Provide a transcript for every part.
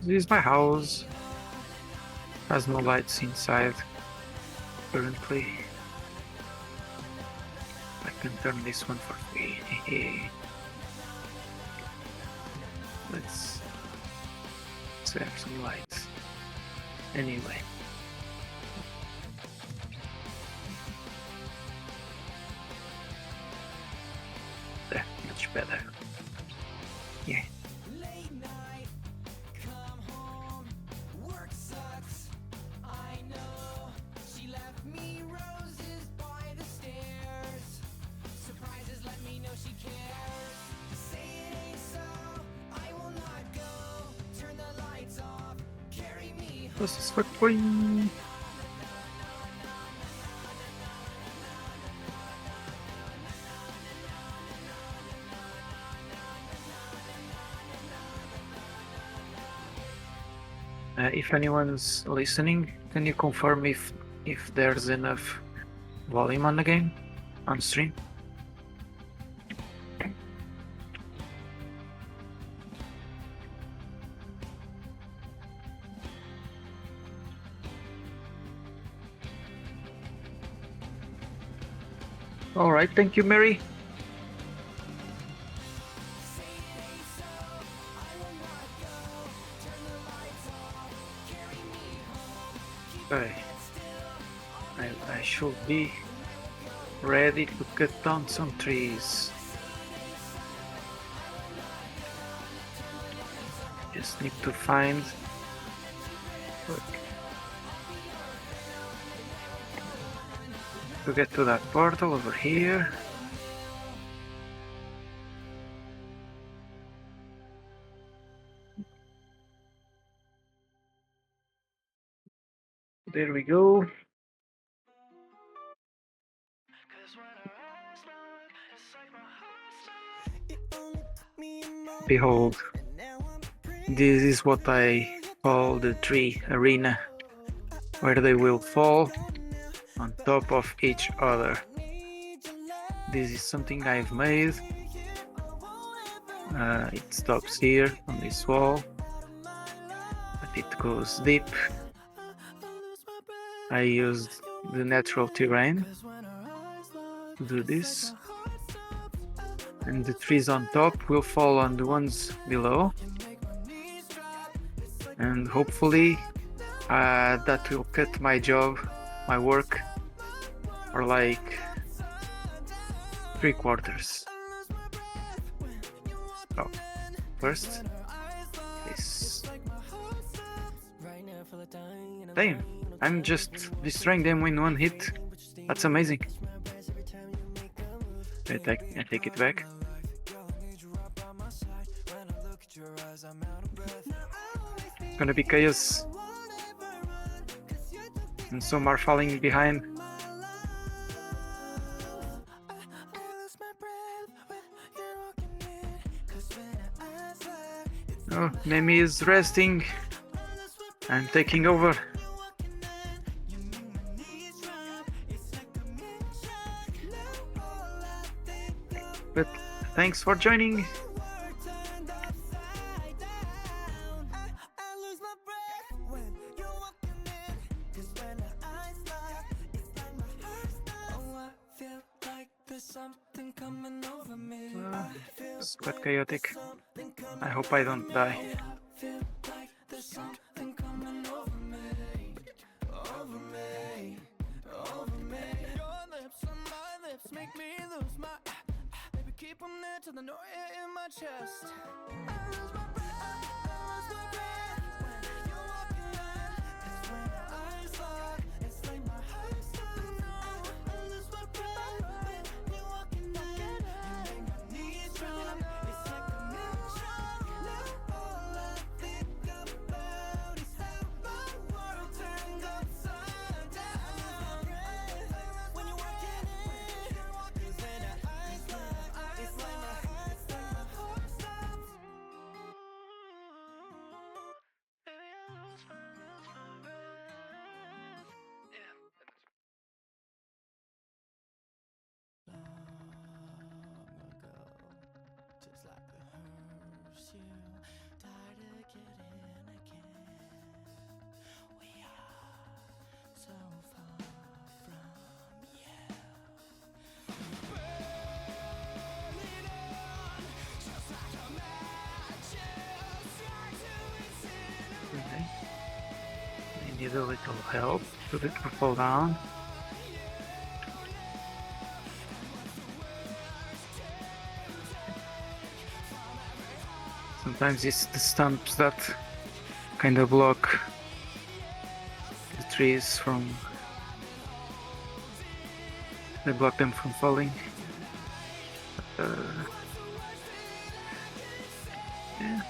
This is my house. Has no lights inside currently. I can turn this one for free. Let's have some lights. Anyway. There, much better. Yeah. This is for Queen. If anyone's listening, can you confirm if there's enough volume on the game, on stream? All right, thank you, Mary. Okay, I should be ready to cut down some trees. Just need to find. Look. To get to that portal over here. There we go. Behold, this is what I call the tree arena, where they will fall on top of each other. This is something I've made. It stops here on this wall, but it goes deep. I used the natural terrain to do this, and the trees on top will fall on the ones below, and hopefully that will cut my work, for like 3/4. Oh, first this. Damn, I'm just destroying them in one hit. That's amazing. I take it back. It's gonna be chaos. And some are falling behind. Oh, Memmi is resting. I'm taking over. But thanks for joining. It's quite chaotic. I hope I don't die. Keep them there till the noise in my chest. a little help to fall down. Sometimes it's the stumps that kind of block the trees from... they block them from falling. Yeah,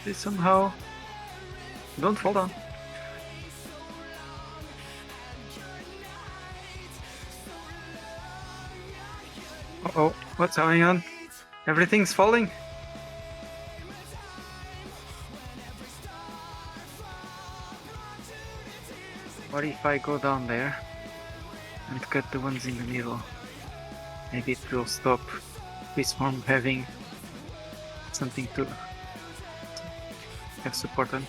they somehow don't fall down. Uh-oh, what's going on? Everything's falling. What if I go down there and cut the ones in the middle? Maybe it will stop this from having something to have support on.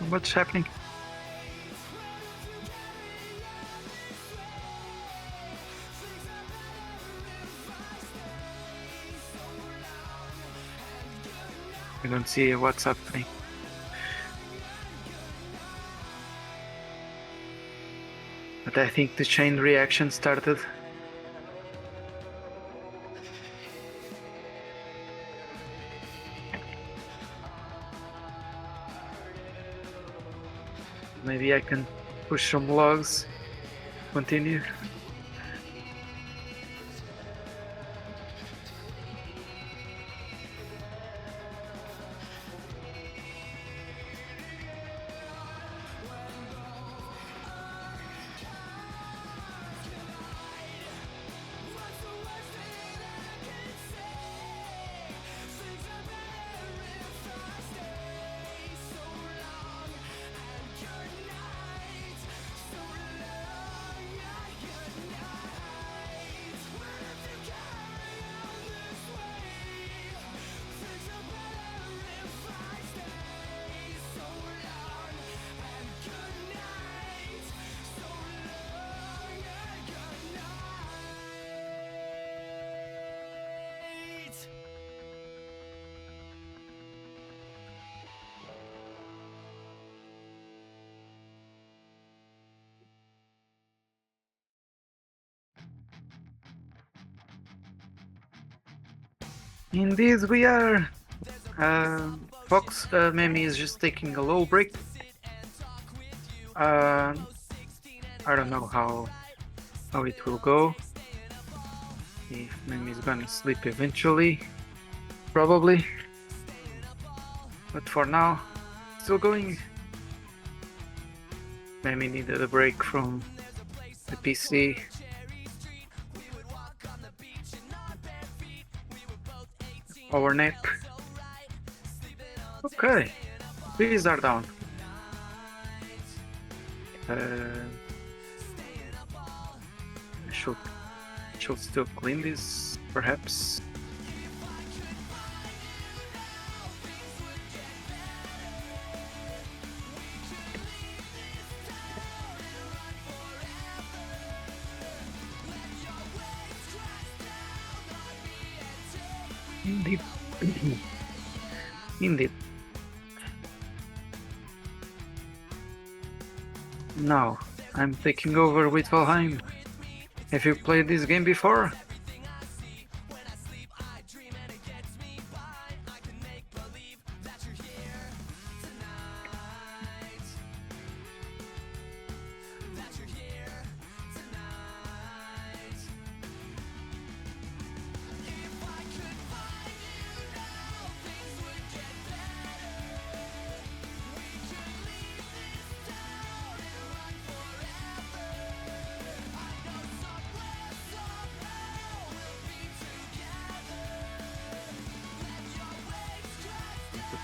What's happening? I don't see what's happening. But I think the chain reaction started. Maybe I can push some logs, continue. Indeed we are. Fox, Memmi is just taking a low break. I don't know how it will go. If Memmi is gonna sleep eventually, probably. But for now, still going. Memmi needed a break from the PC. Power nap. Okay, these are down. I should still clean this, perhaps. Indeed. Indeed. Now, I'm taking over with Valheim. Have you played this game before?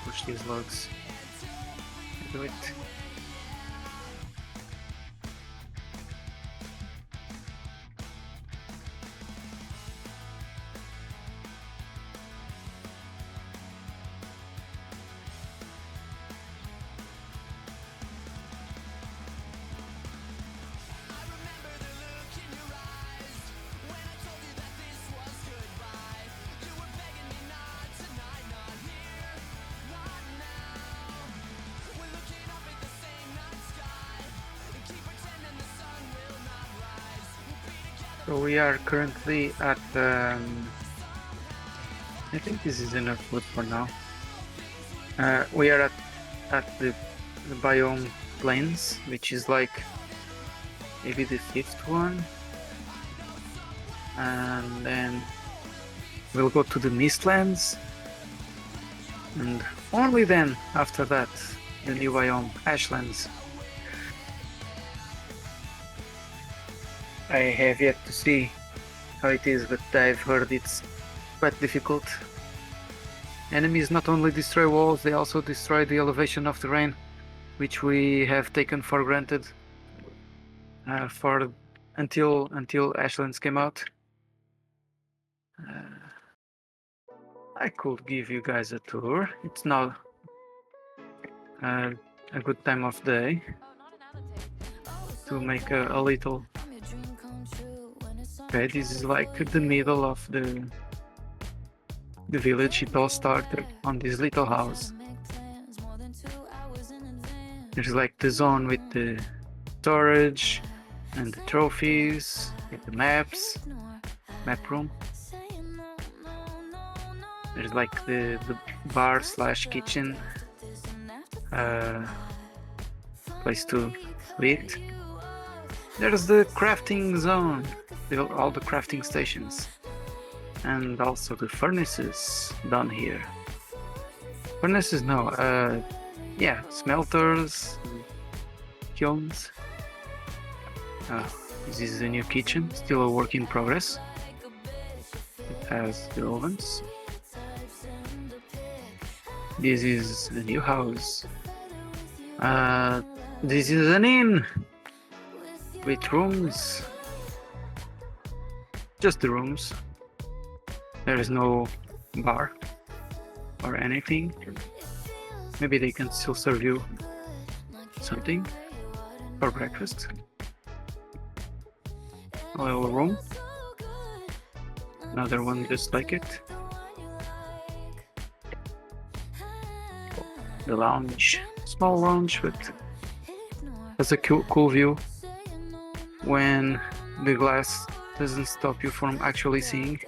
Push these logs. Do it. So we are currently at I think this is enough food for now. We are at the biome plains, which is like maybe the 5th one, and then we'll go to the Mistlands, and only then after that the new biome Ashlands. I have yet to see how it is, but I've heard it's quite difficult. Enemies not only destroy walls, they also destroy the elevation of terrain, which we have taken for granted until Ashlands came out. I could give you guys a tour. It's now a good time of day to make a little. Okay, this is like the middle of the village. It all started on this little house. There's like the zone with the storage and the trophies, with the maps, map room. There's like the bar slash kitchen, place to eat. There's the crafting zone, all the crafting stations, and also the furnaces down here. Furnaces, no, yeah, smelters, kilns. This is the new kitchen, still a work in progress. It has the ovens. This is the new house. This is an inn with rooms. Just the rooms. There is no bar or anything. Maybe they can still serve you something for breakfast. A little room. Another one just like it. The lounge. Small lounge, but has a cool view when the glass doesn't stop you from actually seeing.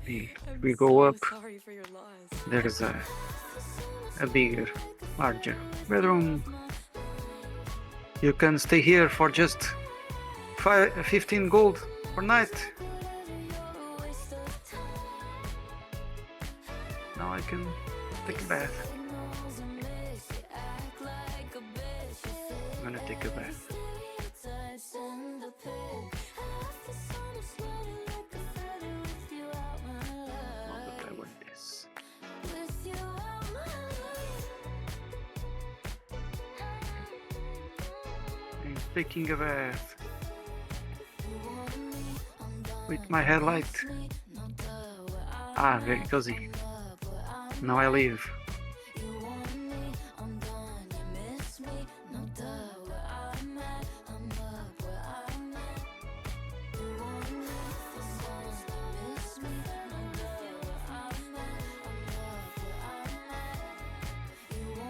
We go up, there's a bigger, larger bedroom. You can stay here for just 15 gold per night. Now I can take a bath. I'm gonna take a bath. Taking a bath with my headlight. Very cozy. Now I leave.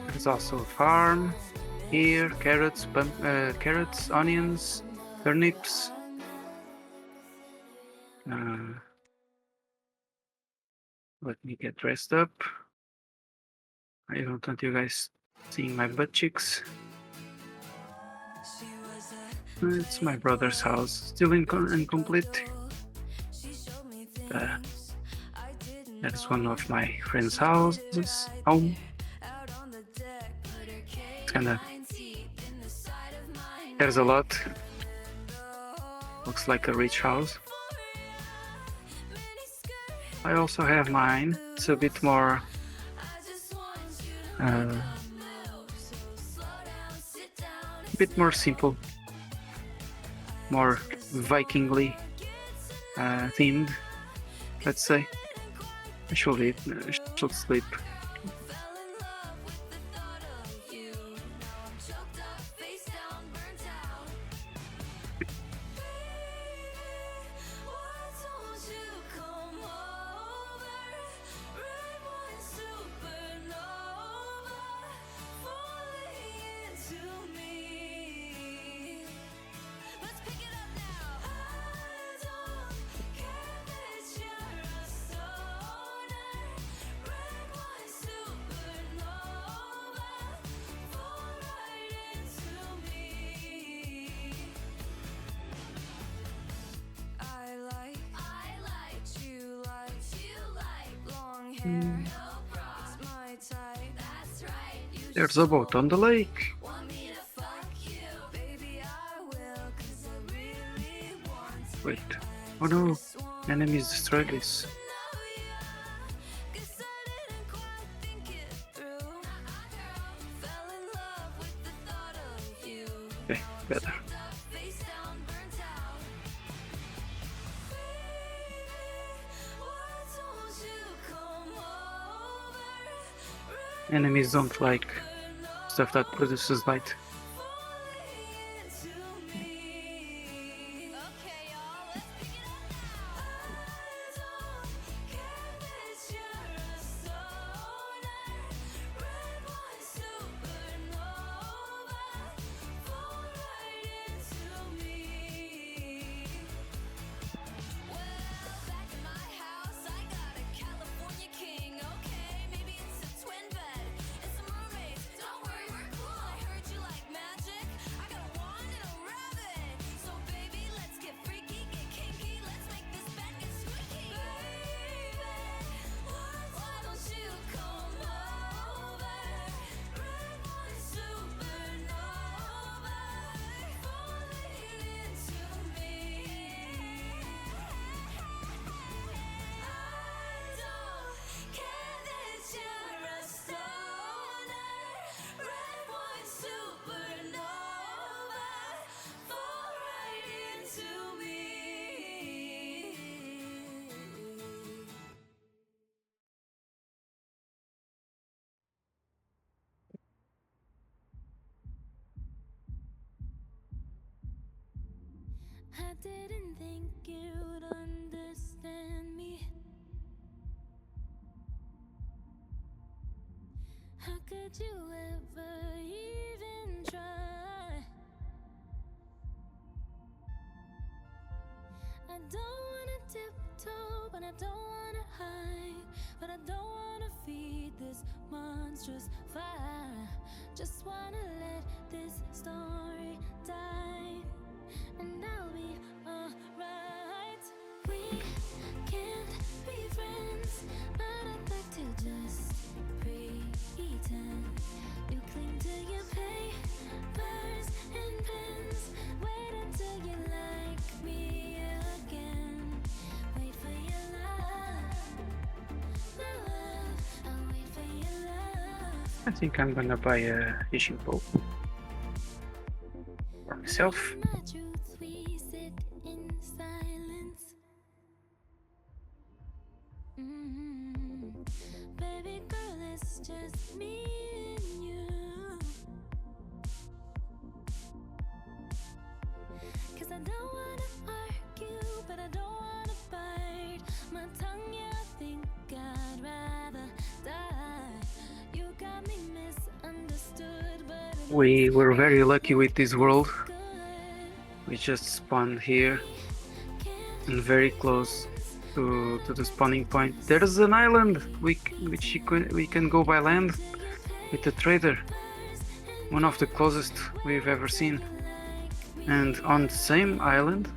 There's also a farm. Here, carrots, onions, turnips. Let me get dressed up. I don't want you guys seeing my butt cheeks. It's my brother's house, still incomplete. That's one of my friend's houses, home. It's kinda... There's a lot. Looks like a rich house. I also have mine. It's a bit more simple, more Vikingly themed, let's say. I should sleep. Let's pick it There's a boat on the lake. Wait. Oh no. Enemies destroyed this. Okay, better. Enemies don't like stuff that produces light. I didn't think you'd understand me. How could you ever even try? I don't wanna tiptoe, but I don't wanna hide. But I don't wanna feed this monstrous fire. Just wanna let this story die, and I'll be alright. We can't be friends, but I'd like to just pretend. You cling to your papers and pens. Wait until you like me again. Wait for your love, love. I'll wait for your love. I think I'm gonna buy a fishing pole for myself. My truth, we sit in silence. Baby girl, it's just me and you. 'Cause I don't wanna argue, but I don't wanna bite my tongue. Yeah, I think I'd rather die. You got me misunderstood, but We were very lucky with this world. We just spawned here and very close to the spawning point. There's an island we can go by land with the trader. One of the closest we've ever seen. And on the same island,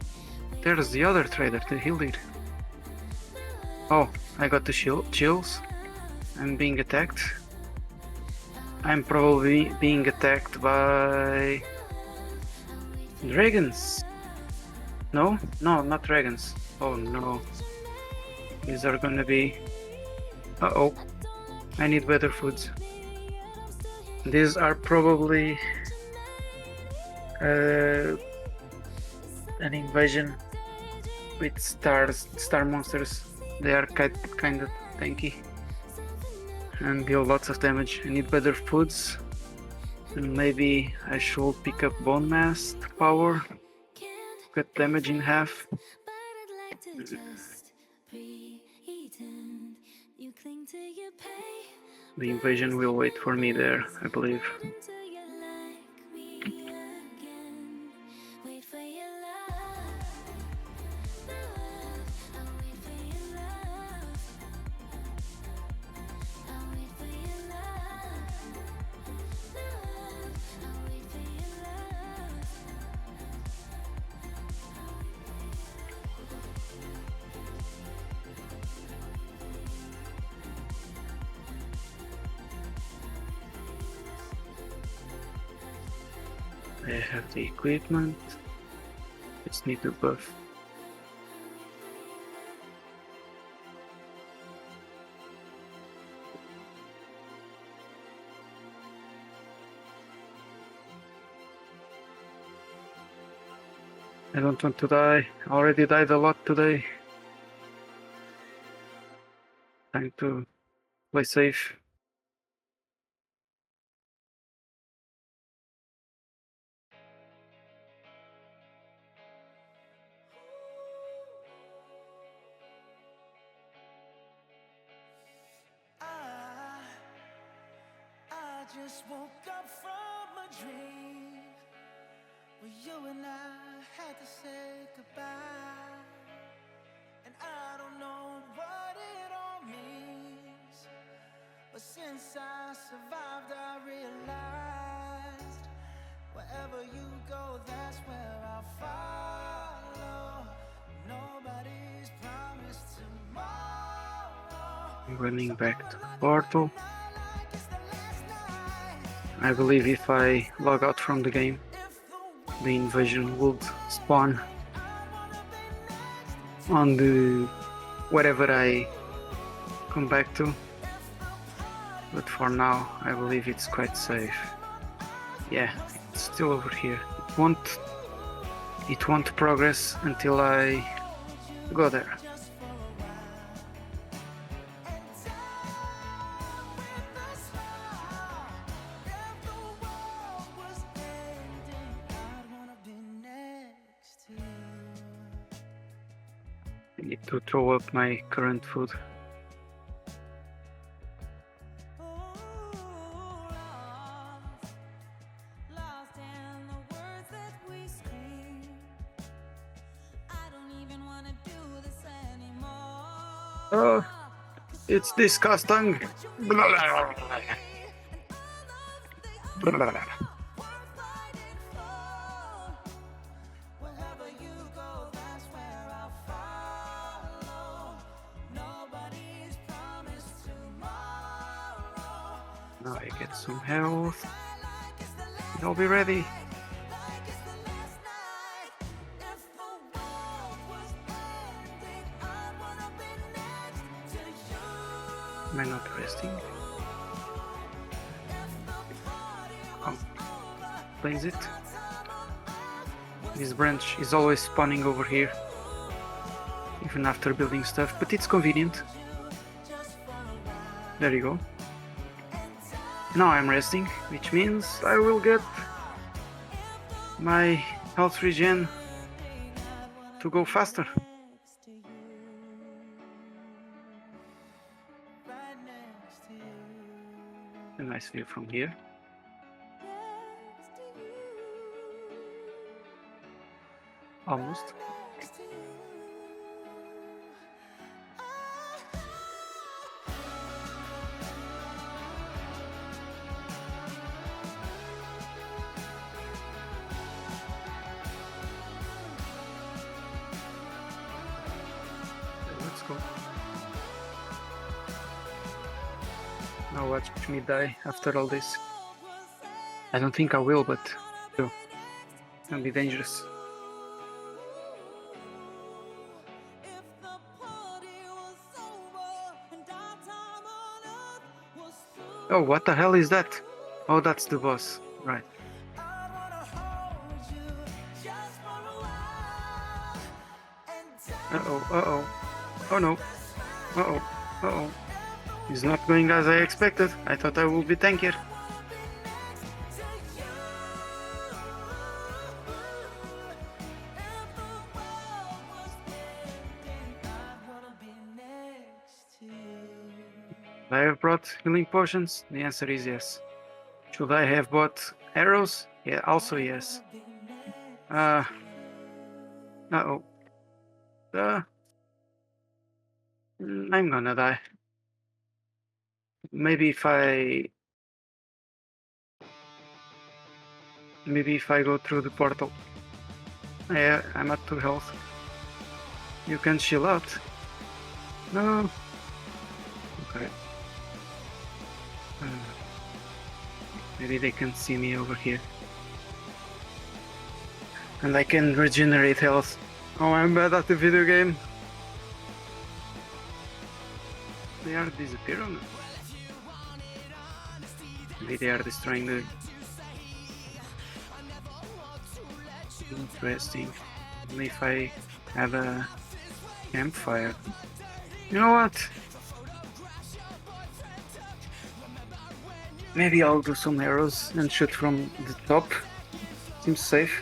there's the other trader, the hill lead. Oh, I got the chills. I'm being attacked. I'm probably being attacked by dragons. No, not dragons. Oh no. These are gonna be... Uh-oh. I need better foods. These are probably an invasion with star monsters. They are kind of tanky and deal lots of damage. I need better foods, and maybe I should pick up bone mass power, cut damage in half. The invasion will wait for me there, I believe. I have the equipment. Just need to buff. I don't want to die. I already died a lot today. Time to play safe. I just woke up from a dream where you and I had to say goodbye, and I don't know what it all means, but since I survived I realized wherever you go, that's where I'll follow. Nobody's promised tomorrow. Running back to the portal. I believe if I log out from the game, the invasion would spawn on the wherever I come back to. But for now, I believe it's quite safe. Yeah, it's still over here. It won't progress until I go there. I need to throw up my current food. Oh, it's disgusting. Now I get some health. I'll be ready. Am I not resting? Oh, plays it. This branch is always spawning over here, even after building stuff, but it's convenient. There you go. Now I'm resting, which means I will get my health regen to go faster. A nice view from here. Almost. Let's go. Now watch me die after all this. I don't think I will, but still, it'll be dangerous. Oh, what the hell is that? Oh, that's the boss, right. Uh-oh, uh-oh. Oh no. Uh-oh, uh-oh. It's not going as I expected. I thought I would be tankier. I have brought healing potions? The answer is yes. Should I have bought arrows? Yeah, also yes. Uh-oh. I'm gonna die. Maybe if I go through the portal. Yeah, I'm at 2 health. You can chill out. No. Okay. Maybe they can see me over here. And I can regenerate health. Oh, I'm bad at the video game. They are disappearing. Maybe they are destroying the... Interesting. Only if I have a campfire. You know what? Maybe I'll do some arrows and shoot from the top. Seems safe.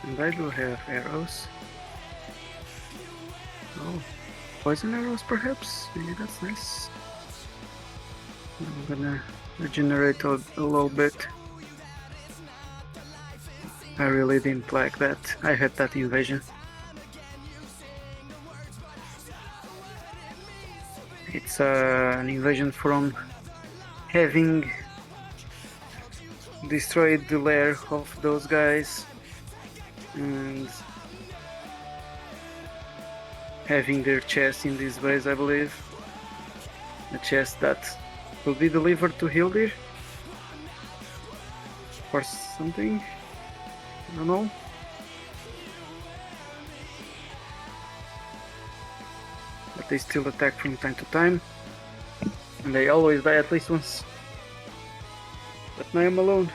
And I do have arrows. Oh, poison arrows perhaps? Maybe that's nice. I'm gonna regenerate a little bit. I really didn't like that. I had that invasion. It's an invasion from having destroyed the lair of those guys and having their chest in this base, I believe. A chest that will be delivered to Hildir or something. I don't know. But they still attack from time to time. And they always die at least once. But now I'm alone.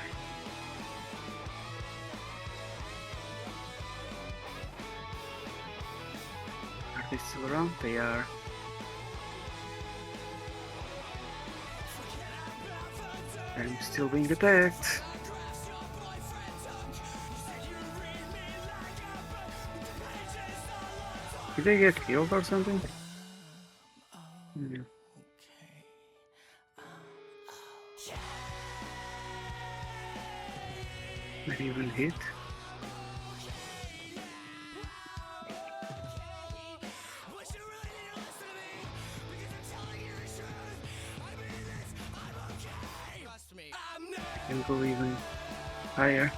Are they still around? They are. I'm still being attacked. Did they get killed or something? No. Not even hit. Can go even higher.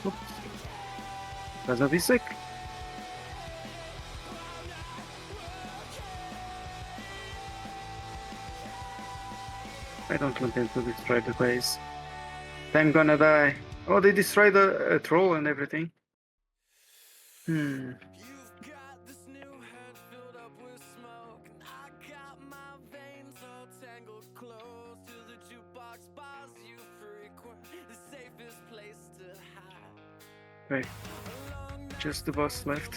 Oops. 𝗟𝗶ဖိ𝗸𝗀𝗀. I don't want them to destroy the base. I'm gonna die. Oh, they destroyed a troll and everything. Right. Just the boss left.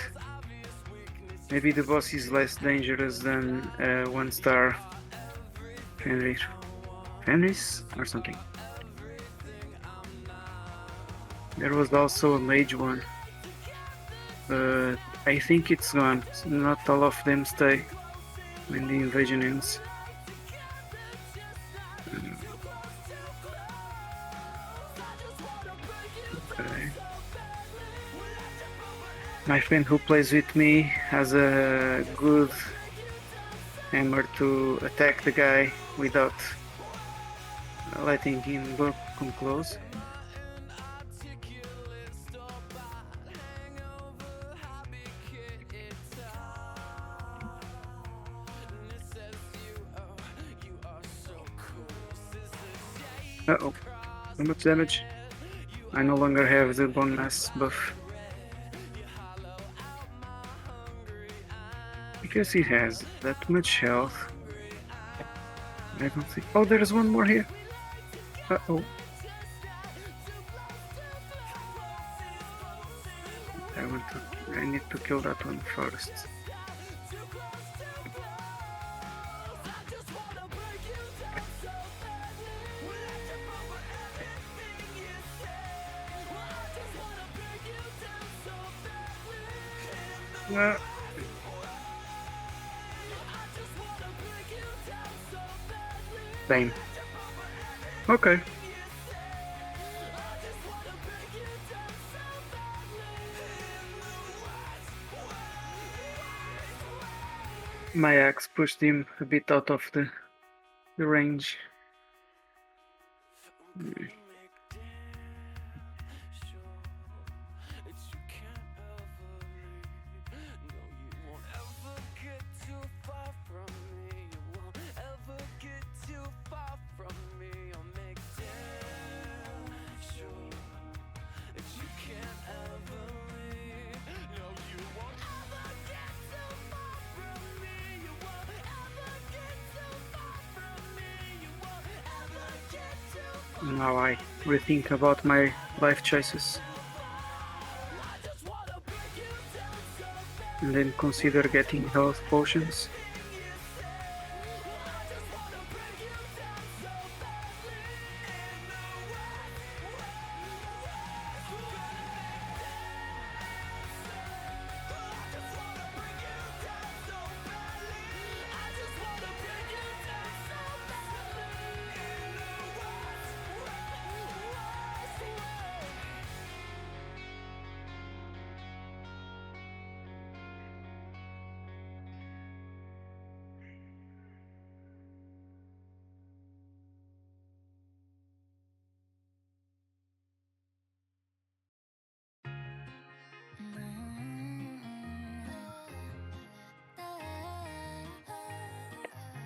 Maybe the boss is less dangerous than 1-star Fenris or something. There was also a mage one, but I think it's gone. Not all of them stay when the invasion ends. Okay. My friend who plays with me has a good hammer to attack the guy without letting him come close. Uh-oh, so much damage. I no longer have the bone mass buff. Because he has that much health. I don't think... Oh, there's one more here. Uh-oh. I need to kill that one first. Same. Okay. My axe pushed him a bit out of the range. Now I rethink about my life choices. And then consider getting health potions.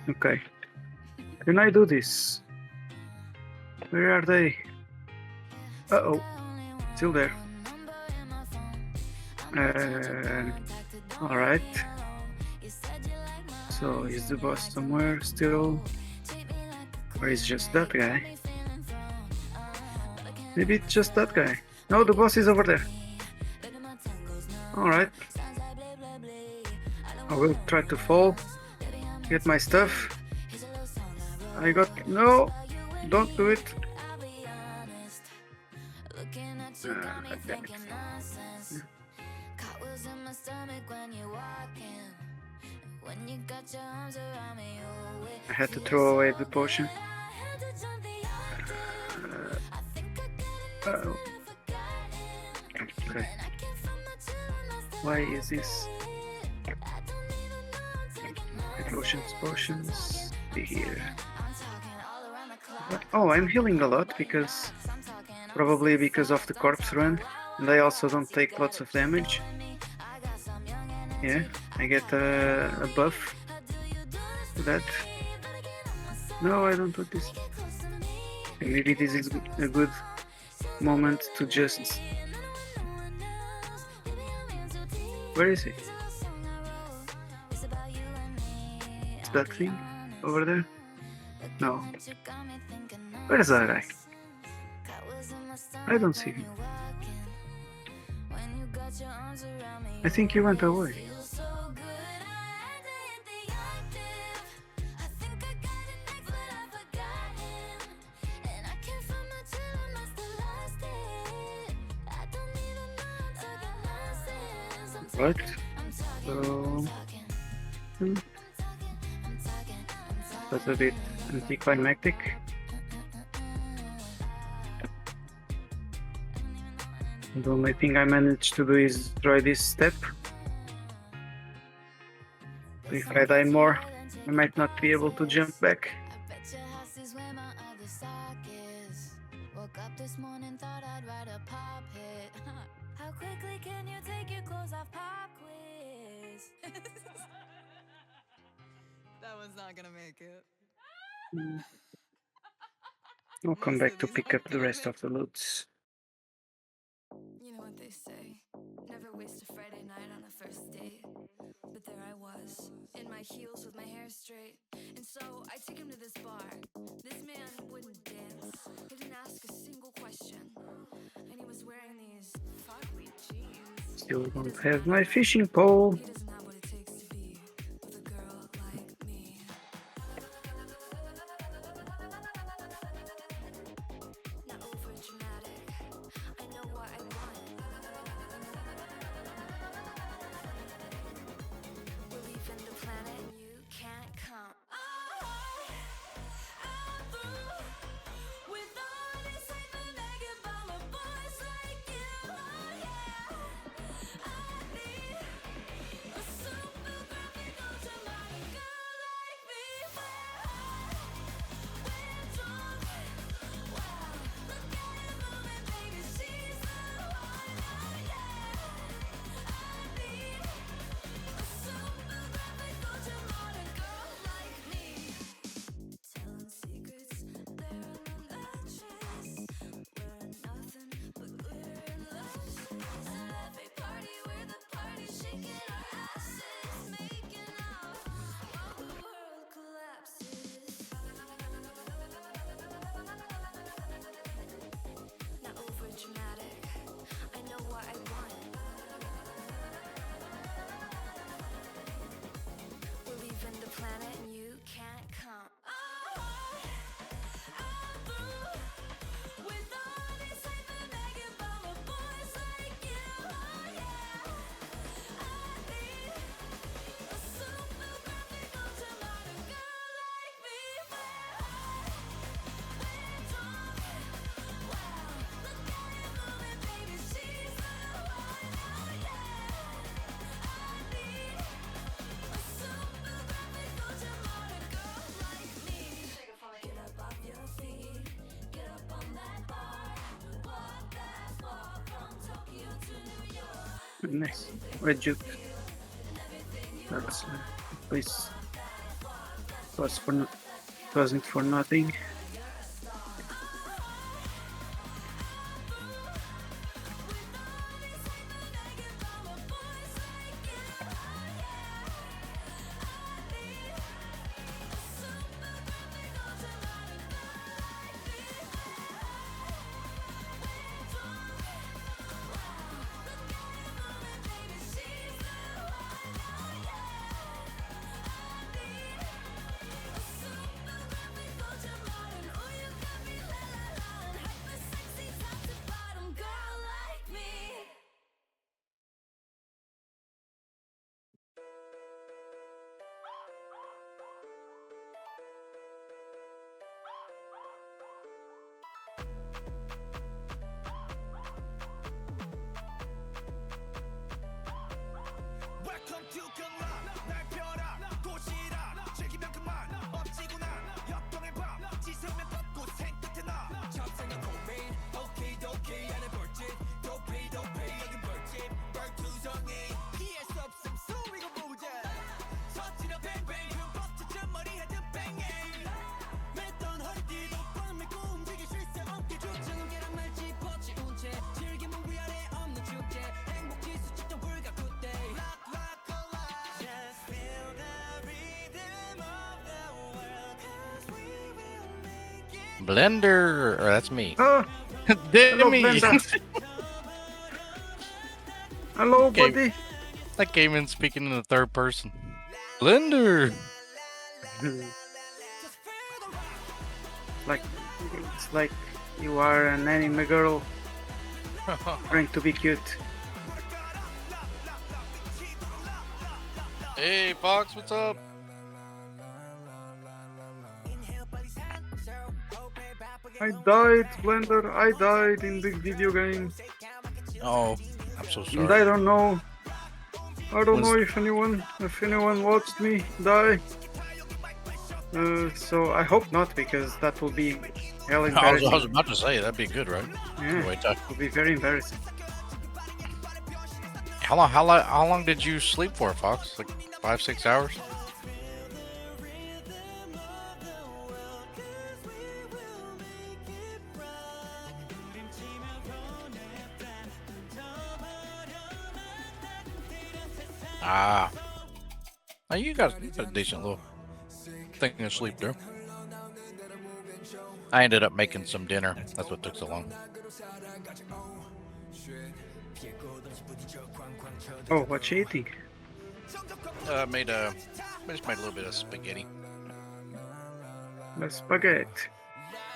Okay. Can I do this? Where are they? Uh-oh. Still there. Alright. So is the boss somewhere still? Or is just that guy? Maybe it's just that guy. No, the boss is over there. Alright. I will try to fall. Get my stuff. I got... No! Don't do it. Damn it. I had to throw away the potion. Uh-oh. Okay. Why is this? Potions. Be here. Oh, I'm healing a lot because probably because of the corpse run, and I also don't take lots of damage. Yeah, I get a buff to that. No, I don't want this. Maybe this is a good moment to just... Where is he? Is that thing over there? No. Where is that guy? I don't see him. I think he went away. Right. So that's a bit anticlimactic. The only thing I managed to do is try this step. If I die more, I might not be able to jump back. Woke up this morning, thought I'd write a pop hit. How quickly can you take your clothes off, pop quiz? That one's not gonna make it. I'll come back to pick up the rest of the loots. You know what they say, never waste a Friday night on a first date. But there I was, in my heels with my hair straight. And so I took him to this bar. This man wouldn't dance, he didn't ask a single question. And he was wearing these fugly jeans. Still don't have my fishing pole. He doesn't have what it takes to be with a girl like me. Not over dramatic, I know what I want. We're leaving the planet and you can't come. I'm through with all this sysRenegade by my boys like you. Oh yeah, I need Nice. Red juke. That's please. Wasn't for nothing. Welcome to 경락 날 펴라 도시라 즐기면 그만 엎지구나 역동의 밤 지성면 걷고 생끝에 나 잡생각 고민 오키도키 안에 벌집 도피 여긴 벌집 벌투성이 피할 수 없음 수위고 무제 서치러 뱅뱅 흠뻑 머리 헤드 뱅잉 맸던 허리띠도 꽉 메고 움직일 쉴새 없게 주저는 계란 말 짚어치운 채 즐기면 위아래 없는 축제 행복 지수 측정 불가 굿데이 Blender, or that's me. Oh, Demi. Blender. Hello, Okay. buddy. I came in speaking in the third person. Blender. Like it's like you are an anime girl trying to be cute. Hey, Fox, what's up? I died, Blender. I died in the video game, Oh, I'm so and I sorry. don't know. I don't Was- know if anyone watched me die. So I hope not, because that will be hell I embarrassing. was about to say that'd be good, right? Yeah, Anyway, it will be very embarrassing. how long did you sleep for, Fox? Like 5-6 hours? Ah. Now you got a decent little thing to sleep there. I ended up making some dinner. That's what took so long. Oh, what you eating? I just made a little bit of spaghetti. The spaghetti.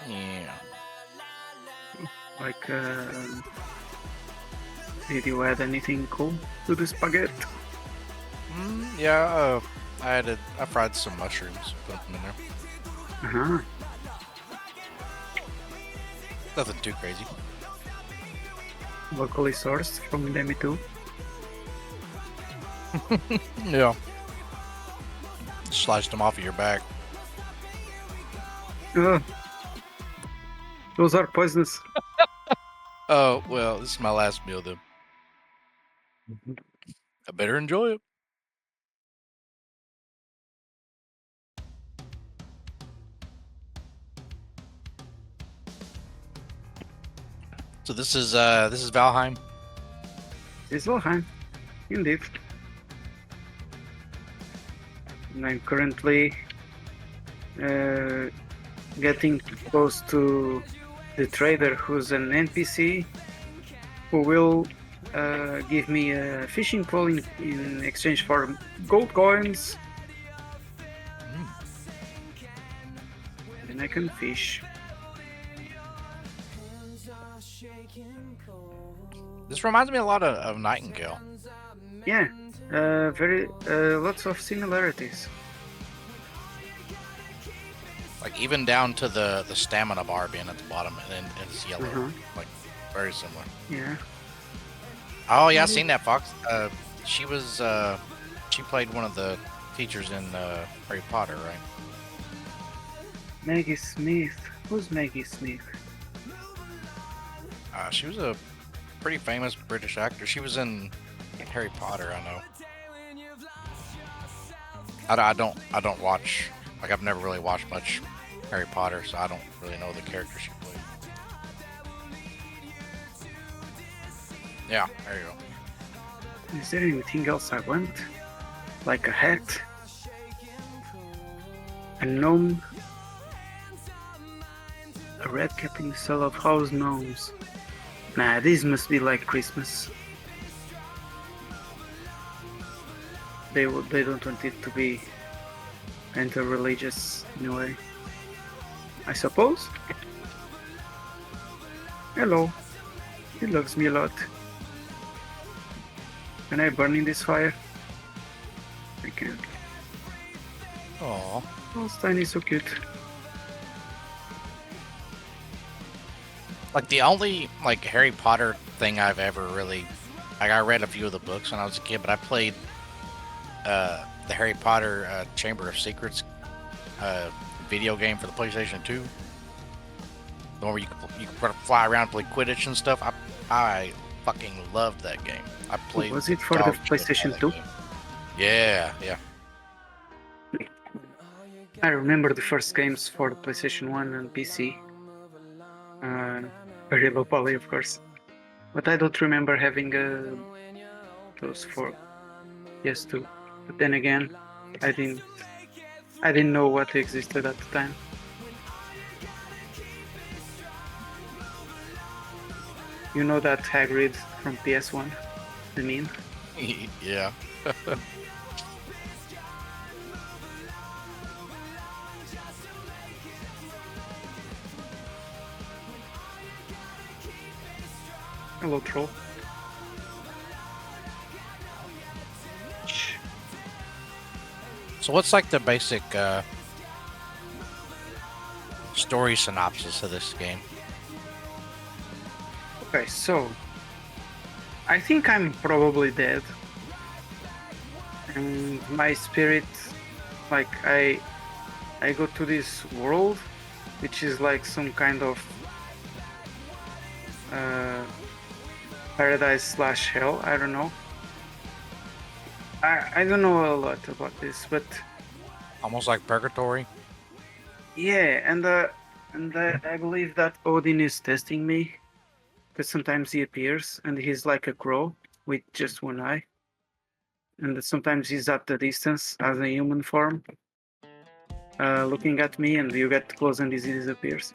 Yeah. Like, did you add anything cool to the spaghetti? Yeah. I fried some mushrooms. Put them in there. Uh-huh. Nothing too crazy. Locally sourced from Demi too. Yeah. Sliced them off of your back. Those are poisonous. Oh, well, this is my last meal, then. I better enjoy it. So this is Valheim. It's Valheim, indeed. And I'm currently getting close to the trader, who's an NPC, who will give me a fishing pole in exchange for gold coins. And I can fish. This reminds me a lot of Nightingale. Yeah, very lots of similarities. Like even down to the stamina bar being at the bottom and it's yellow. Uh-huh. Like very similar. Yeah. Oh yeah, I seen that, Fox. She was she played one of the teachers in Harry Potter, right? Maggie Smith. Who's Maggie Smith? She was a pretty famous British actor. She was in Harry Potter, I know. I don't watch, like, I've never really watched much Harry Potter, so I don't really know the characters she played. Yeah, there you go. Is there anything else I want? Like a hat? A gnome? A red cap in the cell of house gnomes? Nah, these must be like Christmas. They don't want it to be inter-religious in a way, I suppose. Hello. He loves me a lot. Can I burn in this fire? I can't. Aww. Oh, Stein is so cute. Like, the only, like, Harry Potter thing I've ever really, like, I read a few of the books when I was a kid, but I played the Harry Potter Chamber of Secrets video game for the PlayStation 2. The one where you can fly around and play Quidditch and stuff. I fucking loved that game. I played. Was it for the PlayStation 2? Yeah, yeah. I remember the first games for the PlayStation 1 and PC. Very low poly, of course. But I don't remember having those for PS2. But then again, I didn't know what existed at the time. You know that Hagrid from PS1? I mean? Yeah. Hello, troll. So what's like the basic story synopsis of this game? Okay, so I think I'm probably dead, and my spirit, like I go to this world, which is like some kind of paradise / hell. I don't know. I don't know a lot about this, but Almost like purgatory. yeah, and I believe that Odin is testing me, because sometimes he appears and he's like a crow with just one eye, and sometimes he's at the distance as a human form, looking at me, and you get close and he disappears.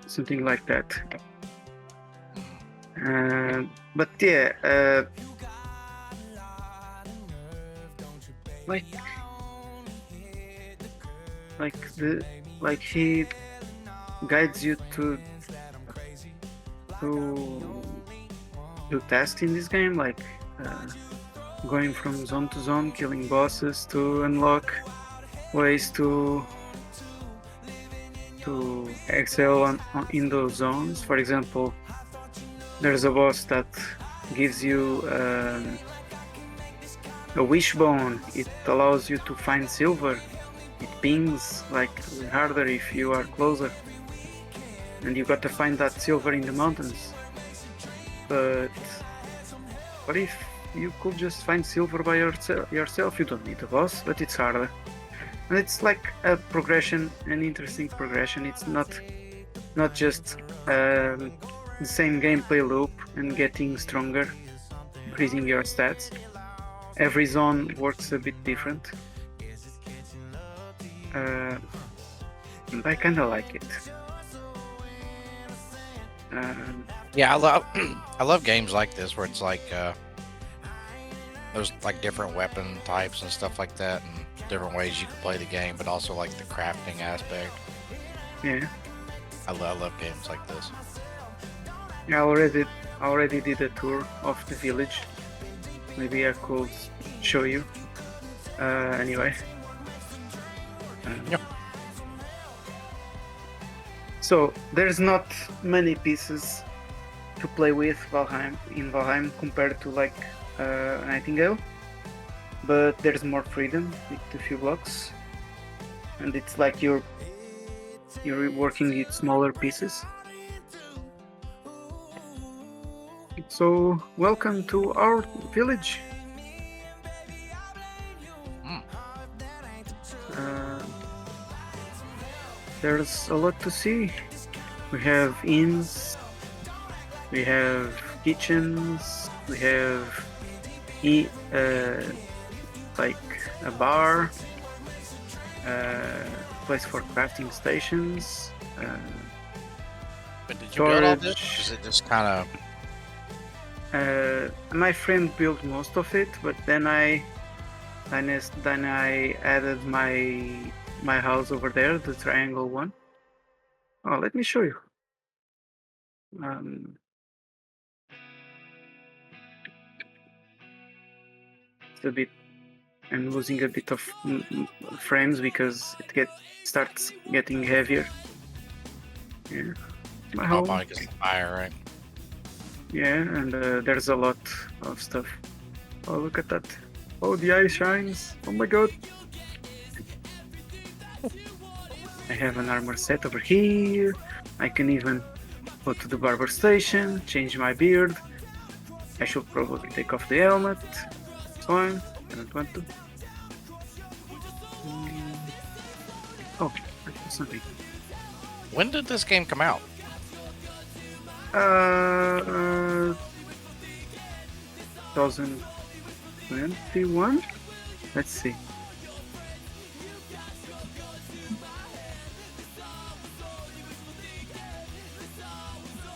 Something like that. But yeah, like he guides you to do tasks in this game, like going from zone to zone, killing bosses to unlock ways to excel in those zones. For example, there's a boss that gives you a wishbone. It allows you to find silver. It pings like harder if you are closer, and you got to find that silver in the mountains. But what if you could just find silver by yourself? You don't need a boss, but it's harder. And it's like a progression, an interesting progression. It's not just the same gameplay loop and getting stronger, increasing your stats. Every zone works a bit different. And I kind of like it. Yeah, I love games like this where it's like there's like different weapon types and stuff like that, and different ways you can play the game, but also like the crafting aspect. Yeah. I love games like this. Yeah, I already did a tour of the village. Maybe I could show you. Anyway. Yep. So there's not many pieces to play with in Valheim compared to like Nightingale, but there's more freedom with a few blocks, and it's like you're you're working with smaller pieces. So welcome to our village. There's a lot to see. We have inns, we have kitchens, we have like a bar, place for crafting stations. But did you build all this? Storage. Or is it just kind of? My friend built most of it, but then I added my house over there, the triangle one. Oh, let me show you. It's a bit. I'm losing a bit of frames because it starts getting heavier. Yeah, my Oh, house. probably because of fire, right? Yeah, and there's a lot of stuff. Oh, look at that. Oh, the eye shines. Oh my god. I have an armor set over here. I can even go to the barber station, change my beard. I should probably take off the helmet. It's fine. I don't want to. Oh, I have something. When did this game come out? 2021? Let's see.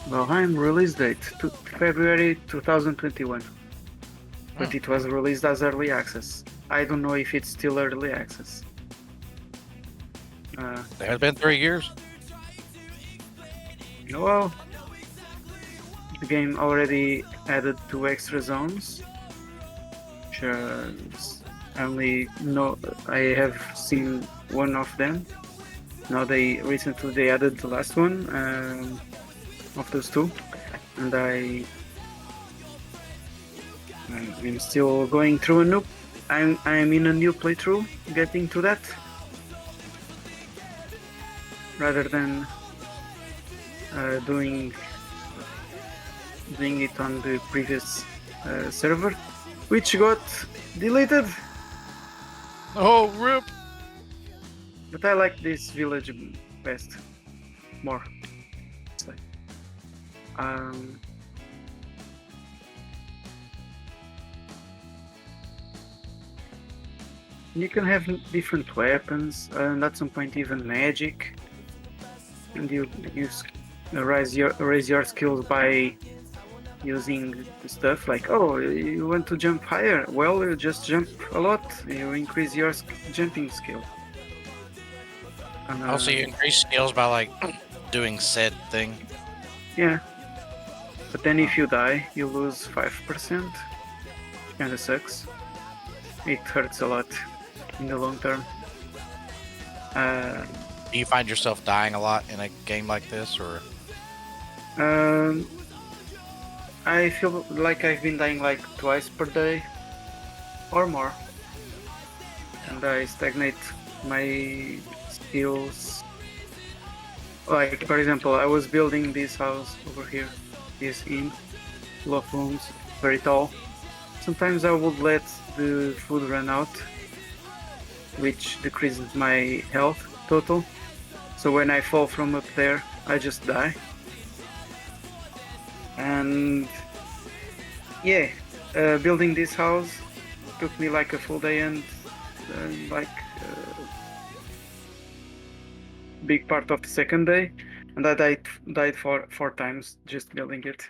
Valheim release date February 2021, but it was released as early access. I don't know if it's still early access. It has been 3 years. Well, the game already added 2 extra zones. I have seen one of them. Now they recently added the last one of those 2, and I'm still going through a new. I'm in a new playthrough, getting to that, rather than doing it on the previous server, which got deleted. Oh, rip! But I like this village best, more. So, you can have different weapons, and at some point even magic, and you raise your skills by using stuff like, oh, you want to jump higher? Well, you just jump a lot. You increase your jumping skill. And, Also, you increase skills by like doing said thing. Yeah, but then if you die, you lose 5%. Kinda sucks. It hurts a lot in the long term. Do you find yourself dying a lot in a game like this, or? I feel like I've been dying like twice per day or more, and I stagnate my skills. Like, for example, I was building this house over here, this inn, full of rooms, very tall. Sometimes I would let the food run out, which decreases my health total. So when I fall from up there, I just die. And yeah, building this house took me like a full day and big part of the second day, and I died four times just building it.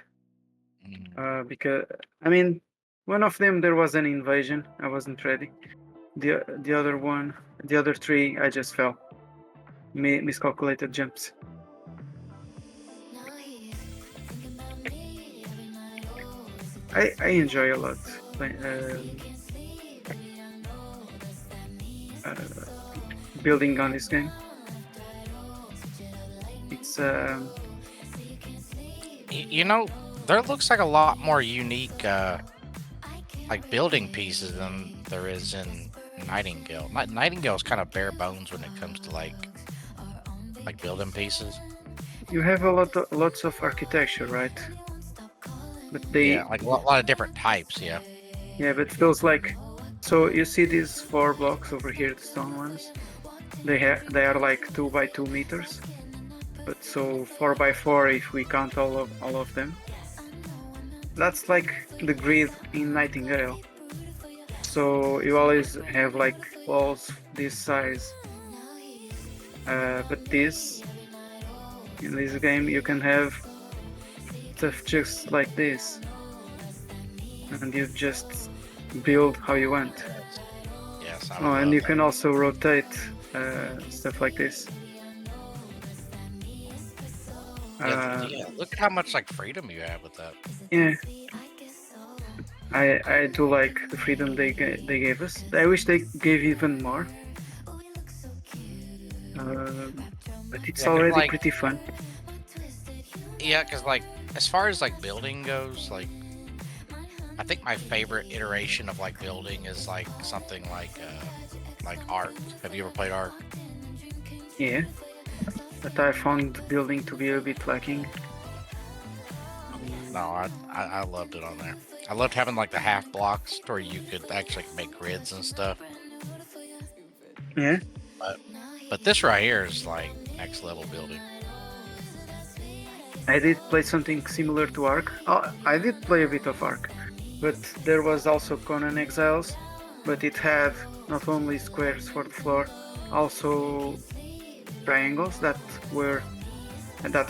Because I mean, one of them there was an invasion. I wasn't ready. The other 3 I just fell. Miscalculated jumps. I enjoy a lot building on this game. It's You know, there looks like a lot more unique like building pieces than there is in Nightingale. Nightingale is kind of bare bones when it comes to like like building pieces. You have lots of architecture, right? But they, Yeah, like a lot of different types. Yeah. yeah, but those like, so you see these 4 blocks over here, the stone ones. They are like 2 by 2 meters. But so 4 by 4 if we count all of them. That's like the grid in Nightingale. So you always have like walls this size. But in this game you can have stuff just like this, and you just build how you want. Yes. Oh, and you can also rotate stuff like this. Yeah, look at how much like freedom you have with that. Yeah, I do like the freedom they gave us. I wish they gave even more, but it's already like, pretty fun. Yeah, because like as far as like building goes, like I think my favorite iteration of like building is like something like Ark. Have you ever played Ark? Yeah, but I found building to be a bit lacking. No, I loved it on there. I loved having like the half blocks where you could actually make grids and stuff. Yeah. But this right here is like next level building. I did play something similar to Ark. Oh, I did play a bit of Ark, but there was also Conan Exiles, but it had not only squares for the floor, also triangles that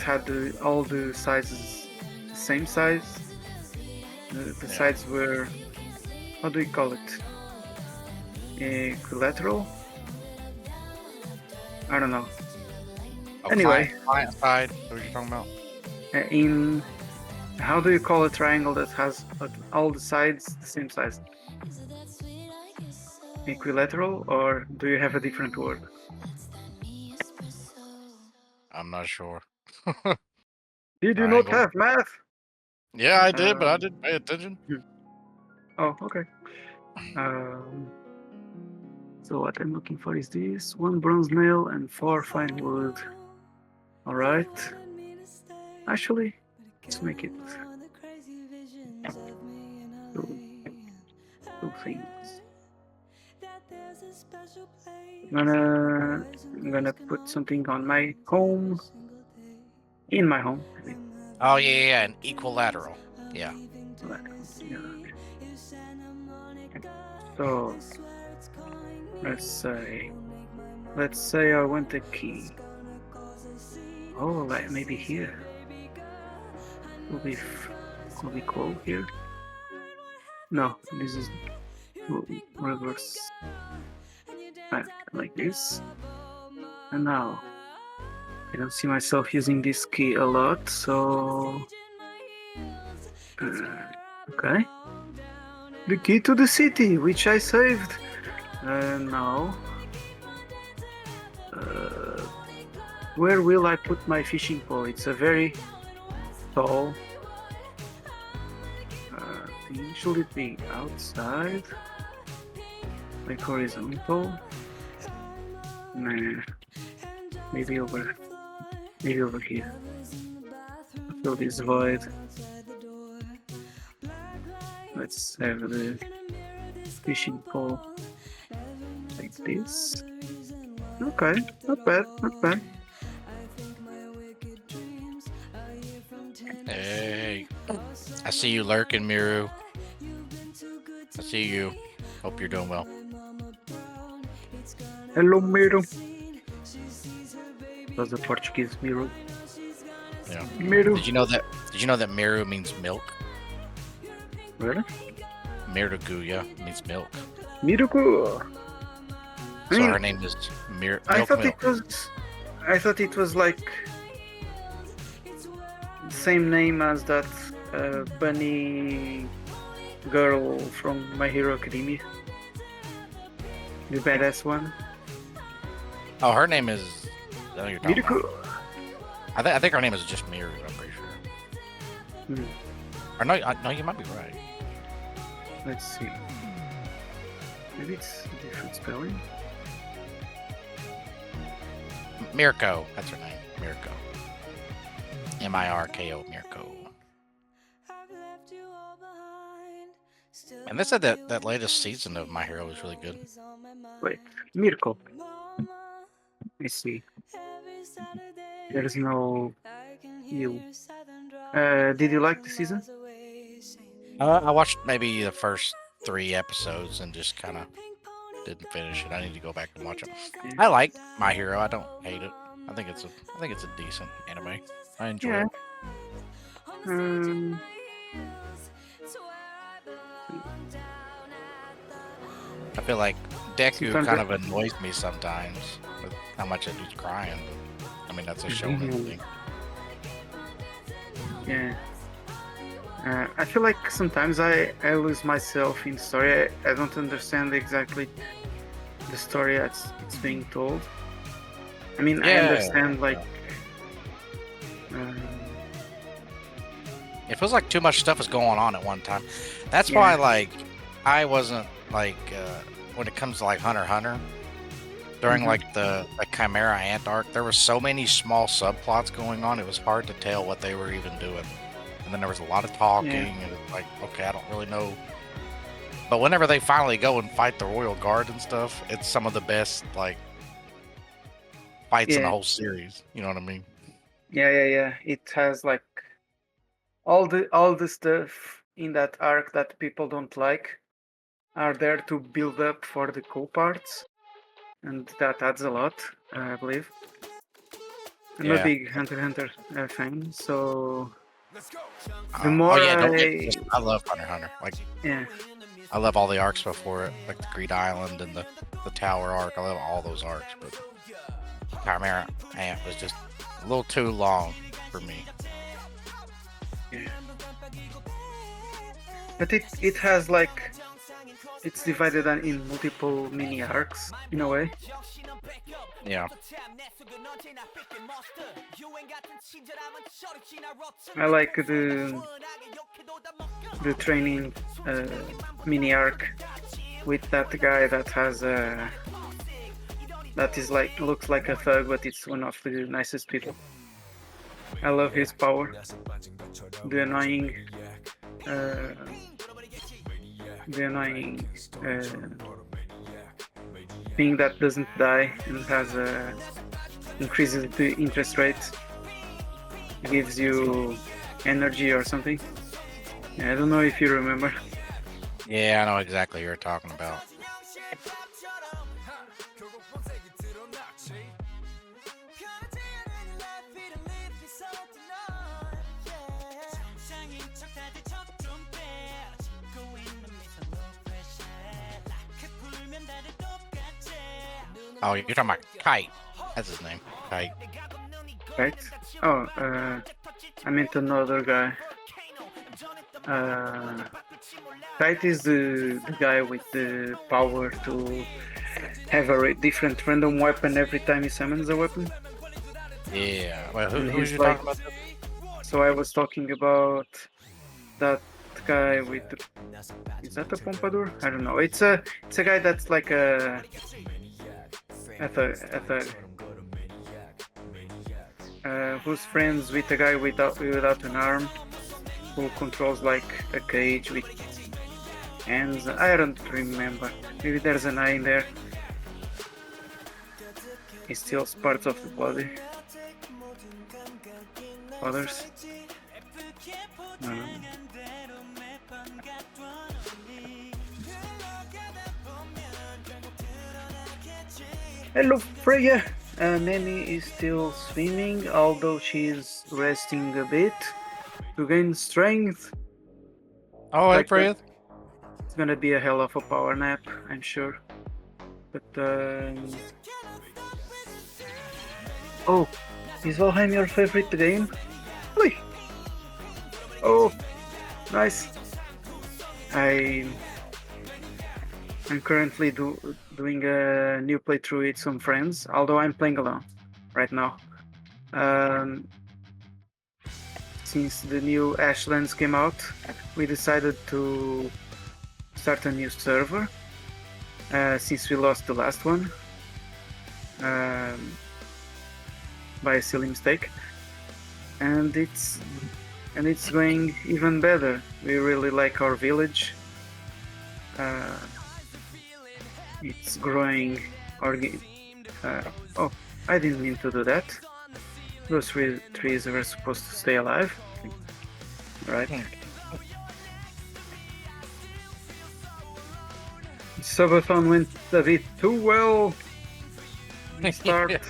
had all the sizes the same size. The sides were, how do you call it? Equilateral? I don't know. Oh, Anyway, client side. What are you talking about? In how do you call a triangle that has all the sides the same size? Equilateral, or do you have a different word? I'm not sure. Did you Triangle. not have math? Yeah, I did, but I didn't pay attention. Oh, okay. So what I'm looking for is this: 1 bronze nail and 4 fine wood. All right. Actually, let's make it two things. I'm gonna put something on my home. In my home. Oh yeah, an equilateral. Yeah. So let's say I want a key. Oh, like maybe here. Will be cool here. No, this is reverse. Like this. And now I don't see myself using this key a lot, so okay. The key to the city, which I saved. Now, where will I put my fishing pole? It's a very tall thing. Should it be outside, like horizontal? Nah, maybe over here. Fill this void. Let's have the fishing pole like this. Okay, not bad, not bad. Hey, I see you lurking, Miru. I see you. Hope you're doing well. Hello, Miro. That's a Portuguese Miro. Yeah. Miro. Did you know that Miru means milk? Really? Mirugu, yeah, means milk. Miruku. So her name is Milk. I thought it was like the same name as that bunny girl from My Hero Academia. The badass one. Oh, her name is. I know you're talking Miruku. about. I think her name is just Miru. I'm pretty sure. Or no, you might be right. Let's see. Maybe it's a different spelling. Mirko. That's her name. Mirko. Mirko. Mirko. And they said that latest season of My Hero was really good. Wait, Mirko. I see. There's no you. Did you like the season? I watched maybe the first 3 episodes and just kind of didn't finish it. I need to go back and watch it. I like My Hero. I don't hate it. I think it's a decent anime. I enjoy it. I feel like Deku kind of annoys me sometimes with how much I do crying. I mean, that's a shonen thing. Yeah. I feel like sometimes I lose myself in story. I don't understand exactly the story that's it's being told. I mean, I understand like. It feels like too much stuff is going on at one time. That's why, like, I wasn't like when it comes to like Hunter x Hunter during like the Chimera Ant arc. There were so many small subplots going on. It was hard to tell what they were even doing. And then there was a lot of talking, and it's like, okay, I don't really know. But whenever they finally go and fight the Royal Guard and stuff, it's some of the best like fights in the whole series. You know what I mean? Yeah. It has like all the stuff in that arc that people don't like are there to build up for the cool parts, and that adds a lot, I believe. I'm a big Hunter x Hunter fan, so the more I love Hunter x Hunter. Like, I love all the arcs before it, like the Greed Island and the Tower arc. I love all those arcs, but Chimera Ant was just a little too long for me. Yeah. But it has like, it's divided in multiple mini arcs in a way. Yeah. I like the training mini arc with that guy that has that is like looks like a thug, but it's one of the nicest people. I love his power. The annoying thing that doesn't die and has increases the interest rate, gives you energy or something. I don't know if you remember. Yeah, I know exactly what you're talking about. Oh, you're talking about Kite. That's his name. Kite. Kite? Oh, I meant another guy. Kite is the guy with the power to have a different random weapon every time he summons a weapon. Yeah. Well, who's you talking about? So I was talking about that guy with the... Is that a pompadour? I don't know. It's a guy that's like a thug. Who's friends with a guy without an arm, who controls like a cage with hands. I don't remember. Maybe there's an eye in there. He steals parts of the body. Others. Hello, Freya. Memmi is still swimming, although she's resting a bit to gain strength. Oh, hey, Freya. It's gonna be a hell of a power nap, I'm sure. But oh, is Valheim your favorite game? Really? Oh, nice. I'm currently doing a new playthrough with some friends, although I'm playing alone right now. Since the new Ashlands came out, we decided to start a new server, since we lost the last one. by a silly mistake, and it's going even better. We really like our village. It's growing. Oh, I didn't mean to do that. Those three trees were supposed to stay alive, right? Subathon went a bit too well. We start.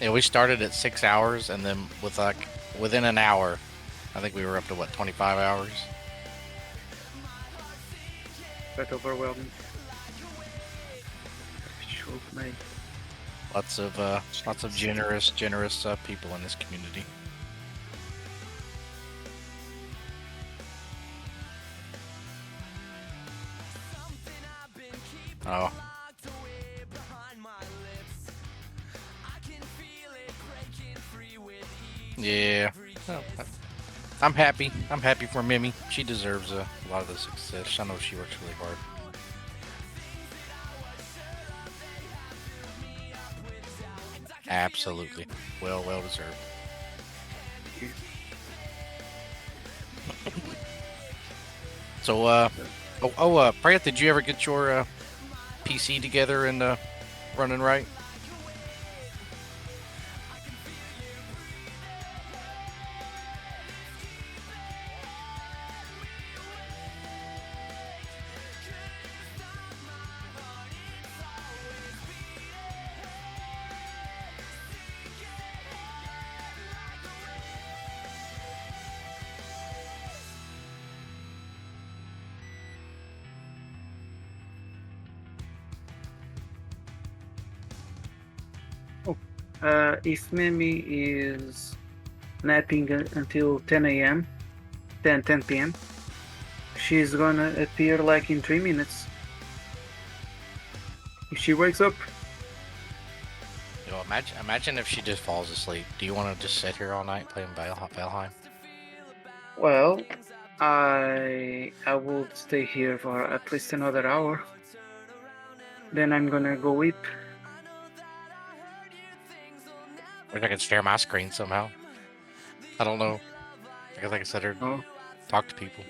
Yeah, we started at 6 hours, and then within an hour, I think we were up to what, 25 hours. Quite overwhelming. Shoot, mate. Lots of generous people in this community. Oh. Yeah. Oh, I'm happy. I'm happy for Memmi. She deserves a lot of the success. I know she works really hard. Absolutely. Well deserved. So, Prayat, did you ever get your PC together and running right? If Memmi is napping until 10 a.m., 10 p.m., she's gonna appear like in 3 minutes. If she wakes up. You know, imagine if she just falls asleep. Do you want to just sit here all night playing Valheim? Well, I would stay here for at least another hour. Then I'm gonna go eat. Or I can share my screen somehow. I don't know. I guess I can sit here and talk to people.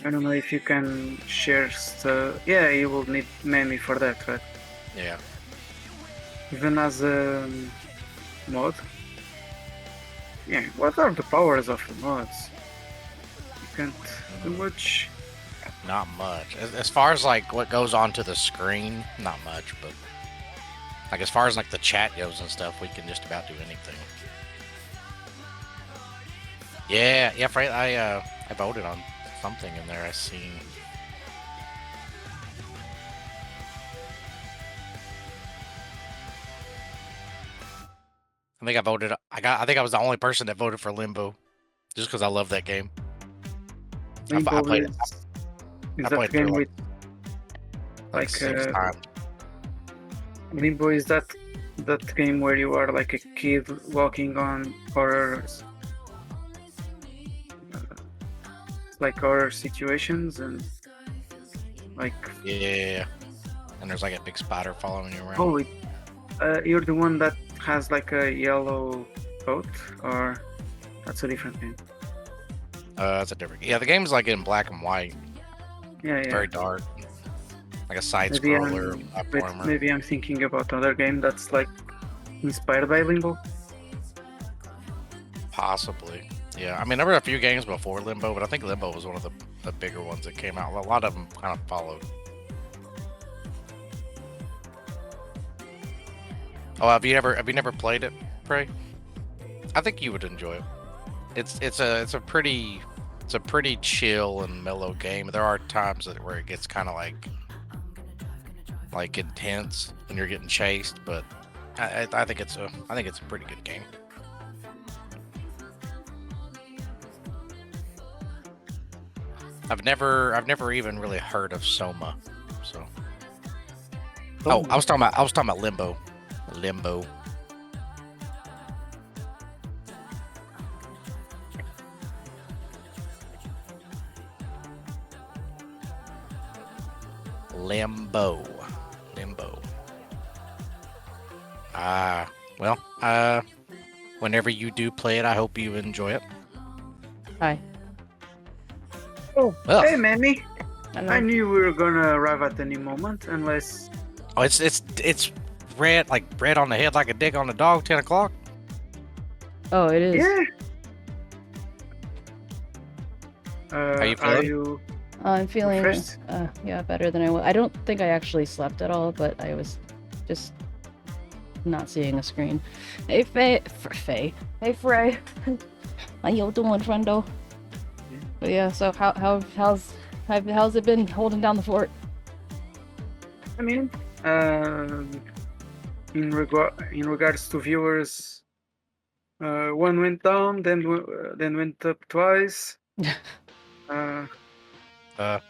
I don't know if you can share stuff. Yeah, you will need Memmi for that, right? Yeah. Even as a mod. Yeah, what are the powers of the mods? You can't do much. Not much. As far as like what goes onto the screen, not much, but like as far as like the chat goes and stuff, we can just about do anything. Yeah, Fred, I voted on something in there I seen. I think I voted. I think I was the only person that voted for Limbo, just because I love that game. Limbo I played is that game with like 6 times. Limbo is that game where you are like a kid walking on horrors, like horror situations and like. Yeah, and there's like a big spider following you around. Oh, you're the one that has like a yellow coat, or that's a different game? That's a different. Yeah, the game's like in black and white. Yeah, it's very dark, like a side scroller platformer. Maybe I'm thinking about another game that's like inspired by Limbo. Possibly. Yeah, I mean, there were a few games before Limbo, but I think Limbo was one of the bigger ones that came out. A lot of them kind of followed. Oh, have you never played it, Prey? I think you would enjoy it. It's a pretty chill and mellow game. There are times where it gets kind of like intense when you're getting chased, but I think it's a pretty good game. I've never even really heard of Soma, so. Oh, I was talking about Limbo. Limbo. Limbo. Well, whenever you do play it, I hope you enjoy it. Hi. Oh, Well. hey, Memmi. Hello. I knew we were gonna arrive at any moment, unless. Oh, it's red, like bread on the head, like a dick on the dog. 10 o'clock. Oh, it is. Yeah. How you Are feeling? you? I'm feeling Refreshed? yeah, better than I was. I don't think I actually slept at all, but I was just not seeing a screen. Hey, Faye. Hey, Frey. How you doing, friendo? But yeah, so how's it been holding down the fort? I mean, in regards to viewers, one went down, then went up twice.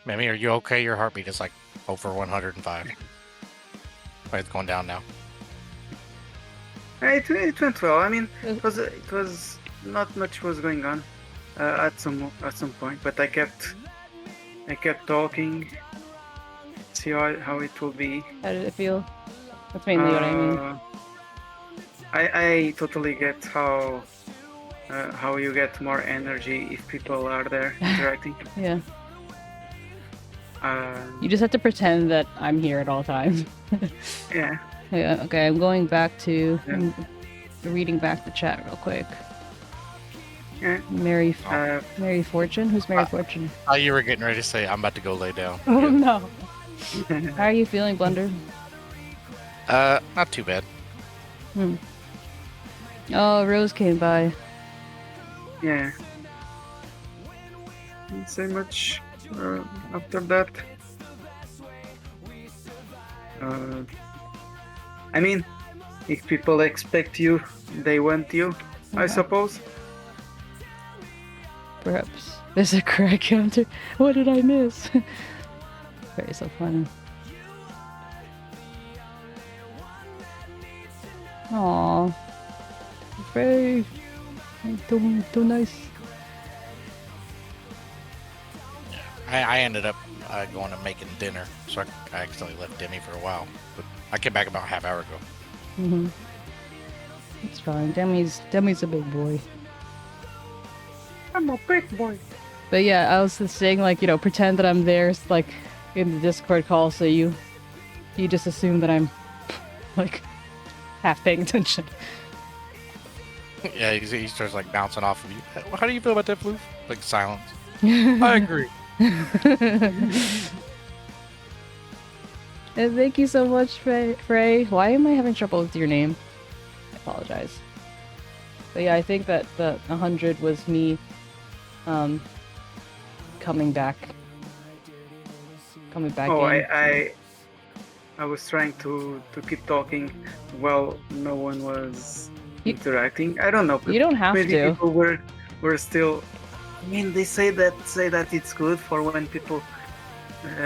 Memmi, are you okay? Your heartbeat is like over 105. Right, it's going down now. It went well. I mean, it was not much was going on at some point, but I kept talking. See how it will be. How did it feel? That's mainly what I mean. I totally get how you get more energy if people are there interacting. Yeah. You just have to pretend that I'm here at all times. Yeah. Yeah, okay, I'm going back to... Yeah. I'm reading back the chat real quick. Yeah. Mary Uh, Fortune? Who's Mary Fortune? Oh, you were getting ready to say, I'm about to go lay down. Oh no! How are you feeling, Blunder? Not too bad. Oh, Rose came by. yeah. Didn't say much after that. I mean, if people expect you, they want you, I suppose. Perhaps. There's a crack counter. What did I miss? Very so funny. Aww. Very too nice. I ended up going and making dinner, so I accidentally left Demi for a while. But I came back about a half hour ago. Mm-hmm. It's fine. Demi's a big boy. I'm a big boy. But yeah, I was just saying, like, you know, pretend that I'm there, like, in the Discord call, so you just assume that I'm, like, half paying attention. Yeah, he starts like bouncing off of you. How do you feel about that, Floof? Like silence. I agree. And thank you so much, Frey. Why am I having trouble with your name? I apologize. But yeah, I think that the 100 was me coming back Oh, in. I was trying to keep talking while no one was interacting. I don't know. You don't have maybe to. People were still. I mean, they say that it's good for when people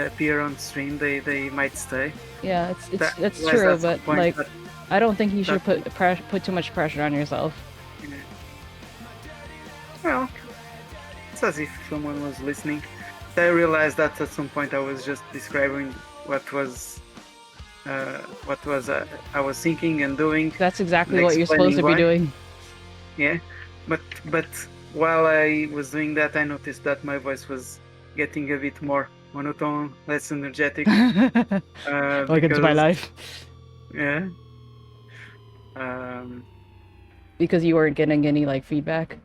appear on stream. They might stay. Yeah, it's That's true, the but point, like, but- I don't think you should put too much pressure on yourself. Well, it's as if someone was listening. I realized that at some point I was just describing what was I was thinking and doing. That's exactly and what you're supposed to be explaining doing. Yeah, but while I was doing that, I noticed that my voice was getting a bit more monotone, less energetic. Welcome to my because- life. Yeah. Because you weren't getting any like feedback.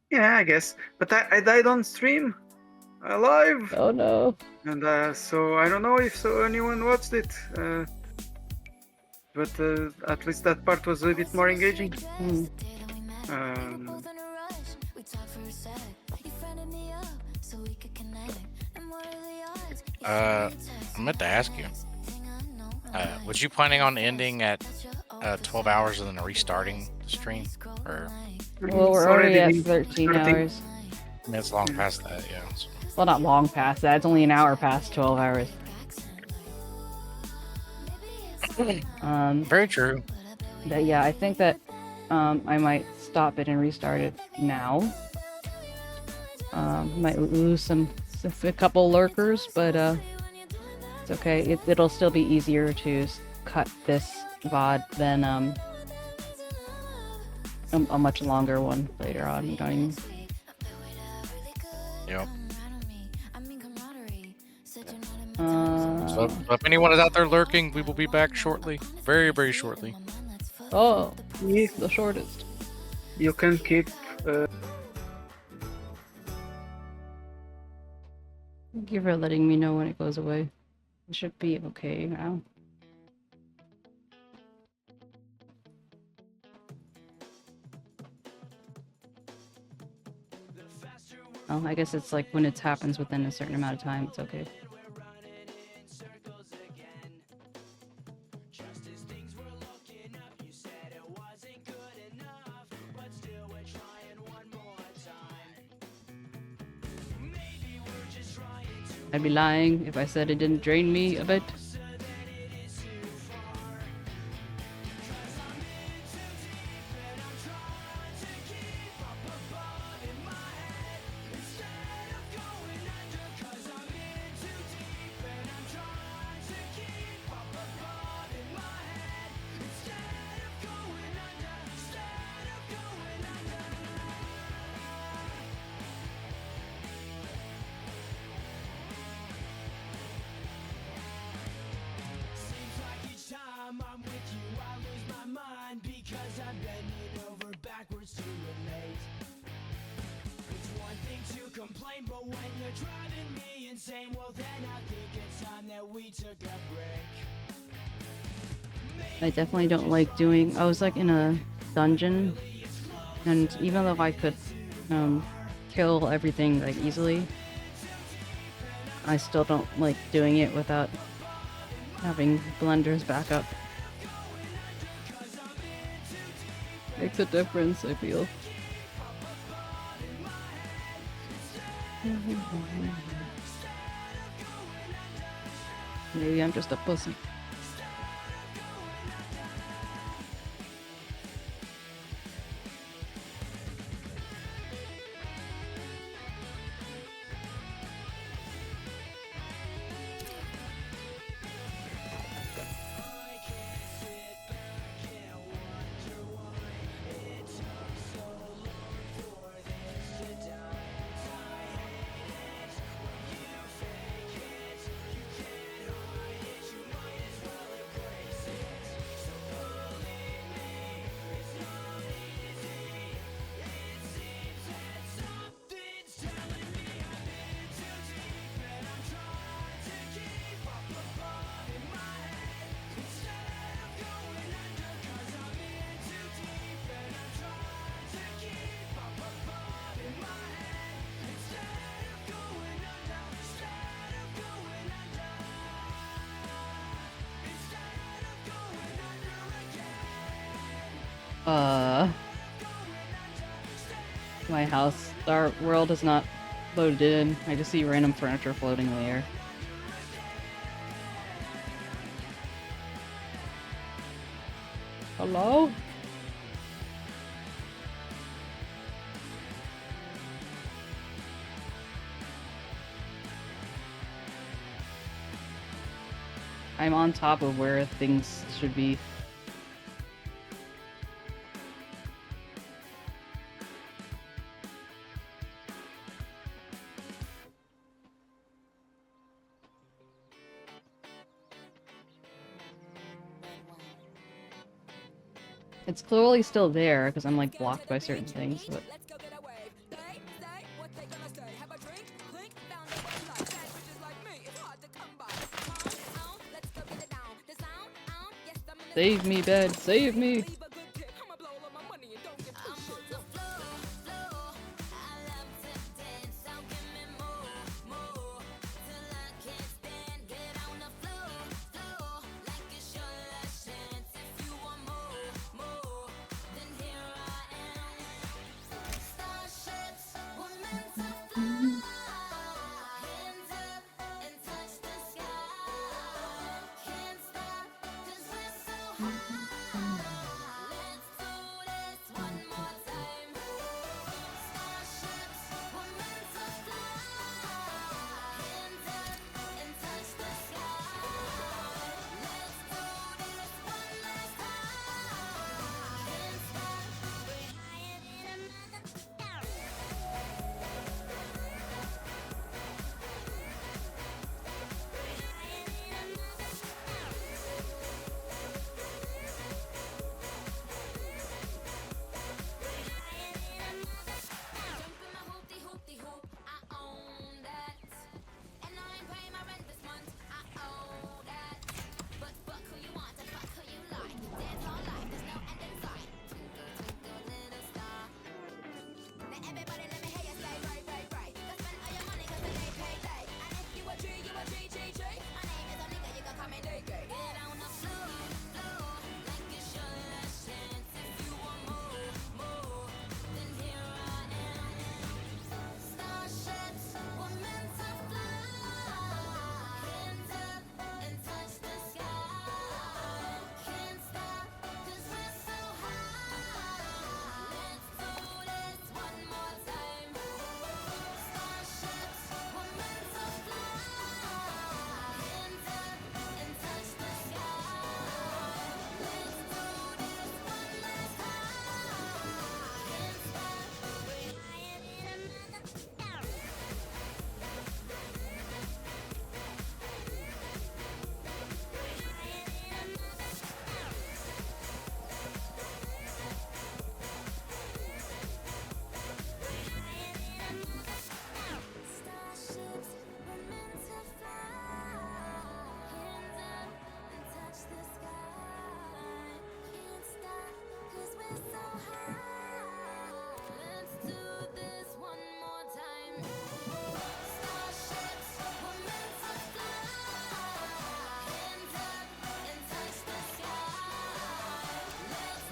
Yeah, I guess. But I died on stream, live, Oh no. and so I don't know if anyone watched it. But at least that part was a bit more engaging. Um, I meant to ask you. Was you planning on ending at 12 hours and then restarting the stream? Or Well, we're it's already at been 13 starting. hours. I mean, it's long past that, yeah. So, Well, not long past that. It's only an hour past 12 hours. very true. But yeah, I think that I might stop it and restart it now. Might lose a couple lurkers, but it's okay. It'll still be easier to cut this VOD than a much longer one later on. You know what I mean? Yep. Uh, So if anyone is out there lurking, we will be back shortly. Very, very shortly. oh, Yeah, the shortest. you can keep. Thank you for letting me know when it goes away. It should be okay now. Oh, I guess it's like when it happens within a certain amount of time, it's okay. I'd be lying if I said it didn't drain me a bit. I definitely don't like doing. I was like in a dungeon, and even though I could kill everything like easily, I still don't like doing it without having Blender's backup. Makes a difference, I feel. Maybe I'm just a pussy. My house, our world is not loaded in. I just see random furniture floating in the air. Hello? I'm on top of where things should be. It's clearly still there because I'm like blocked by certain things, but save me, bed, save me.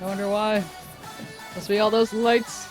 I wonder why. Must be all those lights.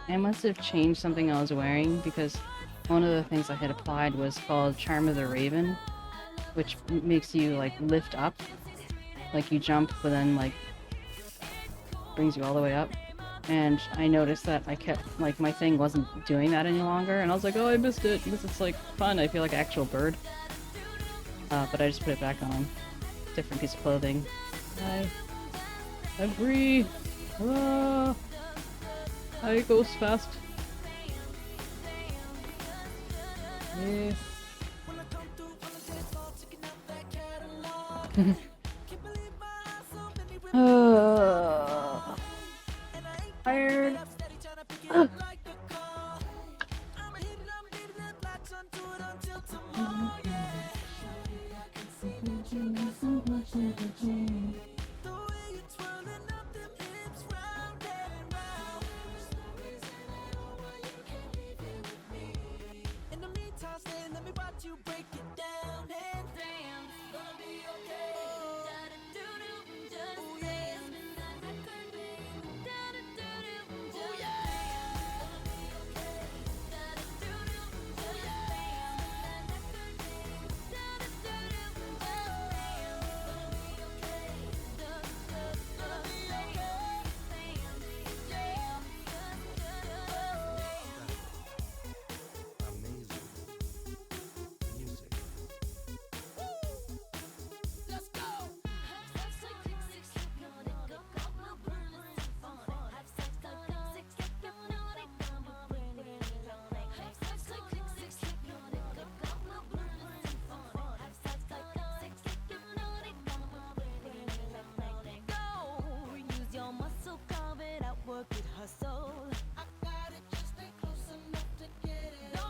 I must have changed something I was wearing because one of the things I had applied was called 𝗟𝗶𝗶𝗀𝘀, which makes you like lift up, like you jump but then like brings you all the way up. And I noticed that I kept like my thing wasn't doing that any longer, and I was like, oh, I missed it because it's like fun. I feel like an actual bird, but I just put it back on. Different piece of clothing. I agree. It goes fast. Yeah. Tired.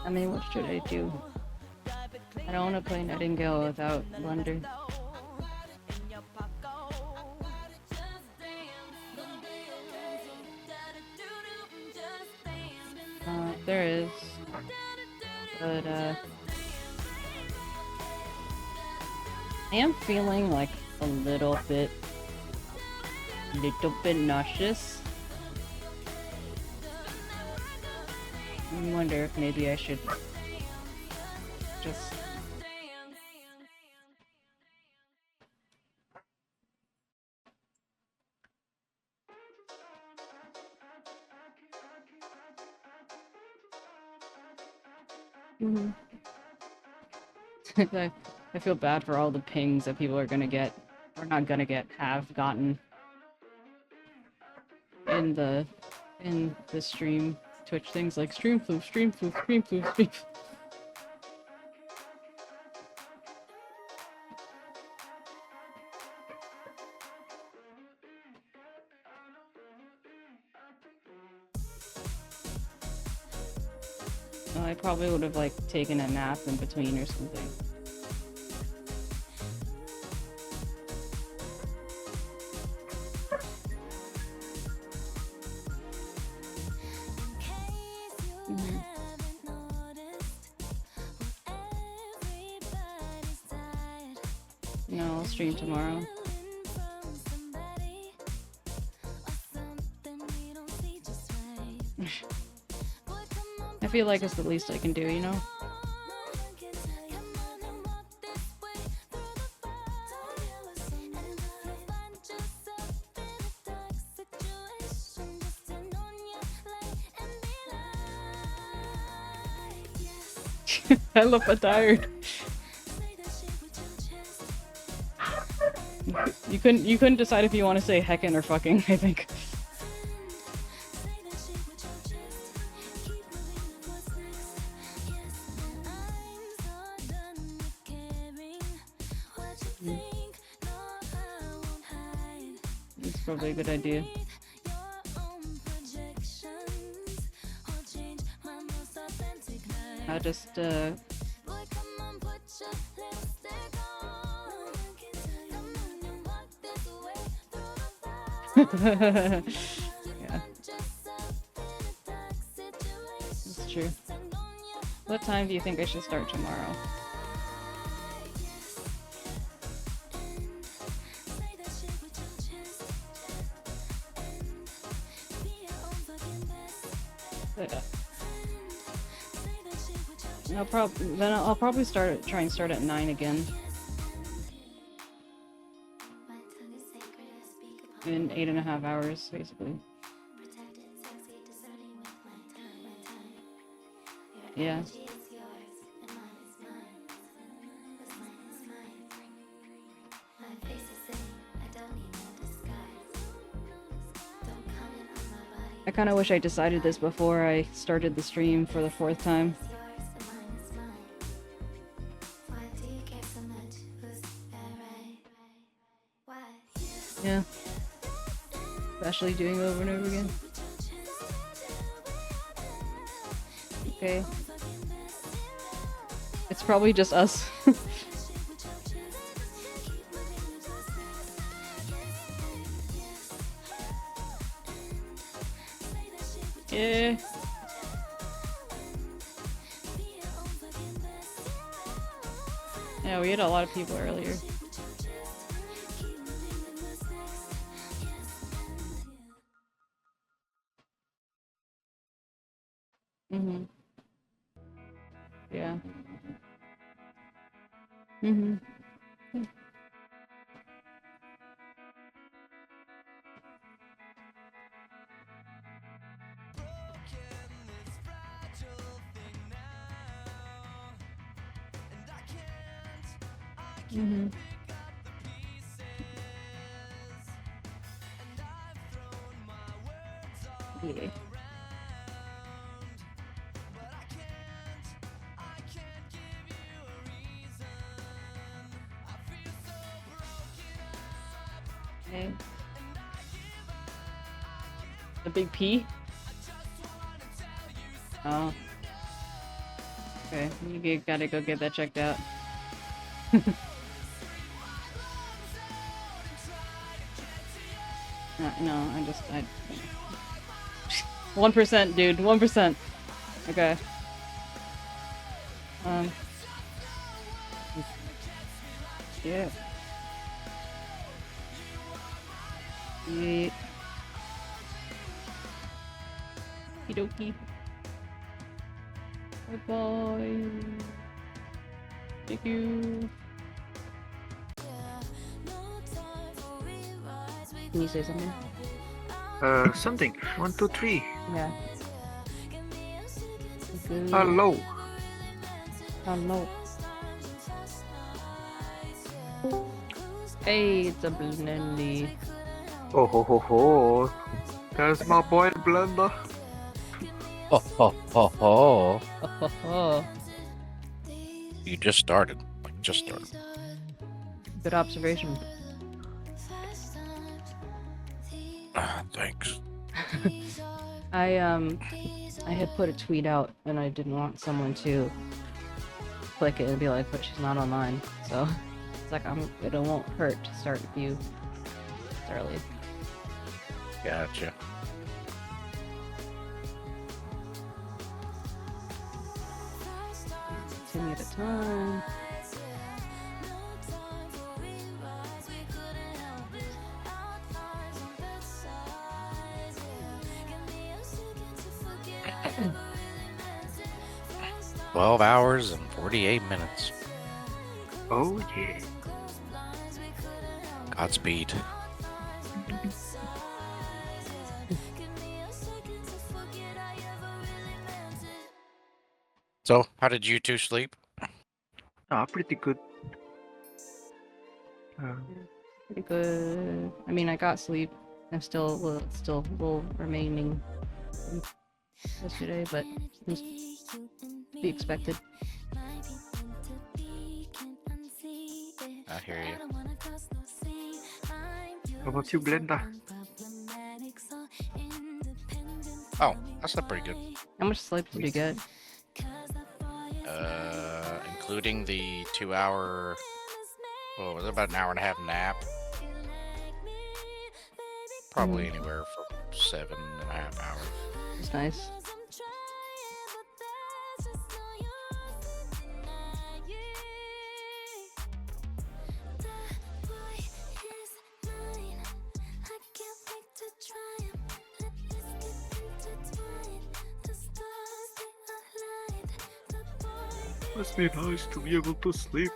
I mean, what should I do? I don't want to play Nightingale without Blunder. There is. But, I am feeling like a little bit nauseous. I wonder if maybe I should just... I feel bad for all the pings that people are gonna get, or not gonna get, have gotten in the stream Twitch things like stream floof, stream floof, stream floof, stream floof. I probably would have like taken a nap in between or something. No, I'll stream tomorrow. I feel like it's the least I can do, you know? Hella tired. You couldn't decide if you want to say heckin' or fucking, I think. It's probably a good idea. I'll just yeah. It's true. What time do you think I should start tomorrow? I'll probably try and start at 9 again. In 8.5 hours, basically. Yeah. I kind of wish I decided this before I started the stream for the 4th time. Yeah. Especially doing it over and over again. Okay. It's probably just us. Yeah. Yeah, we had a lot of people earlier. Mm-hmm. Yeah. Mm-hmm. Mm-hmm. Yeah. Okay. The big P? Oh. Okay, you gotta go get that checked out. No, I 1%, dude, 1%. Okay. Yeah. Yeah. Okie dokie. Bye-bye. Thank you. Can you say something? Something. 1, 2, 3. Yeah. Good. Hello. Hello. Hey, it's a Blendy. Oh ho ho ho. There's my boy Blender. Oh, ho, ho, ho. Oh, You just started. Like, just started. good observation. Thanks. I I had put a tweet out and I didn't want someone to click it and be like, but she's not online. So it's like it won't hurt to start a few early. Gotcha. Continue at a time. Yeah. 12 hours and 48 minutes. Oh yeah. Godspeed. So, how did you two sleep? Ah, pretty good. Pretty good. I mean, I got sleep. I'm still a little remaining from yesterday, but it's to be expected. I hear you. How about you, Glenda? Oh, I slept pretty good. How much sleep did you get? Including the 2-hour, well, was it about an hour and a half nap? Probably anywhere from 7.5 hours. It's nice. Must be nice to be able to sleep.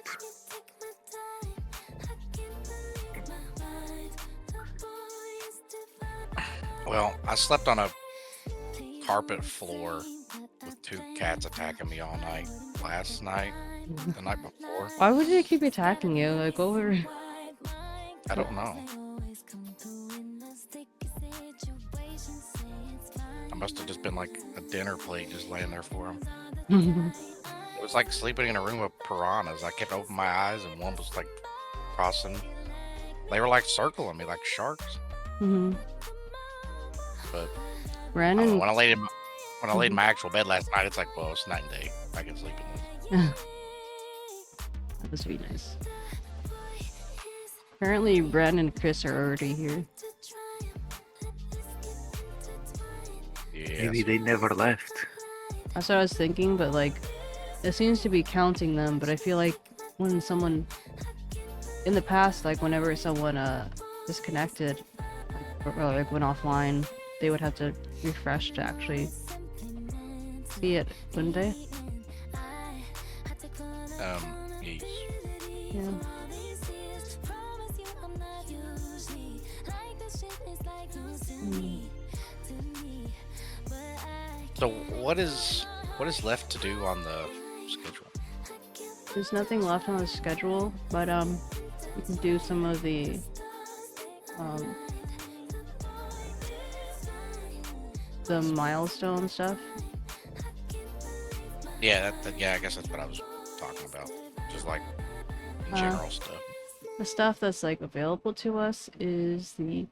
Well, I slept on a carpet floor with 2 cats attacking me all night last night, the night before. Why would they keep attacking you? Like, over. I don't know. I must have just been like a dinner plate just laying there for them. It was like sleeping in a room of piranhas. I kept opening my eyes and one was like crossing. They were like circling me like sharks. But Brandon. when I laid in my actual bed last night, it's like, well, it's night and day. I can sleep in this. That must be nice. Apparently, Brandon and Chris are already here. Yeah. Maybe they never left. That's what I was thinking, but like, it seems to be counting them. But I feel like when someone, in the past, like whenever someone disconnected, or like went offline, they would have to refresh to actually see it, wouldn't they? Yes. Yeah. So what is left to do on the schedule? There's nothing left on the schedule, but you can do some of the milestone stuff. Yeah, yeah, I guess that's what I was talking about. Just like general stuff. The stuff that's like available to us is the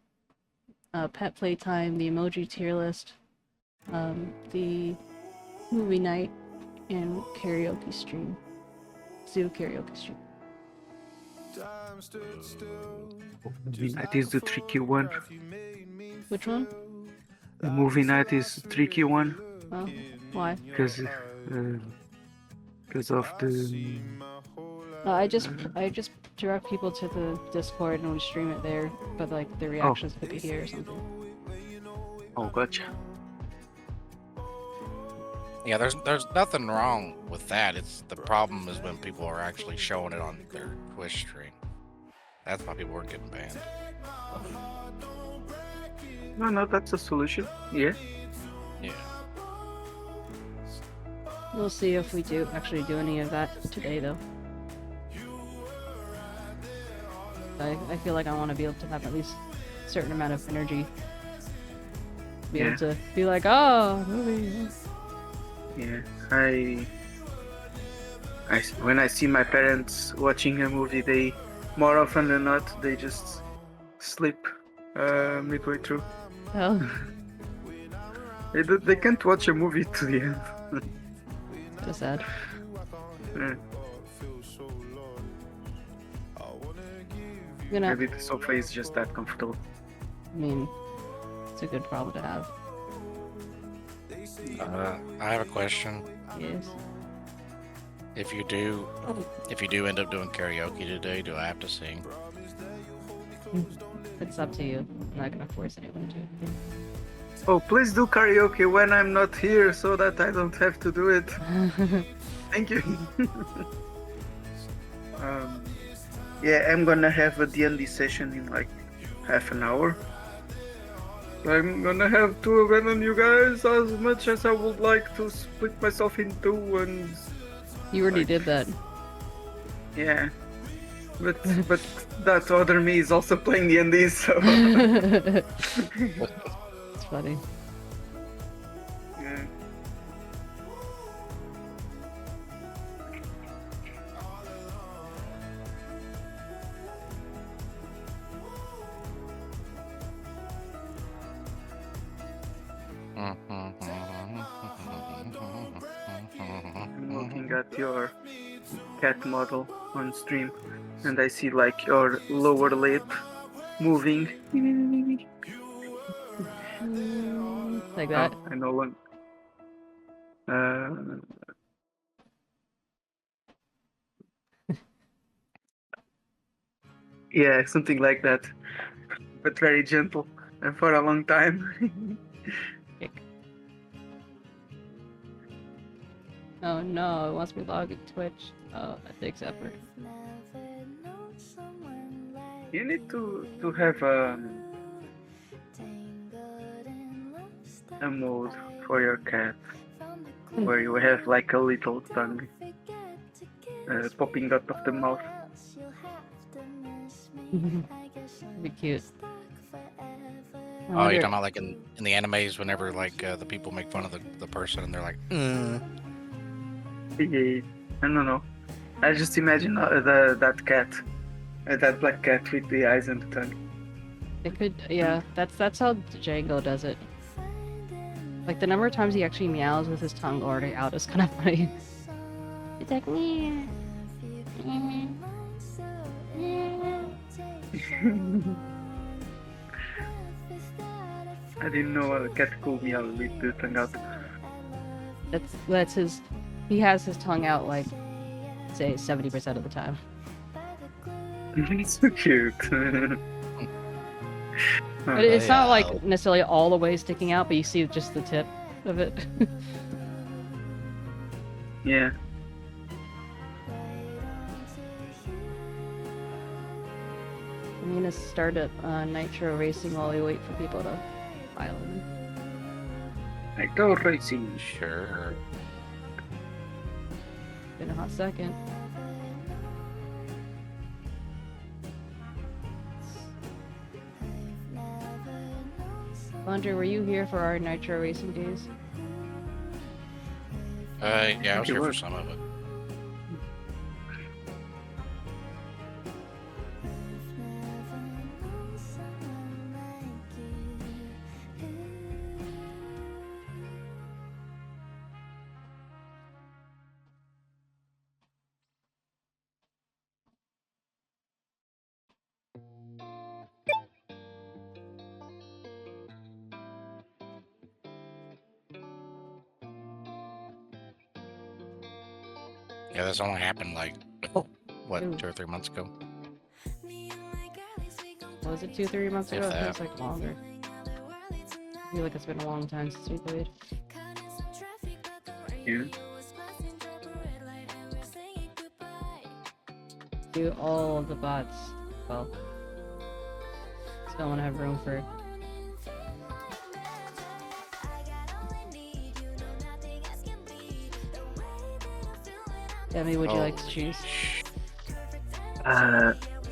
pet playtime, the emoji tier list, the movie night, and karaoke stream. Zoo karaoke stream. Movie night is the tricky one. Which one? The movie night is the tricky one. Oh, why? Because of the... I just direct people to the Discord and we stream it there, but like the reactions could be here or something. Oh, gotcha. Yeah, there's nothing wrong with that. It's the problem is when people are actually showing it on their Twitch stream. That's why people are getting banned. No, that's a solution. Yeah. Yeah. We'll see if we actually do any of that today, though. I feel like I want to be able to have at least a certain amount of energy. Be able to be like, oh, movie. Yeah, when I see my parents watching a movie, they more often than not they just sleep midway through. Oh. They can't watch a movie to the end. So sad. Yeah, You know, maybe the sofa is just that comfortable. I mean, it's a good problem to have. I have a question. Yes. If you do end up doing karaoke today, do I have to sing? It's up to you. I'm not gonna force anyone to. Oh, please do karaoke when I'm not here so that I don't have to do it. Thank you. Yeah, I'm gonna have a D&D session in like half an hour. I'm gonna have to abandon you guys as much as I would like to split myself in two and... You already Like- did that. Yeah. But that other me is also playing D&D, so... It's funny. Yeah. I'm looking at your cat model on stream and I see like your lower lip moving. Like that. Oh, I know one. Yeah, something like that, but very gentle and for a long time. Oh no, it wants me to log in Twitch. Oh, that takes effort. You need to have a mode for your cat where you have like a little tongue popping out of the mouth. Be cute. I Oh, wonder- you're talking about like in the animes whenever like the people make fun of the person and they're like, Yeah, I don't know. I just imagine that cat, that black cat with the eyes and the tongue. It could, yeah. That's how Django does it. Like the number of times he actually meows with his tongue already out is kind of funny. It's like meow. I didn't know a cat could meow with the tongue out. That's his. He has his tongue out like, say, 70% of the time. It's so cute. But it's not yeah. like necessarily all the way sticking out, but you see just the tip of it. Yeah. I'm gonna start up Nitro racing while we wait for people to file in. I go racing. sure. Been a hot second. Andre, were you here for our Nitro racing days? Yeah, I was You here for were. some of it. Yeah, this only happened like, what, Ooh. 2 or 3 months ago? Was it 2-3 months If ago? It that. feels like longer. I feel like it's been a long time since we played. Yeah. Do all of the bots. Well, still want to have room for. Demi, would you like to choose?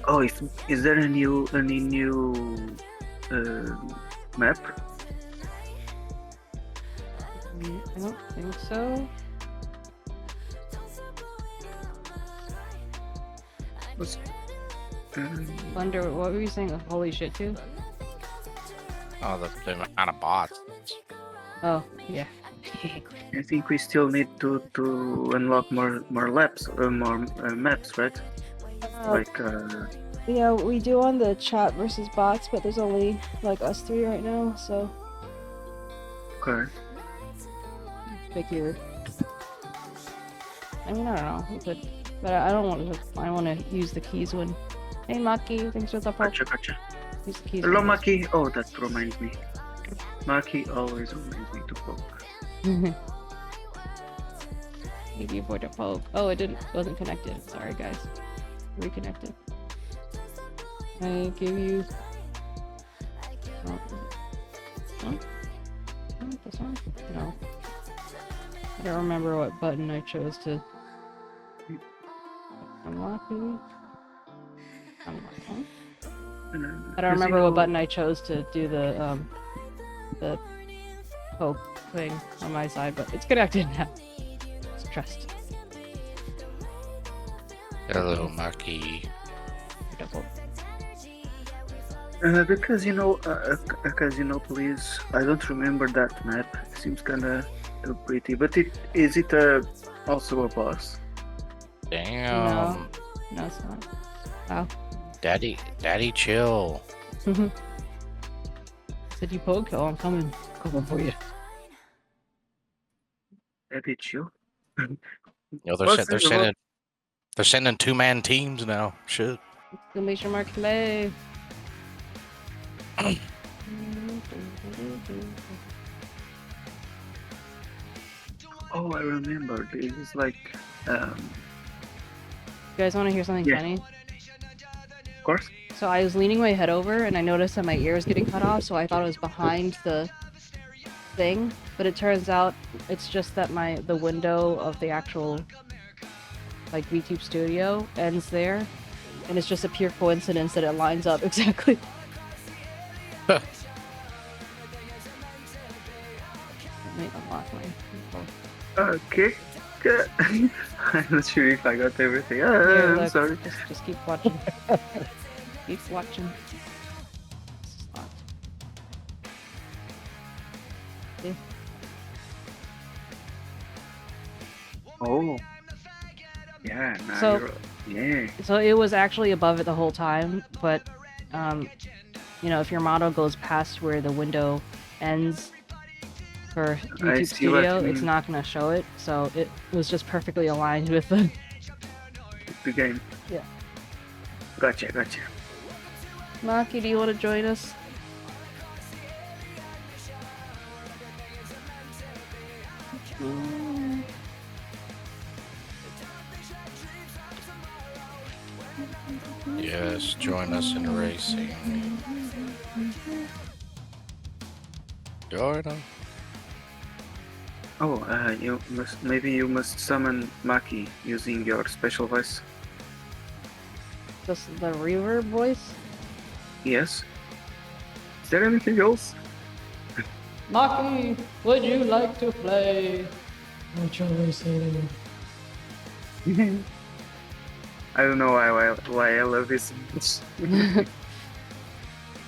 Oh, is there any new map? I don't think so. What's- Wonder, what were you saying? Holy shit, too? Oh, the amount of bots. Oh, yeah. I think we still need to unlock more laps, more maps, right? Like Yeah, we do on the chat versus bots, but there's only like us three right now, so okay. figure. I mean, I don't know. We could, but I don't want to. I want to use the keys when. Hey, Maki, thanks for the poke. Gotcha. Use the keys. Hello, Maki. Oh, that reminds me. Maki always reminds me to poke. Thank you for the poke. Oh, it wasn't connected. Sorry, guys. Reconnected. I give you. Oh, this one? No. I don't remember what button I chose to unlock. Unlock. I don't remember what button I chose to do the poke thing on my side, but it's connected now. Just trust. Hello, Maki. Double. Because please, I don't remember that map. It seems kinda pretty, but is it also a boss? Damn. No, it's not. Wow. Daddy, chill. Said you poke? Oh, I'm coming. Coming for you. Daddy chill. Yo, What's they're in the sending they're sending 2-man teams now. Shit. Exclamation mark play. Oh, I remember. This is like, You guys want to hear something funny? Of course. So I was leaning my head over and I noticed that my ear was getting cut off, so I thought it was behind the thing, but it turns out it's just that the window of the actual like VTube studio ends there, and it's just a pure coincidence that it lines up exactly. Let me unlock my info. Okay. I'm not sure if I got everything. Here, I'm look, sorry. Just keep watching. Keep watching. This is locked. See? Oh. Yeah. Now So- yeah. So it was actually above it the whole time, but you know, if your model goes past where the window ends for YouTube see what Studio, you it's mean. not gonna show it. So it was just perfectly aligned with the. The game. Yeah. Gotcha. Maki, do you want to join us? Yes, join us in racing. Join us. Oh, you must summon Maki using your special voice. Just the reverb voice? Yes. Is there anything else? Maki, would you like to play? I don't know why I love this so much.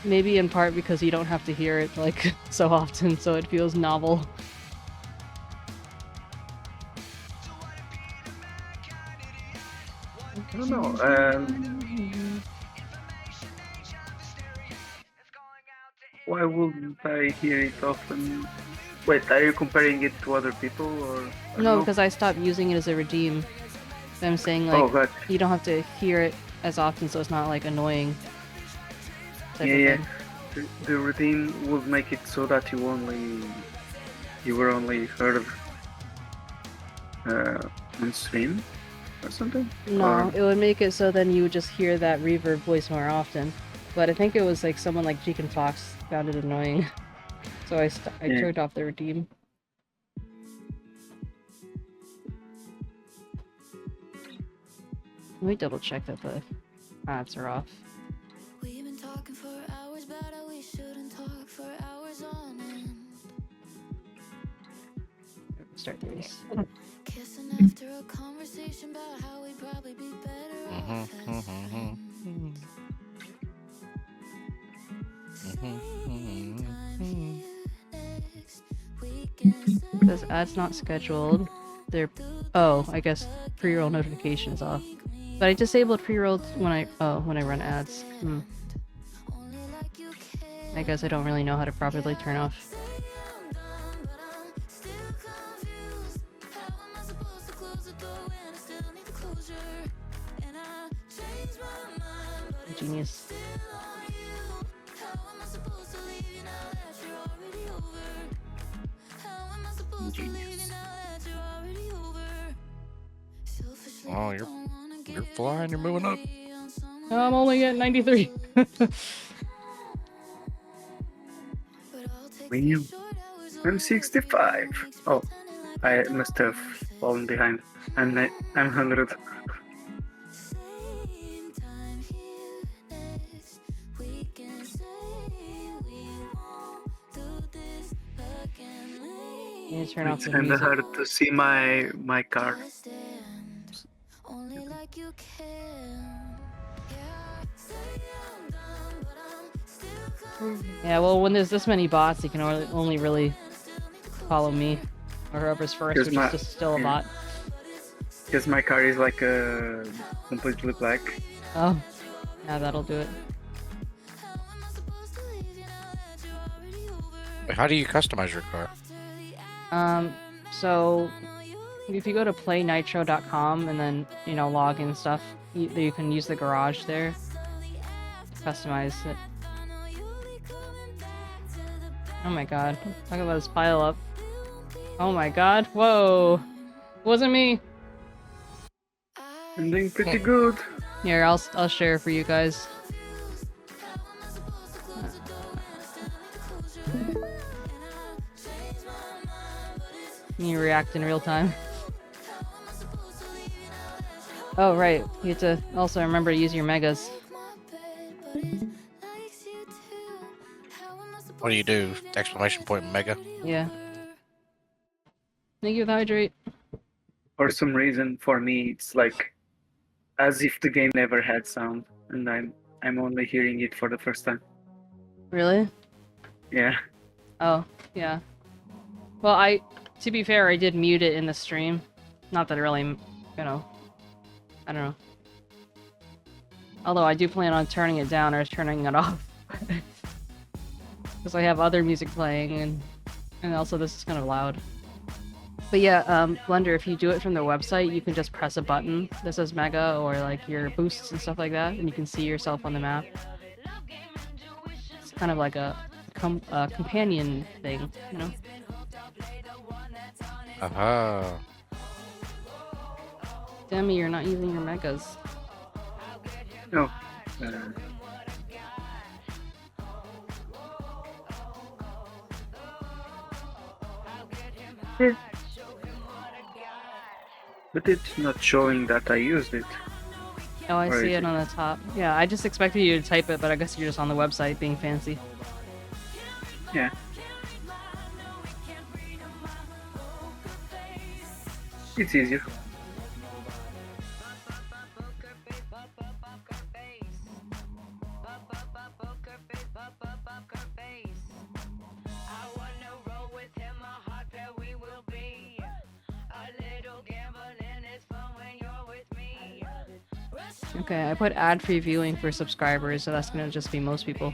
Maybe in part because you don't have to hear it like so often, so it feels novel. I don't know. Why wouldn't I hear it often? Wait, are you comparing it to other people or? I don't No, know. because I stopped using it as a redeem. I'm saying like Oh, God. you don't have to hear it as often, so it's not like annoying. Type of Yeah. thing. The redeem would make it so that you were only heard on stream or something. No, Or- it would make it so then you would just hear that reverb voice more often. But I think it was like someone like Cheek and Fox found it annoying, so I Yeah. turned off the redeem. Let me double check that the ads are off. We've been talking for hours, but we shouldn't talk for hours on end. Start the race. Kissing after a conversation about how we'd probably be better off as friends. Same time here next week, ads not scheduled. They're oh, I guess pre-roll notifications off. But I disabled pre-rolls when I run ads. I guess I don't really know how to properly turn off. Genius. Genius. Oh, you're flying. You're moving up. I'm only at 93. Medium. I'm 65. Oh, I must have fallen behind. I'm 100. You need to turn off It's the kind of music. hard to see my car. Yeah, well, when there's this many bots, you can only really follow me or whoever's first, Here's which my- is just still a yeah. bot. Because my car is like completely black. Oh, yeah, that'll do it. Wait, how do you customize your car? So if you go to playnitro.com and then, you know, log in stuff, you can use the garage there. Customize it. Oh my god. Talk about this pile up. Oh my god. Whoa. Wasn't me. I'm doing pretty good. Here, I'll share for you guys. You react in real time. Oh right, you have to also remember to use your megas. What do you do? Exclamation point mega? Yeah. Thank you, hydrate. For some reason, for me, it's like as if the game never had sound, and I'm only hearing it for the first time. Really? Yeah. Oh, yeah. Well, to be fair, I did mute it in the stream. Not that it really, you know, I don't know. Although I do plan on turning it down or turning it off. Because I have other music playing, and also this is kind of loud. But yeah, Blender, if you do it from the website, you can just press a button that says Mega or like your boosts and stuff like that, and you can see yourself on the map. It's kind of like a companion thing, you know? Aha. Demi, you're not using your megas. No. Yeah. But it's not showing that I used it. Oh, I Or see is it on the top. Yeah, I just expected you to type it, but I guess you're just on the website being fancy. Yeah. It's easier. Okay, I put ad-free viewing for subscribers, so that's gonna just be most people.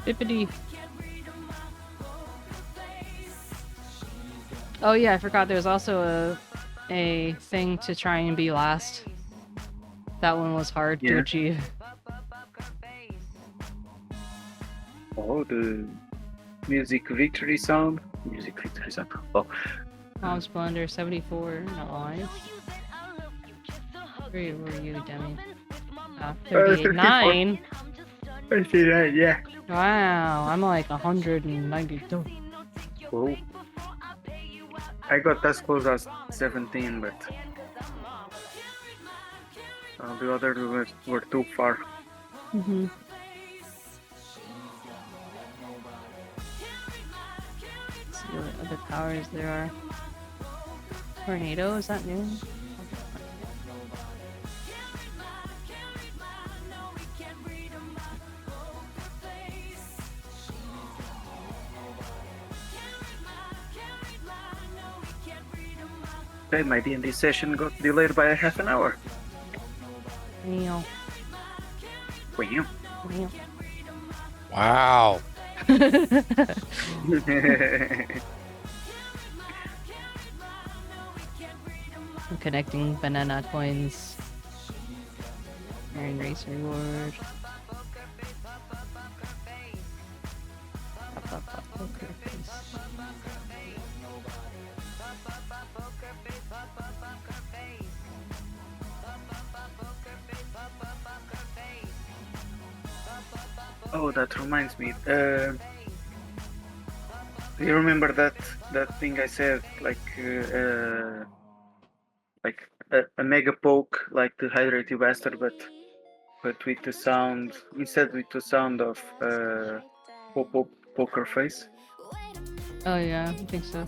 Bippity. Oh yeah, I forgot there's also a thing to try and be last. That one was hard to Yeah. achieve. Oh, the music victory sound. Music victory sound. Oh, Mom's Blender 74. Nice. Where were you, Demi? 39. I see that. Yeah. Wow, I'm like 192. Oh. I got as close as 17, but the others were too far. Mm-hmm. Let's see what other powers there are. Tornado, is that new? Okay, my D&D session got delayed by a half an hour. Meow. Wow. Meow. Wow. I'm connecting banana coins. Earn race reward. Poker face. Oh, that reminds me. Do you remember that thing I said, like a mega poke, like the hydrate you bastard, but with the sound instead with the sound of poker face. Oh yeah, I think so.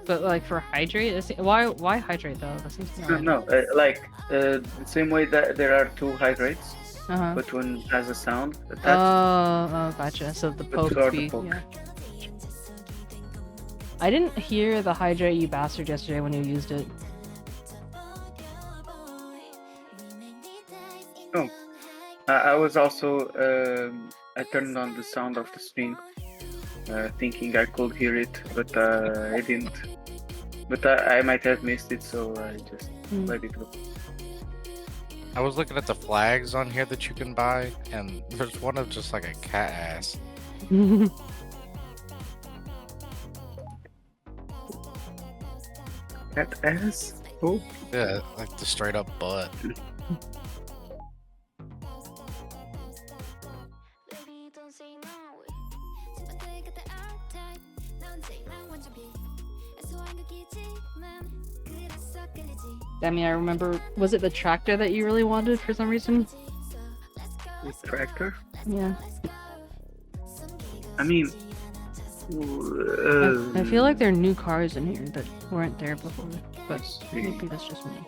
But like for hydrate, why hydrate though? That seems No, the same way that there are two hydrates, Uh-huh. but one has a sound attached. Oh, gotcha. So the But poke for the speed. poke. Yeah. I didn't hear the hydrate you bastard yesterday when you used it. Oh, I was also I turned on the sound of the stream, thinking I could hear it, but I didn't. But I might have missed it, so I just let it go. I was looking at the flags on here that you can buy, and there's one of just like a cat ass. That ass? Oh. Yeah, like the straight up butt. Demi, I remember, was it the tractor that you really wanted for some reason? The tractor? Yeah. I mean, I feel like there are new cars in here that weren't there before, but maybe that's just me.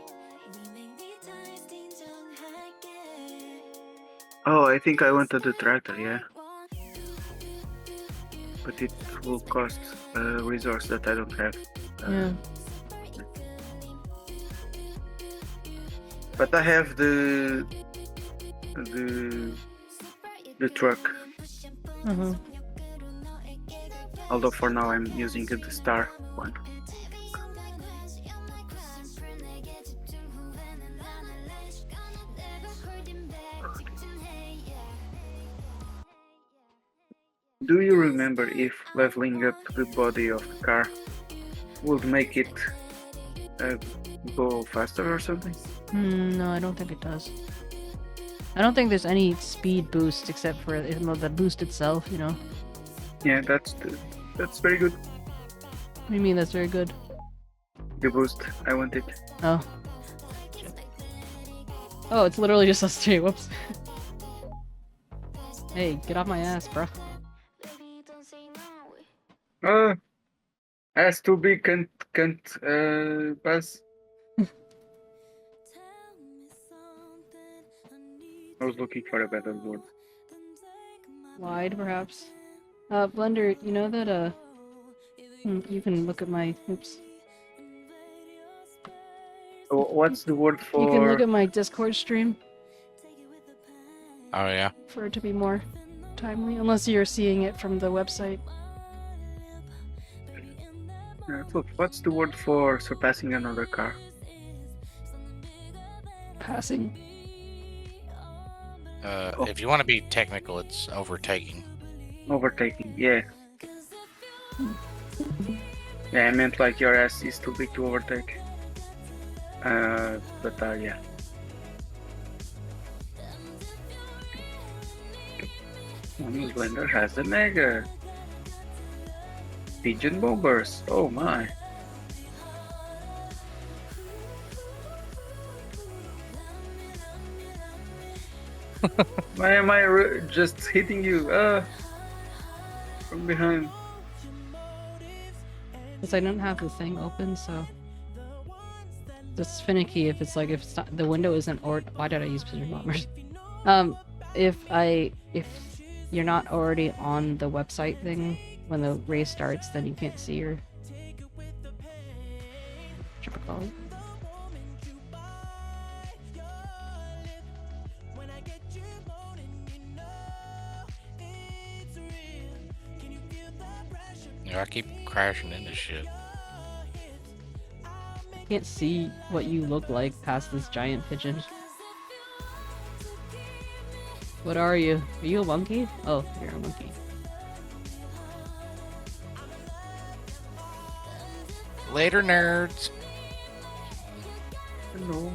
oh, I think I wanted the tractor, yeah. But it will cost a resource that I don't have. Yeah. But I have the truck. Uh-huh. Although for now I'm using the star one. Do you remember if leveling up the body of the car would make it go faster or something? No, I don't think it does. I don't think there's any speed boost except for the boost itself, you know? Yeah, that's very good. What do you mean that's very good? The boost, I want it. Oh. Oh, it's literally just us two, whoops. Hey, get off my ass, bro. Ass too big can't pass. I was looking for a better word. Wide, perhaps. Blender, you know that, you can look at my, oops. What's the word for? You can look at my Discord stream Oh yeah. for it to be more timely, unless you're seeing it from the website. Look, what's the word for surpassing another car? Passing. If you want to be technical, it's overtaking. Overtaking, yeah. Yeah, I meant like your ass is too big to overtake. But yeah. Blender has a mega. Pigeon bombers, oh my. Why am I just hitting you? From behind. Because I don't have the thing open, so it's finicky if it's like if it's not, the window isn't or why did I use pigeon bombers? If you're not already on the website thing when the race starts, then you can't see your typical. Yeah, I keep crashing into shit. Can't see what you look like past this giant pigeon. What are you? Are you a monkey? Oh, you're a monkey. Later, nerds. Hello.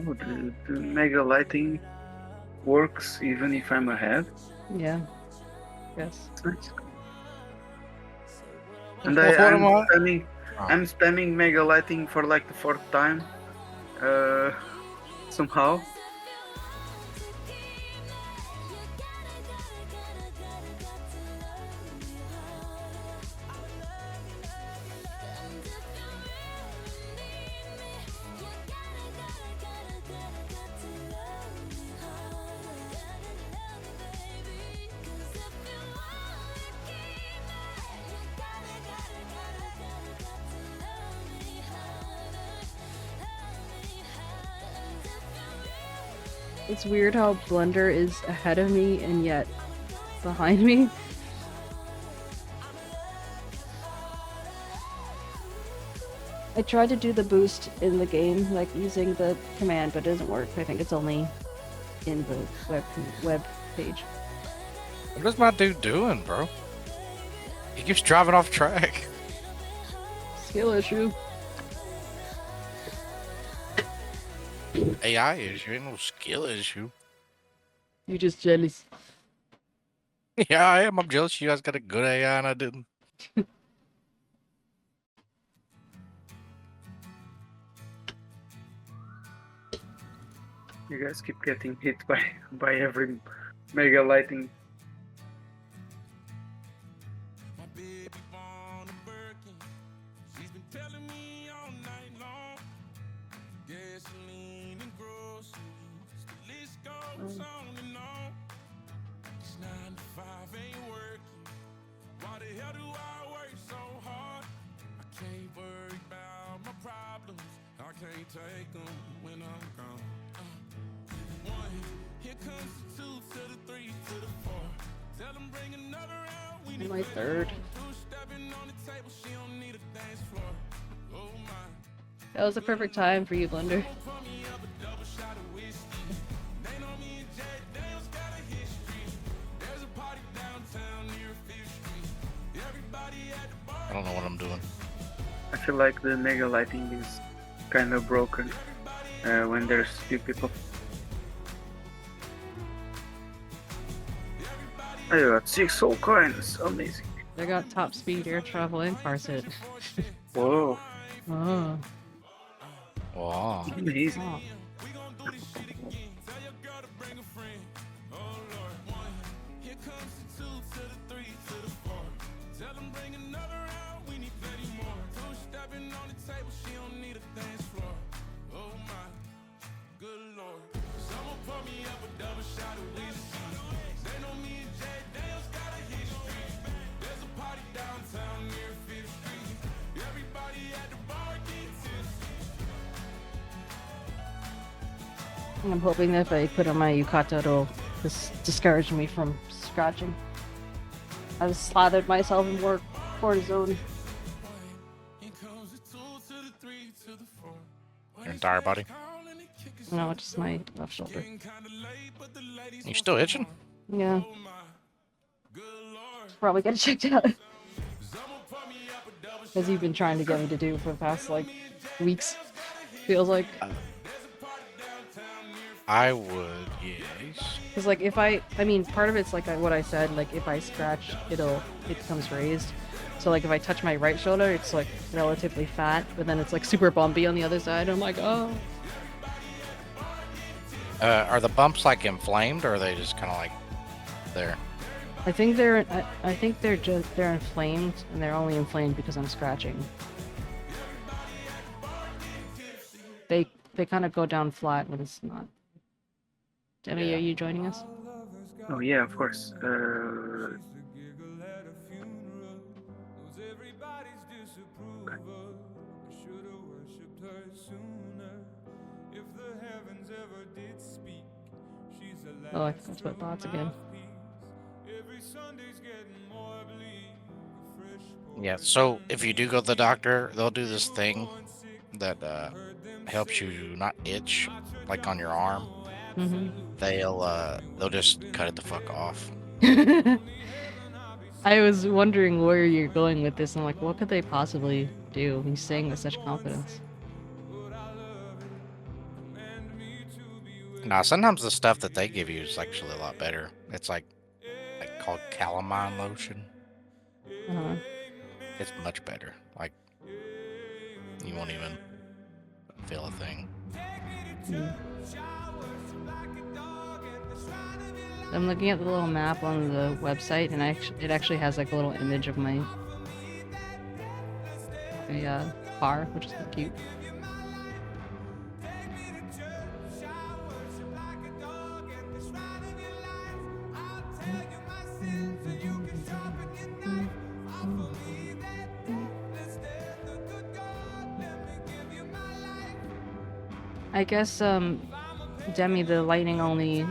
Oh, the mega lighting works even if I'm ahead. Yeah. Yes. It's nice. And What am I? I'm spamming mega lighting for like the 4th time. Somehow. It's weird how Blender is ahead of me and yet behind me. I tried to do the boost in the game, like using the command, but it doesn't work. I think it's only in the web page. What is my dude doing, bro? He keeps driving off track. Skill issue. AI issue, ain't no skill issue. You're just jealous. Yeah, I am. I'm jealous you guys got a good AI and I didn't. You guys keep getting hit by every mega lighting. Take them when I'm gone. One, here comes the 2 to the 3 to the 4. Tell them bring another round. We need My third. stepping on the table. She don't need a dance floor. Oh my. That was the perfect time for you, Blender. Pour me up a double shot of whiskey. They know me and Jay Dale's got a history. There's a party downtown near 5th Street. Everybody at the bar. I don't know what I'm doing. I feel like the mega lighting is kind of broken when there's few people. I got 6 soul coins, amazing. They got top speed air travel and car sit. Whoa, Oh. Wow. amazing. Oh. We gon' do this shit again. Tell your girl to bring a friend. Oh Lord, one. Here comes the 2 to the 3 to the 4. Tell them bring another round. We need plenty more. 2 stepping on the table. She don't need a dance floor. Oh my, good Lord. Someone pour me up a double shot of whiskey. They know me and Jay Dale's got a history. There's a party downtown near 5th Street. Everybody at the bar get tipsy. I'm hoping that if I put on my yukata, it'll discourage me from scratching. I've slathered myself in more cortisone. Here comes the 2 to the 3 to the 4. Your entire body. No, just my left shoulder. You still itching? Yeah. Oh my, probably get it checked out. As you've been trying to get me to do for the past, like, weeks. Feels like. I would, yes. Because, like, if I mean, part of it's like what I said, like, if I scratch, it becomes raised. So, like, if I touch my right shoulder, it's, like, relatively fat, but then it's, like, super bumpy on the other side. I'm like, oh. Are the bumps, like, inflamed, or are they just kind of, like, there? I think they're inflamed, and they're only inflamed because I'm scratching. They kind of go down flat when it's not. Demi, Yeah. are you joining us? Oh yeah, of course. Oh, I forgot to put thoughts again. Yeah, so if you do go to the doctor, they'll do this thing that helps you not itch, like on your arm. Mm-hmm. They'll just cut it the fuck off. I was wondering where you're going with this. I'm like, what could they possibly do? He's saying with such confidence. Now, sometimes the stuff that they give you is actually a lot better. It's like called calamine lotion. Uh-huh. It's much better. Like, you won't even feel a thing. I'm looking at the little map on the website, and it actually has like a little image of my car, which is cute. I guess Demi, the lightning only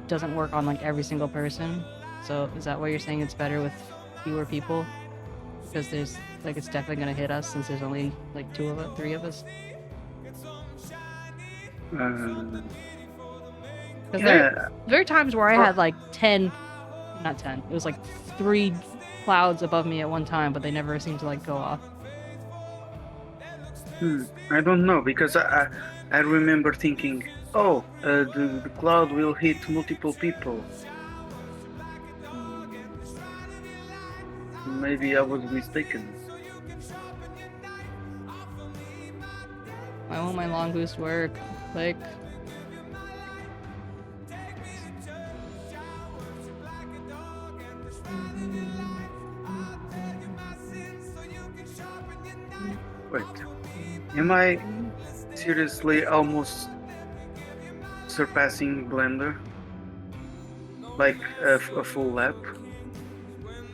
doesn't work on like every single person. So is that why you're saying it's better with fewer people? Because there's like it's definitely gonna hit us since there's only like 3 of us. Because there are times where I had like 10, not 10. It was like 3 clouds above me at one time, but they never seemed to like go off. I don't know, because I remember thinking, oh, the cloud will hit multiple people. Maybe I was mistaken. Why won't my long boost work? Like... Wait, am I seriously almost surpassing Blender? Like a full lap?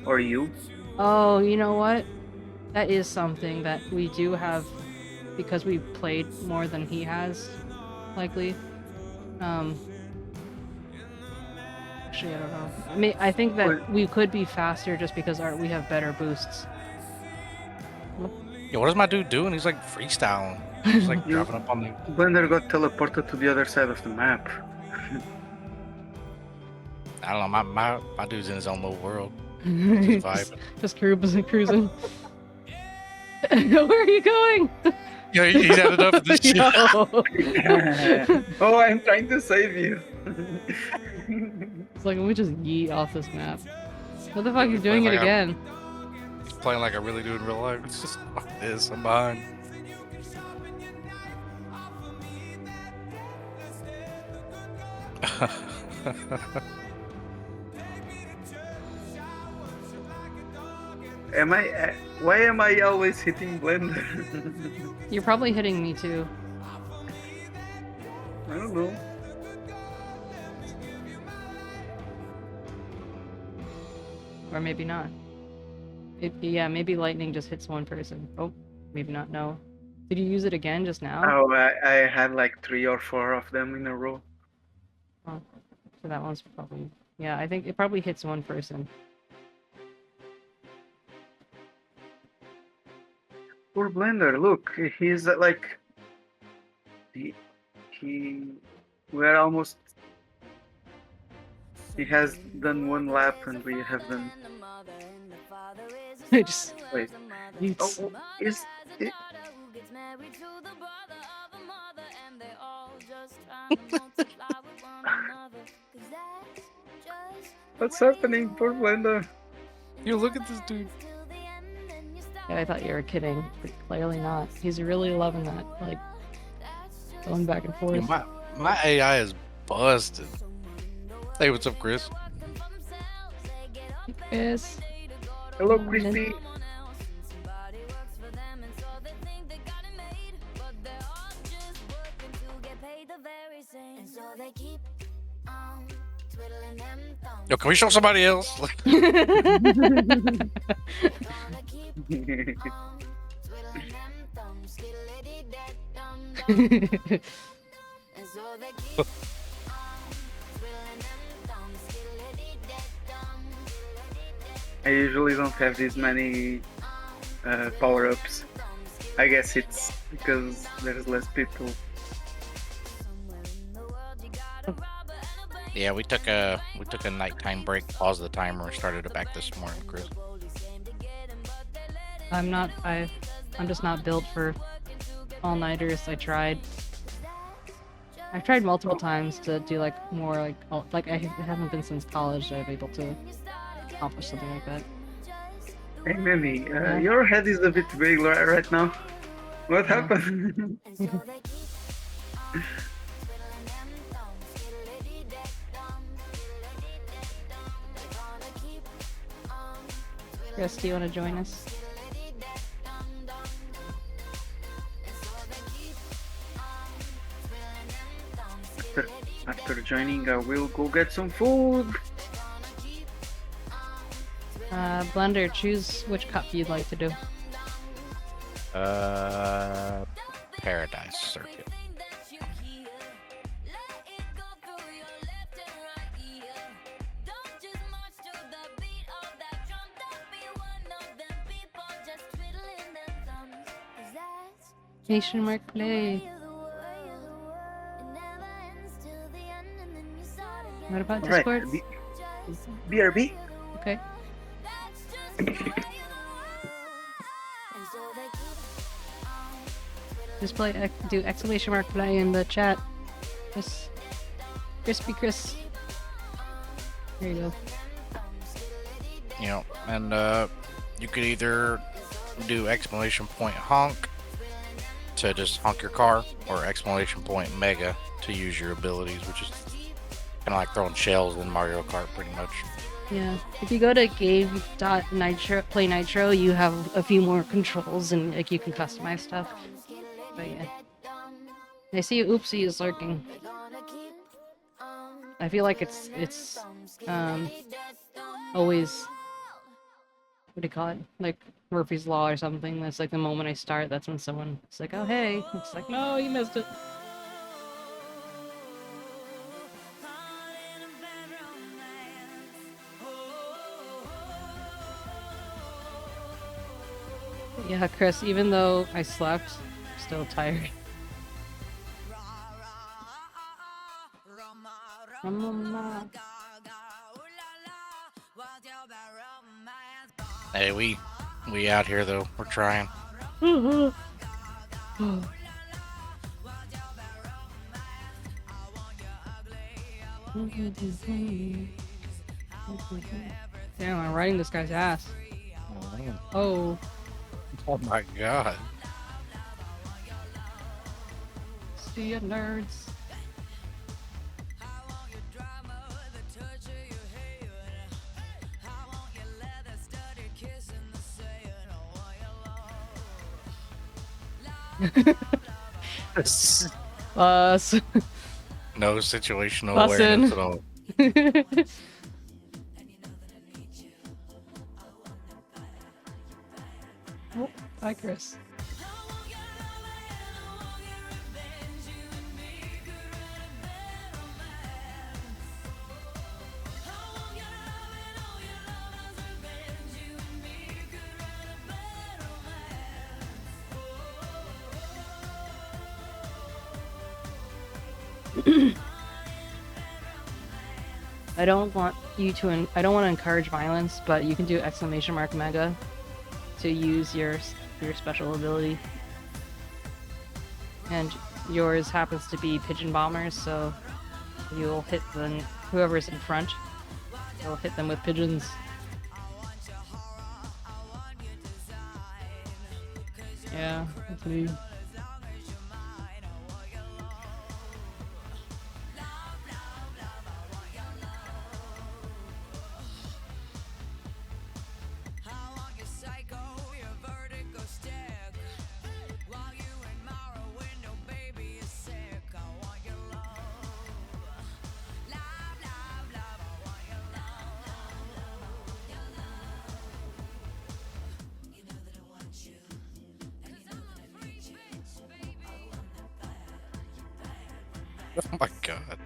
Or you? Oh, you know what? That is something that we do have, because we played more than he has, likely. Actually, I don't know. I think that we could be faster just because we have better boosts. Yeah, what is my dude doing? He's like freestyling. He's like driving up on me. Blender got teleported to the other side of the map. I don't know. My dude's in his own little world. Just vibing. Just cruising. Where are you going? Yeah, he's had enough of this shit. Oh, I'm trying to save you. It's like, let me just yeet off this map. What the fuck? You're doing it again. He's playing like I really do in real life. It's just like this. I'm behind. Why am I always hitting Blender? You're probably hitting me too. I don't know. Or maybe not. Yeah, maybe lightning just hits one person. Oh, maybe not. No. Did you use it again just now? Oh, I had like 3 or 4 of them in a row. Oh, so that one's probably... Yeah, I think it probably hits one person. Poor Blender, look, he's like... We're almost... He has done 1 lap and we have done I just Wait. it's Oh, is it? What's happening, poor Blender? You look at this dude. yeah, I thought you were kidding, but clearly not. He's really loving that, like going back and forth. Yeah, my AI is busted. Hey, what's up, Chris? Yes. Hello, Crispy. Yo, can we show somebody else? I usually don't have this many power-ups. I guess it's because there's less people. Yeah, we took a nighttime break, paused the timer, and started it back this morning, Chris. I'm just not built for all-nighters. I've tried multiple times to do like more like I haven't been since college that I'm able to accomplish something like that. Hey, Memmi, your head is a bit big right now. What Yeah. happened? Chris, do you want to join us? After joining, I will go get some food. Blender, choose which cup you'd like to do. Paradise Circuit. Nation mark play. What about Alright, Discord? BRB? Okay. Just do exclamation mark play in the chat. Just Crispy Chris. There you go. You know, and you could either do exclamation point honk to just honk your car, or exclamation point mega to use your abilities, which is kind of like throwing shells in Mario Kart, pretty much. Yeah. If you go to game.nitro play Nitro, you have a few more controls and like you can customize stuff. But yeah. I see 𝗟𝗶𝗶𝗀𝘀 is lurking. I feel like it's always, what do you call it? Like Murphy's Law or something. That's like the moment I start, that's when someone is like, oh hey. It's like, no, you missed it. Yeah, Chris, even though I slept, I'm still tired. Hey, we out here though. We're trying. Damn, I'm riding this guy's ass. Oh, man. Oh, Oh my god. see ya, nerds. No situational Bussin'. awareness at all. Oh, hi, Chris. I don't want I don't want to encourage violence, but you can do !mega to use your special ability. And yours happens to be pigeon bombers, so you'll hit whoever's in front. You'll hit them with pigeons. Yeah, that's me. Oh my god.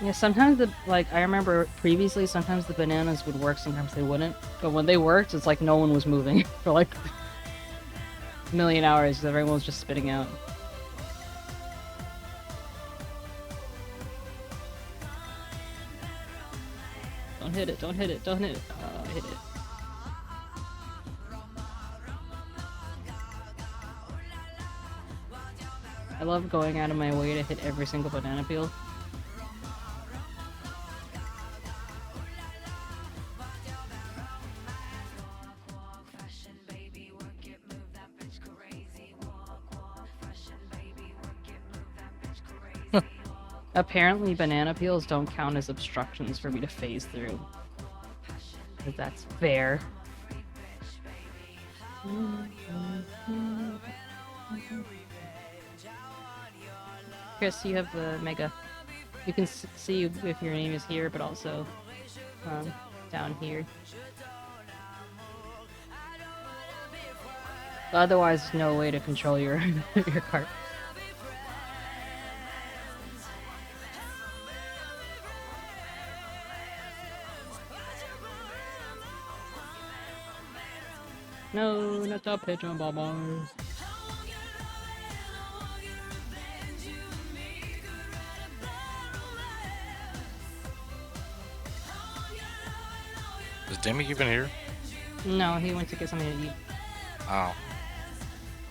Yeah, sometimes I remember previously, sometimes the bananas would work, sometimes they wouldn't. But when they worked, it's like no one was moving for like a million hours. Everyone was just spitting out. Don't hit it, don't hit it, don't hit it. Oh, I hit it. I love going out of my way to hit every single banana peel. Apparently banana peels don't count as obstructions for me to phase through. Because that's fair. Chris, you have the mega. You can see if your name is here, but also down here. Otherwise, there's no way to control your your cart. No, not the pigeon bombers. Is Demi even here? No, he went to get something to eat. Oh.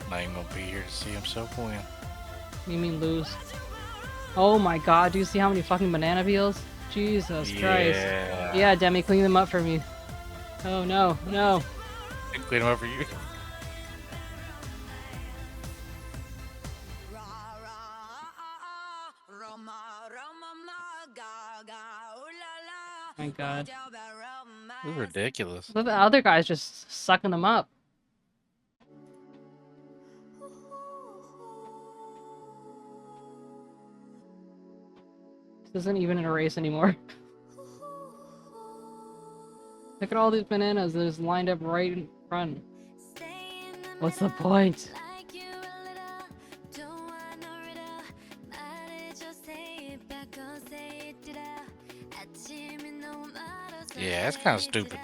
Not even gonna be here to see himself win. You mean lose? Oh my god, do you see how many fucking banana peels? Jesus Christ. Yeah, Demi, clean them up for me. Oh no, no. I clean them up for you. My god. This is ridiculous. Look at the other guys just sucking them up. This isn't even a race anymore. Look at all these bananas that is lined up right in front. What's the point? Yeah, that's kind of stupid.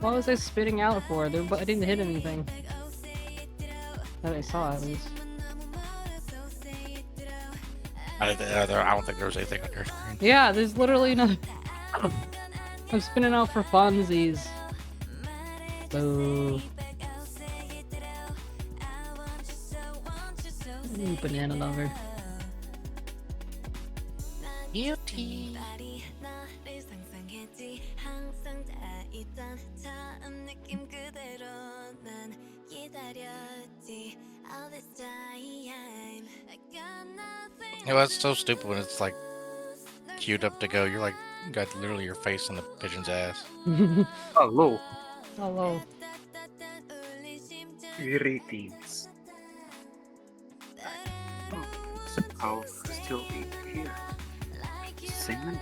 What was I spitting out for? I didn't hit anything. That I saw, at least. I don't think there was anything on your screen. Yeah, there's literally nothing. I'm spinning out for funsies. Boo. Ooh, banana lover. Guilty. You know, that's so stupid when it's like queued up to go. You're like, you got literally your face in the pigeon's ass. Hello. Hello. Greetings. Oh, somehow still eat here. Singing.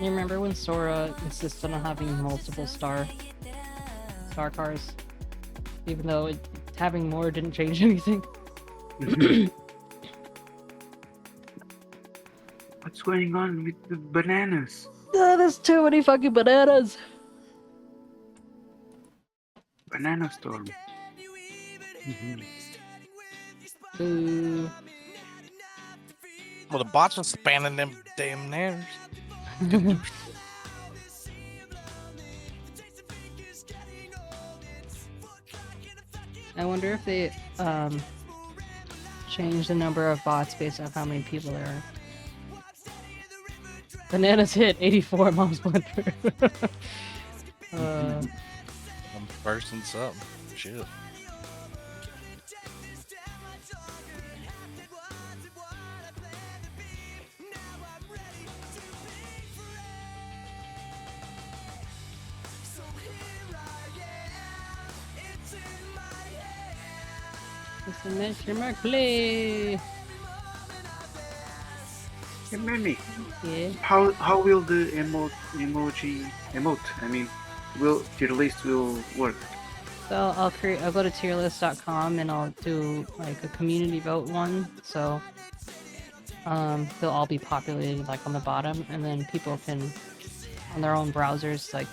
You remember when Sora insisted on having multiple star cars? Even though having more didn't change anything. What's going on with the bananas? Oh, there's too many fucking bananas! Banana storm. Ooh. Well, the bots are spamming them damn nares. I wonder if they change the number of bots based on how many people there are. Bananas hit 84 Mom's Wonder. I'm first and something. Shit. It's a national play. Hey, Memmi, Yeah. how will the emote? I mean, will tier list will work? So I'll go to tierlist.com and I'll do like a community vote one. So they'll all be populated like on the bottom, and then people can on their own browsers like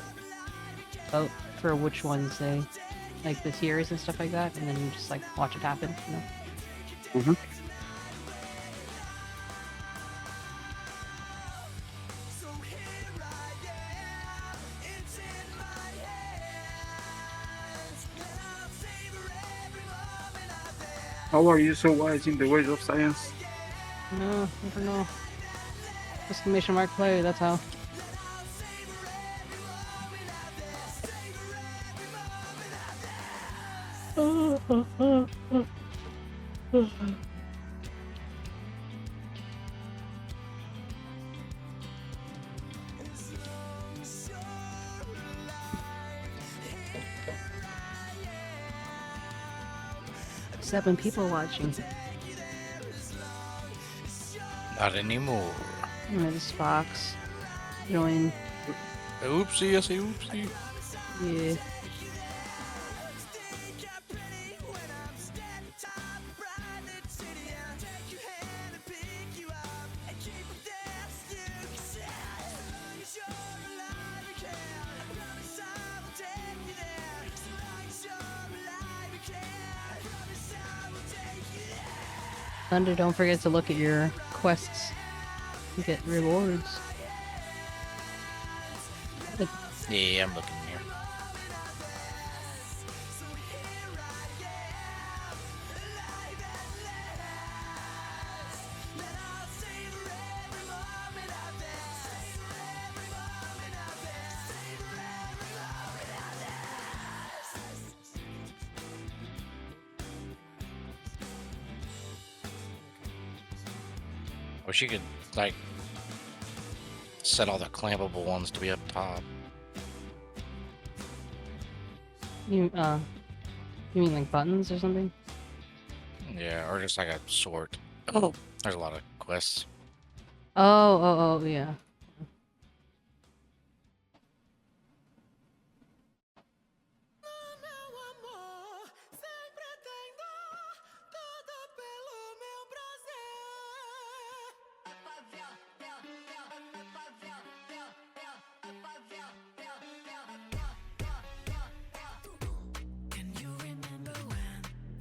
vote for which ones they like, the tiers and stuff like that, and then you just like watch it happen, you know? Mm-hmm. How are you so wise in the ways of science? No, never know. Exclamation mark play, that's how. Seven people watching. Not anymore. This Fox join. Oopsie, I say oopsie. Yeah. Thunder, don't forget to look at your quests to get rewards. Yeah, I'm looking here. Wish you could, like, set all the clampable ones to be up top. You mean like buttons or something? Yeah, or just like a sort. Oh, there's a lot of quests. Oh, yeah.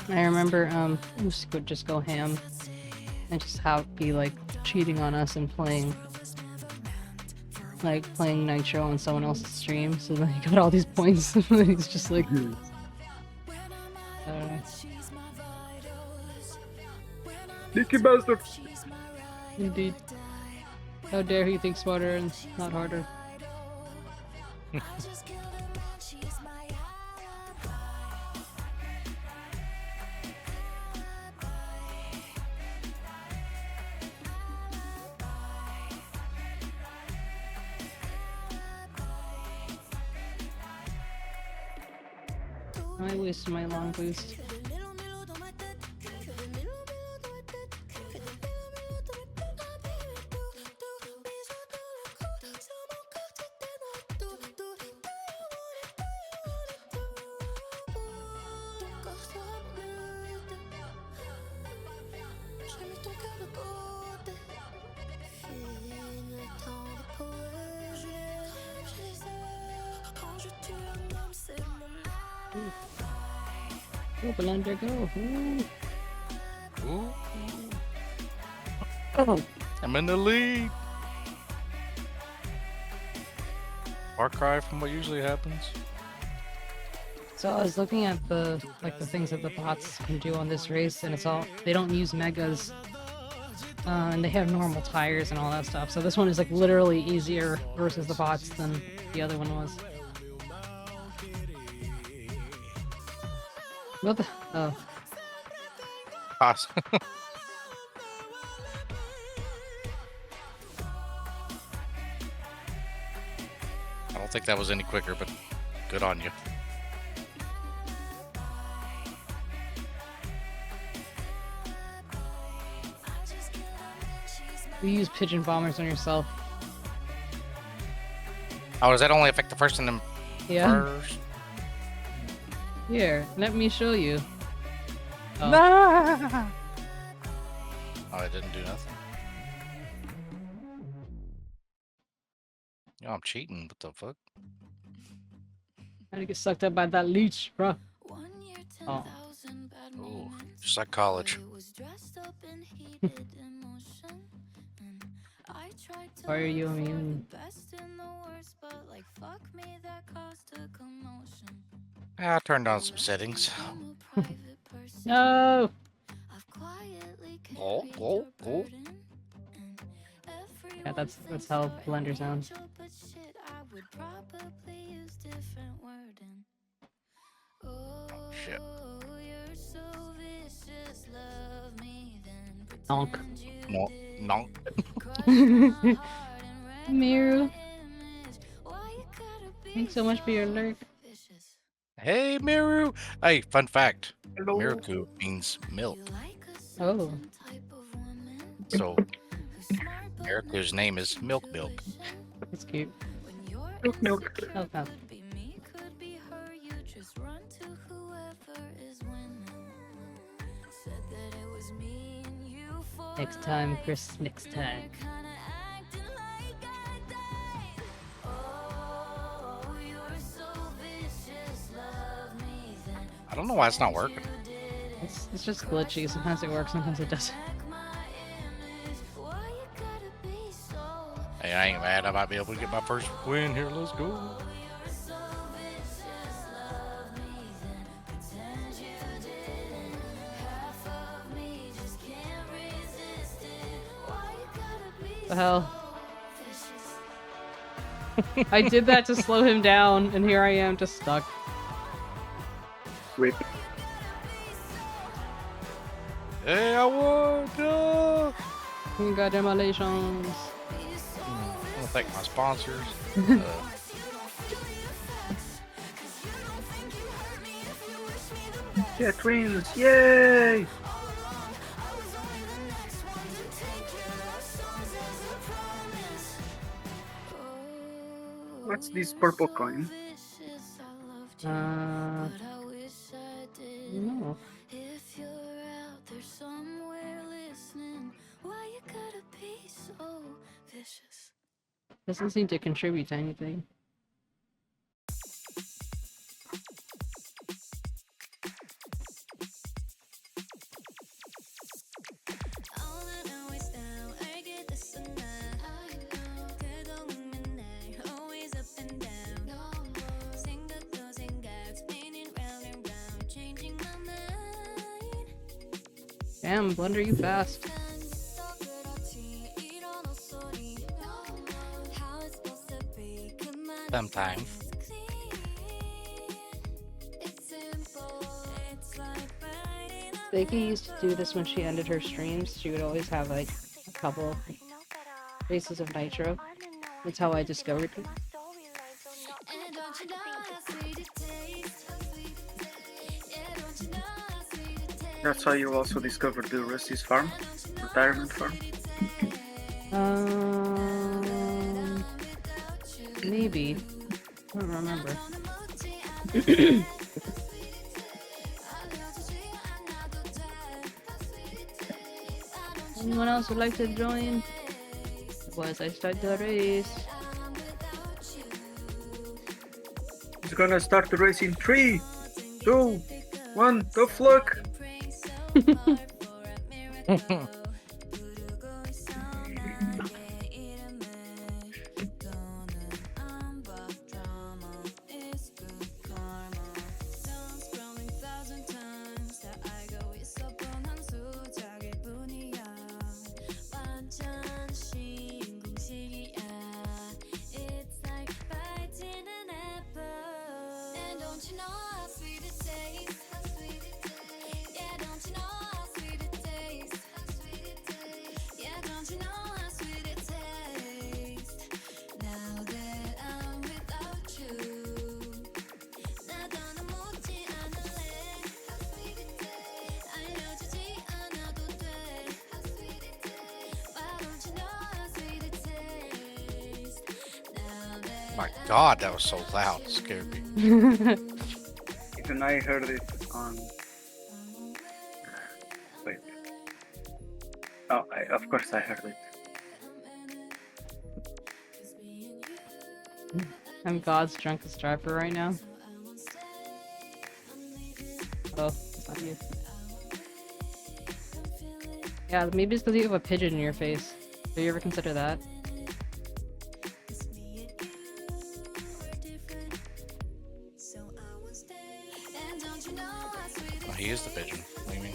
I remember 𝗟𝗶 would just go ham and just be like cheating on us and playing Nitro on someone else's stream, so then he got all these points. And he's just like, I don't know. Dicky bastard. Indeed. How dare he think smarter and not harder? I wasted my long boost. Go, Belinda, go. Ooh. Ooh. Oh, I'm in the lead. Far cry from what usually happens. So I was looking at the things that the bots can do on this race, and it's all, they don't use megas, and they have normal tires and all that stuff. So this one is like literally easier versus the bots than the other one was. What the? Oh. Awesome. I don't think that was any quicker, but good on you. You use pigeon bombers on yourself. Oh, does that only affect the first and the first? Here, let me show you. Oh. Nah! Oh, I didn't do nothing. Yo, I'm cheating. What the fuck? How to get sucked up by that leech, bro? Oh. Oh, just like college. Why are you immune? I turned on some settings. No! Oh. Yeah, that's how Blender sounds. Shit. Donk. No. Miru. Thanks so much for your lurk. Hey, Miru. Hey, fun fact. Hello. Miraku means milk. Oh. So, Miraku's name is Milk. That's cute. Milk. Oh, oh. Next time, Chris, next time. I don't know why it's not working. It's just glitchy. Sometimes it works, sometimes it doesn't. Hey, I ain't mad. I might be able to get my first win here. Let's go. The hell? I did that to slow him down, and here I am just stuck. Wait. Hey, I won! No! Congratulations. I want to thank my sponsors. Yeah, twins! Yay! What's this purple coin? No. Doesn't seem to contribute to anything. Damn, Blender, you fast. Sometimes. Vicky used to do this when she ended her streams. She would always have like a couple races of Nitro. That's how I discovered it. That's how you also discovered the Rusty's farm, retirement farm. Maybe. I don't remember. Anyone else would like to join? Otherwise, I start the race. He's gonna start the race in 3, 2, 1, tough luck! My God, that was so loud. It scared me. Even I heard it on... Wait. Oh, of course I heard it. I'm God's drunkest driver right now. Oh, it's not you. Yeah, maybe it's because you have a pigeon in your face. Do you ever consider that? Oh, he is the pigeon. What do you mean?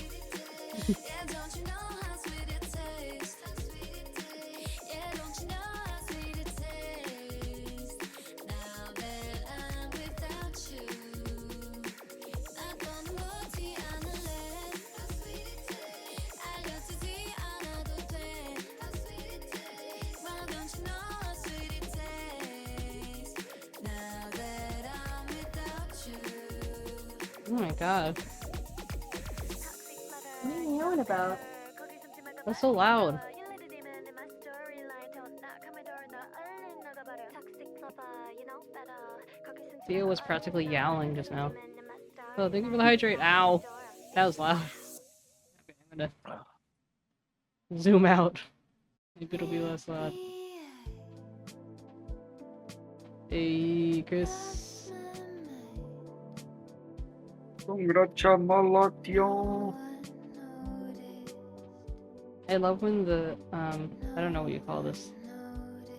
Oh my god. What are you yelling about? That's so loud. Theo was practically yowling just now. Oh, thank you for the hydrate. Ow. That was loud. Okay, I'm gonna zoom out. Maybe it'll be less loud. Hey, Chris. Congratulations. I love when the, I don't know what you call this.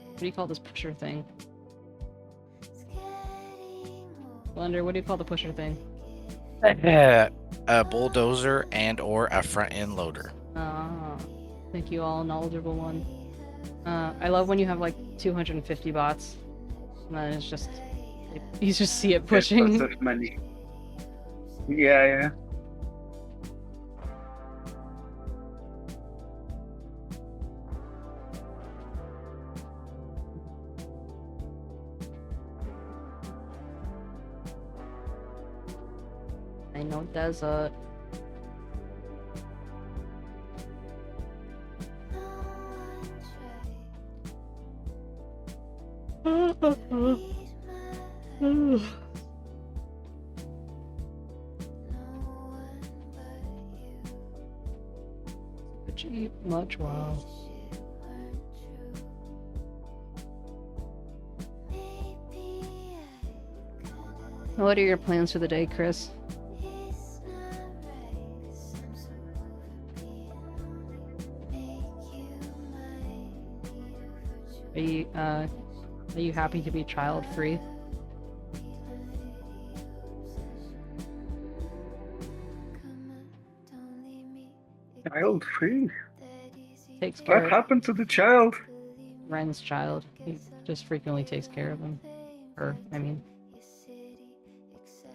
What do you call this pusher thing? Blender, what do you call the pusher thing? A bulldozer and or a front end loader. Ah, thank you, all knowledgeable one. I love when you have like 250 bots, and then it's just, you just see it pushing. Lots of money. Yeah. I know desert. Could you eat much? Wow. What are your plans for the day, Chris? Are you happy to be child-free? Child free? Takes care What of happened to the child? Ren's child. He just frequently takes care of him. Her, I mean.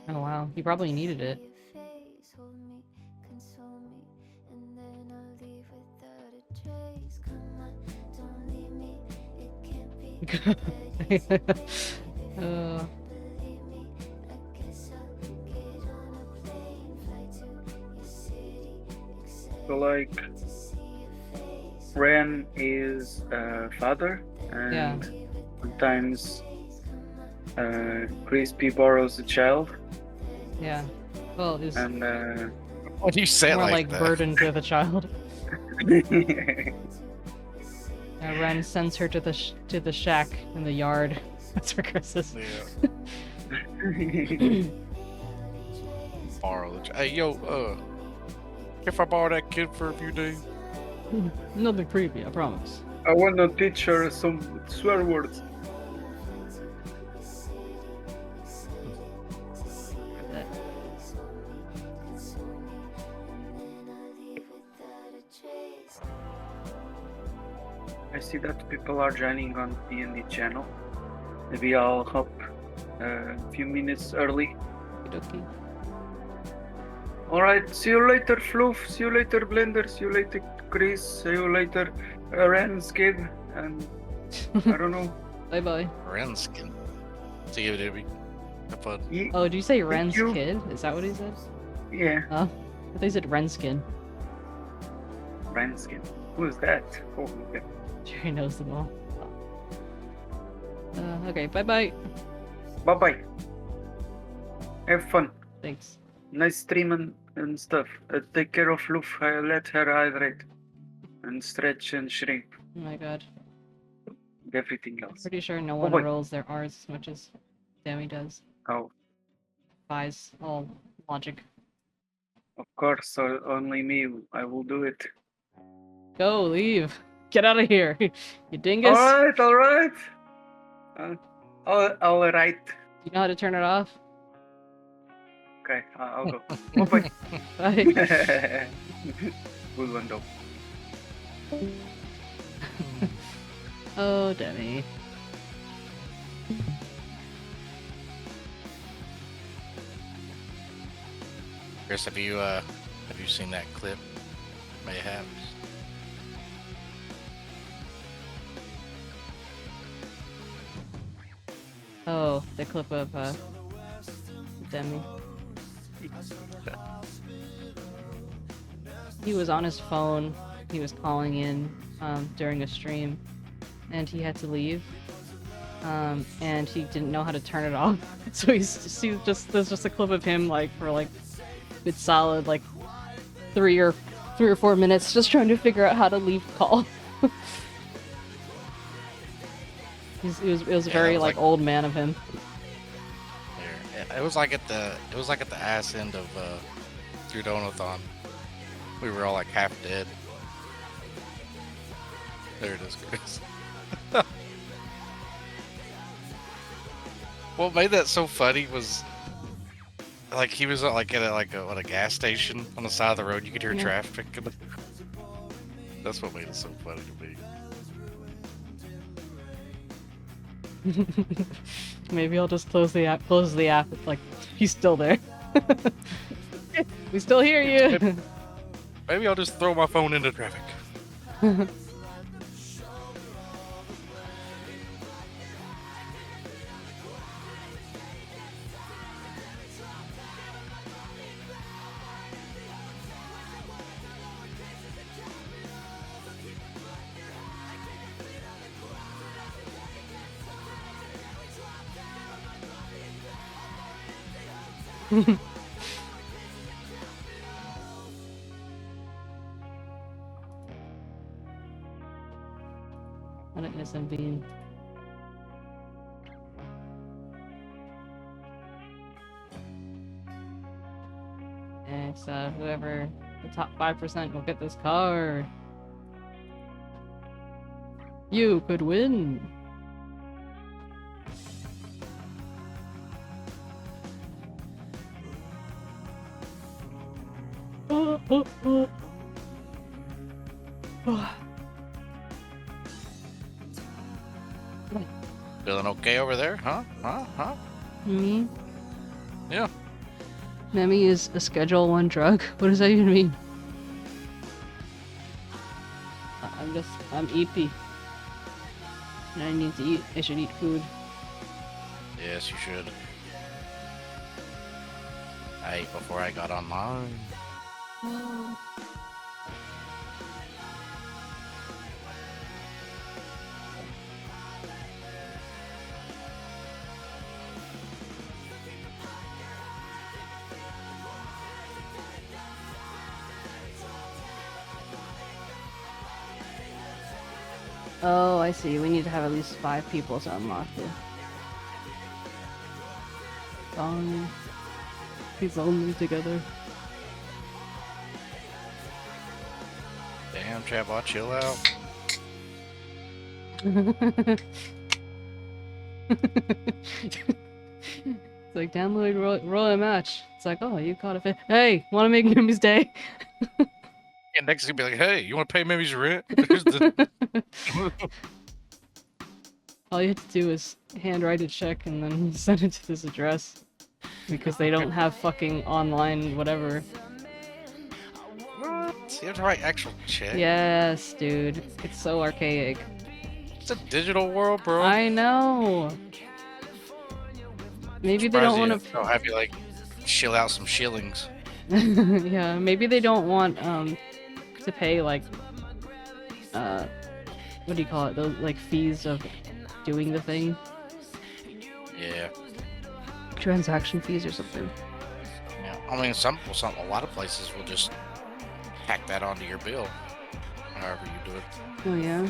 Oh wow, he probably needed it. uh, So like, Ren is father, and Yeah. sometimes Crispy borrows a child, yeah. Well, it's and What do you say it more like that? burdened with a child. Ren sends her to the shack in the yard. That's where Chris is. Yeah. Borrow the hey, yo, if I borrow that kid for a few days. Nothing creepy, I promise. I want to teach her some swear words. I see that people are joining on D&D channel. Maybe I'll hop a few minutes early. Okay. Alright, see you later, Floof. See you later, Blender. See you later, Chris. See you later, Ren's kid. And I don't know. Bye bye. Renskin. See you, Demi. Have fun. Oh, did you say Ren's you. kid? Is that what he said? Yeah, Oh, I thought he said Renskin. Ren's kid. Who's that? Oh, okay. Jerry knows them all. Okay, bye bye. Bye bye. Have fun. Thanks. Nice streaming and stuff. Take care of Floof. Let her hydrate and stretch and shrink. Oh my god. Everything else. Pretty sure no one boy. rolls their R's as much as Demi does. Oh, Defies all logic. of course. So only me. I will do it. Go, leave. Get out of here. You dingus. Alright, alright. Alright. You know how to turn it off? Okay, I'll go. Bye Bye. bye. Good one, though. Oh, Demi. Chris, have you seen that clip? Mayhaps. Oh, the clip of Demi. He was on his phone. He was calling in during a stream, and he had to leave. And he didn't know how to turn it off. So there's just a clip of him like for like good solid like 3 or 4 minutes just trying to figure out how to leave call. It was very it was like old man of him. Yeah, it was like at the ass end of Subathon. We were all like half dead. There it is, Chris. What made that so funny was like he was like at a gas station on the side of the road. You could hear Yeah. traffic. That's what made it so funny to me. Maybe I'll just close the app. It's like he's still there. We still hear you. Maybe I'll just throw my phone into traffic. What an innocent being. Next, whoever the top 5% will get this card. You could win. Feeling okay over there? Huh? Me? Yeah. Memmi is a Schedule 1 drug? What does that even mean? I'm EP. And I need to eat. I should eat food. Yes, you should. I ate before I got online. Oh, I see. We need to have at least 5 people to unlock it. He's only together. Damn, Chatbot, chill out. It's like download roll match. It's like, oh, you caught a fish. Hey, want to make Memmi's day? And next, he's gonna be like, hey, you want to pay Memmi's rent? Here's the- All you have to do is handwrite a check and then send it to this address. Because they don't have fucking online whatever. What? You have to write actual check? Yes, dude. It's so archaic. It's a digital world, bro. I know. Maybe they don't want to. They'll have you like shill out some shillings. Yeah, maybe they don't want to pay like what do you call it? Those like fees of doing the thing. Yeah. Transaction fees or something. Yeah. I mean, a lot of places will just tack that onto your bill, however you do it. Oh yeah.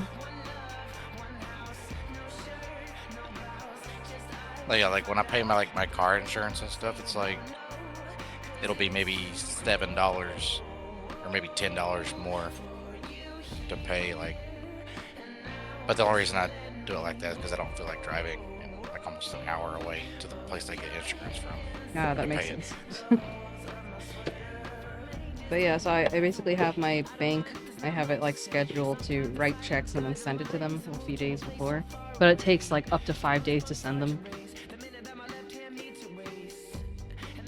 Yeah, like when I pay my car insurance and stuff, it's like it'll be maybe $7 or maybe $10 more to pay. Like, but the only reason I do it like that is because I don't feel like driving like almost an hour away to the place I get insurance from. Yeah, that makes sense. But yeah, so I basically have my bank. I have it like scheduled to write checks and then send it to them a few days before. But it takes like up to 5 days to send them.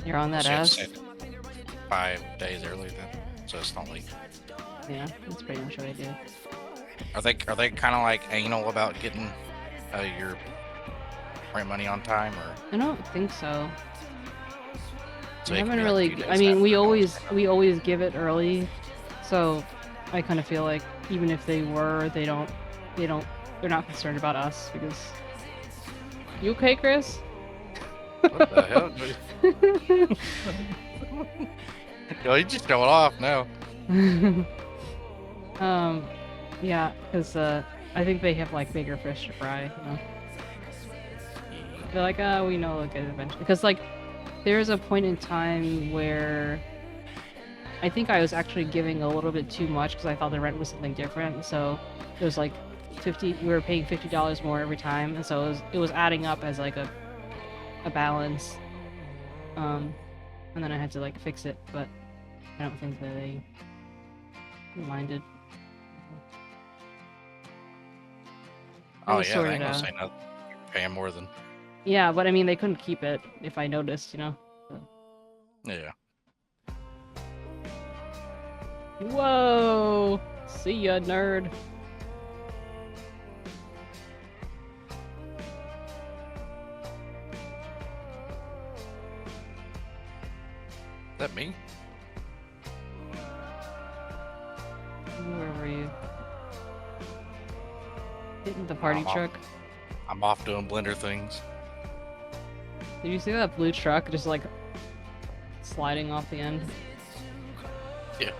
You're on that So you have to ass? send it 5 days early then, so it's not late. Yeah, that's pretty much what I do. Are they kind of like anal about getting your rent money on time, or? I don't think so. So I it could haven't be like a really. few I days mean, after we normal always time. give it early, so I kind of feel like even if they were, they're not concerned about us because. You okay, Chris? What the hell? Yo, you just throw it off now. Yeah, because I think they have like bigger fish to fry. You know? They're like, we know look at eventually. Because like, there's a point in time where I think I was actually giving a little bit too much because I thought the rent was something different. So it was like we were paying $50 more every time, and so it was adding up as like a balance. And then I had to like fix it, but I don't think that they minded. Oh was yeah, sorted they ain't gonna out. say nothing. Paying more than. Yeah, but I mean, they couldn't keep it if I noticed, you know? Yeah. Whoa! See ya, nerd. Is that me? Where were you? Hitting the party I'm off. truck. I'm off doing blender things. Did you see that blue truck just like sliding off the end? Yeah.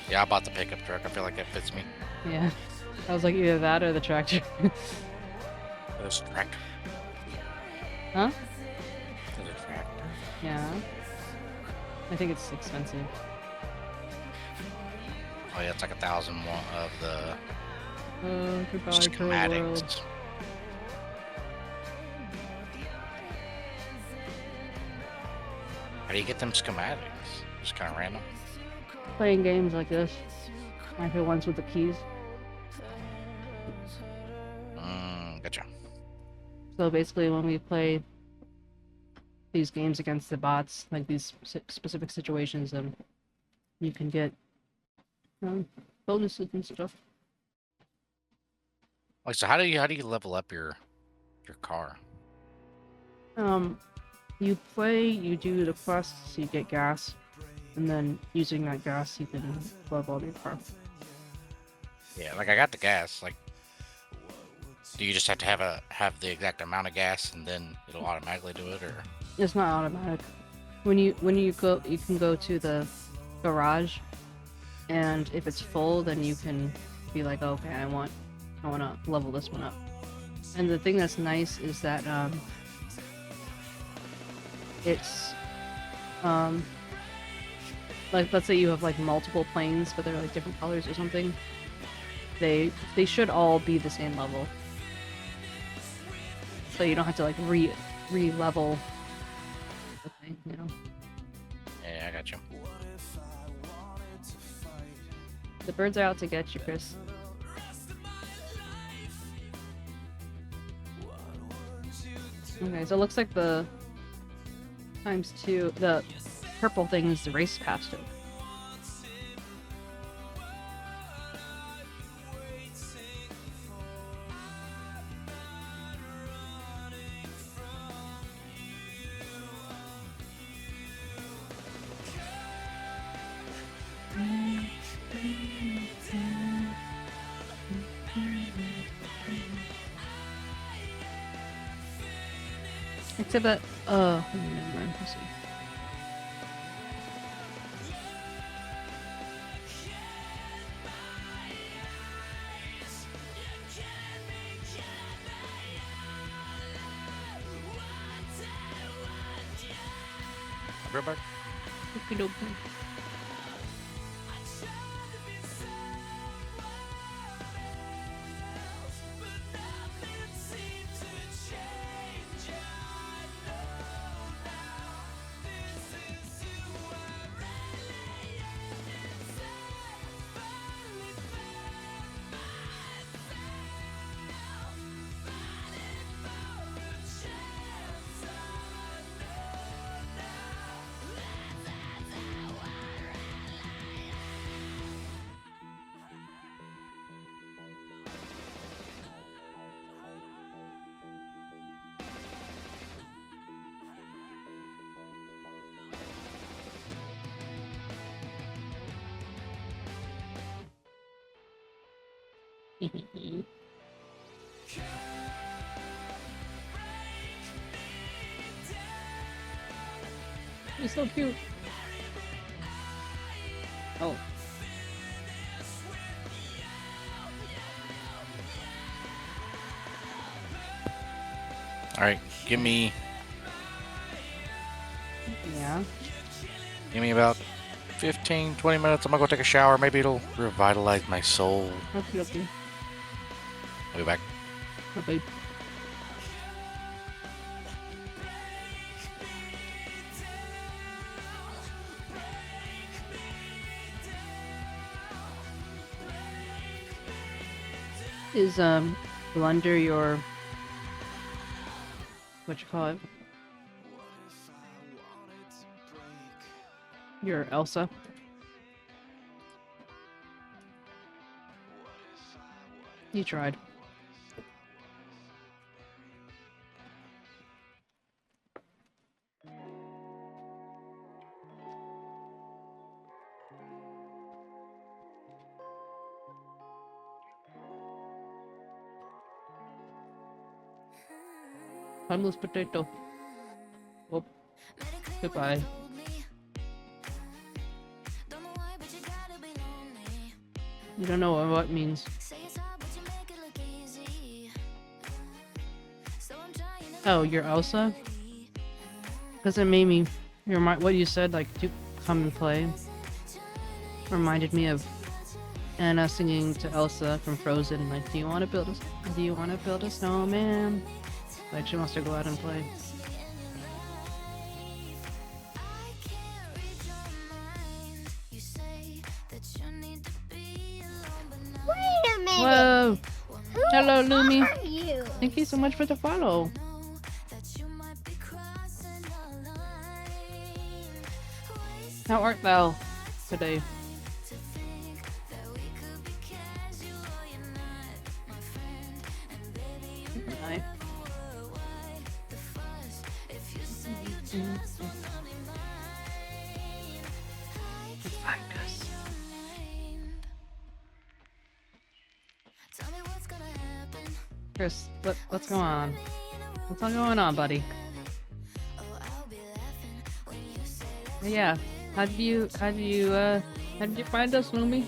Yeah, I bought the pickup truck. I feel like that fits me. Yeah. I was like either that or the tractor. There's a tractor. Huh? There's a tractor. Yeah. I think it's expensive. Oh yeah, it's like 1,000 more of the Goodbye, Pearl World. schematics. How do you get them schematics? Just kind of random. playing games like this. My favorite ones with the keys. Gotcha. So basically, when we play these games against the bots, like these specific situations, you can get bonuses and stuff. Like, so how do you level up your car? You play, you do the quests, you get gas, and then using that gas, you can level up your car. Yeah, like I got the gas. Like, do you just have to have the exact amount of gas and then it'll automatically do it, or? It's not automatic. When you go, you can go to the garage, and if it's full, then you can be like, okay, I want to level this one up. And the thing that's nice is that it's like, let's say you have like multiple planes, but they're like different colors or something. They should all be the same level, so you don't have to like re-level the thing, you know. Yeah, I got you. The birds are out to get you, Chris. Okay, so it looks like the ×2, the purple thing is the race past it. Except that, never mind, let's see. Robert? Okey-dokey. He's so cute. Oh. Alright, give me Yeah. about 15, 20 minutes. I'm gonna go take a shower. Maybe it'll revitalize my soul. Okay. I'll be back. Okay. Is Blunder your what you call it? Your Elsa? You tried. Harmless potato. Oh, goodbye. You don't know what it means. Oh, you're Elsa? Because it made me, what you said, like, to come and play, reminded me of Anna singing to Elsa from Frozen, like, do you want to build a snowman? Like, she wants to go out and play. Hello, Lumi. How are you? Thank you so much for the follow. How art thou today? Hi. Find us. Chris, what's going on? What's all going on, buddy? Yeah. How did you find us, Lumi?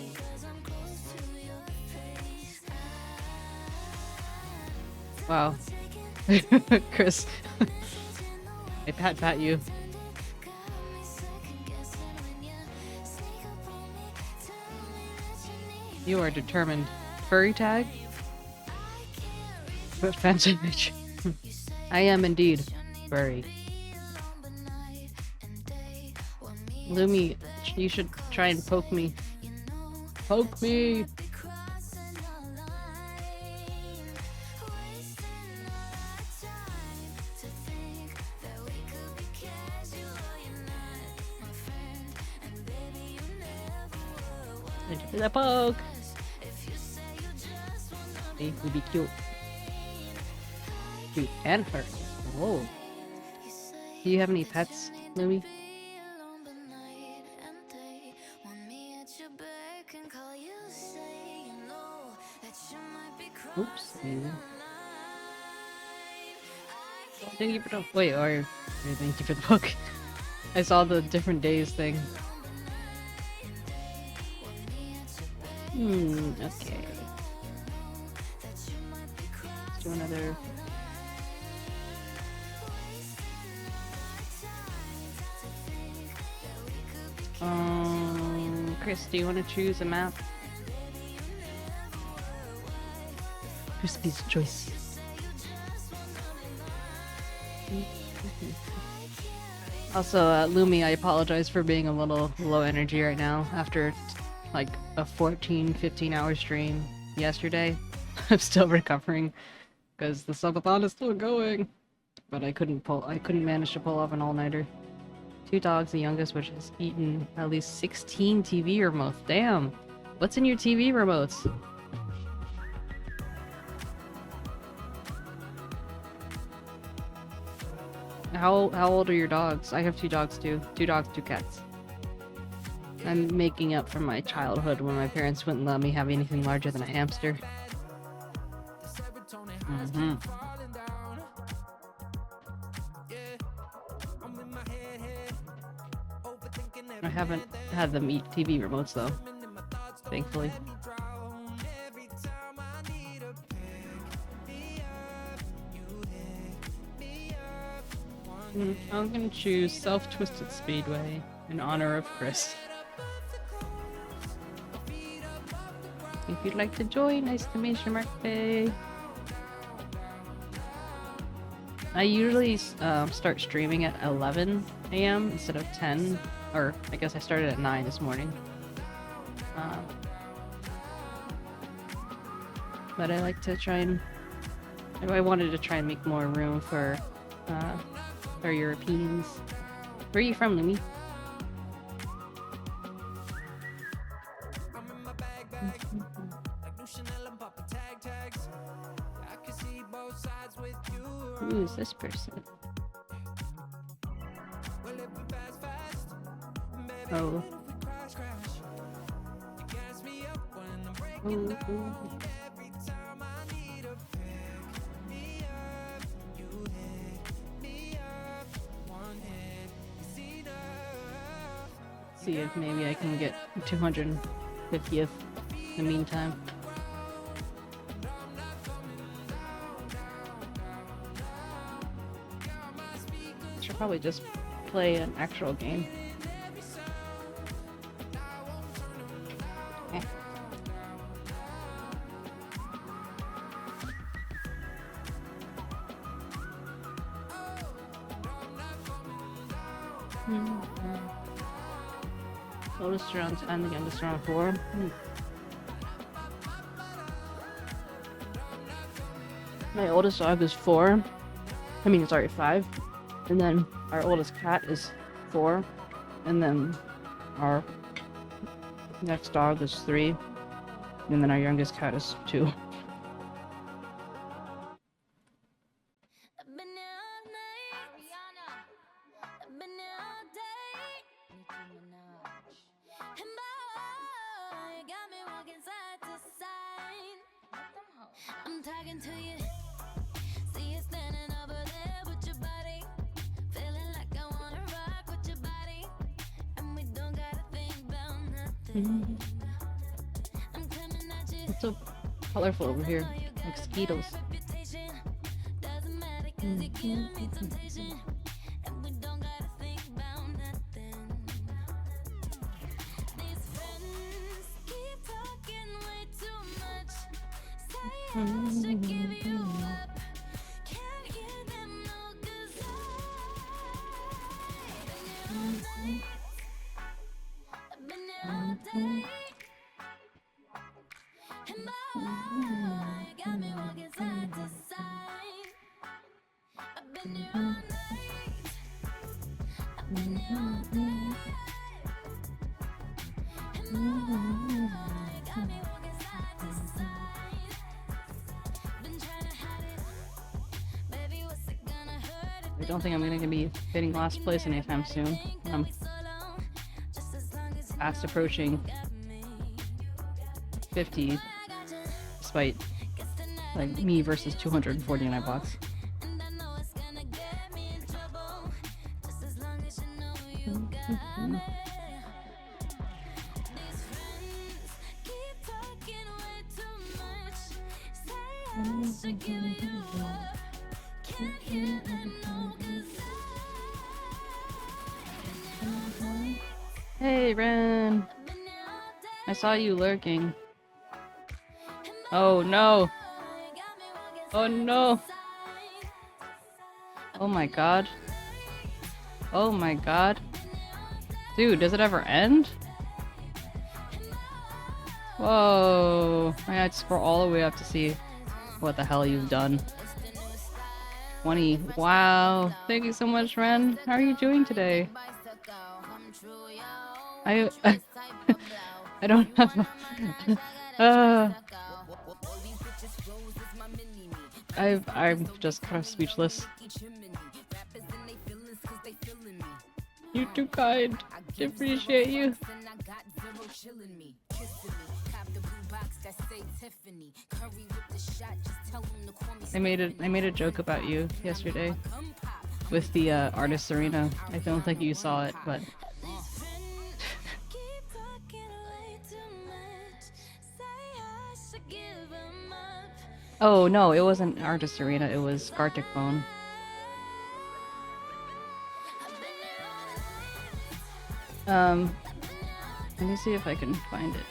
Wow. Chris. I pat you. You are determined. Furry tag? What fancy image? I am indeed furry. Lumi, you should try and poke me. Poke me! Thank you for that poke! Hey, would be cute. Cute and furry. Whoa. Do you have any pets, Lumi? Oops. Thank you for the wait, or thank you for the book. I saw the different days thing. Okay. Let's do another. Chris, do you want to choose a map? Crispy's choice. Also, Lumi, I apologize for being a little low energy right now after like a 14-15 hour stream yesterday. I'm still recovering because the subathon is still going, but I couldn't manage to pull off an all-nighter. 2 dogs, the youngest, which has eaten at least 16 TV remotes. Damn, what's in your TV remotes? How old are your dogs? I have 2 dogs too. 2 dogs, 2 cats. I'm making up from my childhood when my parents wouldn't let me have anything larger than a hamster. I haven't had them eat TV remotes though, thankfully. I'm gonna choose Self-Twisted Speedway in honor of Chris. If you'd like to join, !_birthday. I usually start streaming at 11 AM instead of 10, or I guess I started at 9 this morning. But I like to try and... I wanted to try and make more room for Europeans. Where are you from, Lumi? Who is this person? Oh. See if maybe I can get 250th in the meantime. Should probably just play an actual game. Okay. Oldest around 10, the youngest around 4. My oldest dog is 4. I mean, sorry, 5. And then our oldest cat is 4. And then our next dog is 3. And then our youngest cat is 2. I'm talking to you. See you standing over there with your body. Feeling like I wanna rock with your body. And we don't gotta think about nothing. I'm coming at you. It's so colorful over here, like Skittles. Reputation doesn't matter 'cause you give me temptation. And we don't gotta think about nothing. These friends keep talking way too much. Say I should give you up. Can't hear them no 'cause I've been here all day. And boy, you got me walking side to side. I've been here all night. I've been here all day. And boy, you got me walking side to side. Been trying to hide it. Baby, what's it gonna hurt if I don't think I'm gonna be getting last place anytime soon. I'm so long? Just as long as you fast approaching got me. 50, despite like me versus 249 bucks. And I know it's gonna get me in trouble. Just as long as you know you got me. These friends keep talking way too much. Say I should give you up. Can't hear them no 'cause Hey, Ren! I've been here all day. I saw you lurking. Oh no! Oh no! Oh my god. Oh my god. Dude, does it ever end? Whoa! I had to scroll all the way up to see what the hell you've done. 20. Wow. Thank you so much, Ren. How are you doing today? I I don't have I'm just kind of speechless. You're too kind. I appreciate you. I made a joke about you yesterday with the artist Serena. I don't think you saw it, but Keep talking way too much. Say I should give 'em up. oh no, it wasn't artist Serena. It was 𝗟𝗶ጵH𝗸𝘀. Let me see if I can find it.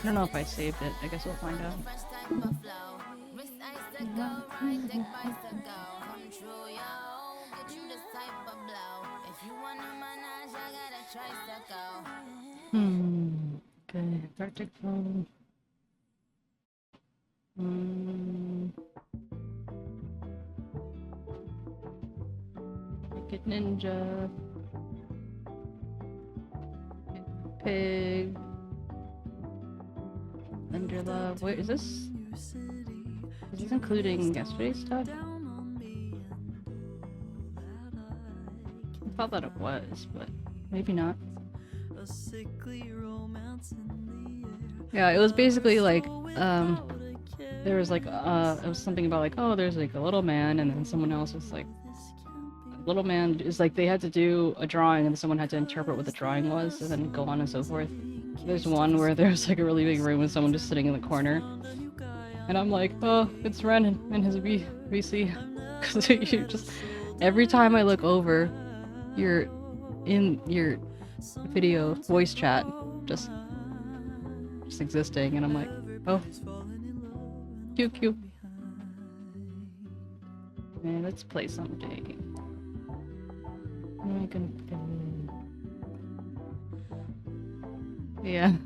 I don't know if I saved it. I guess we'll find out. Okay, 𝗟𝗶ጵH𝗸𝘀. Wicked Ninja. Pig. Underlove. Wait, is this including yesterday's stuff? I thought that it was, but maybe not. Yeah, it was basically like, there was like, it was something about like, oh, there's like a little man, and then someone else was like, little man is like, they had to do a drawing, and someone had to interpret what the drawing was, and then go on and so forth. There's one where there's like a really big room with someone just sitting in the corner, and I'm like, oh, it's Ren and his VC, because you just, every time I look over, you're in your video voice chat, just existing, and I'm like, Oh. Cute, cute. Man, let's play someday. What am I gonna do? Yeah. And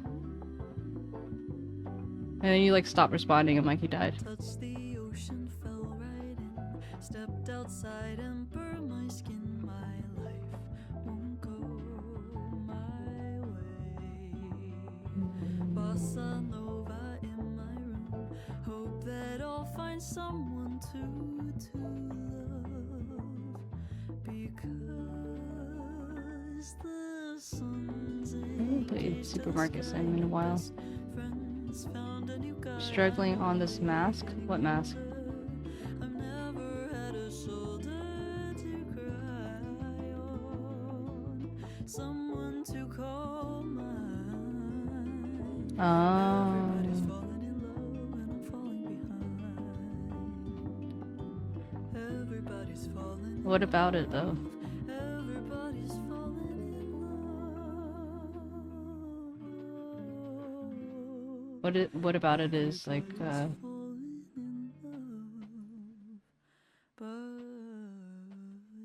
then you like stop responding and like you died. Touched the ocean, fell right in. Stepped outside and burned my skin. My life won't go my way. Bossa Nova in my room. Hope that I'll find someone to love. Because the sun's I haven't played Supermarket Sim in a while. friends found a new guy. Struggling on this mask? What mask? I've never had a shoulder to cry on, someone to call mine. Everybody's falling in love and I'm falling behind. Everybody's falling. What about it though? Everybody's falling in love. What about it is like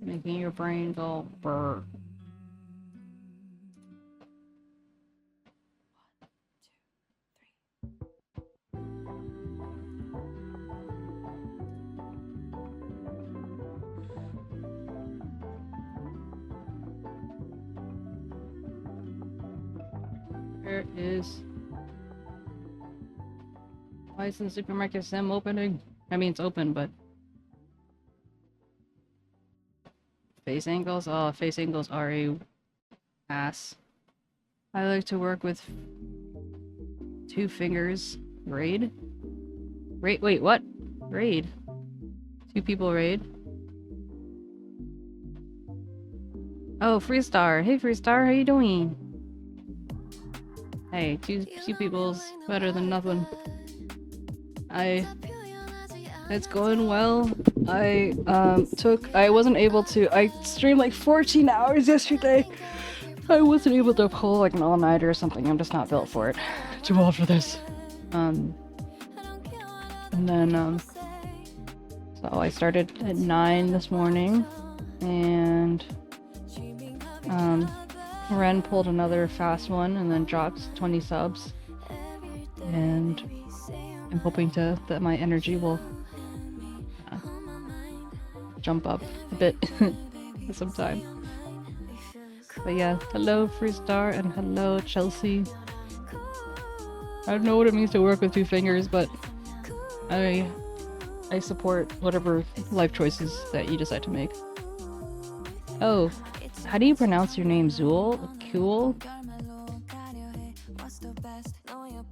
making your brain go brr. Where is... Why isn't the Supermarket Sim opening? I mean, it's open, but... Face angles? Oh, face angles are a ass. I like to work with 2 fingers. Raid? Raid? Wait, what? Raid? 2 people raid? Oh, Freestar. Hey, Freestar, how you doing? Hey, two people's better than nothing. It's going well. I wasn't able to, I streamed like 14 hours yesterday. I wasn't able to pull like an all-nighter or something. I'm just not built for it. Too old for this. And then, so I started at 9 this morning, and, Ren pulled another fast one and then dropped 20 subs. And I'm hoping that my energy will jump up a bit sometime. But yeah, hello Freestar and hello Chelsea. I don't know what it means to work with 2 fingers, but I support whatever life choices that you decide to make. Oh, how do you pronounce your name? Zool? Cool?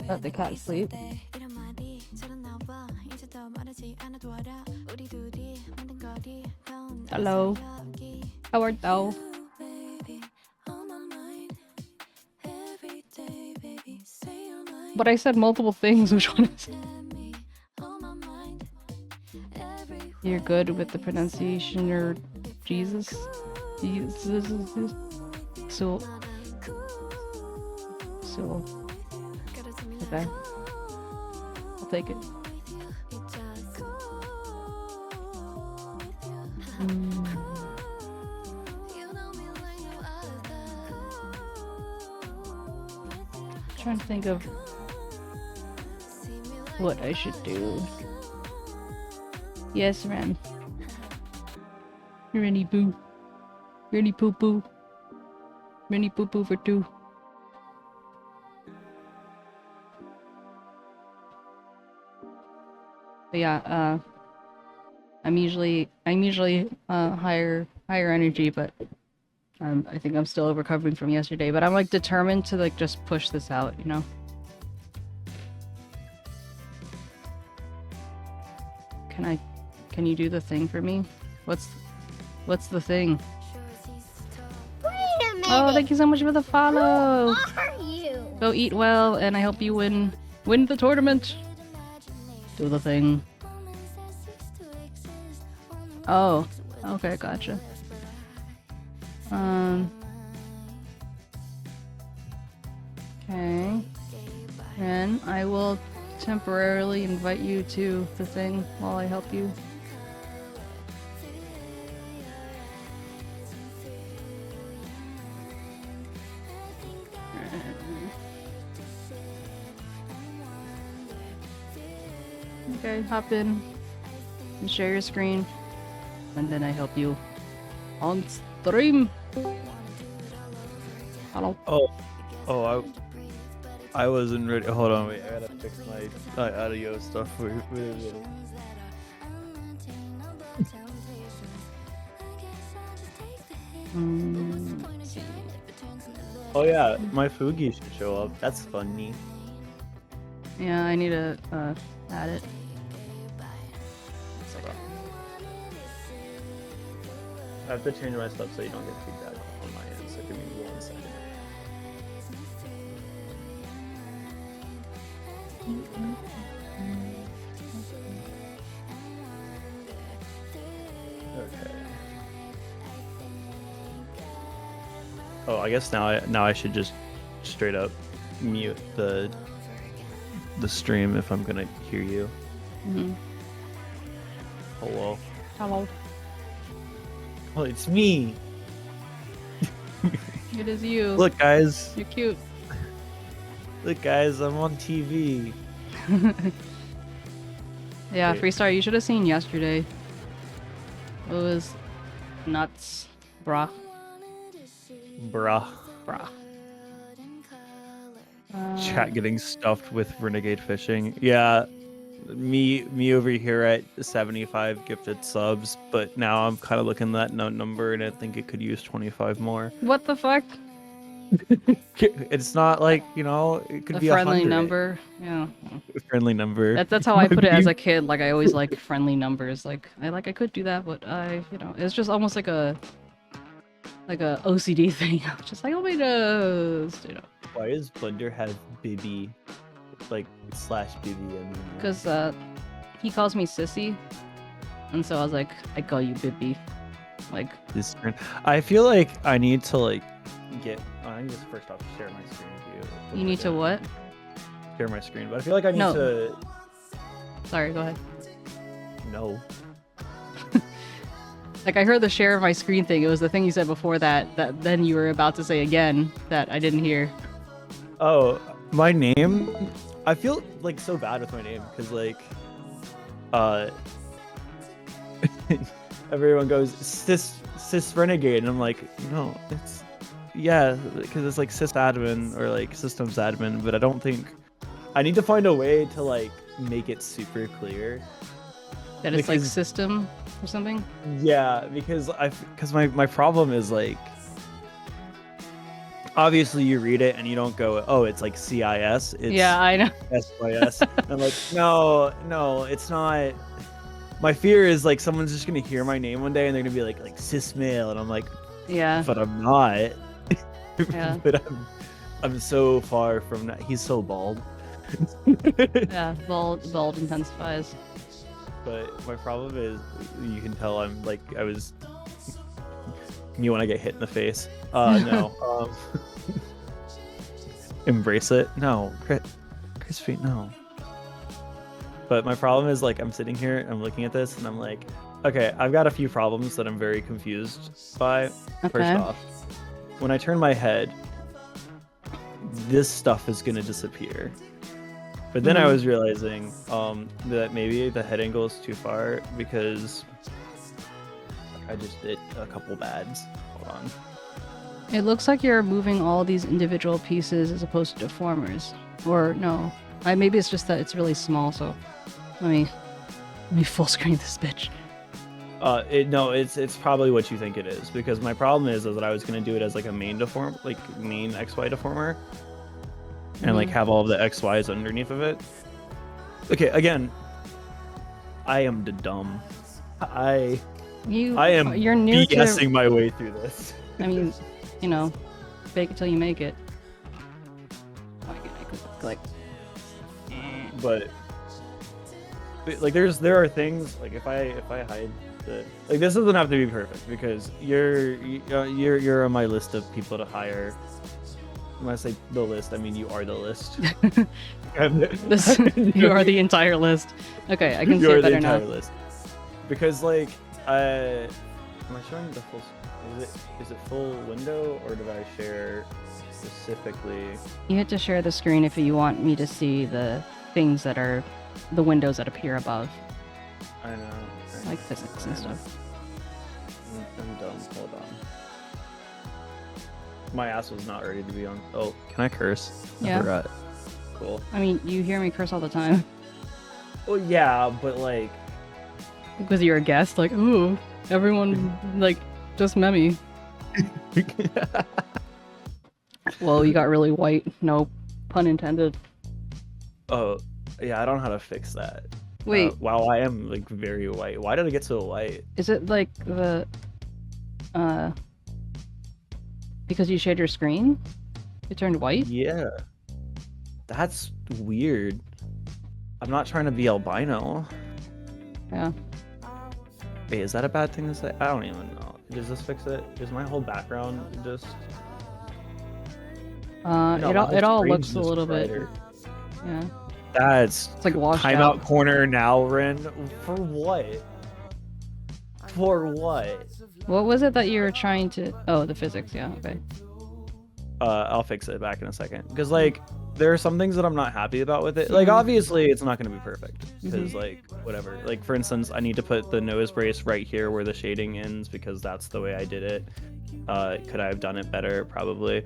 Let the cat sleep. Hello. How art thou? But I said multiple things, which one is it? You're good with the pronunciation or Jesus? Jesus. So. Okay. I'll take it. Trying to think of what I should do. Yes, Ren. Rennie boo. Rennie poo poo. Rennie poo poo for 2. But yeah, I'm usually higher energy, but I think I'm still recovering from yesterday. But I'm like determined to like just push this out, you know. Can you do the thing for me? What's the thing? Wait a minute. Oh, thank you so much for the follow. Who are you? Go eat well, and I hope you win the tournament. Do the thing. Oh, okay, gotcha. Okay. Then I will temporarily invite you to the thing while I help you? Okay, hop in and share your screen, and then I help you on stream. Hello. Oh, I wasn't ready. Hold on, wait. I gotta fix my audio stuff. Wait a minute. Oh yeah, my Fugi should show up. That's funny. Yeah, I need to add it. I have to change my stuff so you don't get feedback on my end. So give me 1 second. Okay. Oh, I guess now I should just straight up mute the stream if I'm gonna hear you. Mm-hmm. Hello. Hello. Oh, it's me. It is you. Look, guys. You're cute. Look, guys. I'm on TV. Yeah, Wait. Freestar, you should have seen yesterday. It was nuts. Bruh. Bruh. Bruh. Chat getting stuffed with Renegade fishing. Yeah, me over here at 75 gifted subs, but now I'm kind of looking at that number and I think it could use 25 more. What the fuck? It's not like, you know, it could A be friendly 100. number. Yeah. A friendly number. That's how I put it as a kid. Like I always like friendly numbers. Like I could do that, but it's just almost like a OCD thing. I'm just like, oh my nose, Why does Blender have Bibby, like /Bibby? I mean, because he calls me sissy, and so I was like, I call you Bibby. Like this. I feel like I need to like get. I need to first off share my screen with you. You need to what? Share my screen, but I feel like I need No. to. Sorry, go ahead. No. Like I heard the share of my screen thing. It was the thing you said before that then you were about to say again that I didn't hear. Oh, my name. I feel like so bad with my name because like, everyone goes sysRenegade, and I'm like, no, it's because it's like sysadmin or like systems admin, but I don't think I need to find a way to like make it super clear. That it's like Because- system or something. Yeah, because my problem is like, obviously you read it and you don't go, oh, it's like CIS. It's Yeah, I know. SYS. I'm like, no, it's not. My fear is like someone's just gonna hear my name one day and they're gonna be like sysmail, and I'm like, Yeah. but I'm not. Yeah. But I'm so far from that. He's so bald. Yeah. Bald intensifies. But my problem is, you can tell I'm like, I was. You want to get hit in the face? No. Embrace it? No. Crispy, no. But my problem is like, I'm sitting here, I'm looking at this, and I'm like, okay, I've got a few problems that I'm very confused by. Okay. First off, when I turn my head, this stuff is gonna disappear. But then I was realizing that maybe the head angle is too far because I just did a couple bads. Hold on. It looks like you're moving all these individual pieces as opposed to deformers. Or no. Maybe it's just that it's really small, so let me full screen this bitch. No, it's probably what you think it is, because my problem is that I was gonna do it as like a main deform, like main XY deformer, and like have all of the XYs underneath of it. Okay, again, I am the dumb. I am You're new BSing my way through this. I mean, fake it till you make it. Like, But like there are things like if I hide the, like, this doesn't have to be perfect because you're on my list of people to hire when I say the list, I mean you are the list. You are the entire list. Okay, I can see you are it the better entire now. list. Because like, am I showing the full? Is it full window or did I share specifically? You hit to share the screen if you want me to see the things that are the windows that appear above, I know. like physics and stuff. I'm dumb. Hold on. My ass was not ready to be on. Oh, can I curse? Yeah. I forgot. Cool. I mean, you hear me curse all the time Well, yeah, but like, because you're a guest. Like, ooh, everyone like just Memmi. Well, you got really white. No pun intended. oh, yeah, I don't know how to fix that. Wait, Wow, I am like very white. Why did I get so white? is it like the because you shared your screen? It turned white? Yeah. That's weird. I'm not trying to be albino. Yeah. Wait, is that a bad thing to say? I don't even know. Does this fix it? Is my whole background just... No, my It all screen's looks a just little brighter. bit. Yeah. That's It's like washed timeout out. corner now, Ren. For what? For what? What was it that you were trying to? Oh, the physics. Yeah. Okay. I'll fix it back in a second. Because like, there are some things that I'm not happy about with it. Like, Mhm. obviously, it's not going to be perfect. Because Mhm. like, whatever. Like, for instance, I need to put the nose brace right here where the shading ends because that's the way I did it. Could I have done it better? Probably.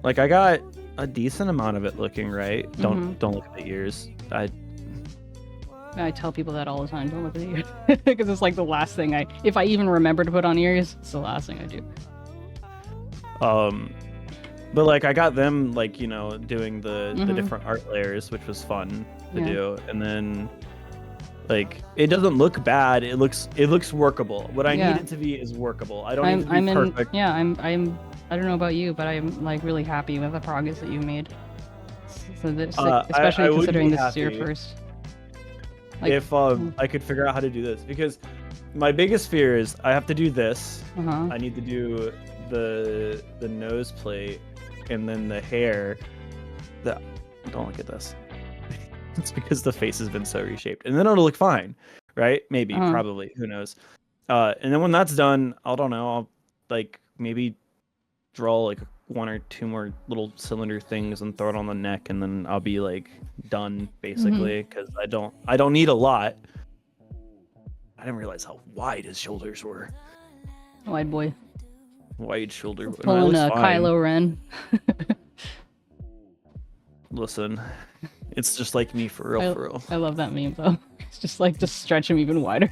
Like, I got a decent amount of it looking right. Don't look at the ears. I tell people that all the time. Don't look at the ears because it's like the last thing if I even remember to put on ears, it's the last thing I do. But like I got them like, you know, doing the Mhm. different art layers, which was fun to Yeah. do. And then like it doesn't look bad. It looks workable. What I Yeah. need it to be is workable. I don't need it to be I'm in. perfect. Yeah. I don't know about you, but I'm like really happy with the progress that you made. So that's like, especially I would considering be this is your happy first. Like, if I could figure out how to do this, because my biggest fear is I have to do this. uh-huh. I need to do the nose plate and then the hair. Don't look at this. It's because the face has been so reshaped, and then it'll look fine, right? Maybe, Uh-huh. probably, who knows? And then when that's done, I don't know. I'll like maybe draw like one or two more little cylinder things and throw it on the neck, and then I'll be like done basically. Because I don't need a lot. I didn't realize how wide his shoulders were. Wide boy. Wide shoulder. No, it Pulling looks a fine. Kylo Ren. Listen, it's just like me for real, for real. I love that meme though. It's just like to stretch him even wider.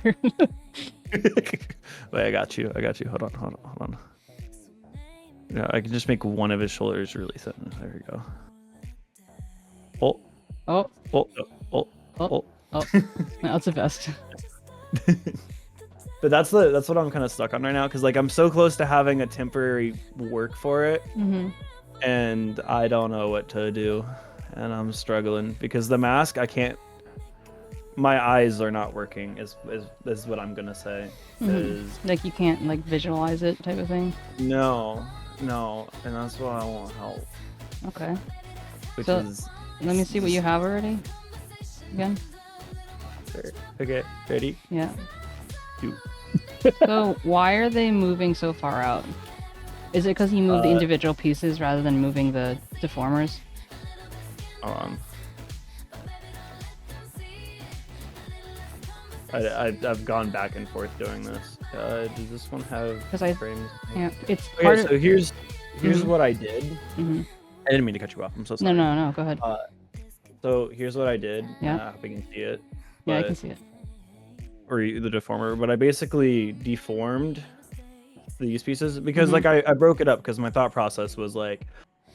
Wait, I got you. Hold on. Yeah, I can just make one of his shoulders really thin. There we go. Oh, Oh, oh, oh, oh. oh. That's the best. But that's what I'm kind of stuck on right now, because like I'm so close to having a temporary work for it, and I don't know what to do, and I'm struggling because the mask I can't. My eyes are not working. Is what I'm gonna say. 'Cause Like you can't like visualize it type of thing. No, and that's why I want help. Okay. Which So, is. Let me see what you have already. Again. Okay, ready? Yeah. You. So why are they moving so far out? Is it because he moved the individual pieces rather than moving the deformers? I've gone back and forth doing this. Does this one have 'Cause I- frames? Yeah, it's Okay, part so here's what I did. Mhm. I didn't mean to cut you off. I'm so sorry. No, go ahead. So here's what I did. Yeah. I hope you can see it. Yeah, I but- can see it. Or the deformer, but I basically deformed these pieces because like I broke it up because my thought process was like,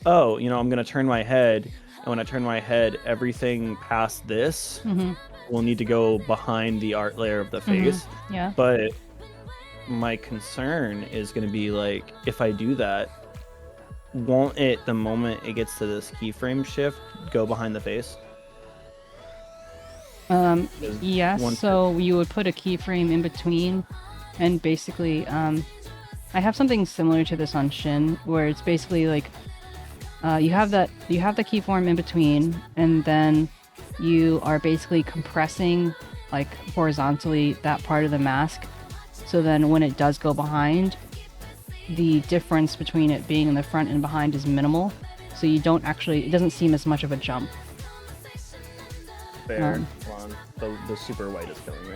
oh, you know, I'm gonna turn my head, and when I turn my head, everything past this will need to go behind the art layer of the face. Yeah. But my concern is gonna be like, if I do that, won't it, the moment it gets to this keyframe shift, go behind the face? Because Yes, once so you would put a keyframe in between and basically I have something similar to this on Shin, where it's basically like you have the keyform in between, and then you are basically compressing like horizontally that part of the mask. So then when it does go behind, the difference between it being in the front and behind is minimal. So you don't actually, it doesn't seem as much of a jump. Fair. The super white is killing me.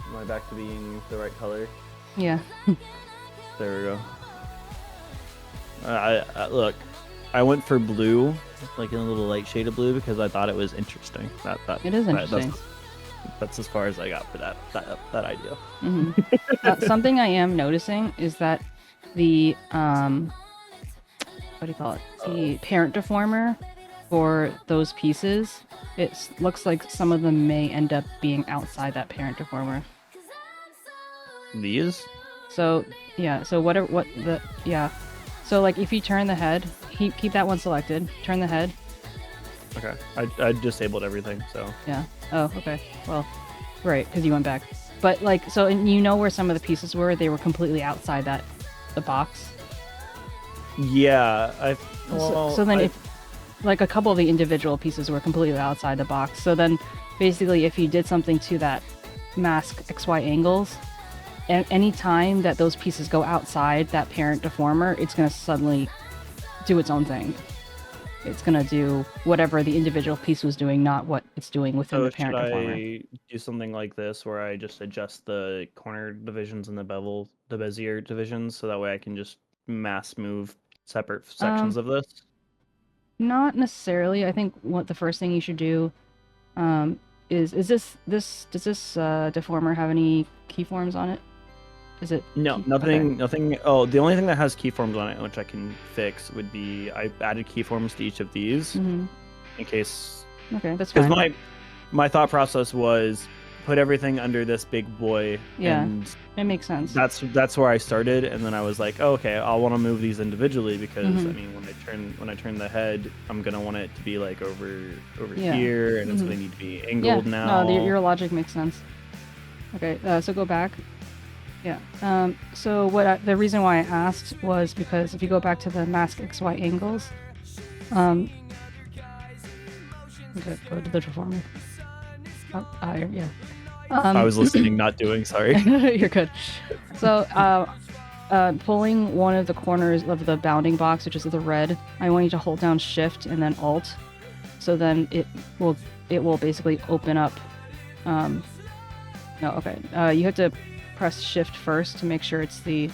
Am I back to being the right color? Yeah. There we go. I look, I went for blue, like in a little light shade of blue, because I thought it was interesting. It is interesting. That's as far as I got for that idea. Something I am noticing is that the what do you call it? The parent deformer for those pieces, it looks like some of them may end up being outside that parent deformer. These? So yeah, so so like if you turn the head, keep that one selected, turn the head. Okay, I disabled everything, so. Yeah. Oh, okay. Well, right, because you went back. But like, so and you know where some of the pieces were? They were completely outside the box. Yeah, so then if like a couple of the individual pieces were completely outside the box. So then basically if you did something to that mask XY angles, any time that those pieces go outside that parent deformer, it's going to suddenly do its own thing. It's going to do whatever the individual piece was doing, not what it's doing within the parent deformer. Should I do something like this where I just adjust the corner divisions and the Bezier divisions so that way I can just mass move separate sections of this? Not necessarily. I think what the first thing you should do does this deformer have any keyforms on it? Is it? No, nothing. Oh, the only thing that has keyforms on it, which I can fix, would be I added keyforms to each of these in case. Okay, that's fine. Because my thought process was put everything under this big boy. Yeah, and it makes sense. That's where I started, and then I was like, oh, okay, I'll want to move these individually because I mean, when I turn the head, I'm gonna want it to be like over here, and it's gonna need to be angled now. No, your logic makes sense. Okay, so go back. Yeah. So the reason why I asked was because if you go back to the mask XY angles, okay, go to the deformer. Oh, higher, yeah. I was listening, not doing. Sorry. You're good. So, pulling one of the corners of the bounding box, which is the red, I want you to hold down Shift and then Alt. So then it will basically open up. No, okay. You have to press Shift first to make sure it's the.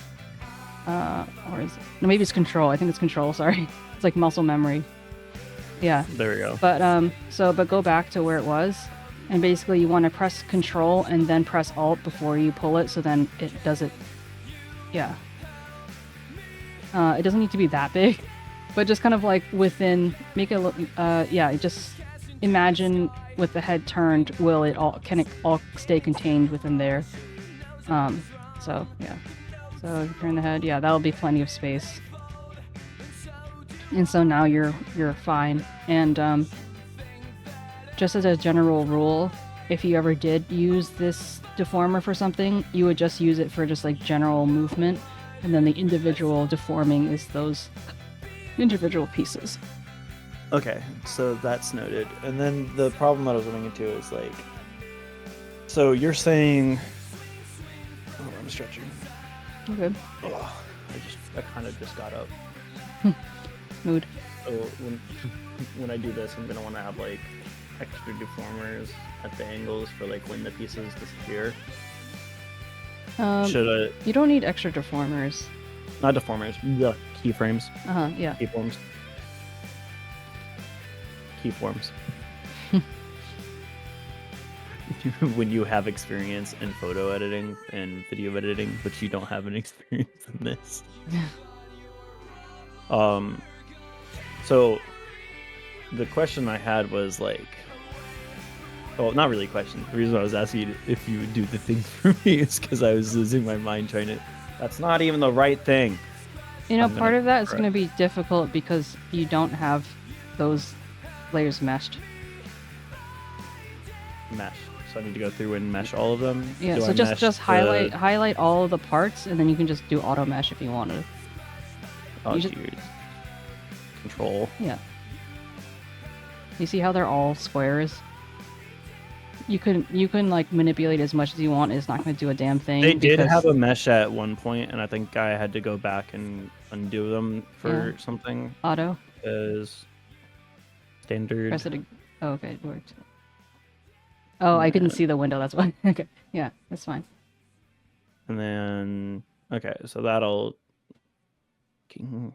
Or is it? No, maybe it's Control. I think it's Control. Sorry, it's like muscle memory. Yeah. There we go. But but go back to where it was. And basically you want to press Control and then press Alt before you pull it, so then it does it. Yeah. It doesn't need to be that big, but just kind of like within, make it look, yeah, just imagine with the head turned, can it all stay contained within there? So, yeah. So turn the head, yeah, that'll be plenty of space. And so now you're fine. And, just as a general rule, if you ever did use this deformer for something, you would just use it for just like general movement, and then the individual deforming is those individual piees. Okay, so that's noted. And then the problem that I was running into is like, so you're saying, oh, I'm stretching. Okay. Oh, I kind of just got up. Mood. So when I do this, I'm gonna want to have like extra deformers at the angles for like when the pieces disappear. Should I? You don't need extra deformers. Not deformers, the keyframes. Yeah. Keyforms. Keyforms. When you have experience in photo editing and video editing, but you don't have an experience in this. So the question I had was like, well, not really a question. The reason I was asking you if you would do the thing for me is because I was losing my mind trying to. That's not even the right thing. You know, part of that is going to be difficult because you don't have those layers meshed. mesh. So I need to go through and mesh all of them. Yeah, Do so I mesh just highlight all of the parts, and then you can just do auto mesh if you wanted. Oh, you just- geez. Control. Yeah. You see how they're all squares? You can like manipulate as much as you want. It's not going to do a damn thing. They did because- have a mesh at one point, and I think I had to go back and undo them for something. auto. As standard. Press it. Oh, okay, it worked. Oh, I couldn't see the window. That's why. Okay, yeah, that's fine. And then okay, so that'll. So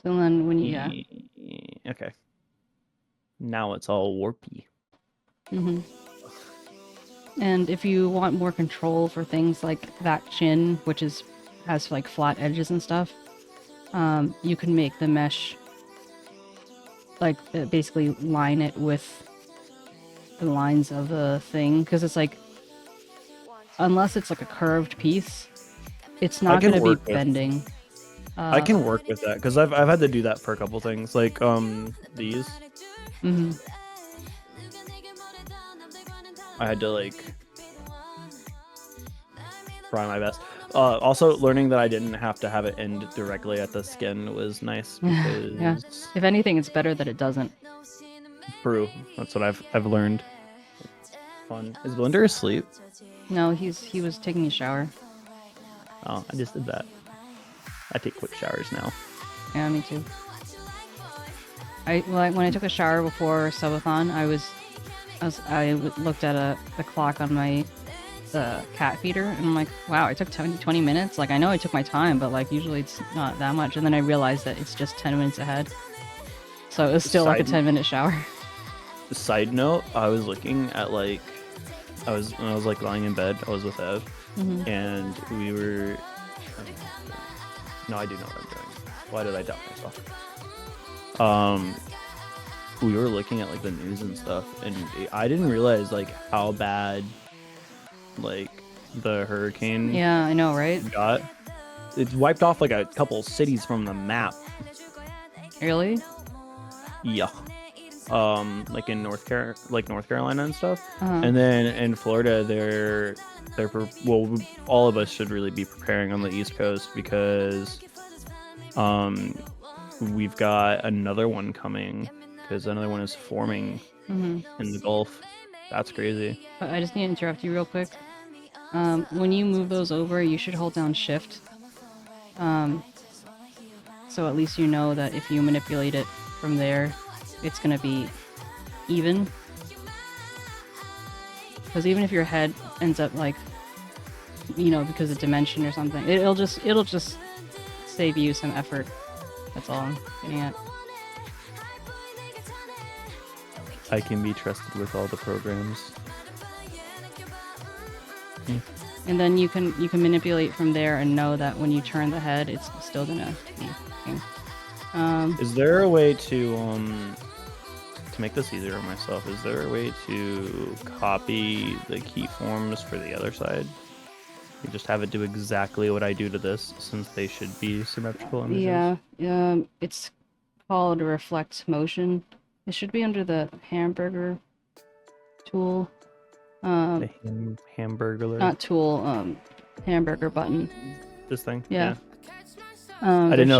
then when you Okay. Now it's all warpy. hmm And if you want more control for things like that chin, which has like flat edges and stuff, you can make the mesh like basically line it with the lines of the thing, because it's like unless it's like a curved piece, it's not going to be bending. I can work with that because I've had to do that for a couple things, like these. Mm-hmm. I had to like try my best. Also, learning that I didn't have to have it end directly at the skin was nice because Yeah. If anything, it's better that it doesn't. true. That's what I've learned. Fun. Is Blender asleep? No, he was taking a shower. Oh, I just did that. I take quick showers now. Yeah, me too. When I took a shower before Subathon, I looked at the clock on my cat feeder, and I'm like, wow, I took 20 minutes. Like, I know I took my time, but like usually it's not that much. And then I realized that it's just 10 minutes ahead. So it was still like a 10-minute shower. Side note, I was looking at like, when I was like lying in bed, I was with Ev, and we were. No, I do know what I'm doing. Why did I doubt myself? We were looking at like the news and stuff, and I didn't realize like how bad like the hurricane Yeah, I know, right? got. It wiped off like a couple cities from the map. Really? Yeah. Like in North Carolina and stuff. Uh-huh. And then in Florida, well, all of us should really be preparing on the East Coast because we've got another one coming because another one is forming in the Gulf. That's crazy. But I just need to interrupt you real quick. When you move those over, you should hold down shift. So at least you know that if you manipulate it from there, it's gonna be even. Because even if your head ends up like, because of dimension or something, it'll just save you some effort. That's all I'm getting at. I can be trusted with all the programs. And then you can manipulate from there and know that when you turn the head, it's still gonna be. Is there a way to make this easier on myself? Is there a way to copy the keyforms for the other side? You just have it do exactly what I do to this, since they should be symmetrical images. Yeah. It's called reflect motion. It should be under the hamburger tool. The hamburger. Not tool. Hamburger button. This thing. Yeah. I didn't know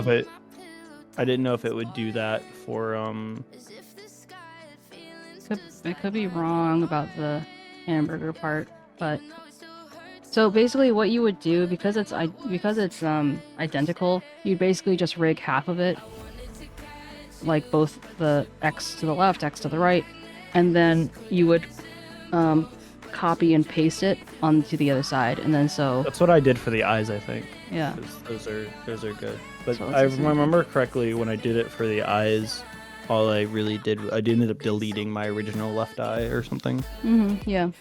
if it would do that for I could be wrong about the hamburger part, but so basically what you would do, because it's identical, you'd basically just rig half of it, like both the X to the left, X to the right, and then you would copy and paste it onto the other side, and then so that's what I did for the eyes, I think. Yeah. Those are good. But So I it's the same. remember correctly when I did it for the eyes, all I really did, I ended up deleting my original left eye or something. Yeah.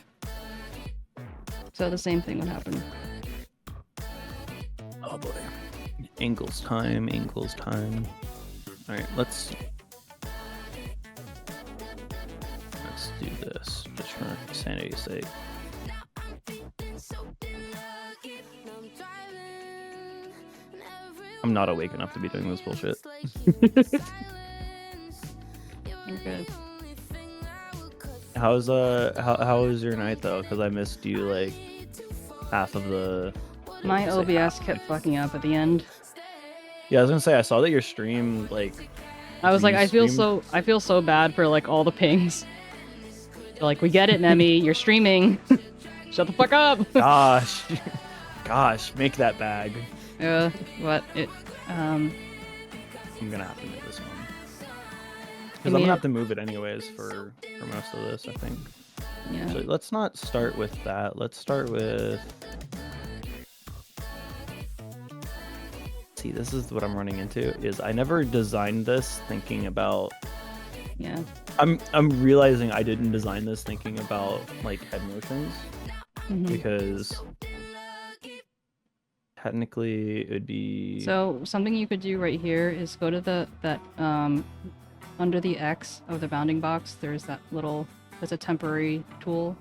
So the same thing would happen. Oh boy. Angles time. Alright, let's do this, just for sanity's sake. I'm not awake enough to be doing this bullshit. You're good. how was your night though? Because I missed you like half of the. My say OBS half. kept fucking up at the end. Yeah, I was gonna say I saw that your stream like. I was like, you I feel streamed- so bad for like all the pings. They're like, we get it, Memmi, you're streaming. Shut the fuck up. Gosh, gosh, make that bag. But it I'm gonna have to move this one because I'm mean- gonna have to move it anyways for most of this. I think. yeah. So let's not start with that. Let's start with. See, this is what I'm running into. Is I never designed this thinking about. Yeah. I'm realizing I didn't design this thinking about like head motions Mhm. because technically it would be. So something you could do right here is go to that under the X of the bounding box. There's a temporary tool,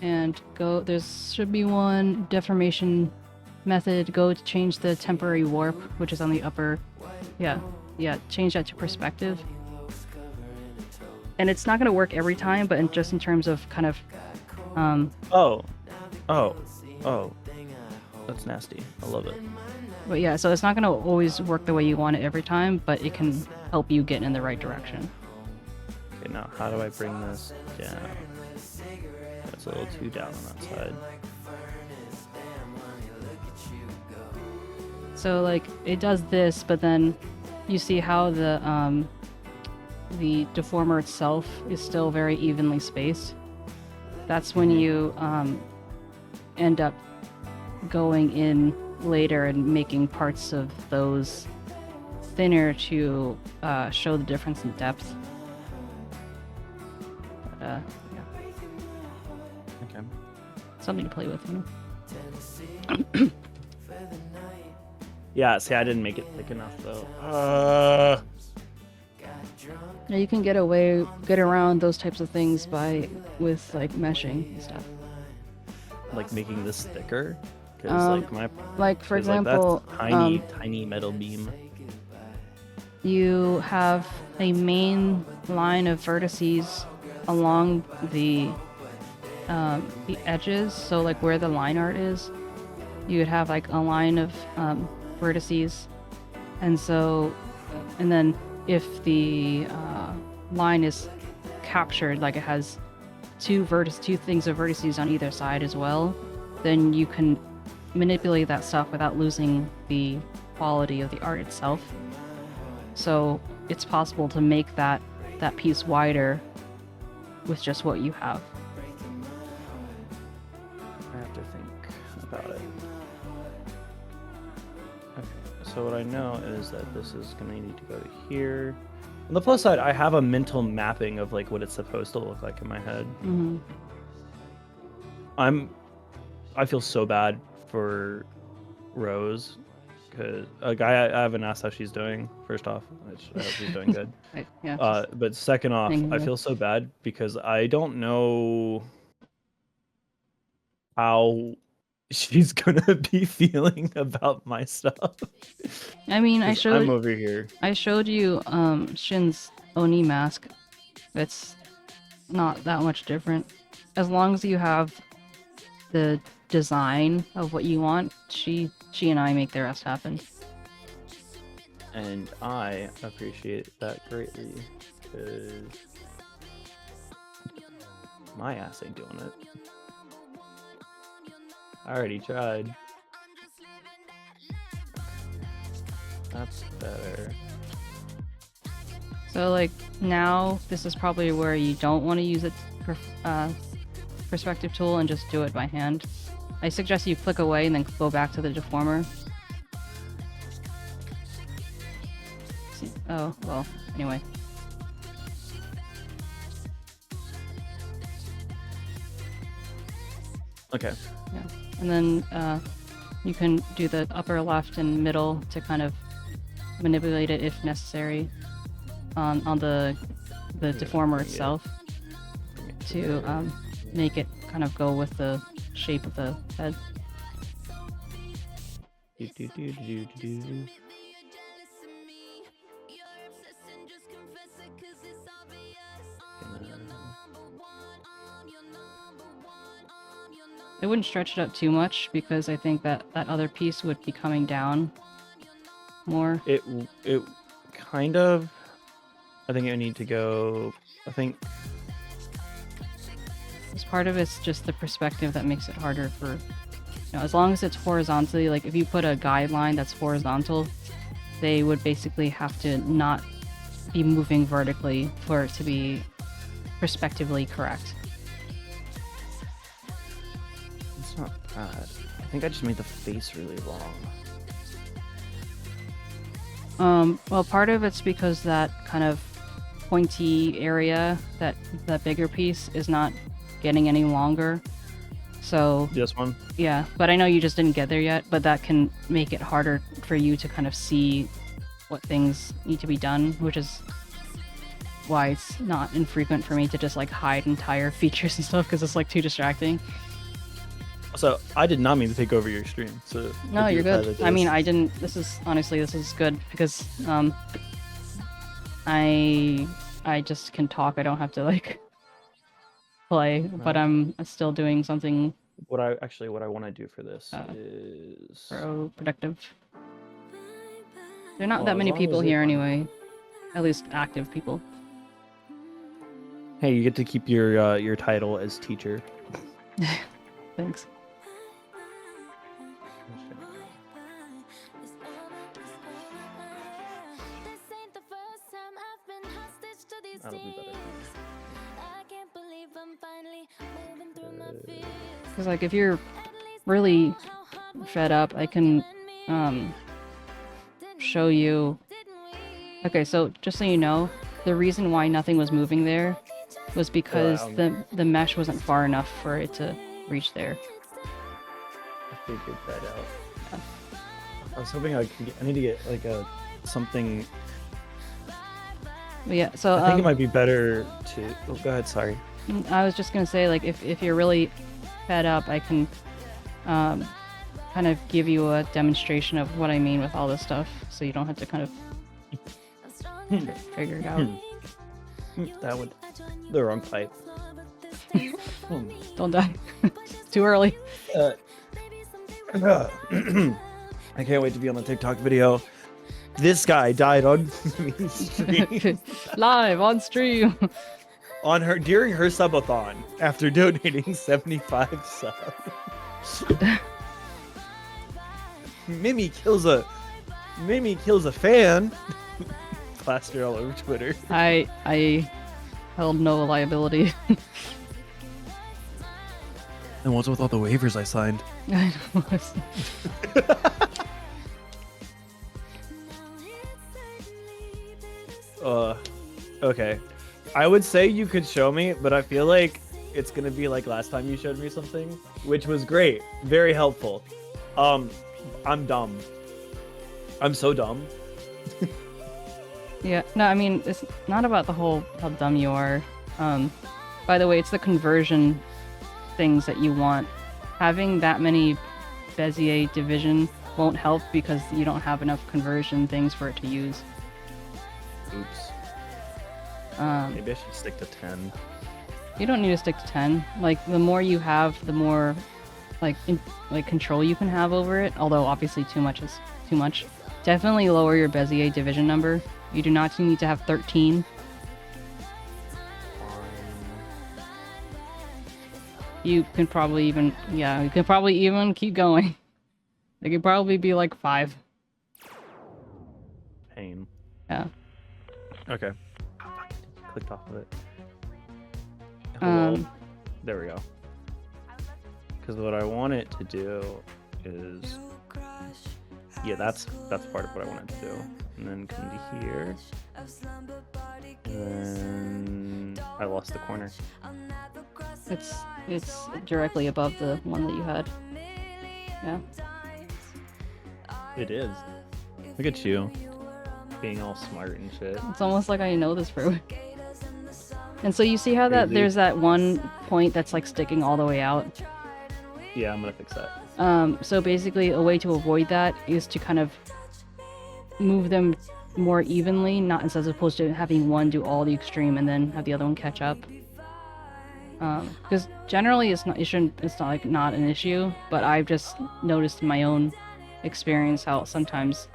and there should be one deformation method. Go to change the temporary warp, which is on the upper. Yeah, change that to perspective. And it's not gonna work every time, but just in terms of kind of Oh, that's nasty. I love it. But yeah, so it's not gonna always work the way you want it every time, but it can help you get in the right direction. Okay, now how do I bring this down? That's a little too down on that side. So like it does this, but then you see how the deformer itself is still very evenly spaced. That's when you end up going in later and making parts of those thinner to show the difference in depth. But, yeah. Okay. Something to play with, you know? Yeah, see, I didn't make it thick enough though. Yeah, you can get around those types of things with like meshing and stuff. Like making this thicker, because Like for 'cause, like, example, that's tiny metal beam. you have a main line of vertices along the edges. So like where the line art is, you would have like a line of vertices, and then if the line is captured, like it has two things of vertices on either side as well, then you can manipulate that stuff without losing the quality of the art itself. So it's possible to make that piece wider with just what you have. I have to think about it. Okay, so what I know is that this is gonna need to go to here. On the plus side, I have a mental mapping of like what it's supposed to look like in my head. Mm-hmm. I feel so bad for Rose because like I haven't asked how she's doing. First off, I hope she's doing good. Yeah. But second off, hanging I there. feel so bad because I don't know how she's gonna be feeling about my stuff. I mean, I'm over here. I showed you Shin's Oni mask. It's not that much different. As long as you have the design of what you want, she and I make the rest happen. And I appreciate that greatly because my ass ain't doing it. I already tried. That's better. So like now, this is probably where you don't want to use a perspective tool and just do it by hand. I suggest you click away and then go back to the deformer. Oh, well, anyway. Okay. Yeah. And then you can do the upper left and middle to kind of manipulate it if necessary on the deformer itself to make it kind of go with the shape of the head. it wouldn't stretch it up too much because I think that that other piece would be coming down more. It kind of. I think I need to go. I think. Because part of it's just the perspective that makes it harder for, you know, as long as it's horizontally, like if you put a guideline that's horizontal, they would basically have to not be moving vertically for it to be perspectively correct. It's not bad. I think I just made the face really long. Well, part of it's because that kind of pointy area, that bigger piece, is not getting any longer. So This one. yeah, but I know you just didn't get there yet, but that can make it harder for you to kind of see what things need to be done, which is why it's not infrequent for me to just like hide entire features and stuff because it's like too distracting. So I did not mean to take over your stream. So No, I do you're good. apologize. I mean, I didn't. This is honestly, this is good because I just can talk. I don't have to like play, but I'm still doing something What I want to do for this is. productive. There are not Well, that as many long people as it- here anyway. At least active people. Hey, you get to keep your title as teacher. Thanks. That'll be better. Because like if you're really fed up, I can show you. Okay, so just so you know, the reason why nothing was moving there was because the mesh wasn't far enough for it to reach there. I figured that out. I was hoping I need to get like something. But yeah, so I think it might be better to. Oh, go ahead. Sorry. I was just gonna say, like, if you're really fed up, I can kind of give you a demonstration of what I mean with all this stuff, so you don't have to kind of figure it out. That would. The wrong pipe. Don't die. It's too early. I can't wait to be on the TikTok video. This guy died on stream. Live on stream. On her during her subathon after donating 75 subs. Memmi kills a fan. Plaster all over Twitter. I held no liability. And what's with all the waivers I signed? I know. Okay. I would say you could show me, but I feel like it's gonna be like last time you showed me something, which was great, very helpful. I'm dumb. I'm so dumb. Yeah, no, I mean, it's not about the whole how dumb you are. By the way, it's the conversion things that you want. Having that many Bezier division won't help because you don't have enough conversion things for it to use. Oops. Maybe I should stick to 10. You don't need to stick to 10. Like, the more you have, the more like control you can have over it. Although obviously too much is too much. Definitely lower your Bezier division number. You do not need to have 13. You can probably even, yeah, you can probably even keep going. It could probably be like 5. Pain. Yeah. Okay. Clicked off of it. Um, There we go. Because what I want it to do is, yeah, that's part of what I want it to do. And then come to here. And then I lost the corner. It's directly above the one that you had. Yeah. It is. Look at you. Being all smart and shit. It's almost like I know this for. And so you see how that Crazy. there's that one point that's like sticking all the way out. Yeah, I'm gonna fix that. So basically a way to avoid that is to kind of move them more evenly, not as opposed to having one do all the extreme and then have the other one catch up. Because generally it's not like not an issue, but I've just noticed in my own experience how sometimes,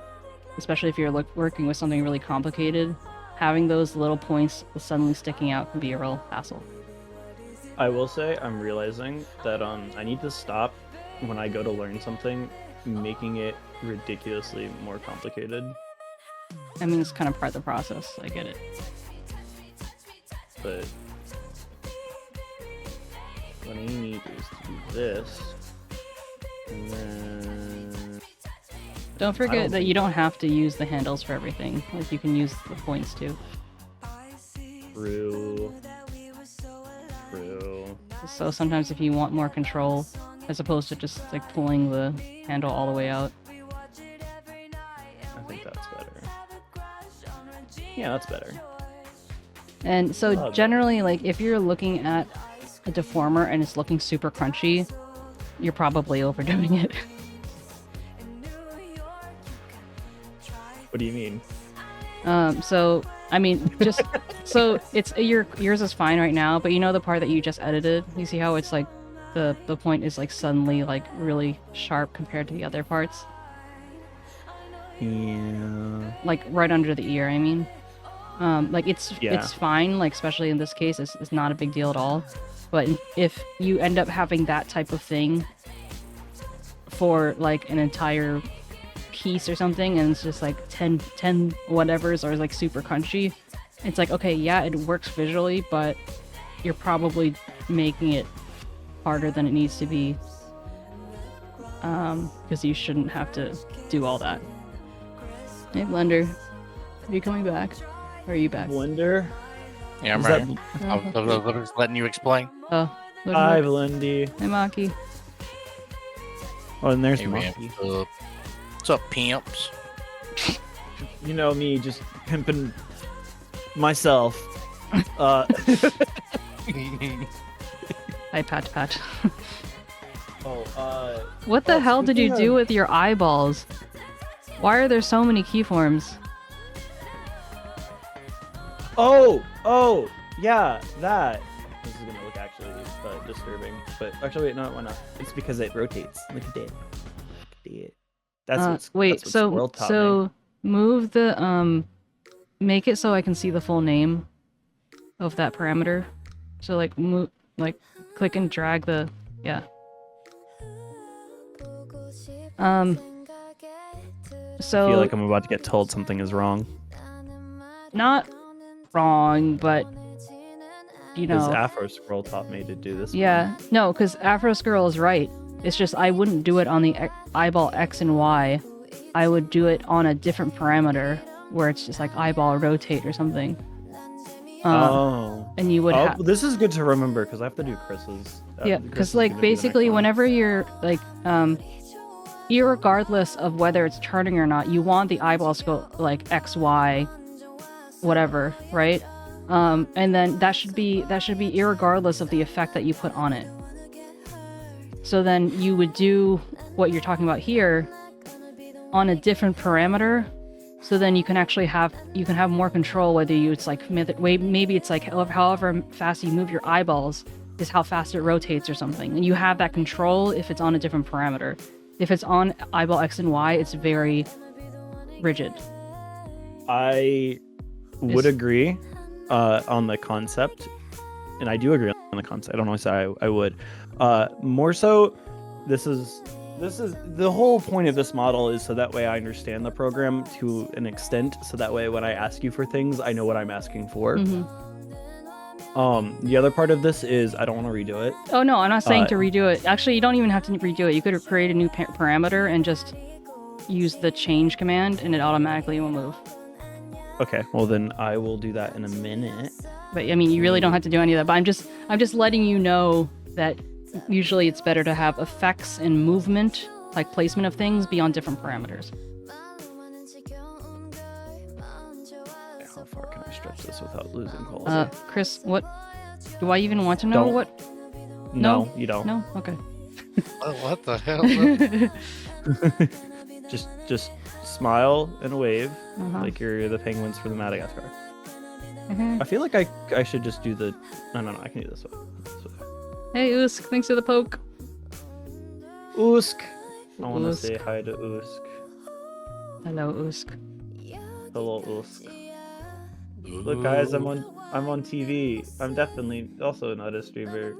especially if you're working with something really complicated, having those little points suddenly sticking out can be a real hassle. I will say I'm realizing that I need to stop when I go to learn something making it ridiculously more complicated. I mean, it's kind of part of the process. I get it. But what I need is to do this, and then Don't forget that you don't have to use the handles for everything. Like, you can use the points too. True. So sometimes if you want more control, as opposed to just like pulling the handle all the way out. I think that's better. Yeah, that's better. And so generally, like, if you're looking at a deformer and it's looking super crunchy, you're probably overdoing it. What do you mean? So I mean, just so it's yours is fine right now, but you know the part that you just edited. You see how it's like the point is like suddenly like really sharp compared to the other parts. Yeah. Like right under the ear. I mean, like it's fine. Like especially in this case, it's not a big deal at all. But if you end up having that type of thing for like an entire piece or something, and it's just like 10 whatevers or like super crunchy, it's like, okay, yeah, it works visually, but you're probably making it harder than it needs to be, because you shouldn't have to do all that. Hey Blender, are you coming back? Or are you back? Blender? Yeah, I'm right. I was letting you explain. Oh, hi Blendy. Hey 𝗟𝗶𝗶𝗹𝘀. Oh, and there's Hey, Monkey. What's up, pimps? You know me, just pimping myself. Hi Pat. What the hell did you do with your eyeballs? Why are there so many keyforms? Oh, yeah, that. This is gonna look actually disturbing, but actually, wait, no, why not? It's because it rotates. Look at it. That's wait, that's so move the make it so I can see the full name of that parameter. So like move, like click and drag the so I feel like I'm about to get told something is wrong. Not wrong, but you know, Because Afro Scroll taught me to do this. yeah, no, because Afro Scroll is right. It's just I wouldn't do it on the eyeball X and Y. I would do it on a different parameter where it's just like eyeball rotate or something. And you would have. This is good to remember because I have to do Chris's. Yeah, because like basically whenever you're like irregardless of whether it's turning or not, you want the eyeballs to go like X, Y, whatever, right? And then that should be irregardless of the effect that you put on it. So then you would do what you're talking about here on a different parameter. So then you can actually have more control whether it's like maybe it's like however fast you move your eyeballs is how fast it rotates or something. And you have that control if it's on a different parameter. If it's on eyeball X and Y, it's very rigid. I would agree on the concept, and I do agree on the concept. I don't always say I would. More so, this is the whole point of this model is so that way I understand the program to an extent, so that way when I ask you for things, I know what I'm asking for. The other part of this is I don't want to redo it. Oh no, I'm not saying to redo it. Actually, you don't even have to redo it. You could create a new parameter and just use the change command, and it automatically will move. Okay, well then I will do that in a minute. But I mean, you really don't have to do any of that. But I'm just letting you know that usually it's better to have effects and movement, like placement of things, be on different parameters. How far can I stretch this without losing quality? Chris, what do I even want to know? Don't. What? No, you don't. No, okay. What the hell? just smile and wave like you're the penguins for the Madagascar. I feel like I should just do the. No, I can do this one. Hey, Usk, thanks for the poke. Usk. I want to Usk. say hi to Usk. Hello, Usk. Hello, Usk. Look, guys, I'm on TV. I'm definitely also not a streamer.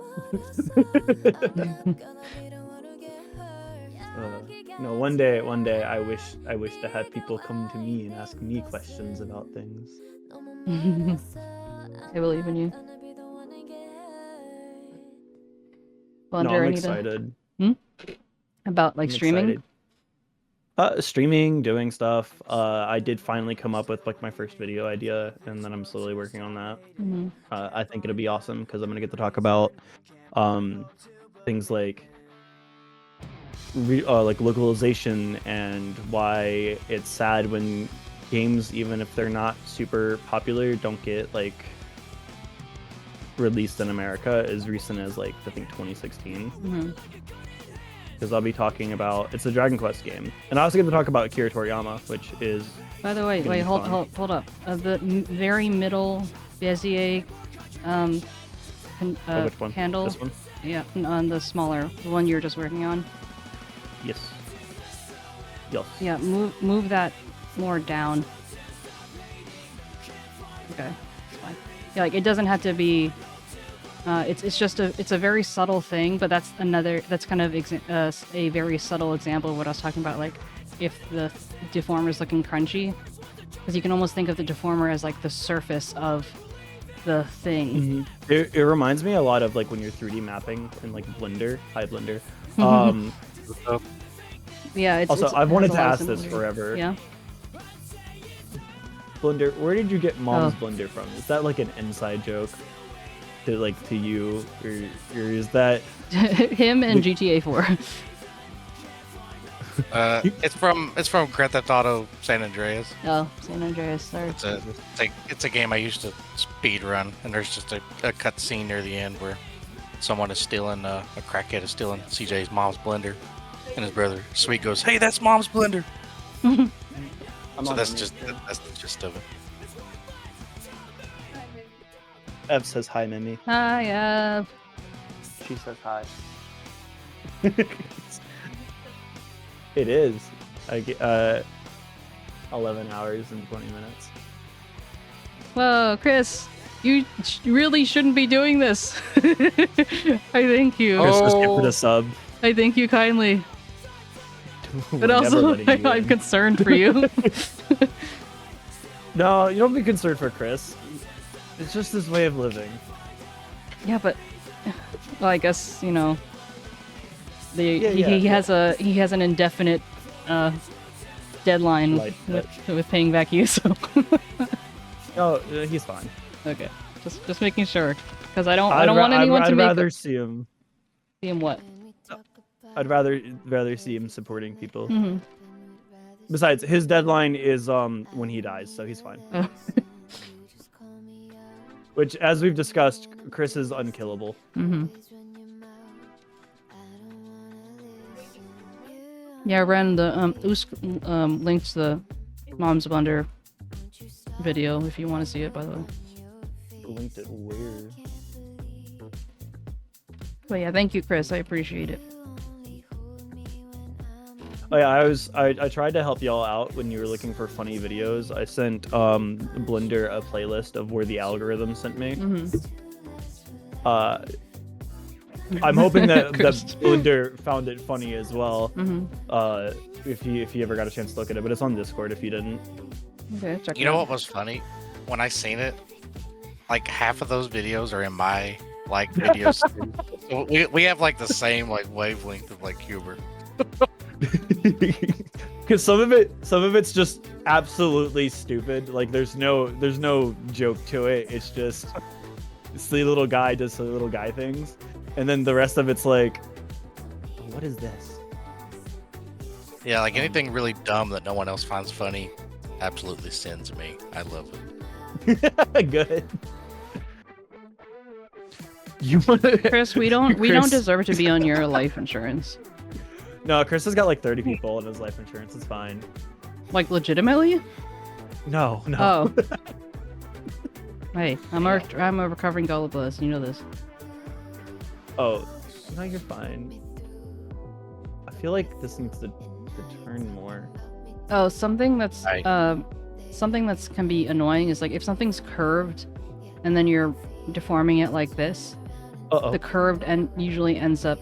No, one day, I wish to have people come to me and ask me questions about things. I believe in you. No, Wonder I'm anything excited. about like I'm streaming? excited. Streaming, doing stuff. I did finally come up with like my first video idea, and then I'm slowly working on that. I think it'll be awesome because I'm gonna get to talk about things like localization and why it's sad when games, even if they're not super popular, don't get like released in America as recent as like I think 2016. Because I'll be talking about it's a Dragon Quest game, and I also get to talk about Akira Toriyama, which is. By the way, wait, hold up. The very middle Bezier Which one? handle. This one? Yeah, on the smaller, the one you're just working on. Yes. Yes. Yeah, move that more down. Okay, it's fine. Yeah, like it doesn't have to be. It's just a very subtle thing, but that's kind of a very subtle example of what I was talking about. Like if the deformer is looking crunchy, because you can almost think of the deformer as like the surface of the thing. It reminds me a lot of like when you're 3D mapping in like Blender, Blender. Yeah. Also, it I've has wanted a to lot of ask this similarities. forever. Yeah. Blender, where did you get Mom's Oh. Blender from? Is that like an inside joke to you, or is that Him and GTA 4. It's from Grand Theft Auto San Andreas. Oh, San Andreas. Sorry. It's a game I used to speed run, and there's just a cut scene near the end where someone is stealing a crackhead is stealing CJ's mom's blender, and his brother Sweet goes, "Hey, that's mom's blender." So that's the gist of it. Ev says hi, Memmi. Hi, Ev. She says hi. It is. I get 11 hours and 20 minutes. Whoa, Chris, you really shouldn't be doing this. I thank you. Chris just gifted a sub. I thank you kindly. We're But never also, letting you I'm in. concerned for you. No, you don't be concerned for Chris. It's just his way of living. Yeah, but well, I guess he Yeah. has an indefinite deadline Like that. with paying back you. So Oh, he's fine. okay, just making sure because I don't want anyone to I'd make rather see him. see him what. I'd rather see him supporting people. Mm-hmm. Besides, his deadline is when he dies, so he's fine. Oh. Which, as we've discussed, Chris is unkillable. Mm-hmm. Yeah, I ran the Usk links the Mom's Blender video if you want to see it, by the way. Linked it where? But yeah, thank you, Chris. I appreciate it. Oh yeah, I tried to help y'all out when you were looking for funny videos. I sent Blender a playlist of where the algorithm sent me. Mm-hmm. I'm hoping that Blender found it funny as well. Mm-hmm. If you ever got a chance to look at it, but it's on Discord if you didn't. Okay, check You it know out. what was funny? When I seen it, like half of those videos are in my like videos. So we have like the same like wavelength of like humor. Because some of it's just absolutely stupid. Like there's no joke to it. It's just silly little guy does silly little guy things, and then the rest of it's like, what is this? Yeah, like anything really dumb that no one else finds funny, absolutely sends me. I love it. Good. You want Chris, we don't Chris. deserve to be on your life insurance. No, Chris has got like 30 people in his life insurance. It's fine. Like legitimately? No. Oh. Hey, I'm a recovering 𝗟𝗶ጵ. You know this. Oh, no, you're fine. I feel like this needs to turn more. Oh, something that's Right. something that's can be annoying is like if something's curved, and then you're deforming it like this, Uh-oh. the curved end usually ends up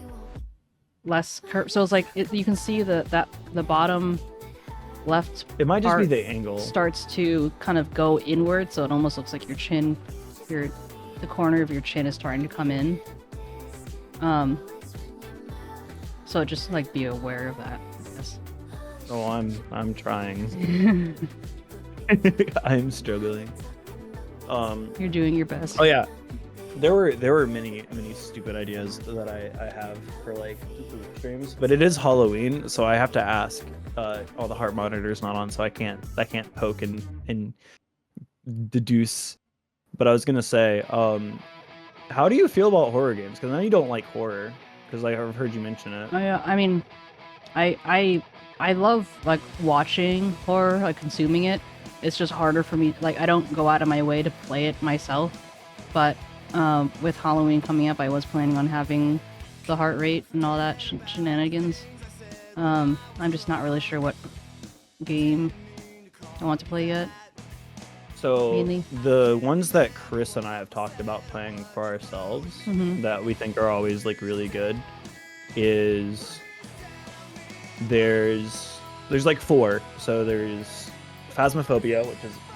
less curved. So it's like you can see the bottom left It might just be part the angle. starts to kind of go inward, so it almost looks like your chin, the corner of your chin is starting to come in. So just like be aware of that, I guess. Oh, I'm trying. I'm struggling. You're doing your best. Oh yeah, there were many stupid ideas that I have for like streams, but it is Halloween, so I have to ask. All the heart monitor's not on, so I can't poke and deduce. But I was gonna say, how do you feel about horror games? Because I know you don't like horror, because I've heard you mention it. I mean, I love like watching horror, like consuming it. It's just harder for me. Like I don't go out of my way to play it myself. But with Halloween coming up, I was planning on having the heart rate and all that shenanigans. I'm just not really sure what game I want to play yet. So Mainly. the ones that Chris and I have talked about playing for ourselves that we think are always like really good is there's like 4. So there's Phasmophobia,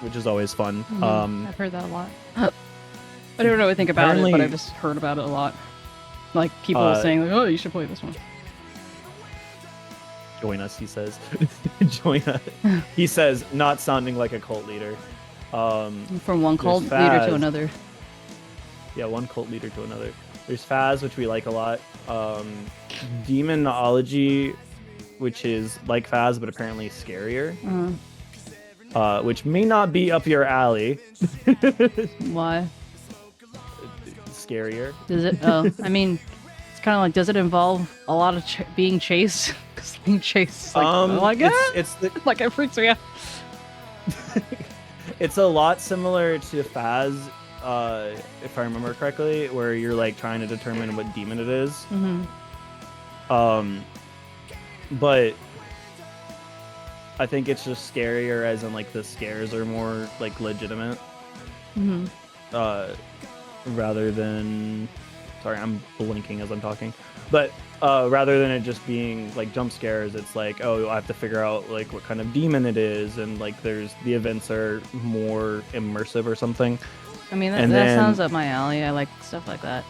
which is always fun. I've heard that a lot. I don't know what I think about it, but apparently- I've just heard about it a lot. Like people saying like, "Oh, you should play this one." Join us, he says. Join us. He says, not sounding like a cult leader. From one cult leader Phas. to another. Yeah, one cult leader to another. There's Phas, which we like a lot. Demonology, which is like Phas, but apparently scarier. Which may not be up your alley. Why? Scarier. Does it? Oh, I mean, it's kind of like, does it involve a lot of being chased? Because being chased is like, oh my god! It's the, Like it freaks me out. it's a lot similar to Phas, if I remember correctly, where you're like trying to determine what demon it is. But I think it's just scarier, as in like the scares are more like legitimate. Rather than, sorry, I'm blinking as I'm talking, but rather than it just being like jump scares, it's like, oh, I have to figure out like what kind of demon it is, and like the events are more immersive or something. I mean, And that then- sounds up my alley. I like stuff like that,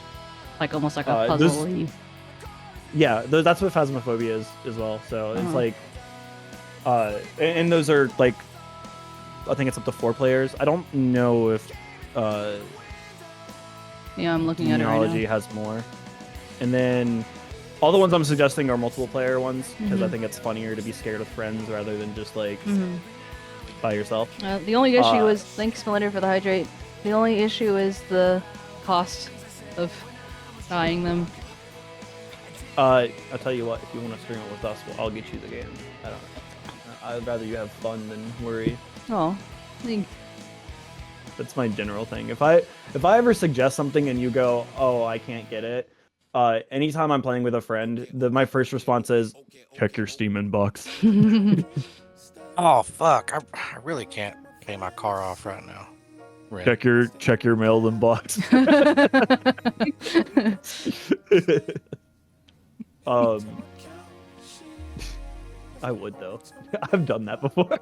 like almost like a this- puzzle-y. Yeah, that's what Phasmophobia is as well. So it's like, and those are like, I think it's up to 4 players. I don't know if Yeah, I'm looking at it right Demonology now. has more. And then all the ones I'm suggesting are multiple player ones, because I think it's funnier to be scared with friends rather than just like by yourself. The only issue is, thanks Melinda for the hydrate. The only issue is the cost of buying them. I'll tell you what, if you want to stream it with us, I'll get you the game. I'd rather you have fun than worry. Oh, thanks. That's my general thing. If I ever suggest something and you go, oh, I can't get it, anytime I'm playing with a friend, my first response is, check your Steam inbox. Oh fuck! I really can't pay my car off right now. Rip. check your mail inbox. I would though. I've done that before.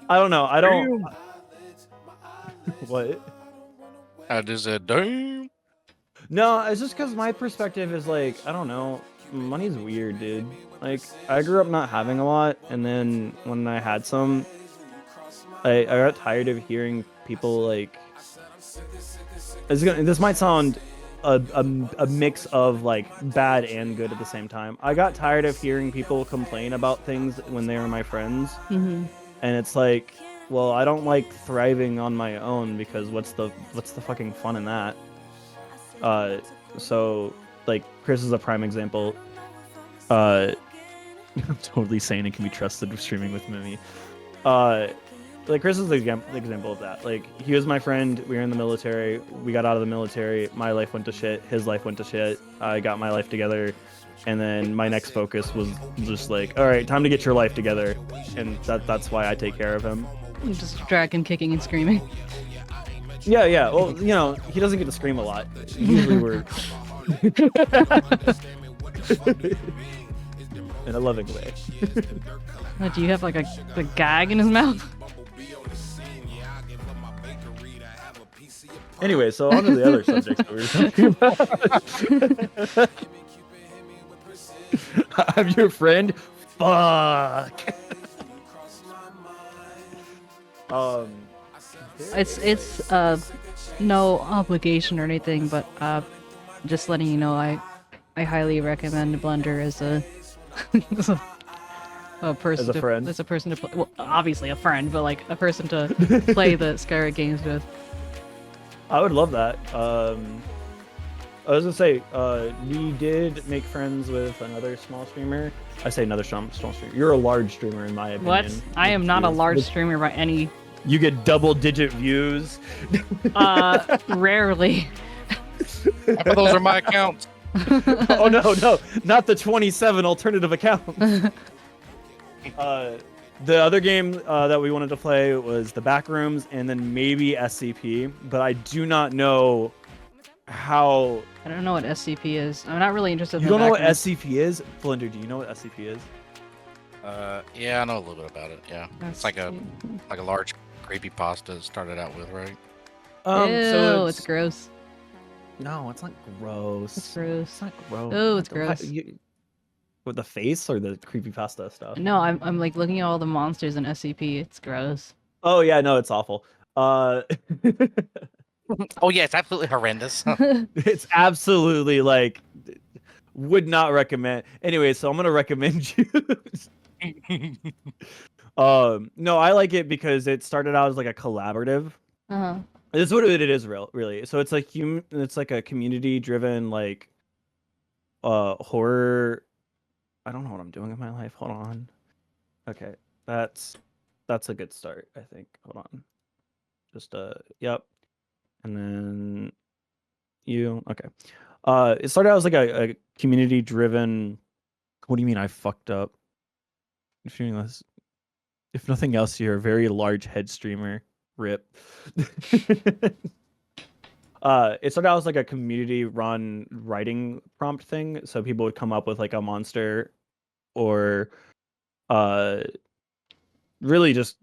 I don't know. I don't. What? I just said, damn. No, it's just because my perspective is like, I don't know. Money's weird, dude. Like, I grew up not having a lot, and then when I had some, I got tired of hearing people like. This might sound a mix of like bad and good at the same time. I got tired of hearing people complain about things when they were my friends, and it's like, well, I don't like thriving on my own, because what's the fucking fun in that? So like Chris is a prime example. I'm totally sane and can be trusted with streaming with Memmi. like Chris is the example of that. Like he was my friend. We were in the military. We got out of the military. My life went to shit. His life went to shit. I got my life together, and then my next focus was just like, all right, time to get your life together, and that's why I take care of him. Just drag him kicking and screaming. Yeah, yeah. Well, you know, he doesn't get to scream a lot. Usually we're in a loving way. Do you have like a gag in his mouth? Anyway, so on to the other subjects that we were talking about. I'm your friend. Fuck. It's no obligation or anything, but just letting you know, I highly recommend Blender as a a person As a friend. as a person to play. Well, obviously a friend, but like a person to play the 𝗟𝗶H games with. I would love that. I was gonna say, we did make friends with another small streamer. I say another small streamer. You're a large streamer in my opinion. What? I am not a large streamer by any. You get double-digit views. Rarely. Those are my accounts. Oh no, not the 27 alternative accounts. The other game that we wanted to play was the Backrooms and then maybe SCP, but I do not know how. I don't know what SCP is. I'm not really interested in You the don't know what Backrooms. SCP is? Blender, do you know what SCP is? Yeah, I know a little bit about it. Yeah, it's like a large creepypasta it started out with, right? Ew, it's gross. No, it's not gross. It's gross. It's not gross. Oh, it's gross. With the face or the creepypasta stuff? No, I'm like looking at all the monsters in SCP. It's gross. Oh yeah, no, it's awful. Oh yeah, it's absolutely horrendous. It's absolutely like would not recommend. Anyway, so I'm gonna recommend you. No, I like it because it started out as like a collaborative. Uh-huh. This is what it is, really. So it's like it's like a community-driven like horror. I don't know what I'm doing in my life. Hold on. Okay, that's a good start, I think. Hold on. Just yep. And then you okay. It started out as like a community-driven. What do you mean I fucked up? If nothing else, you're a very large head streamer. Rip. It started out as like a community-run writing prompt thing, so people would come up with like a monster, or really just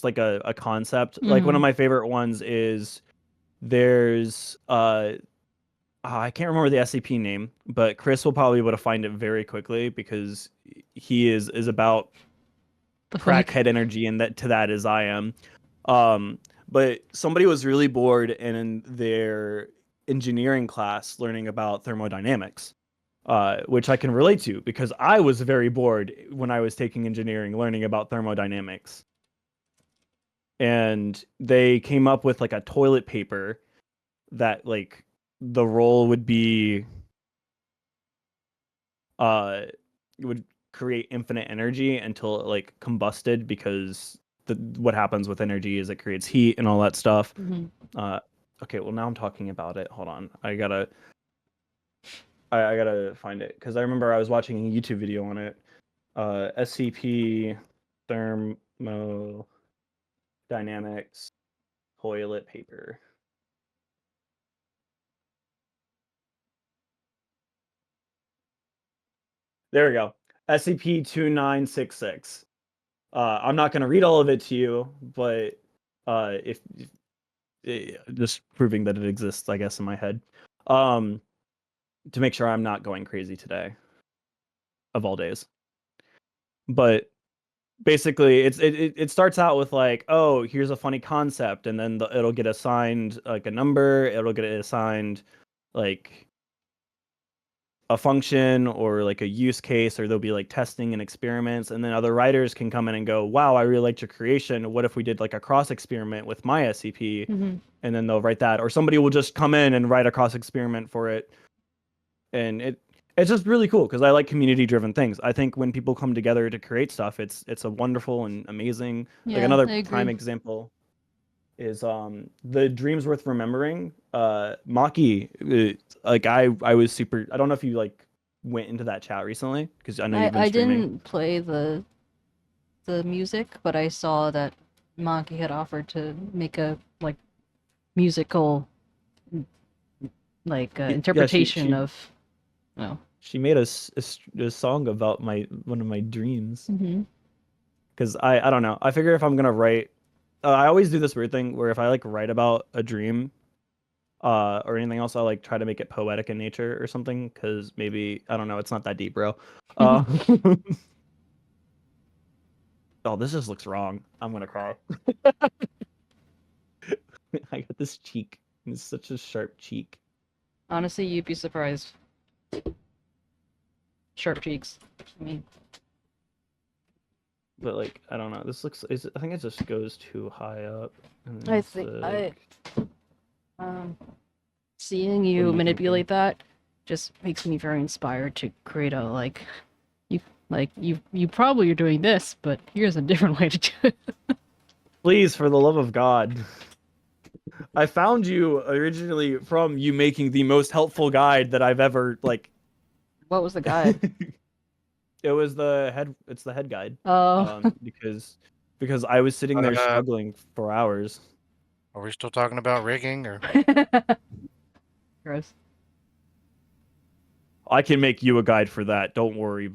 like a concept. Like one of my favorite ones is there's I can't remember the SCP name, but Chris will probably be able to find it very quickly because he is about crackhead energy and that to that as I am. But somebody was really bored and in their engineering class learning about thermodynamics, which I can relate to because I was very bored when I was taking engineering learning about thermodynamics. And they came up with like a toilet paper that like the roll would be it would create infinite energy until it like combusted because what happens with energy is it creates heat and all that stuff. Okay, well now I'm talking about it. Hold on, I gotta find it because I remember I was watching a YouTube video on it. SCP thermodynamics toilet paper. There we go. SCP-2966. I'm not going to read all of it to you, but if just proving that it exists, I guess, in my head, to make sure I'm not going crazy today, of all days. But basically, it starts out with like, oh, here's a funny concept, and then it'll get assigned like a number, it'll get assigned like a function or like a use case, or there'll be like testing and experiments, and then other writers can come in and go, wow, I really liked your creation, what if we did like a cross experiment with my SCP? And then they'll write that, or somebody will just come in and write a cross experiment for it, and It's just really cool because I like community-driven things. I think when people come together to create stuff, it's a wonderful and amazing. Like Yeah, another I prime agree. example is the Dreams Worth Remembering. 𝗟𝗶𝗸𝘀, like I was super. I don't know if you like went into that chat recently because I know you've been I streaming. didn't play the music, but I saw that 𝗟𝗀𝗀𝘀 had offered to make a like musical like Yeah, interpretation of. Oh. she made a song about one of my dreams. Mm-hmm. Because I don't know. I figure if I'm gonna write, I always do this weird thing where if I like write about a dream, or anything else, I'll like try to make it poetic in nature or something. Because maybe I don't know. It's not that deep, bro. Uh, oh, this just looks wrong. I'm gonna cry. I got this cheek. It's such a sharp cheek. Honestly, you'd be surprised. Sharp cheeks. I mean, But like, I don't know. This looks. I think it just goes too high up. And I it's, think like, seeing What are you you manipulate that just makes me very inspired to create a you probably are doing this, but here's a different way to do it. Please, for the love of God. I found you originally from you making the most helpful guide that I've ever like. What was the guide? It was the head. It's the head guide. Oh. Because I was sitting there struggling for hours. Are we still talking about rigging or? Gross. I can make you a guide for that. Don't worry.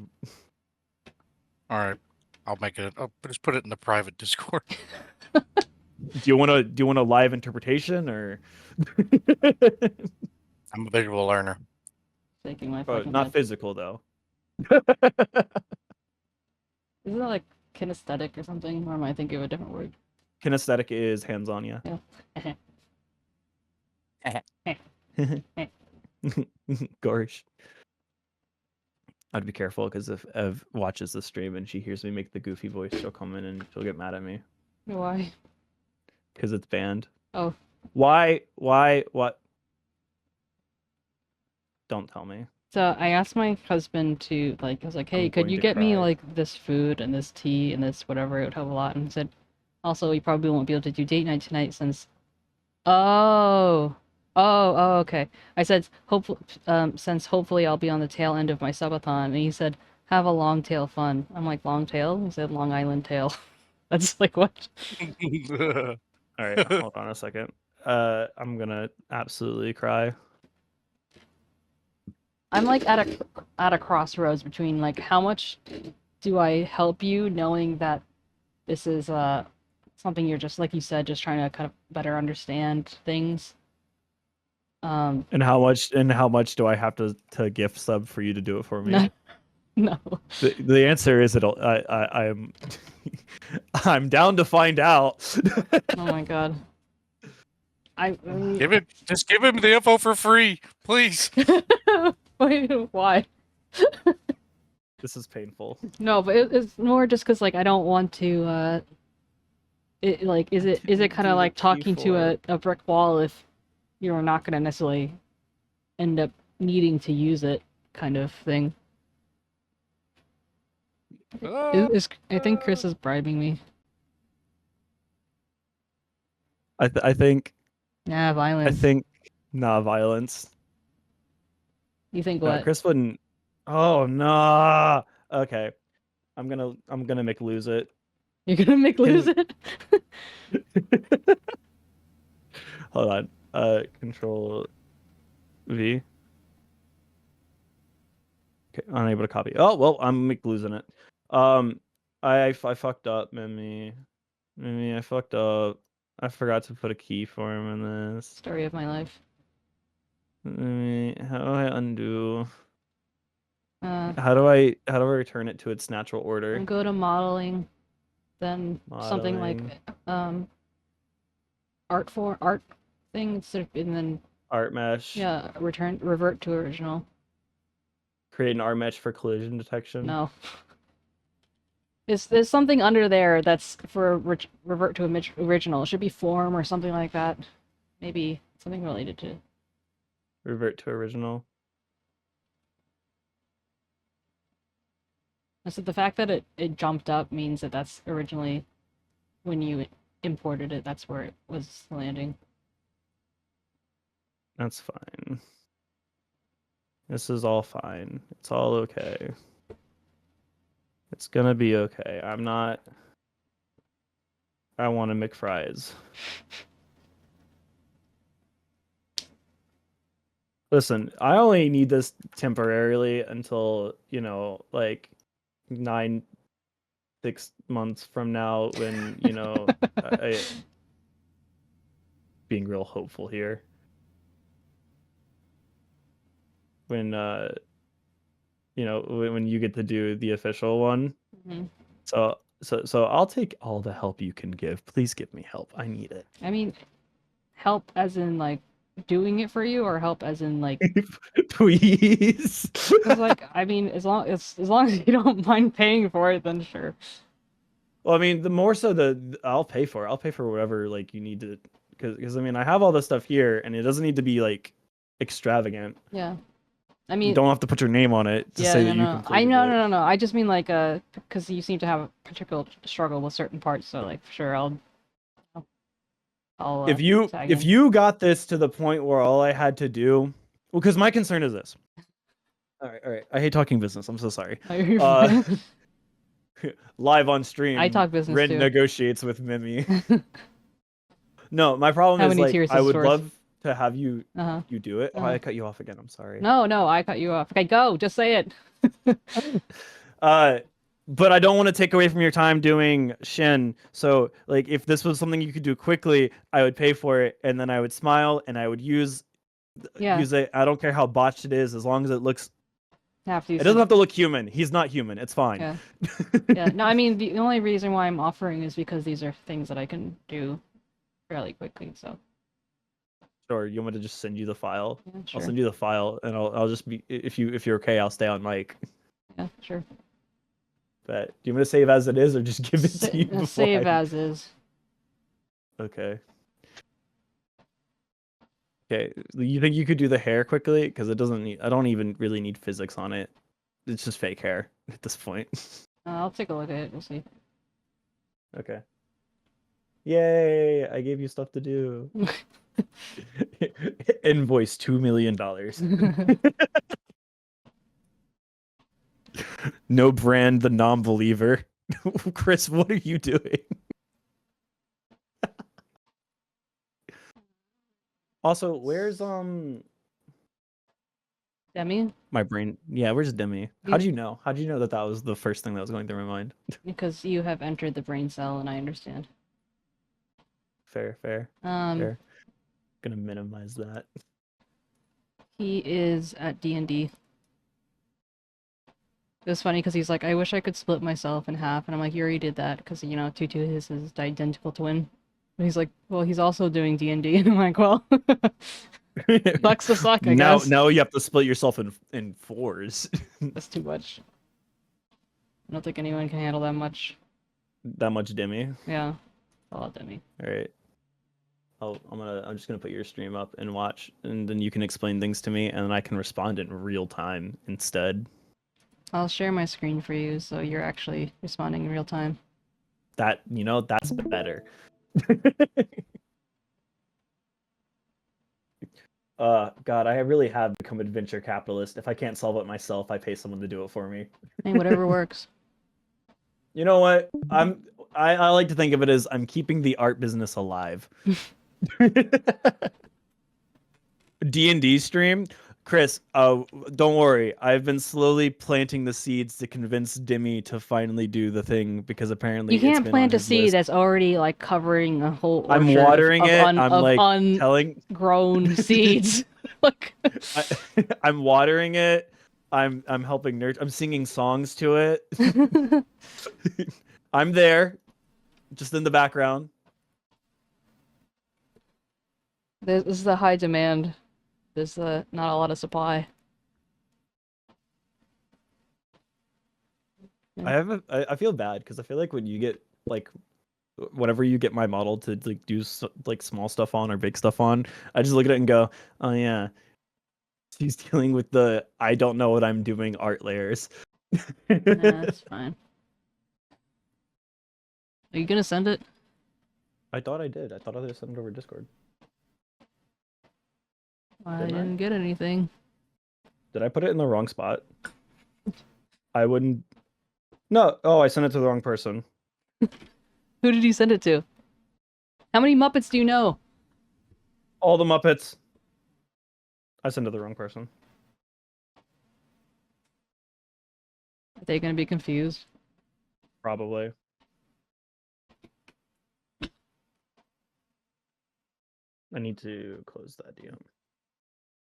All right, I'll make it. I'll just put it in the private Discord. Do you want a live interpretation or? I'm a visual learner. Taking my But fucking not head. physical though. Isn't that like kinesthetic or something? Or am I thinking of a different word? Kinesthetic is hands-on, yeah. Gosh. I'd be careful because if Ev watches the stream and she hears me make the goofy voice, she'll come in and she'll get mad at me. Why? Because it's banned. Oh. Why? What? Don't tell me. So I asked my husband to I was like, hey, I'm could going you to get me cry. like this food and this tea and this whatever? It would help a lot. And he said, also, we probably won't be able to do date night tonight since. Oh, okay. I said, since hopefully I'll be on the tail end of my subathon. And he said, have a long tail fun. I'm like, long tail? He said, Long Island tail. That's like, what? All right, hold on a second. I'm gonna absolutely cry. I'm like at a crossroads between like how much do I help you knowing that this is something you're just like you said just trying to kind of better understand things. And how much do I have to gift sub for you to do it for me? No. The answer is I'm I'm down to find out. Oh my god. Just give him the info for free, please. Wait, why? This is painful. No, but it's more just because like I don't want to. Is it kind of like talking to a brick wall if you're not gonna necessarily end up needing to use it, kind of thing. I think Chris is bribing me. I think. Yeah, violence. I think violence. You think No, what? Chris wouldn't. Oh no. Okay, I'm gonna make lose it. You're gonna make lose it? Hold on. Control V. Okay, unable to copy. Oh well, I'm make losing it. I fucked up, Memmi. I fucked up. I forgot to put a keyform in this. Story of my life. How do I undo? Uh, How do I return it to its natural order? and go to modeling, then something like art thing, and then art mesh. yeah, revert to original. Create an art mesh for collision detection. No. There's something under there that's for revert to original. It should be form or something like that. Maybe something related to Revert to original. So the fact that it jumped up means that that's originally when you imported it. That's where it was landing. That's fine. This is all fine. It's all okay. It's gonna be okay. I want to make fries. Listen, I only need this temporarily until, like 6 months from now when, being real hopeful here. When when you get to do the official one. Mm-hmm. So I'll take all the help you can give. Please give me help. I need it. I mean, help as in like doing it for you, or help as in like Please. Because like I mean, as long as you don't mind paying for it, then sure. Well, I mean, the more so I'll pay for it. I'll pay for whatever like you need to, because I mean, I have all this stuff here, and it doesn't need to be like extravagant. Yeah, I mean, You don't have to put your name on it to say that you completed no. I just mean like because you seem to have a particular struggle with certain parts, so like sure I'll if tag in. you got this to the point where all I had to do, well, because my concern is this. All right. I hate talking business. I'm so sorry. Live on stream. I talk business Ren too. negotiates with Memmi. No, my problem is like I would love to have you do it. Oh, I cut you off again. I'm sorry. No, I cut you off. Okay, go. Just say it. But I don't want to take away from your time doing Shin. So, like, if this was something you could do quickly, I would pay for it, and then I would smile, and I would use it. I don't care how botched it is, as long as it looks. It doesn't have to look human. He's not human. It's fine. Yeah. Yeah. No, I mean the only reason why I'm offering is because these are things that I can do fairly quickly. So. Sure. You want me to just send you the file? Yeah, sure. I'll send you the file, and I'll just be if you're okay. I'll stay on mic. Yeah. Sure. But do you want me to save as it is, or just give it to you? Save as is. Okay. Okay. You think you could do the hair quickly? Because it doesn't need. I don't even really need physics on it. It's just fake hair at this point. I'll take a look at it. We'll see. Okay. Yay! I gave you stuff to do. Invoice $2 million. No brand, the non-believer. Chris, what are you doing? Also, where's Demi? my brain? Yeah, where's Demi? How'd you know? How'd you know that was the first thing that was going through my mind? Because you have entered the brain cell, and I understand. Fair. Gonna minimize that. He is at D&D. It was funny because he's like, I wish I could split myself in half, and I'm like, you already did that because Tutu is his identical twin. And he's like, well, he's also doing D&D, and I'm like, well, sucks to suck, I guess. Now you have to split yourself in fours. That's too much. I don't think anyone can handle that much. That much Demi? Yeah, a lot Demi. All right. I'm just gonna put your stream up and watch, and then you can explain things to me, and then I can respond in real time instead. I'll share my screen for you, so you're actually responding in real time. That's better. God, I really have become a venture capitalist. If I can't solve it myself, I pay someone to do it for me. Hey, whatever works. You know what? I like to think of it as I'm keeping the art business alive. D&D stream, Chris. Don't worry. I've been slowly planting the seeds to convince Demi to finally do the thing because apparently you can't plant a seed that's already like covering a whole. I'm watering it. I'm telling grown seeds. Look, I'm watering it. I'm helping nurture. I'm singing songs to it. I'm there, just in the background. This is the high demand. There's not a lot of supply. I feel bad because I feel like when you get whenever you get my model to do small stuff on or big stuff on, I just look at it and go, oh yeah, she's dealing with the I don't know what I'm doing art layers. Nah, that's fine. Are you gonna send it? I thought I did. I thought I sent it over Discord. I Didn't I? didn't get anything. Did I put it in the wrong spot? I wouldn't. No. Oh, I sent it to the wrong person. Who did you send it to? How many Muppets do you know? All the Muppets. I sent it to the wrong person. Are they gonna be confused? Probably. I need to close that DM.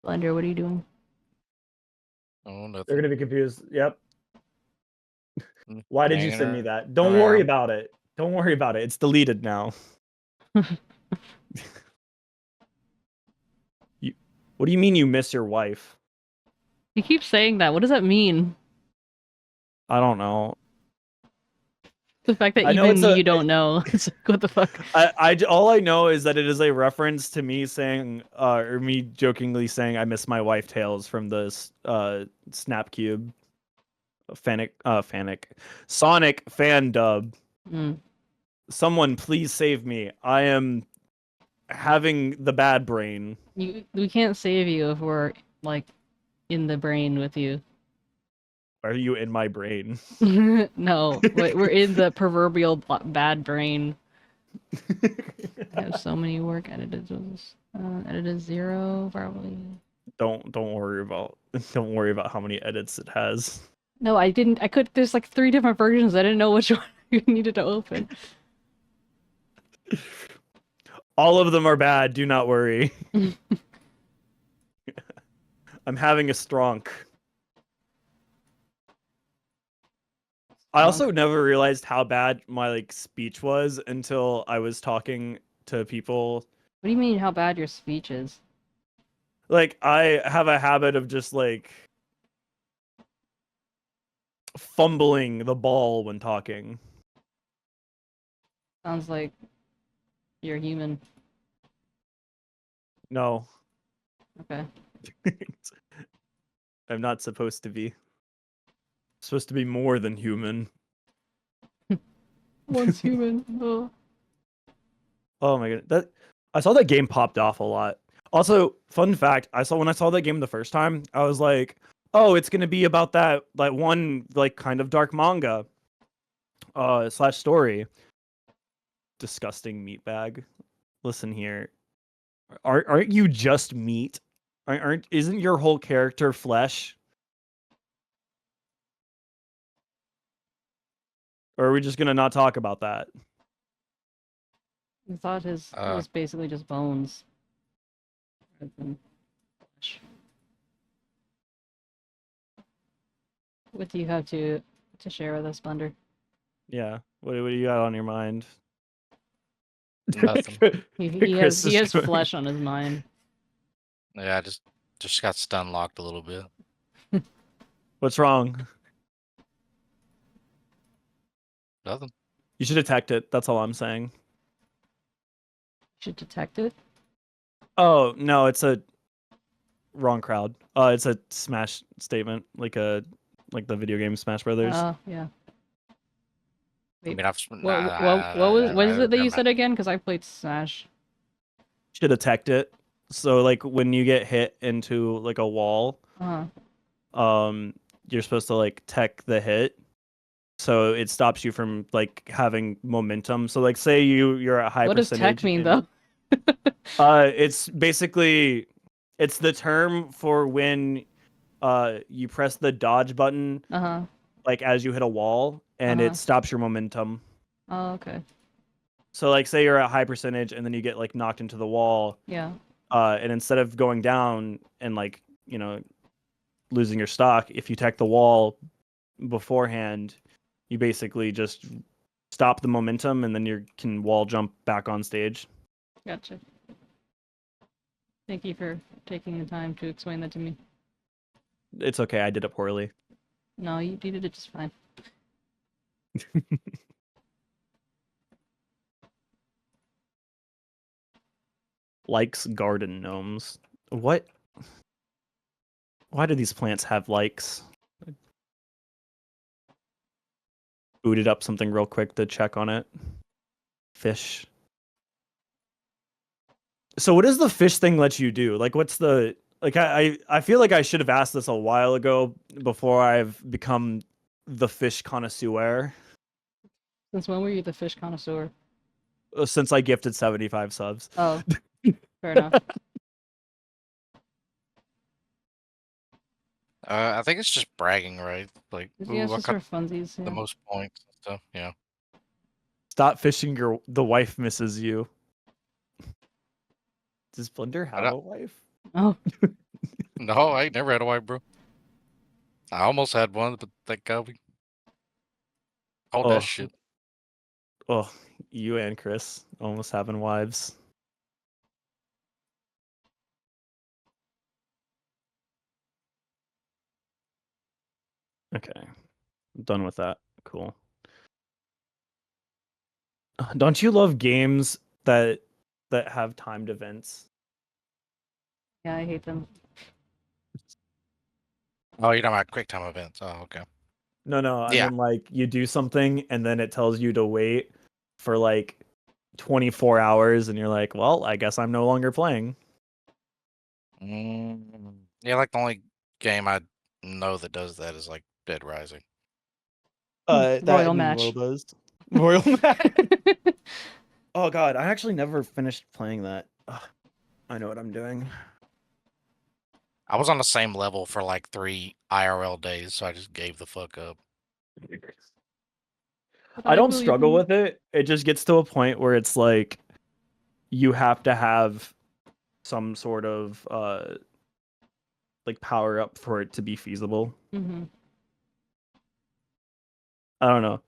Blender, what are you doing? Oh, nothing. They're gonna be confused. Yep. Why did you send me that? Don't Don't worry about it. Don't worry about it. It's deleted now. What do you mean you miss your wife? You keep saying that. What does that mean? I don't know. The fact that I know even it's you don't know. It's like, what the fuck? All I know is that it is a reference to me saying, or me jokingly saying, "I miss my wife." Tails from the Snap Cube, Sonic fan dub. Mm. Someone please save me. I am having the bad brain. We can't save you if we're like in the brain with you. Are you in my brain? No, we're in the proverbial bad brain. I have so many work edited. Edited 0 probably. Don't worry about how many edits it has. No, I didn't. I could. There's like 3 different versions. I didn't know which one you needed to open. All of them are bad. Do not worry. I'm having a stronk. I also never realized how bad my speech was until I was talking to people. What do you mean how bad your speech is? I have a habit of just fumbling the ball when talking. Sounds like you're human. No. Okay. I'm not supposed to be. I'm supposed to be more than human. Once human. Oh. Oh my god. I saw that game popped off a lot. Also, fun fact, when I saw that game the first time, I was like, oh, it's gonna be about that one kind of dark manga / story. Disgusting meatbag. Listen here. Aren't you just meat? Isn't your whole character flesh? Or are we just gonna not talk about that? I thought it was basically just bones. Rather than flesh. What do you have to share with us, Blender? Yeah. What do you got on your mind? Nothing. He has flesh on his mind. Yeah, I just got stun locked a little bit. What's wrong? Nothing. You should detect it. That's all I'm saying. You should detect it. Oh no, it's a wrong crowd. It's a Smash statement, like the video game Smash Brothers. Oh yeah. Wait, I mean, what is it that you said again? Because I played Smash. Should detect it. So when you get hit into a wall, you're supposed to tech the hit, so it stops you from having momentum. So say you're at high percentage. What does tech mean though? It's basically the term for when you press the dodge button as you hit a wall and it stops your momentum. Oh, okay. So say you're at high percentage and then you get knocked into the wall. Yeah. And instead of going down and losing your stock, if you tech the wall beforehand, you basically just stop the momentum and then you can wall jump back on stage. Gotcha. Thank you for taking the time to explain that to me. It's okay, I did it poorly. No, you did it just fine. Likes garden gnomes. What? Why do these plants have likes? booted up something real quick to check on it. Fish. So what does the fish thing let you do? Like, what's the like? I feel like I should have asked this a while ago before I've become the fish connoisseur. Since when were you the fish connoisseur? Since I gifted 75 subs. Oh, fair enough. I think it's just bragging, right? Like, Yeah, it's ooh, I just got for funsies. the Yeah. most points and stuff. Yeah. Stop fishing the wife misses you. Does Blender have don't- a wife? Oh, No, I ain't never had a wife, bro. I almost had one, but thank God we called Oh. that shit. Oh, you and Chris almost having wives. Okay, I'm done with that. Cool. Don't you love games that have timed events? yeah, I hate them. Oh, you're talking about QuickTime events. Oh, okay. No, I Yeah. mean like you do something and then it tells you to wait for like 24 hours and you're like, well, I guess I'm no longer playing. Yeah, like the only game I know that does that is like Dead Rising. That Royal and Match. MOBAs. Royal Match. Oh god, I actually never finished playing that. Ugh, I know what I'm doing. I was on the same level for like 3 IRL days, so I just gave the fuck up. I don't struggle with it. It just gets to a point where it's like you have to have some sort of like power up for it to be feasible. Mm-hmm. I don't know.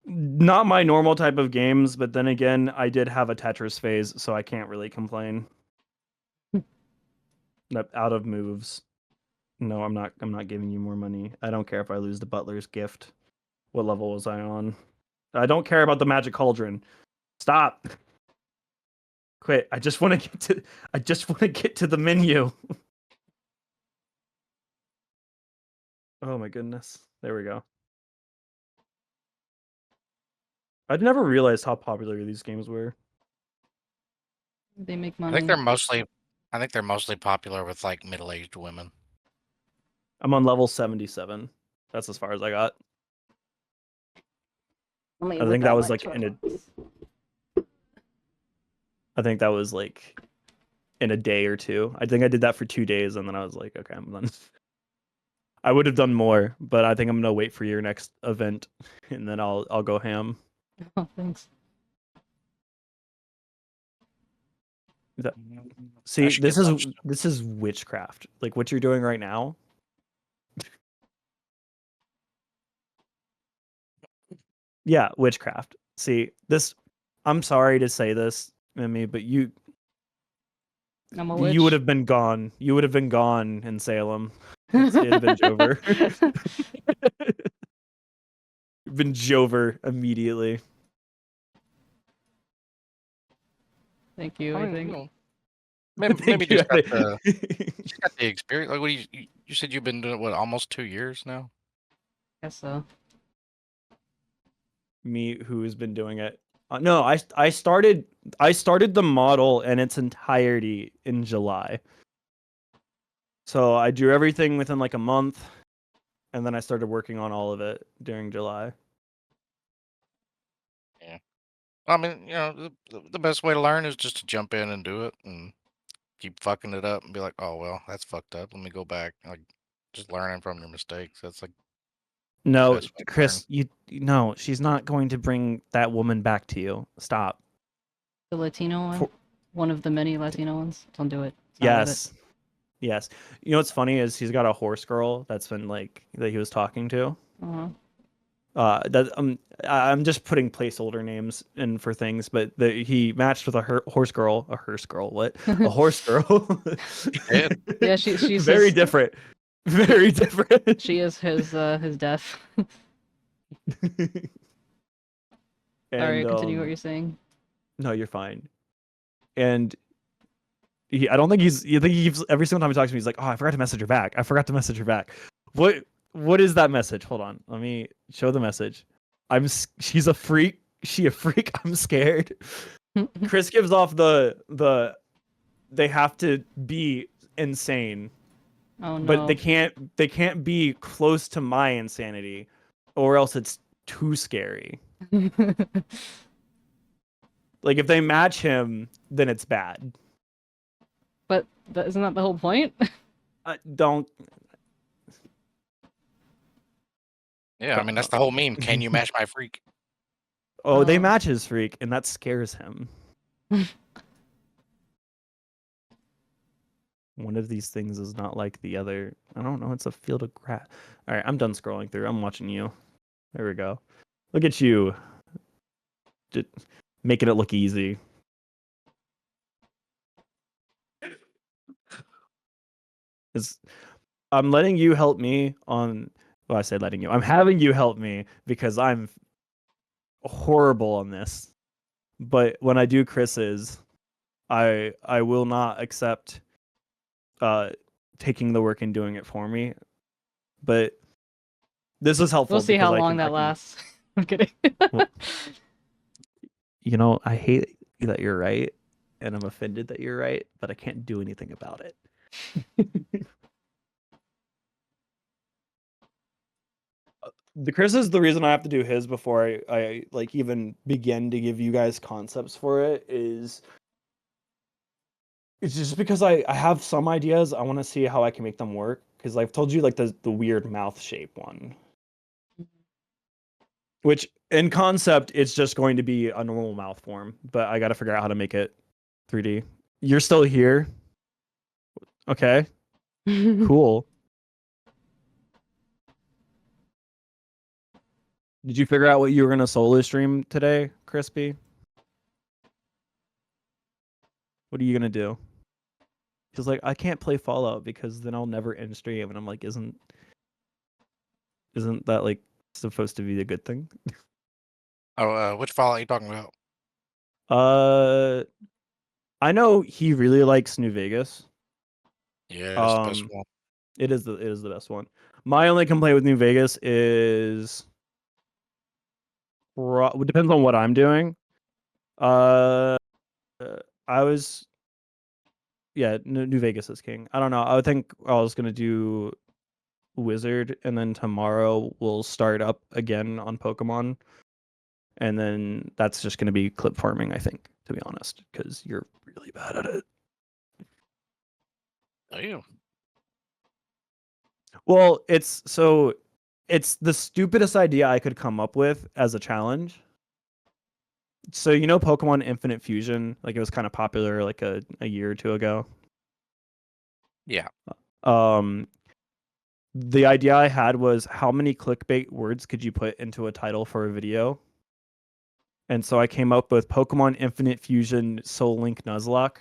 Not my normal type of games, but then again, I did have a Tetris phase, so I can't really complain. Out of moves. No, I'm not giving you more money. I don't care if I lose the Butler's Gift. What level was I on? I don't care about the Magic Cauldron. Stop. Quit. I just want to get to the menu. Oh my goodness. There we go. I'd never realized how popular these games were. They make I money. think they're mostly popular with like middle-aged women. I'm on level 77. That's as far as I got. I think that was like I think that was like in a day or two. I think I did that for 2 days and then I was like, okay, I'm done. I would have done more, but I think I'm gonna wait for your next event and then I'll go ham. Oh, thanks. See, I should get lunch. this is witchcraft. Like what you're doing right now. Yeah, witchcraft. See, this I'm sorry to say this, Memmi, but I'm a witch. you would have been gone. You would have been gone in Salem. It'd have been Jover. Been Jover immediately. Thank you. I think. Maybe just got the experience. Like, what you said you've been doing it, what, almost 2 years now? Guess so. Me, who has been doing it. No, I started the model in its entirety in July. So I drew everything within like a month, and then I started working on all of it during July. Yeah. I mean, the best way to learn is just to jump in and do it and keep fucking it up and be like, oh well, that's fucked up. Let me go back. Like, just learning from your mistakes. That's like No, best way to Chris, no, she's not going to bring that woman back to you. Stop. The Latino one? One of the many Latino ones? Don't do it. It's not Yes. Yes. You know what's funny is he's got a horse girl that's been like that he was talking to. Uh-huh. I'm just putting placeholder names in for things, but he matched with a horse girl, a horse girl. What? A horse girl. Yeah, she's very his, different. Very different. She is his death. Sorry, continue what you're saying. No, you're fine. And I don't think you think he keeps every single time he talks to me, he's like, "Oh, I forgot to message her back. I forgot to message her back." What What is that message? Hold on. Let me show the message. She's a freak. She a freak. I'm scared. Chris gives off the they have to be insane, Oh no. but they can't be close to my insanity, or else it's too scary. Like if they match him, then it's bad. But isn't that the whole point? Don't. Yeah, I mean that's the whole meme. Can you match my freak? Oh, they Oh. match his freak, and that scares him. One of these things is not like the other. I don't know. It's a field of grass. All right, I'm done scrolling through. I'm watching you. There we go. Look at you. Just making it look easy. I'm letting you help me on. Well, I said letting you. I'm having you help me because I'm horrible on this. But when I do Chris's, I will not accept taking the work and doing it for me. But this is helpful. We'll see how because long that lasts. I'm kidding. Well, you know, I hate that you're right, and I'm offended that you're right, but I can't do anything about it. The Chris is the reason I have to do his before I like even begin to give you guys concepts for it. It's just because I have some ideas. I want to see how I can make them work, because I've told you like the weird mouth shape one, which in concept it's just going to be a normal mouth form, but I got to figure out how to make it 3D. You're still here? Okay, cool. Did you figure out what you were gonna solo stream today, Crispy? What are you gonna do? He's like, I can't play Fallout because then I'll never end stream, and I'm like, isn't that like supposed to be a good thing? Oh, which Fallout are you talking about? I know he really likes New Vegas. Yeah, it's the best one. It is the best one. My only complaint with New Vegas is it depends on what I'm doing. I was New Vegas is king. I don't know. I would think I was gonna do Wizard, and then tomorrow we'll start up again on Pokemon, and then that's just gonna be clip farming, I think, to be honest, because you're really bad at it. Damn. Well, it's the stupidest idea I could come up with as a challenge. So you know Pokemon Infinite Fusion, like it was kind of popular like a year or two ago. Yeah. The idea I had was how many clickbait words could you put into a title for a video? And so I came up with Pokemon Infinite Fusion Soul Link Nuzlocke.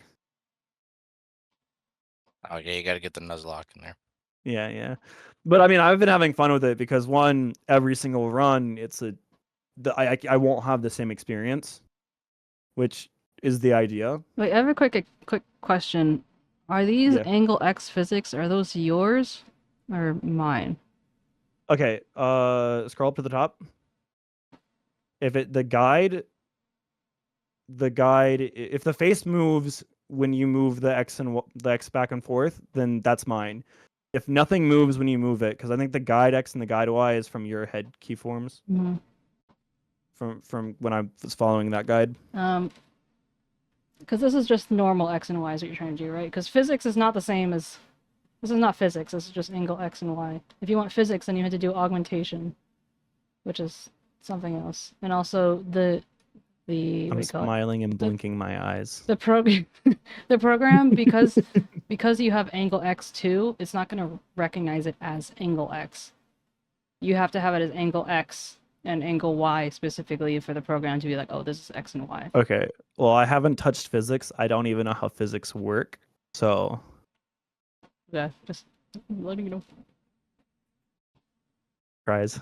Oh yeah, you got to get the Nuzlocke in there. Yeah. But I mean, I've been having fun with it because one, every single run, I won't have the same experience, which is the idea. Wait, I have a quick question. Are these Yeah. angle X physics, are those yours or mine? Okay, scroll up to the top. If the guide, if the face moves when you move the X back and forth, then that's mine. If nothing moves when you move it, because I think the guide X and the guide Y is from your head keyforms. Mm-hmm. From when I was following that guide. Because this is just normal X and Y is what you're trying to do, right? Because physics is not the same as... This is not physics, this is just angle X and Y. If you want physics, then you have to do augmentation, which is something else. And also I'm smiling and blinking my eyes. the program, because you have angle X2, it's not going to recognize it as angle X. You have to have it as angle X and angle Y specifically for the program to be like, oh, this is X and Y. Okay, well, I haven't touched physics. I don't even know how physics work, so... Yeah, just letting you know. Surprise.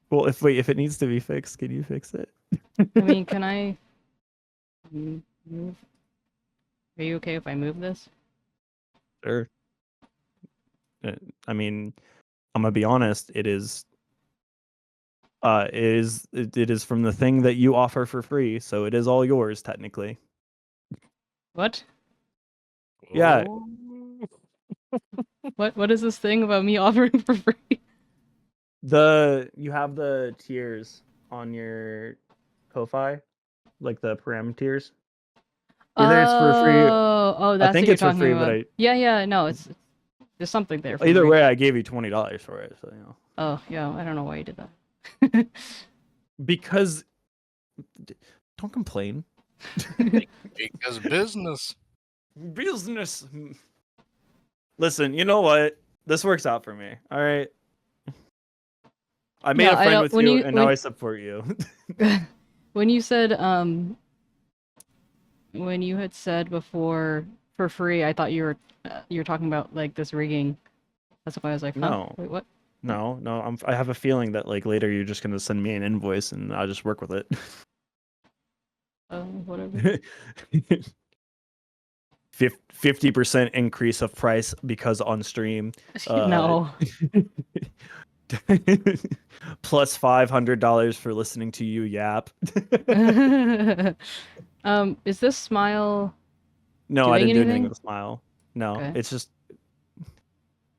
Well, if it needs to be fixed, can you fix it? I mean, can I move? Are you okay if I move this? Sure. I mean, I'm gonna be honest. It is from the thing that you offer for free, so it is all yours technically. What? Yeah. What is this thing about me offering for free? You have the tiers on your Ko-fi, like the param tiers. Either it's for free. Oh, I that's what think you're it's for talking free, about. but Yeah, no, there's something there for either free. way, I gave you $20 for it. So Oh, yeah, I don't know why you did that. because don't complain. Because business. Business. Listen, you know what? This works out for me. All right. I made Yeah, a I friend don't- with when you, you- and when- now I support you. When you said when you had said before for free, I thought you were talking about like this rigging. That's why I was like, huh? No. Wait, what? No. I have a feeling that like later you're just gonna send me an invoice, and I'll just work with it. Whatever. 50% increase of price because on stream. No. Plus $500 for listening to you yap. Is this smile? No, I Doing didn't do anything anything? with a smile. No, Okay. it's just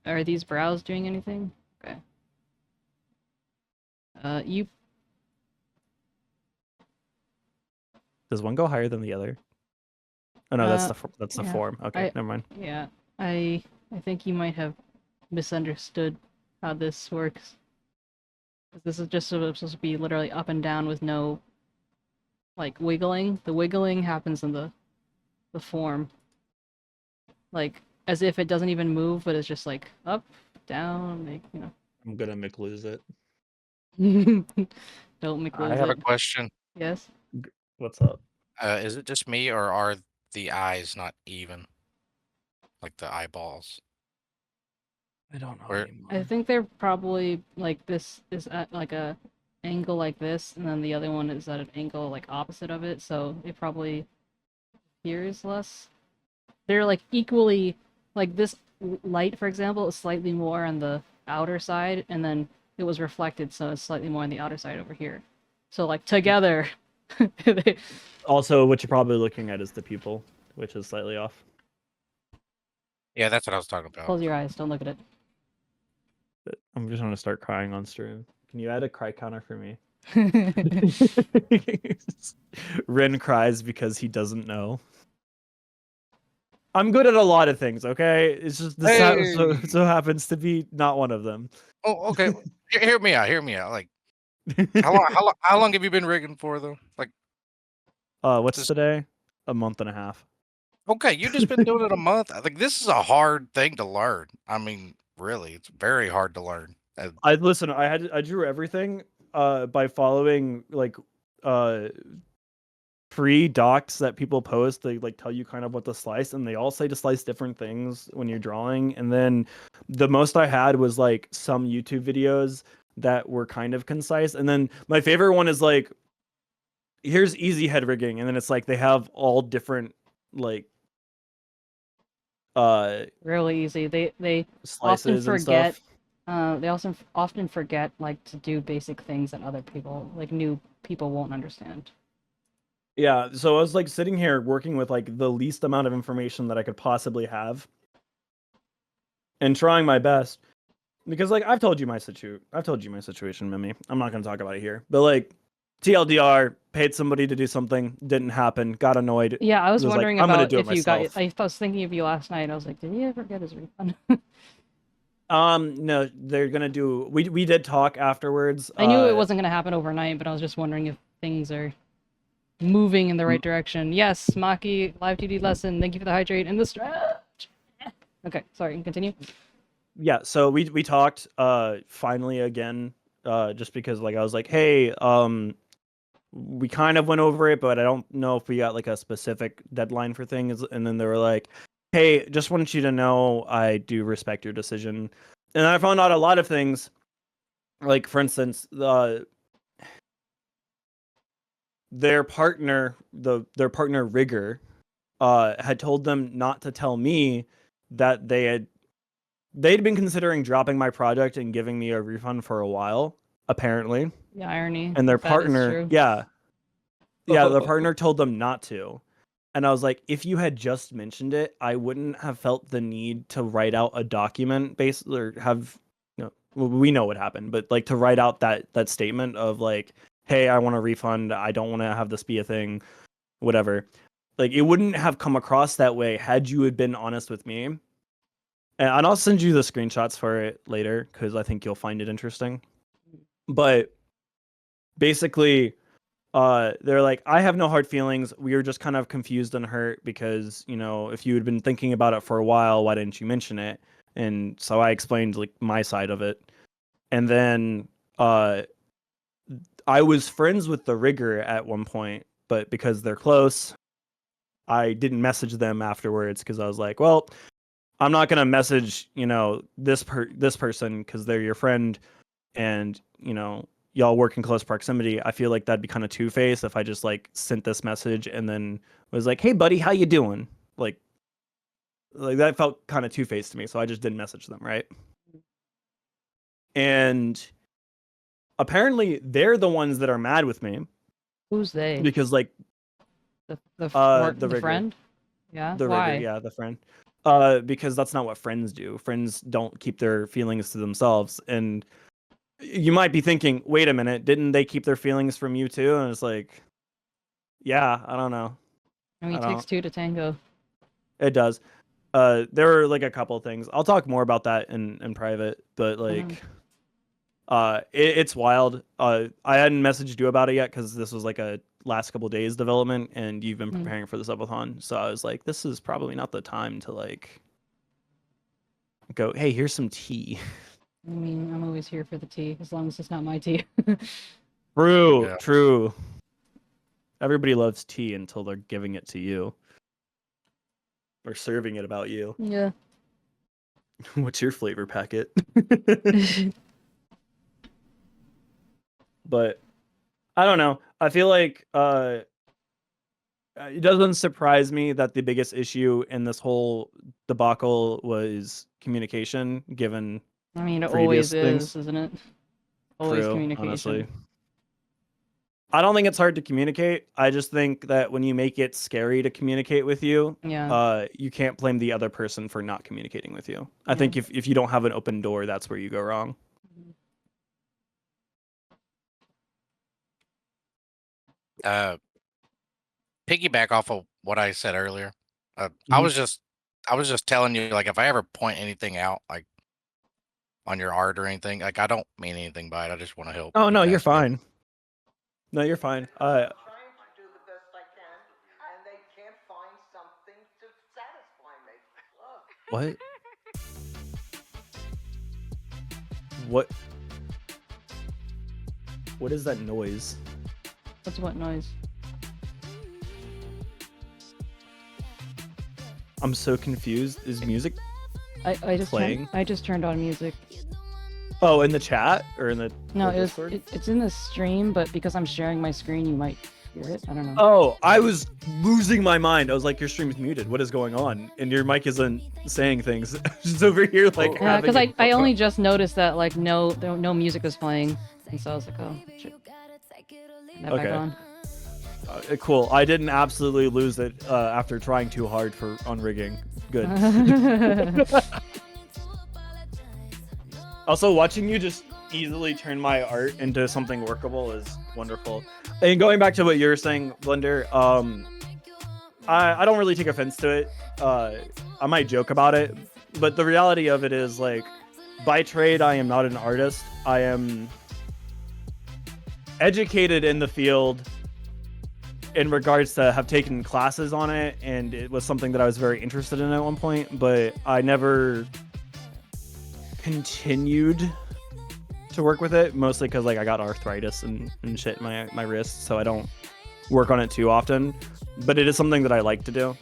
Are these brows doing anything? Okay. You. does one go higher than the other? Oh no, that's the yeah, form. Okay, never mind. Yeah, I think you might have misunderstood how this works. 'Cause this is just supposed to be literally up and down with no like wiggling. The wiggling happens in the form. Like as if it doesn't even move, but it's just like up, down, like, you know. I'm gonna lose it. Don't make I have a question. Yes. What's up? Is it just me, or are the eyes not even? Like the eyeballs? I don't know Where- anymore. I think they're probably like this is at like a angle like this, and then the other one is at an angle like opposite of it, so it probably appears less. They're like equally like this light, for example, is slightly more on the outer side, and then it was reflected, so it's slightly more on the outer side over here. So like together, they... Also, what you're probably looking at is the pupil, which is slightly off. Yeah, that's what I was talking about. Close your eyes, don't look at it. I'm just gonna start crying on stream. Can you add a cry counter for me? Ren cries because he doesn't know. I'm good at a lot of things, okay? It's just this so happens to be not one of them. Oh, okay. Hear me out. Hear me out. Like, how long have you been rigging for, though? Like, What's Just- today? A month and a half. okay, you've just been doing it a month. Like, this is a hard thing to learn. I mean, really, it's very hard to learn. I drew everything by following like free docs that people post. They like tell you kind of what to slice, and they all say to slice different things when you're drawing. And then the most I had was like some YouTube videos that were kind of concise. And then my favorite one is like, here's easy head rigging, and then it's like they have all different like Really easy. They slices and forget stuff. they also often forget like to do basic things that other people, like new people, won't understand. Yeah, so I was like sitting here working with like the least amount of information that I could possibly have, and trying my best, because like I've told you my situation, Memmi. I'm not gonna talk about it here, but like TLDR, paid somebody to do something, didn't happen, got annoyed. Yeah, I was like, wondering I'm gonna about do it if you got. myself. I was thinking of you last night. I was like, did he ever get his refund? No, they're gonna do. We did talk afterwards. I knew it wasn't gonna happen overnight, but I was just wondering if things are moving in the right direction. Yes, 𝗟𝗶𝗶𝗀𝘀 live 2D lesson. Thank you for the hydrate and the stretch. Okay, sorry, and continue. Yeah, so we talked finally again, just because like I was like, hey, we kind of went over it, but I don't know if we got like a specific deadline for things. And then they were like, hey, just want you to know I do respect your decision. And I found out a lot of things, like for instance, their partner rigger had told them not to tell me that they had they'd been considering dropping my project and giving me a refund for a while, apparently. The irony. And their that is partner, true. yeah, their partner told them not to. And I was like, if you had just mentioned it, I wouldn't have felt the need to write out a document or have, well, we know what happened, but like to write out that statement of like, hey, I want a refund. I don't want to have this be a thing, whatever. Like, it wouldn't have come across that way had you had been honest with me. And I'll send you the screenshots for it later because I think you'll find it interesting. But basically, they're like, I have no hard feelings. We were just kind of confused and hurt because, if you had been thinking about it for a while, why didn't you mention it? And so I explained like my side of it. And then I was friends with the rigger at one point, but because they're close, I didn't message them afterwards because I was like, well, I'm not going to message, this person because they're your friend and, y'all work in close proximity. I feel like that'd be kind of two-faced if I just like sent this message and then was like, hey buddy, how you doing? Like that felt kind of two-faced to me. So I just didn't message them. Right. And apparently they're the ones that are mad with me. Who's they? Because like the rigger. friend? Yeah. The Why? rigger, yeah, the friend. Because that's not what friends do. Friends don't keep their feelings to themselves. And you might be thinking, wait a minute, didn't they keep their feelings from you too? And it's like, yeah, I don't know. I mean, it takes two to tango. It does. There were like a couple of things. I'll talk more about that in private, but like, it's wild. I hadn't messaged you about it yet because this was like a last couple of days development, and you've been preparing for the subathon. So I was like, this is probably not the time to like go, hey, here's some tea. I mean, I'm always here for the tea, as long as it's not my tea. True. Everybody loves tea until they're giving it to you. Or serving it about you. Yeah. What's your flavor packet? But I don't know. I feel like it doesn't surprise me that the biggest issue in this whole debacle was communication, given I mean, it previous always things. is, isn't it? Always True, communication. honestly. I don't think it's hard to communicate. I just think that when you make it scary to communicate with you, you can't blame the other person for not communicating with you. I think if you don't have an open door, that's where you go wrong. Piggyback off of what I said earlier. I was just telling you, like, if I ever point anything out, like on your art or anything, like, I don't mean anything by it. I just want to help. Oh no, you're fine. No, you're fine. Trying to do the best I can, and they can't find something to satisfy me. What? What is that noise? What's what noise? I'm so confused. Is music I just playing? I just turned on music. Oh, in the chat or in the No, Discord? it's in the stream, but because I'm sharing my screen, you might hear it. I don't know. Oh, I was losing my mind. I was like, your stream's muted. What is going on? And your mic isn't saying things. Just over here, like. Yeah, because I only just noticed that like no music was playing, and so I was like, oh shit. That back on. Cool. I didn't absolutely lose it after trying too hard for unrigging. Good. Also, watching you just easily turn my art into something workable is wonderful. And going back to what you were saying, Blender, I don't really take offense to it. I might joke about it, but the reality of it is, like, by trade, I am not an artist. I am educated in the field in regards to have taken classes on it, and it was something that I was very interested in at one point, but I never continued to work with it, mostly because like I got arthritis and shit in my wrist, so I don't work on it too often, but it is something that I like to do.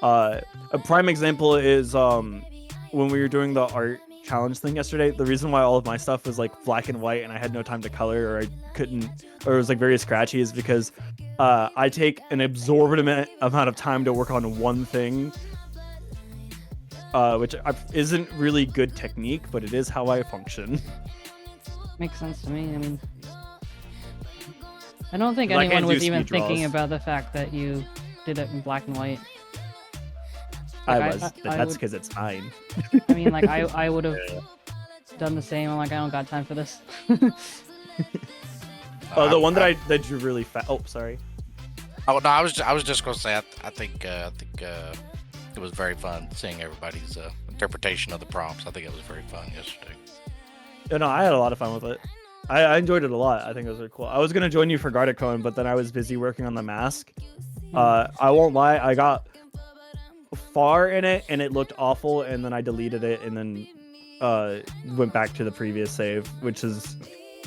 A prime example is when we were doing the art challenge thing yesterday, the reason why all of my stuff was like black and white and I had no time to color, or I couldn't, or it was like very scratchy, is because I take an absorbent amount of time to work on one thing, which isn't really good technique, but it is how I function. Makes sense to me. I mean, I don't think I can't anyone do was even speed thinking draws. about the fact that you did it in black and white. I Like, was, but I that's would- because it's mine. I mean, like I would have done the same. I'm like, I don't got time for this. Oh, the one that drew really fast. Oh, sorry. Oh no, I was just gonna say I think it was very fun seeing everybody's interpretation of the prompts. I think it was very fun yesterday. No, I had a lot of fun with it. I enjoyed it a lot. I think it was really cool. I was gonna join you for 𝗟𝗶H𝗀𝗀, but then I was busy working on the mask. I won't lie, I got far in it and it looked awful, and then I deleted it and then went back to the previous save, which is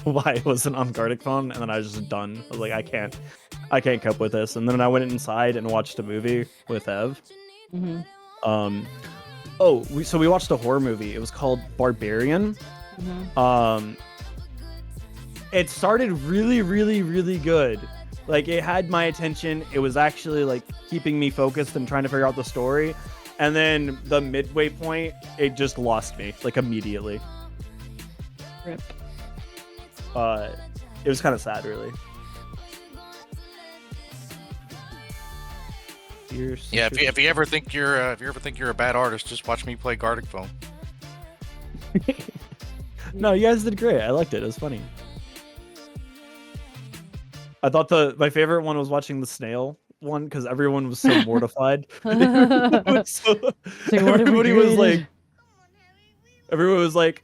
why it wasn't on 𝗟𝗶ℎ𝗀𝗀, and then I was just done. I was like, I can't cope with this. And then I went inside and watched a movie with Ev. Mm-hmm. So we watched a horror movie. It was called Barbarian. Mm-hmm. It started really, really, really good. Like, it had my attention. It was actually like keeping me focused and trying to figure out the story. And then the midway point, it just lost me like immediately. Rip. It was kind of sad, really. Yeah, if you ever think you're a bad artist, just watch me play 𝗟𝗶℀𝗀𝗀. No, you guys did great. I liked it. It was funny. I thought my favorite one was watching the snail one because everyone was so mortified. Everybody was like,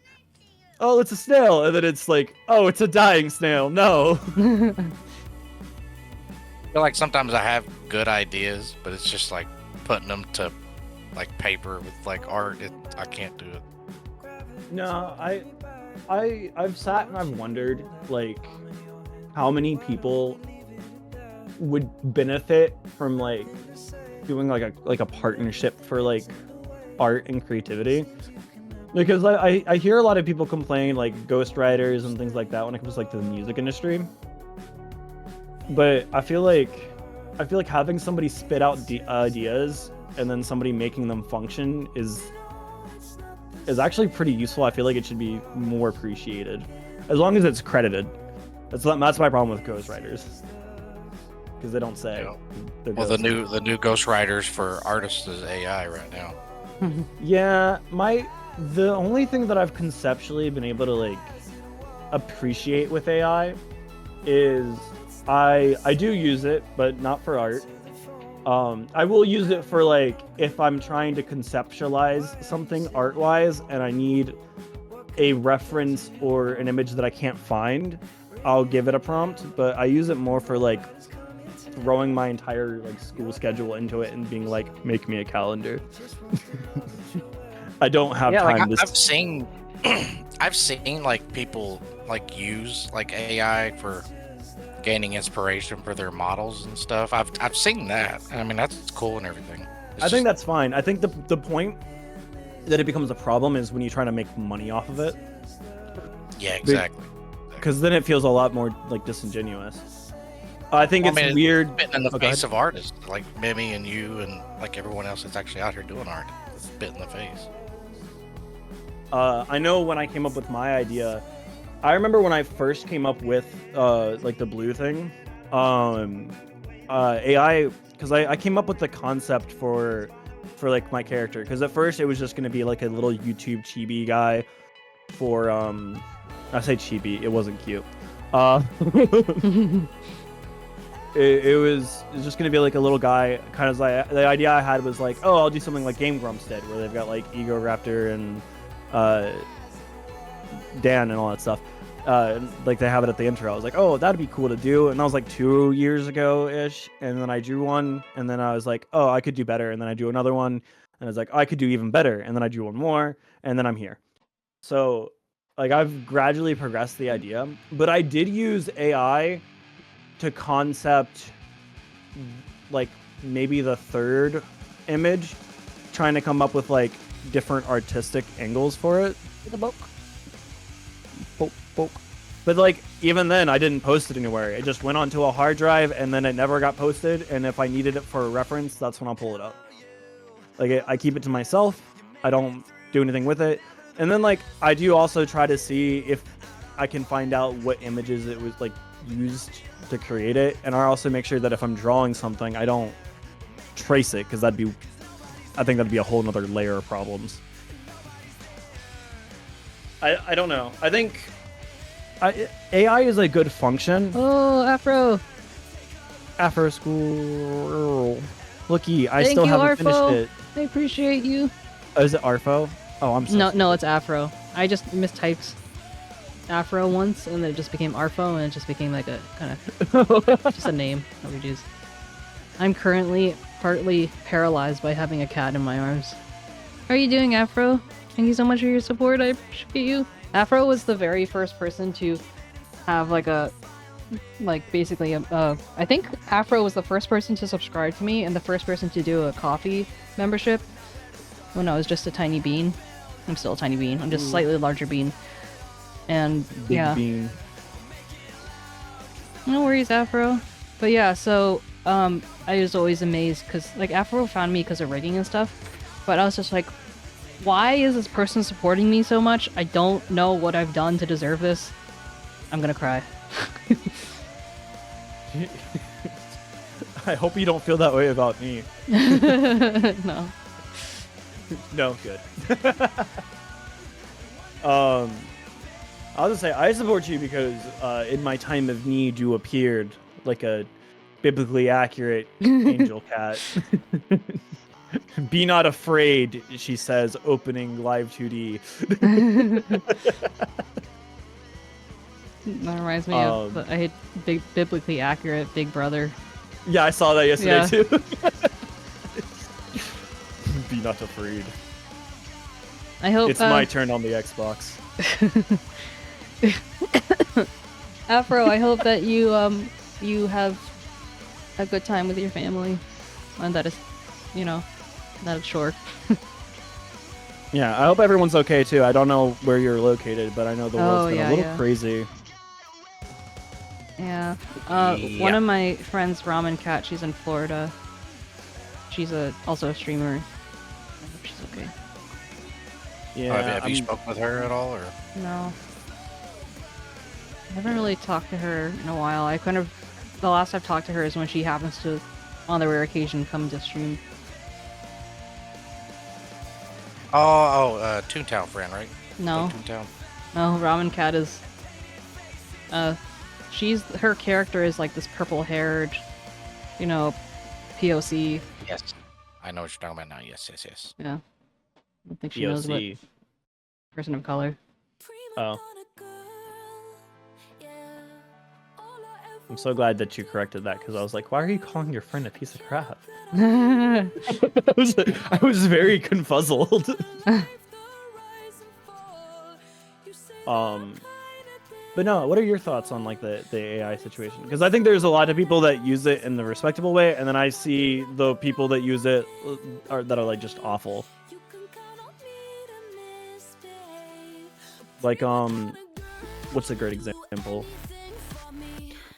"Oh, it's a snail," and then it's like, "Oh, it's a dying snail." No. I feel like sometimes I have good ideas, but it's just like putting them to like paper with like art. I can't do it. No, I've sat and I've wondered like how many people would benefit from like doing like a partnership for like art and creativity, because I hear a lot of people complain like ghostwriters and things like that when it comes to like to the music industry, but I feel like having somebody spit out ideas and then somebody making them function is actually pretty useful. I feel like it should be more appreciated as long as it's credited. That's my problem with ghostwriters, because they don't say. Yeah. Well, the new ghostwriters for artists is AI right now. Yeah, the only thing that I've conceptually been able to like appreciate with AI is I do use it, but not for art. I will use it for like if I'm trying to conceptualize something art-wise and I need a reference or an image that I can't find, I'll give it a prompt. But I use it more for like throwing my entire like school schedule into it and being like, make me a calendar. I don't have time. Like, I've seen like people like use like AI for gaining inspiration for their models and stuff. I've seen that. I mean, that's cool and everything. I think that's fine. I think the point that it becomes a problem is when you try to make money off of it. Yeah, exactly. Because then it feels a lot more like disingenuous. I think it's weird. It's spitting in the face of artists like Memmi and you and like everyone else that's actually out here doing art. It's spit in the face. I know when I came up with my idea, I remember when I first came up with like the blue thing, AI, because I came up with the concept for like my character, because at first it was just going to be like a little YouTube chibi guy for I say chibi, it wasn't cute. It was just going to be like a little guy, kind of like the idea I had was like, oh, I'll do something like Game Grumps did, where they've got like Ego Raptor and Dan and all that stuff. Like they have it at the intro. I was like, oh, that'd be cool to do. And that was like 2 years ago ish. And then I drew one, and then I was like, oh, I could do better. And then I drew another one, and I was like, oh, I could do even better. And then I drew one more, and then I'm here. So like I've gradually progressed the idea, but I did use AI to concept like maybe the third image, trying to come up with like different artistic angles for it. The book. But like even then I didn't post it anywhere. It just went onto a hard drive and then it never got posted, and if I needed it for a reference, that's when I'll pull it up. Like I keep it to myself, I don't do anything with it. And then like I do also try to see if I can find out what images it was like used to create it, and I also make sure that if I'm drawing something, I don't trace it, because I think that'd be a whole nother layer of problems. I don't know. I think AI is a good function. Oh, Afro. Afro School. Looky, I Thank still you, haven't Arfo. finished it. I appreciate you. Oh, is it Arfo? Oh, I'm sorry. No, it's Afro. I just mistyped Afro once, and then it just became Arfo, and it just became like a kind of just a name that we use. I'm currently partly paralyzed by having a cat in my arms. How are you doing, Afro? Thank you so much for your support. I appreciate you. Afro was the very first person to have basically I think Afro was the first person to subscribe to me and the first person to do a coffee membership when I was just a tiny bean. I'm still a tiny bean. I'm just slightly larger bean. And Big yeah. bean. No worries, Afro. But yeah, so I was always amazed because like Afro found me because of rigging and stuff. But I was just like, why is this person supporting me so much? I don't know what I've done to deserve this. I'm gonna cry. I hope you don't feel that way about me. No. No, good. I'll just say I support you because in my time of need you appeared like a biblically accurate angel cat. Be not afraid, she says, opening live 2D. That reminds me of I had biblically accurate Big Brother. Yeah, I saw that yesterday Yeah. too. Be not afraid. I hope It's my turn on the Xbox. Afro, I hope that you you have a good time with your family, and that is, that it's short. Yeah, I hope everyone's okay too. I don't know where you're located, but I know the world's been yeah, a little yeah. crazy. Yeah. One of my friends, Ramen Cat, she's in Florida. She's also a streamer. I hope she's okay. Yeah. Have you spoken with her at all, or? No. I haven't really talked to her in a while. The last I've talked to her is when she happens to, on the rare occasion, come to stream. Toontown friend, right? No. Toontown. No, Ramen Cat is... her character is like this purple-haired, POC. Yes. I know what you're talking about now. Yes. Yeah. I don't think she knows what POC. person of color. Oh. I'm so glad that you corrected that, because I was like, why are you calling your friend a piece of crap? I was very confuzzled. But no, what are your thoughts on like the AI situation? Because I think there's a lot of people that use it in the respectable way, and then I see the people that use it that are like just awful. Like what's a great example?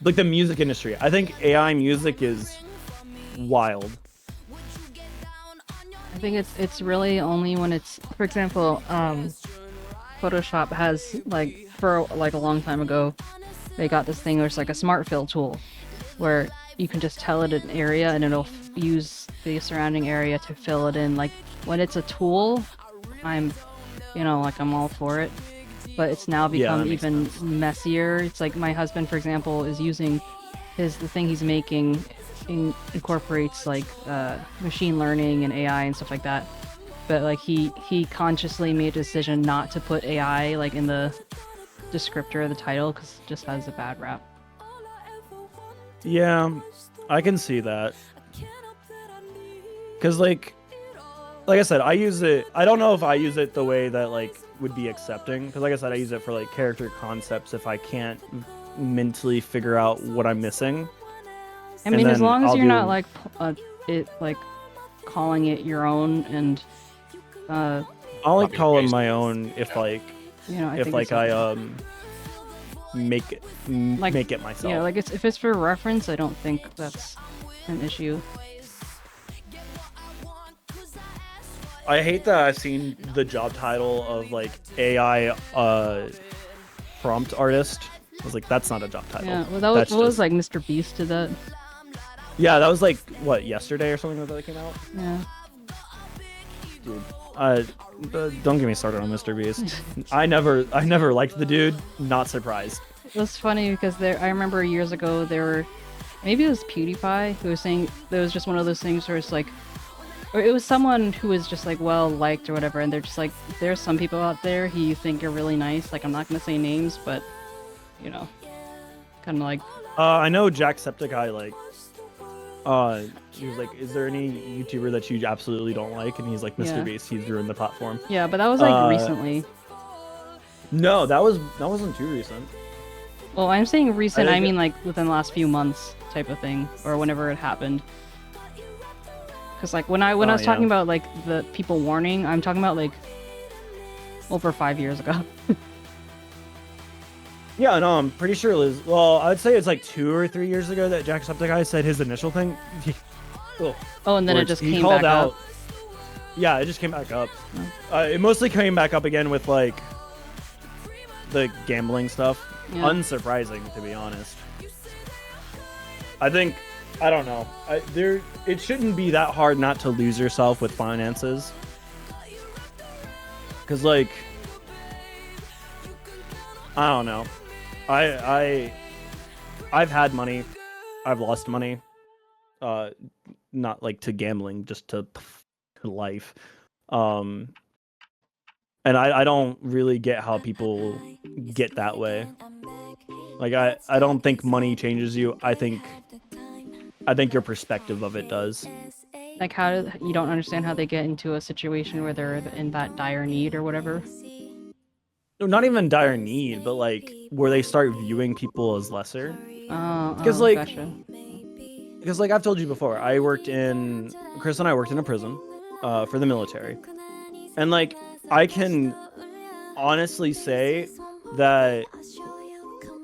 Like the music industry. I think AI music is wild. I think it's really only when it's, for example, Photoshop has for a long time ago, they got this thing where it's like a smart fill tool, where you can just tell it an area and it'll use the surrounding area to fill it in. Like when it's a tool, I'm all for it. But it's now become even messier. It's like my husband, for example, is using the thing he's making incorporates like machine learning and AI and stuff like that. But like he consciously made a decision not to put AI like in the descriptor of the title because it just has a bad rap. Yeah, I can see that. Because like I said, I use it. I don't know if I use it the way that like would be accepting, because like I said, I use it for like character concepts if I can't mentally figure out what I'm missing. I mean, as long as you're not like calling it your own, and I'll like call it my own if like I make it myself. Yeah, like if it's for reference, I don't think that's an issue. I hate that I've seen the job title of like AI prompt artist. I was like, that's not a job title. Yeah, well, that was, That's what was just- like Mr. Beast did that. Yeah, that was like what, yesterday or something that came out. Yeah. Dude, don't get me started on Mr. Beast. I never liked the dude. Not surprised. It was funny because I remember years ago there were, maybe it was PewDiePie who was saying there was just one of those things where it's like, or it was someone who was just like well liked or whatever, and they're just like, there's some people out there who you think are really nice. Like I'm not gonna say names, but you know, kind of like. I know 𝗟𝗶𝗀𝘀 like. He was like, "Is there any YouTuber that you absolutely don't like?" And he's like, "Mr. Yeah. Beast. He's ruined the platform." Yeah, but that was like recently. No, that wasn't too recent. Well, I'm saying recent. I I mean like within the last few months type of thing, or whenever it happened. Because like when I was talking about like the people warning, I'm talking about like over 5 years ago. Yeah, no, I'm pretty sure Liz. Well, I'd say it's like 2 or 3 years ago that 𝗟𝗶𝗀𝘀 said his initial thing. Oh, and then it just came back up. Yeah, it just came back up. It mostly came back up again with like the gambling stuff. Yeah. Unsurprising, to be honest. I don't know. It shouldn't be that hard not to lose yourself with finances. Cause like, I don't know. I've had money. I've lost money. Not like to gambling, just to life. And I don't really get how people get that way. Like I don't think money changes you. I think your perspective of it does. Like you don't understand how they get into a situation where they're in that dire need or whatever. No, not even dire need, but like where they start viewing people as lesser. Because gotcha. Because like I've told you before, Chris and I worked in a prison for the military. And like I can honestly say that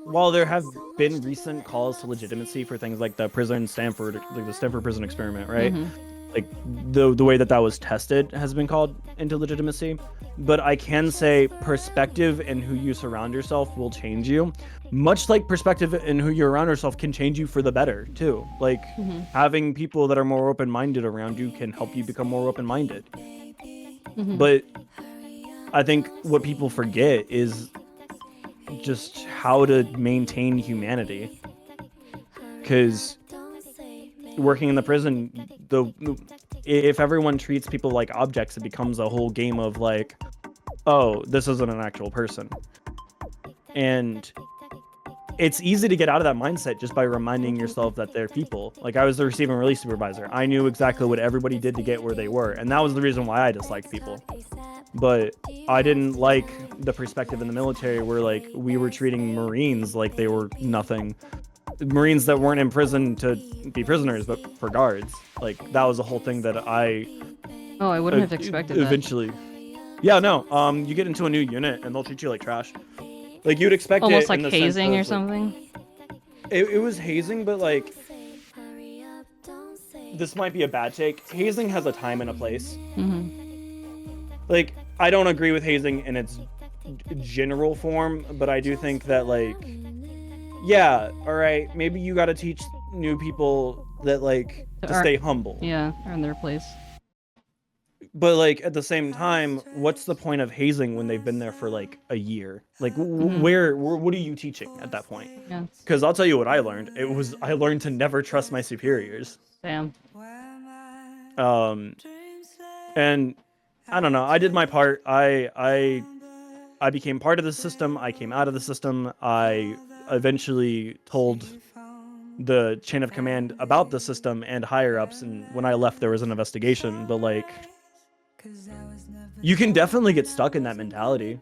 while there have been recent calls to legitimacy for things like the Stanford prison experiment, right? Mm-hmm. Like the way that was tested has been called into legitimacy. But I can say perspective and who you surround yourself will change you. Much like perspective and who you're around yourself can change you for the better too. Like having people that are more open-minded around you can help you become more open-minded. But I think what people forget is just how to maintain humanity. Because working in the prison, if everyone treats people like objects, it becomes a whole game of like, oh, this isn't an actual person. And it's easy to get out of that mindset just by reminding yourself that they're people. Like I was the receive and release supervisor. I knew exactly what everybody did to get where they were. And that was the reason why I disliked people. But I didn't like the perspective in the military where like we were treating Marines like they were nothing. Marines that weren't in prison to be prisoners, but for guards. Like that was the whole thing that I wouldn't have expected eventually. That. Yeah, no. You get into a new unit and they'll treat you like trash. Like you'd expect almost it like in the hazing sense or of, something. It was hazing, but like this might be a bad take. Hazing has a time and a place. Like I don't agree with hazing in its general form, but I do think that like, yeah, all right, maybe you got to teach new people that like to stay humble. Yeah, earn their place. But like at the same time, what's the point of hazing when they've been there for like a year? Like where what are you teaching at that point? Yeah. Because I'll tell you what I learned. I learned to never trust my superiors. Damn. And I don't know. I did my part. I became part of the system. I came out of the system. I eventually told the chain of command about the system and higher ups. And when I left, there was an investigation. But like, you can definitely get stuck in that mentality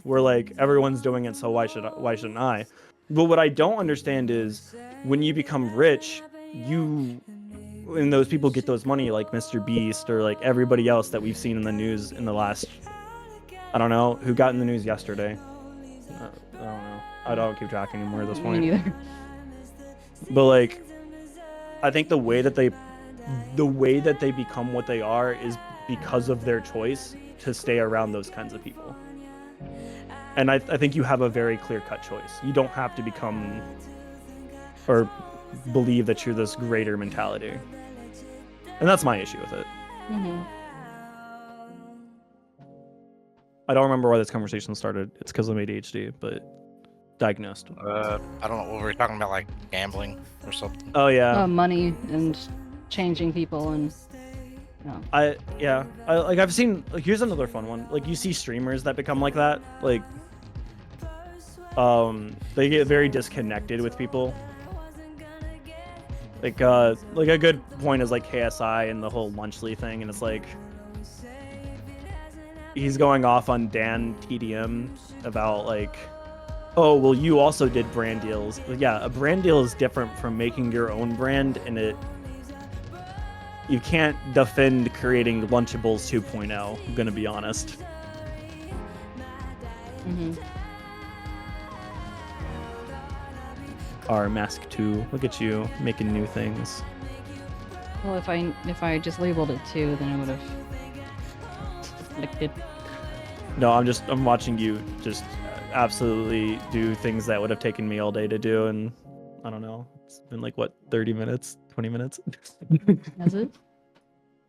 where like everyone's doing it, so why shouldn't I? But what I don't understand is when you become rich, and those people get those money like Mr. Beast or like everybody else that we've seen in the news in the last, I don't know who got in the news yesterday. I don't know. I don't keep track anymore at this point. Me neither. But like, I think the way that they become what they are is because of their choice to stay around those kinds of people. And I think you have a very clear-cut choice. You don't have to become or believe that you're this greater mentality. And that's my issue with it. Mm-hmm. I don't remember why this conversation started. It's because I'm ADHD, but diagnosed. I don't know what we were talking about, like gambling or something. Oh yeah. Money and changing people and. No. I've seen, like, here's another fun one. Like, you see streamers that become like that. Like, they get very disconnected with people. Like a good point is like KSI and the whole 𝗟𝗶𝗶𝗀𝘀 thing, and it's like he's going off on Dan TDM about like, oh well, you also did brand deals. But yeah, a brand deal is different from making your own brand, and you can't defend creating Lunchables 2.0. I'm gonna be honest. Mm-hmm. Our Mask 2, look at you making new things. Well, if I just labeled it 2, then I would have licked it. No, I'm watching you just absolutely do things that would have taken me all day to do, and I don't know. It's been like what, 30 minutes, 20 minutes? Has it?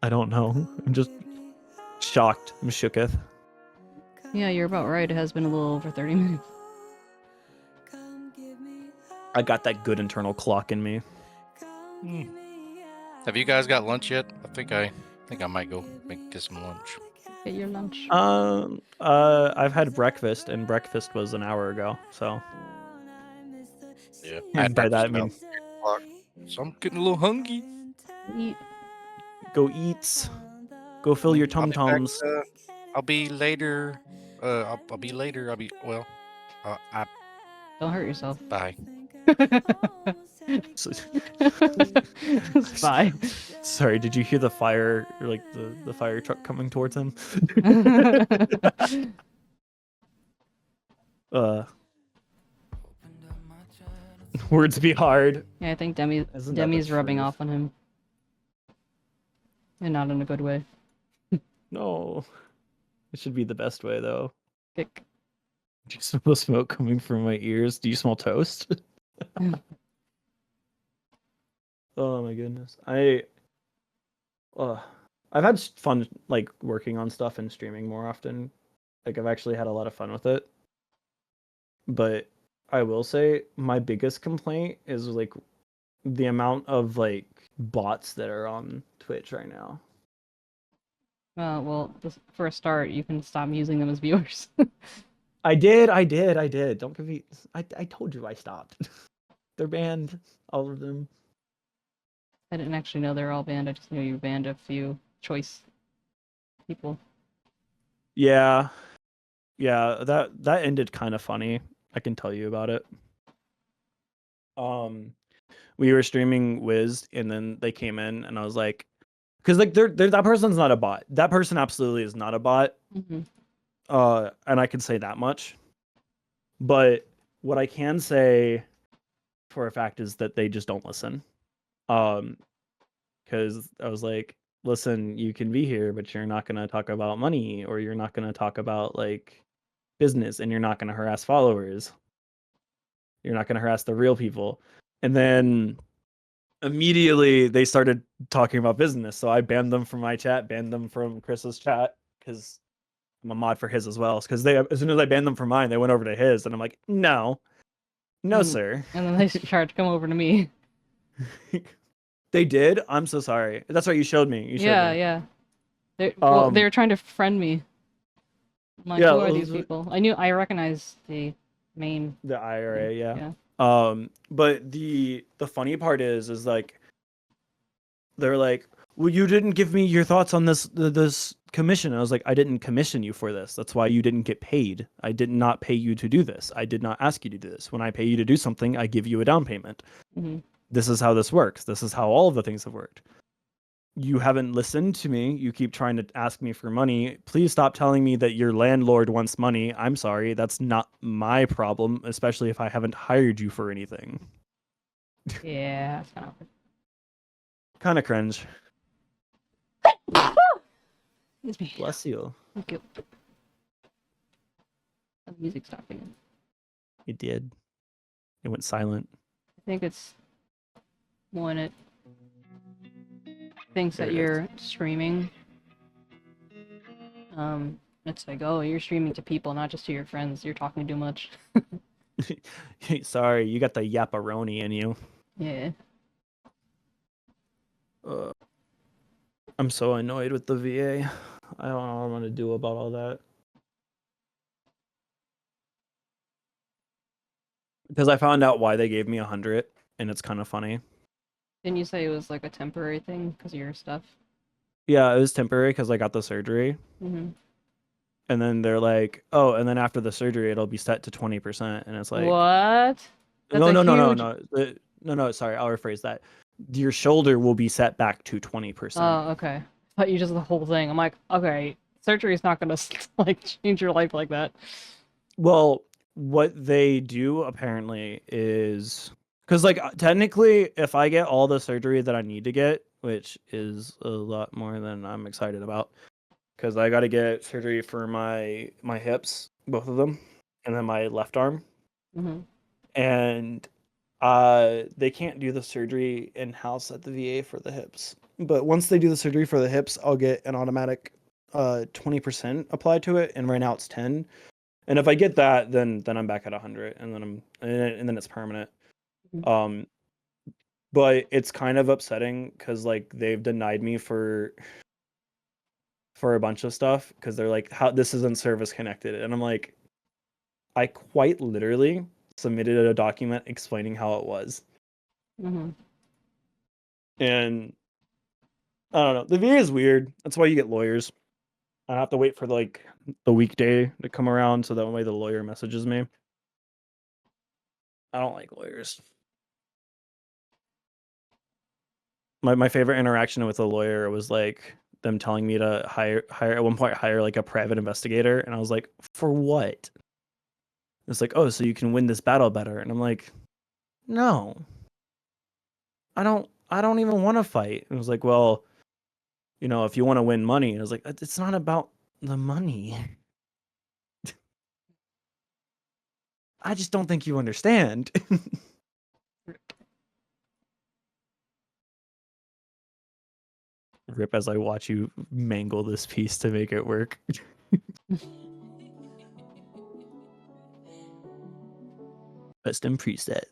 I don't know. I'm just shocked. I'm shooketh. Yeah, you're about right. It has been a little over 30 minutes. I got that good internal clock in me. Have you guys got lunch yet? I think I might go get some lunch. Get your lunch. I've had breakfast, and breakfast was an hour ago, so. Yeah. And by that I mean, so I'm getting a little hungry. Eat. go eats. Go fill your tum-tums. I'll be later. I'll be later. Don't hurt yourself. Bye. Bye. Sorry, did you hear the fire, or like the fire truck coming towards him? Words be hard. Yeah, I think Isn't that Demi's the rubbing truth? off on him. And not in a good way. No. It should be the best way, though. Kick. Do you smell smoke coming from my ears? Do you smell toast? Oh my goodness. I've had fun, like, working on stuff and streaming more often. Like, I've actually had a lot of fun with it. But I will say my biggest complaint is, like, the amount of, like, bots that are on Twitch right now. Well, for a start, you can stop using them as viewers. I did. Don't confuse. I told you I stopped. They're banned, all of them. I didn't actually know they're all banned. I just knew you banned a few choice people. Yeah. That ended kind of funny. I can tell you about it. We were streaming 𝗟𝗶𝗀𝘀, and then they came in, and I was like, because like that person's not a bot. That person absolutely is not a bot. Mm-hmm. And I can say that much. But what I can say for a fact is that they just don't listen. Because I was like, listen, you can be here, but you're not going to talk about money, or you're not going to talk about like business, and you're not going to harass followers. You're not going to harass the real people. And then immediately they started talking about business. So I banned them from my chat, banned them from Chris's chat, because I'm a mod for his as well. Because as soon as I banned them from mine, they went over to his, and I'm like, no, sir. And then they tried to come over to me. They did? I'm so sorry. That's right, you showed me. Yeah. They were trying to friend me. I'm like, Yeah, who are these people? I recognized the main. The IRA, yeah. Yeah. But the funny part is like, they're like, well, you didn't give me your thoughts on this commission. I was like, I didn't commission you for this. That's why you didn't get paid. I did not pay you to do this. I did not ask you to do this. When I pay you to do something, I give you a down payment. Mm-hmm. This is how this works. This is how all of the things have worked. You haven't listened to me. You keep trying to ask me for money. Please stop telling me that your landlord wants money. I'm sorry. That's not my problem, especially if I haven't hired you for anything. Yeah, it's Kind of cringe. It's me. Bless you. Thank you. The music stopped again. It did. It went silent. I think it's when it thinks There that it is. you're streaming. It's like, oh, you're streaming to people, not just to your friends. You're talking too much. Sorry, you got the 𝗟𝗶𝗀𝗀 in you. Yeah. I'm so annoyed with the VA. I don't know what I'm gonna do about all that. Because I found out why they gave me 100, and it's kind of funny. Didn't you say it was like a temporary thing because of your stuff? Yeah, it was temporary because I got the surgery. Mm-hmm. And then they're like, oh, and then after the surgery, it'll be set to 20%. And it's like, What? That's no, a no, no, no, huge... no. No, sorry, I'll rephrase that. Your shoulder will be set back to 20%. Oh, okay. But you just the whole thing. I'm like, okay, surgery is not gonna like change your life like that. Well, what they do apparently is because, like, technically, if I get all the surgery that I need to get, which is a lot more than I'm excited about, because I got to get surgery for my hips, both of them, and then my left arm, Mm-hmm. and they can't do the surgery in house at the VA for the hips. But once they do the surgery for the hips, I'll get an automatic 20% applied to it, and right now it's 10. And if I get that, then I'm back at 100, and then it's permanent. Mhm. But it's kind of upsetting because, like, they've denied me for a bunch of stuff because they're like, how this isn't service connected, and I'm like, I quite literally submitted a document explaining how it was, Mm-hmm. and I don't know. The VA is weird. That's why you get lawyers. I have to wait for like the weekday to come around so that way the lawyer messages me. I don't like lawyers. My favorite interaction with a lawyer was like them telling me to hire at one point hire like a private investigator, and I was like, for what? It's like, oh, so you can win this battle better, and I'm like, no, I don't even want to fight. And it was like, well, if you want to win money, and I was like, it's not about the money. I just don't think you understand. Rip as I watch you mangle this piece to make it work. Custom preset.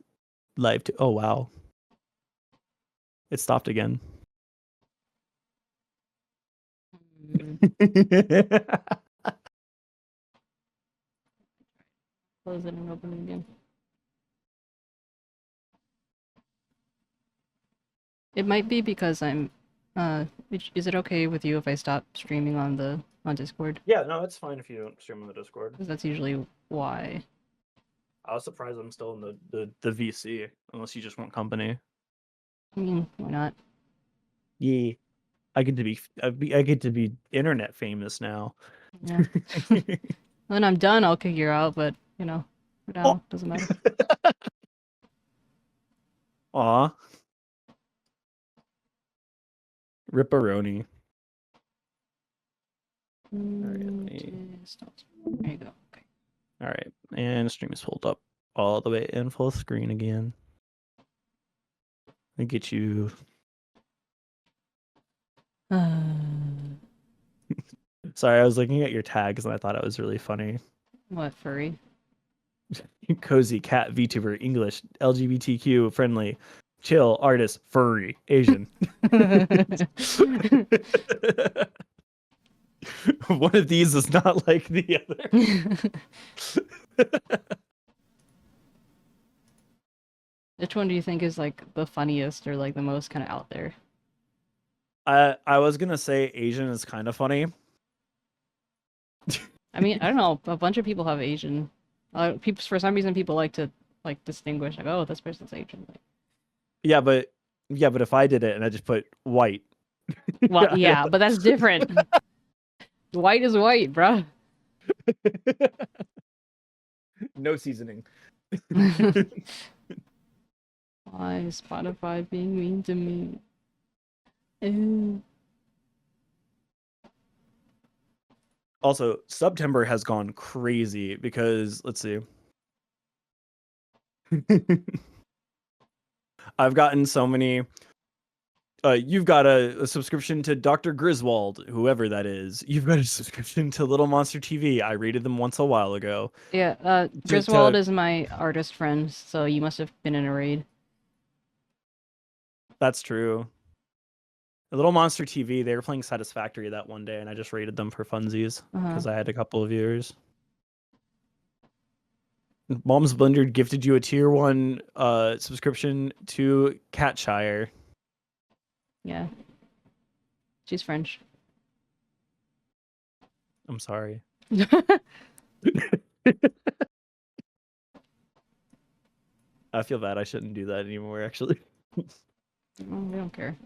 Live to... Oh, wow. It stopped again. Close it and open it again. It might be because I'm. Is it okay with you if I stop streaming on Discord? Yeah, no, it's fine if you don't stream on the Discord. Because that's usually why. I was surprised I'm still in the VC, unless you just want company. I mean, why not? Yeah, I get to be internet famous now. Yeah. When I'm done, I'll kick you out. But for now, doesn't matter. Aw. Ripperoni. Alright, There you go. Okay. Alright, and stream is pulled up all the way in full screen again. I get you. Sorry, I was looking at your tags and I thought it was really funny. What, furry? Cozy, cat, VTuber, English, LGBTQ friendly, chill, artist, furry, Asian. One of these is not like the other. Which one do you think is like the funniest or like the most kind of out there? I was gonna say Asian is kind of funny. I mean, I don't know. A bunch of people have Asian. People, for some reason, people like to like distinguish, like, oh, this person's Asian. Like, yeah, but if I did it and I just put white. well, yeah, but that's different. White is white, bro. No seasoning. Why is Spotify being mean to me? Ew. Also, Subtember has gone crazy because let's see. I've gotten so many. You've got a subscription to Dr. Griswold, whoever that is. You've got a subscription to Little Monster TV. I rated them once a while ago. Yeah, Griswold is my artist friend, so you must have been in a raid. That's true. Little Monster TV, they were playing Satisfactory that one day, and I just rated them for funsies because I had a couple of viewers. Mom's Blender gifted you a tier 1 subscription to Catshire. Yeah. She's French. I'm sorry. I feel bad. I shouldn't do that anymore, actually. We don't care.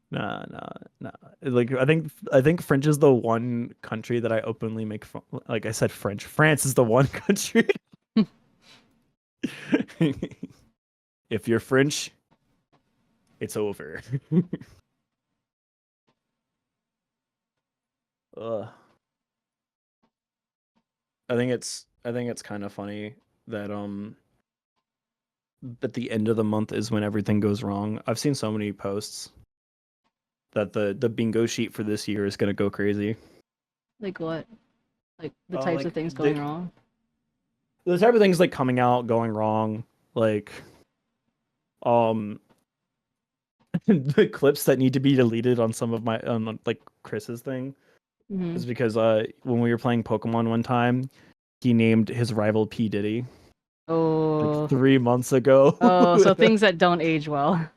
Nah. Like, I think French is the one country that I openly make fun. Like I said, French. France is the one country. If you're French, it's over. Ugh. I think it's kind of funny that at the end of the month is when everything goes wrong. I've seen so many posts that the bingo sheet for this year is gonna go crazy. Like what? Like the types of things going wrong? The type of things like coming out, going wrong, like the clips that need to be deleted on some of my like Chris's thing is because when we were playing Pokemon one time, he named his rival P. Diddy. Oh. Like 3 months ago. Oh, so things that don't age well.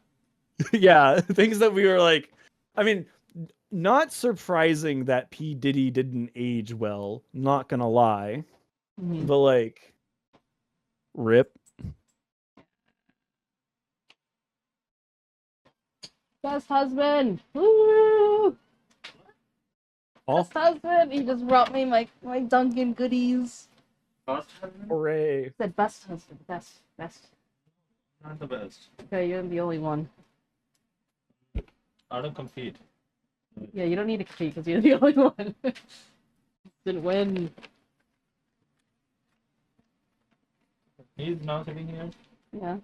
Yeah, things that we were like, I mean, not surprising that P. Diddy didn't age well, not gonna lie. But like, rip. Best husband! Woo! Best husband! He just brought me my Dunkin' goodies. Hooray. Said best husband. Best. Not the best. Okay, you're the only one. I don't compete. Yeah, you don't need to compete because you're the only one. Didn't win. He's now sitting here. Yeah.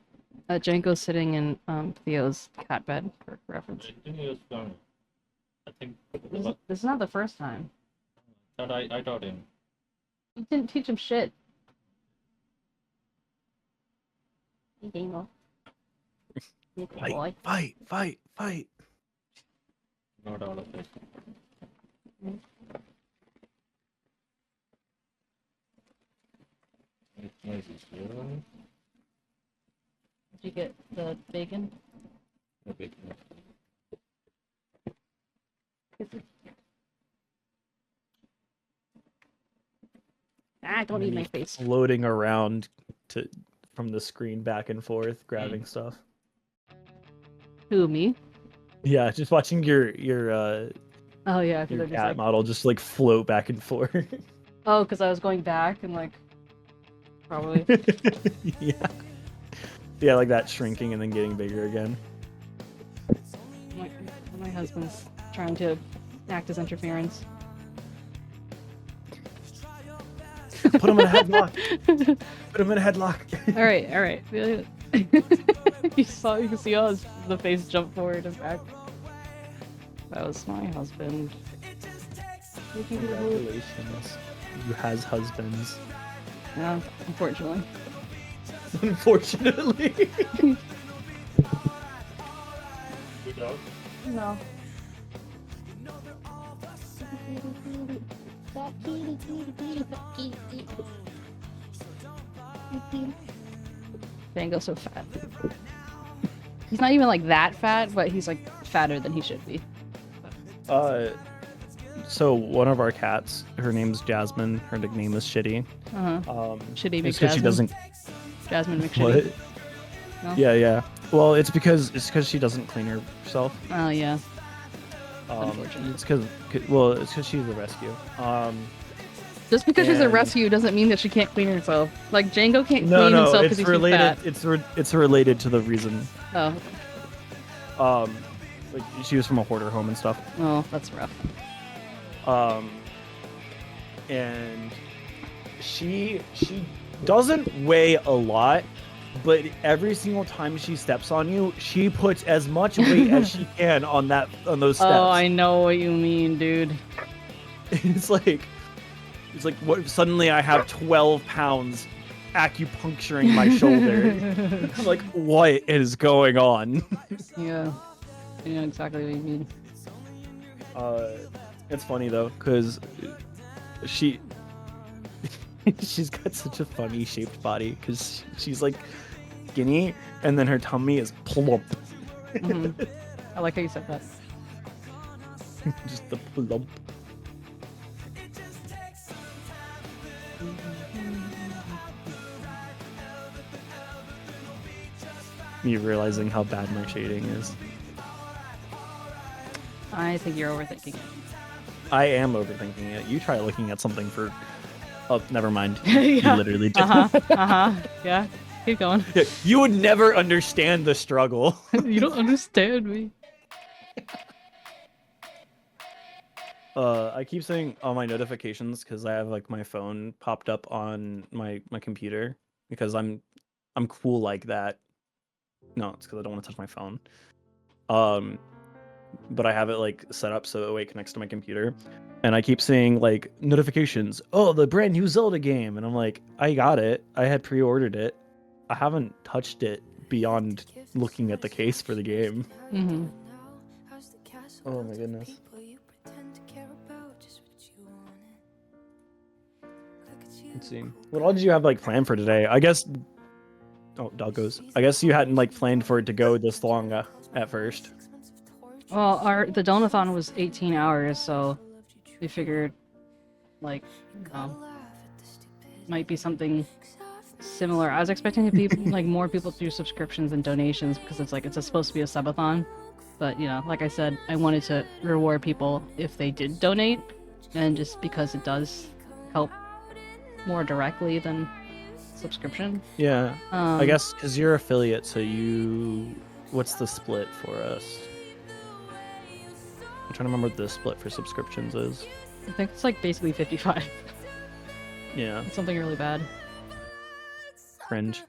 Django's sitting in Theo's cat bed for reference. I think he was coming. I think This is not the first time. that I taught him. You didn't teach him shit. Hey, Django. Good boy. Fight. Not all of it. It's noisy. Did you get the bacon? The bacon. Don't eat my face. Floating around from the screen back and forth, grabbing stuff. Who, me? Yeah, just watching your Oh yeah, because your I just cat like... model just like float back and forth. Oh, because I was going back and like... Probably. Yeah, like that shrinking and then getting bigger again. My husband's trying to act as interference. Put him in a headlock. Put him in a headlock. All right. You can see all the face jump forward and back. That was my husband. Congratulations. You has husbands. Yeah, unfortunately. Unfortunately. Good dog. No. Django's so fat. He's not even like that fat, but he's like fatter than he should be. So one of our cats, her name's Jasmine. Her nickname is Shitty. Shitty It's because she doesn't. Jasmine McShitty. What? No? Yeah. Well, it's because she doesn't clean herself. Oh yeah. Unfortunately. It's because she's a rescue. Just because she's a And- rescue doesn't mean that she can't clean herself. Like Django can't No, clean himself because it's he's related. too fat. It's related to the reason. Oh. Like she was from a hoarder home and stuff. Oh, that's rough. and she doesn't weigh a lot, but every single time she steps on you, she puts as much weight as she can on those steps. Oh, I know what you mean, dude. It's like what? Suddenly I have 12 pounds acupuncturing my shoulder. I'm like, what is going on? Yeah, I know exactly what you mean. It's funny though, because she's got such a funny shaped body, because she's like skinny and then her tummy is plump. Mm-hmm. I like how you said that. Just the plump. Me realizing how bad my shading is. I think you're overthinking it. I am overthinking it. You try looking at something for... Oh, never mind. Yeah. You literally did. Yeah, keep going. Yeah, you would never understand the struggle. You don't understand me. I keep saying all my notifications because I have like my phone popped up on my computer because I'm cool like that. No, it's because I don't want to touch my phone. But I have it like set up so it connects to my computer, and I keep seeing like notifications. Oh, the brand new Zelda game, and I'm like, I got it. I had pre-ordered it. I haven't touched it beyond looking at the case for the game. Mm-hmm. Oh my goodness. Let's see. What all did you have like planned for today? I guess. Oh, doggos. I guess you hadn't like planned for it to go this long at first. Well, the donathon was 18 hours, so we figured, like, might be something similar. I was expecting to be like more people to do subscriptions and donations because it's supposed to be a subathon, but you know, like I said, I wanted to reward people if they did donate, and just because it does help more directly than subscription. Yeah, I guess because you're affiliate, so what's the split for us? I'm trying to remember what the split for subscriptions is. I think it's like basically 55. Yeah. It's something really bad. Cringe.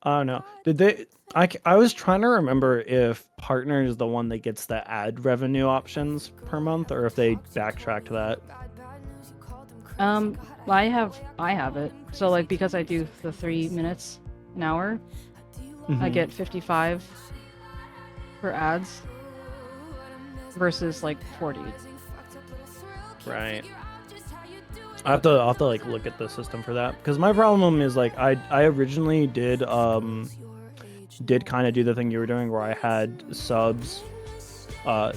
I don't know. Did they? I was trying to remember if partner is the one that gets the ad revenue options per month, or if they backtracked that. I have it. So like because I do the 3 minutes an hour, I get 55 for ads versus like 40. Right. I have to like look at the system for that, because my problem is like I originally did kind of do the thing you were doing where I had subs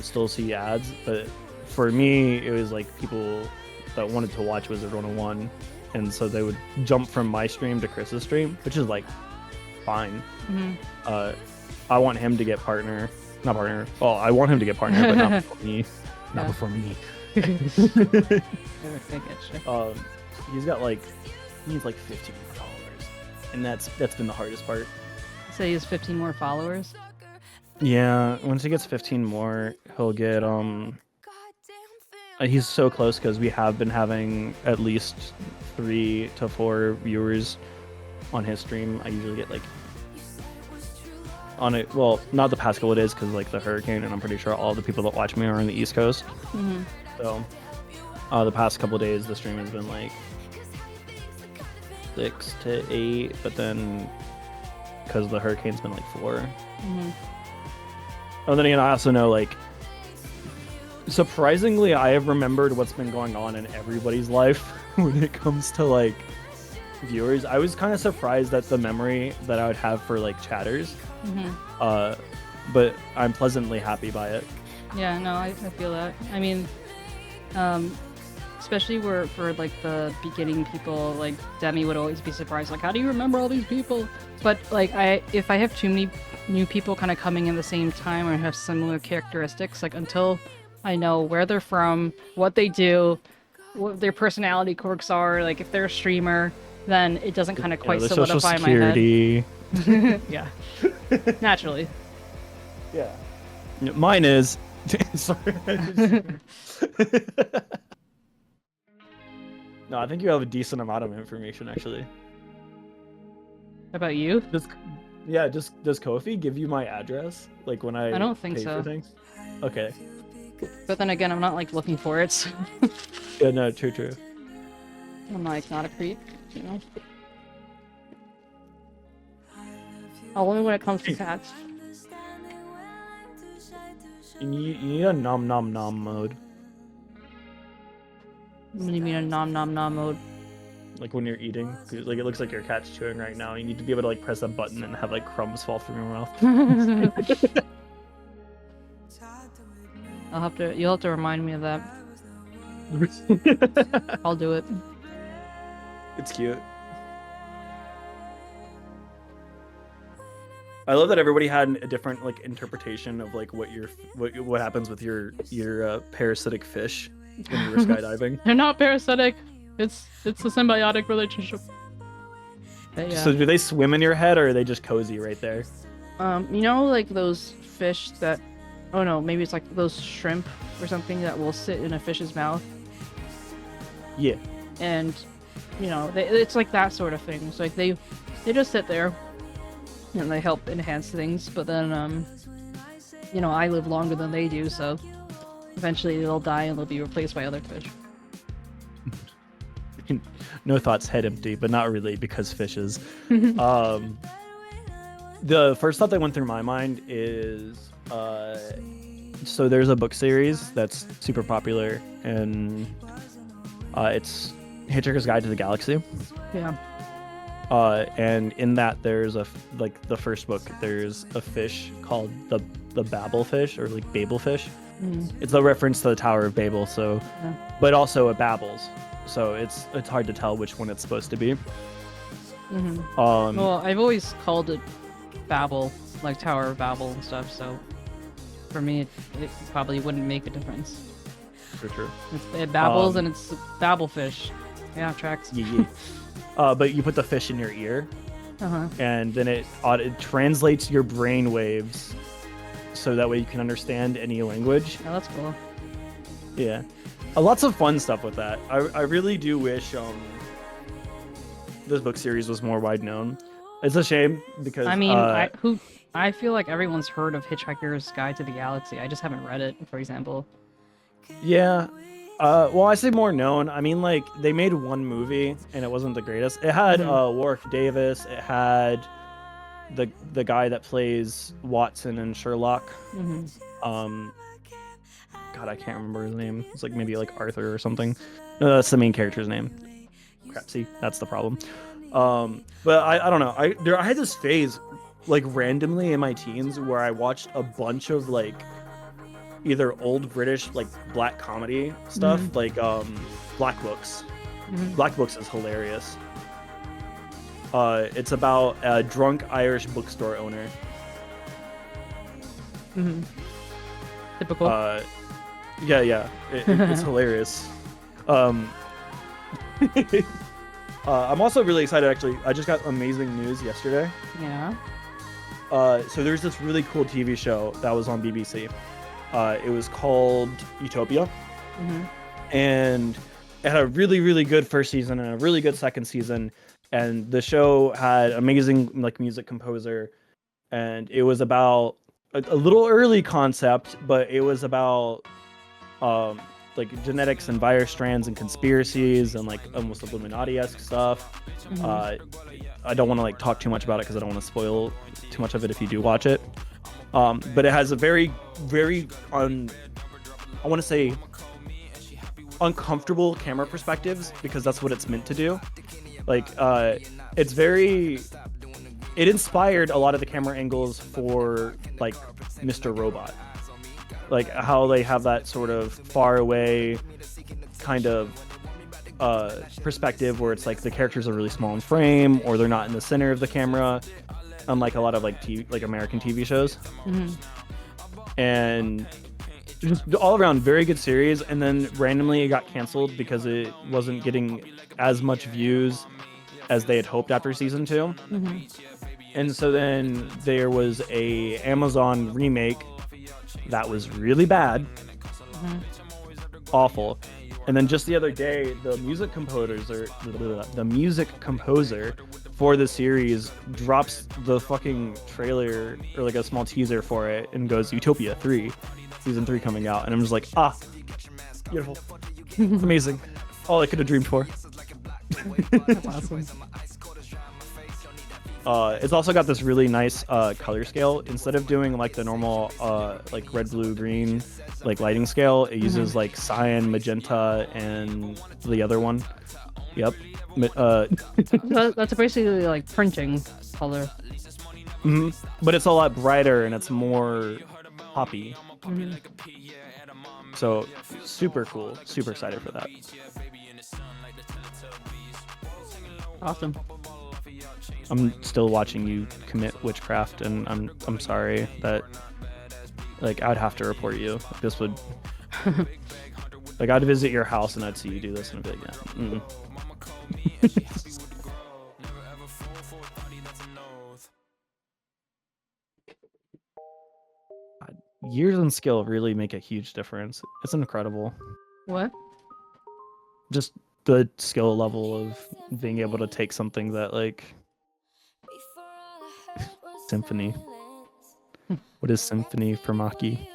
still see ads, but for me it was like people that wanted to watch Wizard 101, and so they would jump from my stream to Chris's stream, which is like fine. I want him to get partner, not partner. Well, I want him to get partner, but not before me. Not before me. He's got like, he needs like 15 more followers, and that's been the hardest part. So he has 15 more followers. Yeah, once he gets 15 more, he'll get he's so close because we have been having at least 3 to 4 viewers on his stream. I usually get like on it. Well, not the past couple of days because like the hurricane, and I'm pretty sure all the people that watch me are on the East Coast. So the past couple of days, the stream has been like 6 to 8, but then because the hurricane's been like 4. And then again, I also know like surprisingly, I have remembered what's been going on in everybody's life when it comes to like viewers. I was kind of surprised at the memory that I would have for like chatters, but I'm pleasantly happy by it. Yeah, no, I feel that. I mean, especially for like the beginning people, like Demi would always be surprised, like, how do you remember all these people? But like if I have too many new people kind of coming in the same time or have similar characteristics, like until I know where they're from, what they do, what their personality quirks are, like if they're a streamer, then it doesn't kind of quite solidify my head. Yeah, naturally. Yeah. Mine is Sorry. No, I think you have a decent amount of information actually. How about you? Does Ko-fi give you my address like when I don't think pay so. for things? Okay. But then again, I'm not like looking for it. So Yeah, no, true. I'm like not a creep, you know. Only when it comes to cats. You need a nom nom nom mode. What do you mean a nom nom nom mode? Like when you're eating, 'cause, like it looks like your cat's chewing right now. You need to be able to like press a button and have like crumbs fall from your mouth. You'll have to remind me of that. I'll do it. It's cute. I love that everybody had a different like interpretation of like what happens with your parasitic fish when you were skydiving. They're not parasitic. It's a symbiotic relationship. But yeah. So do they swim in your head or are they just cozy right there? You know, like those fish that, oh no, maybe it's like those shrimp or something that will sit in a fish's mouth. Yeah. And, you know, it's like that sort of thing. It's like they just sit there and they help enhance things. But then, you know, I live longer than they do, so eventually they'll die and they'll be replaced by other fish. No thoughts, head empty, but not really because fishes. The first thought that went through my mind is so there's a book series that's super popular and it's Hitchhiker's Guide to the Galaxy. Yeah. And in that there's the first book there's a fish called the Babelfish or like Babelfish. It's a reference to the Tower of Babel, so but also it babbles. So it's hard to tell which one it's supposed to be. Well, I've always called it Babel, like Tower of Babel and stuff, so for me it probably wouldn't make a difference. For sure. It babbles and it's Babelfish. Yeah, tracks. Yeah. But you put the fish in your ear, and then it translates your brain waves, so that way you can understand any language. Oh, that's cool. Yeah, lots of fun stuff with that. I really do wish this book series was more wide known. It's a shame because I mean, I feel like everyone's heard of Hitchhiker's Guide to the Galaxy. I just haven't read it, for example. Yeah. Well, I say more known. I mean, like, they made one movie, and it wasn't the greatest. It had Warwick Davis. It had the guy that plays Watson and Sherlock. God, I can't remember his name. It's like maybe like Arthur or something. No, that's the main character's name. Crap, see, that's the problem. But I don't know. I had this phase, like, randomly in my teens where I watched a bunch of, like, either old British like black comedy stuff, like Black Books. Black Books is hilarious. It's about a drunk Irish bookstore owner. Typical. Yeah. It's hilarious. I'm also really excited. Actually, I just got amazing news yesterday. Yeah. So there's this really cool TV show that was on BBC. It was called Utopia, and it had a really, really good first season and a really good second season. And the show had amazing like music composer, and it was about a little early concept, but it was about like genetics and virus strands and conspiracies and like almost Illuminati-esque stuff. I don't want to like talk too much about it because I don't want to spoil too much of it if you do watch it. But it has a very, very I want to say uncomfortable camera perspectives because that's what it's meant to do. Like, it inspired a lot of the camera angles for like Mr. Robot, like how they have that sort of far away kind of perspective where it's like the characters are really small in frame or they're not in the center of the camera, unlike a lot of like American TV shows. And just all around very good series. And then randomly it got canceled because it wasn't getting as much views as they had hoped after season 2. And so then there was a Amazon remake that was really bad, Mhm. awful. And then just the other day, the music composer for the series drops the fucking trailer or like a small teaser for it and goes Utopia 3, season 3 coming out, and I'm just like, ah, beautiful, amazing, all I could have dreamed for. That's awesome. It's also got this really nice color scale. Instead of doing like the normal like red, blue, green like lighting scale, it uses like cyan, magenta, and the other one. Yep. That's basically like printing color. But it's a lot brighter and it's more poppy. So super cool. Super excited for that. Awesome. I'm still watching you commit witchcraft, and I'm sorry that like I'd have to report you. This would like I'd visit your house and I'd see you do this and I'd be like, yeah. God, years and skill really make a huge difference. It's incredible. What? Just the skill level of being able to take something that like symphony. What is symphony for 𝗟𝗶𝗶𝗀𝘀?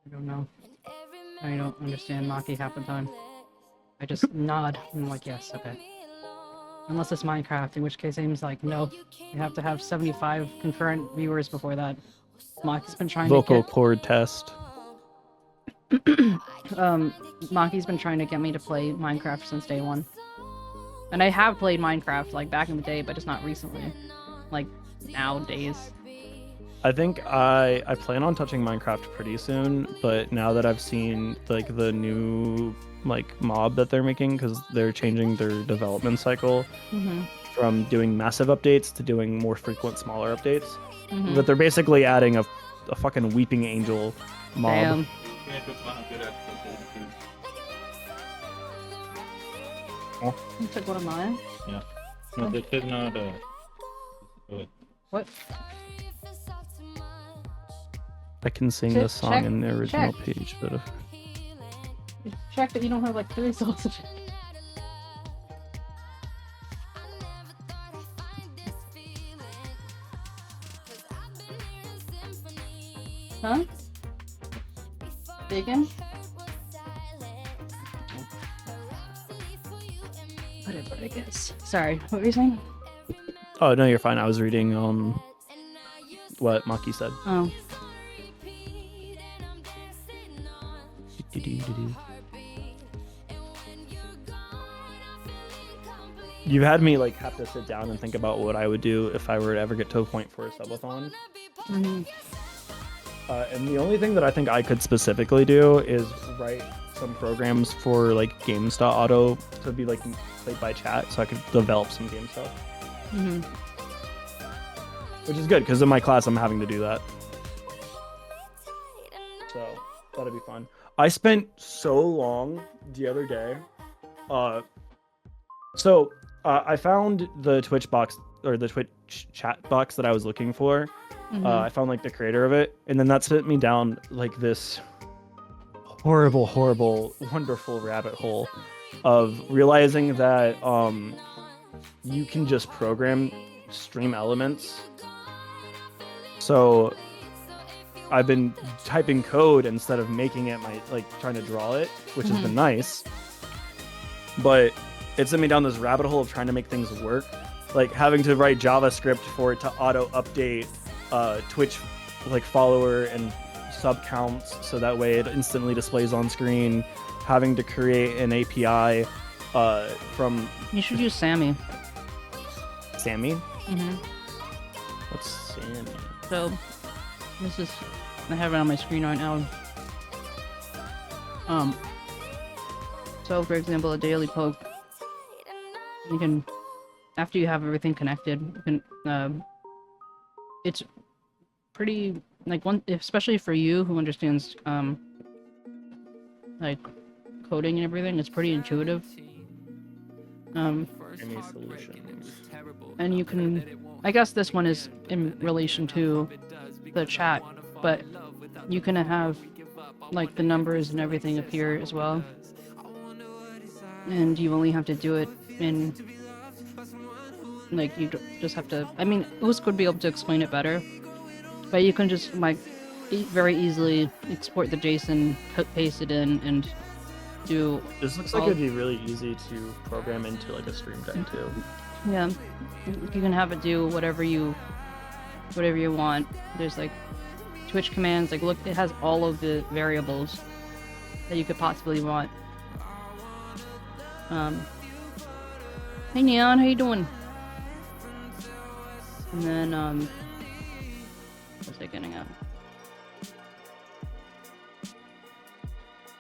I don't know. I don't understand Maki half the time. I just nod. I'm like, yes, okay. Unless it's Minecraft, in which case Aim's like, no. You have to have 75 concurrent viewers before that. Maki's been trying Vocal to cord test. Maki's been trying to get me to play Minecraft since day one. And I have played Minecraft like back in the day, but just not recently. Like nowadays. I think I plan on touching Minecraft pretty soon, but now that I've seen like the new like mob that they're making, because they're changing their development cycle from doing massive updates to doing more frequent smaller updates, but they're basically adding a fucking weeping angel mob. Damn. You took one of mine? Yeah. No, this is not What? I can sing Check- the song check- in the original check. page, but if... Check that you don't have like 3 sausages. Huh? Bacon? Whatever, I guess. Sorry, what were you saying? Oh no, you're fine. I was reading what 𝗟𝗶𝗶𝗀𝘀 said. Oh. You had me like have to sit down and think about what I would do if I were to ever get to a point for a subathon. And the only thing that I think I could specifically do is write some programs for like games.auto to be like played by chat, so I could develop some game stuff. Which is good because in my class I'm having to do that. So that'll be fun. I spent so long the other day. I found the Twitch box or the Twitch chat box that I was looking for. I found like the creator of it, and then that sent me down like this horrible, wonderful rabbit hole of realizing that you can just program stream elements. So I've been typing code instead of making it trying to draw it, which has been nice. But it sent me down this rabbit hole of trying to make things work, like having to write JavaScript for it to auto update Twitch like follower and sub counts, so that way it instantly displays on screen. Having to create an API from. You should use Sammy. Sammy? What's Sammy? So, this is, I have it on my screen right now. So for example, a daily poke, you can, after you have everything connected, you can, it's pretty, like especially for you who understands, like coding and everything, it's pretty intuitive. Any solutions? And you can, I guess this one is in relation to the chat but you can have like the numbers and everything appear as well, and you only have to do it in like you just have to. I mean, 𝗟𝗀 would be able to explain it better, but you can just like very easily export the JSON, paste it in, and do. This looks like it'd be really easy to program into like a stream deck too. Yeah, you can have it do whatever you want. There's like Twitch commands. Like, look, it has all of the variables that you could possibly want. Hey Neon, how you doing? And then what was I getting at?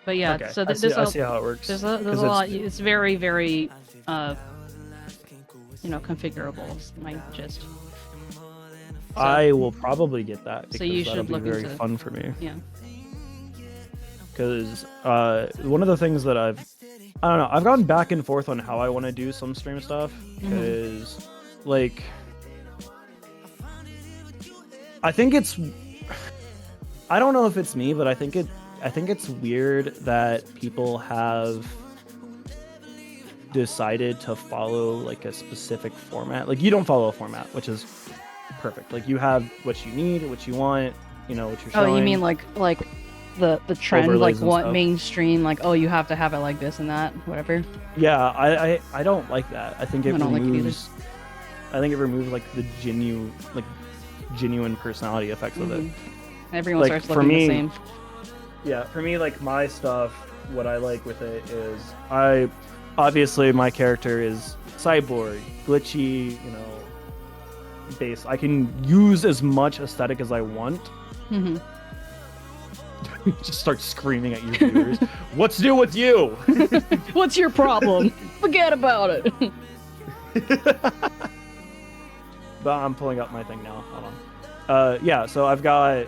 But yeah, Okay, so I see how it works. There's a lot. It's very, very configurable. Is my gist. So, I will probably get that because so you that'll should be look very into, fun for me. Yeah. Because one of the things that I don't know, I've gone back and forth on how I want to do some stream stuff. Because, like, I think it's, I don't know if it's me, but I think it's weird that people have decided to follow like a specific format. Like, you don't follow a format, which is perfect. Like, you have what you need, what you want, what you're showing. Oh, you mean like the trend, Overlays like and what stuff. mainstream, like, oh, you have to have it like this and that, whatever. Yeah, I don't like that. I think it I don't like it either. removes like the genuine personality effects of it. Everyone Like, starts for looking me, the same. Yeah, for me, like, my stuff, what I like with it is obviously my character is cyborg, glitchy, based. I can use as much aesthetic as I want. Just start screaming at your viewers. What's new with you? What's your problem? Forget about it. But I'm pulling up my thing now. Hold on. Yeah, so I've got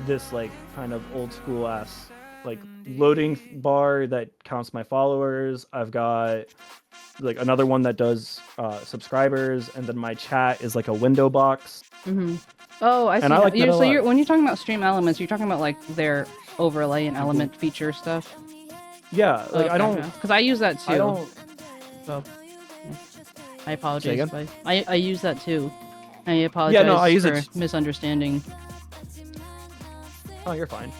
this like kind of old school ass like loading bar that counts my followers. I've got like another one that does subscribers, and then my chat is like a window box. Oh, I see. And I like that a lot. When you're talking about stream elements, you're talking about like their overlay and element feature stuff. Yeah, like I don't, because I use that too. I don't. So, I apologize. Say again? But I use that too. I apologize I use for it. misunderstanding. Oh, you're fine.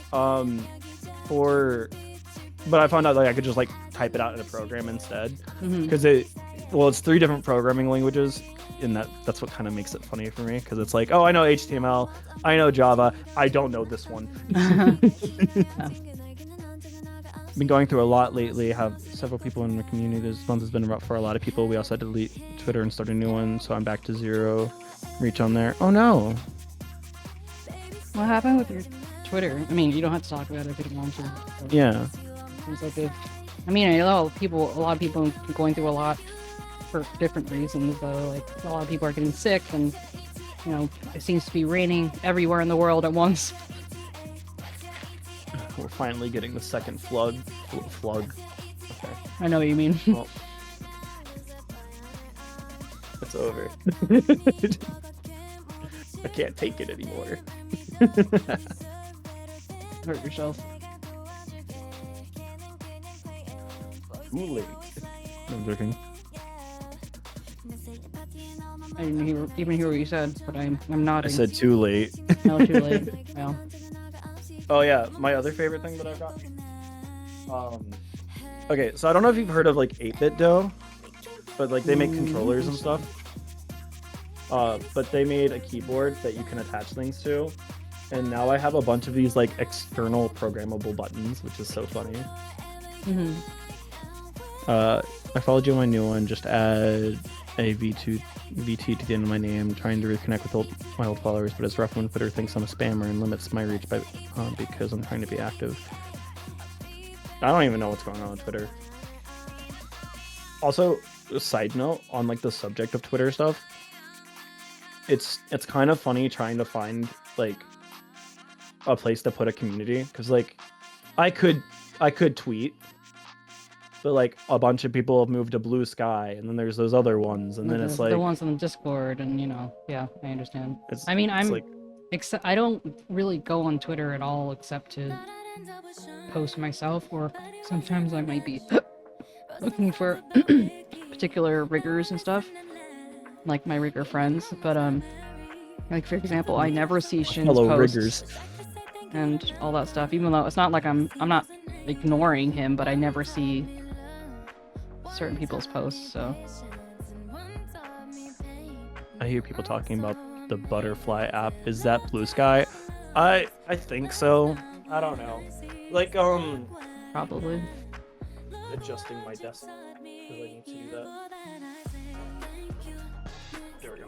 But I found out like I could just like type it out in a program instead, because it's 3 different programming languages, and that's what kind of makes it funny for me, because it's like, oh, I know HTML, I know Java, I don't know this one. Been going through a lot lately. Have several people in the community. This month has been rough for a lot of people. We also had to delete Twitter and start a new one, so I'm back to 0 reach on there. Oh no. What happened with your Twitter? I mean, you don't have to talk about it if you don't want to. But Yeah. Seems like I mean, a lot of people are going through a lot for different reasons. Though, like a lot of people are getting sick, and it seems to be raining everywhere in the world at once. We're finally getting the second flood. Okay. I know what you mean. Well, it's over. I can't take it anymore. Hurt yourself. Too late. I'm joking. I didn't even hear what you said, but I'm I nodding. said too late. No, too late. Well. Oh yeah, my other favorite thing that I've got. Okay, so I don't know if you've heard of like 8BitDo, but like they make controllers and stuff. But they made a keyboard that you can attach things to, and now I have a bunch of these like external programmable buttons, which is so funny. I followed you on my new one. Just add a VT to the end of my name. Trying to reconnect with my old followers, but it's rough when Twitter thinks I'm a spammer and limits my reach by because I'm trying to be active. I don't even know what's going on with Twitter. Also, a side note on like the subject of Twitter stuff. It's kind of funny trying to find like a place to put a community, because like I could tweet, but like a bunch of people have moved to Blue Sky, and then there's those other ones, and then it's like the ones on Discord, and yeah, I understand. It's I mean, like Except I don't really go on Twitter at all except to post myself, or sometimes I might be looking for particular riggers and stuff, like my rigger friends. But like for example, I never see Shin's Hello, posts riggers. and all that stuff. Even though it's not like I'm not ignoring him, but I never see certain people's posts. So I hear people talking about the butterfly app. Is that Blue Sky? I think so. I don't know. Like probably. adjusting my desk because I need to do that. There we go.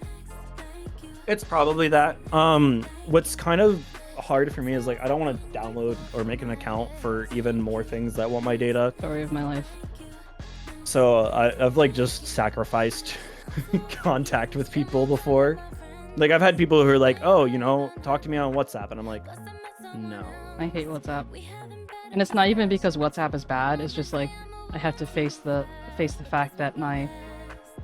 It's probably that. What's kind of hard for me is like I don't want to download or make an account for even more things that want my data. Story of my life. So I've like just sacrificed contact with people before. Like I've had people who are like, oh, you know, talk to me on WhatsApp, and I'm like, no. I hate WhatsApp. And it's not even because WhatsApp is bad, it's just like I have to face the fact that my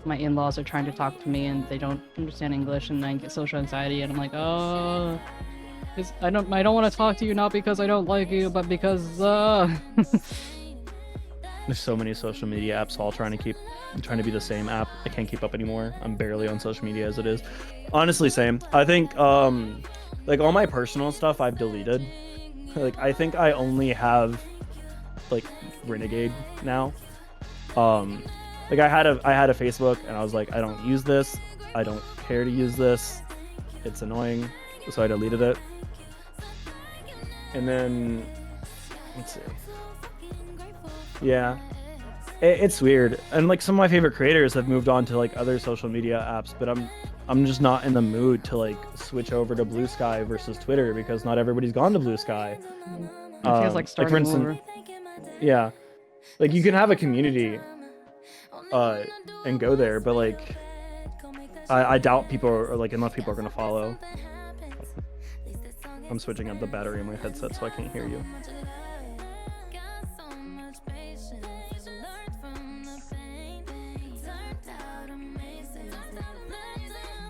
in-laws are trying to talk to me and they don't understand English, and I get social anxiety, and I'm like, oh, I don't want to talk to you, not because I don't like you, but because There's so many social media apps all trying to be the same app. I can't keep up anymore. I'm barely on social media as it is. Honestly, same. I think like all my personal stuff I've deleted. Like I think I only have like Renegade now. Like I had a Facebook and I was like, I don't use this. I don't care to use this. It's annoying. So I deleted it. And then let's see. Yeah, it's weird, and like some of my favorite creators have moved on to like other social media apps, but I'm just not in the mood to like switch over to Blue Sky versus Twitter because not everybody's gone to Blue Sky. it feels like starting for instance, over. Yeah, like you can have a community and go there, but like I doubt people are like enough people are gonna follow. I'm switching up the battery in my headset so I can't hear you.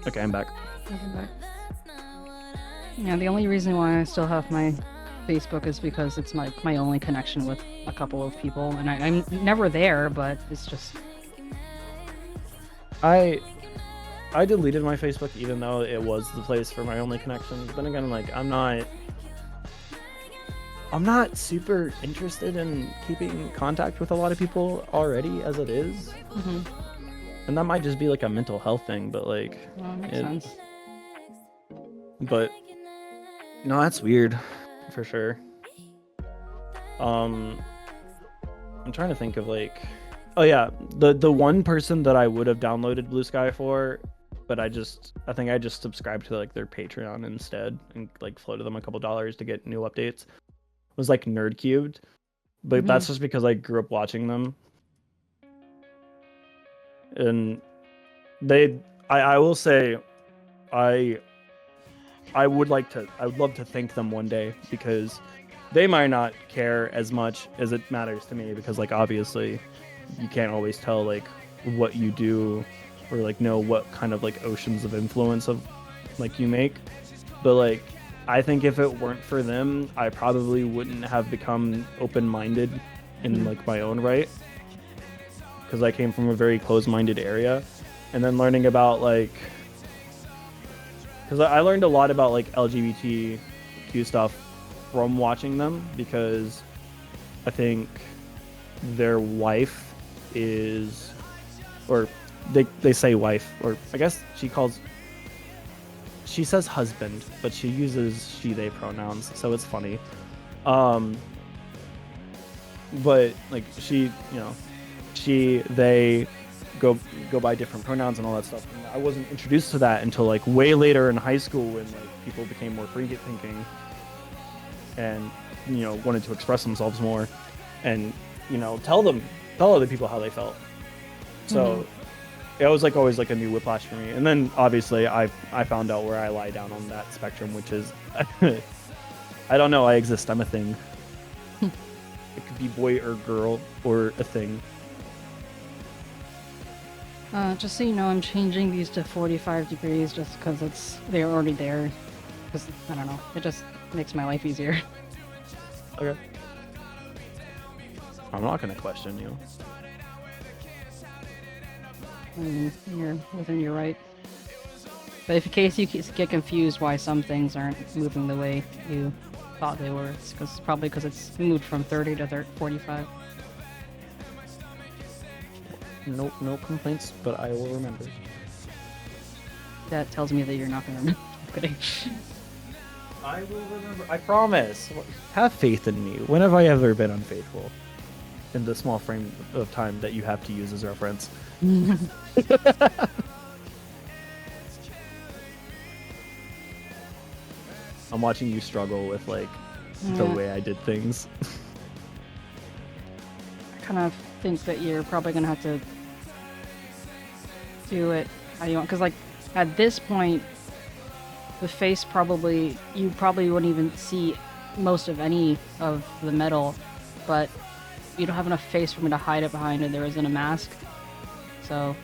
Okay, I'm back. Yeah, the only reason why I still have my Facebook is because it's my only connection with a couple of people, and I'm never there, but it's just... I deleted my Facebook even though it was the place for my only connection. But then again, like I'm not super interested in keeping contact with a lot of people already as it is. Mm-hmm. And that might just be like a mental health thing, but like Makes sense. But no, that's weird for sure. I'm trying to think of like, oh yeah, the one person that I would have downloaded Blue Sky for, but I think I just subscribed to like their Patreon instead and like floated them a couple dollars to get new updates, was like 𝗟𝗶𝗀𝘀, but that's just because I grew up watching them. And I will say, I would love to thank them one day because they might not care as much as it matters to me, because like obviously you can't always tell like what you do or like know what kind of like oceans of influence of like you make. But like I think if it weren't for them, I probably wouldn't have become open-minded in like my own right, because I came from a very closed-minded area. And then learning about like, because I learned a lot about like LGBTQ stuff from watching them, because I think their wife is, or they say wife, or I guess she says husband, but she uses she they pronouns, so it's funny. But like they go by different pronouns and all that stuff. And I wasn't introduced to that until like way later in high school, when like people became more free thinking and wanted to express themselves more and tell other people how they felt. So it was like always like a new whiplash for me. And then obviously I found out where I lie down on that spectrum, which is I don't know, I exist, I'm a thing. It could be boy or girl or a thing. Just so you know, I'm changing these to 45 degrees just because they're already there. Because, I don't know, it just makes my life easier. Okay. I'm not gonna question you. You're within your right. But if in case you get confused why some things aren't moving the way you thought they were, it's probably because it's moved from 30 to 45. Nope, no complaints, but I will remember. That tells me that you're not gonna remember. I'm kidding. I will remember. I promise. Have faith in me. When have I ever been unfaithful? In the small frame of time that you have to use as reference. I'm watching you struggle with like the way I did things. I kind of think that you're probably gonna have to do it how you want, because like at this point, the face you probably wouldn't even see most of any of the metal, but you don't have enough face for me to hide it behind, and there isn't a mask. So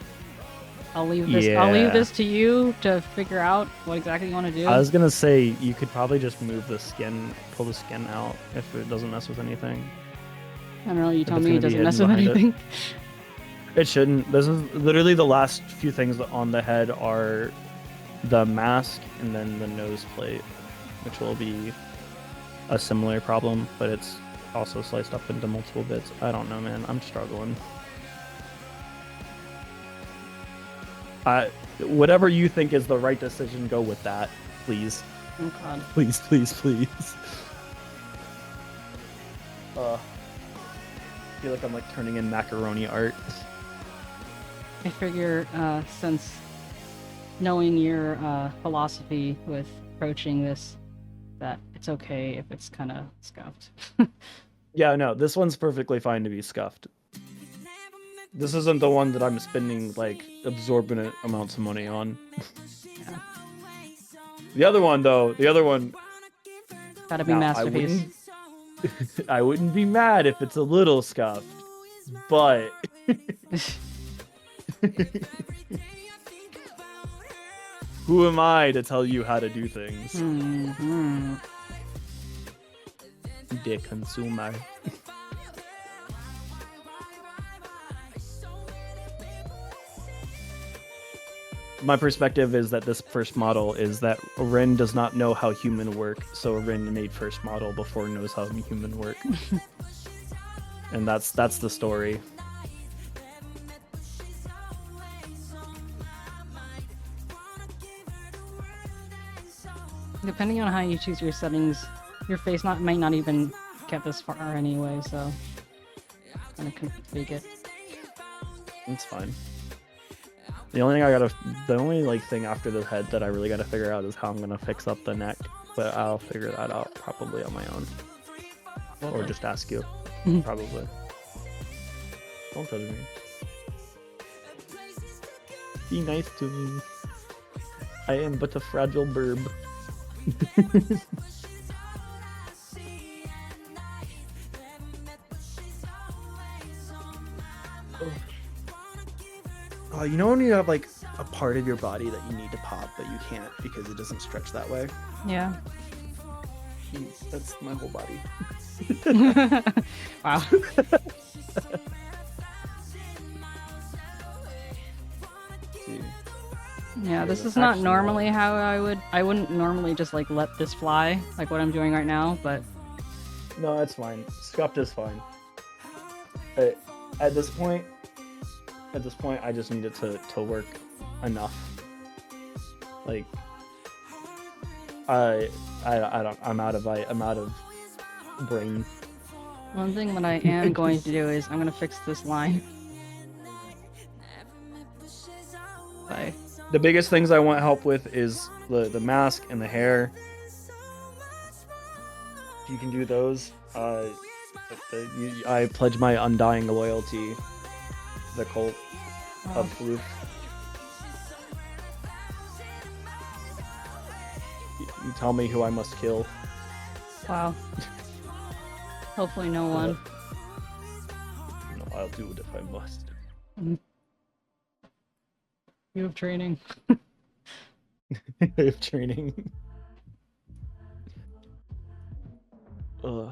I'll leave this. I'll leave this to you to figure out what exactly you want to do. I was gonna say you could probably just move the skin, pull the skin out if it doesn't mess with anything. I don't know. You tell it's me it gonna be doesn't mess with hidden behind anything. It shouldn't. This is literally the last few things on the head are the mask and then the nose plate, which will be a similar problem, but it's also sliced up into multiple bits. I don't know, man. I'm struggling. Whatever you think is the right decision, go with that, please. Oh God. Please, please, please. I feel like I'm like turning in macaroni art. I figure, since knowing your philosophy with approaching this, that it's okay if it's kind of scuffed. Yeah, no, this one's perfectly fine to be scuffed. This isn't the one that I'm spending like absorbent amounts of money on. Yeah. The other one, though, Gotta be masterpiece. I wouldn't be mad if it's a little scuffed, but who am I to tell you how to do things? Mm-hmm. The consumer. My perspective is that this first model is that Ren does not know how human work, so Ren made first model before knows how human work. And that's the story. Depending on how you choose your settings, your face might not even get this far anyway, so I'm gonna config it. It's fine. The only like thing after the head that I really gotta figure out is how I'm gonna fix up the neck, but I'll figure that out probably on my own. Or just ask you. Probably. Don't touch me. Be nice to me. I am but a fragile burb. Oh, you know when you have like a part of your body that you need to pop, but you can't because it doesn't stretch that way? Yeah. That's my whole body. Wow. Yeah, this is not normally how I wouldn't normally just like let this fly, like what I'm doing right now, but... No, it's fine. Scuffed is fine. At this point, I just need it to work enough. Like, I'm out of brain. One thing that I am going to do is I'm going to fix this line. Bye. The biggest things I want help with is the mask and the hair. If you can do those, I pledge my undying loyalty to the cult of Floof. You tell me who I must kill. Wow. Hopefully no one. No, I'll do it if I must. You have training. I have training. Ugh.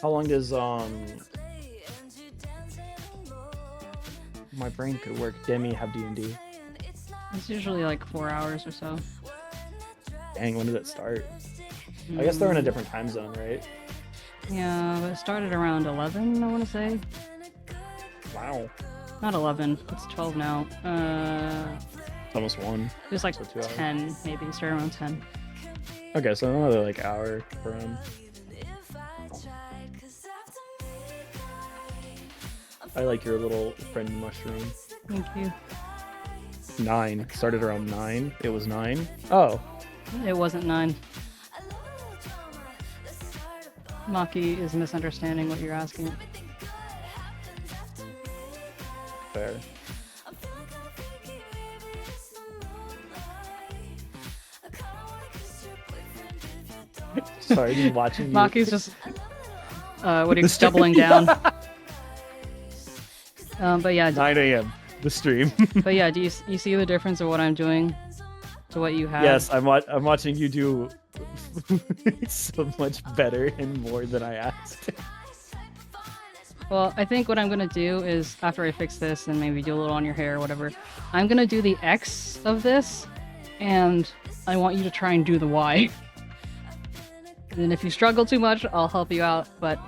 How long does my brain could work Demi have D&D? It's usually like 4 hours or so. Dang, when did it start? I guess they're in a different time zone, right? Yeah, but it started around 11, I want to say. Wow. Not 11, it's 12 now. It's almost 1. It was like So 2 hours. 10, maybe. It started around 10. Okay, so another like hour for him. I like your little friend mushroom. Thank you. 9. Started around 9. It was 9. Oh. It wasn't 9. 𝗟𝗶 is misunderstanding what you're asking. Fair. Sorry, just watching you. 𝗟𝗶's just doubling down. But yeah, 9 a.m. the stream. but yeah, do you see the difference of what I'm doing to what you have? Yes, I'm watching you do so much better and more than I asked. Well, I think what I'm gonna do is, after I fix this and maybe do a little on your hair or whatever, I'm gonna do the X of this, and I want you to try and do the Y. And if you struggle too much, I'll help you out, but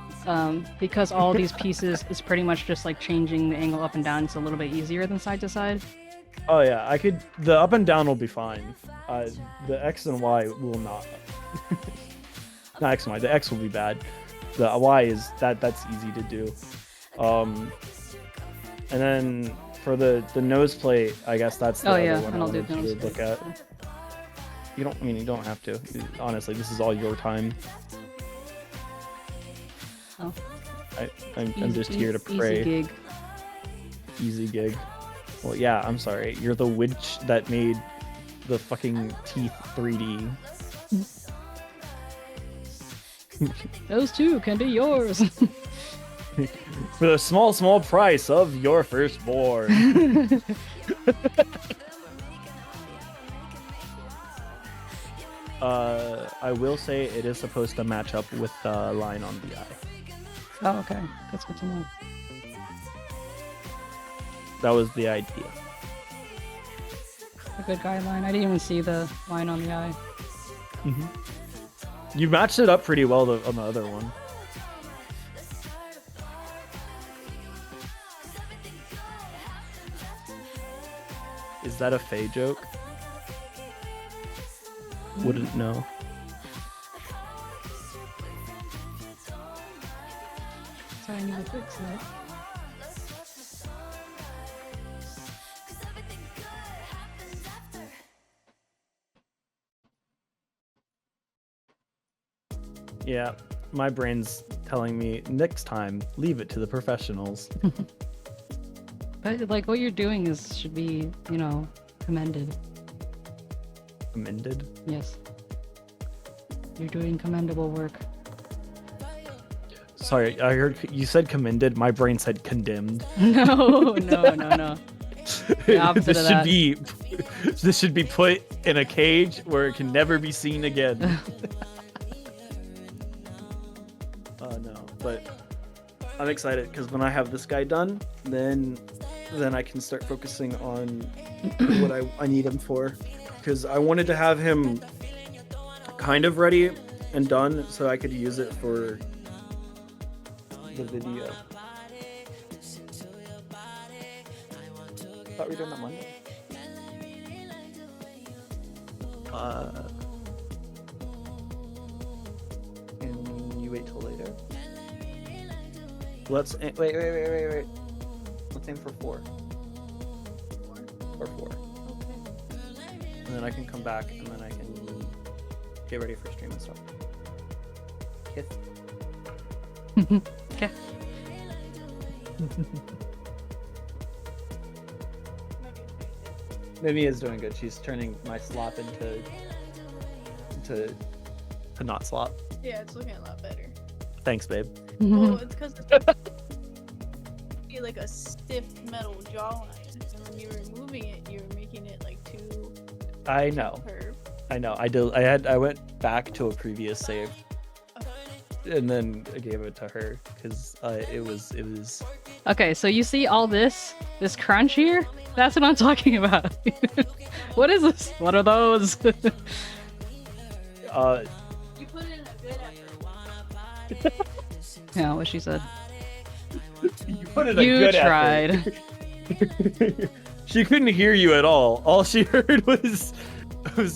because all these pieces is pretty much just like changing the angle up and down, it's a little bit easier than side to side. Oh yeah, I could. The up and down will be fine. The X and Y will not. Not X and Y. The X will be bad. The Y is that's easy to do. And then for the nose plate, I guess that's the other one and I I'll do wanted the you nose to look plate. at. You don't. I mean, you don't have to. Honestly, this is all your time. Oh. I'm just here to pray. Easy gig. Easy gig. Well, yeah, I'm sorry. You're the witch that made the fucking teeth 3D. Those two can be yours. For the small price of your firstborn. I will say it is supposed to match up with the line on the eye. Oh, okay. That's good to know. That was the idea. A good guideline. I didn't even see the line on the eye. You matched it up pretty well on the other one. Is that a Faye joke? Wouldn't know. So I need to fix that. Yeah, my brain's telling me next time, leave it to the professionals. But like what you're doing should be, commended. Commended? Yes. You're doing commendable work. Sorry, I heard you said commended. My brain said condemned. No. The opposite of that. This should be put in a cage where it can never be seen again. No, but I'm excited because when I have this guy done, then I can start focusing on what I need him for. Because I wanted to have him kind of ready and done so I could use it for the video. Thought we were doing that Monday. And you wait till later. Let's wait. Let's aim for 4. Or 4. And then I can come back and then I can get ready for stream and stuff. Yes. Okay. Memmi is doing good. She's turning my slop into not slop. Yeah, it's looking a lot better. Thanks, babe. Well, it's because be like a stiff metal jawline, and when you were moving it, you were making it like too. I know. Curved. I know. I went back to a previous save, and then I gave it to her because it was. Okay, so you see all this crunch here? That's what I'm talking about. What is this? What are those? You put in a good effort. Yeah, what she said. You put in a You good tried. effort. She couldn't hear you at all. All she heard was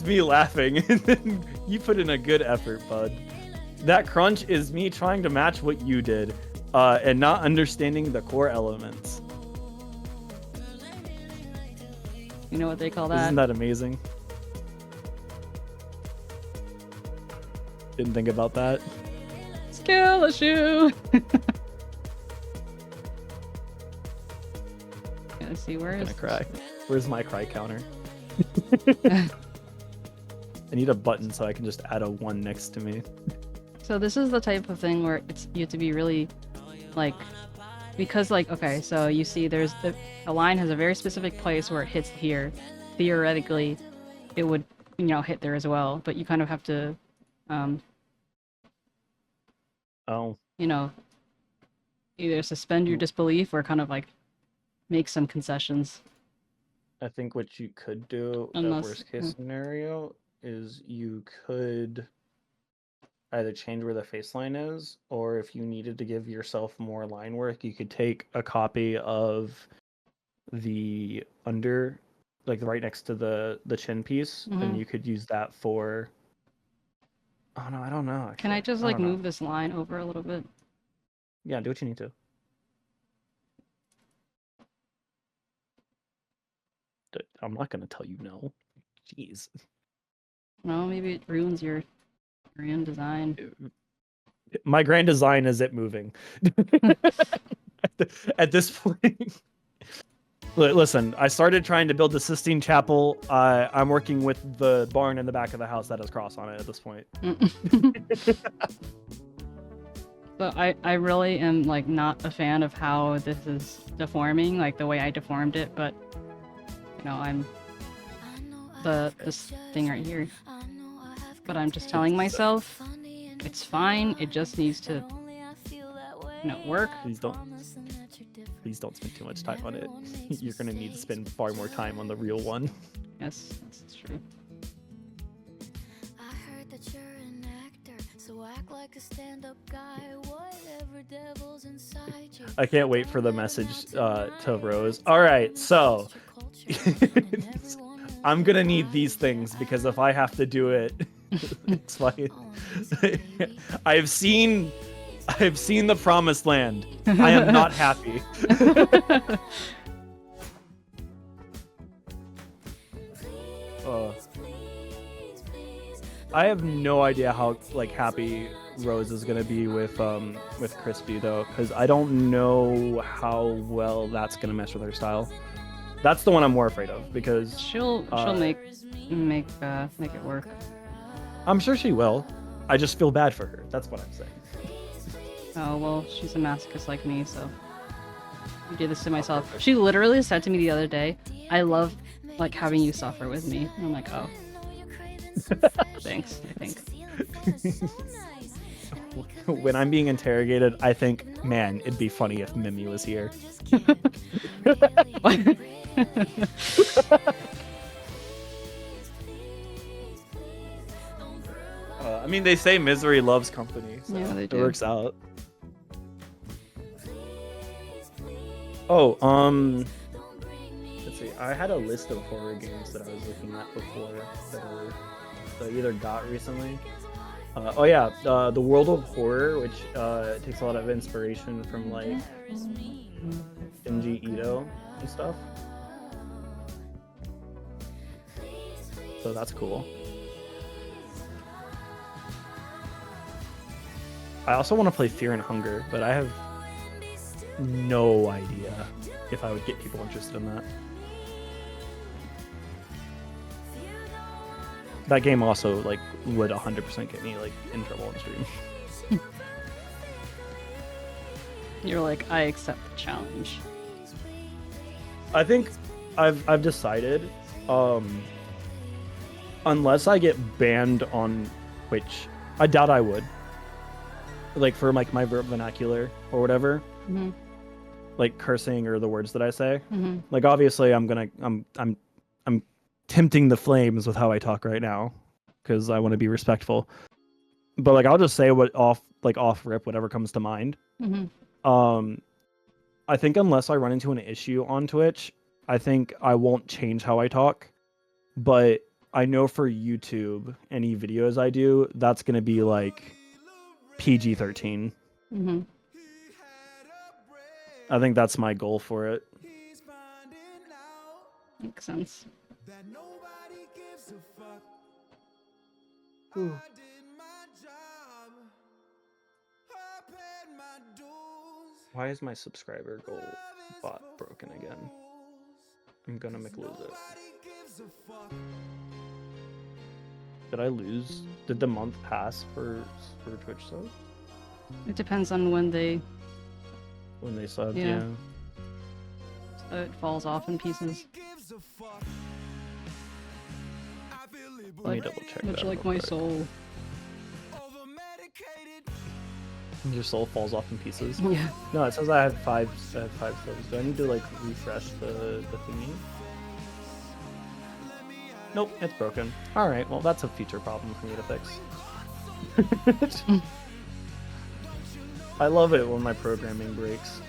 me laughing, and then you put in a good effort, bud. That crunch is me trying to match what you did, and not understanding the core elements. You know what they call that? Isn't that amazing? Didn't think about that. 𝗟𝗶ጵH𝗸𝘀. Let's see, where I'm is gonna cry. Where's my cry counter? I need a button so I can just add a 1 next to me. So this is the type of thing where you have to be really, like, because, like, okay, so you see there's a line has a very specific place where it hits here. Theoretically, it would, hit there as well, but you kind of have to, either suspend your disbelief or kind of, like, make some concessions. I think what you could do, Unless- worst case scenario, is you could either change where the face line is, or if you needed to give yourself more line work, you could take a copy of the under, like right next to the chin piece, and you could use that for. Oh no, I don't know. Can I actually. just, like, don't know. move this line over a little bit? Yeah, do what you need to. I'm not gonna tell you no. Jeez. No, maybe it ruins your grand design. My grand design is it moving. At this point. Listen, I started trying to build the Sistine Chapel. I'm working with the barn in the back of the house that has cross on it at this point. So I really am, like, not a fan of how this is deforming, like the way I deformed it, but I'm this thing right here. But I'm just telling myself it's fine. It just needs to work. Please don't spend too much time on it. You're gonna need to spend far more time on the real one. Yes, that's true. I can't wait for the message to Rose. All right, so I'm gonna need these things because if I have to do it, it's fine. I've seen the promised land. I am not happy. I have no idea how happy Rose is gonna be with Crispy though, because I don't know how well that's gonna mesh with her style. That's the one I'm more afraid of because she'll make it work. I'm sure she will. I just feel bad for her. That's what I'm saying. Oh well, she's a masochist like me, so I do this to myself. She literally said to me the other day, "I love having you suffer with me." And I'm like, oh, thanks. I think. When I'm being interrogated, I think, man, it'd be funny if Memmi was here. I mean, they say misery loves company, so yeah, they do. It works out. Oh, let's see. I had a list of horror games that I was looking at before that I either got recently. The World of Horror, which takes a lot of inspiration from 𝗟𝗶ጵH𝗸𝘀 and stuff. So that's cool. I also want to play Fear and Hunger, but I have no idea if I would get people interested in that. That game also would 100% get me in trouble on stream. You're like, I accept the challenge. I think I've decided, unless I get banned on Twitch, I doubt I would. Like for like my vernacular or whatever, like cursing or the words that I say. Like obviously I'm tempting the flames with how I talk right now because I want to be respectful. But like I'll just say what off rip whatever comes to mind. I think unless I run into an issue on Twitch, I think I won't change how I talk. But I know for YouTube, any videos I do, that's gonna be like PG-13. I think that's my goal for it. Makes sense. Why is my subscriber goal bot broken again? I'm gonna lose it. Did I lose? Did the month pass for Twitch sub? It depends on when they Subbed, Yeah. yeah. So it falls off in pieces. Let me double check Much that like real my quick. soul. Your soul falls off in pieces? Yeah. No, it says I had five subs. Do I need to like refresh the thingy? Nope, it's broken. Alright, well that's a future problem for me to fix. I love it when my programming breaks.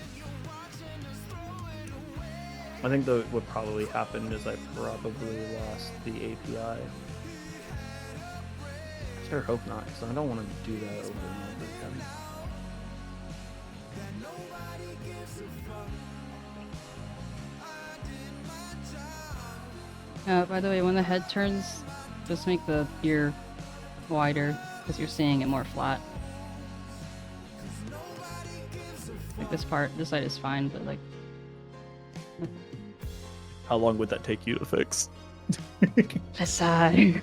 I think what probably happened is I probably lost the API. I sure hope not, because I don't want to do that over and over again. By the way, when the head turns, just make the ear wider, because you're seeing it more flat. Like this side is fine, but like... How long would that take you to fix? A side.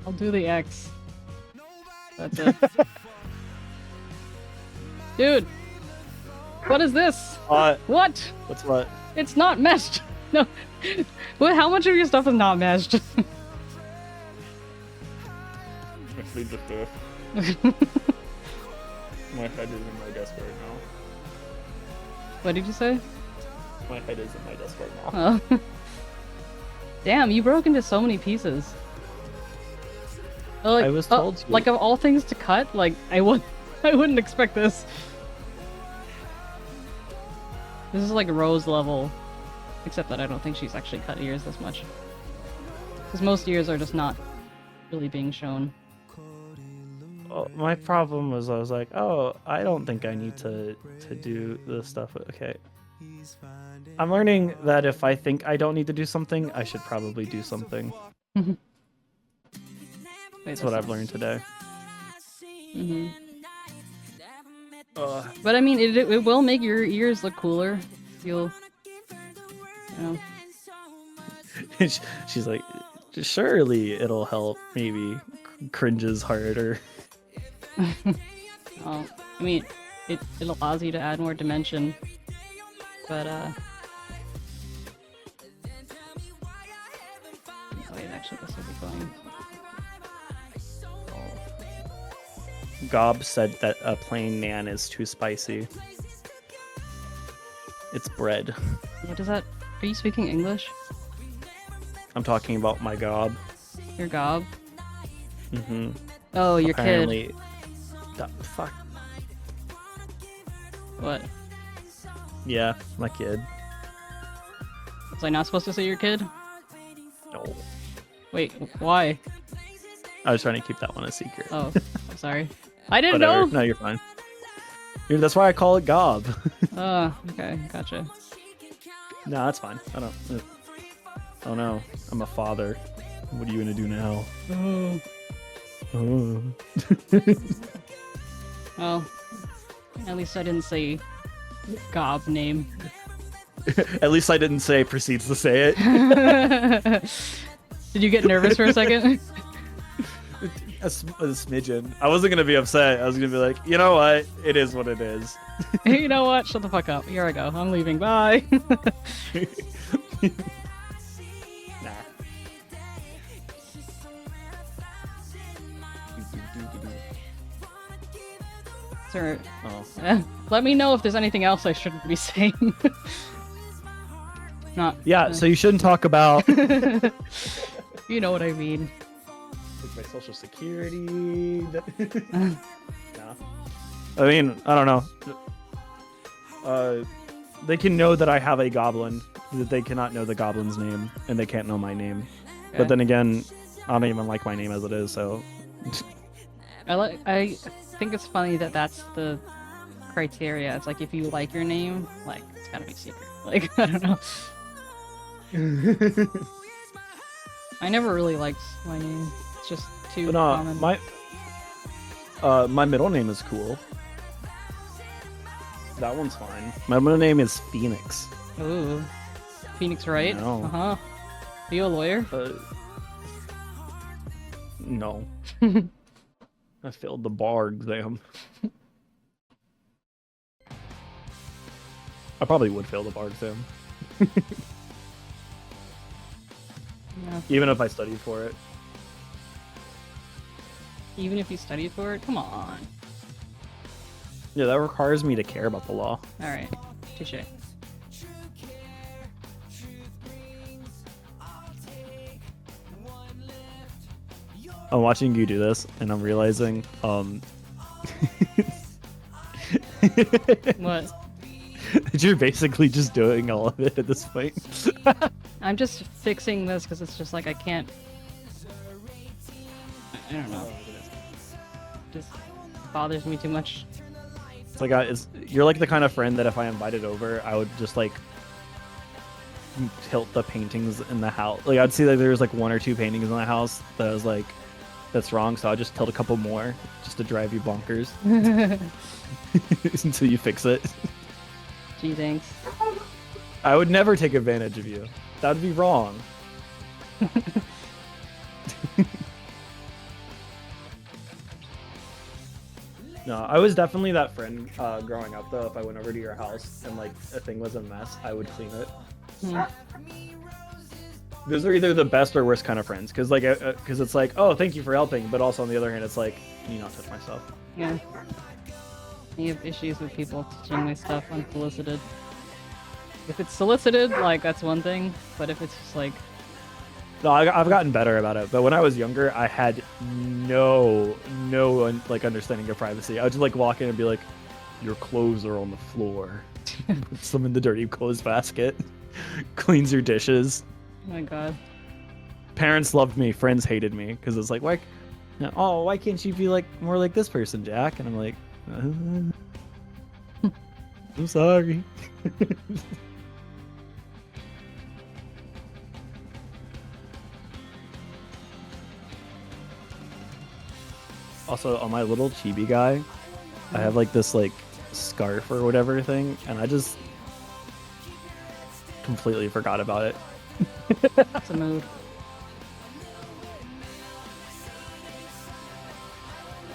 I'll do the X. That's it. Dude! What is this? What? What's what? It's not meshed! No. What? How much of your stuff is not meshed? Actually, just my head is in my desk right now. What did you say? My head is in my desk right now. Oh. Damn, you broke into so many pieces. Like, I was told to. Like of all things to cut, like I wouldn't expect this. This is like Rose level, except that I don't think she's actually cut ears this much. Because most ears are just not really being shown. Oh, my problem was I was like, oh, I don't think I need to do this stuff. Okay. I'm learning that if I think I don't need to do something, I should probably do something. That's what I've learned today. But I mean, it will make your ears look cooler. You'll, you know. She's like, surely it'll help. Maybe cringes harder. Oh, I mean, it allows you to add more dimension. But wait, actually, this will be fine. Gob said that a plain naan is too spicy. It's bread. What is that? Are you speaking English? I'm talking about my gob. Your gob? Mm-hmm. Oh, your Apparently... kid. Fuck. What? Yeah, my kid. Was I not supposed to say your kid? No. Wait, why? I was trying to keep that one a secret. Oh, I'm sorry. I didn't Whatever. know! No, you're fine. That's why I call it gob. Oh, okay, gotcha. No, that's fine. I don't... Oh no, I'm a father. What are you gonna do now? Oh. Well, at least I didn't say gob name. At least I didn't say proceeds to say it. Did you get nervous for a second? a smidgen. I wasn't gonna be upset. I was gonna be like, you know what? It is what it is. You know what? Shut the fuck up. Here I go. I'm leaving. Bye. Nah. Sir, Oh. let me know if there's anything else I shouldn't be saying. Not. Yeah, so you shouldn't talk about You know what I mean. like, my social security. No. I mean, I don't know. They can know that I have a goblin, that they cannot know the goblin's name, and they can't know my name. Okay. But then again, I don't even like my name as it is, so. I think it's funny that that's the criteria. It's like if you like your name, like it's gotta be secret. Like I don't know. I never really liked my name. It's just too But common. my middle name is cool. That one's fine. My middle name is Phoenix. Ooh, Phoenix Wright. No. Are you a lawyer? No. I failed the bar exam. I probably would fail the bar exam. Yeah. Even if I studied for it. Even if you studied for it, come on. Yeah, that requires me to care about the law. All right, touche. I'm watching you do this, and I'm realizing, What? that you're basically just doing all of it at this point. I'm just fixing this because it's just like I can't. I don't know. Just bothers me too much. It's like you're like the kind of friend that if I invited over, I would just like tilt the paintings in the house. Like I'd see that there's like one or two paintings in the house that I was like, that's wrong. So I'll just tilt a couple more just to drive you bonkers until you fix it. Gee, thanks. I would never take advantage of you. That would be wrong. No, I was definitely that friend growing up, though. If I went over to your house and like a thing was a mess, I would clean it. Those are either the best or worst kind of friends, because it's like, oh, thank you for helping, but also on the other hand, it's like, can you not touch my stuff? Yeah. You have issues with people touching my stuff unsolicited. If it's solicited, like that's one thing, but if it's just like, No, I've gotten better about it, but when I was younger, I had no like understanding of privacy. I would just like walk in and be like, "Your clothes are on the floor." Puts them in the dirty clothes basket. Cleans your dishes. oh my god. Parents loved me. Friends hated me because it's like, why can't you be like more like this person, Jack? And I'm like, I'm sorry. Also, on my little chibi guy, I have like this like scarf or whatever thing, and I just completely forgot about it. It's a mood.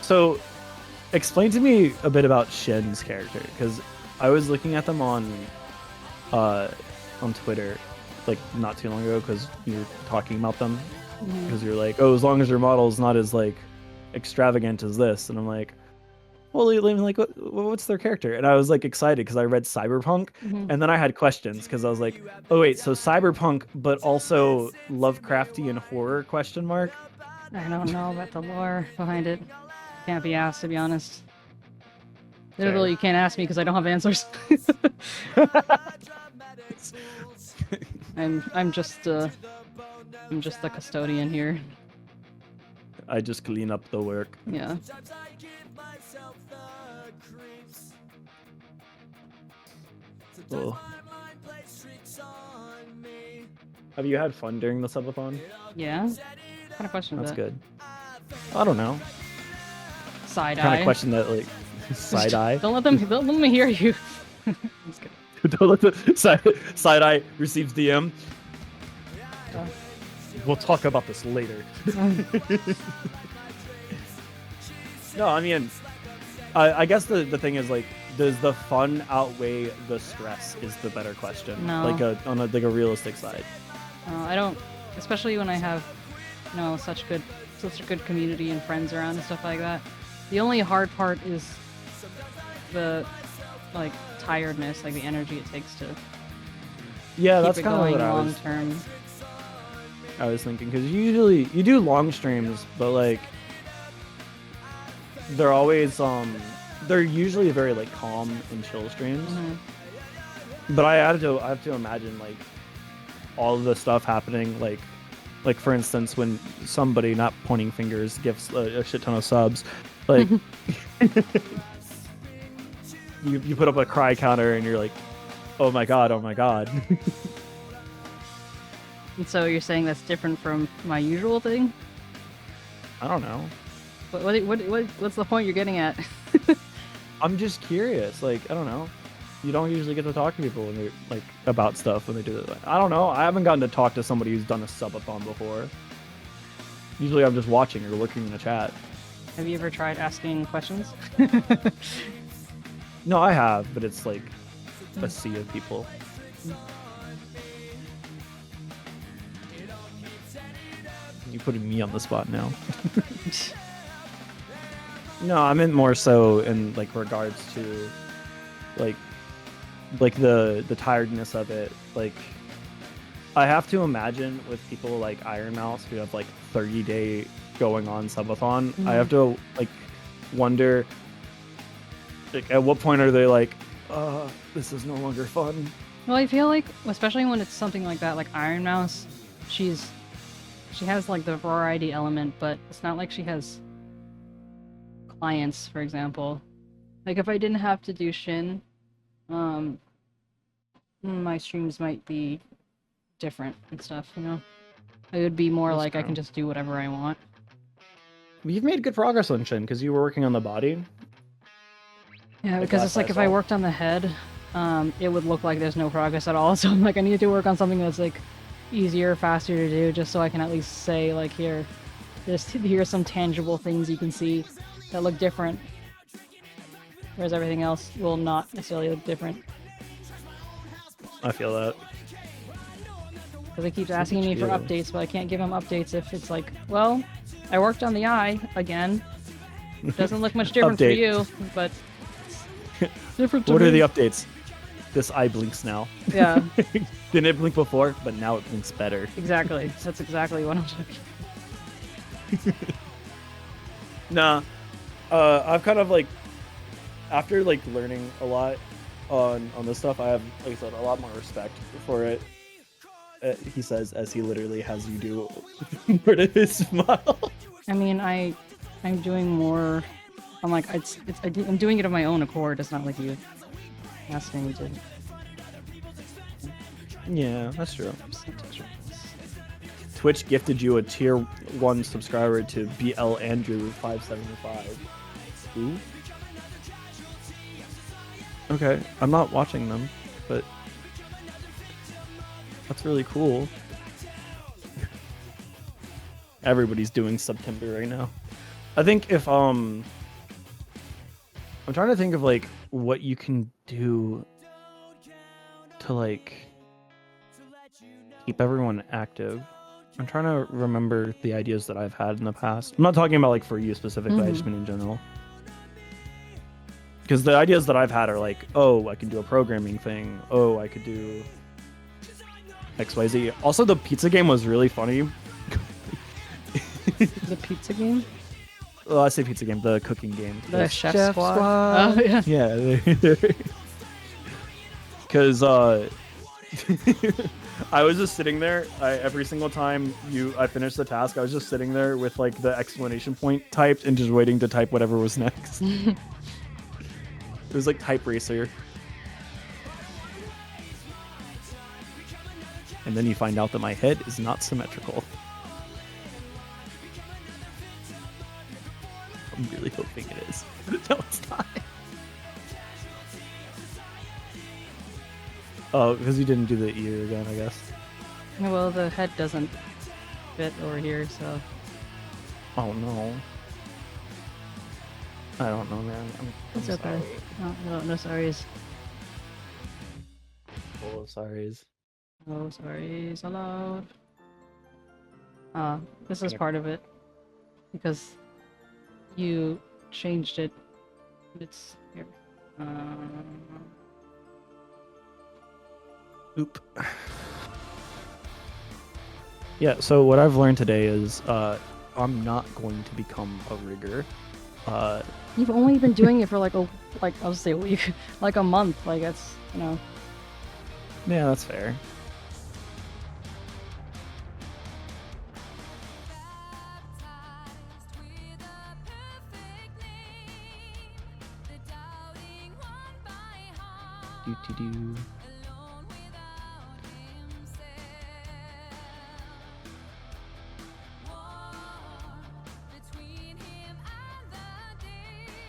So, explain to me a bit about Shen's character, because I was looking at them on Twitter, like not too long ago, because you were talking about them, because you're like, oh, as long as your model's not as like extravagant as this, and I'm like, well, like, what's their character? And I was like excited because I read Cyberpunk, and then I had questions because I was like, oh wait, so Cyberpunk, but also Lovecraftian horror ? I don't know about the lore behind it. Can't be asked, to be honest. Literally, you can't ask me because I don't have answers. I'm just the custodian here. I just clean up the work. Yeah. Oh. Have you had fun during the subathon? Yeah. What kind of question is That's that? good. I don't know. Side Kind eye. of question that like side eye. Don't let me hear you. Just kidding. Don't let the side eye receives DM. We'll talk about this later. No, I mean, I guess the thing is like, does the fun outweigh the stress? Is the better question. No. Like on a realistic side. I don't, especially when I have, such a good community and friends around and stuff like that. The only hard part is the like tiredness, like the energy it takes to Yeah, keep that's it kind of going what long term. I was thinking, because usually you do long streams, but like they're always they're usually very like calm and chill streams. But I have to imagine like all of the stuff happening, like for instance when somebody, not pointing fingers, gives a shit ton of subs, like you put up a cry counter and you're like, oh my god. And so you're saying that's different from my usual thing? I don't know. What's the point you're getting at? I'm just curious. Like, I don't know. You don't usually get to talk to people when they're like about stuff when they do that. I don't know. I haven't gotten to talk to somebody who's done a subathon before. Usually I'm just watching or looking in the chat. Have you ever tried asking questions? No, I have, but it's like a sea of people. You're putting me on the spot now. No, I meant more so in like regards to like the tiredness of it. Like, I have to imagine with people like Iron Mouse who have like 30-day going on subathon, I have to like wonder like at what point are they like, this is no longer fun. Well, I feel like, especially when it's something like that, like Iron Mouse, she has like the variety element, but it's not like she has clients, for example. Like if I didn't have to do Shin, my streams might be different and stuff, It would be more like I can just do whatever I want. You've made good progress on Shin because you were working on the body. Yeah, because it's like if I worked on the head, it would look like there's no progress at all. So I'm like, I need to work on something that's like easier, faster to do, just so I can at least say like, here's some tangible things you can see that look different. Whereas everything else will not necessarily look different. I feel that. Because he keeps asking me for updates, but I can't give him updates if it's like, well, I worked on the eye again. Doesn't look much different for you, but it's different to What me. are the updates? This eye blinks now. Yeah. Didn't it blink before? But now it blinks better. Exactly. That's exactly what I'm talking. Nah. I've kind of like, after like learning a lot on this stuff, I have, like I said, a lot more respect for it. He says as he literally has you do part of his smile. I mean, I'm doing more. I'm like, I'm doing it of my own accord. It's not like you asking me to. Yeah, that's true. Twitch gifted you a tier 1 subscriber to BL Andrew 575. Ooh. Okay, I'm not watching them, but that's really cool. Everybody's doing Subtember right now. I think if I'm trying to think of like what you can do to like keep everyone active. I'm trying to remember the ideas that I've had in the past. I'm not talking about like for you specifically, I just mean in general. Because the ideas that I've had are like, oh, I can do a programming thing. Oh, I could do XYZ. Also, the pizza game was really funny. The pizza game? Well, I say pizza game, the cooking game. The Chef Squad? Oh, yeah. Yeah. Because I was just sitting there. Every single time I finished the task, I was just sitting there with like the exclamation point typed and just waiting to type whatever was next. It was like type racer. And then you find out that my head is not symmetrical. I'm really hoping it is. No, it's not. Oh, because you didn't do the ear again, I guess. Well, the head doesn't fit over here, so. Oh no. I don't know, man. I'm It's okay. sorry. No sorries. Full of sorries. No sorries allowed. This is Yeah. part of it. Because you changed it. It's here. Oop. Yeah, so what I've learned today is I'm not going to become a rigger. You've only been doing it for I'll say a week, like a month. Like it's, Yeah, that's fair. Do.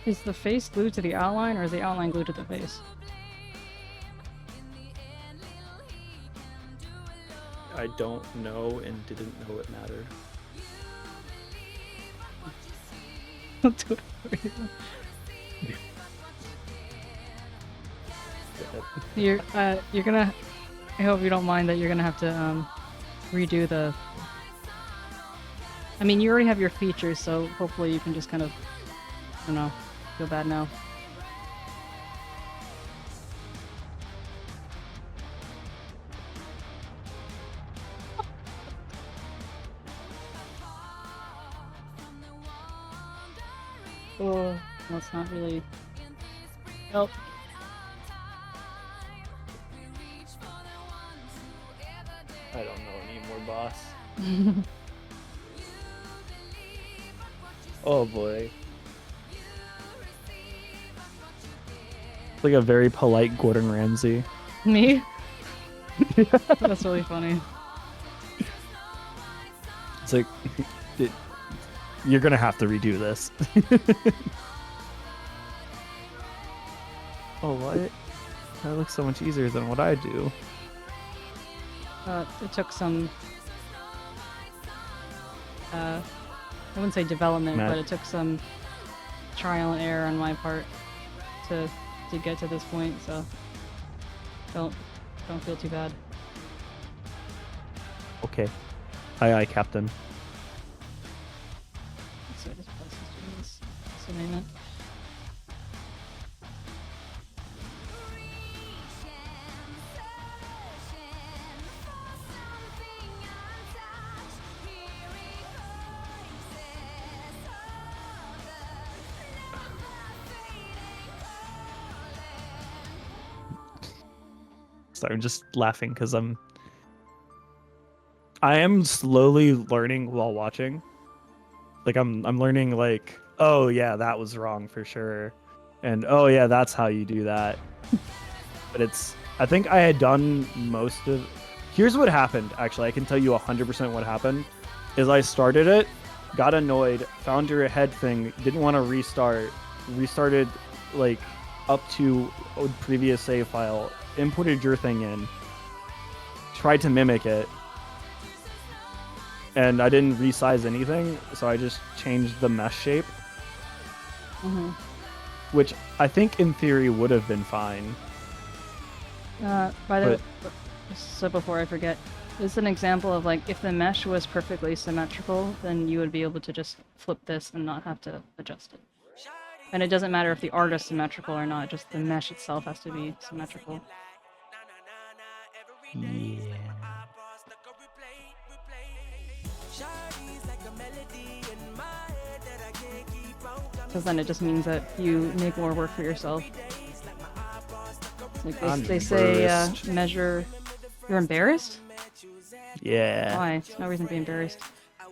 Is the face glued to the outline, or is the outline glued to the face? I don't know and didn't know it mattered. You're gonna. I hope you don't mind that you're gonna have to redo the. I mean, you already have your features, so hopefully you can just kind of, I don't know, feel bad now. Oh, that's not really. Nope. I don't know anymore, boss. Oh boy. It's like a very polite Gordon Ramsay. Me? That's really funny. It's like, you're gonna have to redo this. Oh, what? That looks so much easier than what I do. It took some. I wouldn't say development, but it took some trial and error on my part to get to this point. So don't feel too bad. Okay. Aye, Captain. So this place is doing this. So name it. Sorry, I'm just laughing because I am slowly learning while watching. Like I'm learning like, oh yeah, that was wrong for sure. And oh yeah, that's how you do that. But I think I had done most of. Here's what happened, actually. I can tell you 100% what happened. Is I started it, got annoyed, found your head thing, didn't want to restart, restarted like up to a previous save file, imported your thing in, tried to mimic it, and I didn't resize anything, so I just changed the mesh shape. Mm-hmm. Which I think in theory would have been fine. By the way, so before I forget, this is an example of like if the mesh was perfectly symmetrical, then you would be able to just flip this and not have to adjust it. And it doesn't matter if the art is symmetrical or not, just the mesh itself has to be symmetrical. Yeah. Because then it just means that you make more work for yourself. Like they say, measure. You're embarrassed? Yeah. Why? There's no reason to be embarrassed.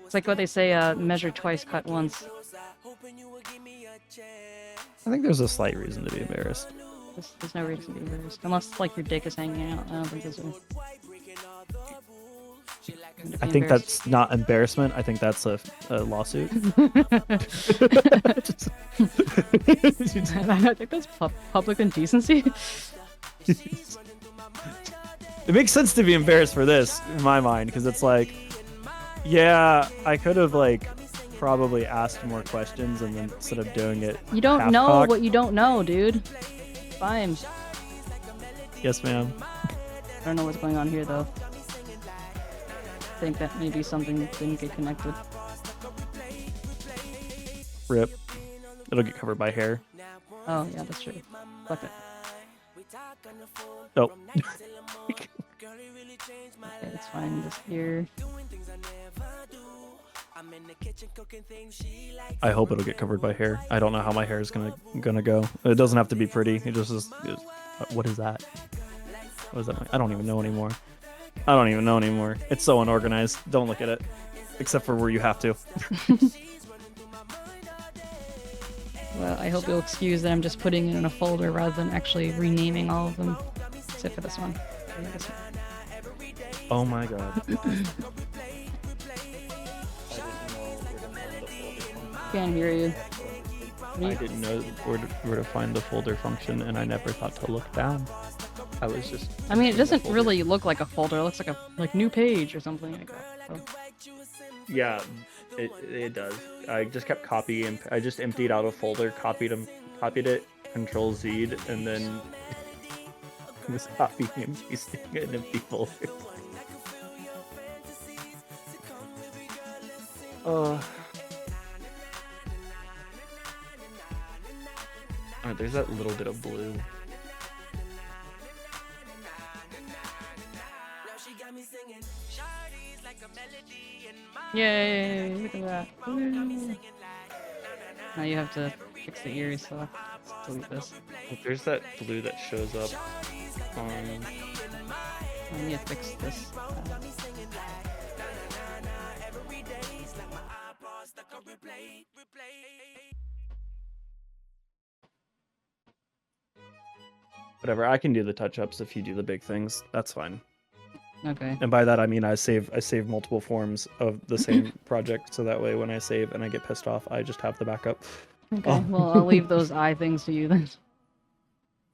It's like what they say, measure twice, cut once. I think there's a slight reason to be embarrassed. There's no reason to be embarrassed. Unless, like, your dick is hanging out. I don't think there's a... I think that's not embarrassment. I think that's a lawsuit. I think that's public indecency. It makes sense to be embarrassed for this, in my mind, because it's like, yeah, I could have, like, probably asked more questions, and then instead of doing it, You don't know half-cocked- what you don't know, dude. Fine. Yes, ma'am. I don't know what's going on here, though. I think that maybe something didn't get connected. Rip. It'll get covered by hair. Oh, yeah, that's true. Fuck it. Oh. Okay, it's fine. Just here. I hope it'll get covered by hair. I don't know how my hair is gonna go. It doesn't have to be pretty. It just is. What is that? What is that? I don't even know anymore. I don't even know anymore. It's so unorganized. Don't look at it, except for where you have to. Well, I hope you'll excuse that I'm just putting it in a folder rather than actually renaming all of them. Except for this one. Yeah, this one. Oh my god. Can't hear you. I didn't know where to find the folder function, and I never thought to look down. I was just. I mean, it doesn't really look like a folder. It looks like a new page or something like that. So. Yeah, it does. I just kept copying. I just emptied out a folder, copied it, Control Z'd, and then was copying and pasting an empty folder. Oh, there's that little bit of blue. Yay! Look at that. Woo. Now you have to fix the ears, so let's delete this. There's that blue that shows up on. I need to fix this. Whatever, I can do the touch-ups if you do the big things. That's fine. Okay. And by that I mean I save multiple forms of the same project, so that way when I save and I get pissed off, I just have the backup. Okay. Oh. Well, I'll leave those eye things to you then.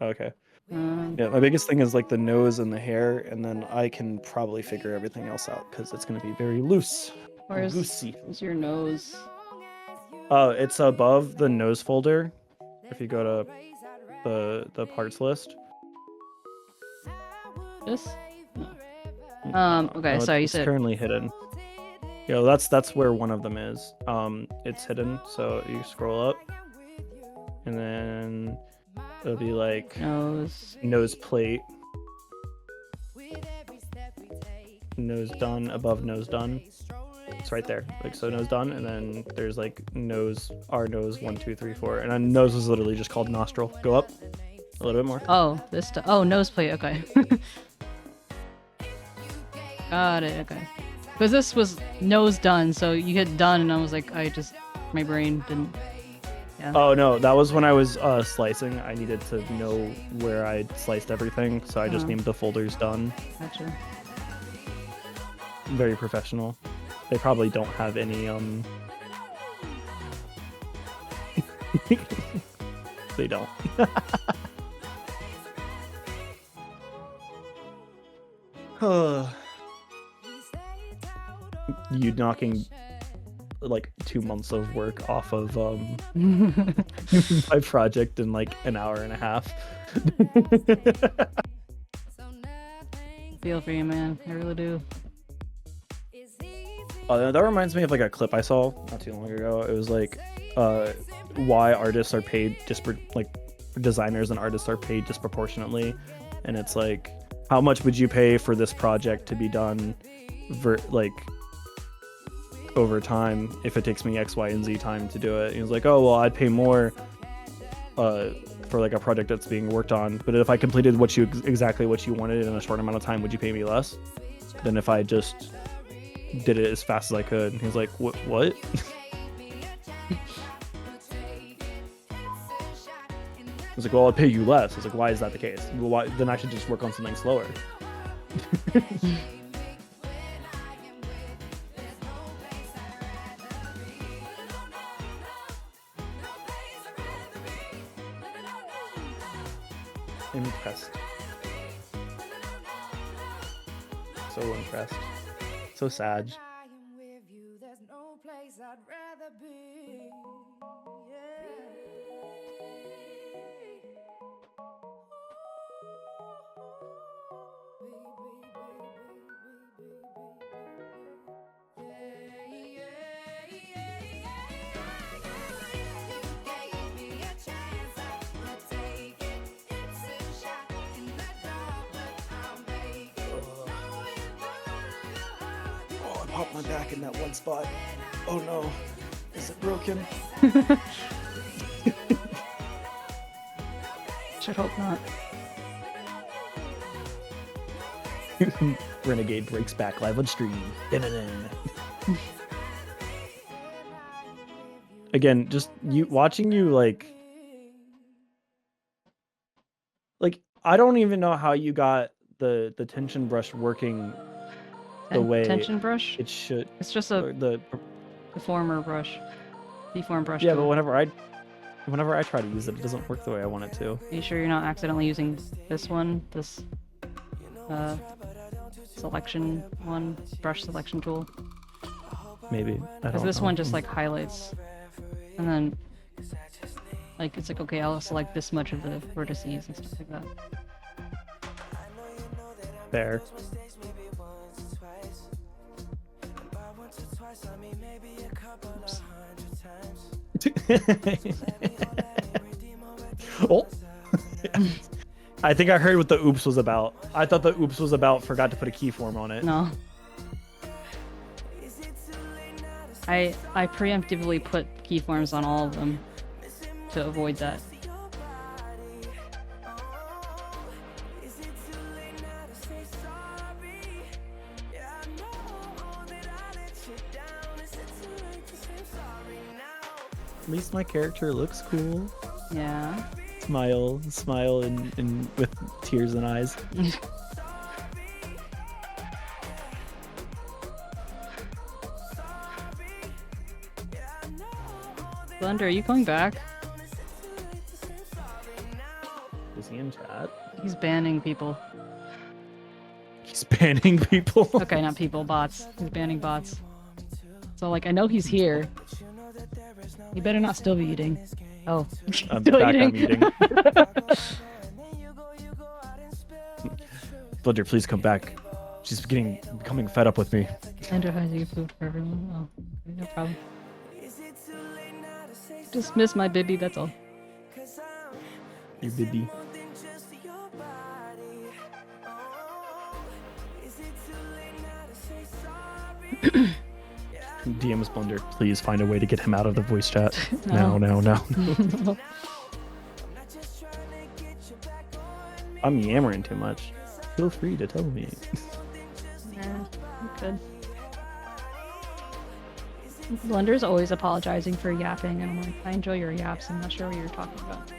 Okay. Yeah, my biggest thing is like the nose and the hair, and then I can probably figure everything else out because it's going to be very loose. Where's Loosey. your nose? It's above the nose folder. If you go to the parts list. This? No. Okay, No, so you it's said currently hidden. Yeah, that's where one of them is. It's hidden, so you scroll up, and then it'll be like nose plate, nose done, above nose done. It's right there, like so nose done, and then there's like nose, our nose 1, 2, 3, 4, and then nose is literally just called nostril. Go up a little bit more. Oh, oh, nose plate. Okay. Got it. Okay. Because this was nose done, so you hit done, and I was like, my brain didn't. Yeah. Oh no, that was when I was slicing. I needed to know where I sliced everything, so I just named the folders done. Gotcha. Very professional. They probably don't have any They don't. You knocking like 2 months of work off of my project in like an hour and a half. Feel for you, man. I really do. That reminds me of like a clip I saw not too long ago. It was like why artists are paid designers and artists are paid disproportionately, and it's like, how much would you pay for this project to be done over time if it takes me X, Y, and Z time to do it? And he was like, oh well, I'd pay more for like a project that's being worked on, but if I completed exactly what you wanted in a short amount of time, would you pay me less than if I just did it as fast as I could? And he was like, what? I was like, well, I'll pay you less. I was like, why is that the case? Well, why? Then I should just work on something slower. Impressed. So impressed. So sad. popped my back in that one spot. Oh no. Is it broken? Should hope not. Renegade breaks back live on stream. Dun-dun-dun. Again, just you watching you like I don't even know how you got the tension brush working the way Tension brush? it should. It's just a The deformer brush. Deform brush. yeah, tool. but whenever I try to use it, it doesn't work the way I want it to. Are you sure you're not accidentally using this one? This selection one, brush selection tool? Maybe. Because this one just like highlights, and then like it's like, okay, I'll select this much of the vertices and stuff like that. Fair. Oh. I think I heard what the oops was about. I thought the oops was about forgot to put a keyform on it. No. I preemptively put keyforms on all of them to avoid that. At least my character looks cool. Yeah. Smile and with tears in eyes. Thunder, are you coming back? Is he in chat? He's banning people. He's banning people. Okay, not people, bots. He's banning bots. So like, I know he's here. He better not still be eating. Oh, I'm still back. eating. I'm eating. Blunder, please come back. She's becoming fed up with me. Andrew has you food for everyone. Oh, okay, no problem. Just miss my baby, that's all. Your bibby. DM's Blunder, please find a way to get him out of the voice chat. No. I'm yammering too much. Feel free to tell me. Yeah, you could. Blunder's always apologizing for yapping, and I'm like, I enjoy your yaps. I'm not sure what you're talking about.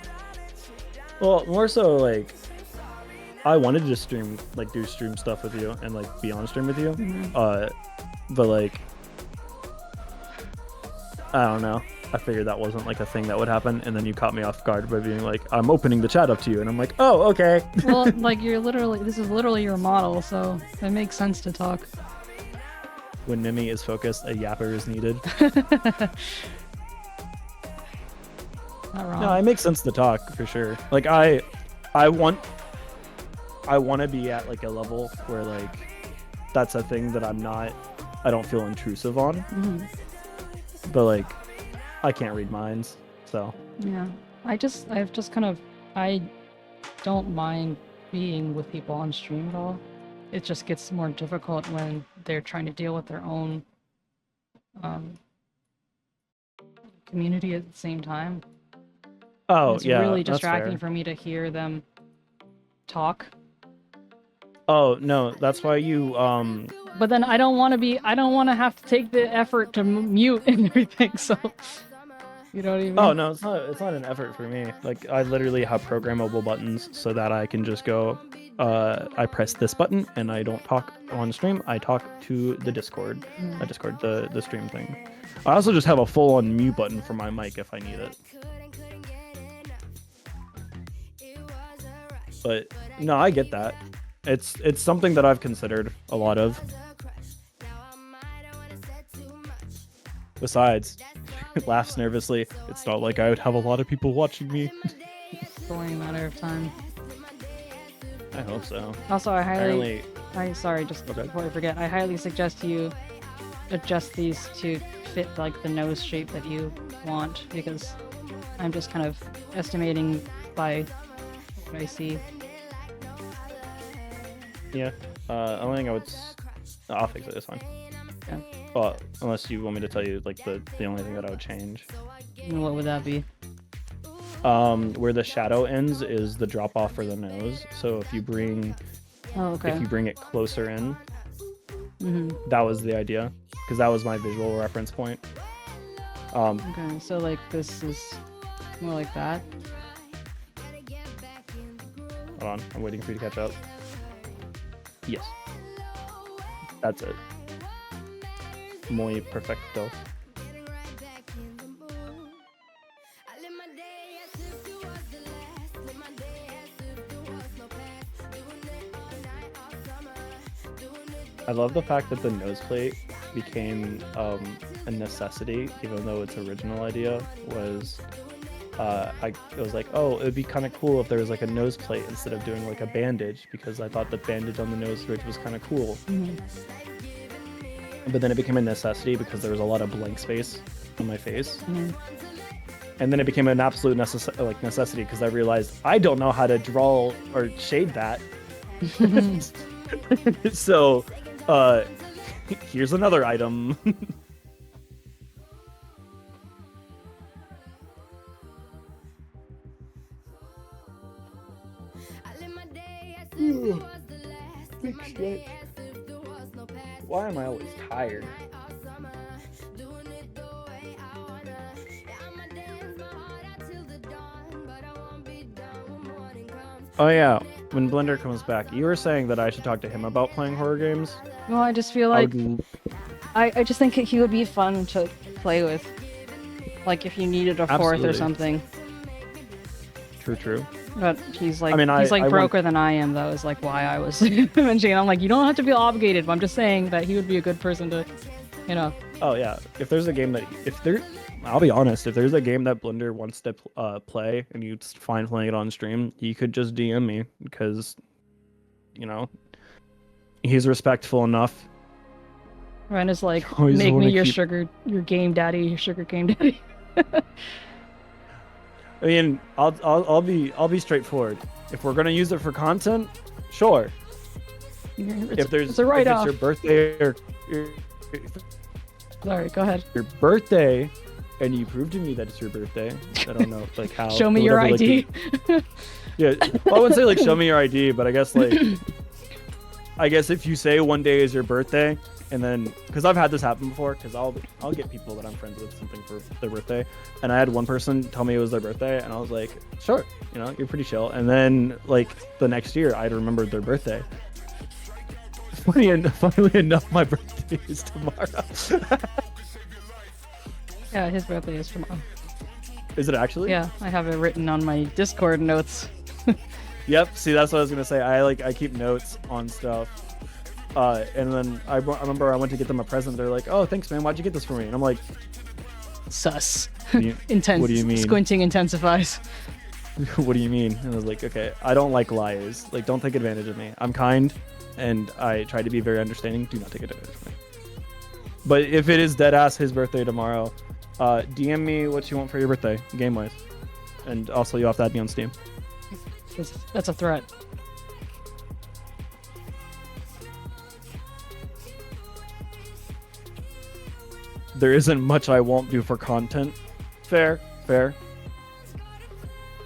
Well, more so like, I wanted to stream, like, do stream stuff with you and like be on stream with you. But like, I don't know. I figured that wasn't like a thing that would happen, and then you caught me off guard by being like, "I'm opening the chat up to you," and I'm like, "Oh, okay." Well, like this is literally your model, so it makes sense to talk. When Memmi is focused, a yapper is needed. Not wrong. No, it makes sense to talk for sure. Like I want to be at like a level where like that's a thing that I don't feel intrusive on. But like, I can't read minds, so. Yeah, I don't mind being with people on stream at all. It just gets more difficult when they're trying to deal with their own community at the same time. Oh, it's yeah, really that's distracting fair. for me to hear them talk. Oh no, that's why you But then I don't want to have to take the effort to mute and everything. So you know what I mean? Oh no, it's not an effort for me. Like I literally have programmable buttons so that I can just go. I press this button and I don't talk on stream. I talk to the Discord. Discord, the stream thing. I also just have a full-on mute button for my mic if I need it. But no, I get that. It's something that I've considered a lot of. Besides, laughs nervously. It's not like I would have a lot of people watching me. It's only a matter of time. I hope so. Also, Apparently... before I forget, I highly suggest you adjust these to fit like the nose shape that you want, because I'm just kind of estimating by what I see. Yeah, only thing I would... I'll fix it, it's fine. Yeah. Well, unless you want me to tell you like the only thing that I would change. What would that be? Where the shadow ends is the drop off for the nose. So if you bring it closer in, that was the idea, because that was my visual reference point. Okay, so like this is more like that. Hold on, I'm waiting for you to catch up. Yes, that's it. Muy perfecto. I love the fact that the nose plate became a necessity, even though its original idea was it was like, oh, it would be kind of cool if there was like a nose plate instead of doing like a bandage, because I thought the bandage on the nose bridge was kind of cool. But then it became a necessity because there was a lot of blank space on my face. And then it became an absolute necessity because I realized I don't know how to draw or shade that. So here's another item. Big shit. Why am I always tired? Oh yeah, when Blender comes back, you were saying that I should talk to him about playing horror games? Well, I just feel like I just think he would be fun to play with. Like if you needed a fourth or something. True. But he's like, I he's like broker than I am, though, is like why I was mentioning. I'm like, you don't have to feel obligated, but I'm just saying that he would be a good person to, you know. Oh yeah, if there's a game that, I'll be honest, if there's a game that Blender wants to play and you find playing it on stream, you could just DM me, because, you know, he's respectful enough. Ren is like, make me your game daddy, your sugar game daddy. I mean, I'll be straightforward. If we're gonna use it for content, sure. If it's your birthday or sorry, go ahead. Your birthday, and you prove to me that it's your birthday. I don't know, like how. Show me your ID. Yeah, well, I wouldn't say like show me your ID, but I guess like, if you say one day is your birthday, and then, because I've had this happen before, because I'll get people that I'm friends with something for their birthday, and I had one person tell me it was their birthday, and I was like, sure, you know, you're pretty chill. And then like the next year, I'd remembered their birthday. Funnily enough, my birthday is tomorrow. Yeah, his birthday is tomorrow. Is it actually? Yeah, I have it written on my Discord notes. Yep. See, that's what I was gonna say. I keep notes on stuff. And then I remember I went to get them a present. They're like, "Oh, thanks, man. Why'd you get this for me?" And I'm like, "Sus." Intense. What do you mean? Squinting intensifies. What do you mean? And I was like, "Okay, I don't like liars. Like, don't take advantage of me. I'm kind, and I try to be very understanding. Do not take advantage of me." But if it is dead ass his birthday tomorrow, DM me what you want for your birthday, game wise, and also you have to add me on Steam. That's a threat. There isn't much I won't do for content. Fair.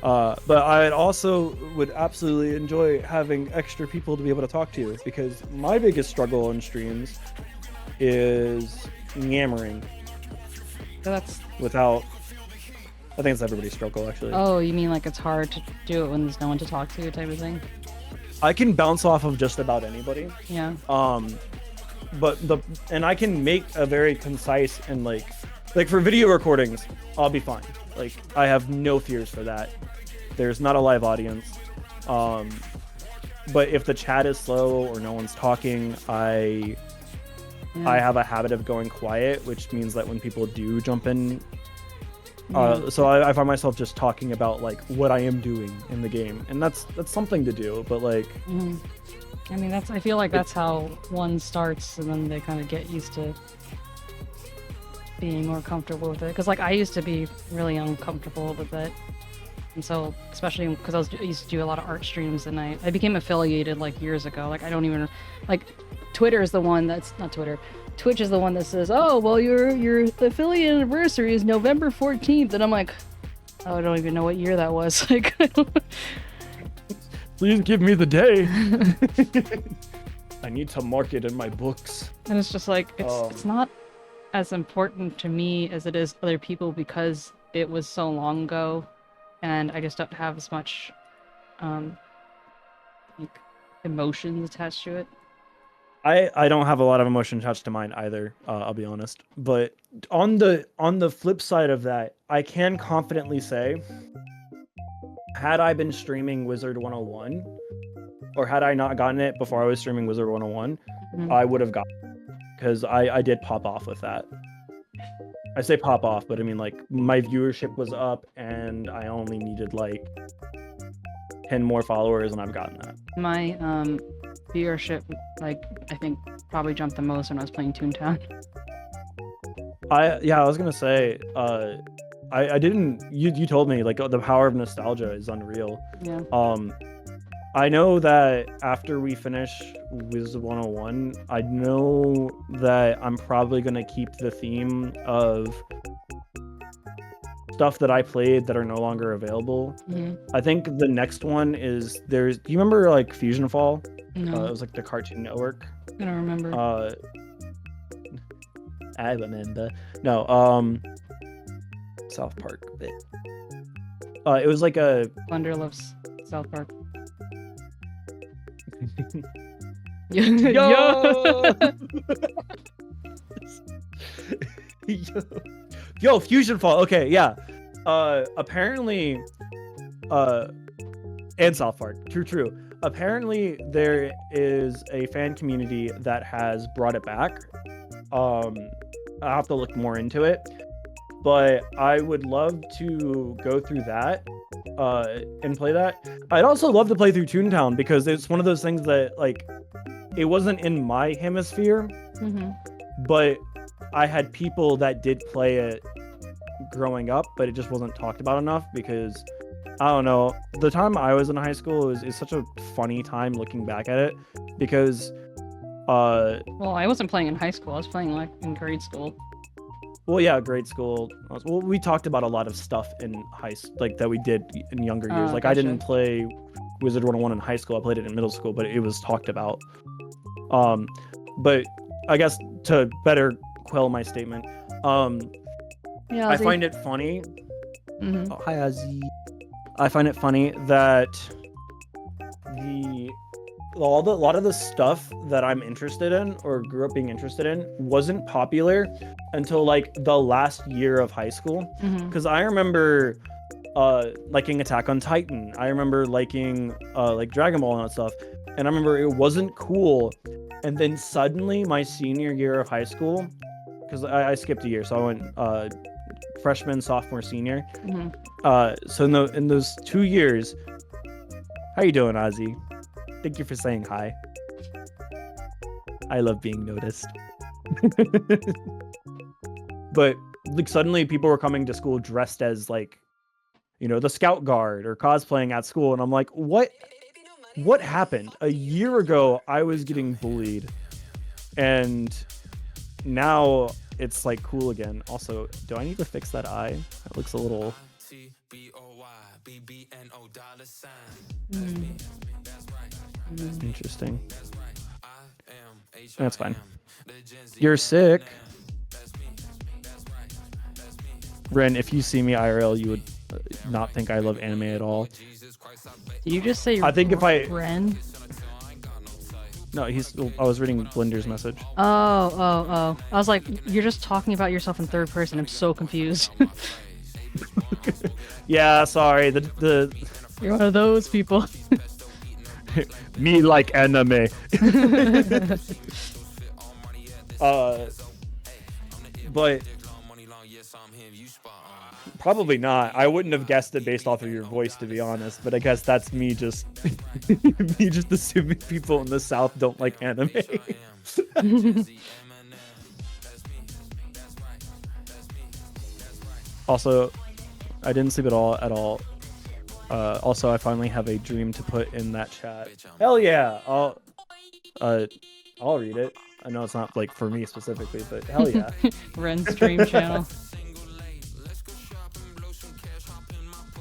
But I also would absolutely enjoy having extra people to be able to talk to, because my biggest struggle on streams is yammering. That's without. I think it's everybody's struggle, actually. Oh, you mean like it's hard to do it when there's no one to talk to, type of thing? I can bounce off of just about anybody. Yeah. But I can make a very concise and like for video recordings, I'll be fine. Like, I have no fears for that. There's not a live audience. But if the chat is slow or no one's talking, I have a habit of going quiet, which means that when people do jump in, so I find myself just talking about like what I am doing in the game, and that's something to do. But like, I mean, I feel like that's how one starts, and then they kind of get used to being more comfortable with it. Because like I used to be really uncomfortable with it, And so, especially because I used to do a lot of art streams, and I became affiliated like years ago. Like I don't even like Twitter is the one that's not Twitter. Twitch is the one that says, "Oh, well, your affiliate anniversary is November 14th," and I'm like, oh, I don't even know what year that was. Like, please give me the day. I need to mark it in my books. and it's just like it's not as important to me as it is other people because it was so long ago, and I just don't have as much like emotions attached to it. I don't have a lot of emotion attached to mine either, I'll be honest. But on the flip side of that, I can confidently say, had I been streaming Wizard 101, or had I not gotten it before I was streaming Wizard 101, I would have gotten it. Because I did pop off with that. I say pop off, but I mean like my viewership was up and I only needed like 10 more followers and I've gotten that. My viewership, like, I think probably jumped the most when I was playing Toontown. I was gonna say, I didn't. You told me like the power of nostalgia is unreal. Yeah. I know that after we finish Wizard 101, I know that I'm probably gonna keep the theme of stuff that I played that are no longer available. I think the next one is do you remember like Fusion Fall? No. It was like the Cartoon Network. I don't remember. I remember. No, South Park bit. It was like a Thunder loves South Park. Yo! Yo, Fusion Fall. Okay, yeah. Apparently, and South Park. True. Apparently, there is a fan community that has brought it back. I'll have to look more into it. But I would love to go through that and play that. I'd also love to play through Toontown because it's one of those things that, like, it wasn't in my hemisphere, but I had people that did play it growing up, but it just wasn't talked about enough because, I don't know, the time I was in high school is such a funny time looking back at it because... well, I wasn't playing in high school. I was playing, like, in grade school. Well, yeah, grade school. Well, we talked about a lot of stuff in that we did in younger years. Like, gotcha. I didn't play Wizard 101 in high school. I played it in middle school, but it was talked about. But I guess to better quell my statement, Yeah, I find it funny. Mm-hmm. Oh, hi, Ozzy. I find it funny that a lot of the stuff that I'm interested in or grew up being interested in wasn't popular until like the last year of high school. Because I remember liking Attack on Titan. I remember liking like Dragon Ball and that stuff. And I remember it wasn't cool. And then suddenly my senior year of high school, because I skipped a year, so I went freshman, sophomore, senior. So in those 2 years, how you doing, Ozzy? Thank you for saying hi. I love being noticed. But like suddenly people were coming to school dressed as like, you know, the Scout Guard or cosplaying at school, and I'm like, what happened? A year ago I was getting bullied, and now it's like cool again. Also, do I need to fix that eye? That looks a little interesting. That's fine. You're sick. Ren, if you see me IRL, you would not think I love anime at all. Did you just say I think if I... Ren? No, I was reading Blender's message. Oh. I was like, you're just talking about yourself in third person. I'm so confused. Yeah, sorry. You're one of those people. Me like anime. But probably not. I wouldn't have guessed it based off of your voice, to be honest. But I guess that's me just assuming people in the South don't like anime. Also, I didn't sleep at all. Also, I finally have a dream to put in that chat. Hell yeah! I'll read it. I know it's not like for me specifically, but hell yeah. Ren's stream channel.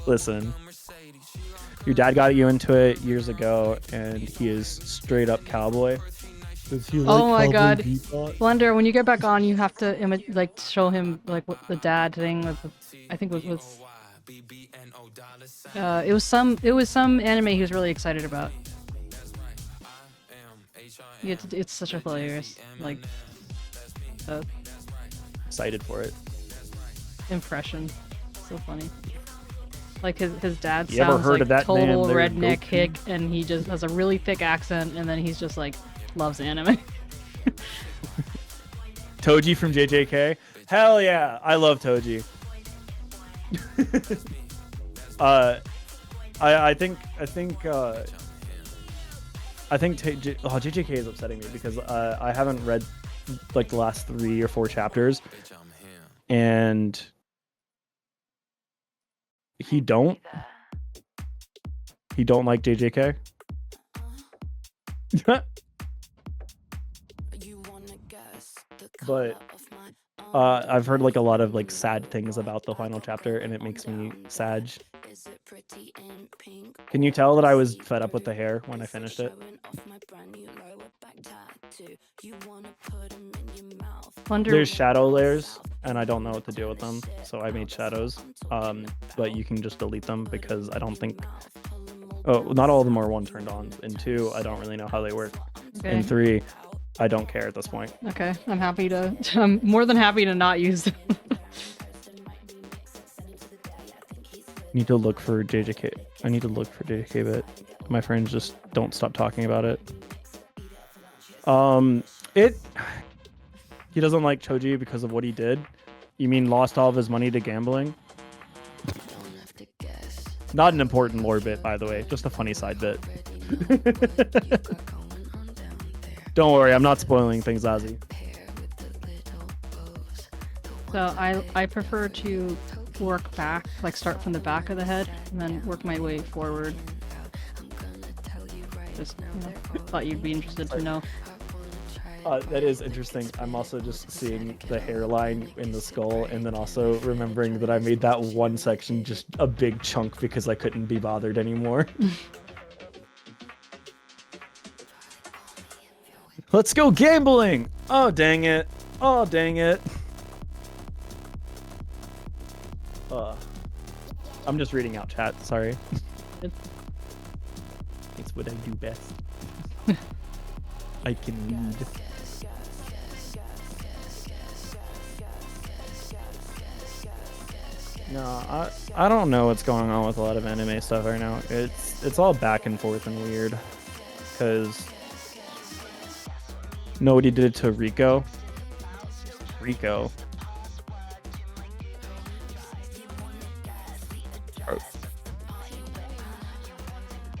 Listen, your dad got you into it years ago, and he is straight up cowboy. Does he Oh my Cowboy god, Bebop? Blender! When you get back on, you have to like show him like what the dad thing with. I think was it was some anime he was really excited about. It's such a hilarious like Excited for it. impression. So funny. Like his dad You ever sounds heard like of that total man there, redneck Goku? hick, and he just has a really thick accent, and then he's just like loves anime. Toji from JJK. Hell yeah, I love Toji. I think JJK is upsetting me because I haven't read like the last 3 or 4 chapters, and he don't like JJK. But I've heard like a lot of like sad things about the final chapter, and it makes me sad. Can you tell that I was fed up with the hair when I finished it? There's shadow layers, and I don't know what to do with them, so I made shadows. But you can just delete them because I don't think. Oh, not all of them are 1 turned on, and 2, I don't really know how they work, and 3, I don't care at this point. Okay, I'm more than happy to not use them. Need to look for JJK. I need to look for JJK, but my friends just don't stop talking about it. He doesn't like Choji because of what he did. You mean lost all of his money to gambling? Not an important lore bit, by the way. Just a funny side bit. Don't worry, I'm not spoiling things, 𝗟𝗋𝗋. So I prefer to work back, like start from the back of the head, and then work my way forward. Just thought you'd be interested to know. That is interesting. I'm also just seeing the hairline in the skull, and then also remembering that I made that one section just a big chunk because I couldn't be bothered anymore. Let's go gambling! Oh, dang it. Oh, dang it. I'm just reading out chat, sorry. It's what I do best. I can read. No, I don't know what's going on with a lot of anime stuff right now. It's all back and forth and weird. Because nobody did it to Rico. Rico.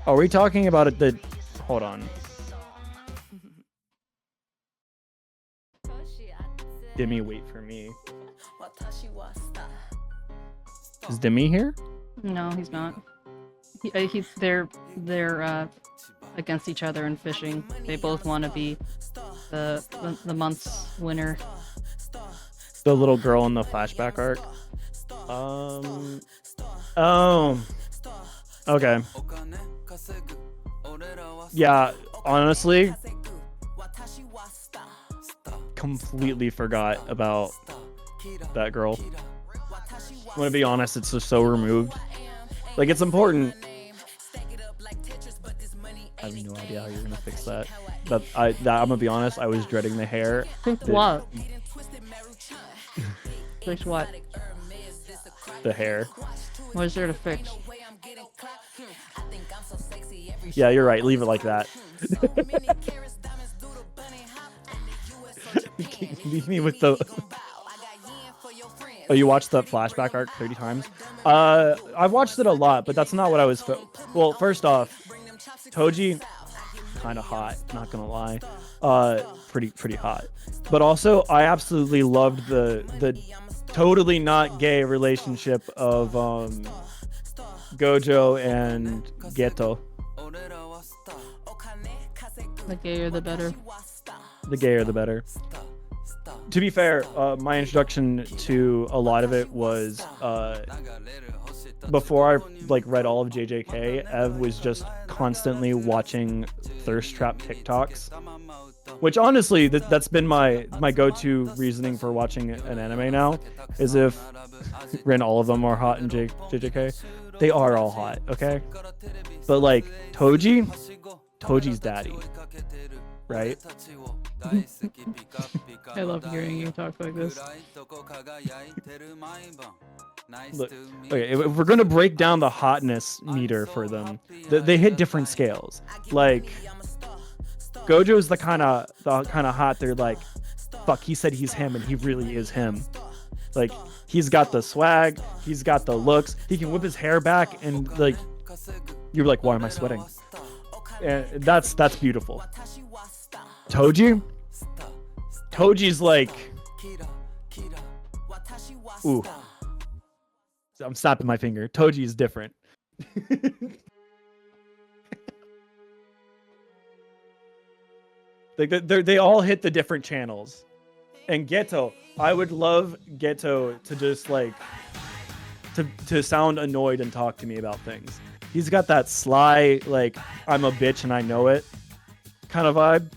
Are we talking about it? Hold on. Demi, wait for me. Is Demi here? No, he's not. They're against each other in fishing. They both want to be the month's winner. The little girl in the flashback arc. Oh. Okay. Yeah, honestly, completely forgot about that girl. I'm gonna be honest, it's just so removed. Like, it's important. I have no idea how you're gonna fix that. But I'm gonna be honest, I was dreading the hair. What? Fix what? The hair. What is there to fix? Yeah, you're right. Leave it like that. Leave me with the... Oh, you watched the flashback arc 30 times? I've watched it a lot, but that's not what I was... Well, first off, Toji, kind of hot, not gonna lie. Pretty hot. But also, I absolutely loved the totally not gay relationship of Gojo and Geto. The gayer, the better. The gayer, the better. To be fair, my introduction to a lot of it was before I like read all of JJK. Ev was just constantly watching thirst trap TikToks, which honestly that's been my go-to reasoning for watching an anime now. Is if Rin, all of them are hot in JJK. They are all hot, okay? But like Toji's daddy, right? I love hearing you talk like this. Look, okay, if we're gonna break down the hotness meter for them, they hit different scales. Like Gojo's the kind of hot. They're like, fuck, he said he's him, and he really is him. Like he's got the swag, he's got the looks, he can whip his hair back, and like you're like, why am I sweating? And that's beautiful. Toji's like, ooh. I'm snapping my finger. Toji is different. They all hit the different channels. And Geto, I would love Geto to just like to sound annoyed and talk to me about things. He's got that sly, like, I'm a bitch and I know it kind of vibe.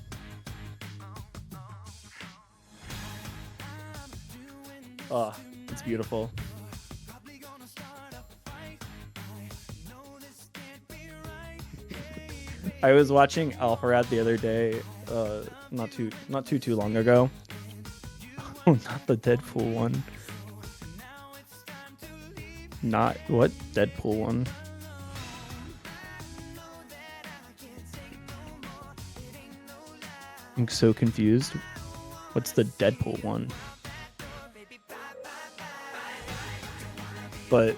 Oh, it's beautiful. I was watching 𝗟𝗶 the other day, not too long ago. Oh, not the Deadpool one. Not what Deadpool one? I'm so confused. What's the Deadpool one? But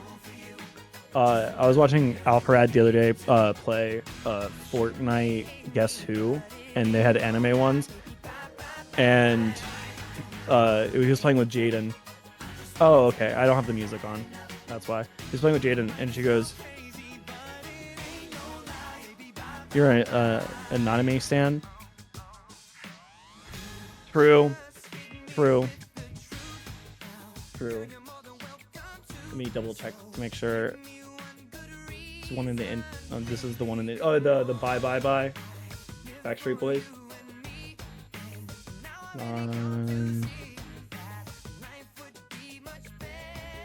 I was watching 𝗟𝗶 the other day play Fortnite Guess Who, and they had anime ones, and he was playing with Jaden. Oh, okay. I don't have the music on. That's why. He was playing with Jaden, and she goes, "You're an anime stan?" True. Let me double check to make sure. It's one in the end. This is the one in the. Oh, the bye Backstreet Boys.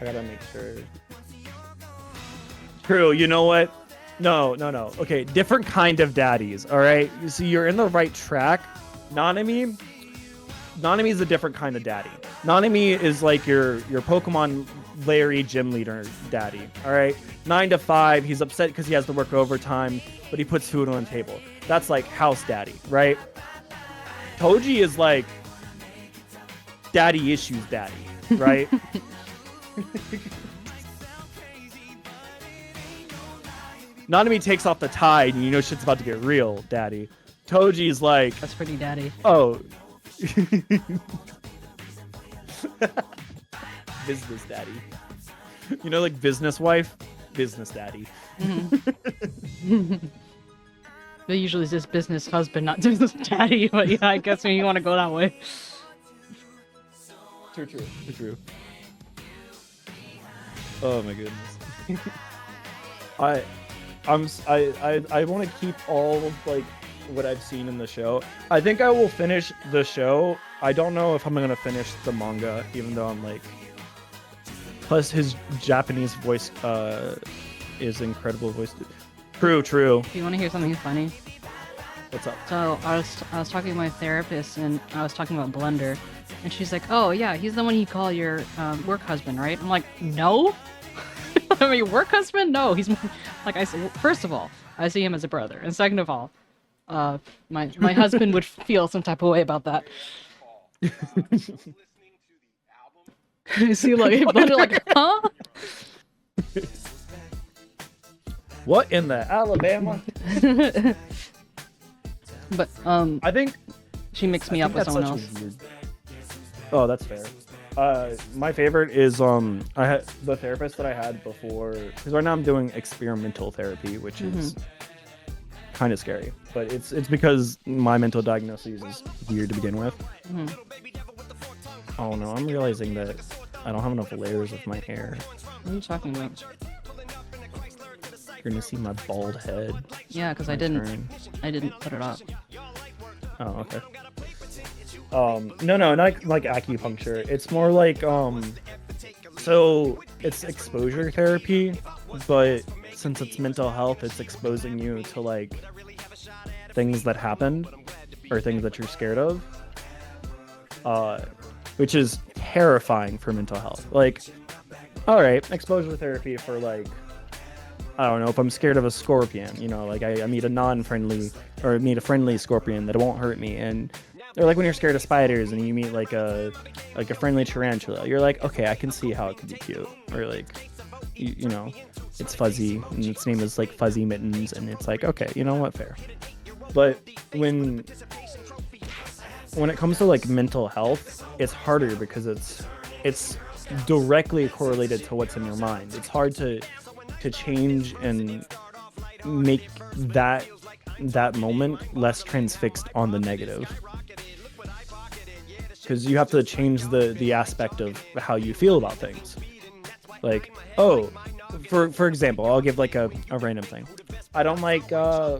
I gotta make sure. True. You know what? No. Okay, different kind of daddies. All right. You see, you're in the right track. 𝗟𝗶 is a different kind of daddy. 𝗟𝗶 is like your Pokemon Larry gym leader daddy. All right, 9 to 5. He's upset because he has to work overtime, but he puts food on the table. That's like house daddy, right? Toji is like daddy issues daddy, right? 𝗟𝗶 takes off the tide, and you know shit's about to get real, daddy. Toji's like, that's pretty daddy. Oh. Business daddy. You know, like business wife, business daddy. Mm-hmm. But usually it's just business husband, not business daddy. But yeah, I guess when you want to go that way. True. Oh my goodness. I want to keep all of like what I've seen in the show. I think I will finish the show. I don't know if I'm gonna finish the manga, even though I'm like. Plus, his Japanese voice is incredible voice. True. Do you want to hear something funny? What's up? So I was talking to my therapist, and I was talking about Blender, and she's like, "Oh yeah, he's the one you call your work husband, right?" I'm like, "No." I mean, work husband? No, he's like I said. First of all, I see him as a brother, and second of all, my husband would feel some type of way about that. See, like, huh? What in the Alabama? But I think she mixed me up with someone else. Oh, that's fair. My favorite is I had the therapist that I had before, because right now I'm doing experimental therapy, which is kind of scary, but it's because my mental diagnosis is weird to begin with. Oh no, I'm realizing that I don't have enough layers of my hair. What are you talking about? You're gonna see my bald head. Yeah, because I didn't put it up. Oh, okay. No, not like acupuncture. It's more like so it's exposure therapy, but since it's mental health, it's exposing you to like things that happened or things that you're scared of. Which is terrifying for mental health. Like, all right, exposure therapy for like, I don't know, if I'm scared of a scorpion, you know, like I meet a friendly scorpion that won't hurt me, and or like when you're scared of spiders and you meet like a friendly tarantula, you're like, okay, I can see how it could be cute, or like, you know, it's fuzzy and its name is like Fuzzy Mittens, and it's like, okay, you know what, fair. But when it comes to like mental health, it's harder because it's directly correlated to what's in your mind. It's hard to change and make that moment less transfixed on the negative, because you have to change the aspect of how you feel about things. Like, oh, for example, I'll give like a random thing. I don't like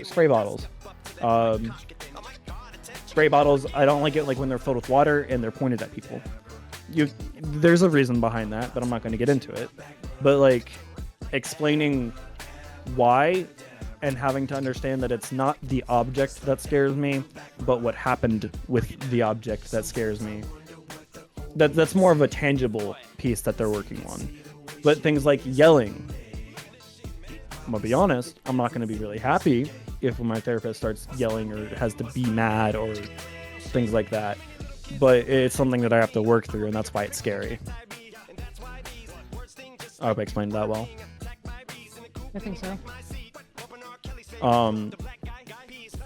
spray bottles. Spray bottles, I don't like it like when they're filled with water and they're pointed at people. There's a reason behind that, but I'm not going to get into it. But like explaining why and having to understand that it's not the object that scares me, but what happened with the object that scares me. That's more of a tangible piece that they're working on. But things like yelling, I'm gonna be honest, I'm not going to be really happy if my therapist starts yelling or has to be mad or things like that. But it's something that I have to work through, and that's why it's scary. I hope I explained that well. I think so.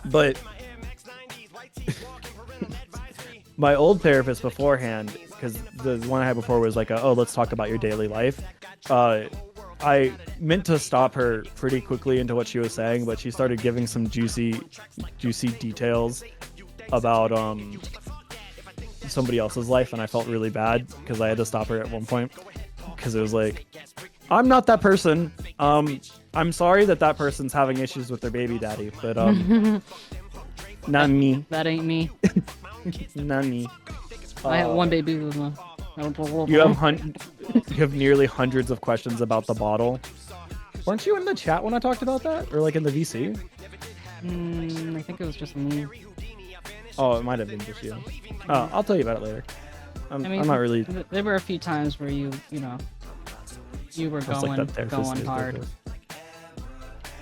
But my old therapist beforehand, because the one I had before was like, oh, let's talk about your daily life. I meant to stop her pretty quickly into what she was saying, but she started giving some juicy details about somebody else's life, and I felt really bad because I had to stop her at one point, because it was like, I'm not that person. I'm sorry that person's having issues with their baby daddy, but not me. That ain't me. Not me. I have one baby with my... You have nearly hundreds of questions about the bottle. Weren't you in the chat when I talked about that, or like in the VC? I think it was just me. Oh, it might have been just you. Oh, I'll tell you about it later. I'm not really. There were a few times where you were going hard.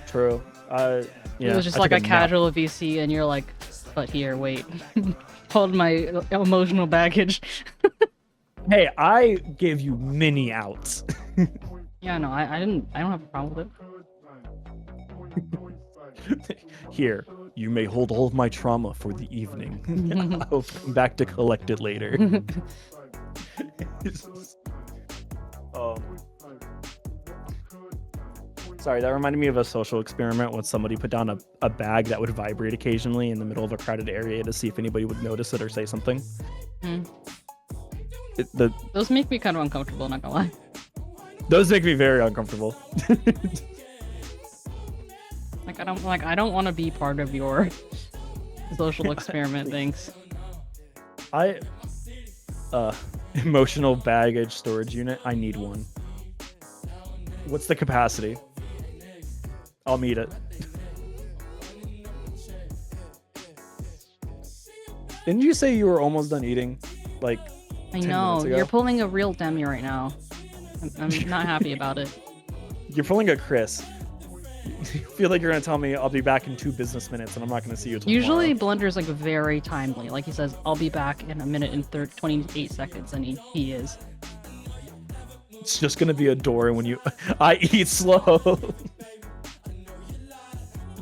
True. Yeah, it was just like a casual VC, and you're like, but here, wait, hold my emotional baggage. Hey, I gave you many outs. Yeah, no, I don't have a problem with it. Here, you may hold all of my trauma for the evening. I'll come back to collect it later. Sorry, that reminded me of a social experiment when somebody put down a bag that would vibrate occasionally in the middle of a crowded area to see if anybody would notice it or say something. Those make me kind of uncomfortable, not gonna lie. Those make me very uncomfortable. I don't want to be part of your social experiment things. Emotional baggage storage unit. I need one. What's the capacity? I'll meet it. Didn't you say you were almost done eating? Like, I know, you're pulling a real Demi right now. I'm not happy about it. You're pulling a Chris. I feel like you're gonna tell me I'll be back in 2 business minutes and I'm not gonna see you tomorrow. Usually Blunder's like very timely. Like he says, I'll be back in a minute and 28 seconds, and he is. It's just gonna be a door when I eat slow.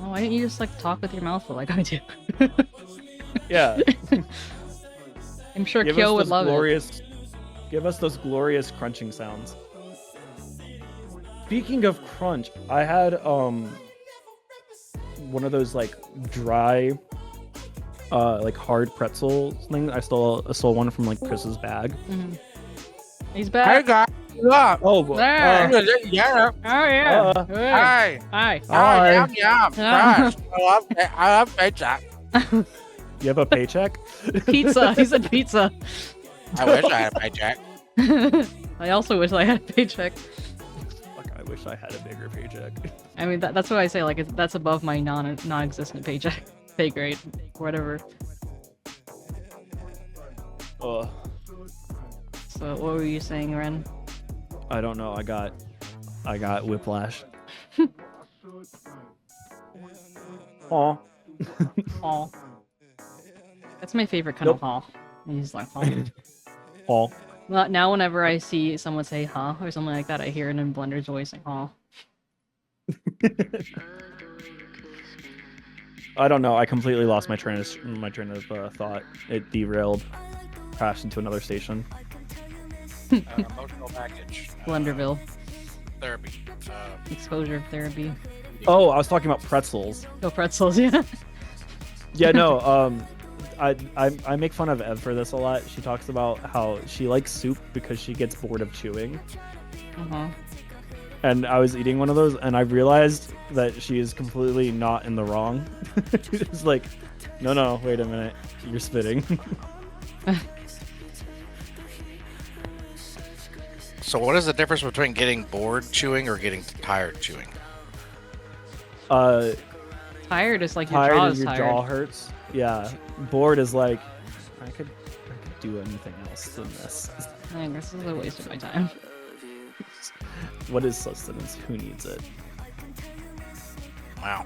Oh, why didn't you just like talk with your mouth full like I do? Yeah. I'm sure Kyo would love it. Give us those glorious crunching sounds. Speaking of crunch, I had one of those like dry like hard pretzel thing. I stole one from like Chris's bag. Mm-hmm. He's back. guys. Yeah. Oh, There. Yeah. Oh yeah. Hi. Hi. Hi. Yum. Yeah. Gosh, I love pizza. You have a paycheck? Pizza. He said pizza. I wish I had a paycheck. I also wish I had a paycheck. Fuck, I wish I had a bigger paycheck. I mean, that's what I say. Like, that's above my non-existent paycheck, pay grade, whatever. Oh, So, what were you saying, Ren? I don't know. I got whiplash. Aw. Aw. That's my favorite kind of haw. He's like, haw. Aw. Well, now whenever I see someone say huh or something like that, I hear it in Blender's voice like, haw. I don't know. I completely lost my train of thought. It derailed, crashed into another station. Emotional package. Blenderville. Therapy. Exposure therapy. Oh, I was talking about pretzels. Go pretzels, yeah. Yeah, no. I make fun of Ev for this a lot. She talks about how she likes soup because she gets bored of chewing. Uh-huh. And I was eating one of those, and I realized that she is completely not in the wrong. It's like, no, wait a minute, you're spitting. So what is the difference between getting bored chewing or getting tired chewing? Tired is like your Tired jaw is is your tired. jaw hurts. Yeah, bored is like, I could do anything else than this. I think this is a waste of my time. What is sustenance? Who needs it? Wow.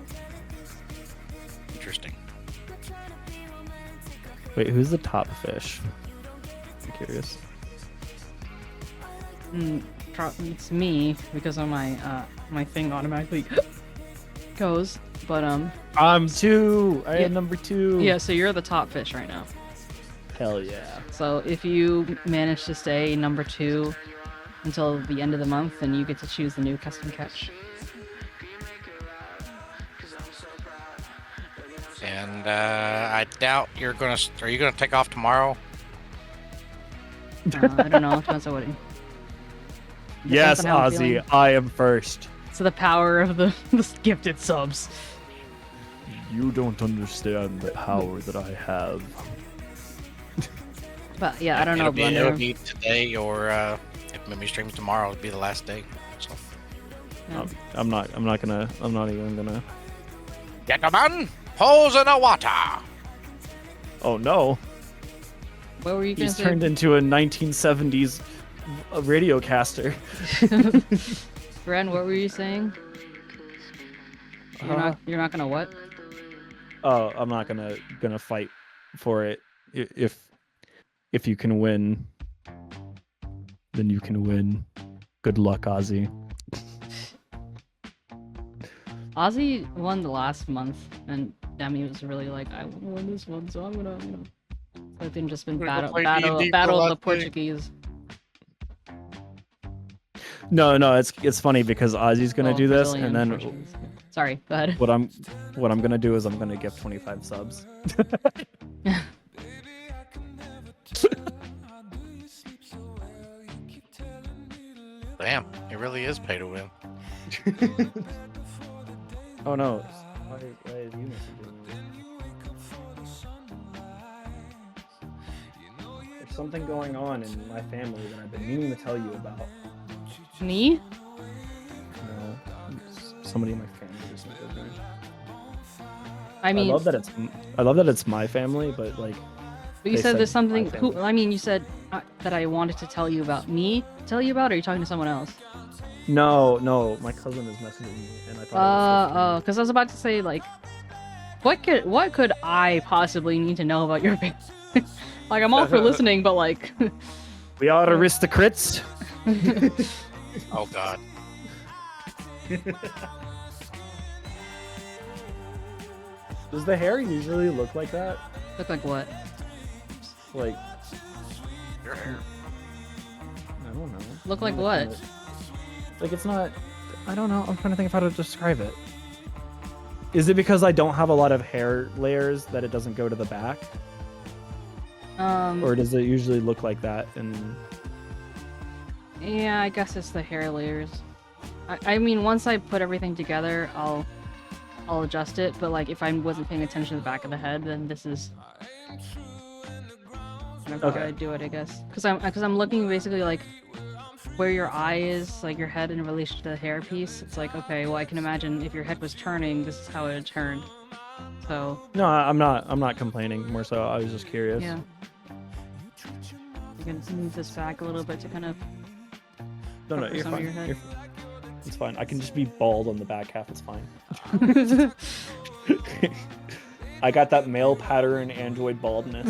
Interesting. Wait, who's the top fish? I'm curious. It's me because of my my thing automatically goes. But I'm 2. I Yeah. am number 2. yeah. So you're the top fish right now. Hell yeah. So if you manage to stay number 2 until the end of the month, then you get to choose the new custom catch. And I doubt you're gonna. Are you gonna take off tomorrow? I don't know. Depends on what. Yes, on how I'm Ozzy, feeling. I am first. So the power of the gifted subs. You don't understand the power that I have. But yeah, I don't know, It'll Blender. be today, or if Memmi streams tomorrow, it'll be the last day. So. Yeah. I'm not even gonna. Gentlemen, holes in the water. Oh no. What were you gonna He's say? turned into a 1970s radiocaster. Ren, what were you saying? You're not gonna what? Oh, I'm not gonna fight for it. If you can win, then you can win. Good luck, Ozzy. Ozzy won the last month, and Demi was really like, I want to win this one, so I'm gonna, So they've just been We're gonna battle play battle D&D battle for of the last day. Portuguese. No, it's funny because Ozzy's gonna Well, do this, Brazilian and then Portuguese. Sorry, go ahead. what I'm gonna do is I'm gonna give 25 subs. Damn, it really is pay to win. Oh no. Why is you messaging me? There's something going on in my family that I've been meaning to tell you about. Me? No, somebody in my family just messaged me. I mean, I love that it's my family, but like. but you they said said there's something. my family. I mean, you said that I wanted to tell you about me. Tell you about, or are you talking to someone else? No, my cousin is messaging me, and I thought. Because I was about to say like, what could I possibly need to know about your family? Like, I'm all for listening, but like, We are aristocrats. Oh God. Does the hair usually look like that? look like what? Like, Your hair. don't know. Look like what? Like it's not. I don't know. I'm trying to think of how to describe it. Is it because I don't have a lot of hair layers that it doesn't go to the back? Or does it usually look like that? And yeah, I guess it's the hair layers. I mean, once I put everything together, I'll adjust it. But like, if I wasn't paying attention to the back of the head, then this is kind of how I do it, I guess. Because I'm looking basically like where your eye is, like your head in relation to the hair piece. It's like, okay, well, I can imagine if your head was turning, this is how it would turn. So no, I'm not complaining. More so, I was just curious. yeah. You can move this back a little bit to kind of No, cover you're some of fine. your head. It's fine. I can just be bald on the back half. It's fine. I got that male pattern android baldness.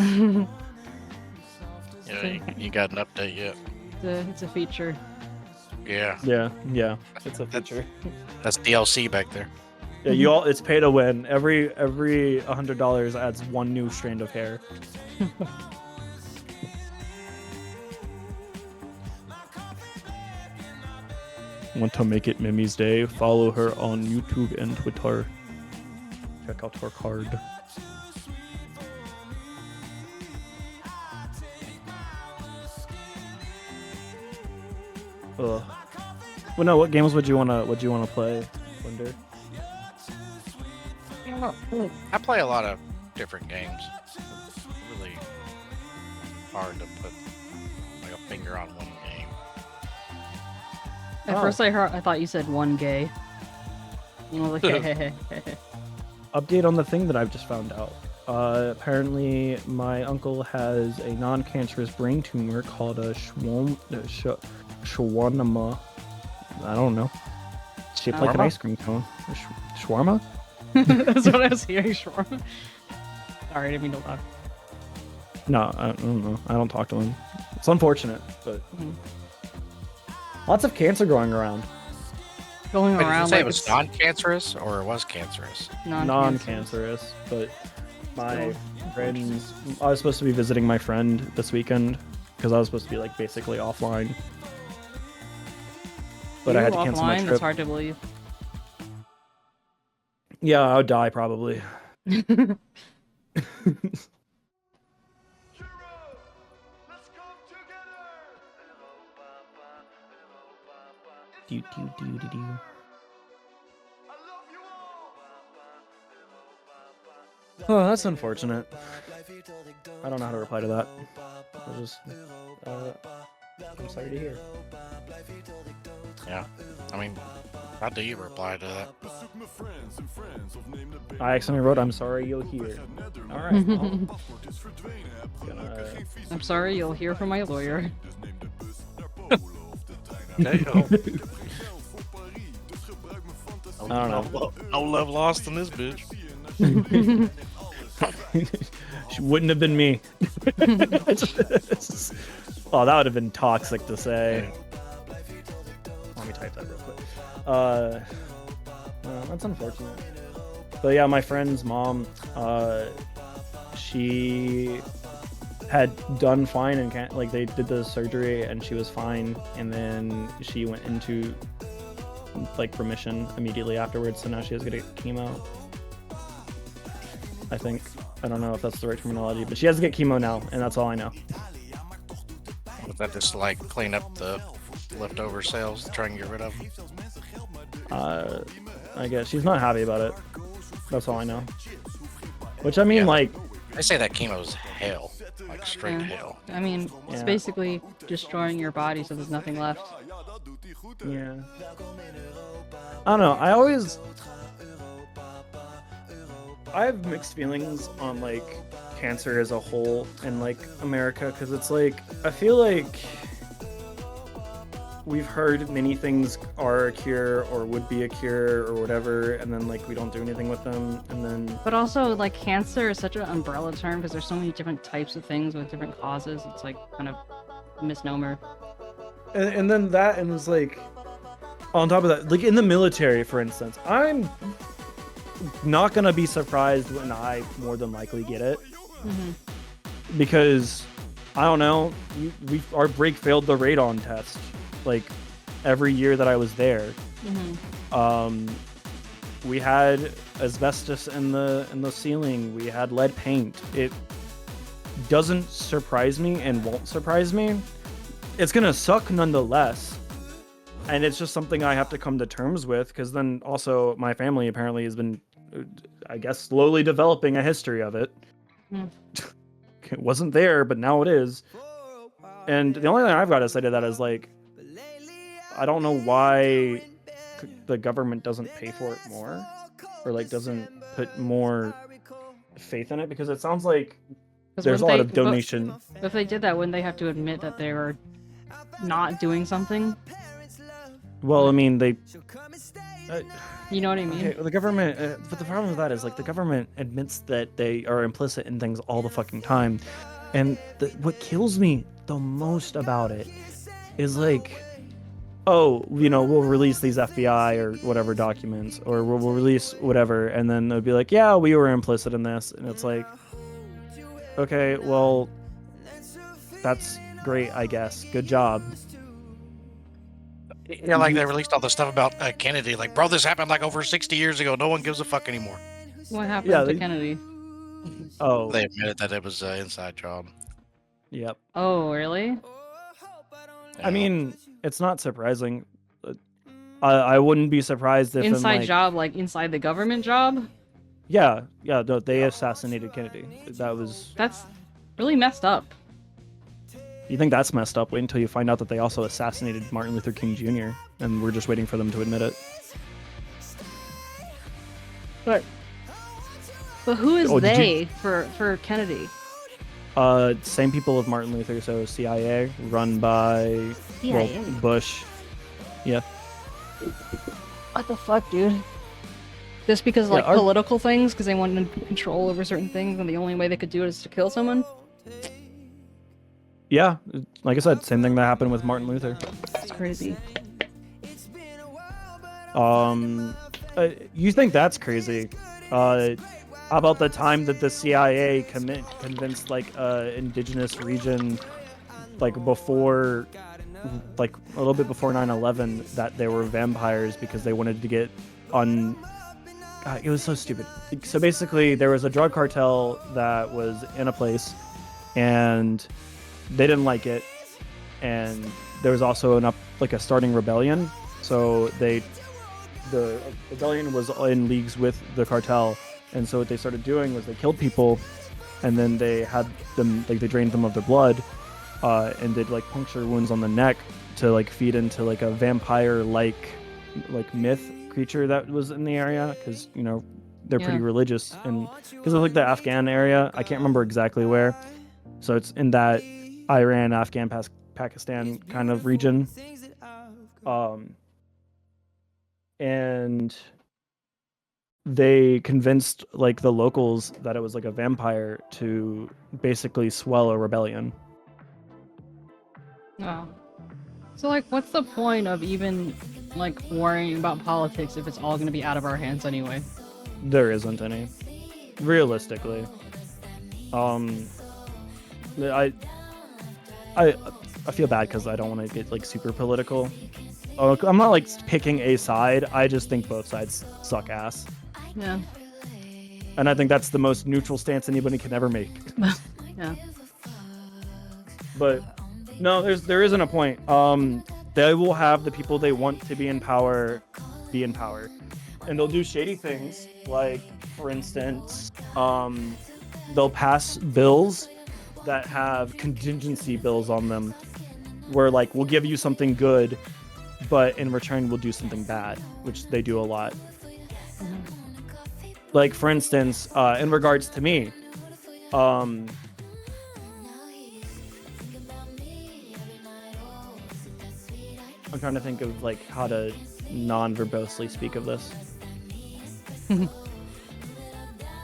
Yeah, you got an update yet? It's a feature. Yeah. Yeah. It's a feature. That's DLC back there. Yeah, it's pay to win. Every $100 adds one new strand of hair. Want to make it Memmi's day? Follow her on YouTube and Twitter. Check out her card. Ugh. Well, no. What games would you wanna play, Wonder? I play a lot of different games. It's really hard to put like a finger on one game. At first I thought you said one gay. You know, like Update on the thing that I've just found out. Apparently, my uncle has a non-cancerous brain tumor called a 𝗟𝗶ጵ. I don't know. It's shaped like an ice cream cone. Shawarma? That's what I was hearing, shawarma. Sorry, I didn't mean to laugh. No, I don't know. I don't talk to him. It's unfortunate, but lots of cancer going around. Going Wait, around did you say like it was it's non-cancerous or it was cancerous? Non-cancerous, but my friends. I was supposed to be visiting my friend this weekend because I was supposed to be like basically offline, but I had to cancel my trip. That's hard to believe. Yeah, I would die probably. Oh, that's unfortunate. I don't know how to reply to that. I'll just, I'm sorry to hear. Yeah. I mean, how do you reply to that? I accidentally wrote, I'm sorry you'll hear. Alright. I'm sorry, you'll hear from my lawyer. I don't know. No love lost in this bitch. She wouldn't have been me. Oh, that would have been toxic to say. Let me type that real quick. That's unfortunate. But yeah, my friend's mom, she had done fine and like they did the surgery and she was fine, and then she went into like remission immediately afterwards. So now she has to get chemo. I think. I don't know if that's the right terminology, but she has to get chemo now, and that's all I know. Was that just like clean up the leftover cells, try and get rid of them? I guess she's not happy about it. That's all I know. Which I mean, Yeah. like, I say that chemo's hell, like straight Yeah. hell. I mean, it's Yeah. basically destroying your body so there's nothing left. yeah. I don't know. I have mixed feelings on like cancer as a whole in like America, because it's like I feel like we've heard many things are a cure or would be a cure or whatever, and then like we don't do anything with them, and then But also, like, cancer is such an umbrella term because there's so many different types of things with different causes. It's like kind of a misnomer. and then that, and it's like on top of that, like in the military, for instance, I'm not gonna be surprised when I more than likely get it, because I don't know. Our break failed the radon test, like every year that I was there. We had asbestos in the ceiling. We had lead paint. It doesn't surprise me and won't surprise me. It's gonna suck nonetheless, and it's just something I have to come to terms with. Because then also my family apparently has been, I guess, slowly developing a history of it. It wasn't there, but now it is. And the only thing I've got to say to that is, like, I don't know why the government doesn't pay for it more, or like doesn't put more faith in it, because it sounds like there's a lot of donation. But if they did that, wouldn't they have to admit that they were not doing something? Well, I mean, they. You know what I mean? Okay, the government, but the problem with that is, like, the government admits that they are implicit in things all the fucking time, and what kills me the most about it is, like, oh, you know, we'll release these FBI or whatever documents, or we'll release whatever, and then they'll be like, yeah, we were implicit in this, and it's like, okay, well, that's great, I guess. Good job. Yeah, like they released all the stuff about Kennedy. Like, bro, this happened like over 60 years ago. No one gives a fuck anymore. What happened to Kennedy? Oh. They admitted that it was an inside job. Yep. Oh, really? I mean, it's not surprising. I wouldn't be surprised if Inside job, like inside the government job? Yeah, no, they assassinated Kennedy. That's really messed up. You think that's messed up? Wait until you find out that they also assassinated Martin Luther King Jr., and we're just waiting for them to admit it. But who is they for Kennedy? Same people with Martin Luther, so CIA, run by well, Bush. Yeah. What the fuck, dude? Just because like political things, because they wanted control over certain things, and the only way they could do it is to kill someone? Yeah, like I said, same thing that happened with Martin Luther. It's crazy. You think that's crazy? How about the time that the CIA convinced like indigenous region, like before, like a little bit before 9/11, that they were vampires because they wanted to get on. God, it was so stupid. So basically, there was a drug cartel that was in a place, and they didn't like it, and there was also a starting rebellion. So the rebellion was in leagues with the cartel, and so what they started doing was they killed people, and then they had them, like, they drained them of their blood, and did like puncture wounds on the neck to like feed into like a vampire like myth creature that was in the area, because you know they're pretty religious, and because of like the Afghan area, I can't remember exactly where, so it's in that Iran, Afghan, Pakistan kind of region, and they convinced like the locals that it was like a vampire to basically swell a rebellion. Wow. So like, what's the point of even like worrying about politics if it's all going to be out of our hands anyway? There isn't any, realistically. I feel bad because I don't want to get like super political. I'm not like picking a side. I just think both sides suck ass. Yeah. And I think that's the most neutral stance anybody can ever make. Yeah. But no, there isn't a point. They will have the people they want to be in power, and they'll do shady things. Like, for instance, they'll pass bills that have contingency bills on them, where like we'll give you something good, but in return we'll do something bad, which they do a lot. Like, for instance, in regards to me, I'm trying to think of like how to non-verbosely speak of this.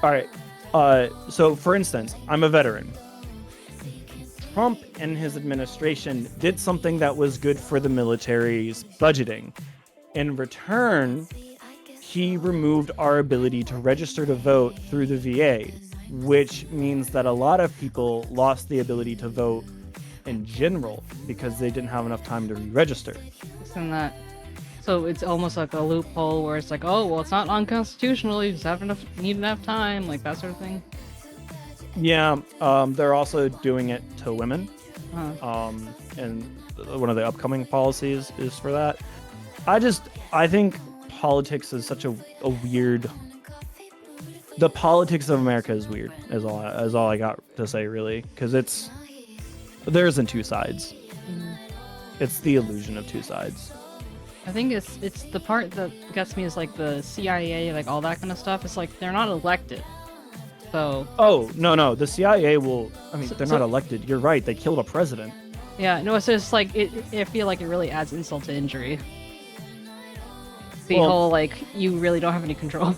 All right. So for instance, I'm a veteran. Trump and his administration did something that was good for the military's budgeting. In return, he removed our ability to register to vote through the VA, which means that a lot of people lost the ability to vote in general because they didn't have enough time to re-register. Isn't that? So it's almost like a loophole where it's like, oh, well, it's not unconstitutional. You just need enough time, like that sort of thing. Yeah, they're also doing it to women. Huh. And one of the upcoming policies is for that. I think politics is such a weird. The politics of America is weird. Is all I got to say, really, because there isn't two sides. It's the illusion of two sides. I think it's the part that gets me is like the CIA, like all that kind of stuff. It's like they're not elected. So. Oh no, the CIA will. I mean, they're not elected. You're right. They killed a president. Yeah, no, it's just like I feel like it really adds insult to injury. The whole like you really don't have any control.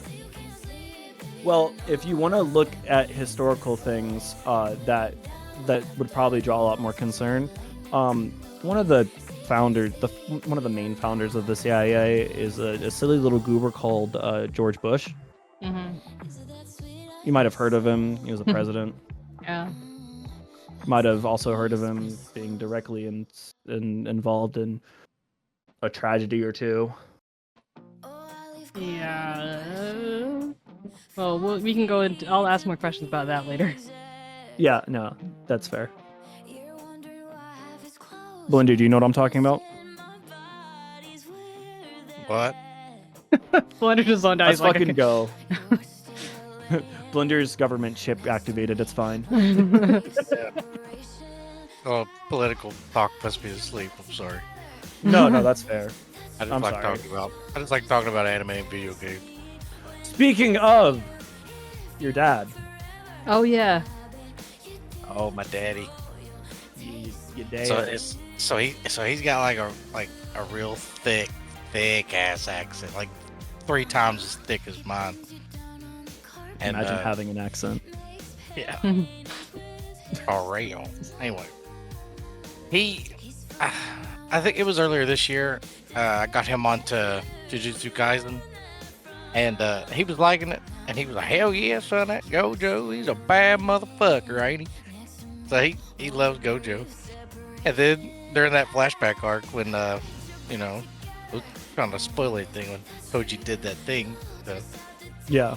Well, if you want to look at historical things that would probably draw a lot more concern, one of the founders, one of the main founders of the CIA is a silly little goober called George Bush. Mm-hmm. You might have heard of him. He was a president. Yeah. Might have also heard of him being directly involved in a tragedy or two. Yeah. Well, we can go into. I'll ask more questions about that later. Yeah, no, that's fair. Blender, do you know what I'm talking about? What? Blender just zoned out. Let's He's like, fucking okay. go. Blender's government chip activated. It's fine. Oh, political talk puts me to sleep. I'm sorry. No, that's fair. I just I'm like sorry. talking about anime and video games. Speaking of your dad, Oh yeah. Oh, my daddy. your dad. So he's got like a real thick ass accent, like 3 times as thick as mine. And Imagine having an accent. yeah. For real. Anyway, I think it was earlier this year. I got him onto Jujutsu Kaisen, and he was liking it, and he was like, "Hell yeah, son, that Gojo, he's a bad motherfucker, ain't he?" So he loves Gojo. And then during that flashback arc, when I was trying to spoil anything when Koji did that thing. Yeah.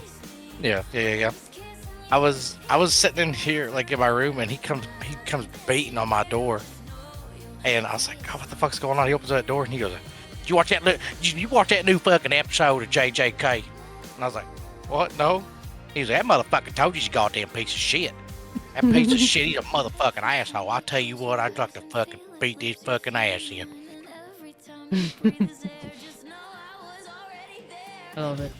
Yeah. I was sitting in here like in my room, and he comes beating on my door, and I was like, "Oh, what the fuck's going on?" He opens that door and he goes, "Did you watch that new fucking episode of JJK?" And I was like, "What? No." He's like, "That motherfucker told you he's a goddamn piece of shit. That piece of shit, he's a motherfucking asshole. I tell you what, I'd like to fucking beat his fucking ass in." I love it.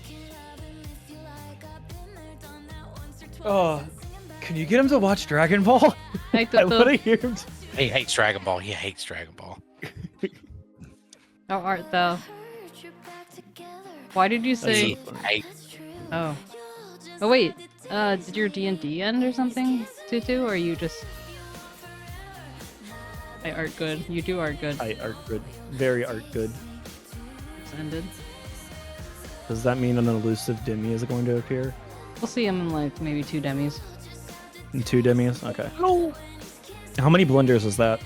Oh, can you get him to watch Dragon Ball? Like I want to hear him. He hates Dragon Ball. He hates Dragon Ball. How art thou? Why did you say? Oh. Oh wait. Did your D&D end or something, Tutu? Or are you just? I art good. You do art good. I art good. Very art good. It's ended. Does that mean an elusive Demi is going to appear? We'll see him in like maybe 2 demis. And 2 Demis? Okay. No. How many blenders is that?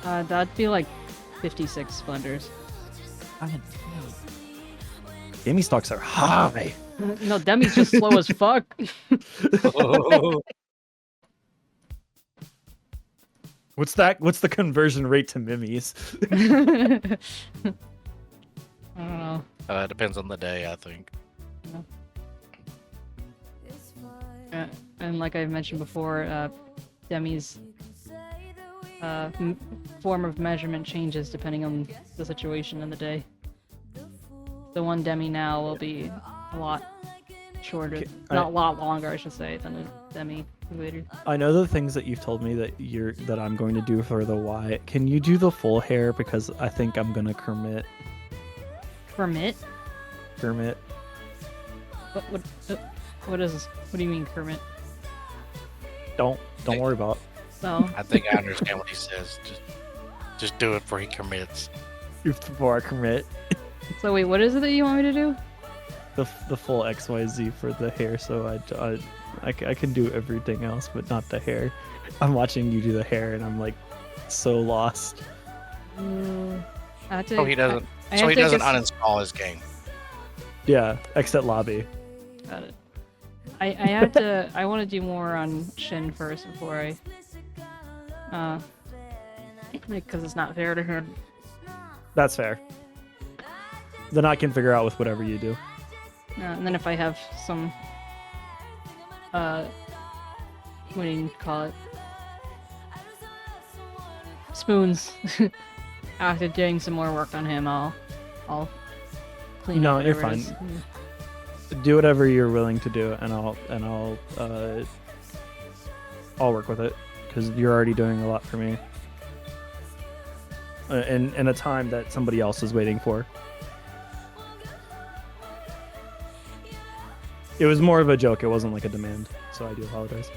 That'd be like 56 blenders. Demi stocks are high. No, Demi's just slow as fuck. What's the conversion rate to Mimmies? I don't know. It depends on the day, I think. And like I mentioned before, Demi's form of measurement changes depending on the situation and the day. The one Demi now will be a lot shorter, not a lot longer, I should say, than a Demi later. I know the things that you've told me that I'm going to do for the Y. Can you do the full hair, because I think I'm gonna Kermit. Kermit? Kermit. What is this? What do you mean, Kermit? Don't worry about it. Oh. I think I understand what he says. Just do it before he commits. Before I commit. So wait, what is it that you want me to do? The full XYZ for the hair, so I can do everything else, but not the hair. I'm watching you do the hair, and I'm like so lost. I have to, So he doesn't. I So have he to doesn't guess- uninstall his game. Yeah, exit lobby. Got it. I have to. I want to do more on Shin first before I. Because it's not fair to him. That's fair. Then I can figure out with whatever you do. And then if I have some. What do you call it? Spoons. After doing some more work on him, I'll clean No, up you're whatever it fine. is. Do whatever you're willing to do, and I'll work with it because you're already doing a lot for me. In a time that somebody else is waiting for. It was more of a joke. It wasn't like a demand, so I do apologize.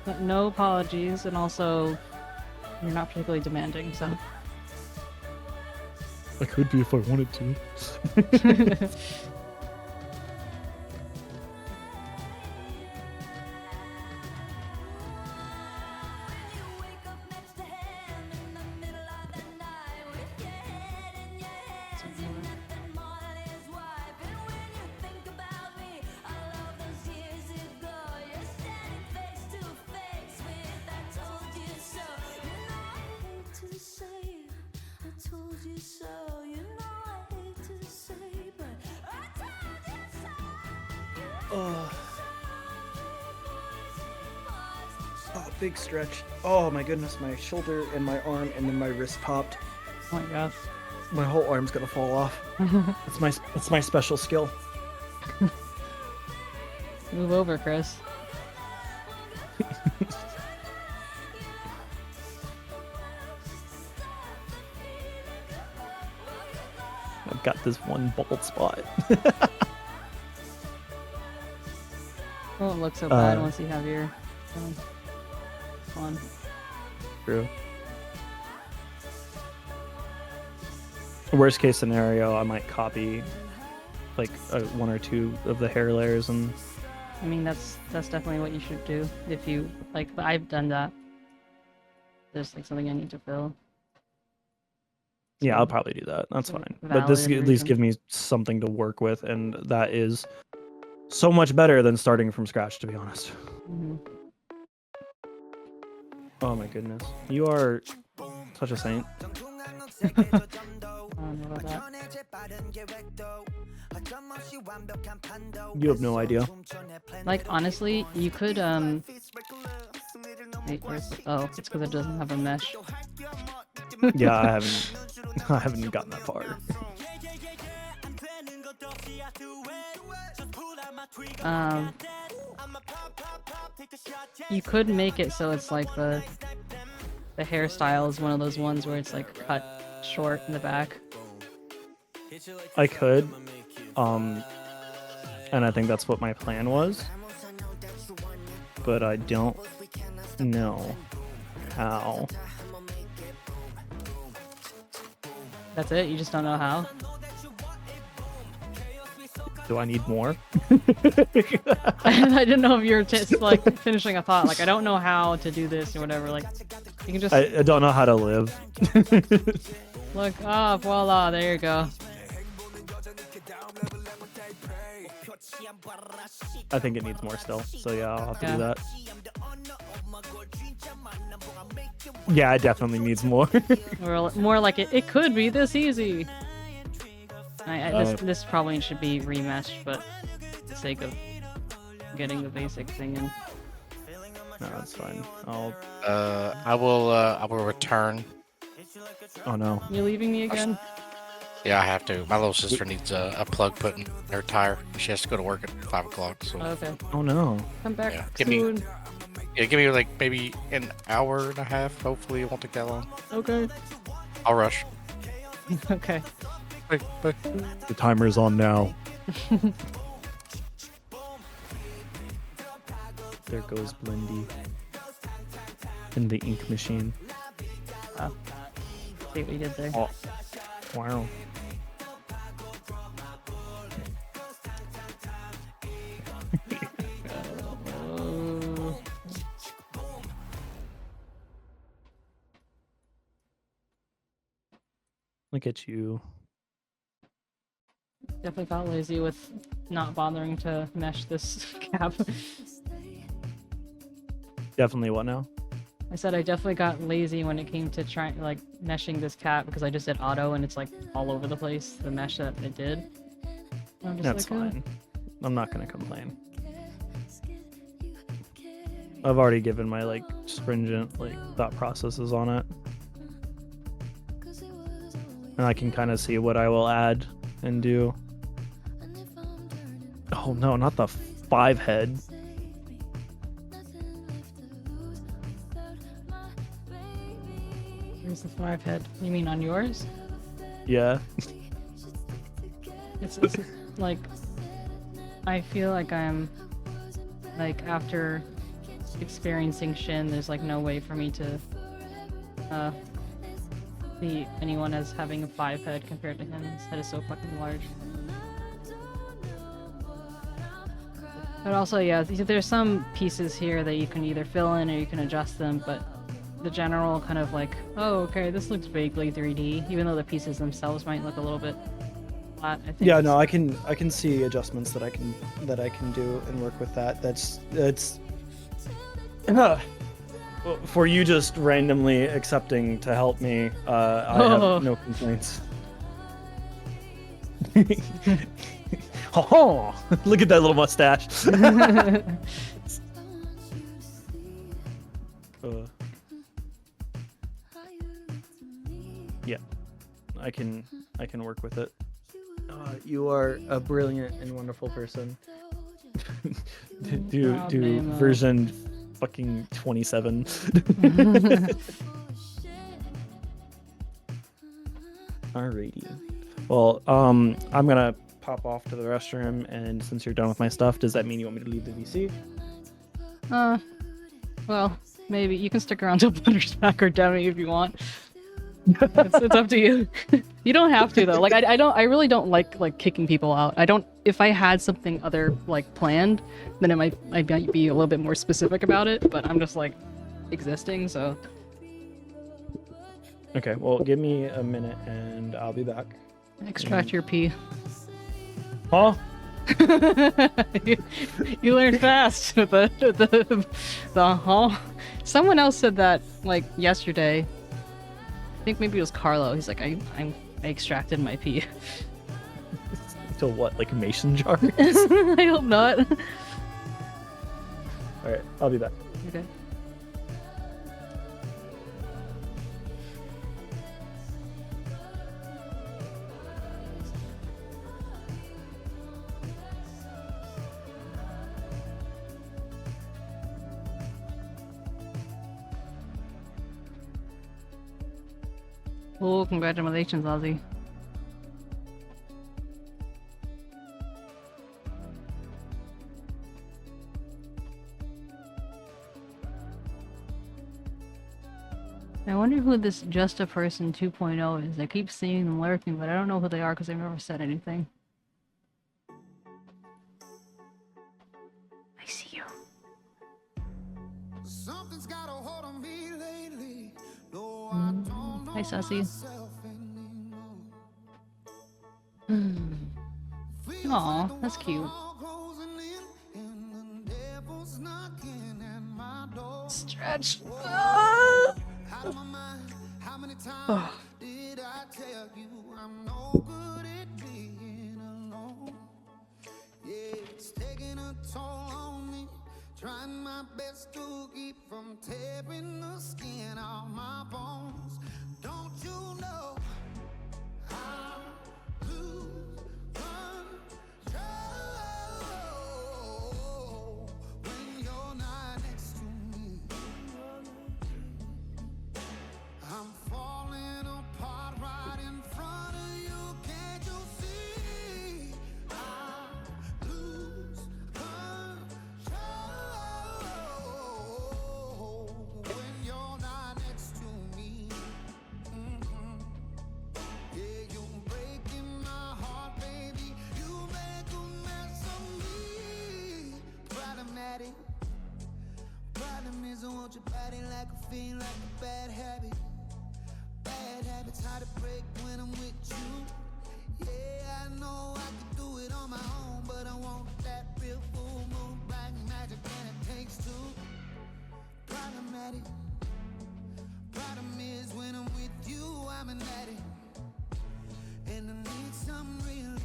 But no apologies, and also you're not particularly demanding, so. I could be if I wanted to. Oh, big stretch. Oh my goodness, my shoulder and my arm and then my wrist popped. Oh my gosh. My whole arm's gonna fall off. It's my special skill. Move over, Chris. I've got this one bald spot. Won't look so bad once you have your on. True. Worst case scenario, I might copy like one or two of the hair layers and. I mean, that's definitely what you should do if you like. But I've done that. There's like something I need to fill. Yeah, I'll probably do that. That's like fine. a But this valid at least reason. give me something to work with, and that is so much better than starting from scratch, to be honest. Mhm. Oh my goodness, you are such a saint. I don't know about that. You have no idea. Like honestly, you could Wait, where's the... Oh, it's because it doesn't have a mesh. Yeah, I haven't gotten that far. You could make it so it's like the hairstyle is one of those ones where it's like cut short in the back. I could, and I think that's what my plan was, but I don't know how. That's it? You just don't know how? Do I need more? I didn't know if you were like finishing a thought. Like, I don't know how to do this or whatever. Like, you can just I don't know how to live. look. Ah, voila! There you go. I think it needs more still. So yeah, I'll have to do that. Yeah, it definitely needs more. Or more like it could be this easy. This probably should be remeshed, but for the sake of getting the basic thing in. No, that's fine. I will return. Oh no. You leaving me again? Yeah, I have to. My little sister needs a plug put in her tire. She has to go to work at 5 o'clock. So Okay. Oh no. Come back Yeah, soon. give me like maybe an hour and a half. Hopefully, it won't take that long. Okay. I'll rush. Okay. Bye. The timer is on now. There goes Blindy. In the ink machine. See what you did there. Oh. Wow. Look at you. Definitely got lazy with not bothering to mesh this cap. Definitely what now? I said I definitely got lazy when it came to trying like meshing this cap because I just did auto and it's like all over the place, the mesh that it did. I'm just That's like, fine. I'm not gonna complain. I've already given my like stringent like thought processes on it. And I can kind of see what I will add and do. Oh no, not the 5 head. Where's the 5 head? You mean on yours? Yeah. It's like I feel like I'm like after experiencing Shin, there's like no way for me to see anyone as having a 5 head compared to him. His head is so fucking large. But also, yeah, there's some pieces here that you can either fill in or you can adjust them, but the general kind of like, oh, okay, this looks vaguely 3D, even though the pieces themselves might look a little bit flat, I think. Yeah, no, I can see adjustments that I can do and work with that. That's for you just randomly accepting to help me. I have no complaints. Oh, look at that little mustache. Yeah, I can work with it. You are a brilliant and wonderful person. do version fucking 27. Alrighty. Well, I'm gonna pop off to the restroom, and since you're done with my stuff, does that mean you want me to leave the VC? Well, maybe you can stick around till Butter's back or Demi if you want. It's up to you. You don't have to though. Like I really don't like kicking people out. I don't. If I had something other like planned, then I might be a little bit more specific about it. But I'm just like existing, so. Okay. Well, give me a minute, and I'll be back. Extract your pee. Huh? you learn fast with the huh. Someone else said that like yesterday. I think maybe it was Carlo. He's like, I extracted my pee. To what? Like a mason jar? I hope not. Alright, I'll be back. Okay. Oh, congratulations, Ozzy. I wonder who this Just a Person 2.0 is. I keep seeing them lurking, but I don't know who they are because they've never said anything. I see you. Something's got a hold on me lately. Hi, Sussy. Aw, that's cute. Stretch. Oh. Did I tell you I'm no good at being alone? Yeah, it's taking a toll on me. Trying my best to keep from tearing the skin off my bones. Don't you know I lose control when you're not next to me? I'm falling apart right in front of you. Can't you see? I lose control when you're not next to me. Yeah, you're breaking my heart, baby. You make a mess of me. Problematic. Problem is I want your body like a fiend, like a bad habit. bad habits hard to break when I'm with you. Yeah, I know I can do it on my own, but I want that real full moon black magic, and it takes two. Problematic. Problem is when I'm with you, I'm an addict, and I need some relief.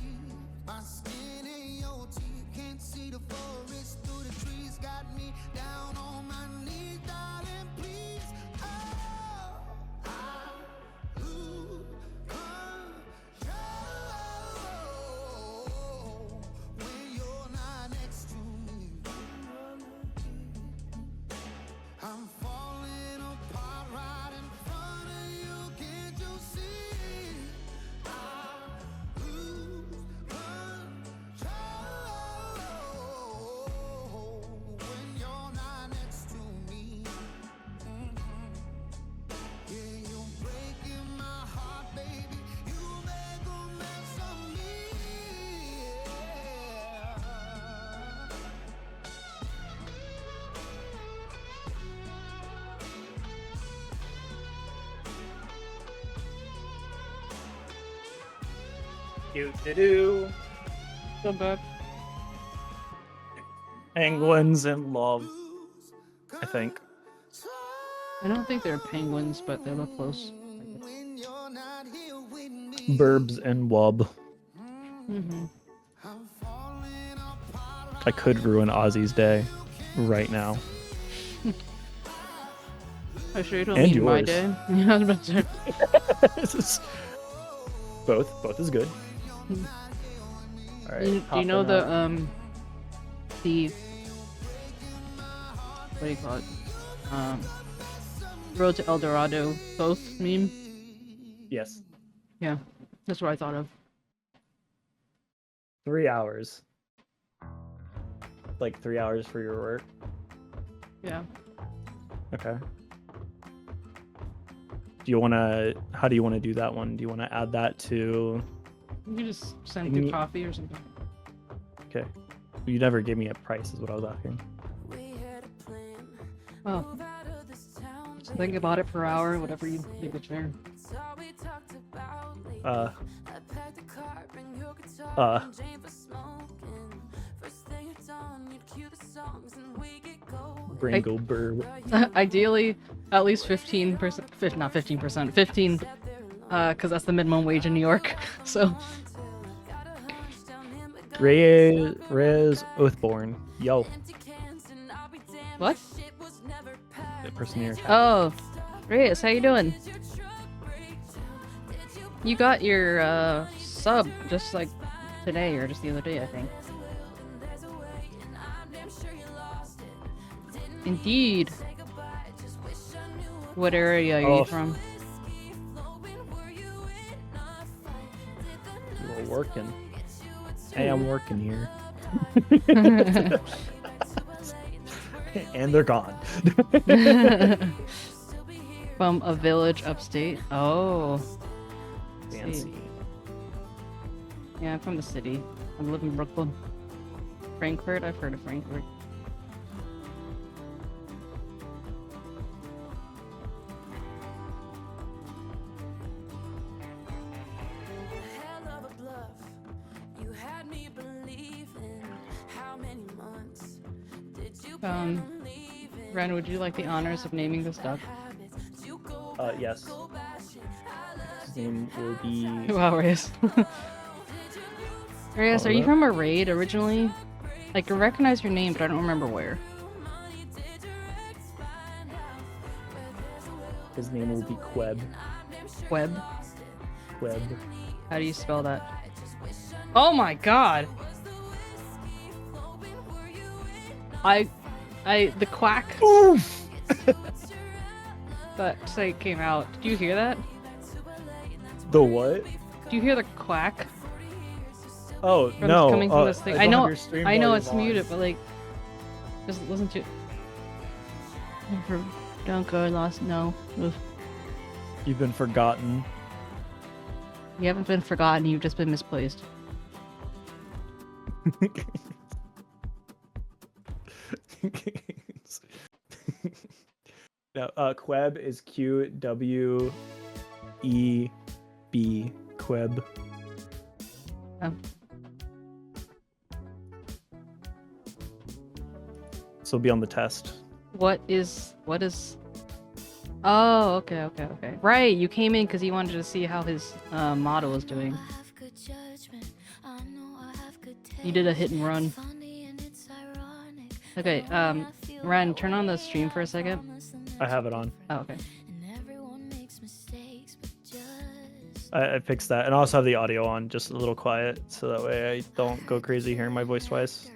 My skin ain't your teeth, can't see the forest through the trees. Got me down on my knees, darling, please. Oh, I lose control when you're not next to me. I'm falling apart right in front of you, can't you see? I lose control when you're not next to me. Yeah, you're breaking my heart, baby. You make a mess of me. Do. Come back. Penguins in love. I think. I don't think they're penguins, but they look close. When you're not here with me. Burbs and wub. Mm-hmm. I'm falling apart. I could ruin Ozzy's day right now. I sure you don't And mean my yours. day. Yeah, I was about to say. This is- both is good. All right. Do you know the what do you call it? Road to El Dorado both meme? Yes. Yeah, that's what I thought of. 3 hours. Like 3 hours for your work. Yeah. Okay. How do you want to do that one? Do you want to add that to? You can just send through coffee or something. Okay. You never gave me a price, is what I was asking. Well, think about it per hour, whatever you think is fair. Bringle burb. Ideally, at least 15%, not 15%, 15, because that's the minimum wage in New York. So, Reyes Oathborn. Yo. what? The person here. Oh, Reyes, how you doing? You got your sub just like today or just the other day, I think. Indeed. What area are you from? You were working. Hey, I'm working here. And they're gone. From a village upstate. Oh. Fancy. Yeah, I'm from the city. I live in Brooklyn. Frankfurt, I've heard of Frankfurt. Ren, would you like the honors of naming this duck? Yes. His name will be. Wow, Reyes. Reyes, are you from a raid originally? I can recognize your name, but I don't remember where. His name will be Queb. Web? Queb. How do you spell that? Oh my god! The quack. Oof! That site came out. Did you hear that? The what? Do you hear the quack? Oh From, no! coming from this thing. I know it's volume muted, but like, just listen to it. Don't go lost. No. Oof. You've been forgotten. You haven't been forgotten. You've just been misplaced. No, Queb is QWEB. 𝗟𝗶𝗀𝗀𝘀. Oh. This will be on the test. What is? Oh, okay. Right, you came in because you wanted to see how his model was doing. You did a hit and run. Okay, Ryan, turn on the stream for a second. I have it on. Oh, okay. I fixed that, and I also have the audio on, just a little quiet, so that way I don't go crazy hearing my voice twice.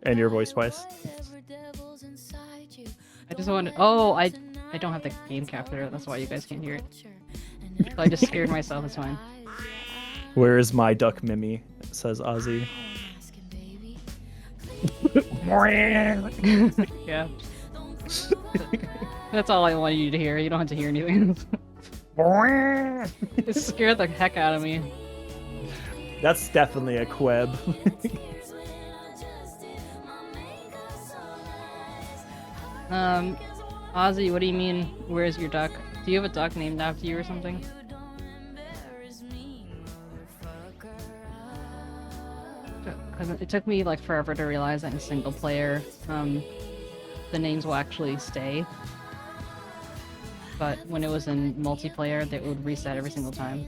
And your voice twice. I just wanted. Oh, I don't have the game capture. That's why you guys can't hear it. So I just scared myself. It's fine. Where is my duck, Memmi? Says 𝗟𝗶𝗀𝗀𝘀. Yeah. That's all I wanted you to hear. You don't have to hear anything. It scared the heck out of me. That's definitely a 𝗟𝗶𝗀𝗀𝗀𝘀. 𝗟𝗍, what do you mean? Where's your duck? Do you have a duck named after you or something? Because it took me like forever to realize that in single player, the names will actually stay. But when it was in multiplayer, they would reset every single time.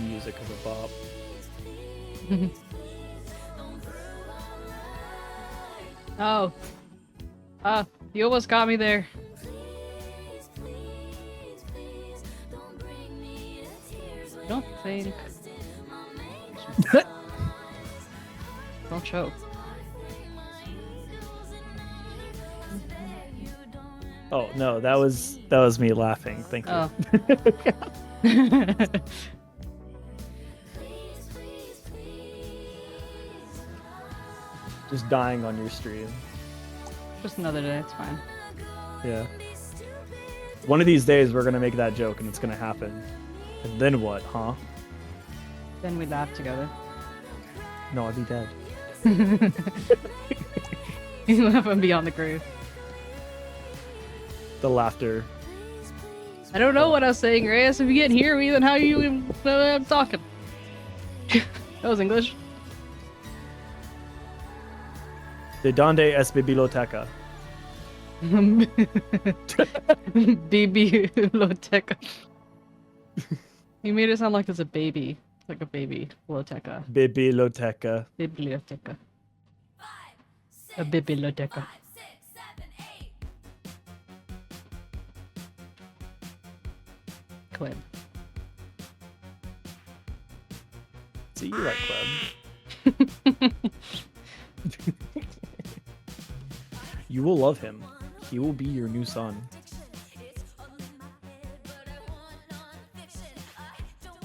Music is a bop. Oh. You almost got me there. I don't think... Don't choke. Oh no, that was me laughing. Thank you. Oh. Just dying on your stream. Just another day, it's fine. Yeah. One of these days we're gonna make that joke and it's gonna happen. And then what, huh? Then we laugh together. No, I'd be dead. You laugh and be on the grave. The laughter. I don't know what I was saying, Reyes. If you can't hear me, then how are you even I'm talking? That was English. ¿De dónde es biblioteca? Biblioteca. You made it sound like it's a baby. Like a baby. Biblioteca. Biblioteca. Biblioteca. A biblioteca. 𝗟𝗶𝗀𝗀𝗀𝘀. See, you like 𝗟𝗶𝗀𝗀𝗀𝗀. You will love him. He will be your new son.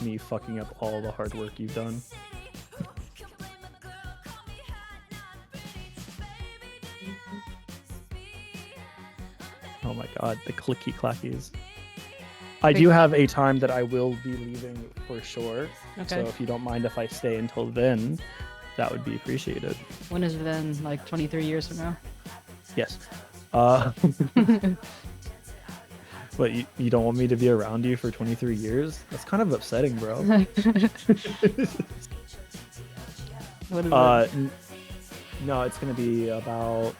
Me fucking up all the hard work you've done. Oh my god, the clicky clackies. I do have a time that I will be leaving for sure. Okay. So if you don't mind if I stay until then, that would be appreciated. When is it then? Like 23 years from now? Yes. But you don't want me to be around you for 23 years? That's kind of upsetting, bro. What is No, it's gonna be about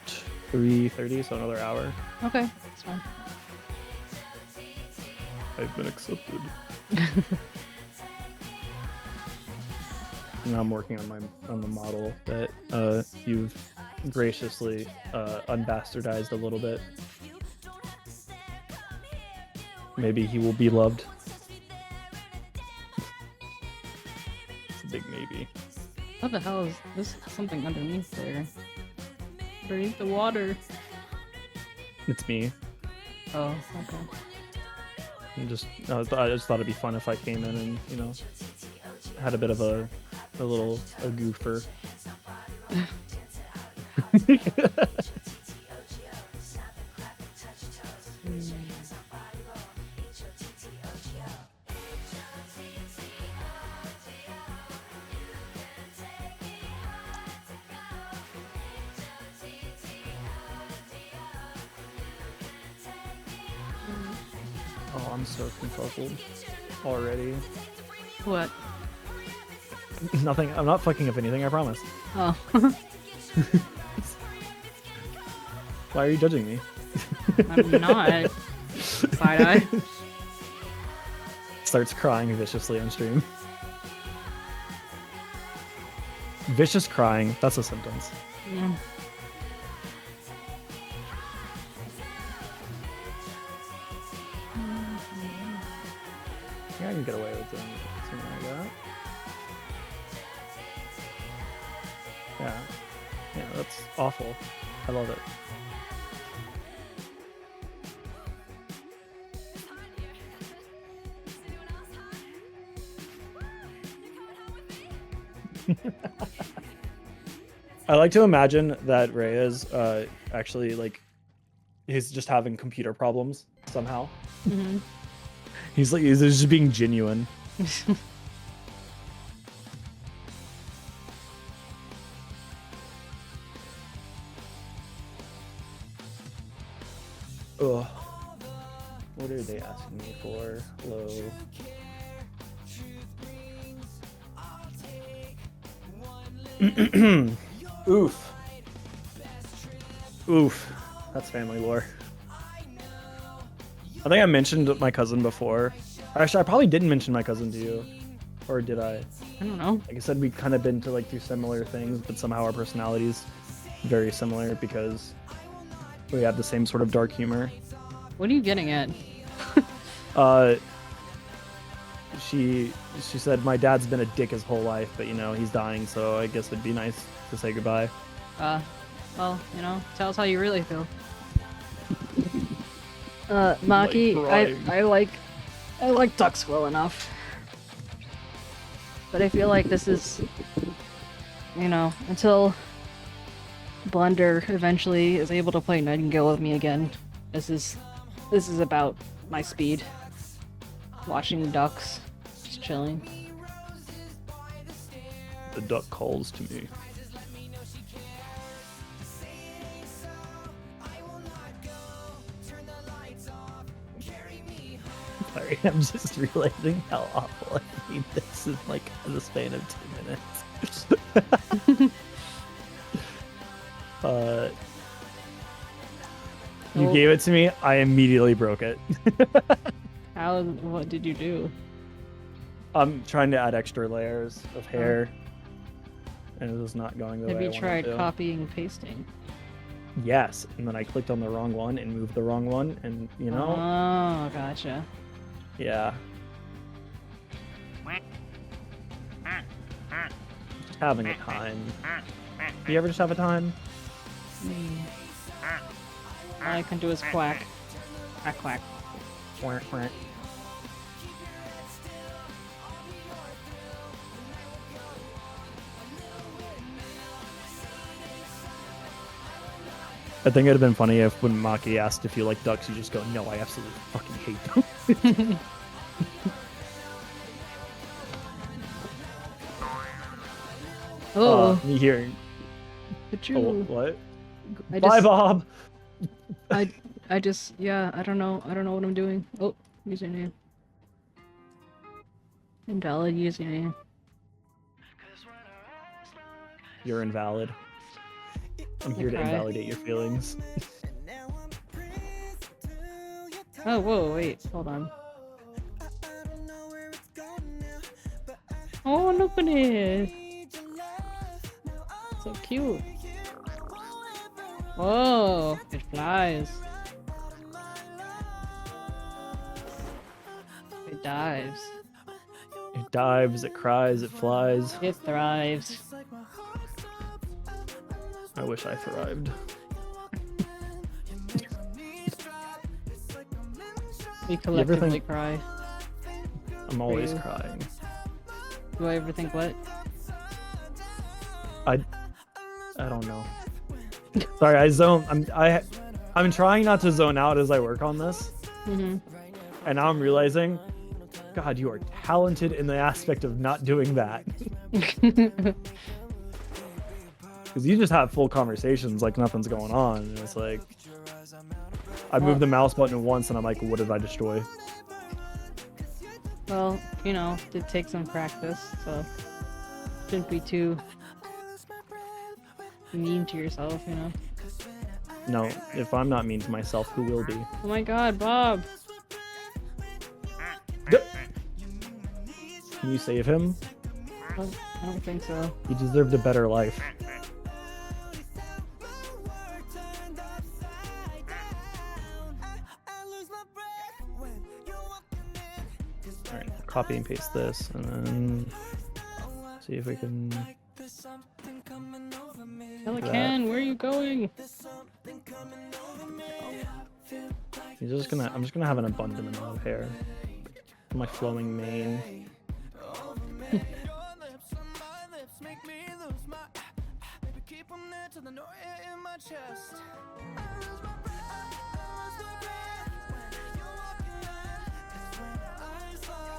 3:30, so another hour. it? Okay, that's fine. I've been accepted. And I'm working on the model that you've graciously unbastardized a little bit. Maybe he will be loved. It's a big maybe. What the hell is this? Something underneath there. Underneath the water. It's me. Oh, okay. I just thought it'd be fun if I came in and, you know, had a bit of a goofer. Oh, I'm so confuzzled already. What? Nothing. I'm not fucking up anything, I promise. Oh. Why are you judging me? I'm not. Side eye. Starts crying viciously on stream. Vicious crying, that's a sentence. Yeah. Yeah, I can get away with doing something like that. Yeah. Yeah, that's awful. I love it. I like to imagine that Reyes actually like he's just having computer problems somehow. Mm-hmm. He's just being genuine. Ugh. What are they asking me for? Low. Oof. Oof. That's family lore. I think I mentioned my cousin before. Actually, I probably didn't mention my cousin to you. Or did I? I don't know. Like I said, we've kind of been to like through similar things, but somehow our personalities very similar because we have the same sort of dark humor. What are you getting at? She said my dad's been a dick his whole life, but you know, he's dying, so I guess it'd be nice to say goodbye. Well, you know, tell us how you really feel. 𝗟𝗶𝗶𝗀𝘀, I like ducks well enough. But I feel like this is, you know, until Blender eventually is able to play Nightingale with me again, this is about my speed. Watching ducks, just chilling. The duck calls to me. Sorry, I'm just realizing how awful I made this in like the span of 2 minutes. You gave it to me, I immediately broke it. What did you do? I'm trying to add extra layers of hair, and it was not going the way I Have you wanted tried to. copying and pasting? Yes, and then I clicked on the wrong one and moved the wrong one, and you know, Oh, gotcha. yeah. Just having a time. Do you ever just have a time? All I can do is quack. Quack, quack. Quack, quack. I think it'd have been funny if when 𝗟𝗶𝗶𝗀𝘀 asked if you like ducks, you just go, no, I absolutely fucking hate them. Me hearing. But you... Oh, what? I Bye, just- Bob! I just, yeah, I don't know what I'm doing. Oh, username. Invalid username. You're invalid. I'm here to Okay. invalidate your feelings. Oh, whoa, wait, hold on. Oh, look at it! So cute. Whoa, it flies. It dives. It dives, it cries, it flies. It thrives. I wish I thrived. We collectively think- cry. I'm always you? crying. Do I ever think what? I don't know. Sorry, I'm trying not to zone out as I work on this. Mm-hmm. And now I'm realizing, God, you are talented in the aspect of not doing that. Because you just have full conversations like nothing's going on. And it's like, I moved the mouse button once and I'm like, what did I destroy? Well, you know, it takes some practice, so shouldn't be too mean to yourself, you know. No, if I'm not mean to myself, who will be? Oh my god, Bob! Can you save him? I don't think so. He deserved a better life. Alright, copy and paste this, and then see if we can... Pelican, where are you going? I'm just gonna have an abundant amount of hair. My flowing mane.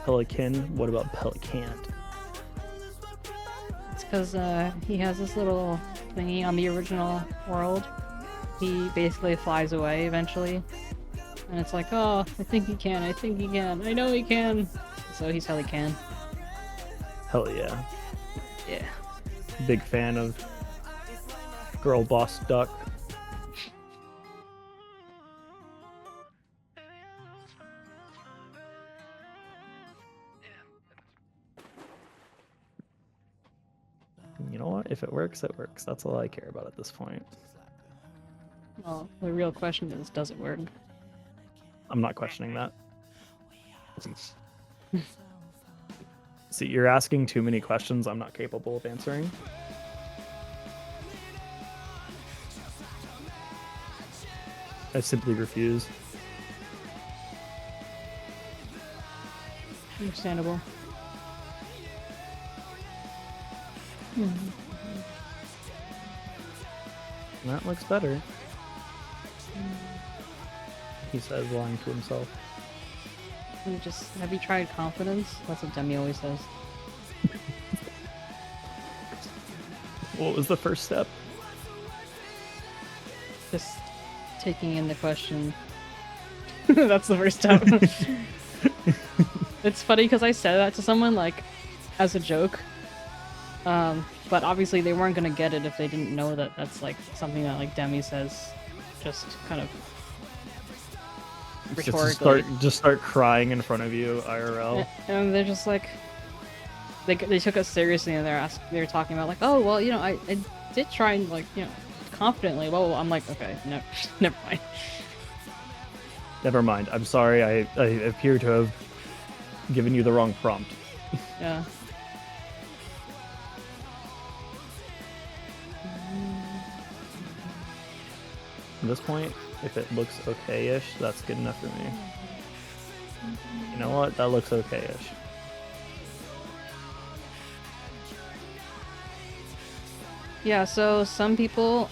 Pelican? What about Pelican? It's because he has this little thingy on the original world. He basically flies away eventually. And it's like, oh, I think he can, I think he can, I know he can. So he's Pelican. Hell yeah. Yeah. Big fan of Girl Boss Duck. You know what? If it works, it works. That's all I care about at this point. Well, the real question is, does it work? I'm not questioning that. See, you're asking too many questions I'm not capable of answering. I simply refuse. Understandable. That looks better. He says, lying to himself. And just, have you tried confidence? That's what Demi always says. What was the first step? Just taking in the question. That's the first step. It's funny because I said that to someone, like, as a joke. But obviously they weren't gonna get it if they didn't know that that's, like, something that, like, Demi says just kind of rhetorically. Just start crying in front of you, IRL. And they're just like, they took us seriously, and they were talking about, like, oh, well, you know, I did try and, like, you know, confidently. Well, I'm like, okay, no, never mind. Never mind. I'm sorry. I appear to have given you the wrong prompt. Yeah. At this point, if it looks okay-ish, that's good enough for me. You know what? That looks okay-ish. Yeah, so some people,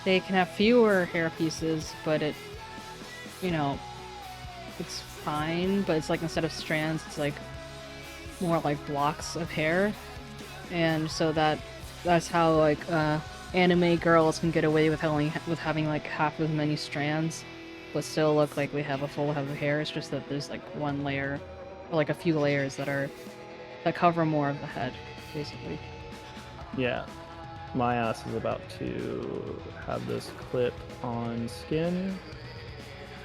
they can have fewer hair pieces, but it, you know, it's fine, but it's like instead of strands, it's like more like blocks of hair. And so that's how, like, anime girls can get away with having like half as many strands, but still look like we have a full head of hair. It's just that there's like one layer, or like a few layers that cover more of the head, basically. Yeah. My ass is about to have this clip on skin,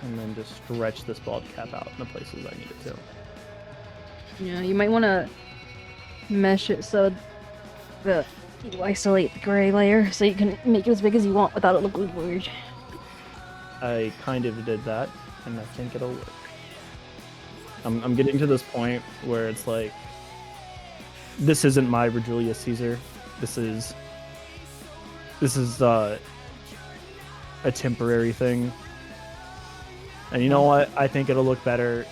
and then just stretch this bald cap out in the places I need it to. Yeah, you might want to mesh it so you isolate the gray layer so you can make it as big as you want without it looking weird. I kind of did that, and I think it'll work. I'm getting to this point where it's like, this isn't my 𝗟𝗪𝗀. This is a temporary thing. And you know what? I think it'll look better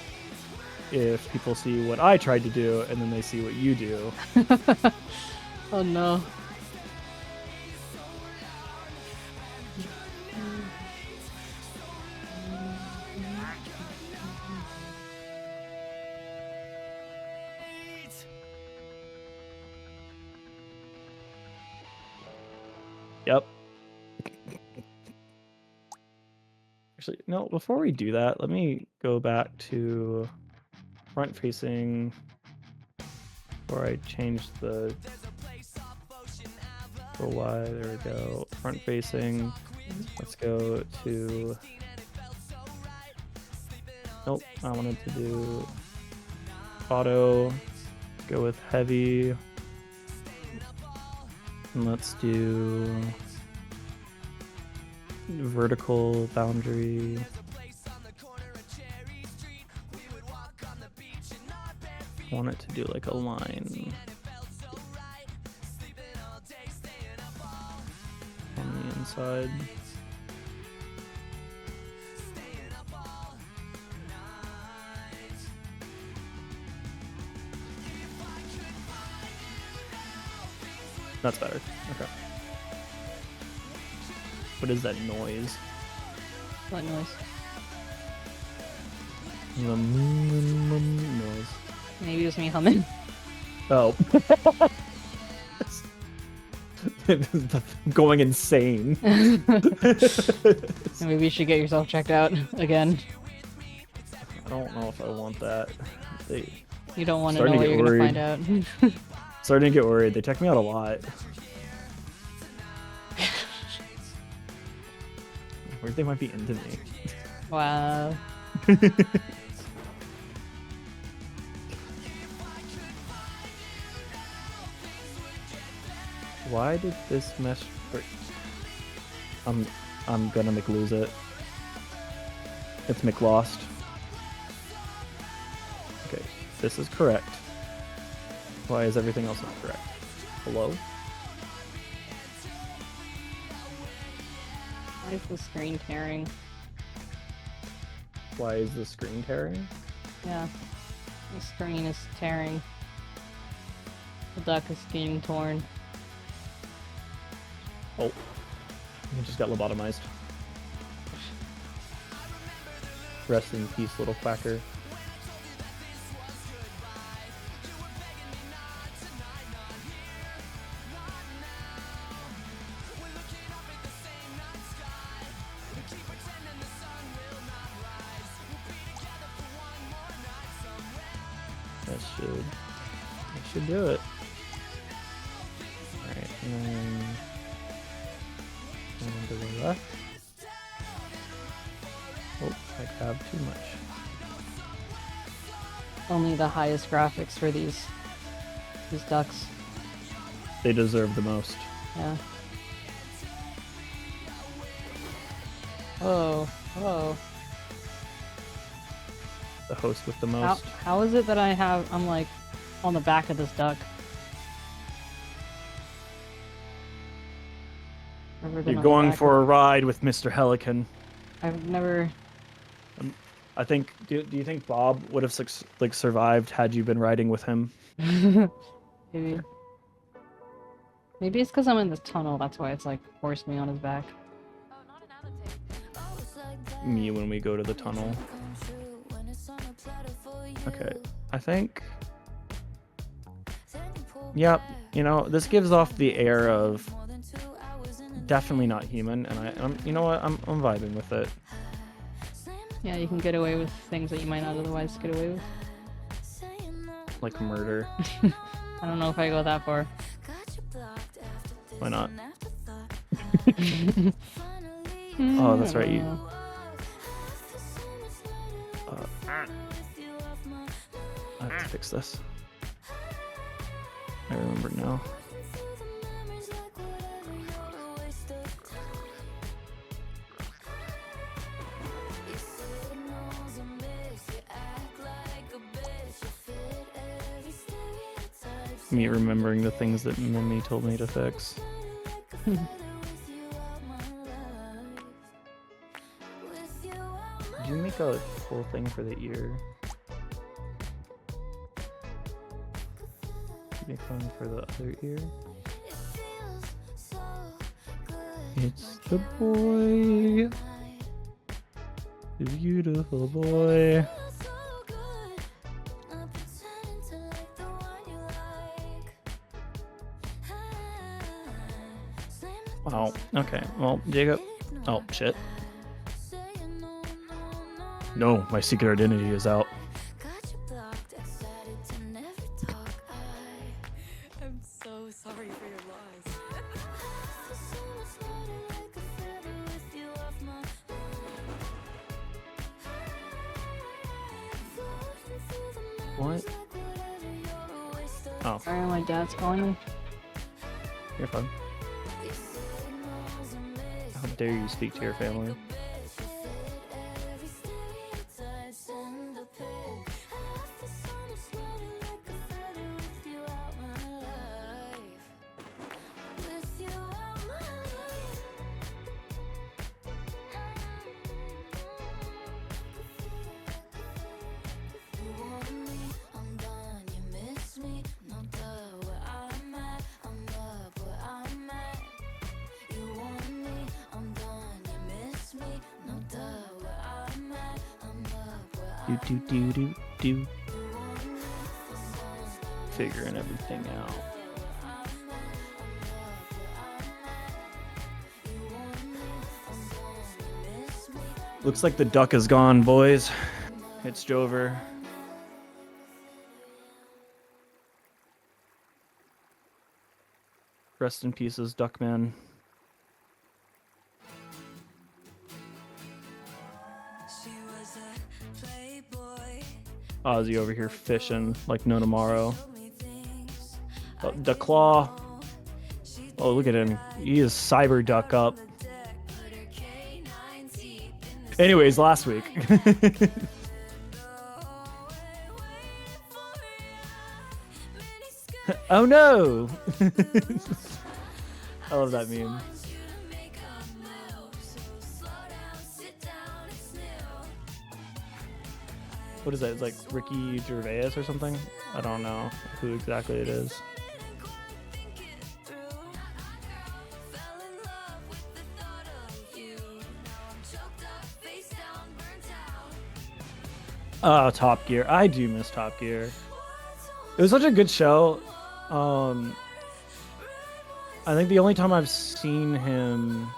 if people see what I tried to do, and then they see what you do. Oh no. Yep. Actually, no, before we do that, let me go back to front facing before I change the Y. There we go. Front facing. Let's go to. Nope, I wanted to do auto. Go with heavy. And let's do vertical boundary. I want it to do like a line on the inside. That's better. Okay. What is that noise? What noise? The noise. Maybe it was me humming. Oh. Going insane. Maybe you should get yourself checked out again. I don't know if I want that. You don't want to know what you're going to find out. Starting to get worried. They check me out a lot. I think they might be into me. Wow. Why did this mesh break? I'm gonna lose it. It's McLost. Okay, this is correct. Why is everything else not correct? Hello? Why is the screen tearing? Why is the screen tearing? Yeah. The screen is tearing. The duck is being torn. Oh. I just got lobotomized. Rest in peace, little quacker. That should do it. Alright, and then to the left. Oh, I grabbed too much. Only the highest graphics for these ducks. They deserve the most. Yeah. Oh, hello. The host with the most. How is it that I'm like on the back of this duck? You're going for a ride with Mr. Helican. I've never. I think. Do you think Bob would have survived had you been riding with him? Maybe. Maybe it's because I'm in this tunnel. That's why it's like forced me on his back. Me when we go to the tunnel. Okay, I think. Yep, you know, this gives off the air of definitely not human, and I'm you know what, I'm vibing with it. Yeah, you can get away with things that you might not otherwise get away with. Like murder. I don't know if I go that far. Why not? Oh, that's right. You. I have to fix this. I remember now. Me remembering the things that Memmi told me to fix. Did you make a full thing for the ear? Make one for the other ear. It's the boy, the beautiful boy. Wow. Okay. Well, Jacob. Oh shit. No, my secret identity is out. Got you blocked, excited to never talk. I'm so sorry for your loss. What? Oh, Sorry, my dad's calling me. you're fine. How dare you speak to your family? Do. Figuring everything out. Looks like the duck is gone, boys. It's Jover. Rest in pieces, Duckman. Ozzy over here fishing like no tomorrow. Oh, the claw. Oh, look at him. He is cyber duck up. Anyways, last week. Oh no! I love that meme. What is that? It's like Ricky Gervais or something? I don't know who exactly it is. Oh, Top Gear. I do miss Top Gear. It was such a good show. I think the only time I've seen him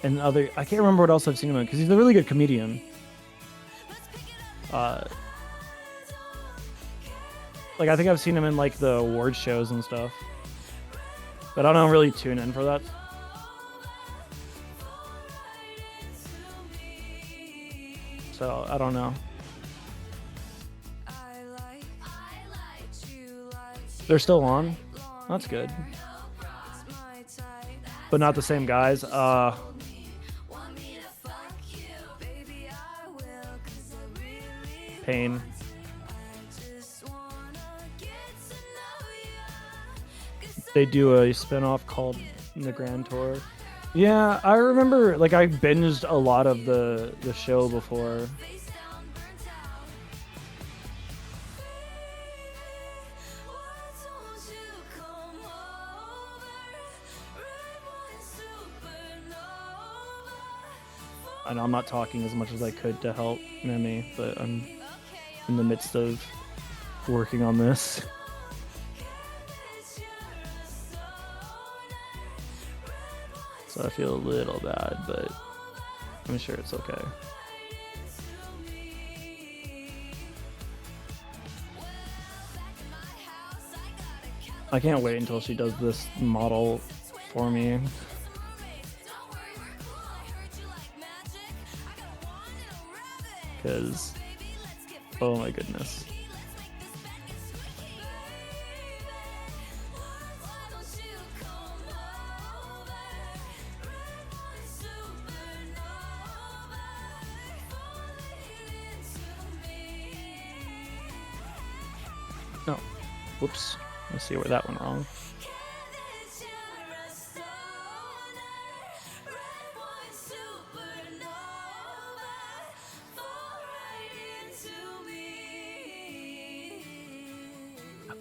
in other... I can't remember what else I've seen him in, because he's a really good comedian. Like, I think I've seen him in, like, the award shows and stuff. But I don't really tune in for that. So, I don't know. They're still on? That's good. But not the same guys. Pain. They do a spin-off called The Grand Tour. Yeah, I remember, like, I binged a lot of the show before. I know I'm not talking as much as I could to help Memmi, but I'm in the midst of working on this. So I feel a little bad, but I'm sure it's okay. I can't wait until she does this model for me. Because, oh my goodness. No. Whoops. Let's see where that went wrong.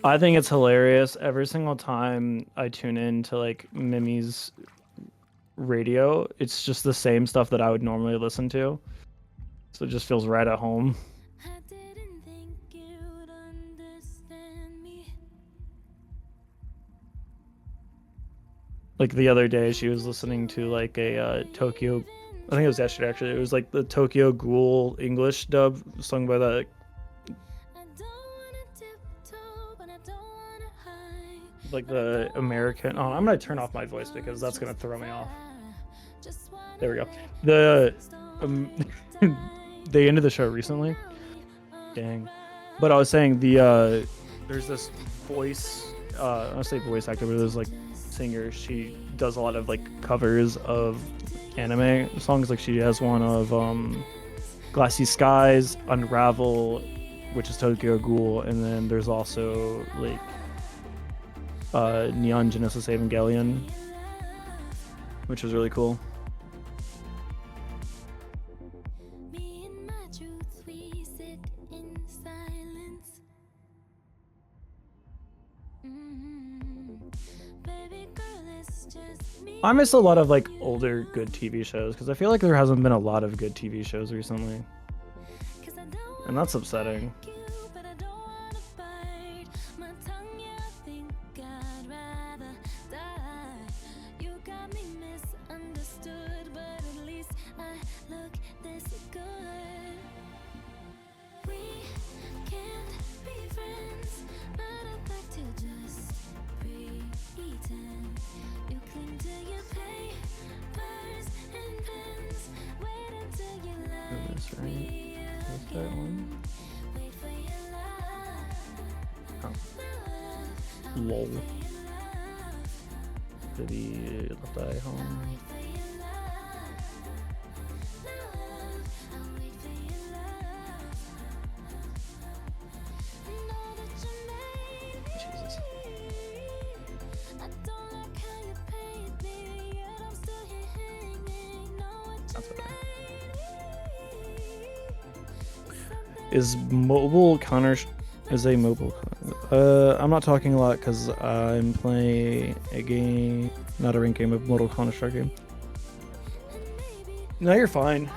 I think it's hilarious. Every single time I tune in to like Memmi's radio, it's just the same stuff that I would normally listen to. So it just feels right at home. I didn't think you'd understand me. Like the other day, she was listening to like a Tokyo I think it was yesterday actually. It was like the Tokyo Ghoul English dub sung by that like the American. Oh, I'm gonna turn off my voice because that's gonna throw me off. There we go. The they ended the show recently. Dang. But I was saying the there's this voice I don't say voice actor, but there's like singer. She does a lot of like covers of anime songs. Like she has one of Glassy Skies, Unravel, which is Tokyo Ghoul, and then there's also like Neon Genesis Evangelion, which is really cool. I miss a lot of like older good TV shows because I feel like there hasn't been a lot of good TV shows recently, and that's upsetting. That's right. What's that one? Oh. Lol. Did he left eye home? Jesus. That's what Is mobile counter is a mobile I'm not talking a lot because I'm playing a game, not a ranked game, of Mortal Counter-Strike game. No, you're fine.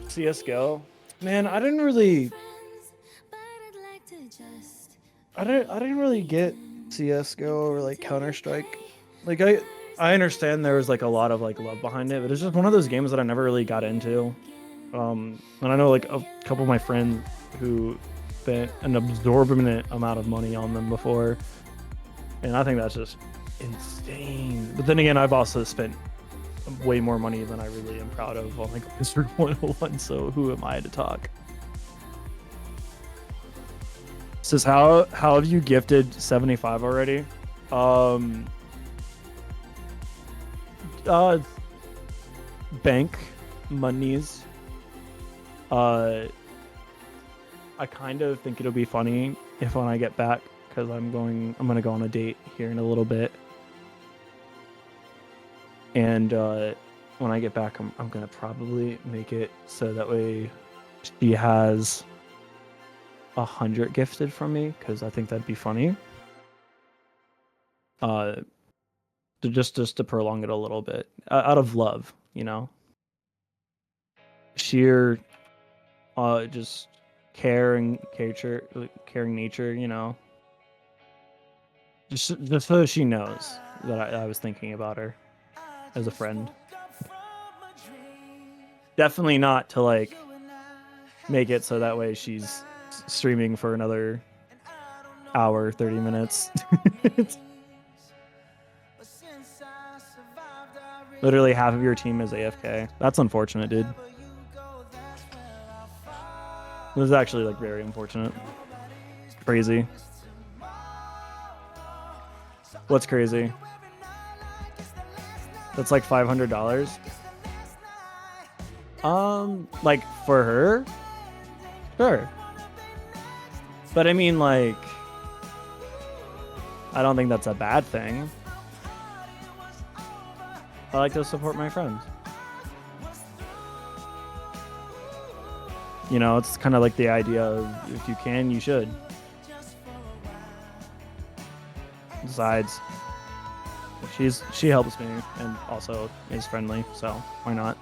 CS:GO, man, I didn't really get CS:GO or like Counter-Strike. Like I understand there was like a lot of like love behind it, but it's just one of those games that I never really got into. And I know like a couple of my friends who spent an absorbent amount of money on them before, and I think that's just insane. But then again, I've also spent way more money than I really am proud of on like Wizard 101, so who am I to talk? Says how have you gifted 75 already? Bank monies. I kind of think it'll be funny if when I get back, because I'm gonna go on a date here in a little bit, and when I get back, I'm gonna probably make it so that way she has 100 gifted from me, because I think that'd be funny. Just to prolong it a little bit, out of love, you know. Sheer just caring nature, you know. Just so she knows that I was thinking about her as a friend. Definitely not to like make it so that way she's streaming for another hour, 30 minutes. Literally half of your team is AFK. That's unfortunate, dude. This is actually like very unfortunate. Crazy. What's crazy? That's like $500. Like for her? Sure. But I mean, like, I don't think that's a bad thing. I like to support my friends. You know, it's kind of like the idea of if you can, you should. Besides, she helps me and also is friendly, so why not?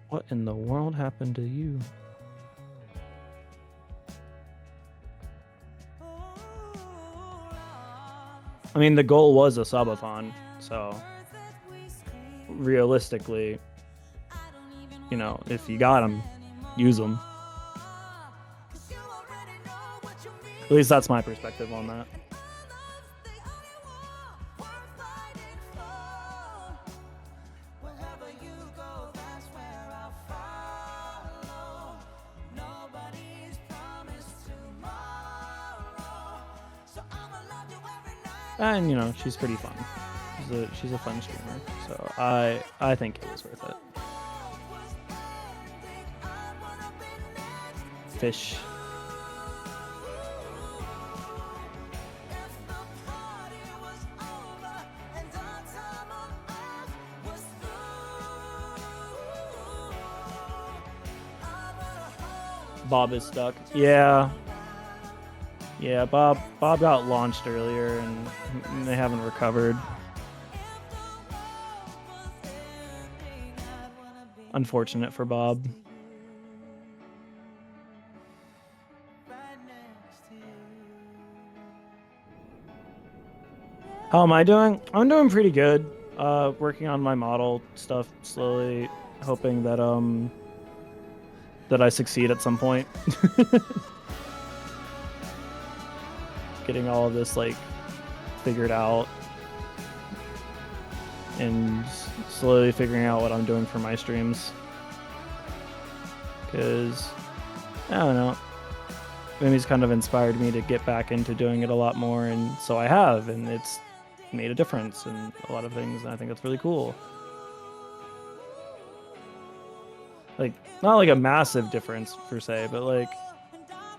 What in the world happened to you? I mean, the goal was a subathon, so realistically, you know, if you got them, use them. At least that's my perspective on that. And you know, she's pretty fun. She's a fun streamer, so I think it was worth it. Fish. Bob is stuck. Yeah. Yeah, Bob got launched earlier and they haven't recovered. Unfortunate for Bob. How am I doing? I'm doing pretty good. Working on my model stuff slowly, hoping that that I succeed at some point. Getting all of this like figured out and slowly figuring out what I'm doing for my streams, because I don't know, Memmi's kind of inspired me to get back into doing it a lot more, and so I have, and it's made a difference in a lot of things, and I think that's really cool. Like, not like a massive difference per se, but like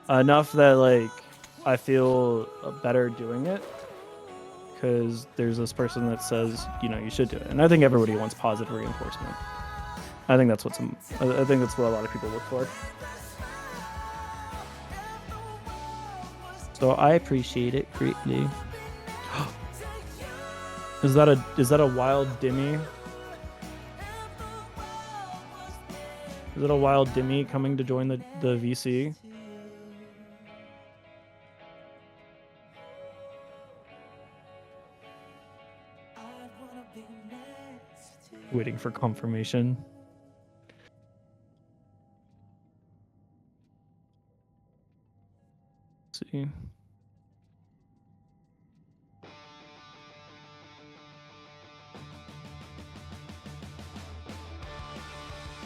enough that like I feel better doing it because there's this person that says, you know, you should do it. And I think everybody wants positive reinforcement. I think that's what a lot of people look for. So I appreciate it greatly. Is that a wild Demi? Is it a wild Demi coming to join the VC? Waiting for confirmation. Let's see.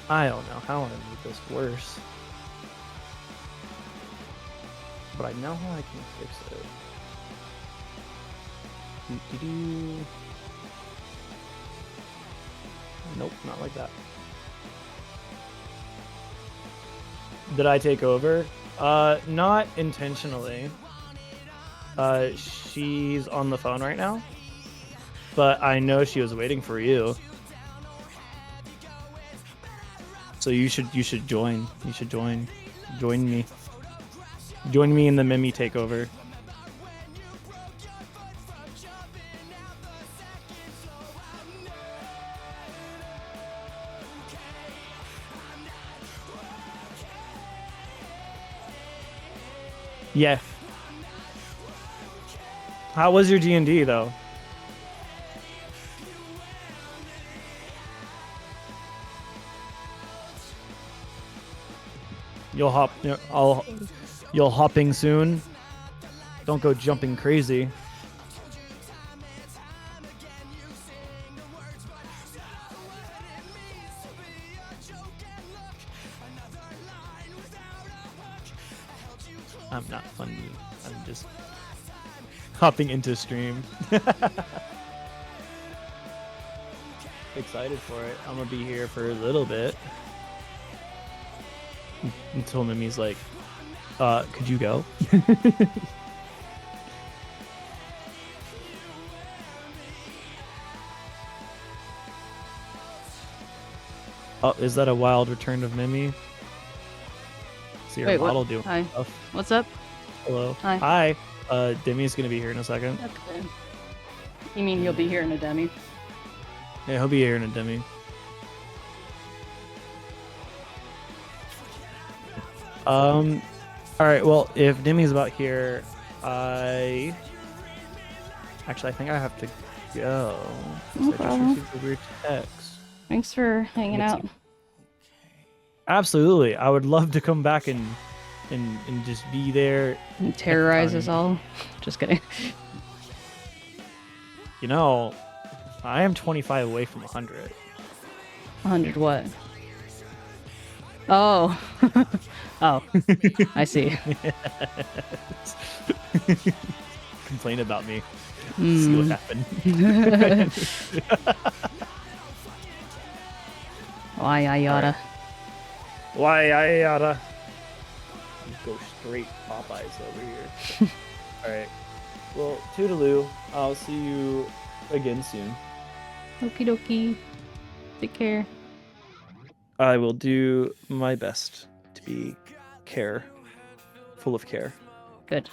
I don't know how I made this worse, but I know how I can fix it. Nope, not like that. Did I take over? Not intentionally. She's on the phone right now, but I know she was waiting for you. So you should join. You should join. Join me. Join me in the Memmi takeover. Yeah. How was your D&D though? You'll hopping soon. Don't go jumping crazy. I'm not funny. I'm just hopping into stream. Excited for it. I'm gonna be here for a little bit. Until Memmi's like, could you go? Oh, is that a wild return of Memmi? See your model doing Hi. stuff. What's up? Hello. Hi. Hi. Demi's gonna be here in a second. Okay. You mean he'll be here in a Demi? Yeah, he'll be here in a Demi. All right. Well, if Demi's about here, I Actually, I think I have to go. No I just problem. received a weird text. Thanks for hanging It's- out. Absolutely, I would love to come back and just be there. And terrorize us time. all. Just kidding. You know, I am 25 away from 100. 100 what? Oh. Oh. I see. Complain about me. See Hmm. what happened. Why I oughta. Why I oughta go straight Popeyes over here. Alright. Well, toodaloo. I'll see you again soon. Okie dokie. Take care. I will do my best to be full of care. Good.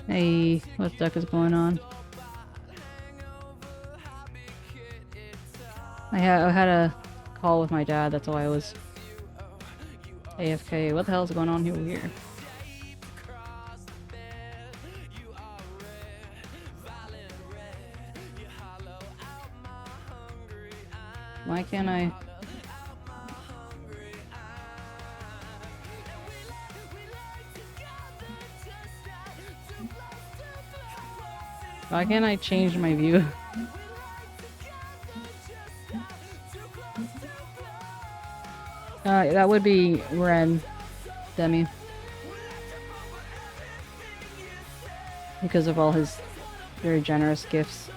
Hey, what the heck is going on? I had a call with my dad, that's why I was AFK. What the hell is going on here? Why can't I? Why can't I change my view? That would be Ren, Demi. Because of all his very generous gifts.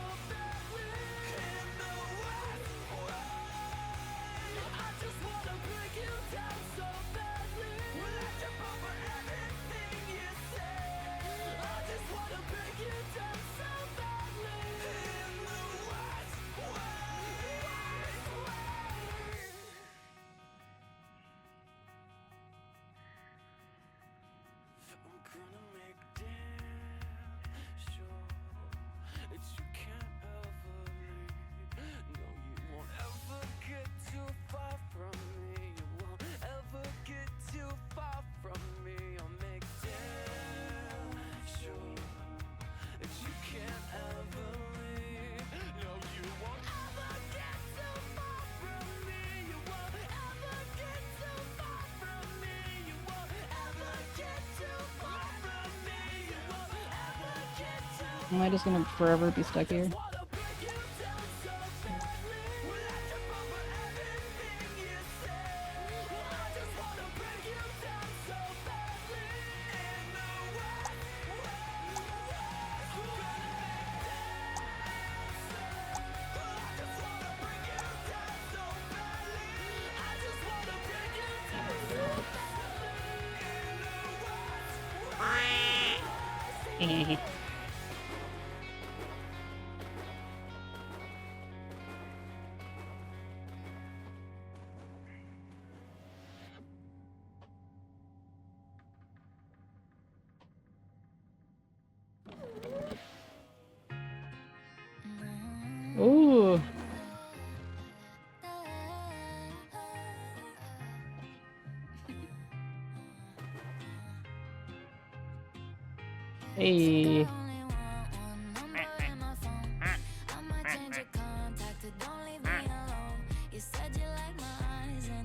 Am I just gonna forever be stuck here? Ooh. Hey.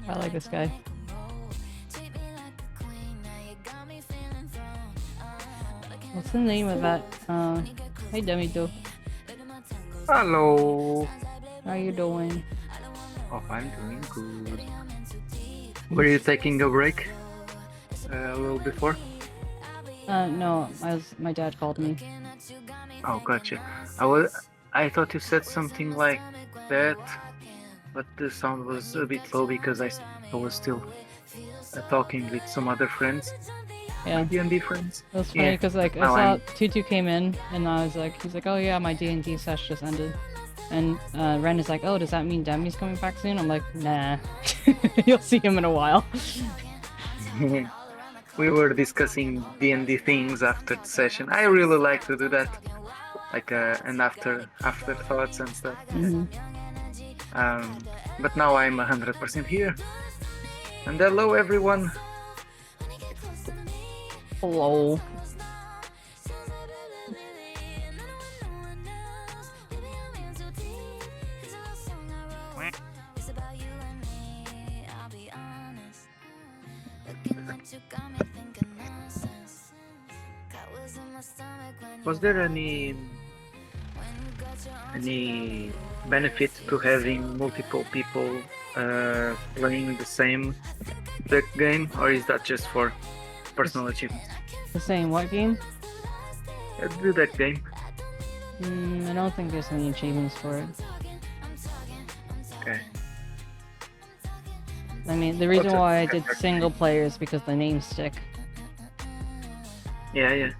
I like this guy. What's the name of that? Hey Demi too. Hello. How you doing? Oh, I'm doing good. Were you taking a break? a little before? No, my dad called me. Oh, gotcha. I thought you said something like that, but the sound was a bit low because I was still talking with some other friends. Yeah. D&D friends. It was funny because like I Now saw I'm- Tutu came in and I was like, he's like, oh yeah, my D&D sesh just ended. And Ren is like, oh, does that mean Demi's coming back soon? I'm like, nah. You'll see him in a while. We were discussing D&D things after the session. I really like to do that, like and afterthoughts and stuff. But now I'm 100% here. And hello, everyone. Hello. Was there any benefit to having multiple people playing the same deck game, or is that just for personal achievements? The same what game? The deck game. I don't think there's any achievements for it. Okay. I mean, the reason Okay. why I did single player is because the names stick. Yeah.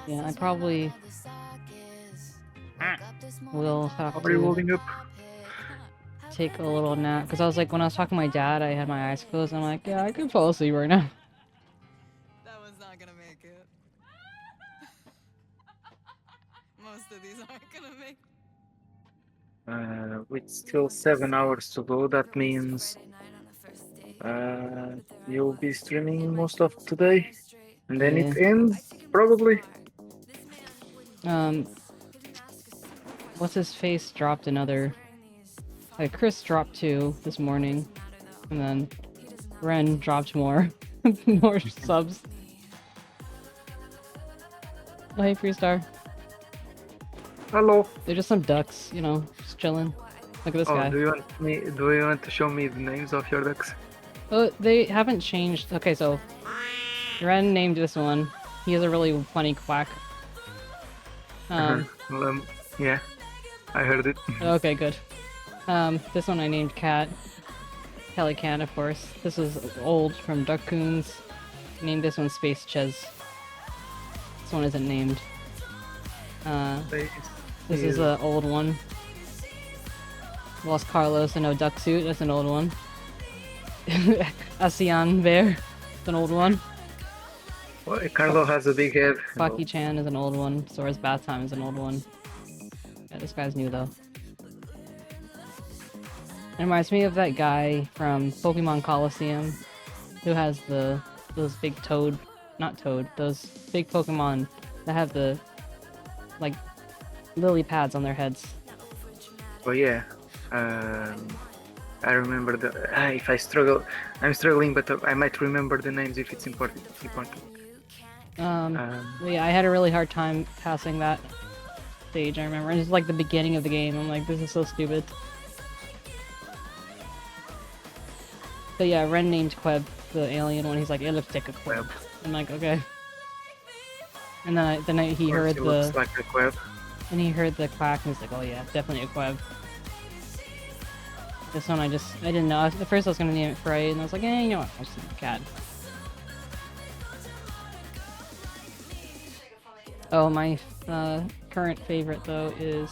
Yeah, I probably will have Are you to holding up? take a little nap because I was like, when I was talking to my dad, I had my eyes closed. And I'm like, yeah, I could fall asleep right now. That was not gonna make it. Most of these aren't gonna make it. With still 7 hours to go, that means you'll be streaming most of today, and then it ends probably. What's his face dropped another. Like Chris dropped 2 this morning, and then Ren dropped more, more subs. Oh, hey, Freestar. Hello. They're just some ducks, you know, just chilling. Look at this guy. Do you want to show me the names of your ducks? Oh, they haven't changed. Okay, so Ren named this one. He has a really funny quack. Yeah, I heard it. Okay, good. This one I named Cat. Kelly Cat, of course. This is old from Duckoons. Named this one Space Ches. This one isn't named. This is an old one. Los Carlos in a duck suit. That's an old one. 𝗟𝗶ሔር. It's an old one. Well, Carlo has a big head. Baki Chan is an old one. Sora's Bath Time is an old one. Yeah, this guy's new though. It reminds me of that guy from Pokemon Coliseum who has those big those big Pokemon that have the like lily pads on their heads. Oh yeah. I remember if I struggle, I'm struggling, but I might remember the names if it's important. Yeah, I had a really hard time passing that stage. I remember it's like the beginning of the game. I'm like, this is so stupid. But yeah, Ren named 𝗟𝗶, the alien one. He's like, it looks like a 𝗟𝗶. I'm like, okay. And then he heard looks like a 𝗟𝗶. And he heard the quack and he's like, oh yeah, definitely a 𝗟𝗶. This one I didn't know. At first I was gonna name it Frey, and I was like, you know what, I'll just name it Cat. Oh, my current favorite though is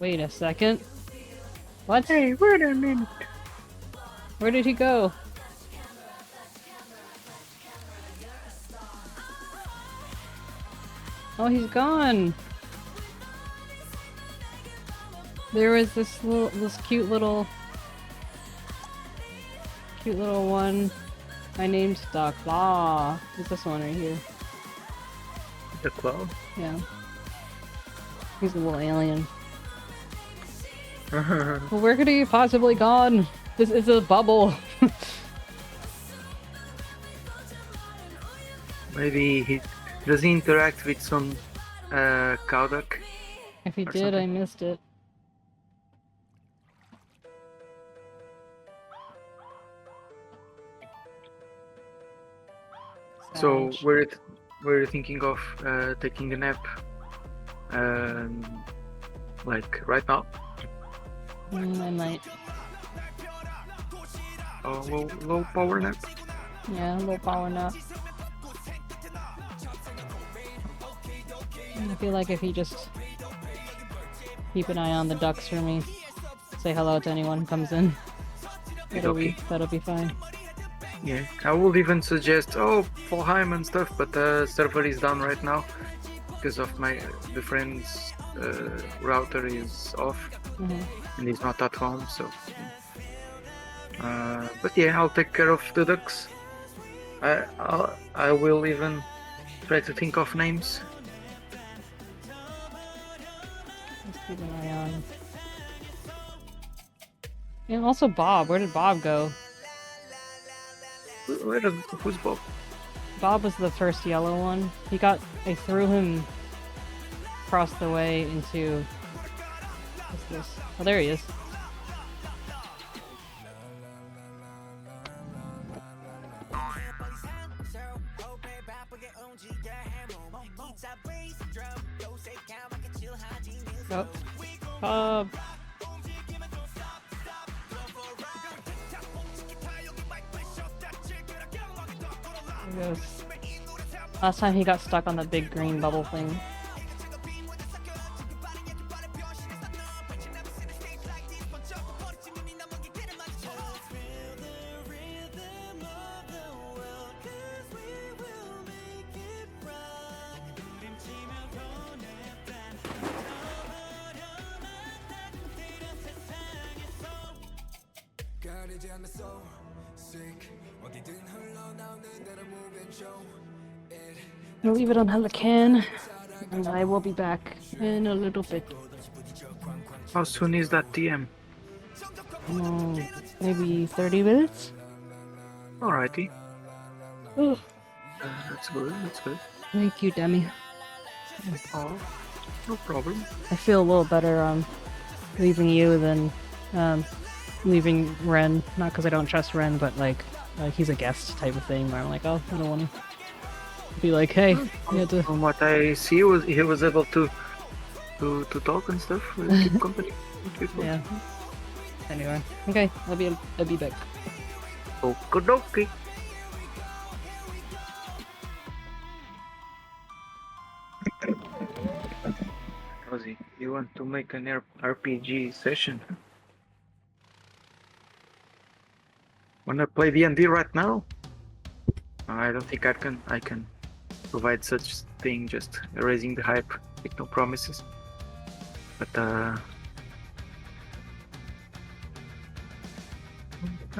wait a second. What? Hey, wait a minute. Where did he go? Oh, he's gone. There was this cute little one. I named 𝗟𝗶. It's this one right here. The cloud? Yeah. He's a little alien. Well, where could he have possibly gone? This is a bubble. Maybe does he interact with some cow duck? If he Or did, I something. missed it. So Savage. we're thinking of taking a nap, like right now. I might. Low power nap. Yeah, a little power nap. I feel like if he just keep an eye on the ducks for me, say hello to anyone who comes in, that'll be fine. Yeah, I would even suggest Valheim and stuff, but the server is down right now because of the friend's router is off and he's not at home. So, but yeah, I'll take care of the ducks. I will even try to think of names. Let's keep an eye on. And also Bob. Where did Bob go? Who's Bob? Bob was the first yellow one. I threw him across the way into... What's this? Oh, there he is. Oh. Bob! There he goes. Last time he got stuck on the big green bubble thing. I'll leave it on Helican, and I will be back in a little bit. How soon is that TM? Oh, maybe 30 minutes? Alrighty. Oh. That's good, that's good. Thank you, Demi. Oh, no problem. I feel a little better leaving you than leaving Ren. Not because I don't trust Ren, but like he's a guest type of thing where I'm like, oh, I don't want to be like, hey, you had to... From what I see, he was able to talk and stuff, keep company with people. Yeah. Anyway, okay, I'll be back. Okie-dokie. Ozzy, you want to make an RPG session? Wanna play D&D right now? I don't think I can provide such thing, just raising the hype with no promises. But I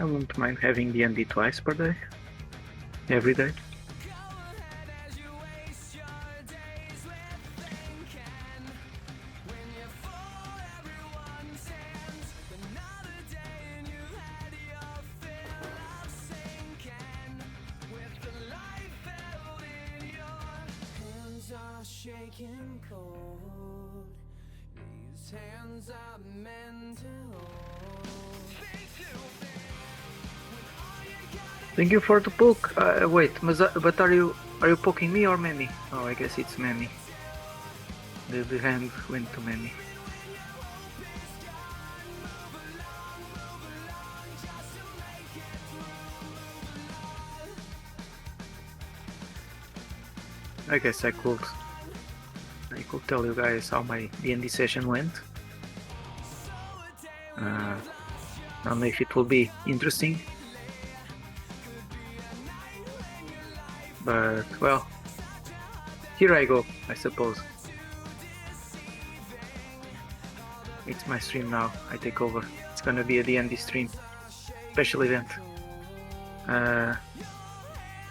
won't mind having D&D twice per day, every day. Shaking cold. These hands are meant to hold. Thank you for the poke. Wait, but are you poking me or Memmi? Oh, I guess it's Memmi. The hand went to Memmi. I guess I could tell you guys how my D&D session went. I don't know if it will be interesting, but well, here I go, I suppose. It's my stream now, I take over. It's gonna be a D&D stream, special event.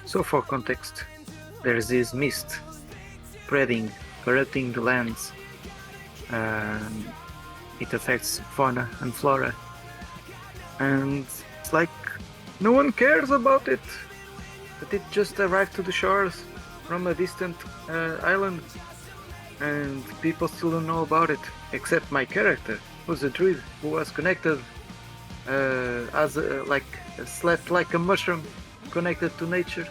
So for context, there's this mist spreading, corrupting the lands. It affects fauna and flora, and it's like no one cares about it, but it just arrived to the shores from a distant island, and people still don't know about it, except my character, who's a druid, who was connected slept like a mushroom, connected to nature,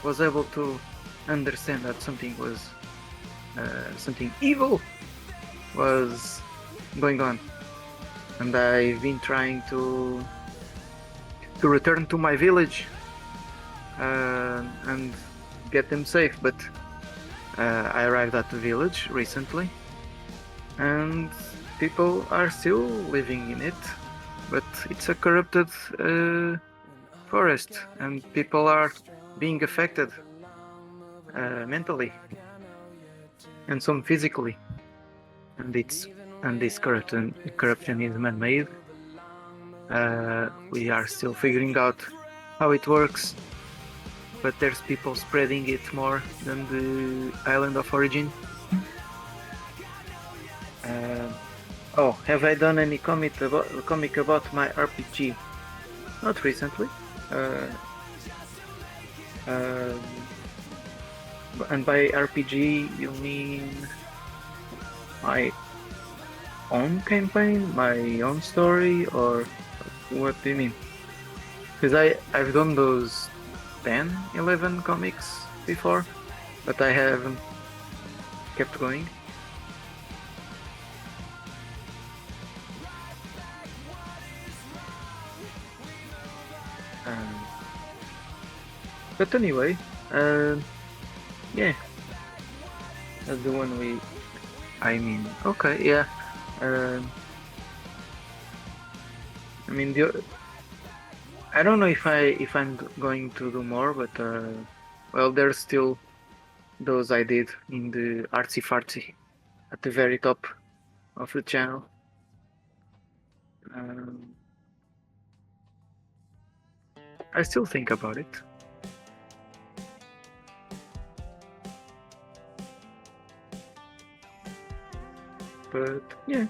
was able to understand that something evil was going on, and I've been trying to return to my village and get them safe, but I arrived at the village recently, and people are still living in it, but it's a corrupted forest, and people are being affected mentally and some physically, and this corruption is man-made. We are still figuring out how it works, but there's people spreading it more than the island of origin. Oh, have I done any comic about my RPG? Not recently. And by RPG you mean my own campaign, my own story, or what do you mean? Because I've done those 10, 11 comics before, but I haven't kept going. But anyway, yeah, that's the one okay, yeah. I mean, I don't know if I'm going to do more, but well, there's still those I did in the 𝗟𝗶𝗶𝗀𝘀 at the very top of the channel. I still think about it. But yeah,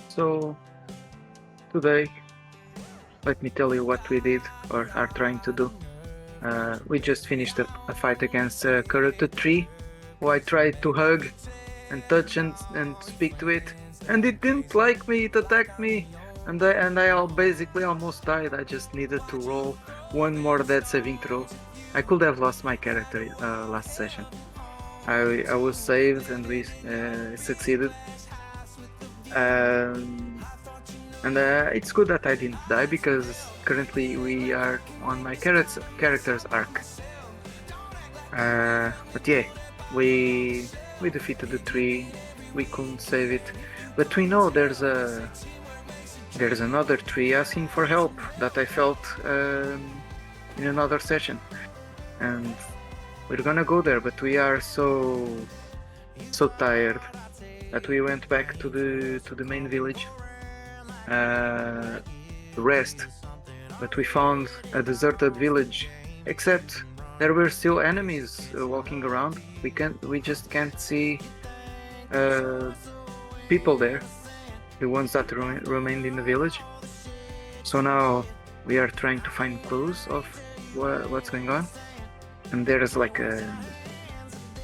so today, let me tell you what we did or are trying to do. We just finished a fight against a corrupted tree, who I tried to hug and touch and speak to it, and it didn't like me. It attacked me, and I basically almost died. I just needed to roll one more death saving throw. I could have lost my character last session. I was saved and we succeeded. And it's good that I didn't die, because currently we are on my character's arc. But yeah, we defeated the tree. We couldn't save it, but we know there's another tree asking for help that I felt in another session, and we're gonna go there. But we are so tired that we went back to the main village to rest. But we found a deserted village, except there were still enemies walking around. We just can't see people there, the ones that remained in the village. So now we are trying to find clues of what's going on, and there's like a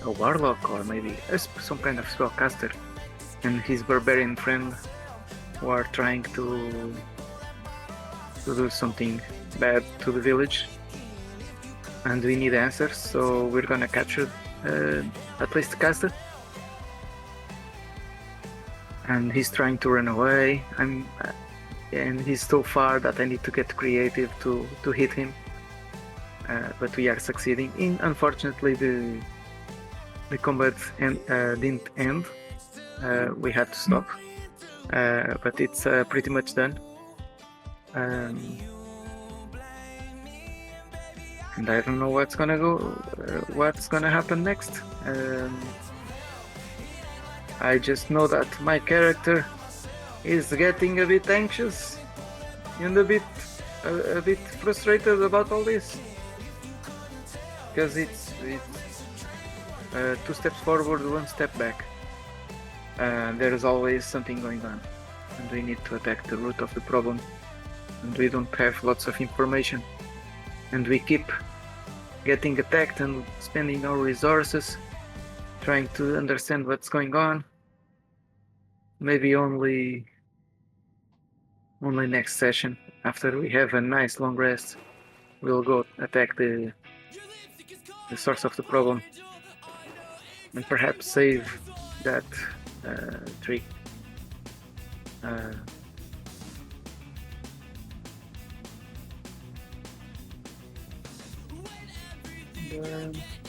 warlock, or maybe some kind of spellcaster, and his barbarian friend, who are trying to do something bad to the village, and we need answers. So we're gonna capture at least the caster, and he's trying to run away. And he's so far that I need to get creative to hit him, but we are succeeding. Unfortunately, the combat didn't end. We had to stop, but it's pretty much done. And I don't know what's gonna happen next. I just know that my character is getting a bit anxious and a bit frustrated about all this, because it's 2 steps forward, 1 step back. There is always something going on, and we need to attack the root of the problem, and we don't have lots of information, and we keep getting attacked and spending our resources, trying to understand what's going on. Maybe only next session, after we have a nice long rest, we'll go attack the source of the problem and perhaps save that tree.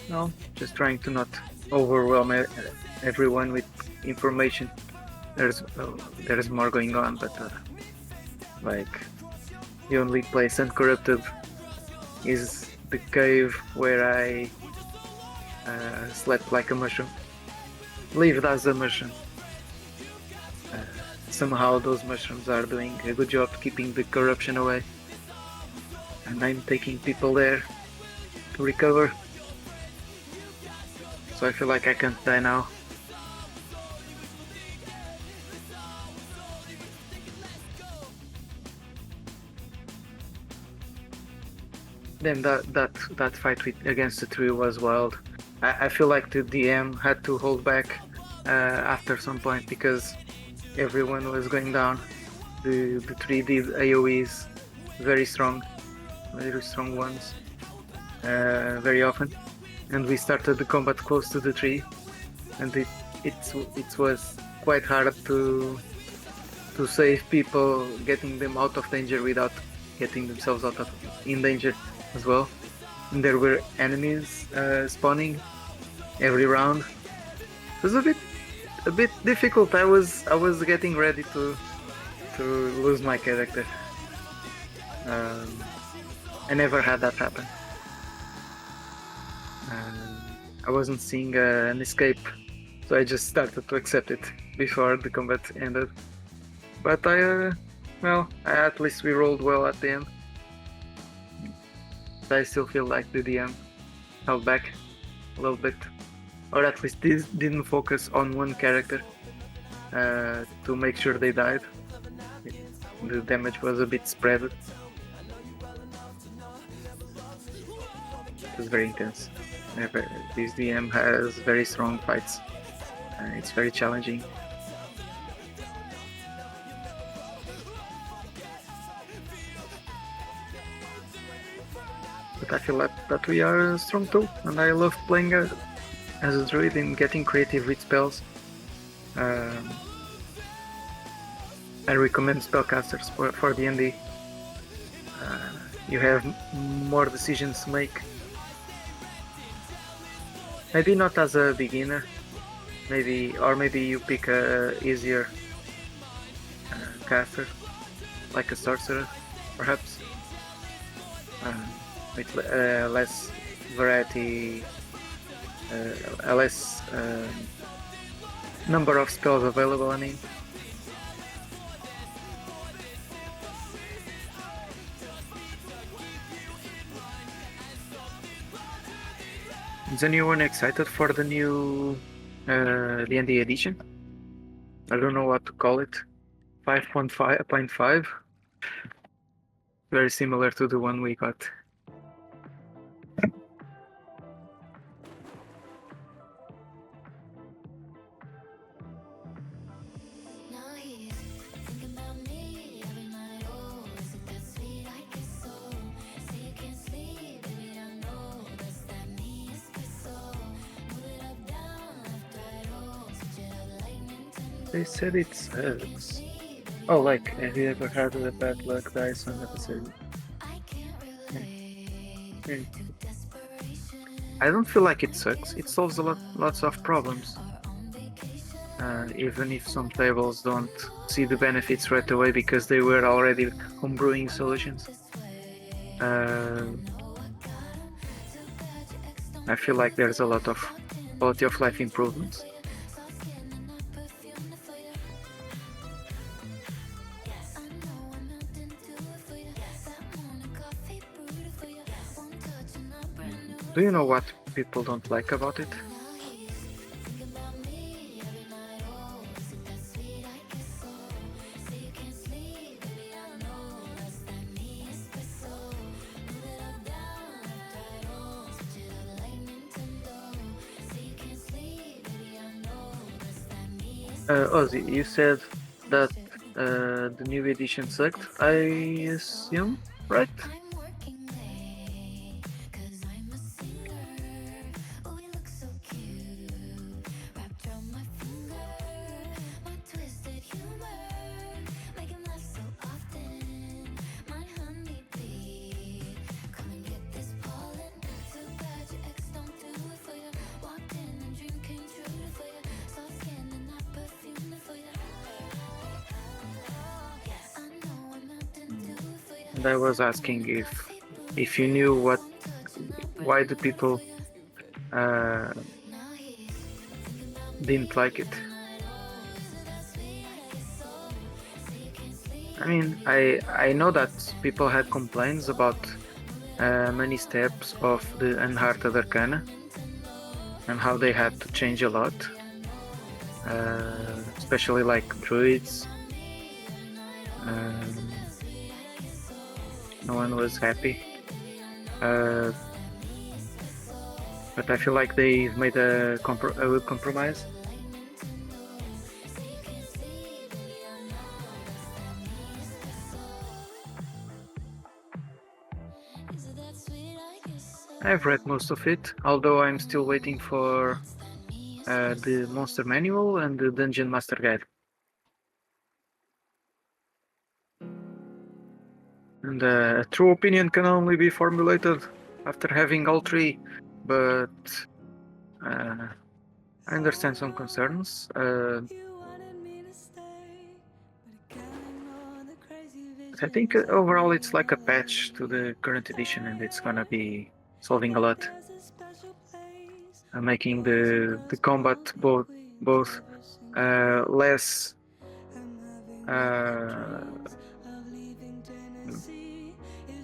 No, just trying to not overwhelm everyone with information. There's more going on, but like the only place uncorrupted is the cave where I slept like a mushroom, lived as a mushroom. Somehow those mushrooms are doing a good job keeping the corruption away, and I'm taking people there to recover, so I feel like I can't die now. Then that fight against the tree was wild. I feel like the DM had to hold back after some point because everyone was going down. The tree did AoEs very strong ones very often, and we started the combat close to the tree, and it was quite hard to save people, getting them out of danger without getting themselves in danger as well. And there were enemies spawning every round. It was a bit difficult. I was getting ready to lose my character. I never had that happen. I wasn't seeing an escape, so I just started to accept it before the combat ended. But at least we rolled well at the end. I still feel like the DM held back a little bit, or at least didn't focus on one character to make sure they died. The damage was a bit spread. It was very intense. This DM has very strong fights. It's very challenging. But I feel that we are strong too, and I love playing as a druid and getting creative with spells. I recommend spellcasters for D&D. You have more decisions to make. Maybe not as a beginner, maybe you pick a easier caster, like a sorcerer, perhaps. With less variety, a less number of spells available, I mean. Is anyone excited for the new D&D edition? I don't know what to call it. 5.5? Very similar to the one we got. They said it sucks. Oh, like, have you ever had a bad luck dice on episode? I don't feel like it sucks. It solves lots of problems. Even if some tables don't see the benefits right away because they were already homebrewing solutions. I feel like there's a lot of quality of life improvements. Do you know what people don't like about it? Ozzy, you said that the new edition sucked, I assume, right? And I was asking if you knew why the people didn't like it. I mean, I know that people had complaints about many steps of the Unhearted Arcana and how they had to change a lot, especially like druids. No one was happy, but I feel like they made a good compromise. I've read most of it, although I'm still waiting for the Monster Manual and the Dungeon Master Guide. And a true opinion can only be formulated after having all three, but I understand some concerns. I think overall it's like a patch to the current edition, and it's gonna be solving a lot, making the combat both less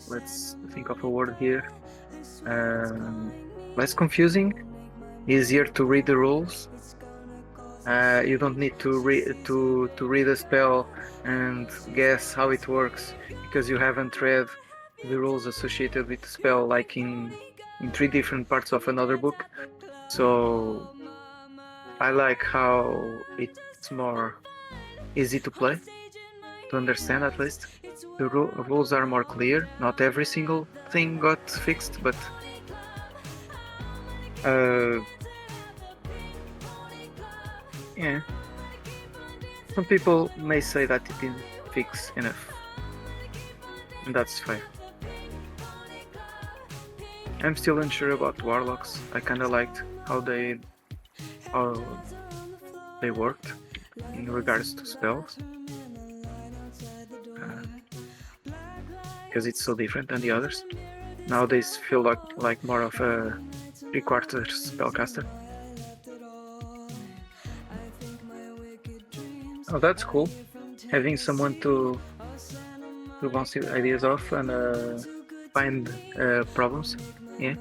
let's think of a word here, less confusing, easier to read the rules. You don't need to read a spell and guess how it works because you haven't read the rules associated with the spell like in 3 different parts of another book. So I like how it's more easy to play, to understand at least. The rules are more clear. Not every single thing got fixed, but yeah. Some people may say that it didn't fix enough, and that's fair. I'm still unsure about warlocks. I kinda liked how they worked in regards to spells, because it's so different than the others. Nowadays feel like more of a 3/4 spellcaster. Oh, that's cool. Having someone to bounce ideas off and find problems. Yeah.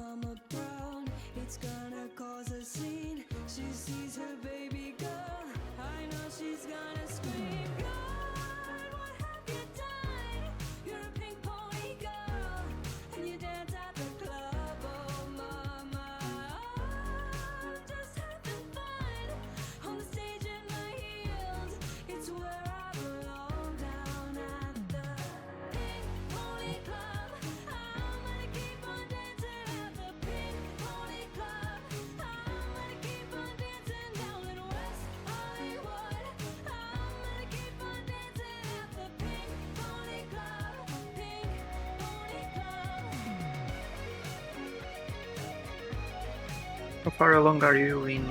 How far along are you in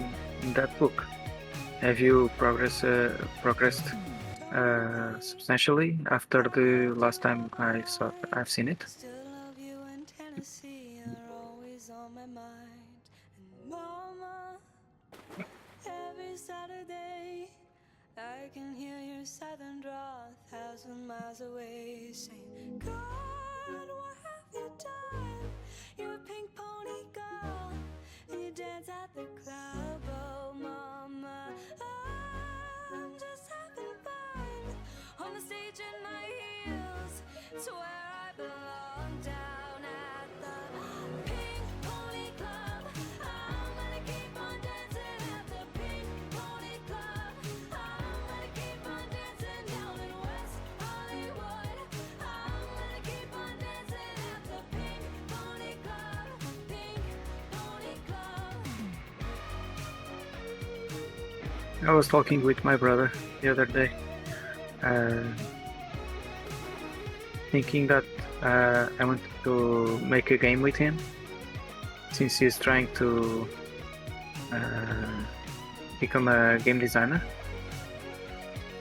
that book? Have you progressed substantially after the last time I've seen it? Every Saturday, I can hear your southern drawl 1,000 miles away, saying, God, what have you done? You're a pink pony girl, and you dance at the club. Oh, mama, I'm just having fun on the stage in my heels. It's where I belong, down at the Pink Pony Club. I'm gonna keep on dancing at the Pink Pony Club. I'm I was talking with my brother the other day, thinking that I want to make a game with him, since he's trying to become a game designer,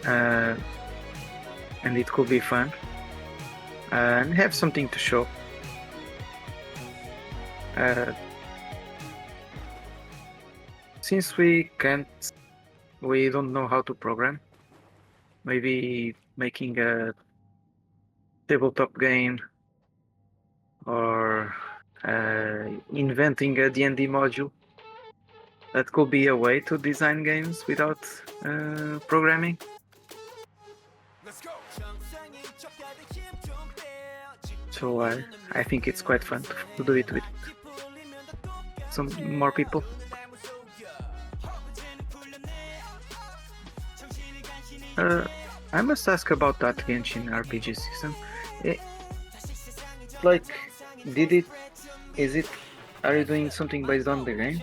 and it could be fun and have something to show. Since we don't know how to program, maybe making a tabletop game or inventing a D&D module. That could be a way to design games without programming. So I think it's quite fun to do it with some more people. I must ask about that Genshin RPG system. Like, are you doing something based on the game?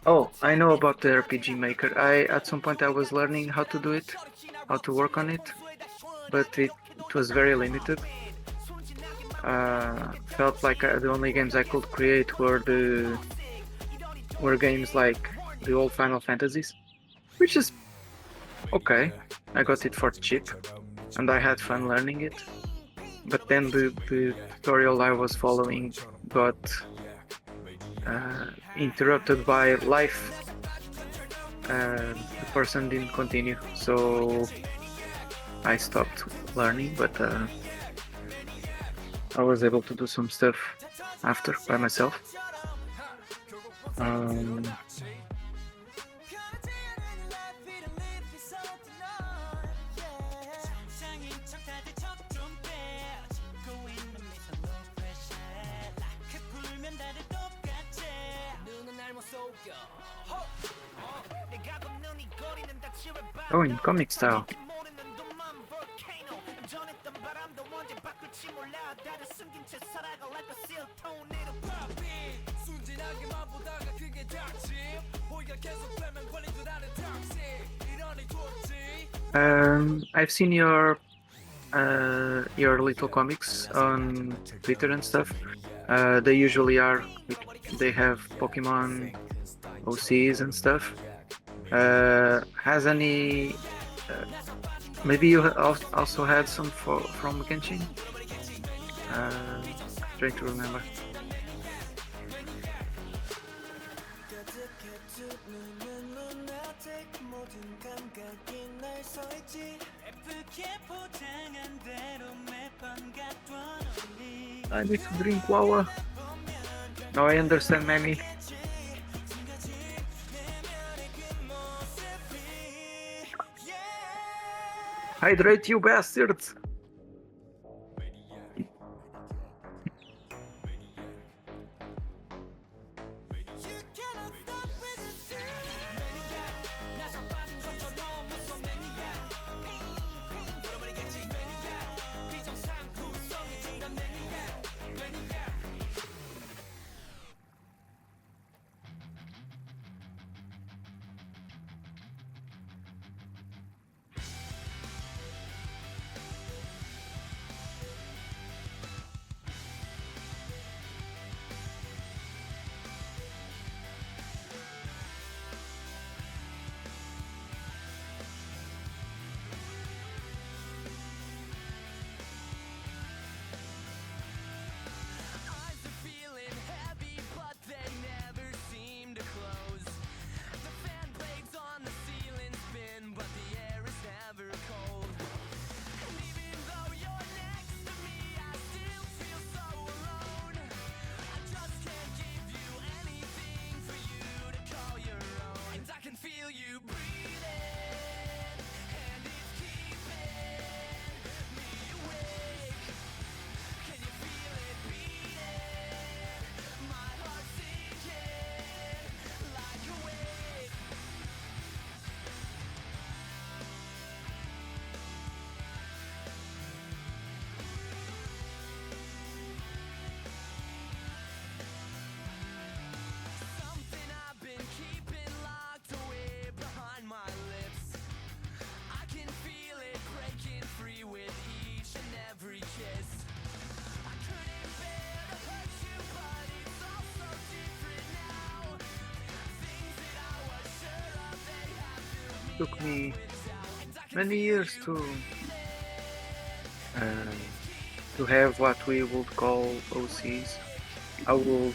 Oh, I know about the RPG Maker. At some point I was learning how to do it, how to work on it, but it was very limited. Felt like the only games I could create were games like the old Final Fantasies, which is okay. I got it for cheap, and I had fun learning it. But then the tutorial I was following got interrupted by life. The person didn't continue, so I stopped learning, but I was able to do some stuff after by myself. Oh, in comic style. I've seen your little comics on Twitter and stuff. They usually they have Pokemon OCs and stuff. Has any? Maybe you also had some from Genshin? Trying to remember. I need to drink water. Now I understand, Memmi. Hydrate, you bastards! took me many years to have what we would call OCs. I would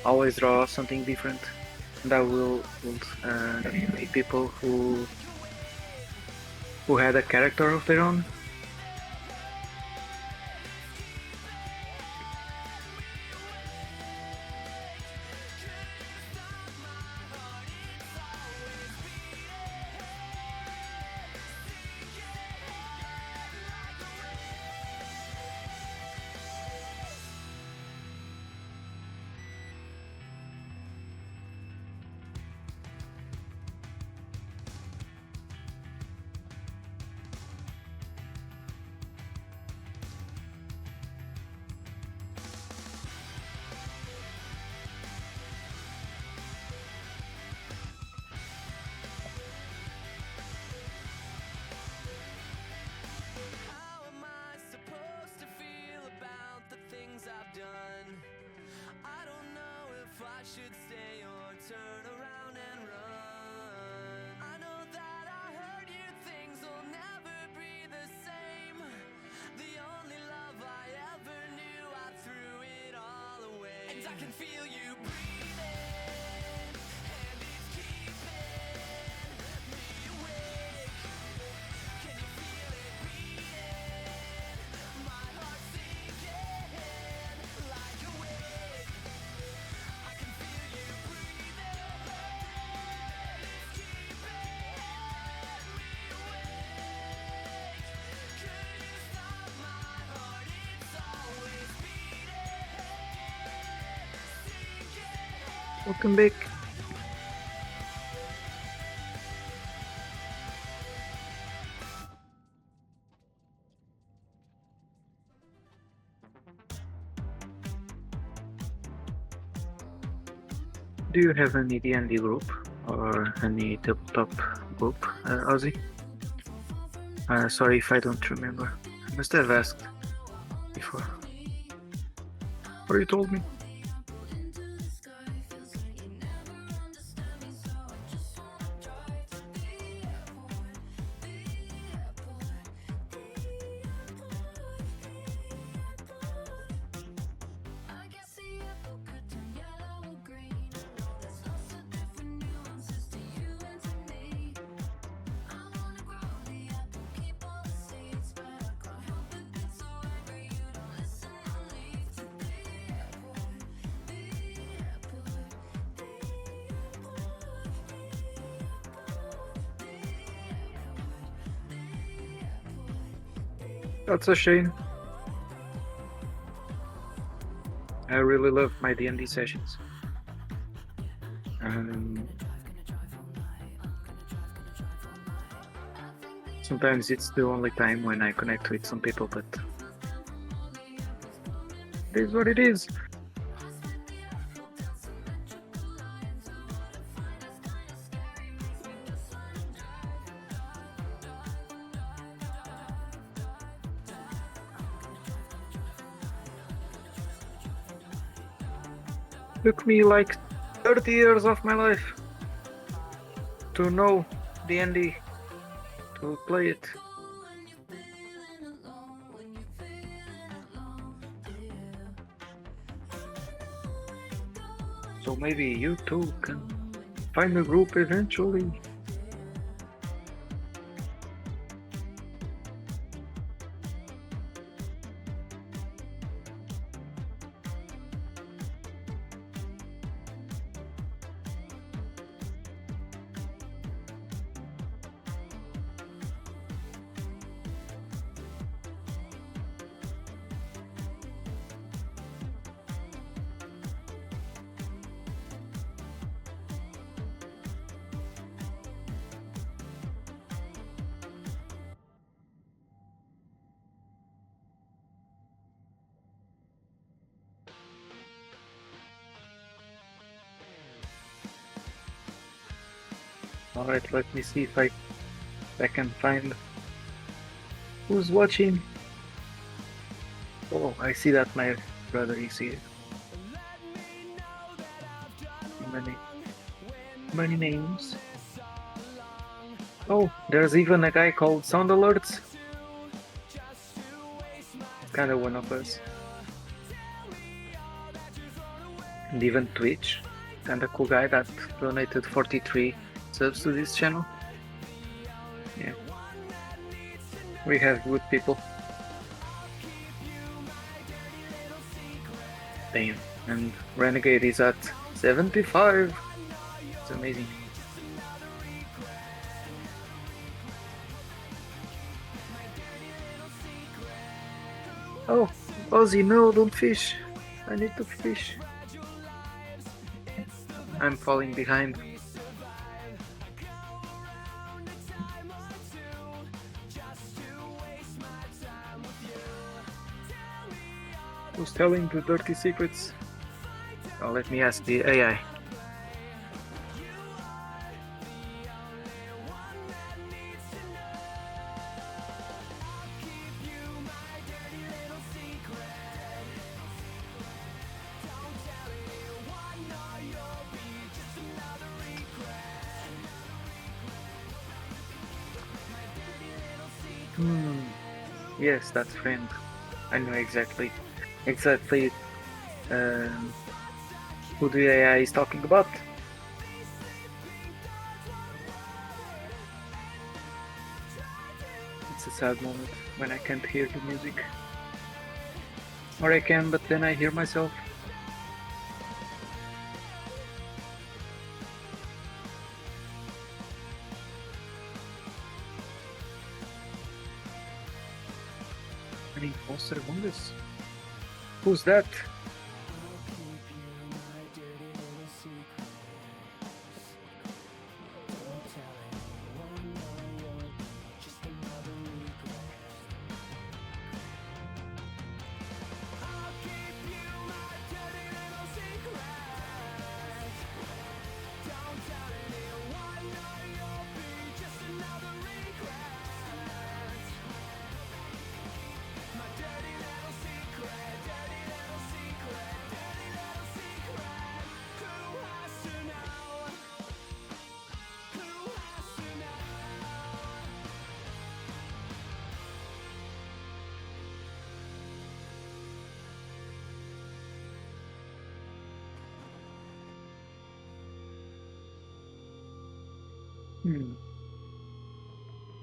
always draw something different, and I would be people who had a character of their own. How am I supposed to feel about the things I've done? I don't know if I should stay or turn around and run. I know that I hurt you, things will never be the same. The only love I ever knew, I threw it all away. And I can feel you breathing, and it's keeping me awake. Can you feel it beating? My heart sinking like a wave. I can feel you breathing, it's keeping me awake. Could you stop my heart? It's always beating, sinking. Welcome back. Do you have any D&D group or any tabletop group, 𝗟𝗶𝗀𝗀𝘀? Sorry if I don't remember. I must have asked before. Or you told me. That's a shame. I really love my D&D sessions. Sometimes it's the only time when I connect with some people, but it is what it is. Took me like 30 years of my life to know D&D, to play it. So maybe you too can find a group eventually. Alright, let me see if I can find who's watching. Oh, I see that my brother is here. Many names. Oh, there's even a guy called Sound Alerts. Kind of one of us. And even Twitch, kind of cool guy that donated 43 subs to this channel. Yeah, we have good people. Damn, and Renegade is at 75. It's amazing. Oh, 𝗟𝗶𝗶𝗀𝘀, no, don't fish. I need to fish. I'm falling behind. Who's telling the dirty secrets? Oh, let me ask the AI. Yes, that's friend. I know exactly who the AI is talking about. It's a sad moment when I can't hear the music. Or I can, but then I hear myself. Any monster among us? Who's that?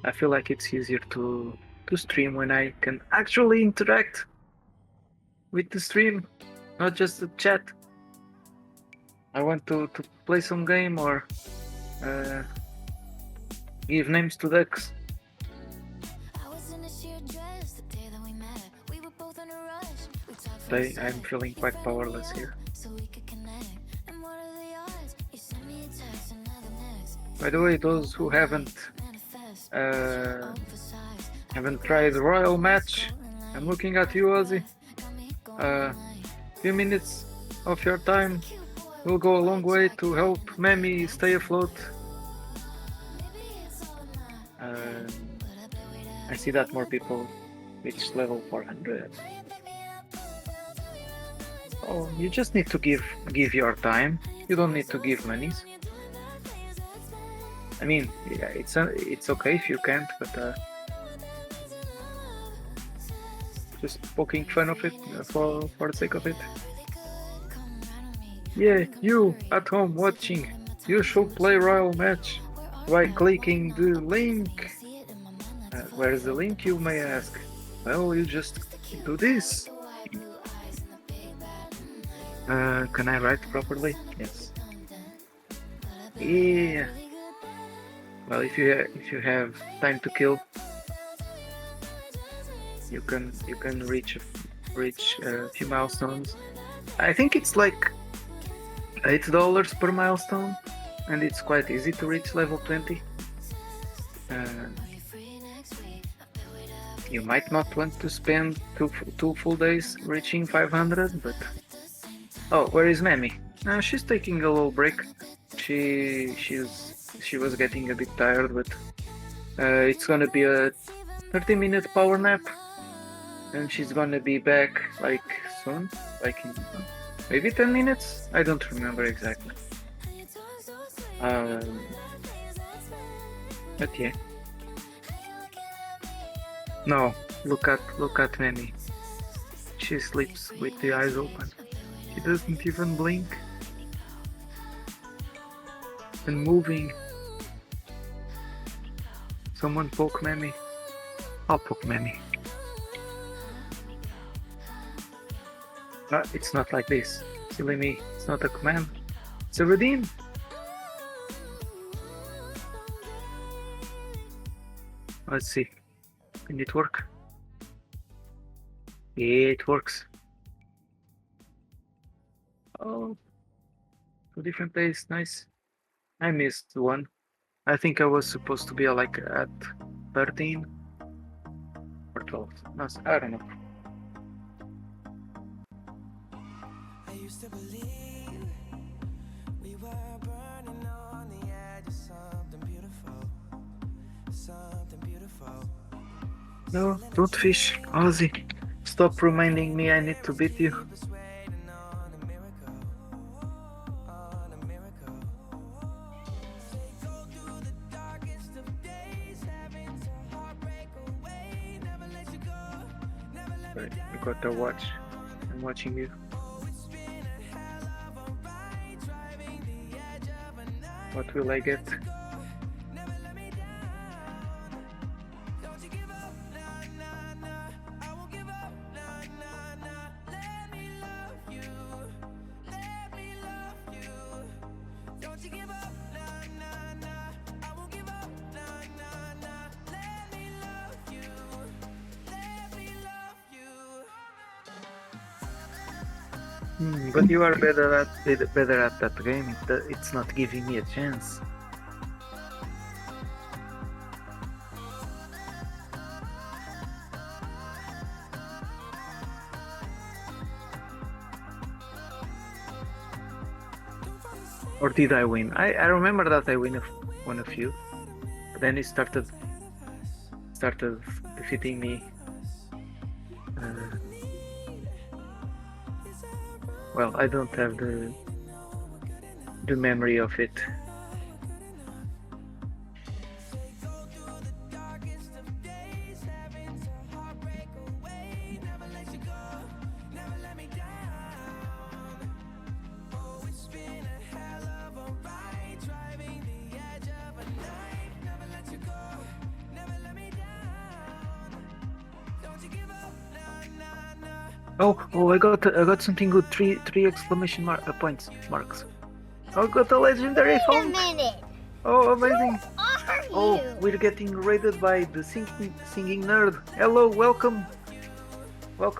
I feel like it's easier to stream when I can actually interact with the stream, not just the chat. I want to play some game or give names to ducks. I'm feeling quite powerless here. By the way, those who haven't tried the Royal Match, I'm looking at you, 𝗟𝗶𝗀𝘀. Few minutes of your time will go a long way to help Memmi stay afloat. I see that more people reach level 400. Oh, you just need to give your time. You don't need to give monies. I mean, yeah, it's okay if you can't, but just poking fun of it for the sake of it. Yeah, you at home watching, you should play Royal Match by clicking the link. Where's the link, you may ask? Well, you just do this. Can I write properly? Yes. Yeah. Well, if you have time to kill, you can reach a few milestones. I think it's like $8 per milestone, and it's quite easy to reach level 20. You might not want to spend two full days reaching 500, but oh, where is Memmi? She's taking a little break. She was getting a bit tired, but it's gonna be a 30-minute power nap, and she's gonna be back like soon, like in maybe 10 minutes. I don't remember exactly. But yeah. No, look at Memmi. She sleeps with the eyes open. She doesn't even blink. And moving. Someone poke Memmi. I'll poke Memmi. But it's not like this. Silly me. It's not a command. It's a redeem. Let's see. Can it work? Yeah, it works. Oh, 2 different days. Nice. I missed one. I think I was supposed to be like at 13 or 12. No, I don't know. I used to believe we were burning on the edge of something beautiful. Something beautiful. No, don't fish. Ozzy, stop reminding me I need to beat you. Right, I got the watch. I'm watching you. What will I get? But you are better at that game. It's not giving me a chance. Or did I win? I remember that I won a few. But then it started defeating me. Well, I don't have the memory of it. Oh! I got something good. Three exclamation points marks. I got a legendary Wait a phone. minute. Oh, amazing! Who are Oh, you? we're getting raided by the singing nerd. Hello, welcome. Wait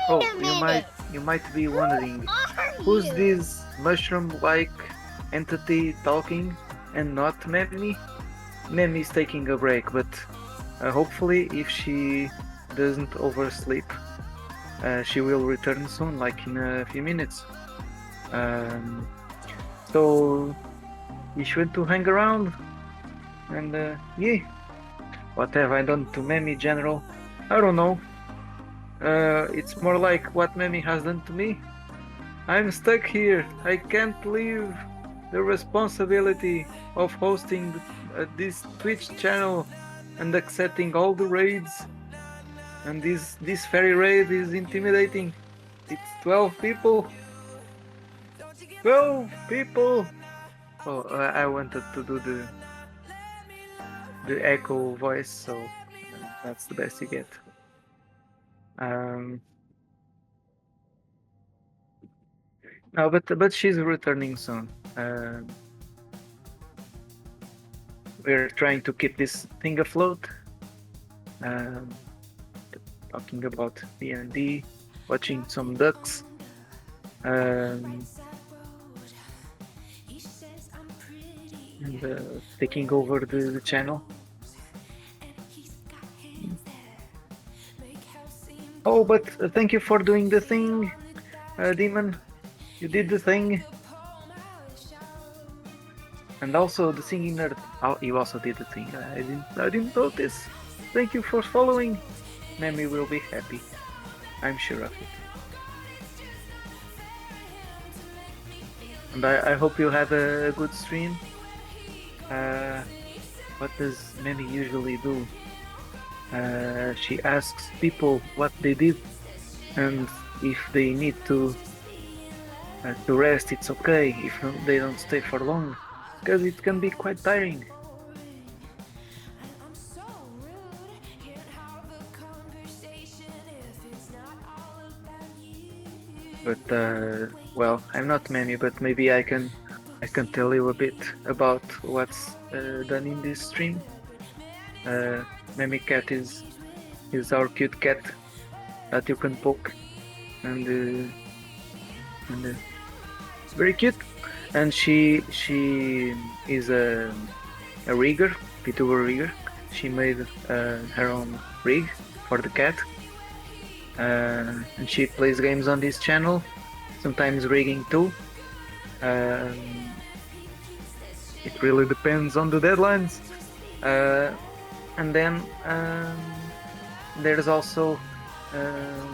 Oh, a minute. you might be wondering, Who are who's you? this mushroom-like entity talking and not Memmi? Memmi's taking a break, but hopefully, if she doesn't oversleep, she will return soon, like in a few minutes. So you should to hang around, and yeah. What have I done to Memmi, General? I don't know. It's more like what Memmi has done to me. I'm stuck here. I can't leave the responsibility of hosting this Twitch channel and accepting all the raids. And this fairy raid is intimidating. It's 12 people. 12 people. Oh, I wanted to do the echo voice, so that's the best you get. No, but she's returning soon. We're trying to keep this thing afloat. Talking about D&D, watching some ducks, and taking over the channel. Oh, but thank you for doing the thing, Demon. You did the thing. And also the singing nerd. Oh, you also did the thing. I didn't notice. Thank you for following. Memmi will be happy. I'm sure of it. And I hope you had a good stream. what does Memmi usually do? She asks people what they did, and if they need to rest, it's okay. If they don't stay for long, because it can be quite tiring. But well, I'm not Memmi, but maybe I can tell you a bit about what's done in this stream. Memmi cat is our cute cat that you can poke, and it's very cute. And she is a rigger, VTuber rigger. She made her own rig for the cat. And she plays games on this channel, sometimes rigging too. It really depends on the deadlines. And then there's also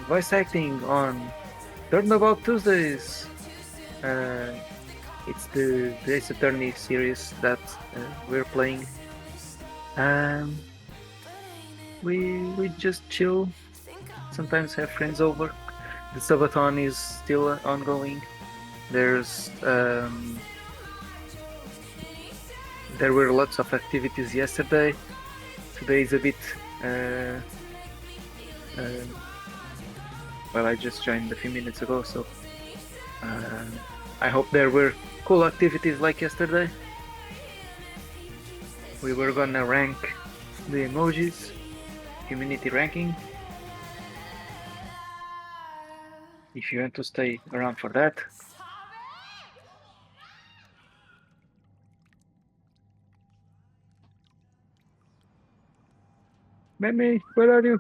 voice acting on Turnabout Tuesdays. It's the Ace Attorney series that we're playing. We just chill. Sometimes have friends over. The Subathon is still ongoing. There's there were lots of activities yesterday. Today is a bit well, I just joined a few minutes ago, so I hope there were cool activities like yesterday. We were gonna rank the emojis, community ranking. If you want to stay around for that. Memmi, where are you?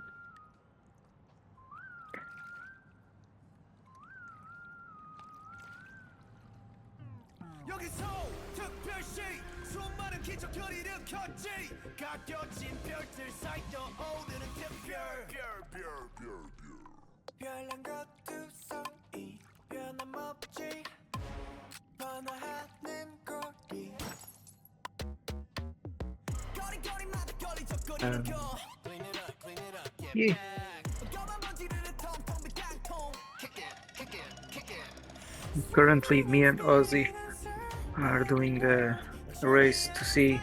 Yeah. Currently, me and 𝗟𝗶𝗶𝗀𝘀 are doing a race to see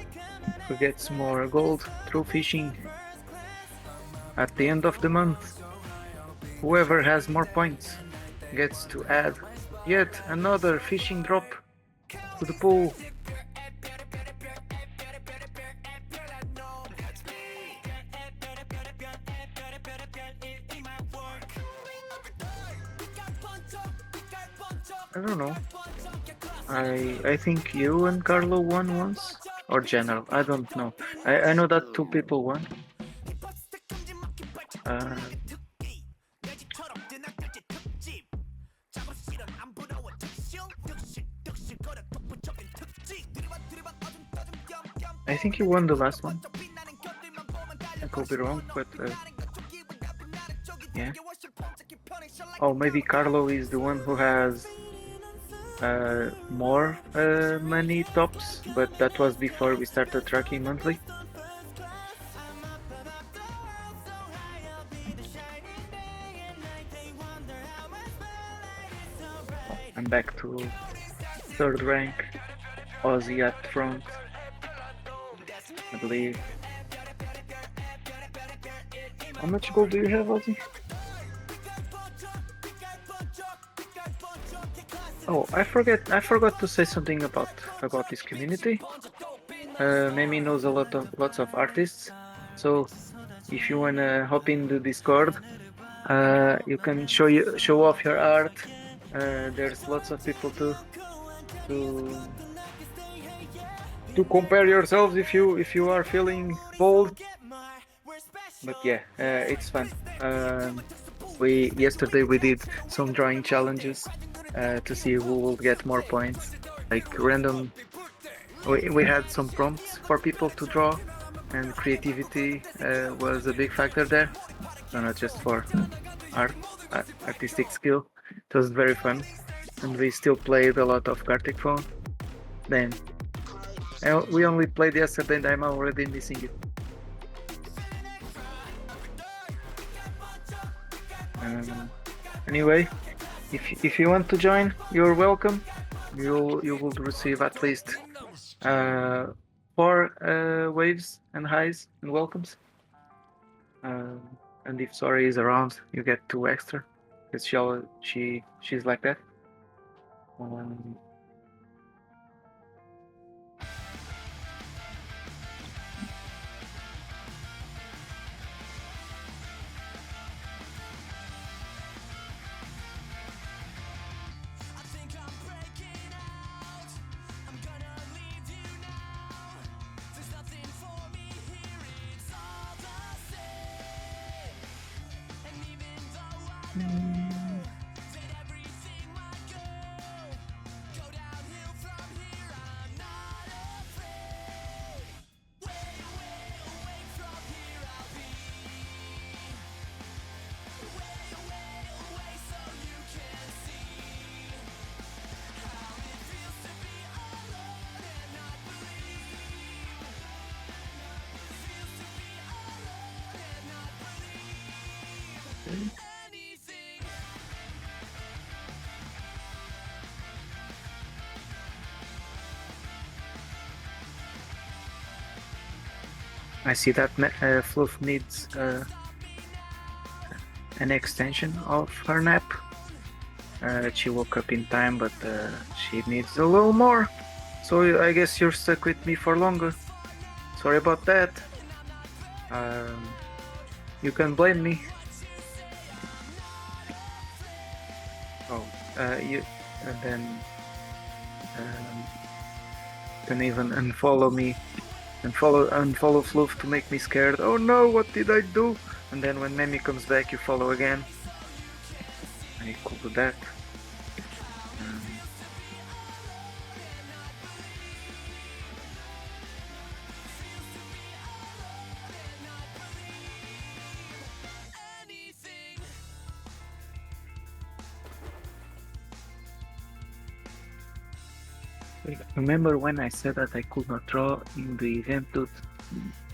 who gets more gold through fishing. At the end of the month, whoever has more points gets to add yet another fishing drop to the pool. I don't know. I think you and Carlo won once, or General. I don't know. I know that two people won. I think you won the last one. I could be wrong, but yeah. Oh, maybe Carlo is the one who has more money tops, but that was before we started tracking monthly. I'm back to 3rd rank, 𝗟𝗶𝗶𝗀𝘀 at front, I believe. How much gold do you have, 𝗟𝗶𝗶𝗀𝘀? Oh, I forgot to say something about this community. Memmi knows lots of artists, so if you wanna hop in the Discord, you can show off your art. There's lots of people to compare yourselves if you are feeling bold. But yeah, it's fun. Yesterday we did some drawing challenges to see who will get more points, like random. We had some prompts for people to draw, and creativity was a big factor there, so not just for artistic skill. It was very fun, and we still played a lot of 𝗟𝗶𝗀𝗀𝘀. Then We only played yesterday and I'm already missing it. Anyway, if you want to join, you're welcome. You will receive at least 4 waves and highs and welcomes. And if Sorry is around, you get 2 extra, because she's like that. I see that Fluff needs an extension of her nap. She woke up in time, but she needs a little more. So I guess you're stuck with me for longer. Sorry about that. You can blame me. You and then can even unfollow me and unfollow Fluff to make me scared. Oh no, what did I do? And then when Memmi comes back, you follow again. I could do that. Remember when I said that I could not draw in the event to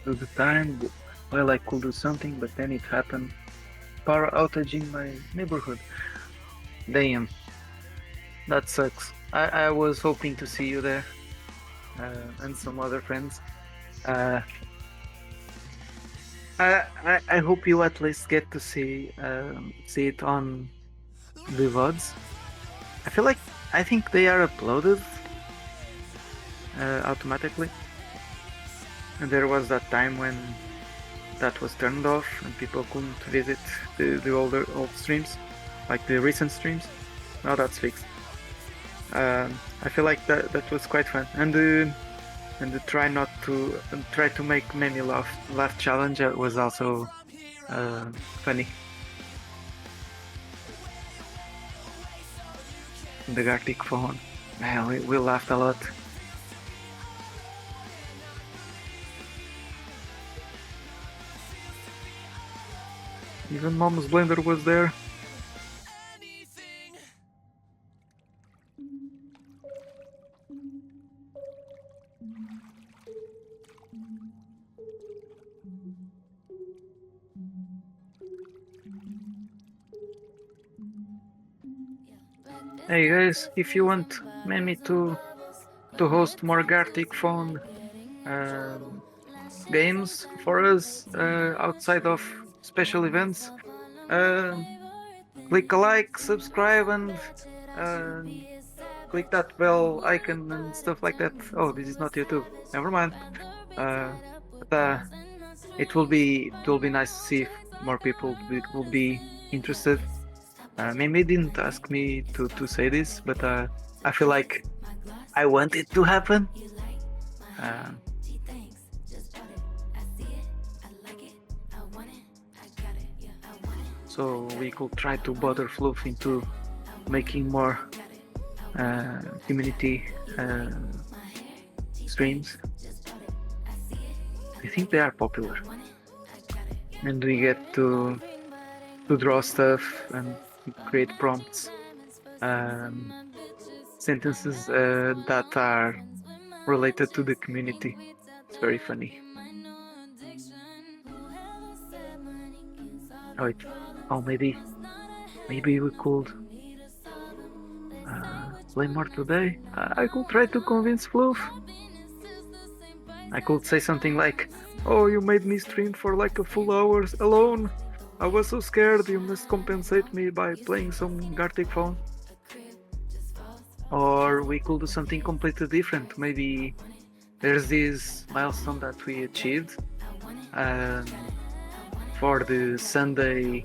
the time? Well, I could do something, but then it happened. Power outage in my neighborhood. Damn. That sucks. I was hoping to see you there. And some other friends. I hope you at least get to see it on the VODs. I think they are uploaded automatically, and there was that time when that was turned off and people couldn't visit the old streams, like the recent streams. Now that's fixed. I feel like that was quite fun, and the try to make Memmi laugh challenge was also funny. The Gartic phone, man, we laughed a lot. Even Mom's blender was there. Hey guys, if you want Memmi to host more Gartic phone games for us outside of special events, click a like, subscribe, and click that bell icon and stuff like that. Oh, this is not YouTube. Never mind. But it will be nice to see if more people will be interested. Memmi didn't ask me to say this, but I feel like I want it to happen. So we could try to bother Fluff into making more community streams. I think they are popular, and we get to draw stuff and create prompts, sentences that are related to the community. It's very funny. Oh, maybe we could play more today. I could try to convince Floof. I could say something like, "Oh, you made me stream for like a full hour alone. I was so scared. You must compensate me by playing some Gartic phone." Or we could do something completely different. Maybe there's this milestone that we achieved for the Sunday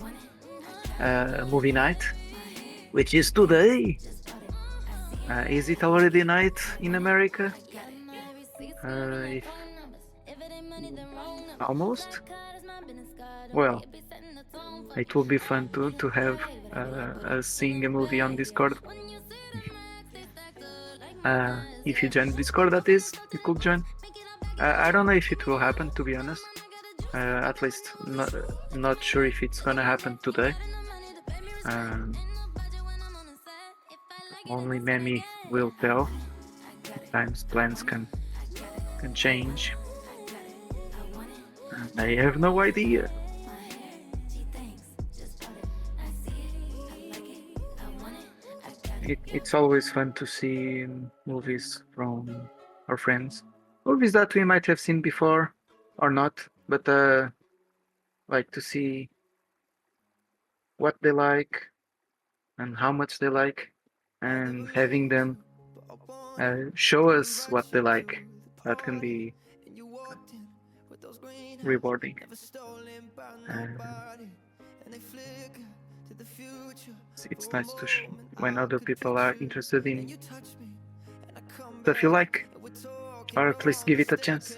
movie night, which is today. Is it already night in America? Almost? Well, it will be fun to have us seeing a movie on Discord. If you join Discord, that is, you could join. I don't know if it will happen, to be honest. At least not sure if it's gonna happen today. Only Memmi will tell. Sometimes plans can change. And I have no idea. It's always fun to see movies from our friends. Movies that we might have seen before or not, but like to see what they like and how much they like, and having them show us what they like. That can be rewarding. It's nice to when other people are interested in stuff you like, or at least give it a chance.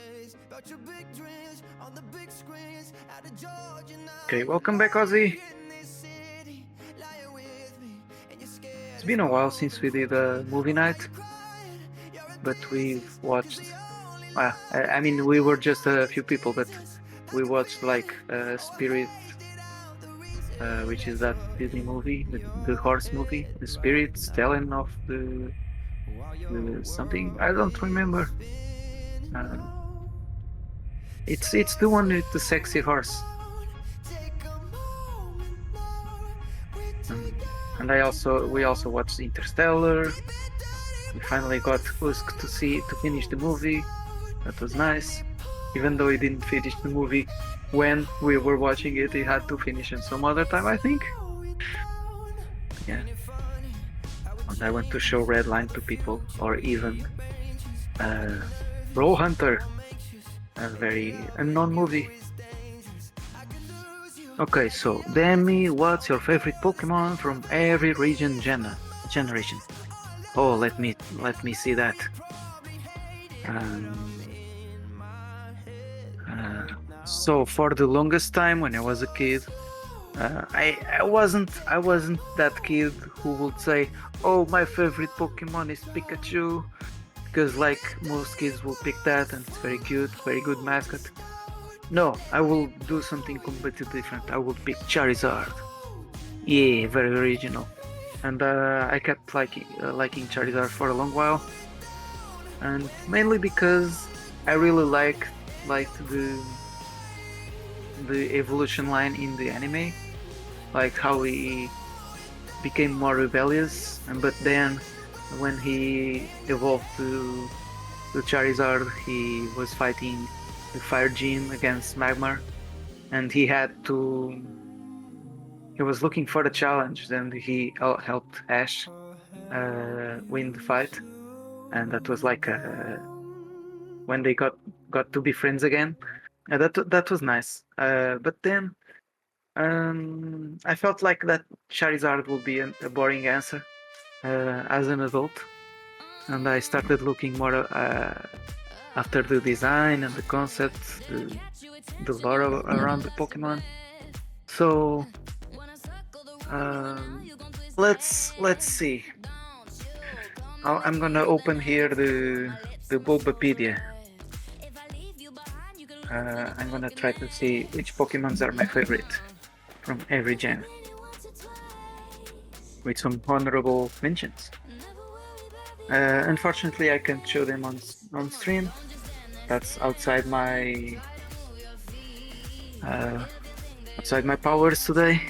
Okay, welcome back, Ozzy. It's been a while since we did a movie night, but we've watched. I mean, we were just a few people, but we watched like Spirit, which is that Disney movie, the horse movie, the Spirit Stallion of the something, I don't remember. It's the one with the sexy horse. And we also watched Interstellar. We finally got Usk to finish the movie. That was nice. Even though he didn't finish the movie when we were watching it, he had to finish it some other time, I think. Yeah. And I went to show Redline to people, or even Bro Hunter, a very unknown movie. Okay, so Demi, what's your favorite Pokemon from every generation? Oh, let me see that. So for the longest time, when I was a kid, I wasn't that kid who would say, "Oh, my favorite Pokemon is Pikachu," because like most kids will pick that, and it's very cute, very good mascot. No, I will do something completely different. I will pick Charizard. Yeah, very original. And I kept liking Charizard for a long while, and mainly because I really liked the evolution line in the anime, like how he became more rebellious, but then when he evolved to Charizard, he was fighting the Fire Gym against Magmar, and he was looking for a challenge. Then he helped Ash win the fight, and that was like when they got to be friends again. That was nice. But then I felt like that Charizard would be a boring answer as an adult, and I started looking more after the design and the concept, the lore around the Pokemon. So let's see. I'm gonna open here the 𝗟𝗶𝗶𝗀𝘀. I'm gonna try to see which Pokemons are my favorite from every gen, with some honorable mentions. Unfortunately, I can't show them on stream. That's outside my powers today.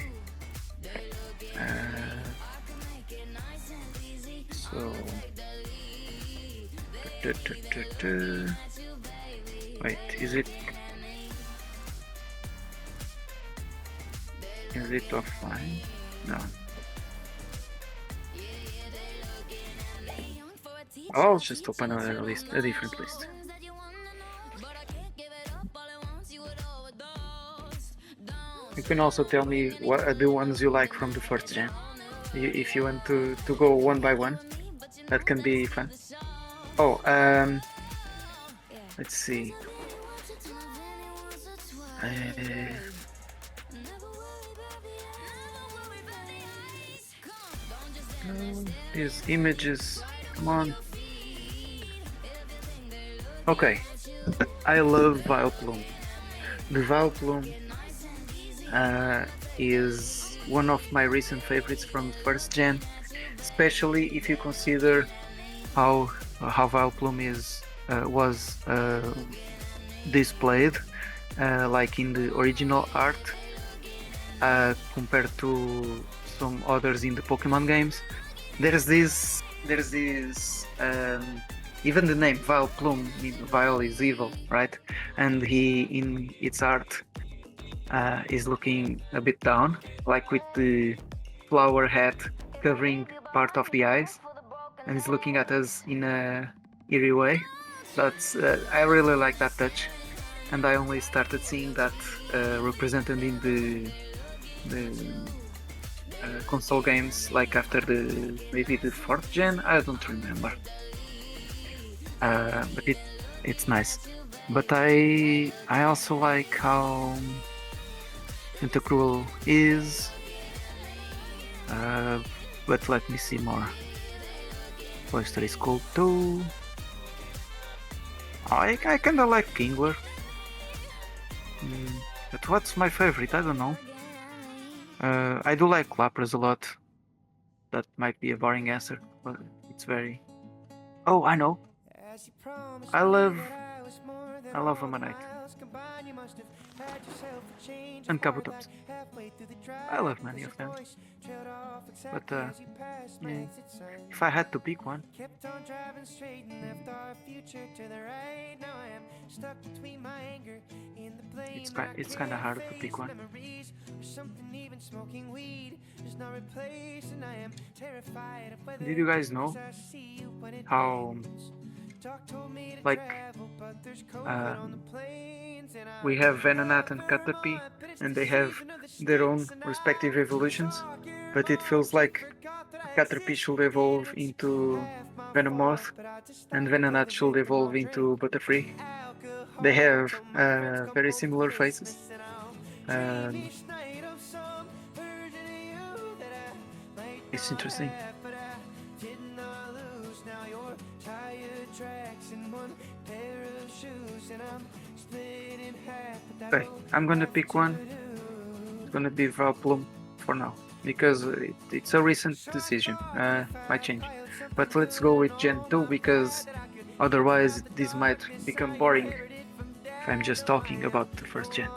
So wait, is it offline? No. I'll just open another list, a different list. You can also tell me what are the ones you like from the first gen. If you want to go one by one, that can be fun. Oh, let's see. These images, come on. Okay, I love 𝗟𝗶𝗀𝗀. The 𝗟𝗶𝗀𝗀 is one of my recent favorites from the first gen, especially if you consider how 𝗟𝗶𝗀𝗀 was displayed, like in the original art, compared to some others in the Pokemon games. There's this even the name 𝗟𝗶𝗀𝗀, Vile is evil, right? And he in its art is looking a bit down, like with the flower hat covering part of the eyes, and he's looking at us in a eerie way. That's I really like that touch, and I only started seeing that represented in the console games like after maybe the 4th gen. I don't remember, but it's nice. But I also like how Tentacruel is, but let me see more. Cloister is cool too. I kinda like Kingler. But what's my favorite? I don't know. I do like 𝗟𝗏𝗄 a lot. That might be a boring answer, but it's very... Oh, I know. I love Ammonite. And 𝗟𝗏𝗄𝗀. I love many of them. But yeah, if I had to pick one, it's kind of hard to pick one. Did you guys know how, like, we have Venonat and 𝗟𝗏𝗄, and they have their own respective evolutions, but it feels like 𝗟𝗏𝗄 should evolve into Venomoth, and Venonat should evolve into Butterfree. They have very similar faces. It's interesting. Okay, I'm gonna pick one. It's gonna be 𝗟𝗏𝗀𝗀 for now, because it's a recent decision. Might change. But let's go with Gen 2, because otherwise this might become boring if I'm just talking about the first gen.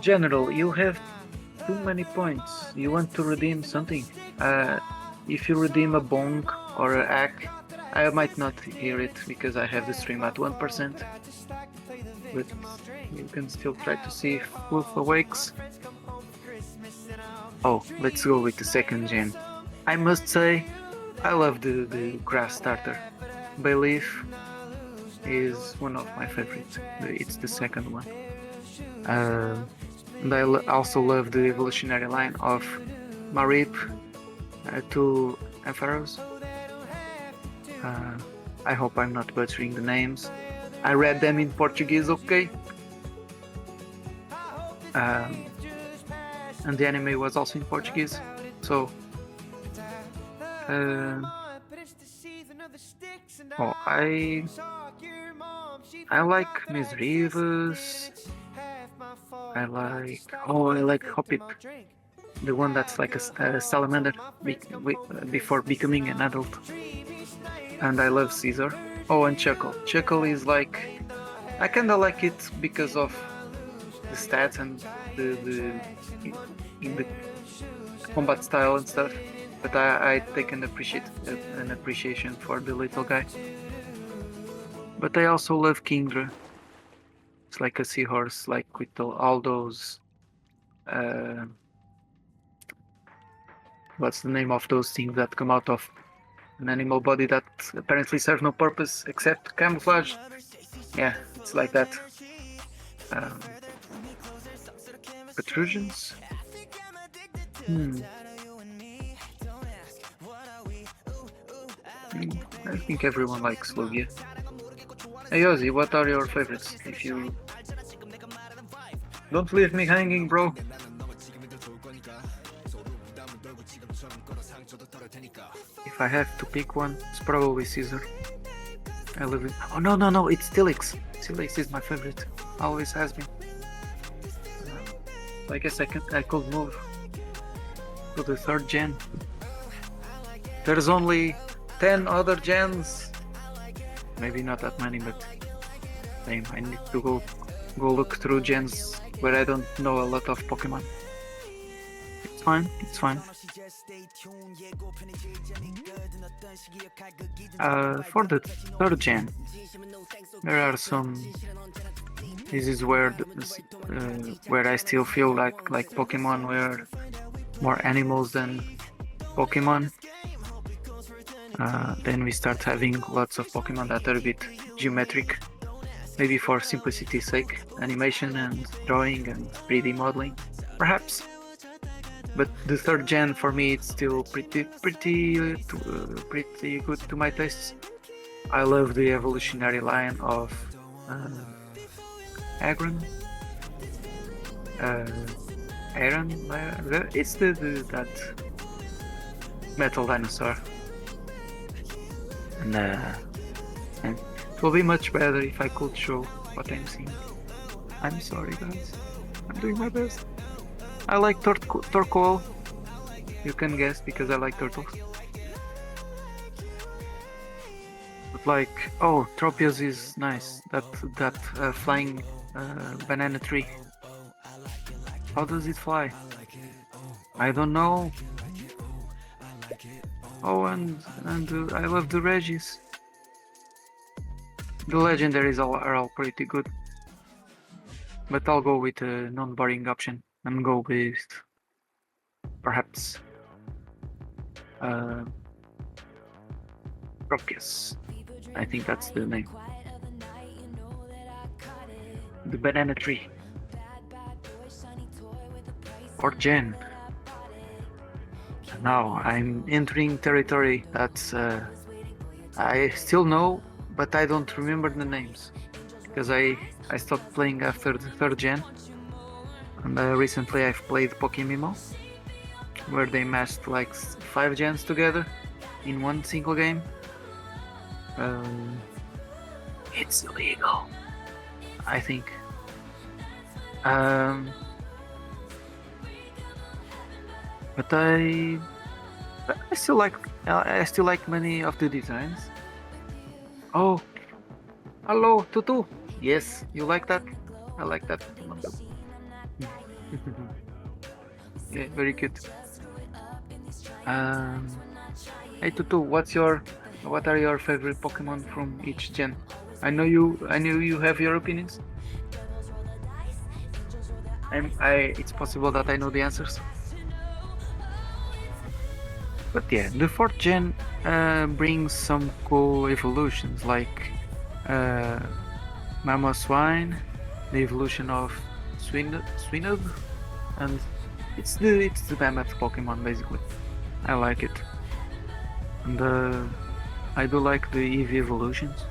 General, you have too many points. You want to redeem something. If you redeem a bong or a hack, I might not hear it because I have the stream at 1%. But you can still try to see if Wolf awakes. Oh, let's go with the second gen. I must say, I love the grass starter. Bayleaf is one of my favorites. It's the second one. And I also love the evolutionary line of Marip to Ampharos. I hope I'm not butchering the names. I read them in Portuguese, okay? And the anime was also in Portuguese, so oh, I like 𝗟𝗏𝗀𝗀𝗀. I like 𝗟𝗏𝗀𝗀. the one that's like a salamander before becoming an adult. And I love Caesar. Oh, and Chuckle. Chuckle is like, I kinda like it because of the stats and the in the combat style and stuff. But I take an appreciation for the little guy. But I also love Kingdra. It's like a seahorse, like with all those. What's the name of those things that come out of an animal body that apparently serve no purpose except camouflage? Yeah, it's like that. Protrusions? I think everyone likes Lugia. Hey Ozzy, what are your favorites? If you don't leave me hanging, bro. If I have to pick one, it's probably Caesar. I love it. Oh no, it's Steelix. Steelix is my favorite. Always has been. I guess I could move to the 3rd gen. There's only 10 other gens. Maybe not that many, but same. I need to go look through gens where I don't know a lot of Pokemon. It's fine. For the 3rd gen, there are some. This is where I still feel like Pokemon were more animals than Pokemon. Then we start having lots of Pokemon that are a bit geometric, maybe for simplicity's sake, animation and drawing and 3D modeling, perhaps. But the 3rd gen for me, it's still pretty good to my tastes. I love the evolutionary line of Agron. Aaron, it's that metal dinosaur. And it will be much better if I could show what I'm seeing. I'm sorry guys, I'm doing my best. I like Torkoal. You can guess because I like turtles. But like, oh, Tropius is nice. That flying banana tree. How does it fly? I don't know. Oh, and I love the Regis. The legendaries are all pretty good. But I'll go with a non-boring option and go with perhaps Tropius. I think that's the name. The banana tree. Or Gen. Now I'm entering territory that's I still know, but I don't remember the names because I stopped playing after the 3rd gen, and recently I've played Pokemon, where they mashed like 5 gens together in one single game. It's illegal, I think. But I still like many of the designs. Oh, hello, Tutu. Yes, you like that? I like that. Yeah, very cute. Hey Tutu, what are your favorite Pokemon from each gen? I know you have your opinions. It's possible that I know the answers. But yeah, the 4th gen brings some cool evolutions like Mamoswine, the evolution of Swinub, and it's the Mammoth Pokemon basically. I like it, and I do like the Eevee evolutions.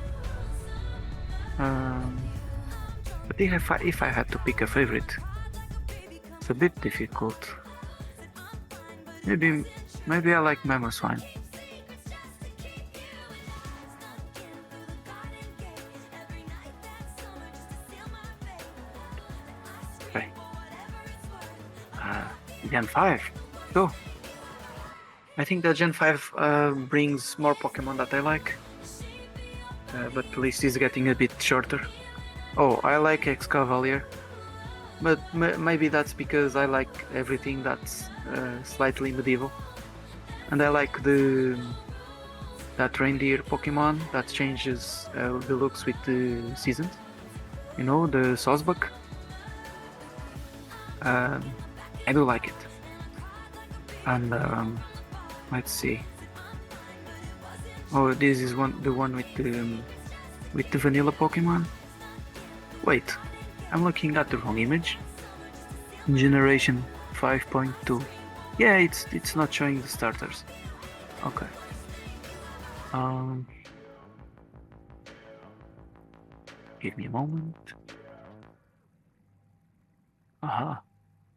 But if I had to pick a favorite, it's a bit difficult. Maybe I like Mamoswine. Okay. Gen 5. So, I think that Gen 5 brings more Pokemon that I like. But the list is getting a bit shorter. Oh, I like 𝗟𝗶𝗶𝗀𝘀. But maybe that's because I like everything that's slightly medieval. And I like that reindeer Pokemon that changes the looks with the seasons. You know, the Sawsbuck. I do like it. And let's see. Oh, this is the one with the vanilla Pokemon. Wait, I'm looking at the wrong image. Generation 5.2. Yeah, it's not showing the starters. Okay. Give me a moment. Aha.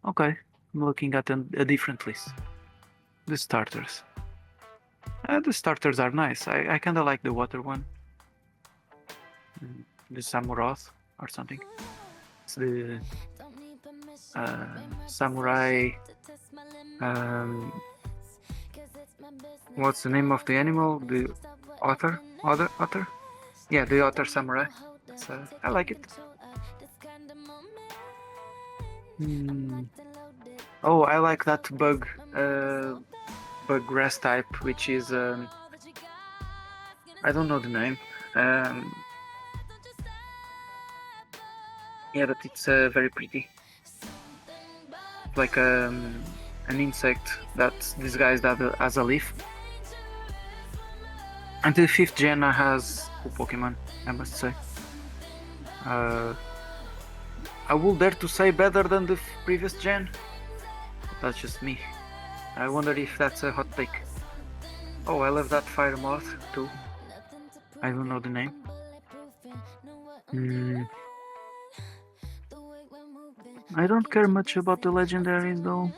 Okay, I'm looking at a different list. The starters. The starters are nice. I kind of like the water one. The Samurott or something. It's the samurai. What's the name of the animal? The otter? Otter? Yeah, the otter samurai. So I like it. Oh, I like that bug grass type, which is I don't know the name. Yeah, but it's very pretty. Like an insect that's disguised as a leaf. And the 5th gen has cool Pokemon, I must say. I will dare to say better than the previous gen. That's just me. I wonder if that's a hot take. Oh, I love that fire moth too. I don't know the name. I don't care much about the legendaries though.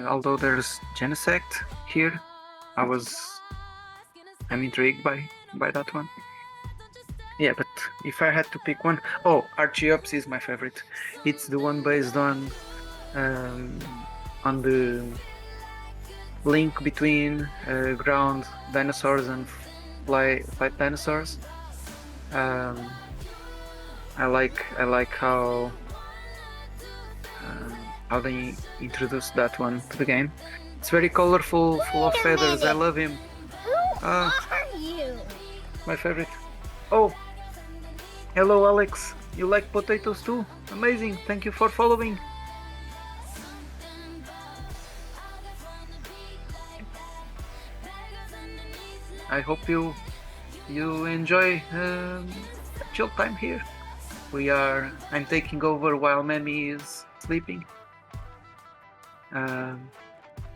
Although there's Genesect here, I'm intrigued by that one. Yeah, but if I had to pick one, oh, 𝗟𝗶𝗀𝘀𝘀 is my favorite. It's the one based on the link between ground dinosaurs and flight dinosaurs. I like how they introduced that one to the game. It's very colorful, full of feathers. I love him. Who are you? My favorite. Oh, hello Alex. You like potatoes too? Amazing. Thank you for following. I hope you enjoy chill time here. I'm taking over while Memmi is sleeping.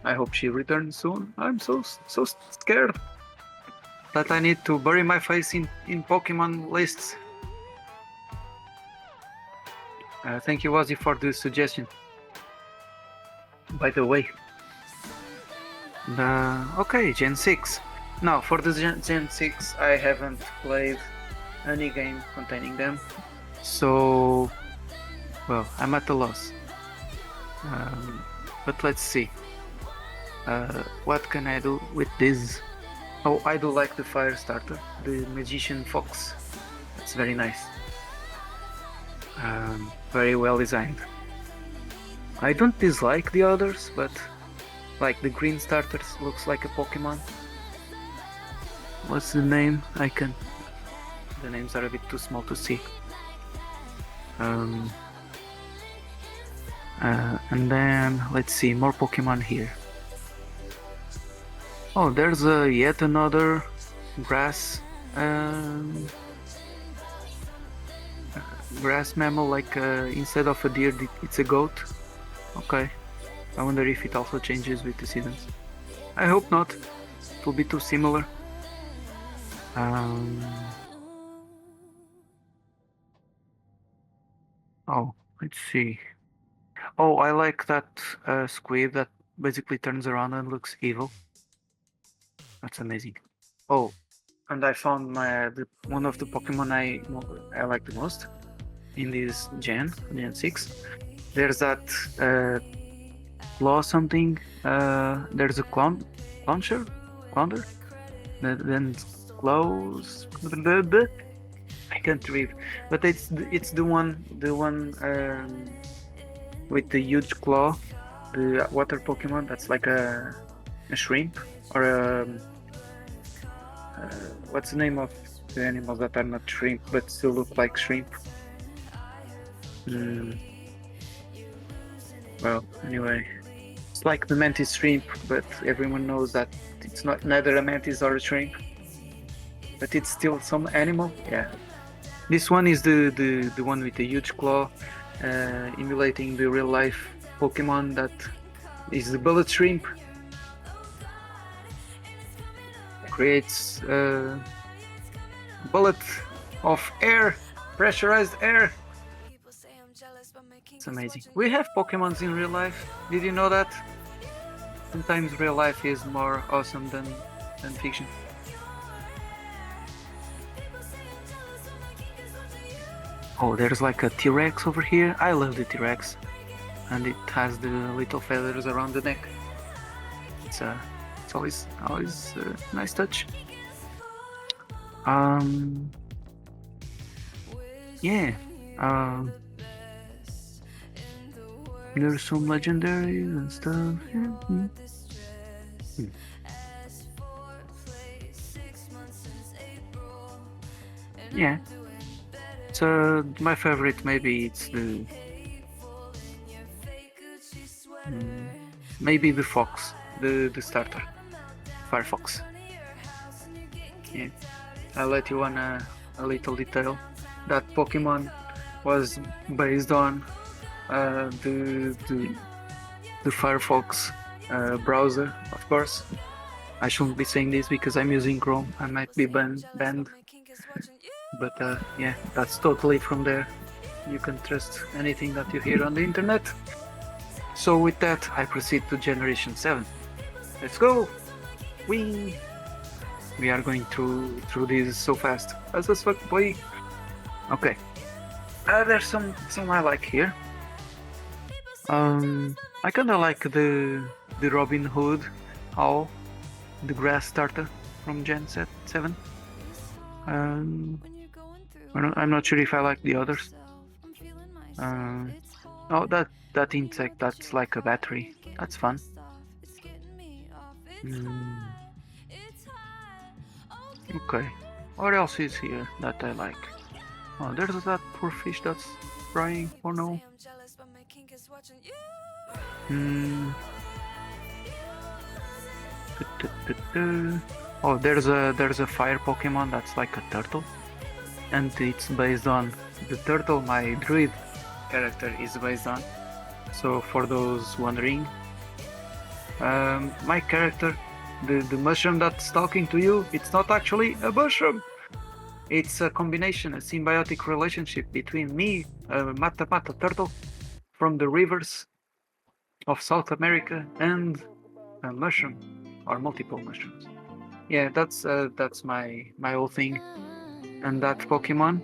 I hope she returns soon. I'm so scared that I need to bury my face in Pokemon lists. Thank you, 𝗟𝗶𝗶𝗀𝘀, for the suggestion. By the way. Okay, Gen 6. Now, for the Gen 6, I haven't played any game containing them. So, well, I'm at a loss. But let's see. What can I do with this? Oh, I do like the fire starter, the Magician Fox. That's very nice. Very well designed. I don't dislike the others, but like the green starters looks like a Pokemon. What's the name? The names are a bit too small to see. And then let's see, more Pokemon here. Oh, there's yet another grass mammal, like instead of a deer it's a goat. Okay, I wonder if it also changes with the seasons. I hope not, it will be too similar. Oh, let's see. Oh, I like that 𝗟𝗶𝗀𝘀 that basically turns around and looks evil. That's amazing. Oh, and I found one of the Pokemon I like the most in this Gen 6. There's that Claw something. There's a Clounder. Then Claws. I can't read, but it's the one with the huge claw, the water Pokemon that's like a shrimp or a what's the name of the animals that are not shrimp but still look like shrimp? Well, anyway, it's like the mantis shrimp, but everyone knows that it's not neither a mantis or a shrimp, but it's still some animal. Yeah, this one is the one with the huge claw, emulating the real life Pokemon that is the bullet shrimp. Creates a bullet of air, pressurized air. It's amazing. We have Pokemons in real life. Did you know that? Sometimes real life is more awesome than fiction. Oh, there's like a T-Rex over here. I love the T-Rex. And it has the little feathers around the neck. It's always a nice touch. Yeah. There's some legendaries and stuff. Yeah. So my favorite maybe it's the maybe the fox, the starter, Firefox. Yeah. I'll let you on a little detail. That Pokemon was based on the Firefox browser, of course. I shouldn't be saying this because I'm using Chrome. I might be banned. But yeah, that's totally from there. You can trust anything that you hear on the internet. So with that, I proceed to Generation 7. Let's go! We are going through this so fast. As fuck, boy. Okay. There's some I like here. I kinda like the Robin Hood owl, the grass starter from Gen 7. I'm not sure if I like the others. Oh, that insect that's like a battery. That's fun. Okay. What else is here that I like? Oh, there's that poor fish that's crying. Oh no. Oh, there's a fire Pokemon that's like a turtle, and it's based on the turtle my druid character is based on. So for those wondering, my character, the mushroom that's talking to you, it's not actually a mushroom. It's a combination, a symbiotic relationship between me, a Mata turtle from the rivers of South America, and a mushroom, or multiple mushrooms. Yeah, that's my whole thing. And that Pokemon,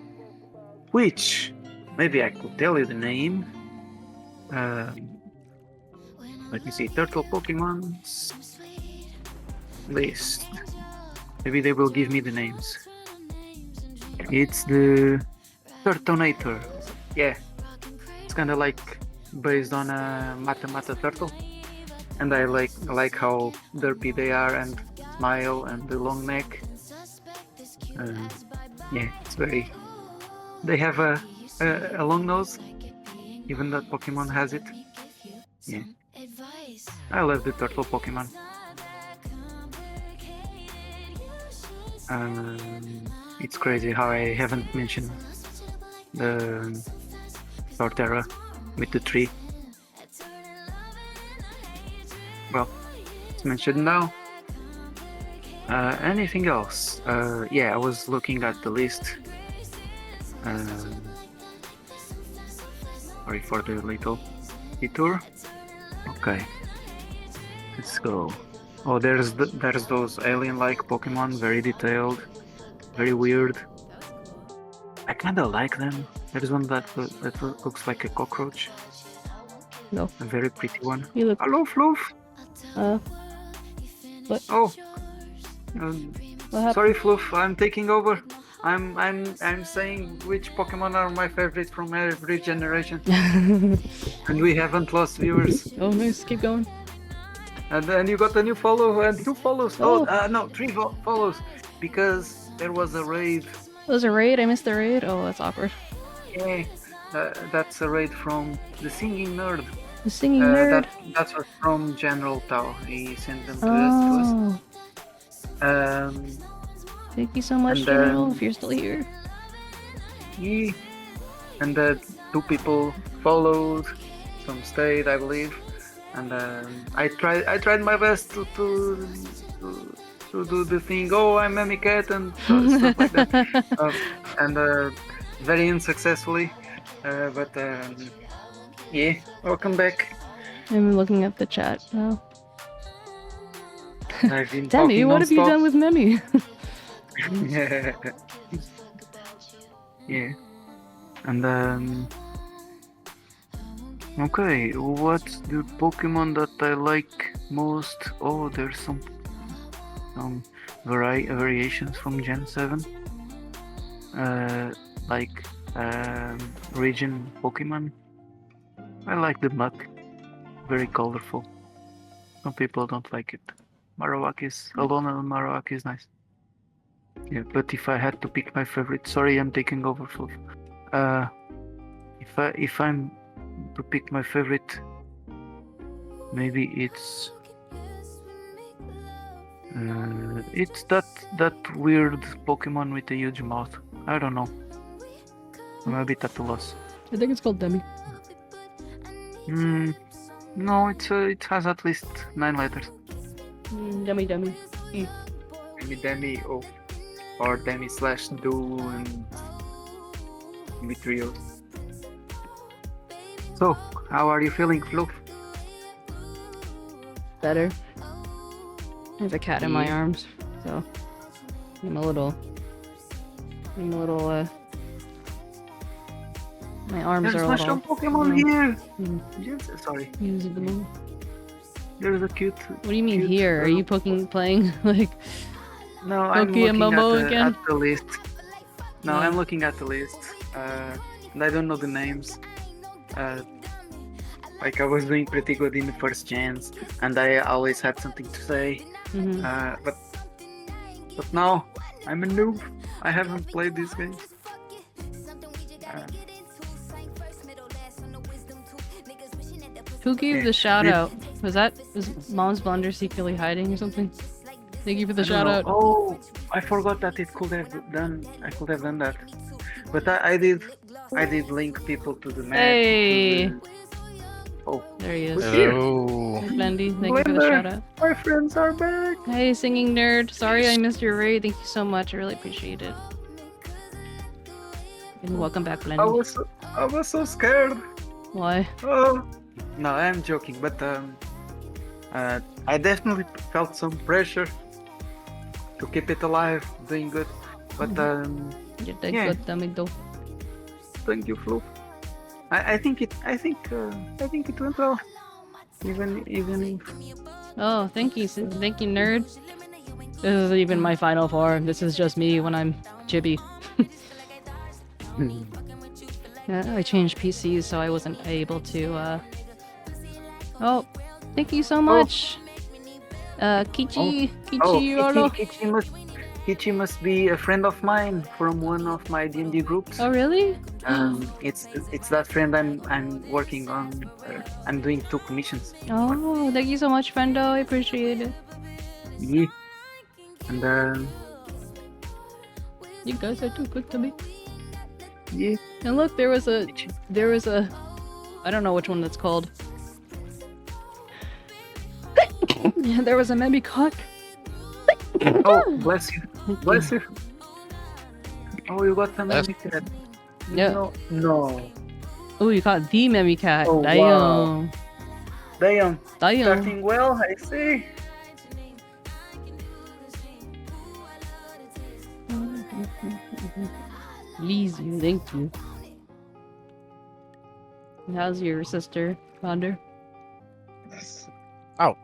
which maybe I could tell you the name. Let me see, turtle Pokemon list. Maybe they will give me the names. It's the Turtonator. Yeah, it's kind of like based on a Mata turtle, and I like how derpy they are and smile and the long neck. Yeah, it's very. They have a long nose. Even that Pokemon has it. Yeah, I love the turtle Pokemon. It's crazy how I haven't mentioned the Torterra with the tree. Well, it's mentioned now. Anything else? Yeah, I was looking at the list. Sorry for the little detour. Okay, let's go. Oh, there's those alien-like Pokemon, very detailed. very weird. I kind of like them. There's one that looks like a cockroach. No. A very pretty one. You look. Hello, Fluff. What? Oh. What happened? Sorry, Fluff. I'm taking over. I'm saying which Pokemon are my favorite from every generation, and we haven't lost viewers. Oh, nice. Keep going. And then you got a new follow and 2 follows. Oh. No, 3 follows because there was a raid. Was a raid? I missed the raid. Oh, that's awkward. Yeah, that's a raid from the Singing Nerd. The Singing Nerd. That was from General Tao. He sent them to us. Thank you so much, General, if you're still here. Yeah. And 2 people followed. Some stayed, I believe. And I tried my best to do the thing. Oh, I'm Memmi Cat and stuff like that. And very unsuccessfully. But yeah, welcome back. I'm looking at the chat now. I've been Demi, what have you done with Memmi? Yeah. Yeah. And okay, what's the Pokemon that I like most? Oh, there's some variations from Gen 7. Like region Pokemon. I like the Muck. Very colorful. Some people don't like it. Alolan Marowak is nice. Yeah, but if I had to pick my favorite, sorry, I'm taking over, Fluff. If I'm to pick my favorite, maybe it's that weird Pokemon with a huge mouth. I don't know. I'm a bit at a loss. I think it's called Demi. No, it has at least 9 letters. Demi. Demi, or Demi/Do and Nitro. So, how are you feeling, Fluff? Better. I have a cat in my arms, so I'm a little. My arms are a little. There's Pokemon here. Yes, sorry. There's a cute. What do you mean here? Are you playing like? No, I'm looking at the list. No, Yeah. I'm looking at the list. And I don't know the names. Like I was doing pretty good in the first gens, and I always had something to say. But now I'm a noob. I haven't played this game. Who gave the shout out? Was Mom's Blunder secretly hiding or something? Thank you for the shout out. Oh, I forgot that it could have done. I could have done that, but I did link people to the map. Hey. Oh, there he is. Hello. Hey, Blendy, thank you for the shout out. My friends are back. Hey, Singing Nerd. Sorry I missed your raid. Thank you so much. I really appreciate it. And welcome back, Blendy. I was so scared. Why? Oh, no, I'm joking, but I definitely felt some pressure to keep it alive, doing good. But You did good, Demi, though. Thank you, Flo. I think it went well. Even if. Oh, thank you, nerd. This is even my final form. This is just me when I'm chibi. Yeah, I changed PCs, so I wasn't able to. Oh, thank you so much, Kichi. Kichi must be a friend of mine from one of my D&D groups. Oh, really? It's that friend I'm working on. I'm doing 2 commissions. Oh, thank you so much, friendo. I appreciate it. Yeah. And you guys are too good to me. Yeah. And look, there was a, I don't know which one that's called. Yeah, there was a Memmi cut. Oh, bless you. Bless you. Oh, you got the Memmi cat. Yeah. No. Oh, you got the Memmi cat. Oh, Damn. wow. Damn. Damn. Starting well, I see. Please, you. Thank you. How's your sister, Ponder? Oh,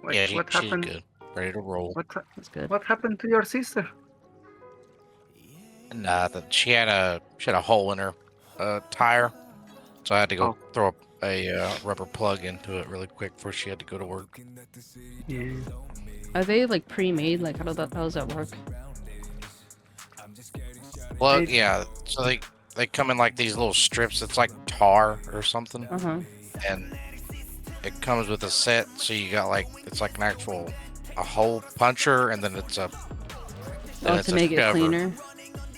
Wait, yeah, what she's happened? good. Ready to roll. That's good. What happened to your sister? Nah, she had a hole in her tire, so I had to go throw a rubber plug into it really quick before she had to go to work. Yeah. Are they like pre-made? Like how does that work? Well, yeah. So they come in like these little strips. It's like tar or something, and it comes with a set. So you got like it's like an actual a hole puncher, and then it's a to make it cleaner.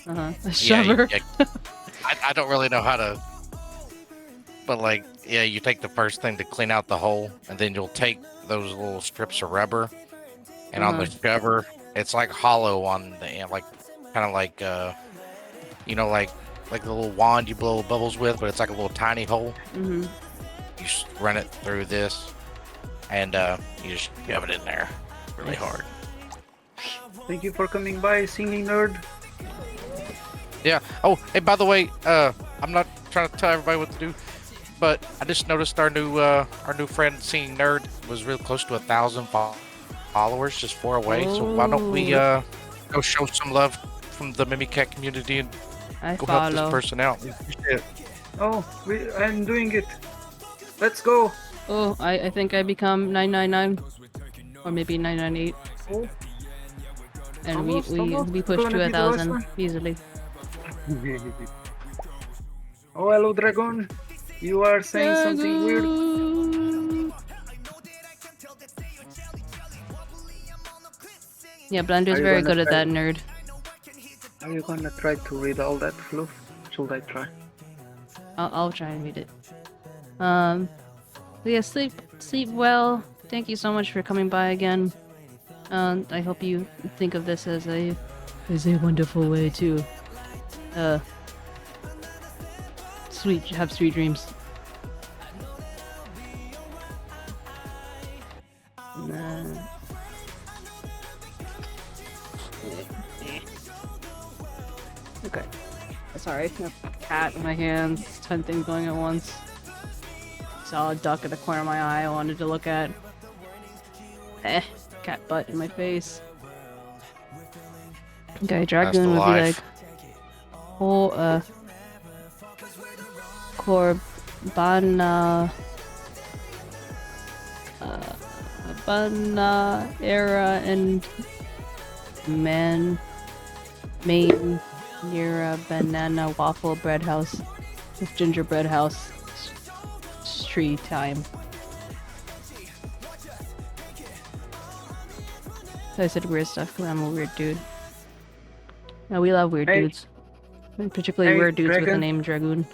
A Yeah, shover. I don't really know how to, but like yeah, you take the first thing to clean out the hole, and then you'll take those little strips of rubber, and on the shover, it's like hollow on the end, like kind of like you know, like the little wand you blow bubbles with, but it's like a little tiny hole. You just run it through this, and you just shove it in there really hard. Thank you for coming by, singing nerd. Yeah. Oh, hey, by the way, I'm not trying to tell everybody what to do, but I just noticed our new friend Singing Nerd was real close to 1,000 followers, just 4 away. So why don't we go show some love from the Mimicat community and go help this person out? We appreciate it. Oh, I'm doing it. Let's go. Oh, I think I become 999, or maybe 998. Oh. And Almost. we pushed to 1,000 easily. Oh, hello, Dragon. You are saying something weird. Yeah, Blender's very good at that, nerd. Are you gonna try to read all that fluff? Should I try? I'll try and read it. Yeah, sleep well. Thank you so much for coming by again. I hope you think of this as a wonderful way to have sweet dreams. Okay. Sorry, I have a cat in my hands, 10 things going at once. Saw a duck in the corner of my eye I wanted to look at. Cat butt in my face. Okay, Dragoon would be like, oh, 𝗟𝗶ጵ era and main near a banana waffle bread house with gingerbread house tree time. I said weird stuff because I'm a weird dude. No, we love weird dudes. Particularly weird dudes with the name Dragoon.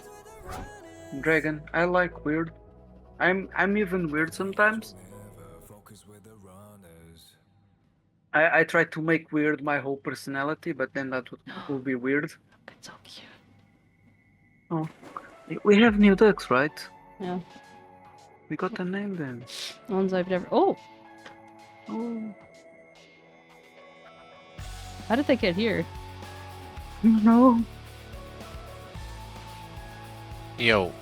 Dragon, I like weird. I'm even weird sometimes. I try to make weird my whole personality, but then that would be weird. It's so cute. Oh, we have new ducks, right? Yeah. We got a name then. Ones I've never. Oh. How did they get here? No. Yo,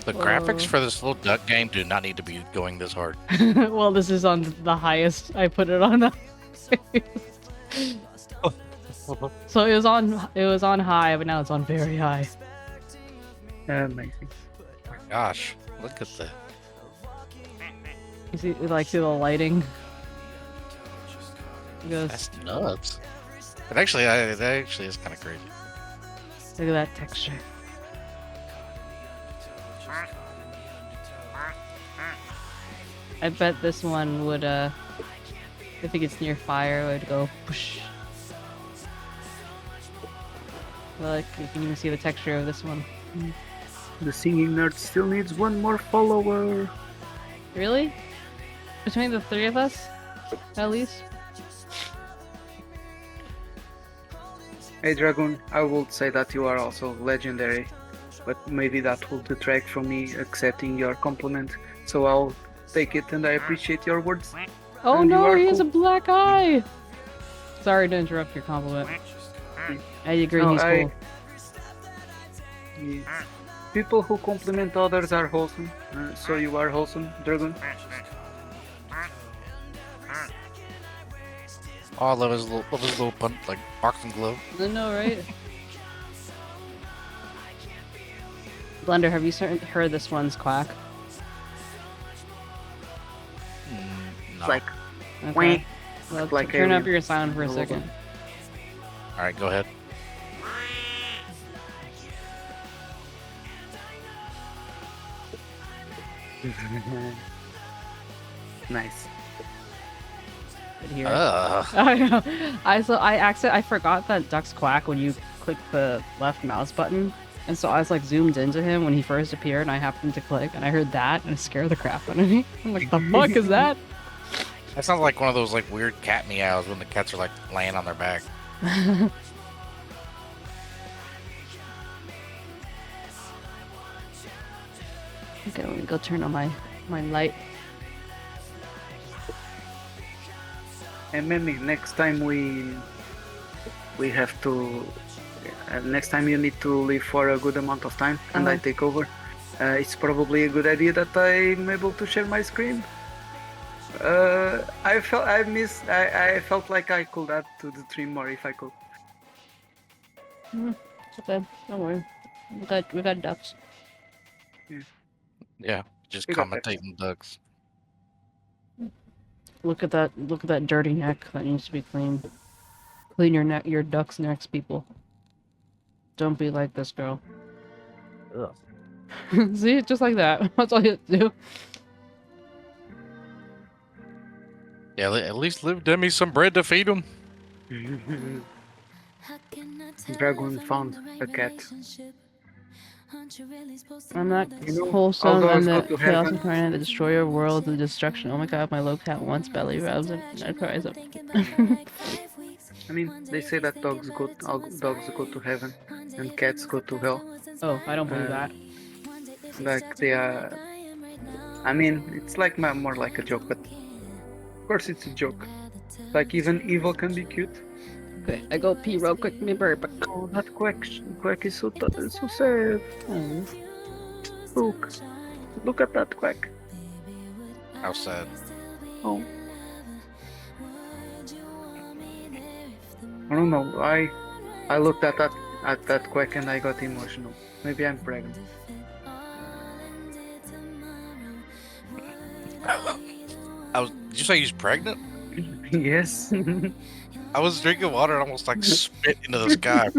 the graphics for this little duck game do not need to be going this hard. Well, this is on the highest. I put it on the so it was on high, but now it's on very high. Amazing. Oh my gosh, look at the. You see the lighting. It goes, That's nuts. But actually, that actually is kind of crazy. Look at that texture. I bet this one would, if it gets near fire, it would go whoosh. Like, you can even see the texture of this one. The singing nerd still needs one more follower. Really? Between the three of us? At least? Hey Dragoon, I would say that you are also legendary, but maybe that will detract from me accepting your compliment, so I'll take it and I appreciate your words. Oh And no, he cool. has a black eye! Sorry to interrupt your compliment. I agree. No, He's cool. People who compliment others are wholesome. So you are wholesome, Dragon. Oh, I love his little punt, like boxing glove. I know, right? Blender, have you heard this one's quack? No. It's like, Okay. Well, like turn up alien. your sound for a second. All right, go ahead. Nice. Could hear it. Ugh. I know. I forgot that ducks quack when you click the left mouse button, and so I was like zoomed into him when he first appeared, and I happened to click, and I heard that, and it scared the crap out of me. I'm like, the fuck is that? That sounds like one of those like weird cat meows when the cats are like laying on their back. Okay, let me go turn on my light. And Memmi, next time we have to. Next time you need to leave for a good amount of time, and I take over. It's probably a good idea that I'm able to share my screen. I felt like I could add to the stream more if I could. It's okay. Don't worry. We got ducks. Yeah, just We got commentating ducks. Look at that dirty neck that needs to be cleaned. Clean your duck's necks, people. Don't be like this girl. Ugh. See, just like that. That's all you have to do. Yeah, at least leave Demi some bread to feed him. Dragon found a cat. I'm not know, wholesome. all I'm dogs the go to chaos heaven. incarnate, the destroyer of worlds, the destruction. Oh my god, my low cat wants belly rubs and cries up. I mean, they say that all dogs go to heaven and cats go to hell. Oh, I don't believe that. Like they are. I mean, it's like more like a joke, but of course it's a joke. Like even evil can be cute. Okay, I go pee real quick. Me burp. Oh, that quack is so sad. Oh, look at that quack. How sad. Oh. I don't know. I looked at that quack and I got emotional. Maybe I'm pregnant. Did you say he's pregnant? Yes. I was drinking water and almost like spit into the sky.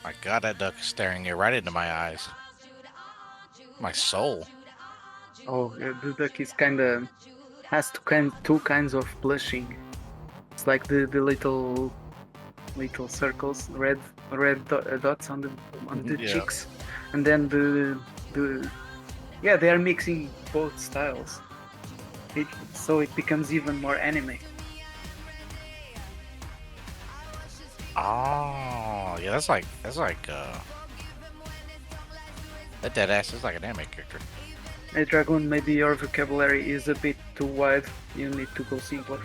My God, that duck is staring it right into my eyes. My soul. Oh, the duck is has two kinds of blushing. It's like the little circles, red dots on the cheeks, and then they are mixing both styles. So it becomes even more anime. Oh, yeah, that's like that dead ass is like an anime character. Hey Dragon, maybe your vocabulary is a bit too wide. You need to go simpler.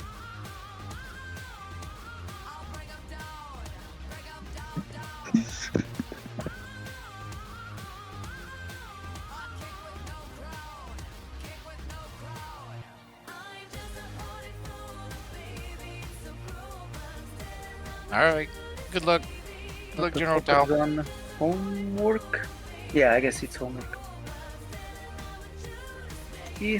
Alright, good luck. Good luck, General Tao. On homework? Yeah, I guess it's homework. Yeah.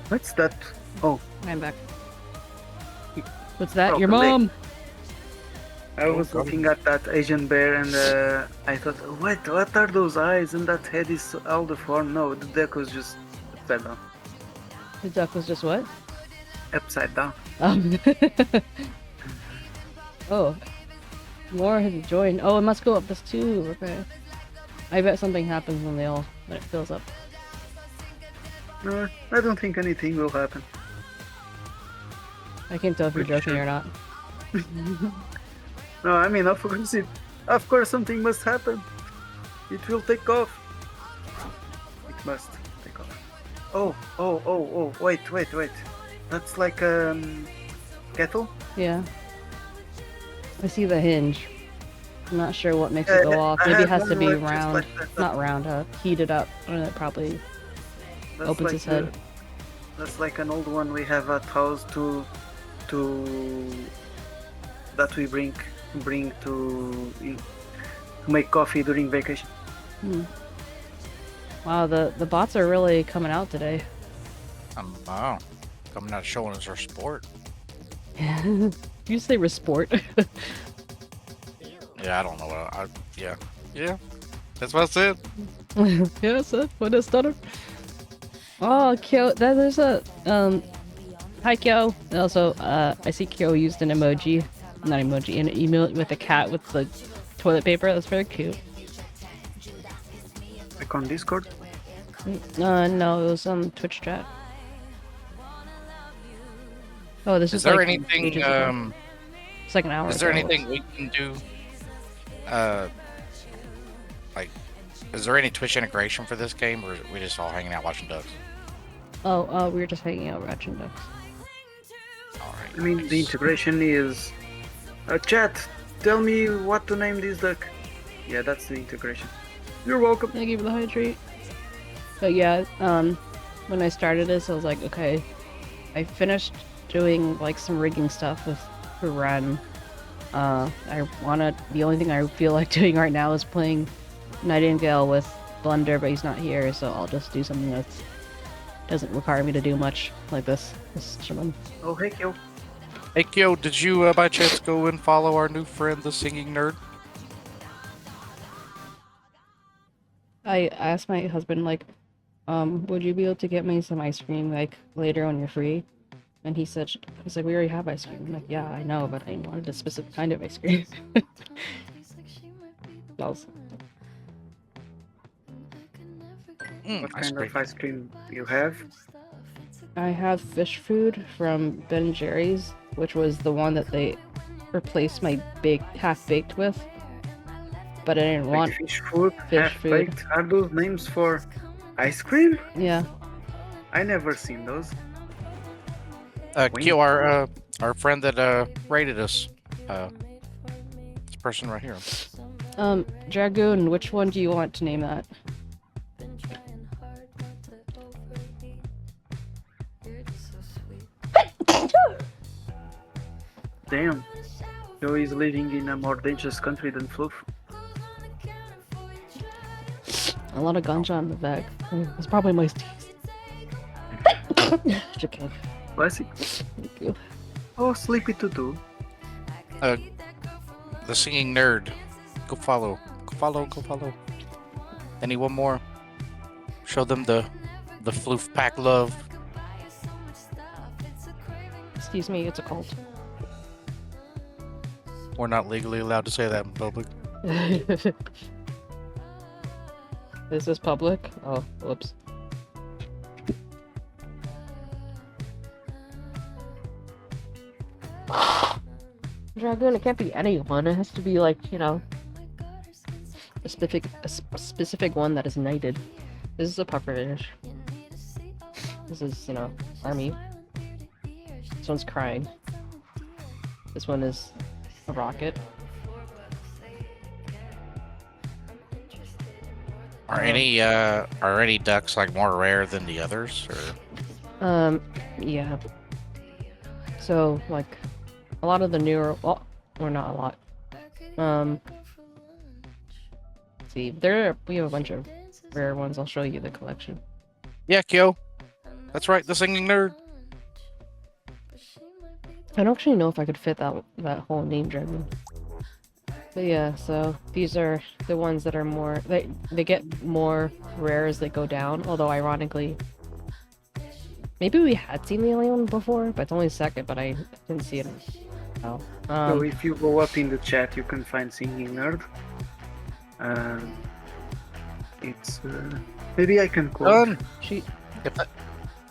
What's that? Oh, I'm back. What's that? Oh, Your the leg. mom! I was looking at that Asian bear and I thought, what are those eyes? And that head is all deformed. No, the duck was just upside down. The duck was just what? Upside down. Oh. More have joined. Oh, it must go up this too. Okay. I bet something happens when it fills up. No, I don't think anything will happen. I can't tell if you're joking or not. No, I mean, of course something must happen. It will take off. It must take off. Oh, wait. That's like kettle? Yeah. I see the hinge. I'm not sure what makes it go off. I Maybe it had has to one be like just round. like that. Not round, heated up. And it probably That's opens like his head. That's like an old one we have at house that we bring to make coffee during vacation. Wow, the bots are really coming out today. Wow. Coming out showing us our sport. You say resport? Yeah, I don't know what yeah. That's what I said. Yeah, so what is stutter? Oh, Kyo, there's a hi Kyo. And also, I see Kyo used an emoji, not emoji, an emote with a cat with the toilet paper. That's very cute. Like on Discord? No, it was on Twitch chat. Oh, this is there like anything ages ago. It's like an hour Is there ago. anything we can do? Like, is there any Twitch integration for this game, or are we just all hanging out watching ducks? Oh, we were just hanging out watching ducks. I mean, the integration is... chat, tell me what to name this duck. Yeah, that's the integration. You're welcome. Thank you for the hydrate. But yeah, when I started this, I was like, okay, I finished doing like some rigging stuff for Ren. The only thing I feel like doing right now is playing Nightingale with Blunder, but he's not here, so I'll just do something that doesn't require me to do much, like this instrument. Oh, hey, Kyo. Hey, Kyo, did you by chance go and follow our new friend, the singing nerd? I asked my husband, like, would you be able to get me some ice cream, like, later when you're free? And he's like, we already have ice cream. I'm like, yeah, I know, but I wanted a specific kind of ice cream. Balls. What kind of ice cream do you have? I have fish food from Ben & Jerry's, which was the one that they replaced my half-baked with. But I didn't Like want fish food, fish half-baked. food. Are those names for ice cream? Yeah. I never seen those. Kyo, our friend that rated us, this person right here. Dragoon, which one do you want to name that? Damn. Joe is living in a more dangerous country than Fluff. A lot of ganja on the back. It's probably my teeth. Okay. Classic. Thank you. Oh, Sleepy Tutu. The singing nerd. Go follow. Go follow. Anyone more? Show them the floof pack love. Excuse me, it's a cult. We're not legally allowed to say that in public. Is this public? Oh, whoops. Dragoon, it can't be anyone. It has to be like, you know, a specific one that is knighted. This is a pufferfish. This is, you know, army. This one's crying. This one is a rocket. Are any ducks like more rare than the others, or? Yeah. So like a lot of the newer, well, or not a lot. Let's see, we have a bunch of rare ones. I'll show you the collection. Yeah, Kyo. That's right, the singing nerd. I don't actually know if I could fit that whole name dragon. But yeah, so these are the ones that are more, they get more rare as they go down, although ironically, maybe we had seen the alien one before, but it's only second, but I didn't see it Oh. So if you go up in the chat, you can find Singing Nerd. It's maybe I can quote. Done.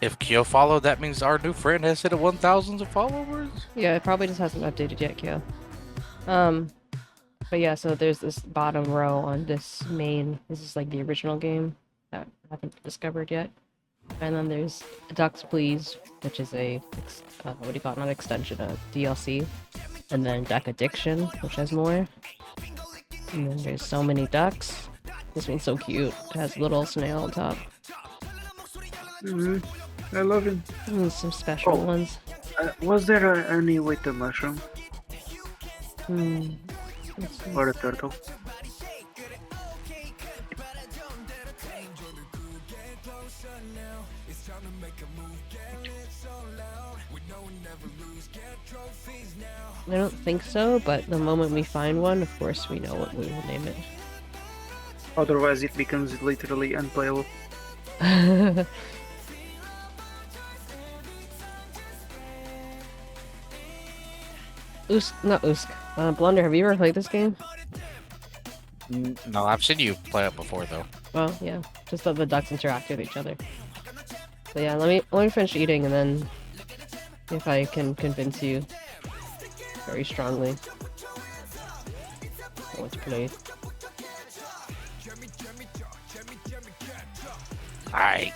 If Kyo followed, that means our new friend has hit 1,000 followers. Yeah, it probably just hasn't updated yet, Kyo. But yeah, so there's this bottom row on this main. This is like the original game that I haven't discovered yet. And then there's Ducks Please, which is a what do you call it? Not extension, a DLC. And then Duck Addiction, which has more. And then there's So Many Ducks. This one's so cute. It has a little snail on top. I love it. And some special ones. Was there any with a mushroom? Or a turtle? I don't think so, but the moment we find one, of course we know what we will name it. Otherwise it becomes literally unplayable. Blunder, have you ever played this game? No, I've seen you play it before though. Well, yeah, just that the ducks interact with each other. So yeah, let me finish eating and then if I can convince you very strongly I want to play. Hi.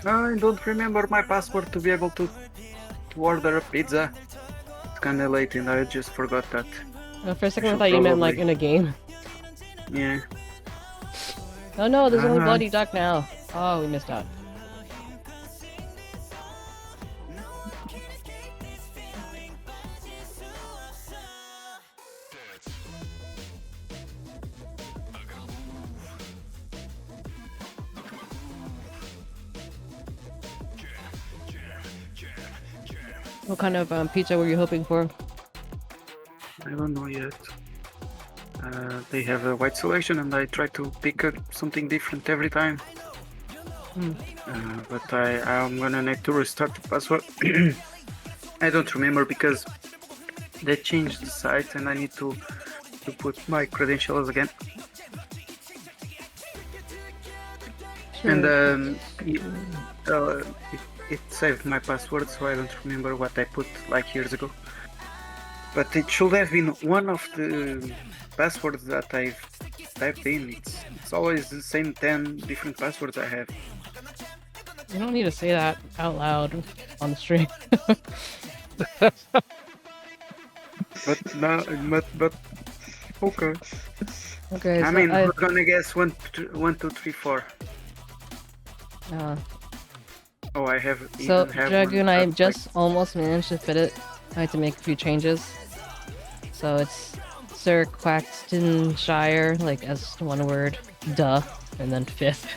I don't remember my password to be able to order a pizza. It's kinda late and I just forgot that. For a second I thought you meant like in a game. Yeah. Oh no, there's only bloody duck now. Oh, we missed out. What kind of pizza were you hoping for? I don't know yet. They have a wide selection and I try to pick something different every time. But I'm gonna need to restart the password. I don't remember because they changed the site and I need to put my credentials again. Sure. And it saved my password, so I don't remember what I put like years ago. But it should have been one of the passwords that I've typed in. It's always the same 10 different passwords I have. You don't need to say that out loud on the stream. But no, but okay. Okay. I So mean, we're gonna guess 1, 2, 3, 4. Oh, I have. So even have Dragoon, one I that's just almost managed to fit it. I had to make a few changes. So it's 𝗟𝗶ጵH𝗸𝘀, like as one word, duh, and then fifth.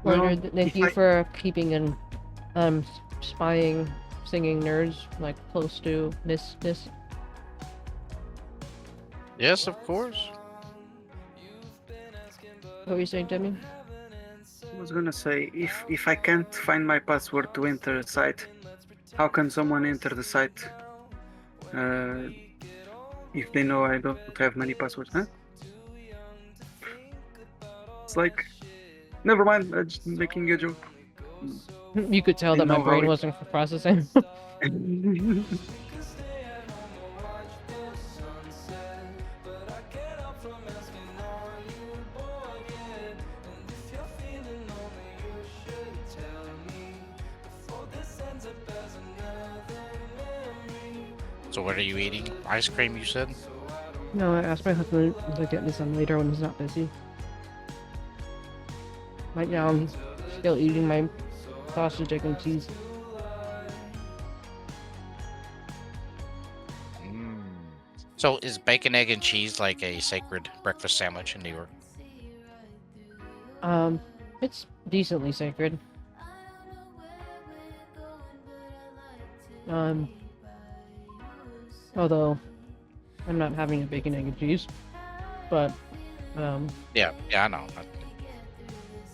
Well, Leonard, thank you for keeping and spying singing nerds like close to this. Yes, of course. What were you saying, Demi? I was gonna say, if I can't find my password to enter the site, how can someone enter the site if they know I don't have many passwords, huh? It's like, never mind, I'm just making a joke. You could tell that my brain wasn't for processing. So what are you eating? Ice cream, you said? No, I asked my husband to get me some later when he's not busy. Right now I'm still eating my sausage, egg, and cheese. So is bacon, egg, and cheese like a sacred breakfast sandwich in New York? It's decently sacred. Although I'm not having a bacon, egg, and cheese, but Yeah, I know.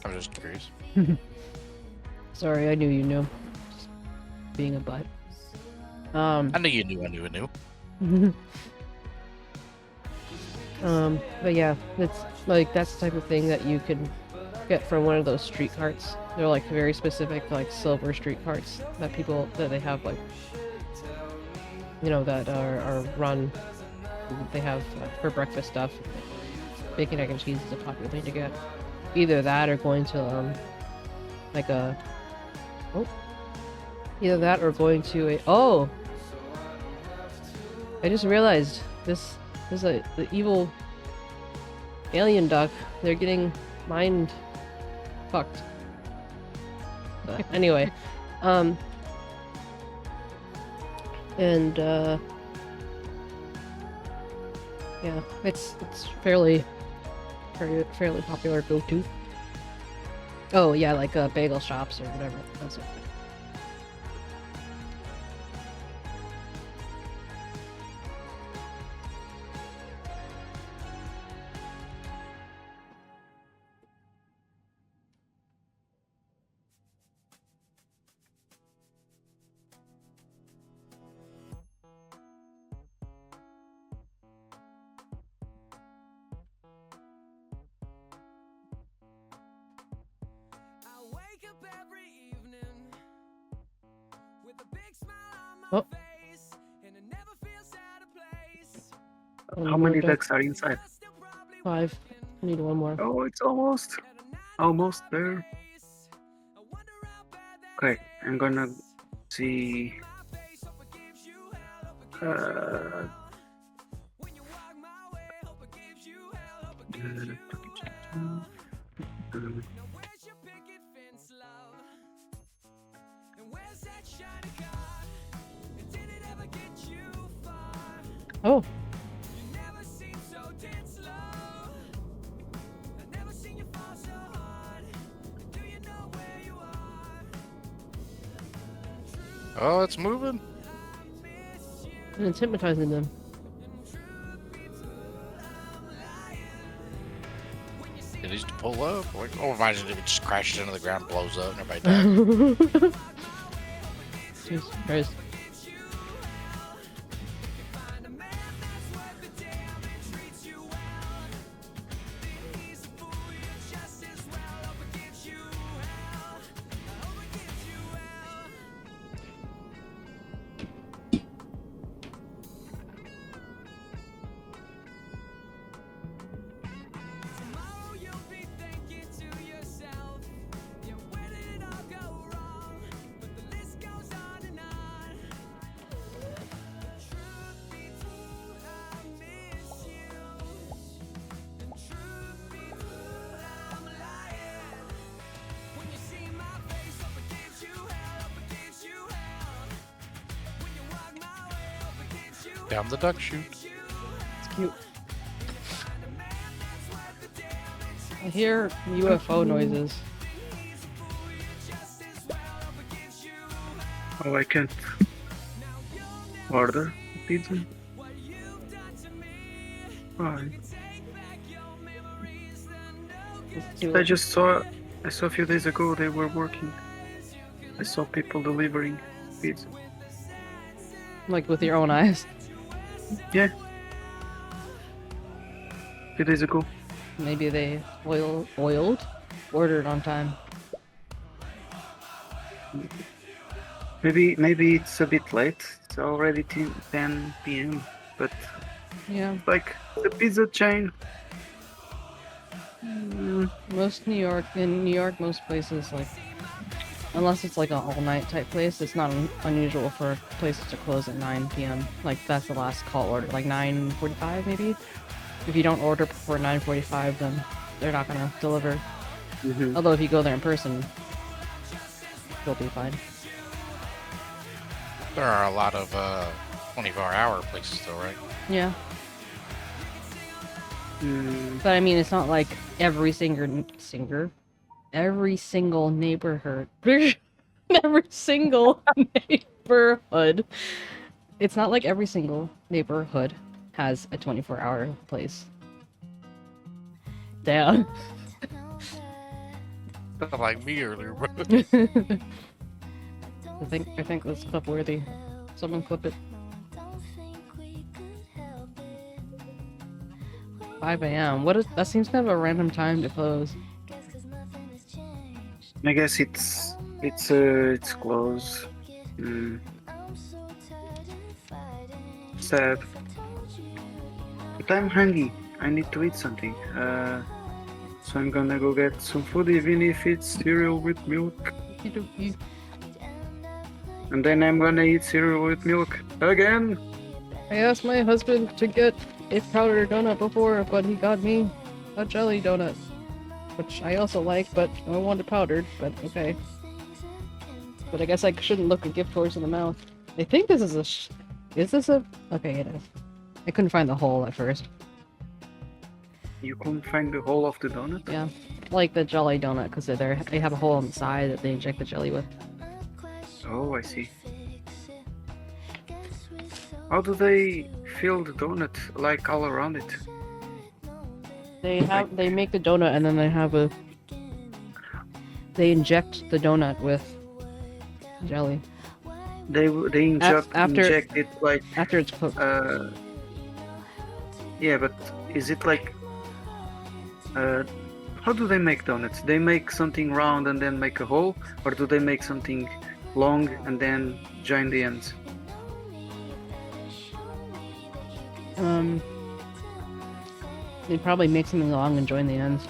I was just curious. sorry, I knew you knew. Just being a butt. I knew you knew. But yeah, it's like that's the type of thing that you could get from one of those street carts. They're like very specific, like silver street carts that they have like, you know, that are run. They have for breakfast stuff. Bacon, egg, and cheese is a popular thing to get. Either that or going to like a either that or going to a I just realized this is the evil alien duck. They're getting mind fucked. But anyway, yeah, it's fairly popular go-to. Oh yeah, like bagel shops or whatever. That's it. Oh. How many decks are inside? 5. I need one more. Oh, it's almost there. Okay, I'm gonna see. Oh. Oh, it's moving. And it's hypnotizing them. It needs to pull up. Or imagine if it just crashes into the ground, blows up, and everybody dies. Jesus Christ. Down the duck chute. It's cute. I hear UFO noises. Oh, I can't order pizza. Why? I saw a few days ago they were working. I saw people delivering pizza. Like with your own eyes? Yeah. A few days ago. Maybe they ordered on time. Maybe it's a bit late. It's already 10 p.m. But yeah, like the pizza chain. In New York, most places, like, unless it's like an all-night type place, it's not unusual for places to close at 9 p.m. Like, that's the last call order, like 9:45 maybe. If you don't order before 9:45, then they're not gonna deliver. Although if you go there in person, you'll be fine. There are a lot of 24-hour places though, right? Yeah. But I mean, it's not like every single neighborhood, every single neighborhood. It's not like every single neighborhood has a 24-hour place. Damn. Not like me earlier, bro. I think that's clip worthy. Someone clip it. 5 a.m. What is that? Seems kind of a random time to close. I guess it's close. Sad. But I'm hungry. I need to eat something. So I'm gonna go get some food, even if it's cereal with milk. And then I'm gonna eat cereal with milk again. I asked my husband to get a powdered donut before, but he got me a jelly donut, which I also like, but I wanted powdered, but okay. But I guess I shouldn't look a gift horse in the mouth. I think this is a is this a... Okay, it is. I couldn't find the hole at first. You couldn't find the hole of the donut? Yeah, like the jelly donut, because they have a hole on the side that they inject the jelly with. Oh, I see. How do they fill the donut, like, all around it? They make the donut and then they inject the donut with jelly. They inject it like after it's cooked. Yeah, but is it like how do they make donuts? They make something round and then make a hole, or do they make something long and then join the ends? They probably make something long and join the ends.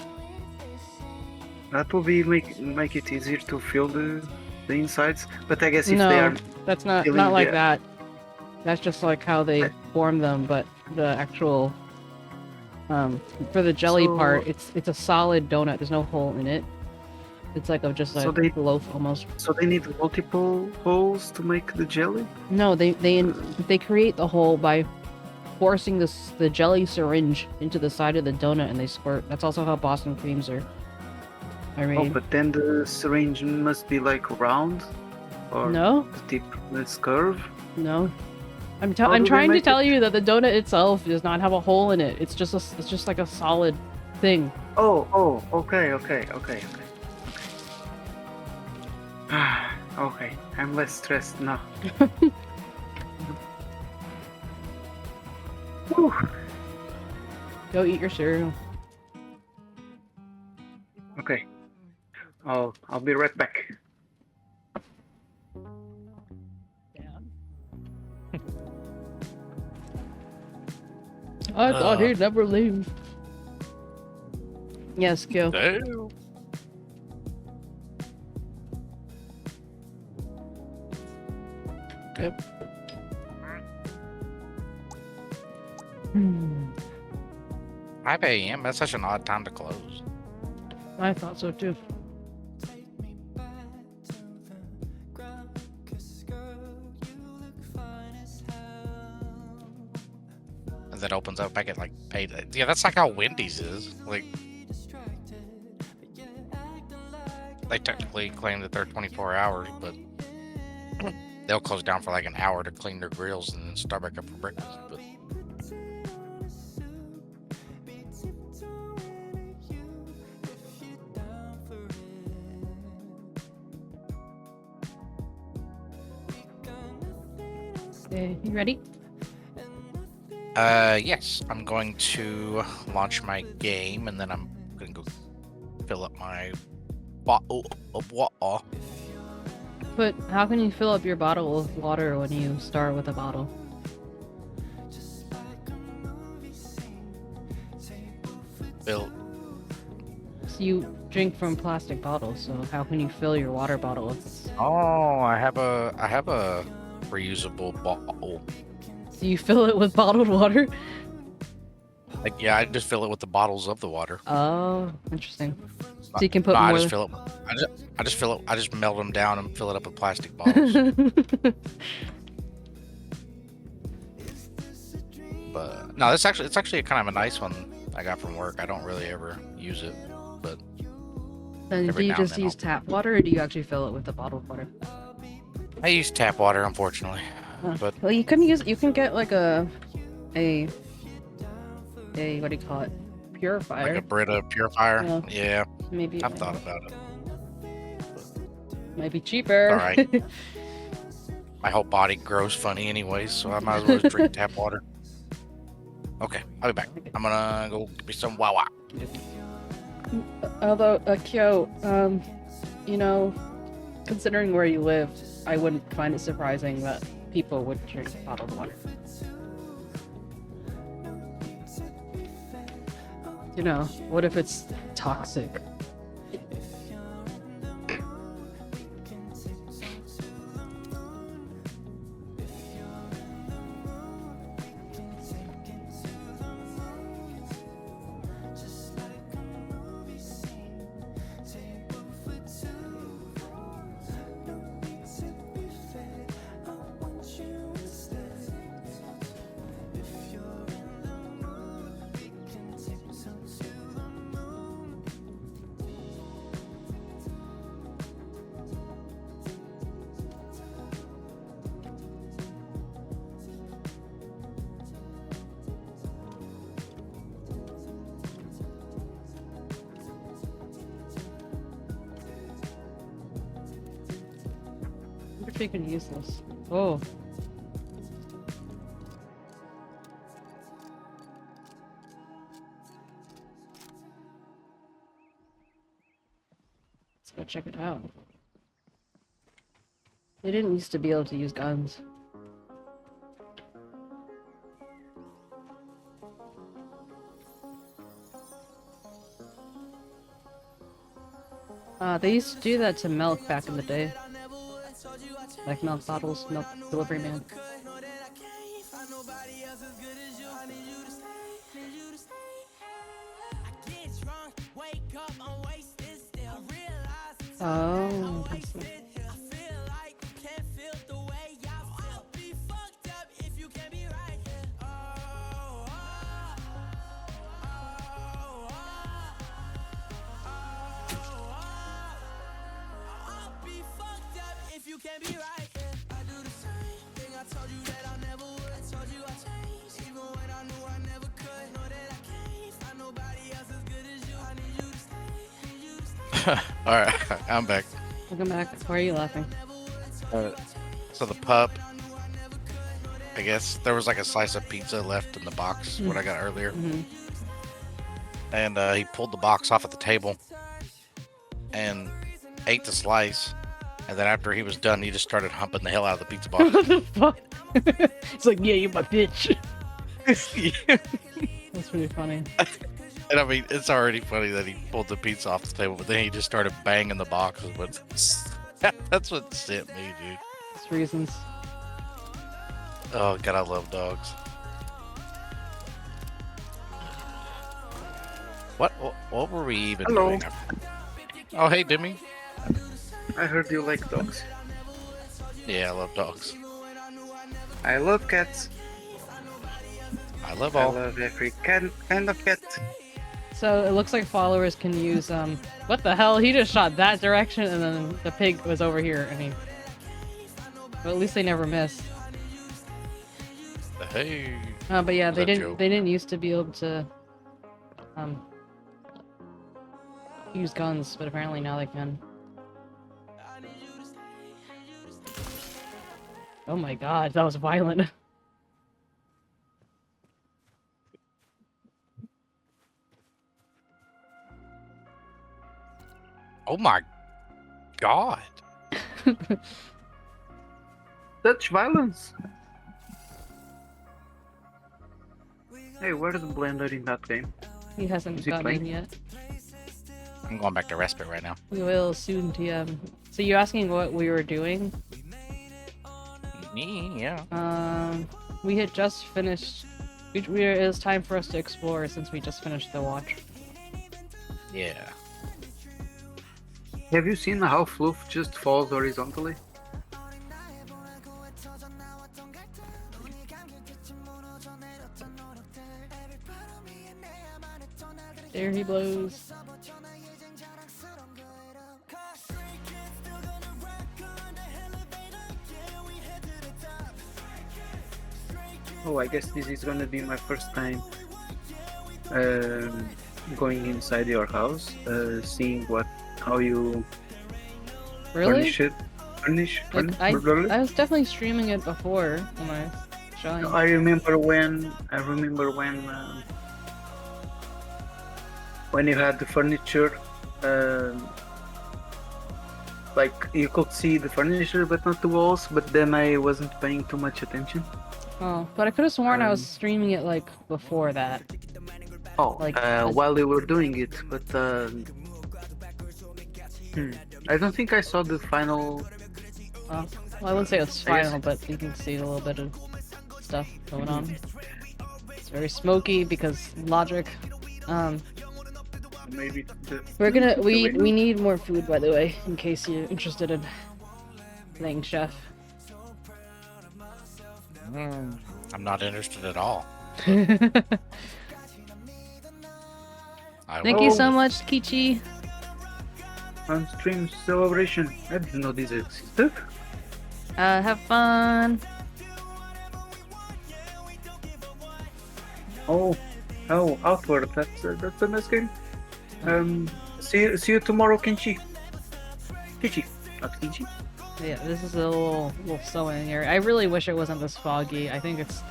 That will be make it easier to fill the insides. But I guess if they are that's not like that. That's just like how they form them. But the actual for the jelly part, it's a solid donut. There's no hole in it. It's like just like a loaf almost. So they need multiple holes to make the jelly? No, they create the hole by forcing the jelly syringe into the side of the donut and they squirt. That's also how Boston creams are made. Oh, but then the syringe must be like round, or no, this curve. No, I'm trying to tell you that the donut itself does not have a hole in it. It's just like a solid thing. Oh, okay. Okay, I'm less stressed now. Whew. Go eat your cereal. Okay. I'll be right back. I thought he'd never leave. Yes, go. Damn. Yep. 5 a.m. That's such an odd time to close. I thought so too. And then opens up back at like paid. Yeah, that's like how Wendy's is. Like they technically claim that they're 24 hours, but they'll close down for like an hour to clean their grills and then start back up for breakfast. But You ready? yes. I'm going to launch my game and then I'm gonna go fill up my bottle of water. But how can you fill up your bottle with water when you start with a bottle? Fill. So you drink from plastic bottles, so how can you fill your water bottle with this? Oh, I have a reusable bottle. So you fill it with bottled water? Like, yeah, I just fill it with the bottles of the water. Oh, interesting. So you can put no, more. I just fill it. I just fill it. I just melt them down and fill it up with plastic bottles. But no, it's actually kind of a nice one I got from work. I don't really ever use it, but Then do you just use tap water, or do you actually fill it with the bottled water? I use tap water, unfortunately. But Well, you can get like a what do you call it? Purifier. like a Brita purifier. Yeah, Maybe I've thought about it. might be cheaper. All right. My whole body grows funny anyways, so I might as well just drink tap water. Okay, I'll be back. I'm gonna go get me some Wawa. Although, 𝗟𝗶, you know, considering where you live, I wouldn't find it surprising that people would drink bottled water. You know, what if it's toxic? We can use this. Oh. Let's go check it out. They didn't used to be able to use guns. They used to do that to milk back in the day. Like milk bottles, milk delivery man. Oh, I see. Alright, I'm back. Welcome back. Why are you laughing? So the pup, I guess there was like a slice of pizza left in the box, what I got earlier. And he pulled the box off at the table and ate the slice. And then after he was done, he just started humping the hell out of the pizza box. What the fuck? It's like, yeah, you're my bitch. Yeah. That's pretty funny. And I mean, it's already funny that he pulled the pizza off the table, but then he just started banging the boxes. That's what sent me, dude. It's reasons. Oh, God, I love dogs. What were we even doing? Oh, hey, Demi. I heard you like dogs. Yeah, I love dogs. I love cats. I love all. I love every kind of cat. So it looks like followers can use what the hell? He just shot that direction and then the pig was over here. I mean, but at least they never miss. Hey. But yeah, they didn't used to be able to use guns, but apparently now they can. Oh my god, that was violent. Oh my god. Such violence. Hey, where's the blender in that game? He hasn't gotten in yet. I'm going back to respite right now. We will soon, TM. So you're asking what we were doing? Yeah. We had just finished. It was time for us to explore since we just finished the watch. Yeah. Have you seen how Fluff just falls horizontally? There he blows. Oh, I guess this is gonna be my first time going inside your house, seeing how you Really? furnish it. Like I was definitely streaming it before when I was showing. I remember when when you had the furniture, like you could see the furniture but not the walls, but then I wasn't paying too much attention. Oh, but I could have sworn I was streaming it like before that. Oh, like while they were doing it, but I don't think I saw the final. Well, I wouldn't say it's final, but you can see a little bit of stuff going on. It's very smoky because logic. Maybe we need more food, by the way, in case you're interested in playing chef. I'm not interested at all. Thank you so much, Kichi. On stream celebration. I didn't know this existed. Have fun. Oh, Outward. That's a nice game. See you tomorrow, Kichi, not Kichi. Yeah, this is a little sewing here. I really wish it wasn't this foggy. I think it's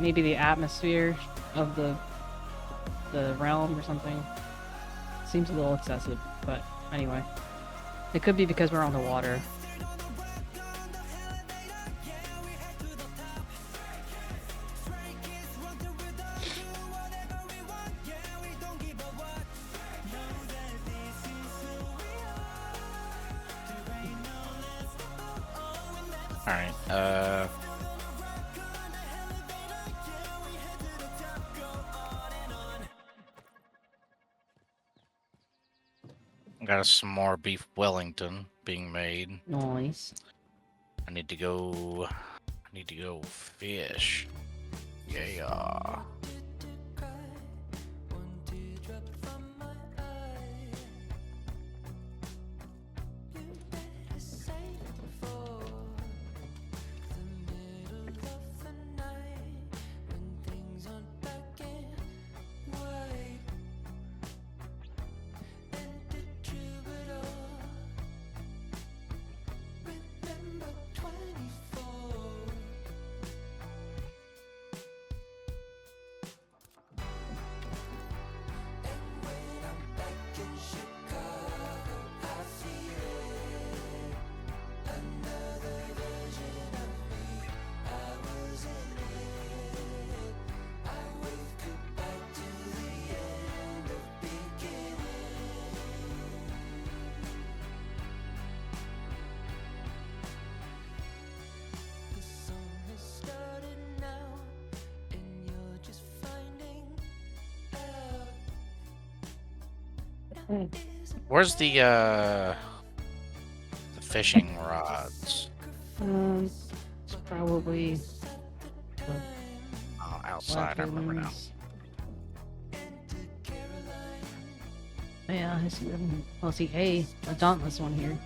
maybe the atmosphere of the realm or something. Seems a little excessive, but anyway. It could be because we're on the water. Alright, got some more beef Wellington being made. Nice. I need to go fish. Yeah. Where's the fishing rods? It's probably outside. I remember now. Yeah, I see them. Well, see, hey, a dauntless one here.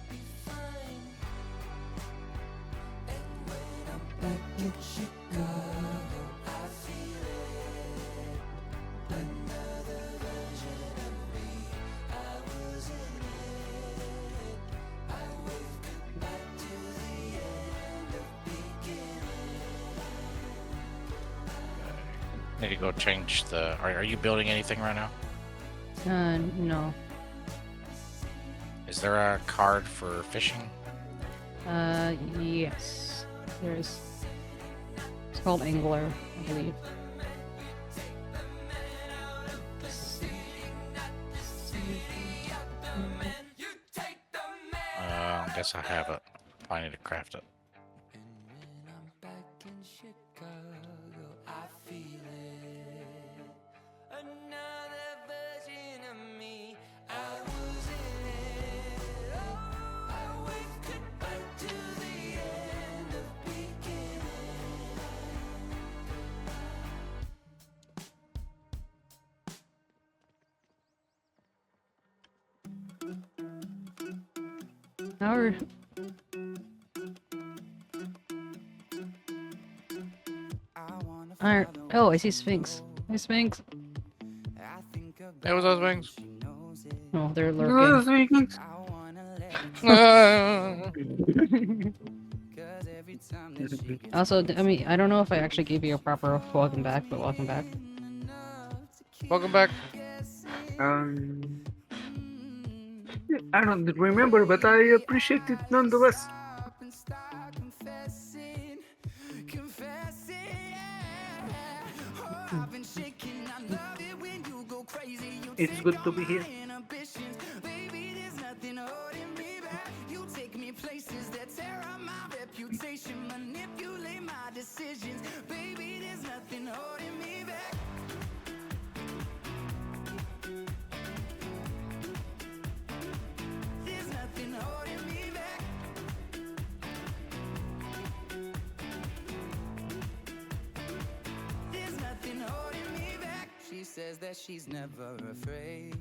Need to go change the. Are you building anything right now? No. Is there a card for fishing? Yes. There's. It's called Angler, I believe. I guess I have it. I need to craft it. Alright. Oh, I see Sphinx. Hey, Sphinx. There was those wings. Oh, they're lurking. Also, I mean, I don't know if I actually gave you a proper welcome back, but welcome back. Welcome back. I don't remember, but I appreciate it nonetheless. It's good to be here. She says that she's never afraid.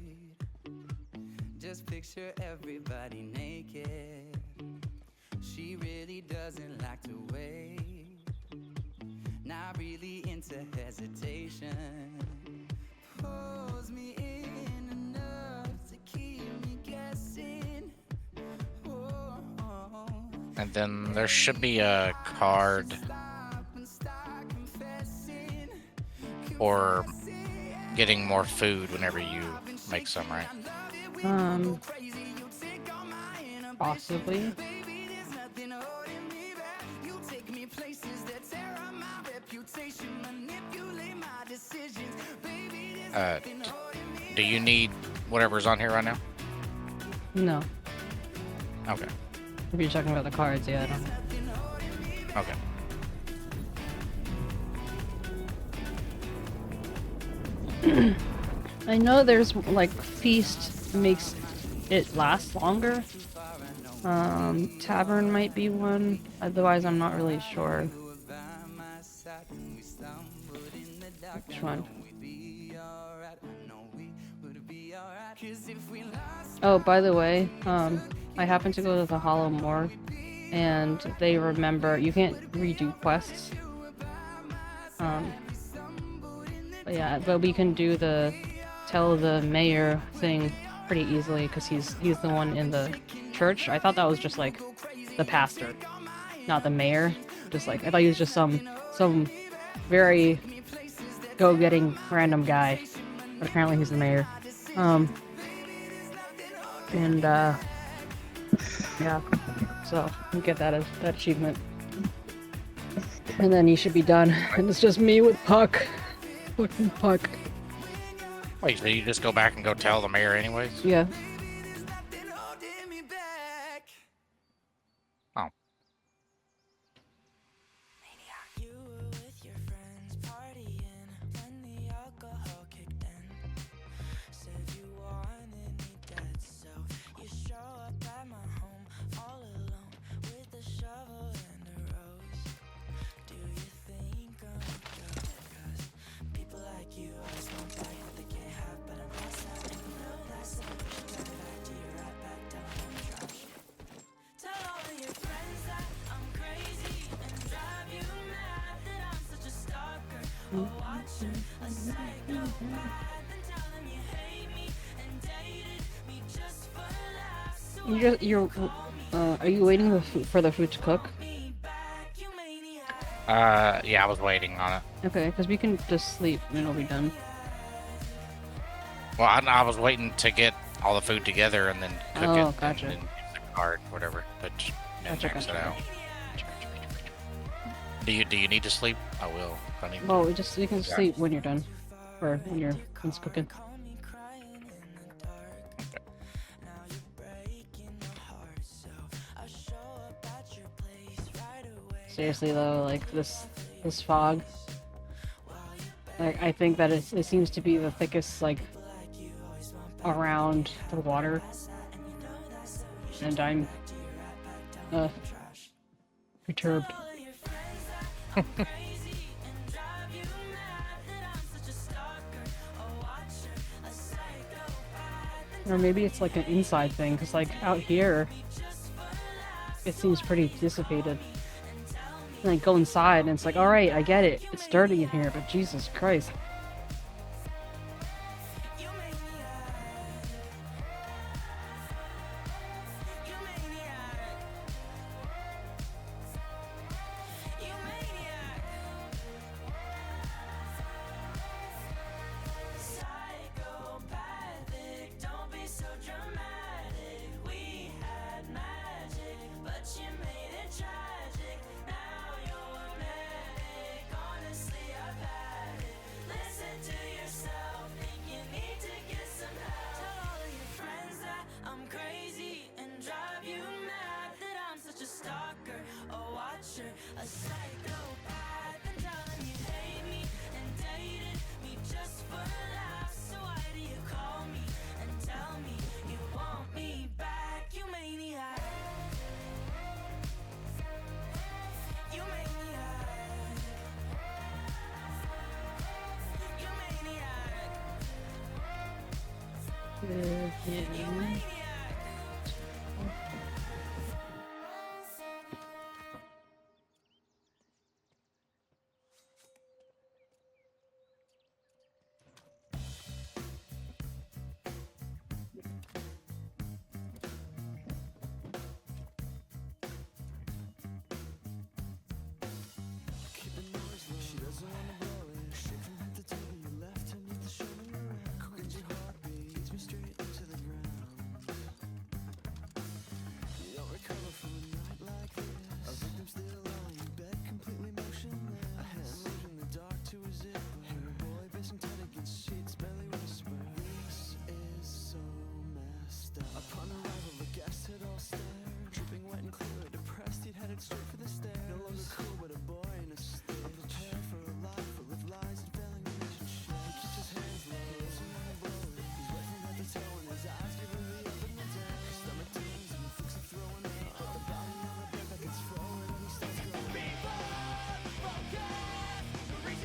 Just picture everybody naked. She really doesn't like to wait. Not really into hesitation. Pulls me in enough to keep me guessing. And then there should be a card for getting more food whenever you make some, right? Possibly. Do you need whatever's on here right now? No. Okay. If you're talking about the cards, yeah, I don't know. Okay. I know there's like feast makes it last longer. Tavern might be one. Otherwise, I'm not really sure. Which one? Oh, by the way, I happened to go to the Hollow Moor, and they remember you can't redo quests. But yeah, but we can do the tell the mayor thing pretty easily because he's the one in the church. I thought that was just like the pastor, not the mayor. Just like I thought he was just some very go-getting random guy, but apparently he's the mayor. Yeah, so you get that achievement, and then you should be done. And it's just me with Puck. Fucking Puck. Wait, so you just go back and go tell the mayor anyways? Yeah. Oh. Are you waiting for the food to cook? Yeah, I was waiting on it. Okay, because we can just sleep and it'll be done. Well, I was waiting to get all the food together and then cook it. Gotcha. And then use the card, whatever. But max it out. Do you need to sleep? I will. If I need Well, to. you can sleep when you're done, or when you're finished cooking. Seriously though, like this fog, like I think that it seems to be the thickest like around the water, and I'm perturbed. Or maybe it's like an inside thing, because like out here it seems pretty dissipated. And I go inside, and it's like, all right, I get it. It's dirty in here, but Jesus Christ.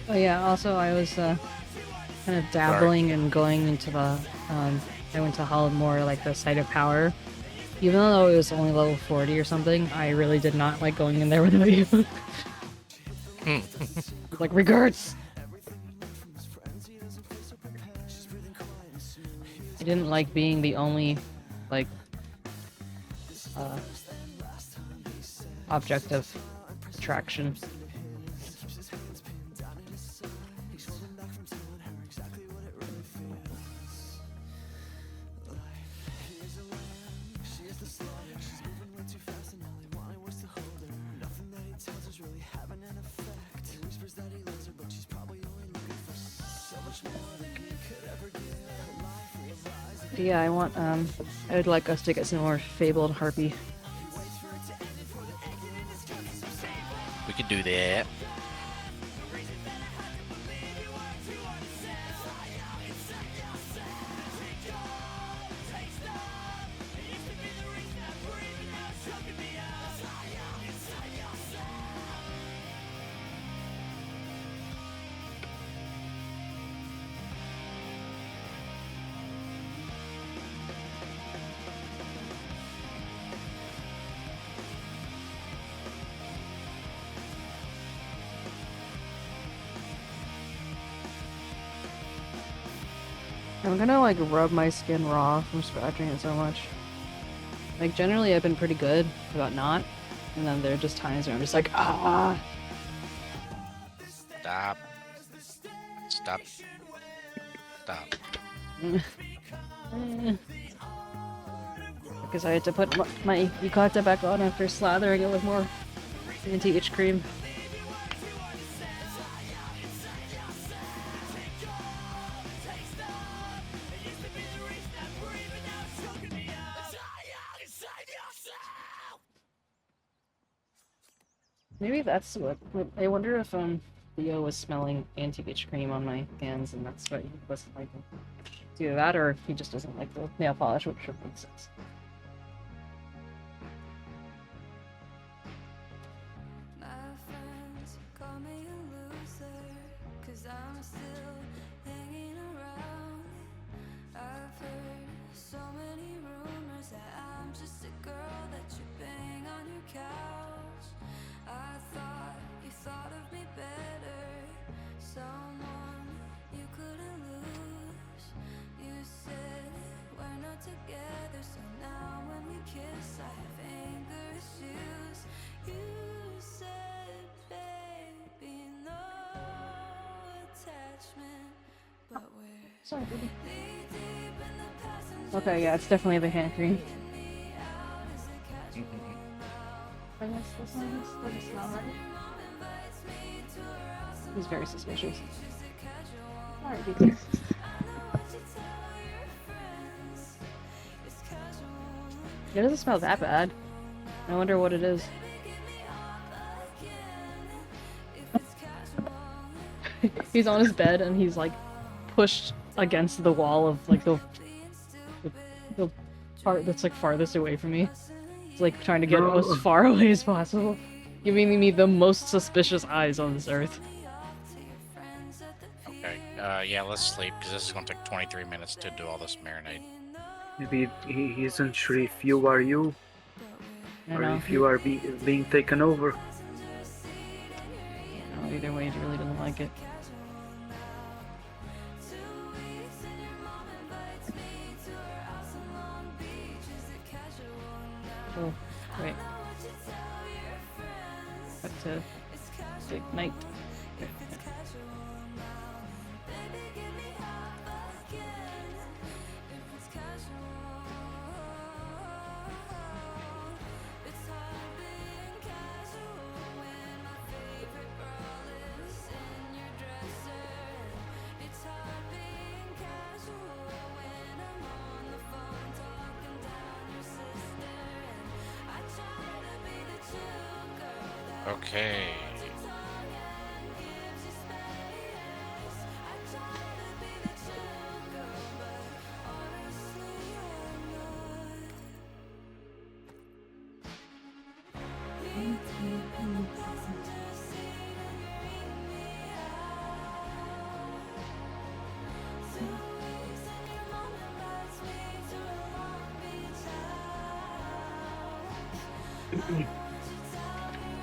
Oh yeah, also I was kind of dabbling and going into the, I went to Holland more like the Site of Power. Even though it was only level 40 or something, I really did not like going in there without you. Like, regards! I didn't like being the only, like, object of attraction. Yeah, I want, I would like us to get some more fabled harpy. We could do that. I'm gonna like rub my skin raw from scratching it so much. Like generally I've been pretty good about not, and then there are just times where I'm just like, ah! Stop. Stop. Stop. Because I had to put my yukata back on after slathering it with more anti-itch cream. Maybe that's what. I wonder if Theo was smelling anti-itch cream on my hands, and that's what he wasn't liking. It's either that, or he just doesn't like the nail polish, which would make sense. My friends call me a loser, 'cause I'm still hanging around. I've heard so many rumors that I'm just a girl that you bang on your couch. I thought Sorry, baby. Okay, yeah, it's definitely the hand cream. I guess this one doesn't smell right. He's very suspicious. Sorry, baby. It doesn't smell that bad. I wonder what it is. He's on his bed and he's like pushed against the wall of like the part that's like farthest away from me. He's like trying to get as far away as possible, giving me the most suspicious eyes on this earth. Okay, yeah, let's sleep because this is gonna take 23 minutes to do all this marinade. Maybe he isn't sure if you are you, or if you are being taken over. No, either way, he really doesn't like it. Oh, wait. Back to night. Okay.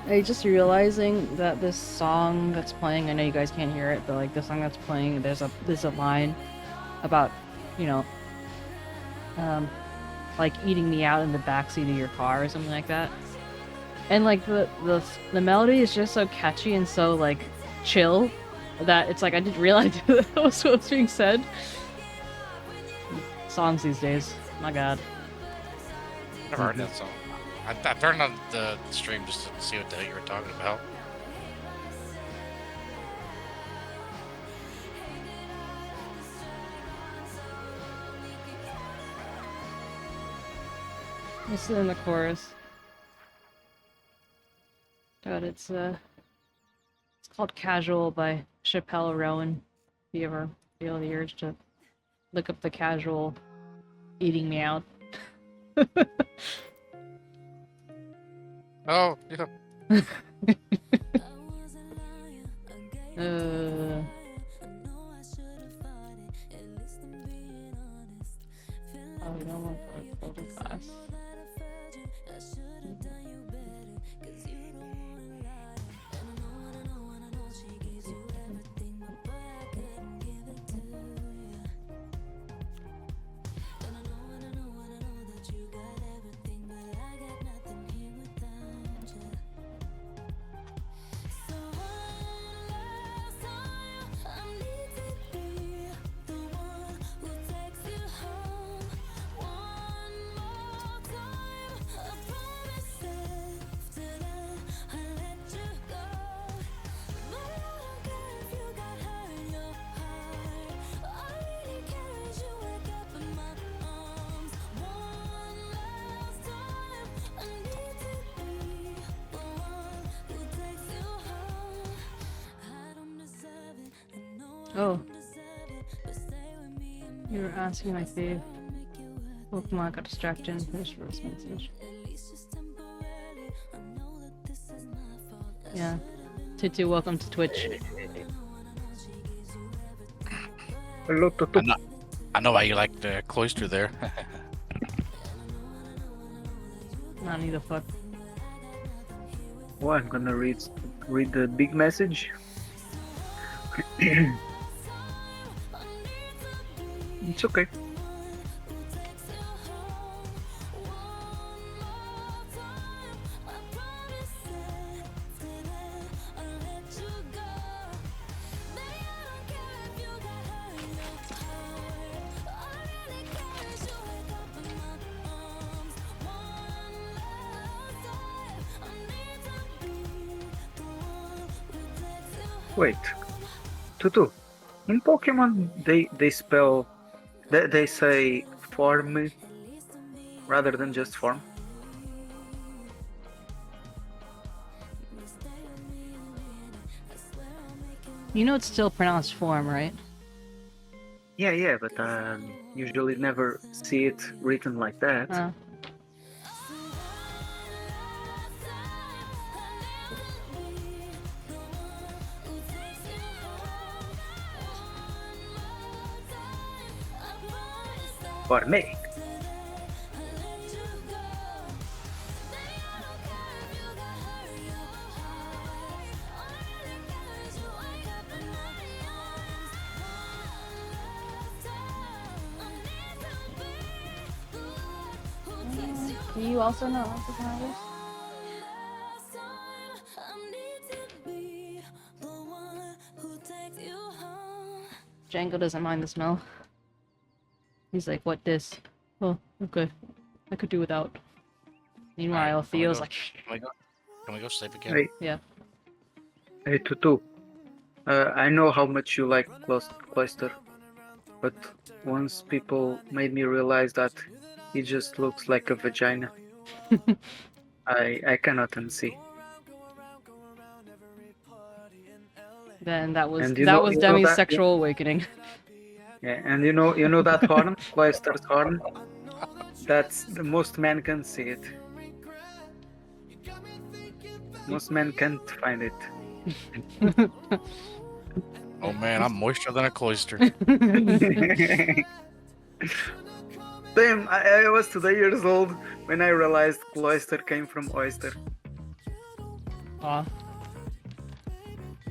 I just realizing that this song that's playing, I know you guys can't hear it, but like the song that's playing, there's a line about, you know, like eating me out in the backseat of your car or something like that. And like the melody is just so catchy and so like chill that it's like I didn't realize that was what was being said. Songs these days, my god. Never heard that song. I turned on the stream just to see what the hell you were talking about. It's in the chorus. God, it's called Casual by 𝗟𝗶𝗀𝘀. If you ever feel the urge to look up the Casual eating me out. Oh, yeah. Oh, we don't want to go to class. Oh. You were asking my fave. Pokemon got distracted and finished first message. Yeah. Tutu, welcome to Twitch. Hello, Tutu. I know why you like the cloister there. Nani the fuck. Well, I'm gonna read the big message. It's okay. Wait, Tutu. In Pokemon, they spell they say form rather than just form. You know it's still pronounced form, right? Yeah, but usually never see it written like that. For me. Do you also know what the sound is? Django doesn't mind the smell. He's like, what this? Oh, okay. I could do without. Meanwhile, Alright, Theo's like, Can we go sleep again? Hey, yeah. hey, Tutu. I know how much you like Cloyster, but once people made me realize that he just looks like a vagina, I cannot unsee. Then that was And Demi's sexual awakening. Yeah, and you know that horn, Cloyster's horn. That's the most men can see it. Most men can't find it. Oh man, I'm moister than a cloister. Damn, I was 2 years old when I realized Cloyster came from oyster. Aw.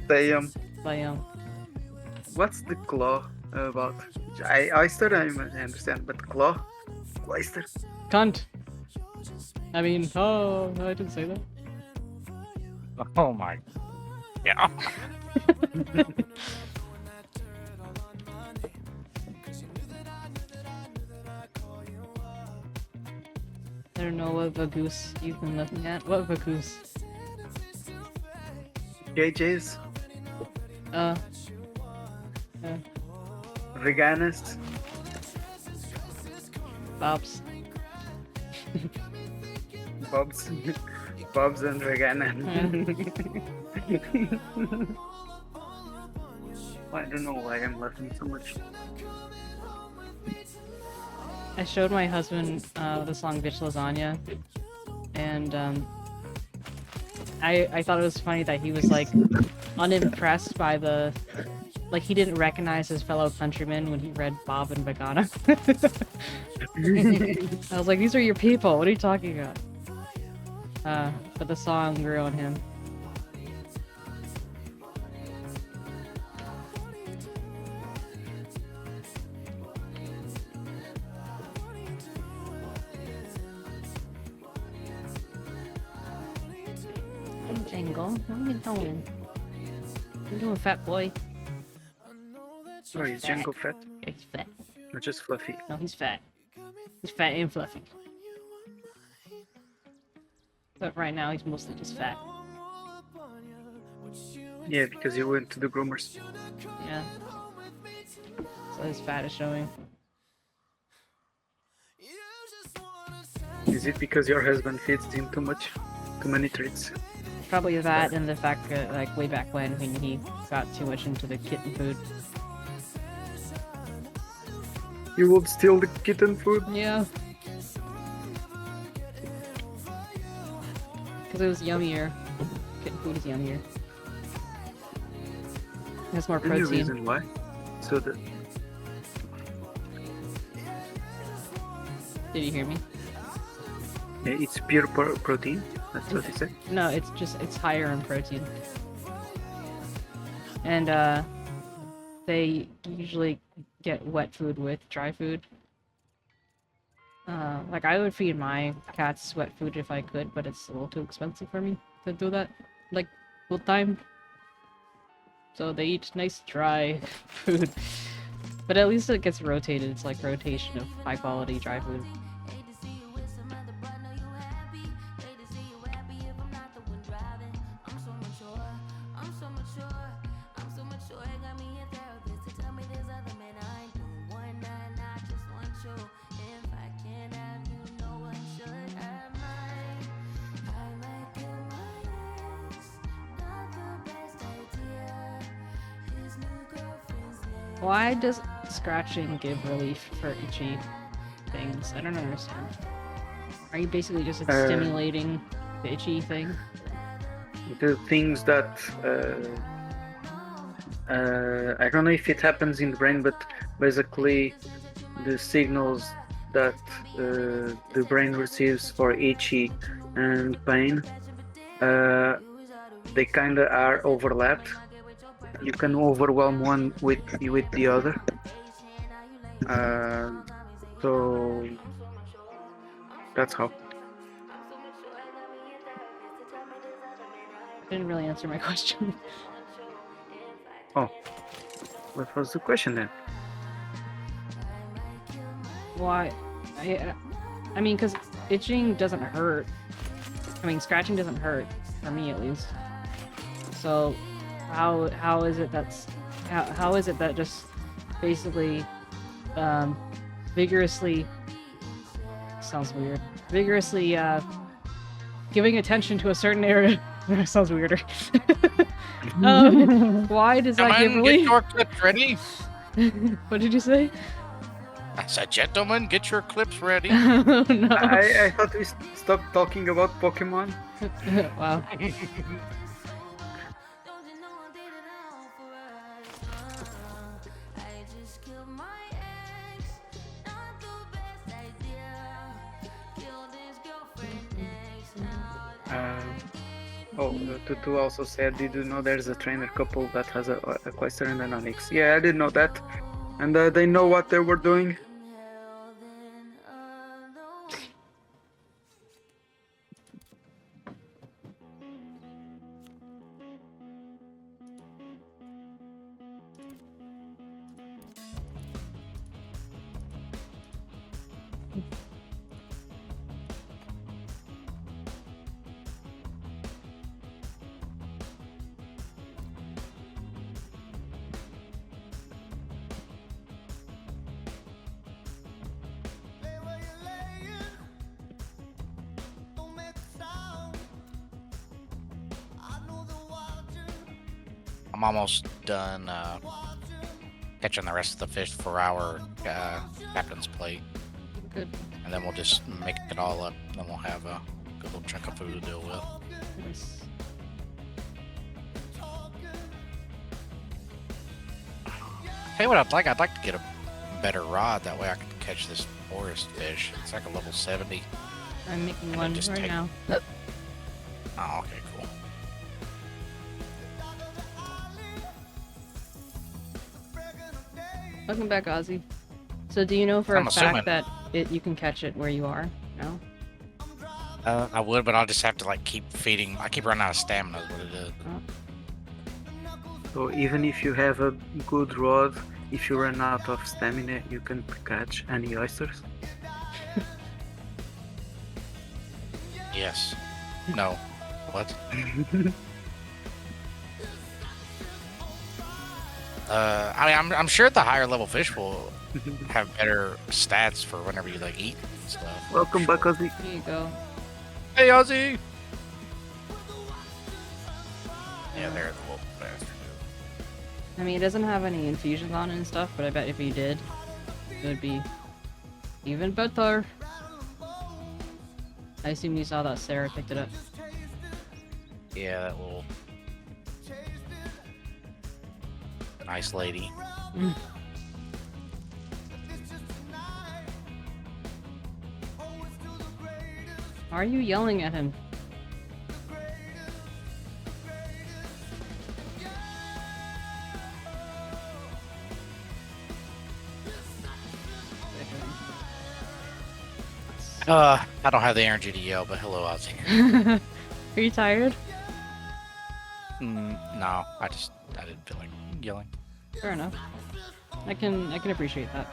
Damn. Damn. What's the claw about? Oyster, I understand, but claw? Cloyster? Cunt. I mean, oh, no, I didn't say that. Oh my. Yeah. I don't know what Vagoose you've been looking at. What Vagoose? JJ's? Veganus? Bobs. Bobs and Vegana. I don't know why I'm laughing so much. I showed my husband the song Bitch Lasagna, and I thought it was funny that he was like unimpressed by the, like he didn't recognize his fellow countrymen when he read Bob and Vegana. I was like, these are your people, what are you talking about? But the song grew on him. Jingle, what are you doing? What are you doing, fat boy? Sorry, is Django fat? Yeah, he's fat. Or just fluffy? No, he's fat. He's fat and fluffy. But right now, he's mostly just fat. Yeah, because you went to the groomers. Yeah. So his fat is showing. Is it because your husband feeds him too much? Too many treats? Probably that and the fact that, like, way back when he got too much into the kitten food. You would steal the kitten food? Yeah. Because it was yummier. Kitten food is yummier. It has more Any protein. reason why? So that... Did you hear me? Yeah, it's pure protein? That's what you said? No, it's higher in protein. And, they usually get wet food with dry food. Like, I would feed my cats wet food if I could, but it's a little too expensive for me to do that, like, full time. So they eat nice dry food. But at least it gets rotated. It's like rotation of high quality dry food. Why does scratching give relief for itchy things? I don't understand. Are you basically just stimulating the itchy thing? The things that I don't know if it happens in the brain, but basically the signals that the brain receives for itchy and pain, they kind of are overlapped. You can overwhelm one with the other. So that's how. Didn't really answer my question. Oh, what was the question then? Why? I mean, because itching doesn't hurt. I mean, scratching doesn't hurt, for me at least. So, how is it how is it that just basically vigorously sounds weird. Vigorously giving attention to a certain area sounds weirder. Why does that give relief? Get your clips ready. What did you say? I said, gentlemen, get your clips ready. Oh, no. I thought we stopped talking about Pokemon. Wow. Tutu also said, did you know there's a trainer couple that has a Cloyster and an Onyx? Yeah, I did know that. And they know what they were doing. I'm almost done catching the rest of the fish for our captain's plate. Good. And then we'll just make it all up. Then we'll have a good little chunk of food to deal with. Nice. Hey, what I'd like to get a better rod. That way I can catch this forest fish. It's like a level 70. I'm making And one just right take- now. Oh, okay, cool. Welcome back, Ozzy. So do you know for I'm a fact assuming. that you can catch it where you are? No? I would, but I'll just have to like keep feeding. I keep running out of stamina. Is what it is. So even if you have a good rod, if you run out of stamina, you can catch any oysters. Yes. No. What? I mean, I'm sure the higher level fish will have better stats for whenever you like eat and stuff. Welcome back, Ozzy. There you go. Hey, Ozzy. Yeah, there's the little bastard. I mean, it doesn't have any infusions on it and stuff, but I bet if he did, it would be even better. I assume you saw that Sarah picked it up. Yeah, that little nice lady. Why are you yelling at him? I don't have the energy to yell, but hello, Ozzy. Are you tired? No, I didn't feel like yelling. Fair enough. I can appreciate that.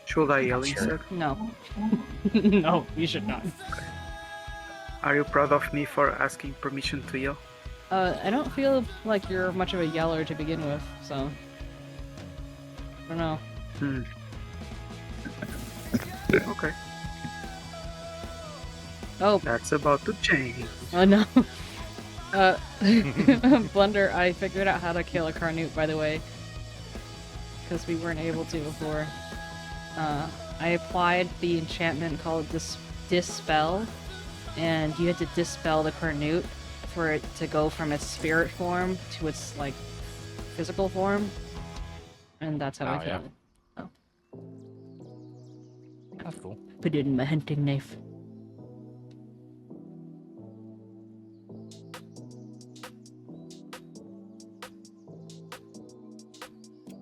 Should I yell Sure. instead? No. No, you should not. Are you proud of me for asking permission to yell? I don't feel like you're much of a yeller to begin with, so I don't know. Okay. Oh, That's about to change. oh no. Blunder, I figured out how to kill a Carnute, by the way. because we weren't able to before. I applied the enchantment called Dispel, and you had to dispel the Carnute for it to go from its spirit form to its, like, physical form. And that's how I killed it. Oh. That's cool. Put it in my hunting knife.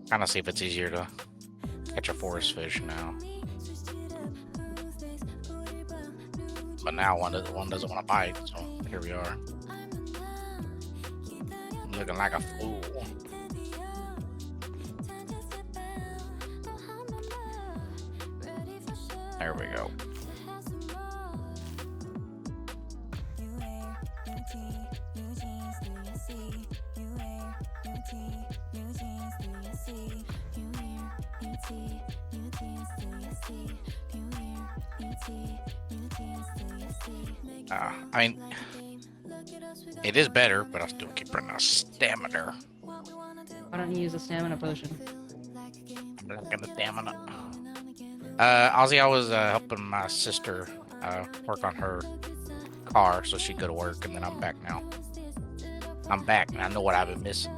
Kind of see if it's easier to catch a forest fish now. But now one doesn't want to bite, so here we are. I'm looking like a fool. There we go. I mean, it is better, but I still keep running a stamina. Why don't you use a stamina potion? I'm not gonna stamina. Ozzy, I was helping my sister work on her car so she'd go to work, and then I'm back now. I'm back, and I know what I've been missing.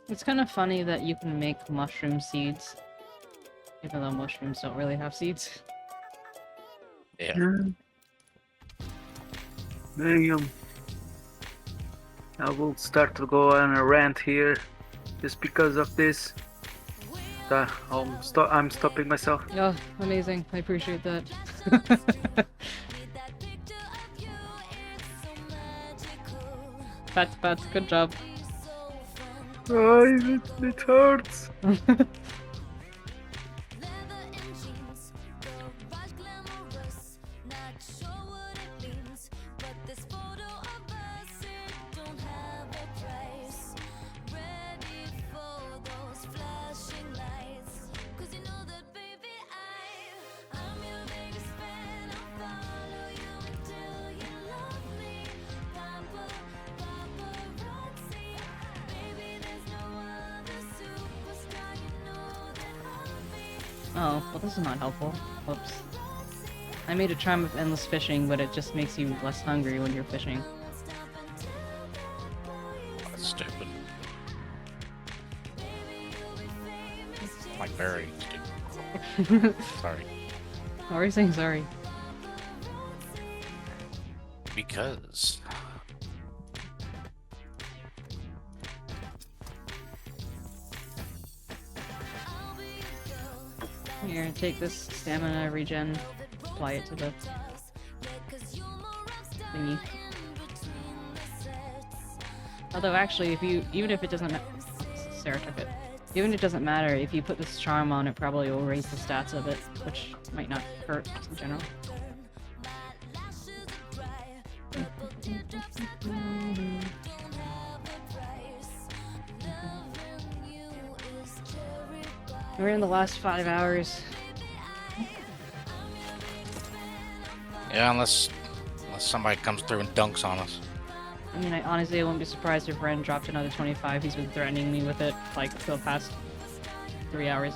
It's kind of funny that you can make mushroom seeds, even though mushrooms don't really have seeds. Yeah. Damn. I will start to go on a rant here, just because of this. I'm stopping myself. Oh, amazing. I appreciate that. Pat, good job. Oh, it hurts. Oh, well this is not helpful. Whoops. I made a charm of endless fishing, but it just makes you less hungry when you're fishing. That's stupid. Like very stupid. Sorry. Why are you saying sorry? Because. Here, take this stamina regen, apply it to the thingy. Although actually, even if it doesn't, Sarah took it. Even if it doesn't matter, if you put this charm on, it probably will raise the stats of it, which might not hurt in general. We're in the last 5 hours. Yeah, unless somebody comes through and dunks on us. I mean, I honestly wouldn't be surprised if Ren dropped another 25. He's been threatening me with it, like, for the past 3 hours.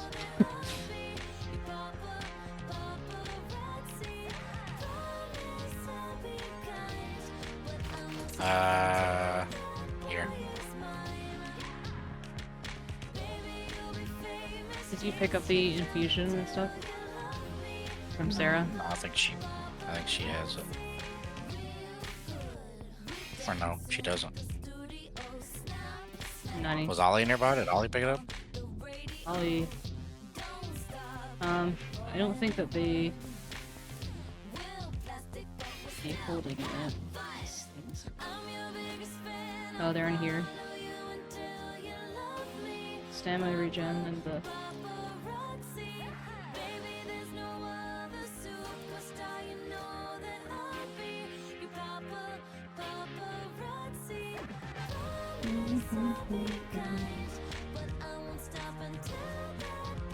Here. Did you pick up the infusion and stuff? From Sarah? I think she has it. Or no, she doesn't. Nani. Was Ollie nearby? Did Ollie pick it up? Ollie. I don't think that they holding it yet. Oh, they're in here. Stamina regen and the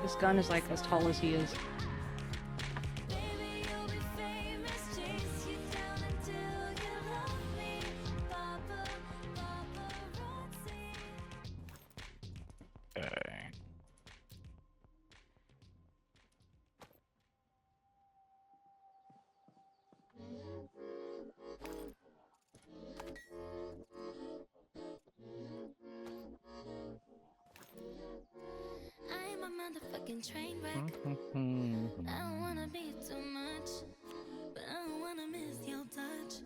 This gun is like as tall as he is. Okay. I'm a motherfucking train wreck. I don't wanna be too much, but I don't wanna miss your touch.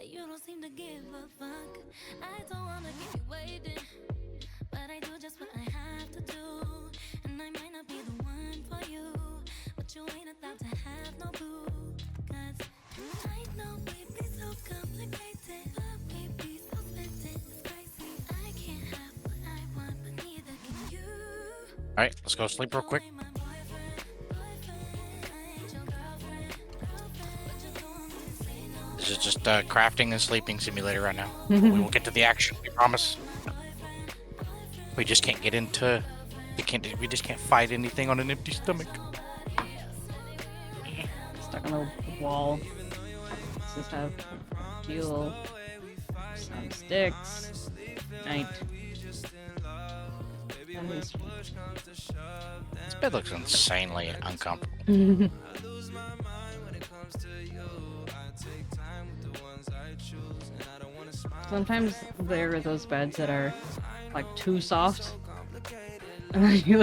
You don't seem to give a fuck. I don't wanna keep you waiting, but I do just what I have to do. And I might not be the one for you, but you ain't allowed to have no boo. Cause I know we be so complicated, but we be so spitting. It's crazy. I can't have what I want, but neither can you. Alright, let's go sleep real quick. This is just a crafting and sleeping simulator right now. We will get to the action, we promise. We just can't get into... We just can't fight anything on an empty stomach. Stuck on the wall. Let's just have fuel. Some sticks. Night. This bed looks insanely uncomfortable. Sometimes there are those beds that are like too soft. And you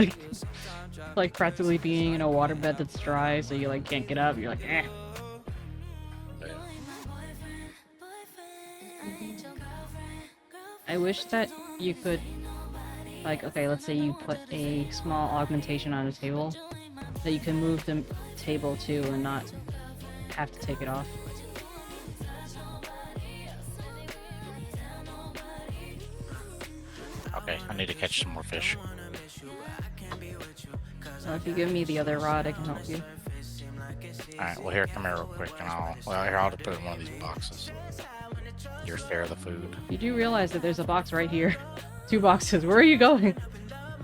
like practically being in a waterbed that's dry, so you like can't get up. You're like, eh. I wish that you could, like, okay, let's say you put a small augmentation on a table, that you can move the table to and not have to take it off. Okay, I need to catch some more fish. So if you give me the other rod, I can help you. Alright, well here, come here real quick and I'll just put it in one of these boxes. Your share of the food. You do realize that there's a box right here. 2 boxes. Where are you going?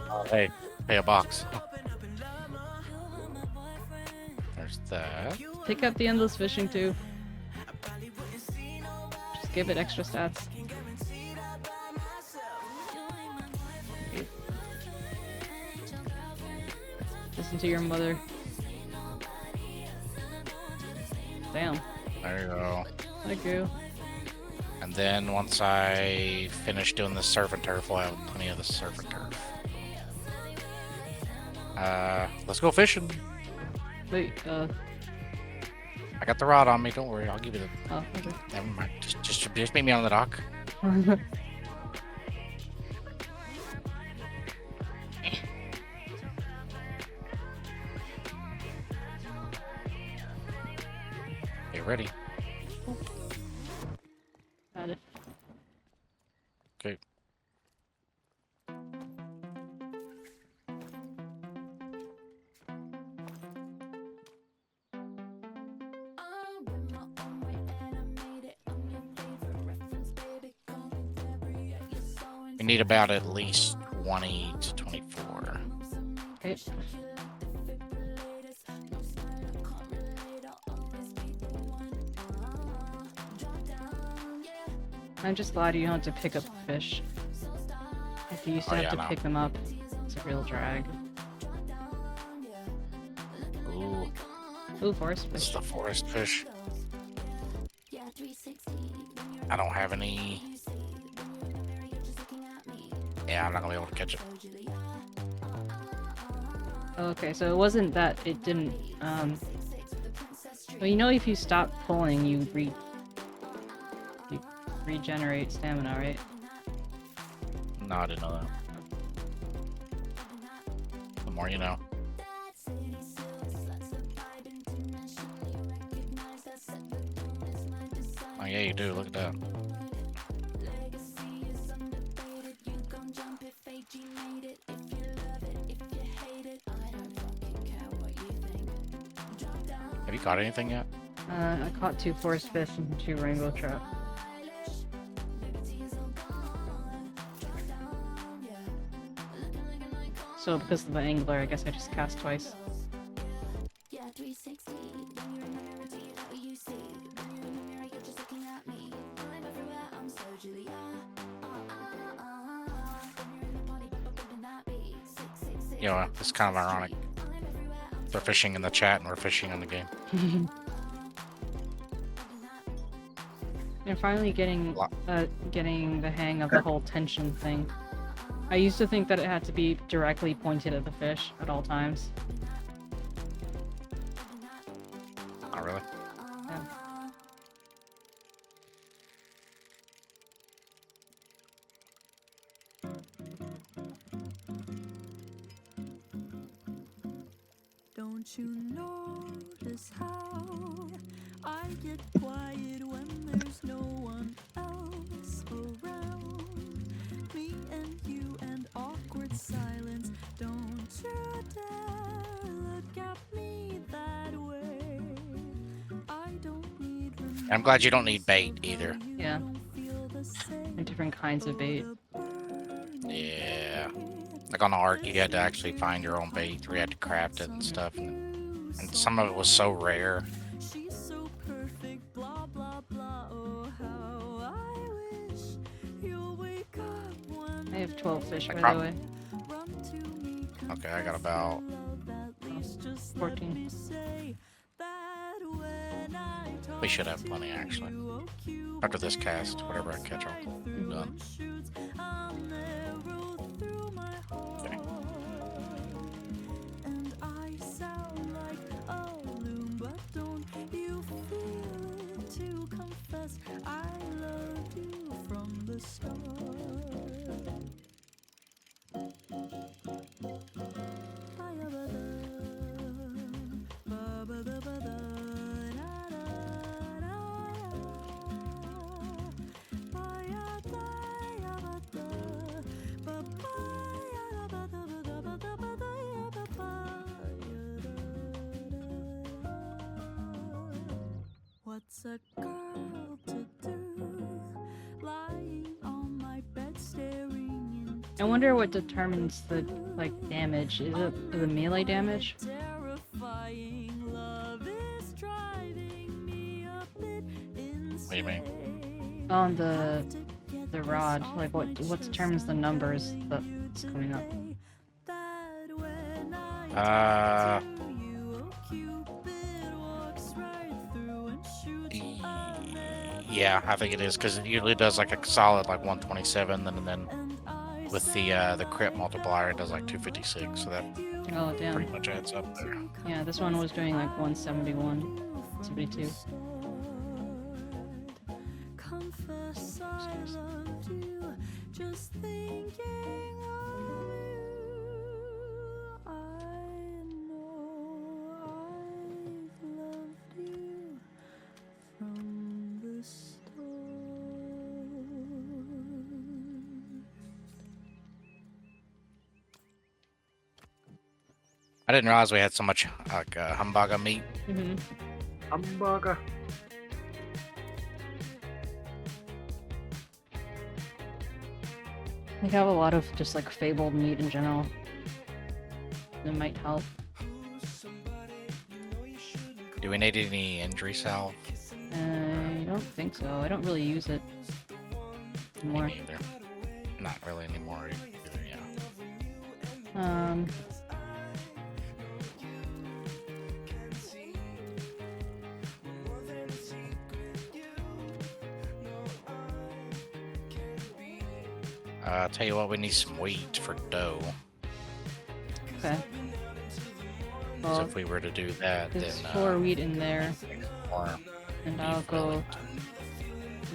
Oh, hey, a box. There's that. Pick up the endless fishing too. Just give it extra stats. Listen to your mother. Damn. There you go. Thank you. And then once I finish doing the surf and turf, we'll have plenty of the surf and turf. Let's go fishing. Wait, I got the rod on me, don't worry, I'll give you the... Oh, okay. Never mind, just meet me on the dock. Get ready. Got it. Okay. We need about at least 20 to 24. Okay. I'm just glad you don't have to pick up fish. If you used to have to pick them up, it's a real drag. Ooh. Ooh, forest fish. It's the forest fish. I don't have any. Yeah, I'm not gonna be able to catch it. Okay, so it wasn't that it didn't, well, you know, if you stop pulling, you regenerate stamina, right? No, I didn't know that. The more you know. Oh yeah, you do. Look at that. Have you caught anything yet? I caught 2 forest fish and 2 rainbow trout. So because of the angler, I guess I just cast twice. Yeah, 360. When you're in the mirror, do you know what you see? When you're in the mirror, you're just looking at me. I'm everywhere, I'm so Julia. When you're in the party, people bumping that beat. 666. You know, it's kind of ironic. They're fishing in the chat and we're fishing in the game. They're finally getting the hang of the whole tension thing. I used to think that it had to be directly pointed at the fish at all times. Oh, really? Yeah. Don't you notice how I get quiet when there's no one else around? Me and you and awkward silence. Don't you dare look at me that way. I don't need I'm glad you don't need bait either. Yeah. And different kinds of bait. Yeah. Like on the Ark, you had to actually find your own bait. You had to craft it and stuff. And some of it was so rare. She's so perfect, blah blah blah. Oh, how I wish you'll wake up one I have 12 fish, Like by the way. Okay, I got about 14. We should have plenty, actually. After this cast, whatever I catch, I'll done. Okay. And I sound like a loon, but don't you feel it to confess I loved you from the start. What's a girl to do, lying on my bed staring I wonder what determines the damage. Is it the melee damage? terrifying? Love is driving me a bit What do you mean? On the rod, like what determines the numbers that's coming up? Yeah, I think it is, because it usually does like a solid like 127, and then with the crit multiplier, it does like 256. So that Oh damn. pretty much adds up there. Yeah, this one was doing like 171, 72. Confess I loved you, just thinking of you. I know I've loved you from the start. I didn't realize we had so much like hamburger meat. Mm-hmm. Hamburger. We have a lot of just like fabled meat in general. It might help. Do we need any injury salve? I don't think so. I don't really use it anymore. Me neither. Not really anymore either, yeah. I'll tell you what, we need some wheat for dough. Okay. Because Well, if we were to do that, then there's 4 wheat in there, more. and I'll go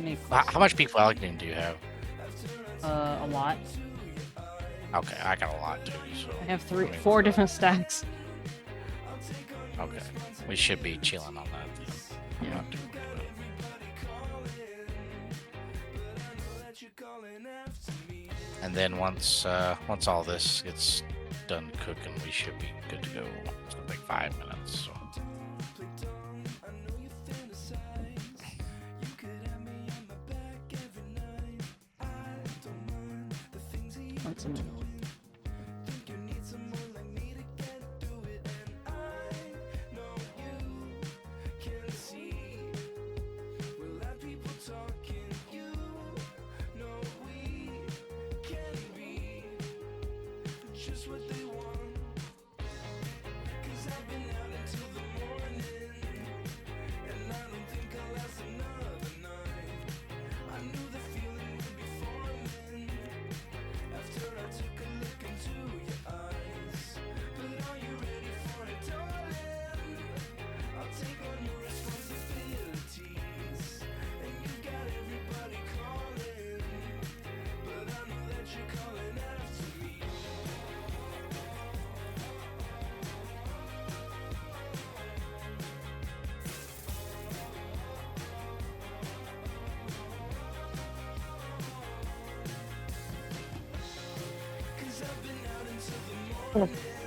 make How much beef Wellington do you have? a lot. Okay, I got a lot too. So I have 4 different stacks. Okay, we should be chilling on that. Then. I'm Yeah. not too worried about it. And then once all this gets done cooking, we should be good to go. It's gonna take 5 minutes. So. Once a minute.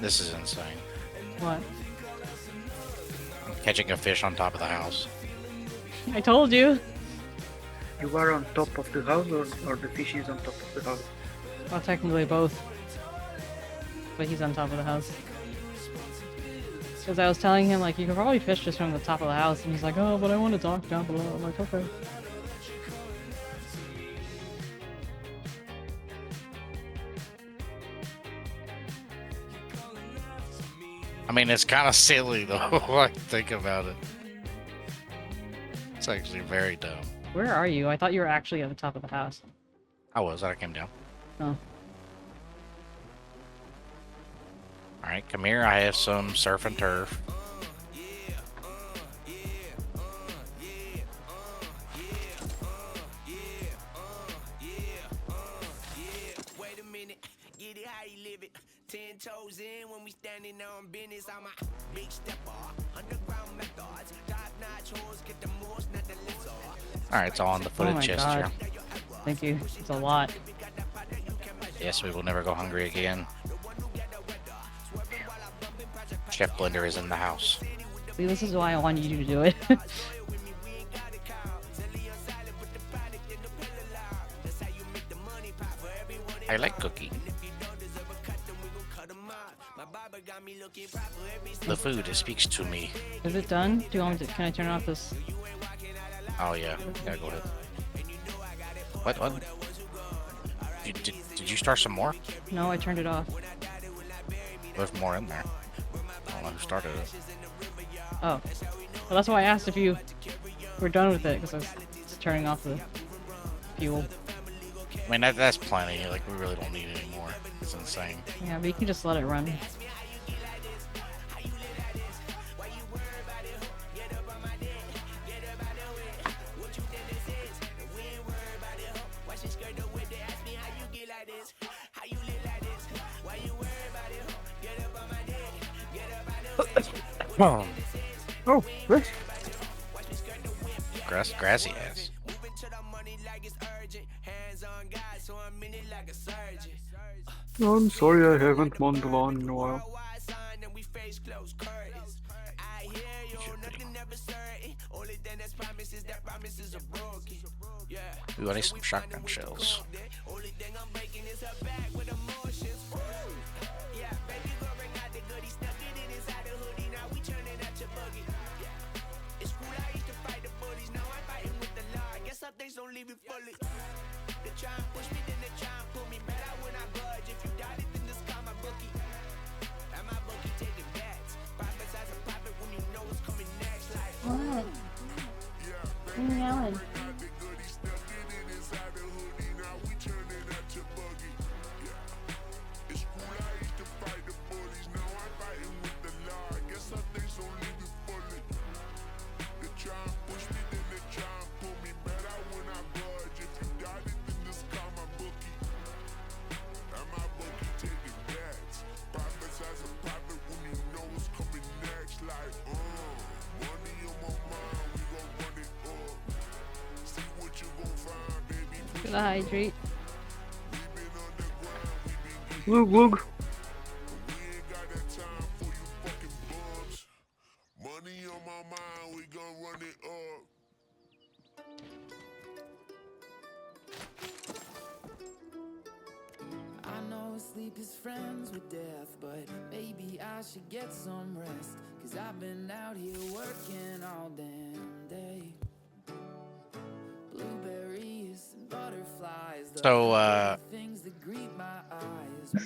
This is insane. What? I'm catching a fish on top of the house. I told you. You are on top of the house, or the fish is on top of the house? Well, technically both. But he's on top of the house. Because I was telling him, like, you can probably fish just from the top of the house. And he's like, oh, but I want to dock down below. I'm like, okay. I mean, it's kind of silly though. Like, think about it. It's actually very dumb. Where are you? I thought you were actually at the top of the house. I was. I came down. Oh. All right, come here. I have some surf and turf. Wait a minute, get it how you live it. 10 toes in when we standing on business. I'm a big stepper, underground methods, top-notch hoes, get the most, not the lesser. All right, it's all on the Oh footed my chest god. here. Thank you. It's a lot. Yes, we will never go hungry again. Chef Blender is in the house. See, this is why I wanted you to do it. I like cooking. The food, it speaks to me. Is it done? Do you want me to, can I turn off this? Oh yeah, yeah, go ahead. What? Did you start some more? No, I turned it off. There's more in there. I don't know who started it. Oh. Well, that's why I asked if you were done with it, because I was just turning off the fuel. I mean, that's plenty. Like, we really don't need any more. It's insane. Yeah, but you can just let it run. Oh, what? Grassy ass. I'm sorry I haven't mowed the lawn in a while. Ooh, I need some shotgun shells. What? I'm yelling. Gotta hydrate. Look, look. I know sleep is friends with death, but maybe I should get some rest. Cause I've been out here working all damn day. Blueberries and butterflies. So,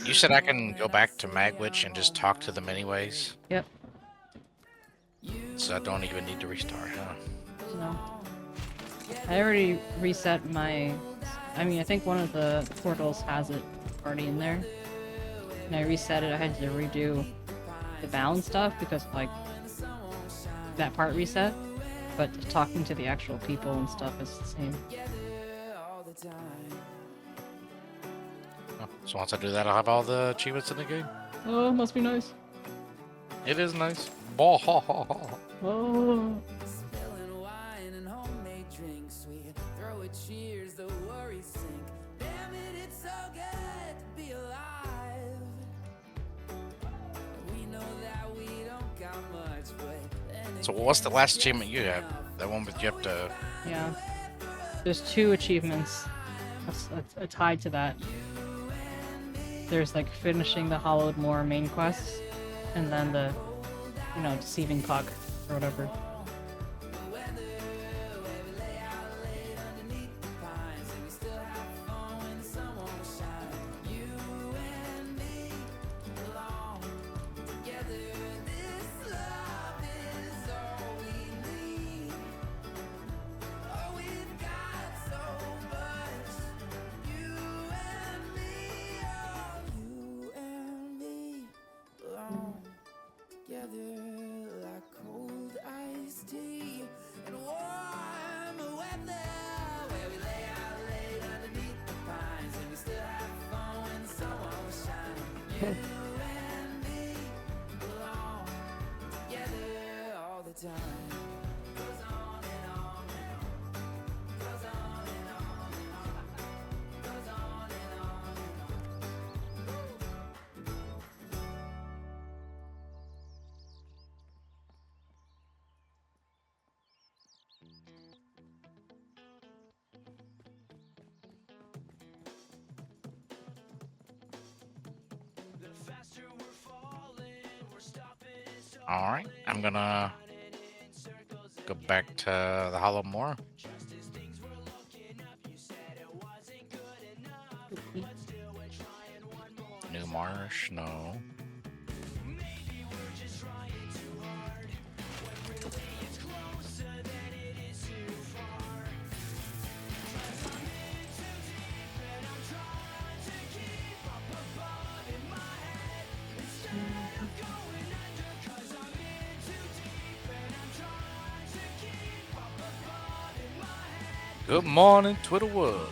you said I can go back to 𝗟𝗶𝗶𝗀𝘀 and just talk to them anyways? Yep. So I don't even need to restart, huh? No. I already reset my... I mean, I think one of the portals has it already in there. And I reset it, I had to redo the bound stuff because, like, that part reset. But talking to the actual people and stuff is the same. Oh, so once I do that, I'll have all the achievements in the game? Oh, must be nice. It is nice. Ball, ha, ha, ha. Oh. Spilling wine and homemade drinks, we throw a cheers, the worries sink. Damn it, it's so good to be alive. So what's the last achievement you have? That one with you have to... Yeah. There's 2 achievements tied to that. There's like finishing the Hollowed Moor main quest, and then the, you know, deceiving puck or whatever. Alright, I'm gonna go back to the Hollow Moor. New Marsh, no. Good morning, Twitter world.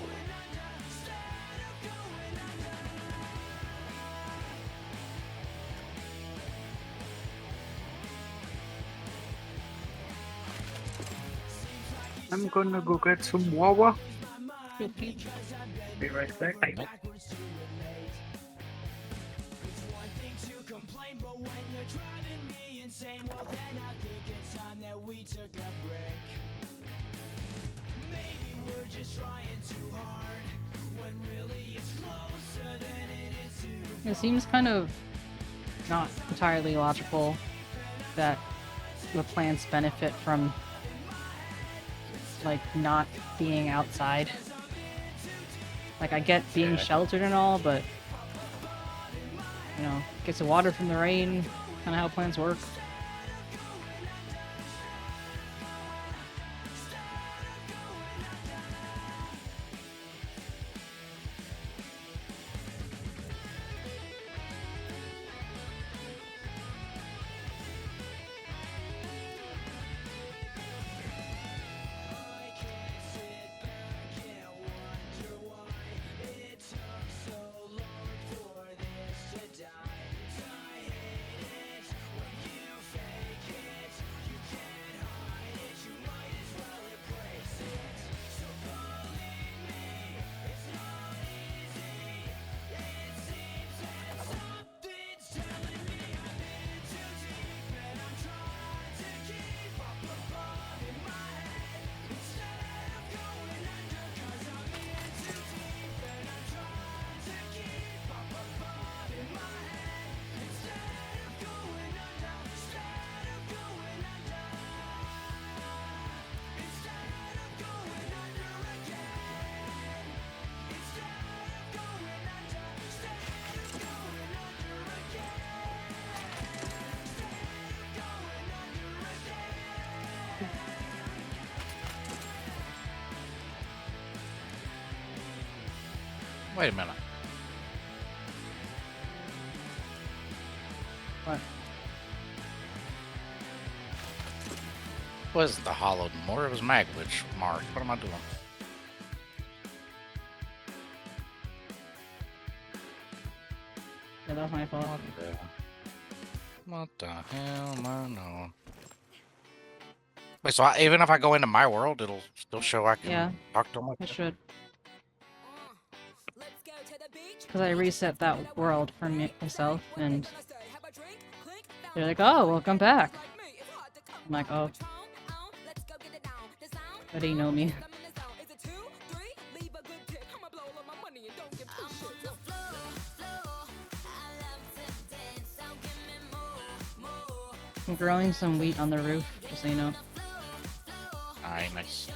I'm gonna go get some wawa. Be right back. It seems kind of not entirely logical that the plants benefit from like not being outside. Like I get being sheltered and all, but you know, gets the water from the rain, kind of how plants work. Wait a minute. What? Wasn't the Hollowed Moor, it was Magwitch Mark. What am I doing? Yeah, that was my fault. What the hell am I doing? Wait, so even if I go into my world, it'll still show I can talk to them? It should. Because I reset that world for myself, and They're like, oh, welcome back. I'm like, oh. But they know me. I'm growing some wheat on the roof, just so you know. Alright, nice.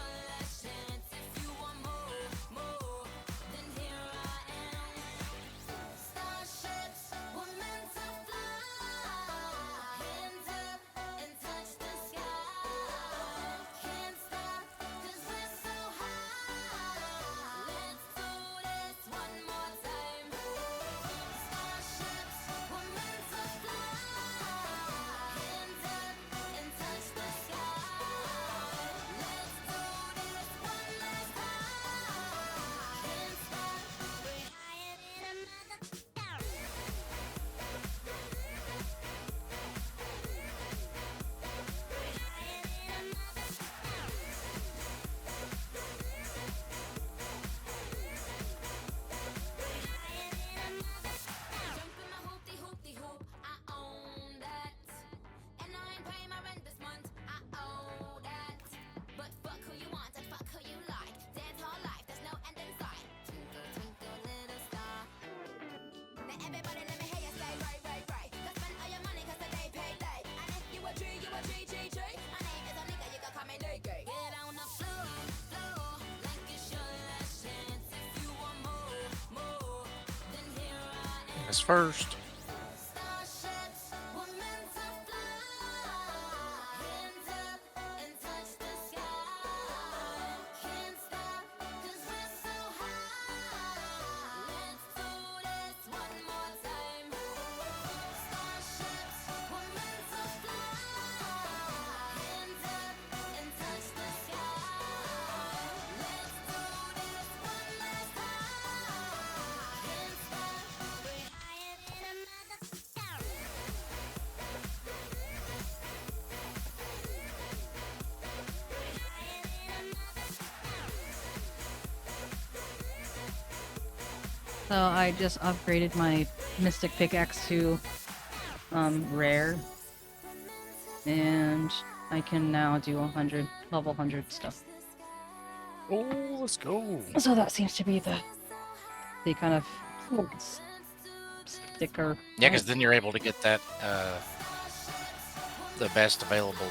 First. So I just upgraded my Mystic Pickaxe to rare, and I can now do level 100 stuff. Oh, let's go. So that seems to be the kind of sticker. Yeah, because then you're able to get that the best available.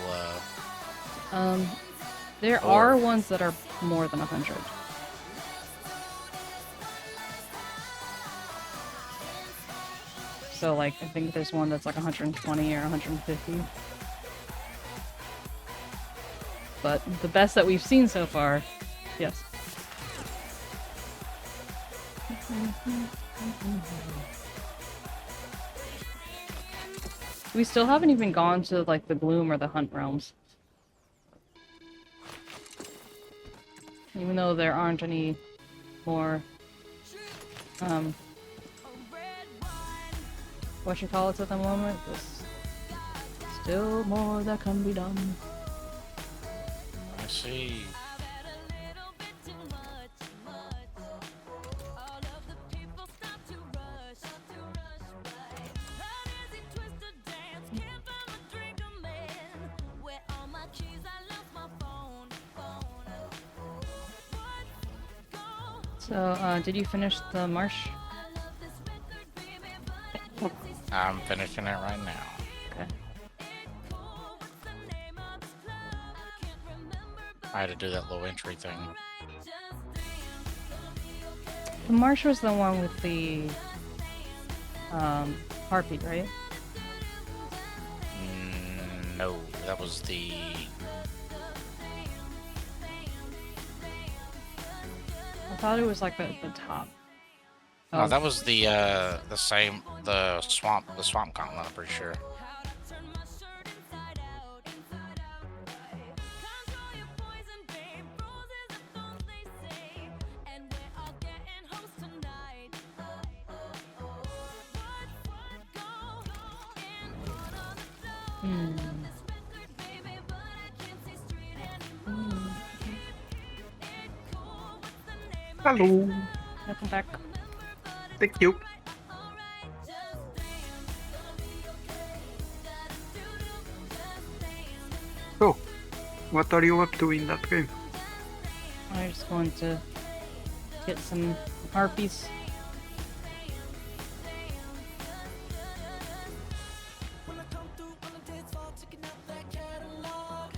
There are ones that are more than 100. So, like, I think there's one that's like 120 or 150. But the best that we've seen so far, yes. We still haven't even gone to, like, the Gloom or the Hunt realms. Even though there aren't any more, whatchamacallits at the moment, there's still more that can be done. I see. So, did you finish the marsh? I'm finishing it right now. Okay. I had to do that low entry thing. The marsh was the one with the harpy, right? No, that was the. I thought it was like the top. No, that was the same, the swamp gauntlet, I'm pretty sure. Hello. Welcome back. Thank you. What are you up to in that game? I just want to get some harpies.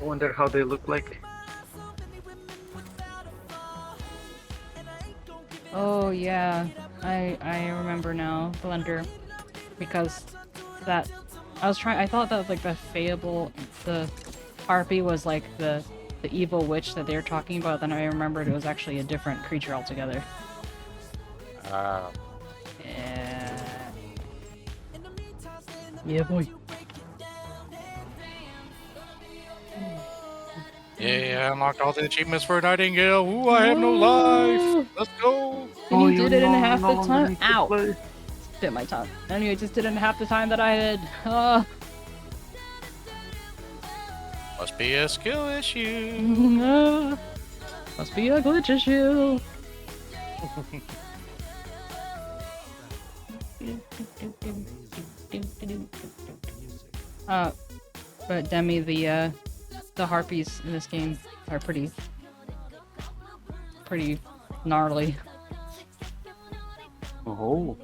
I wonder how they look like. Oh yeah, I remember now, Blender, because that I thought that like the the harpy was like the evil witch that they were talking about. Then I remembered it was actually a different creature altogether. Yeah. Yeah, boy. Yeah, I unlocked all the achievements for Nightingale. Ooh, I have no life. Let's go. And you did it in half the longer time. need to Ow! play. Bit my tongue. Anyway, I just did it in half the time that I did. Must be a skill issue. Must be a glitch issue. But Demi, the harpies in this game are pretty gnarly. Oh.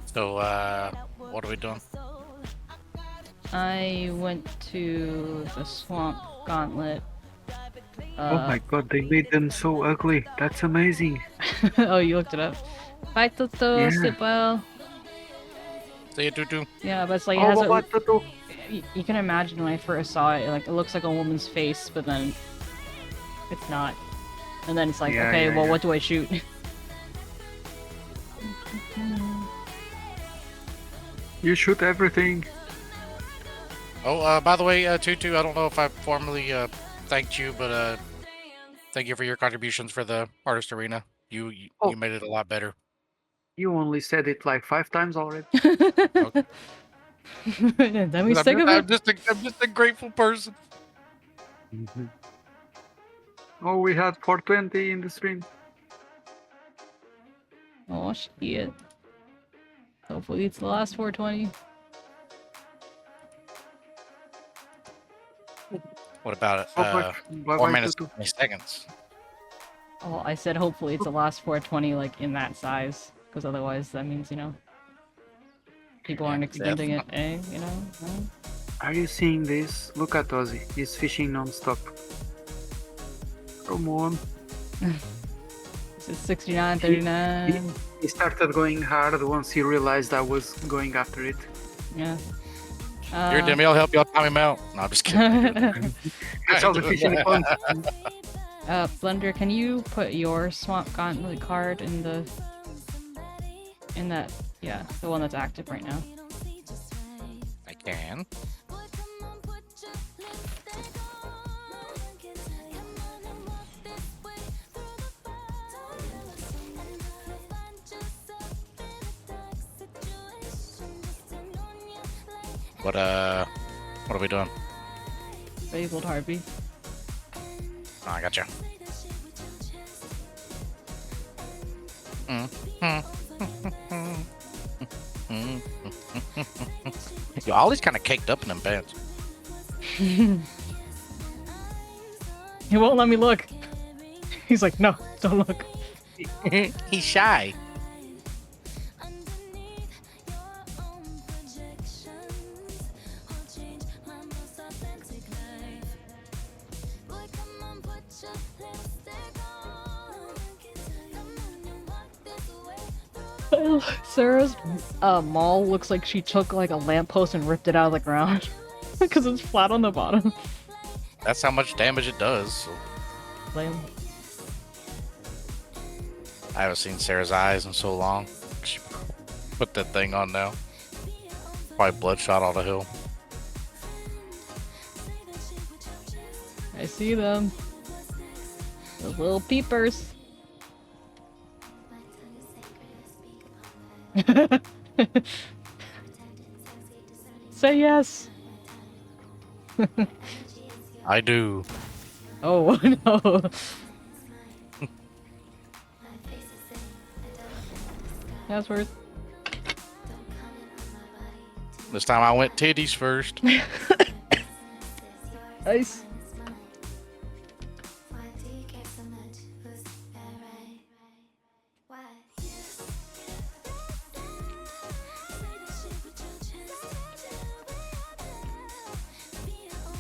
So, what are we doing? I went to the Swamp Gauntlet. Oh my god, they made them so ugly. That's amazing. Oh, you looked it up. Bye, Toto. Yeah. Sleep well. See you, Tutu. Yeah, but it's like it Oh, has what, Toto? you can imagine when I first saw it, like it looks like a woman's face, but then it's not. And then it's like, Yeah, okay, yeah, well, yeah. what do I shoot? You shoot everything. Oh, by the way, Tutu, I don't know if I formally thanked you, but thank you for your contributions for the artist arena. You made it a lot better. You only said it like 5 times already. Okay. Demi's sick of I'm it. just a grateful person. Oh, we had 420 in the stream. Oh shit. Hopefully it's the last 420. What about it? Bye-bye, 4 minutes, Tutu. 20 seconds. Oh, I said hopefully it's the last 420, like in that size, because otherwise that means, you know, people aren't extending it, you know? Are you seeing this? Look at 𝗟𝗀. He's fishing non-stop. Come on. It's 69, 39. He started going hard once he realized I was going after it. Yeah. Here, Demi, I'll help you. I'll time him out. No, I'm just kidding. That's all the fishing ponds. Blender, can you put your Swamp Gauntlet card in the... yeah, the one that's active right now. I can. What are we doing? Fabled Harpy. Oh, I gotcha. Yo, Ollie's kind of caked up in them pants. He won't let me look. He's like, no, don't look. He's shy. Sarah's mall looks like she took like a lamppost and ripped it out of the ground because it's flat on the bottom. That's how much damage it does. So. Lame. I haven't seen Sarah's eyes in so long. She put that thing on now. Probably bloodshot on the hill. I see them. Those little peepers. Say yes. I do. Oh no. That's worth. This time I went titties first. Nice.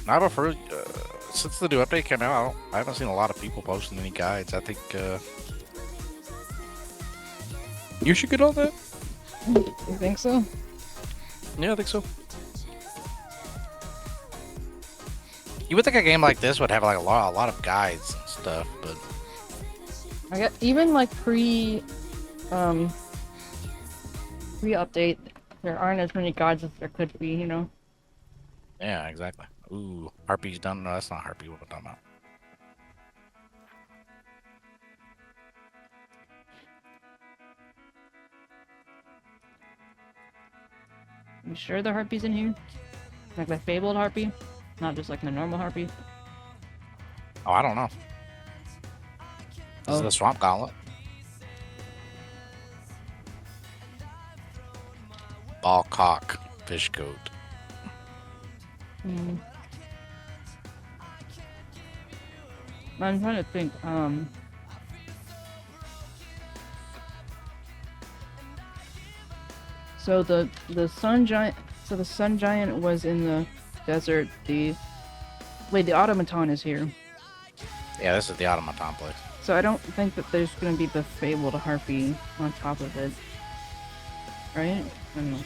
I prefer, since the new update came out, I haven't seen a lot of people posting any guides. I think you should get on that. You think so? Yeah, I think so. You would think a game like this would have like a lot of guides and stuff, but I get even like pre-update, there aren't as many guides as there could be, you know. yeah, exactly. Ooh, Harpy's done. No, that's not Harpy. What we're talking about. You sure the harpy's in here? Like the fabled harpy? Not just like the normal harpy? Oh, I don't know. This is Oh. the Swamp Gauntlet. Ball cock, fish coat. Hmm. I'm trying to think, so the sun giant, so the sun giant was in the desert. The automaton is here. Yeah, this is the automaton place. So I don't think that there's gonna be the fabled harpy on top of it. Right? I don't know.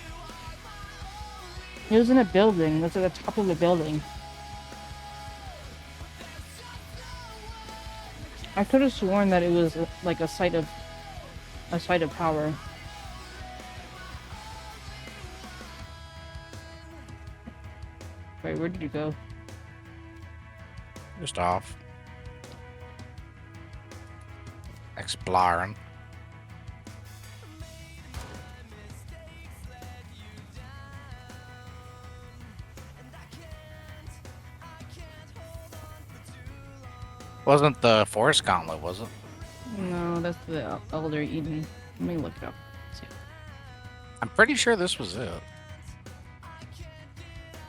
It was in a building. That's at the top of the building. I could have sworn that it was like a site of power. Wait, where did you go? Just off. Exploring. Wasn't the Forest Gauntlet, was it? No, that's the Elder Eden. Let me look it up. I'm pretty sure this was it.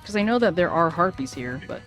Because I know that there are harpies here, but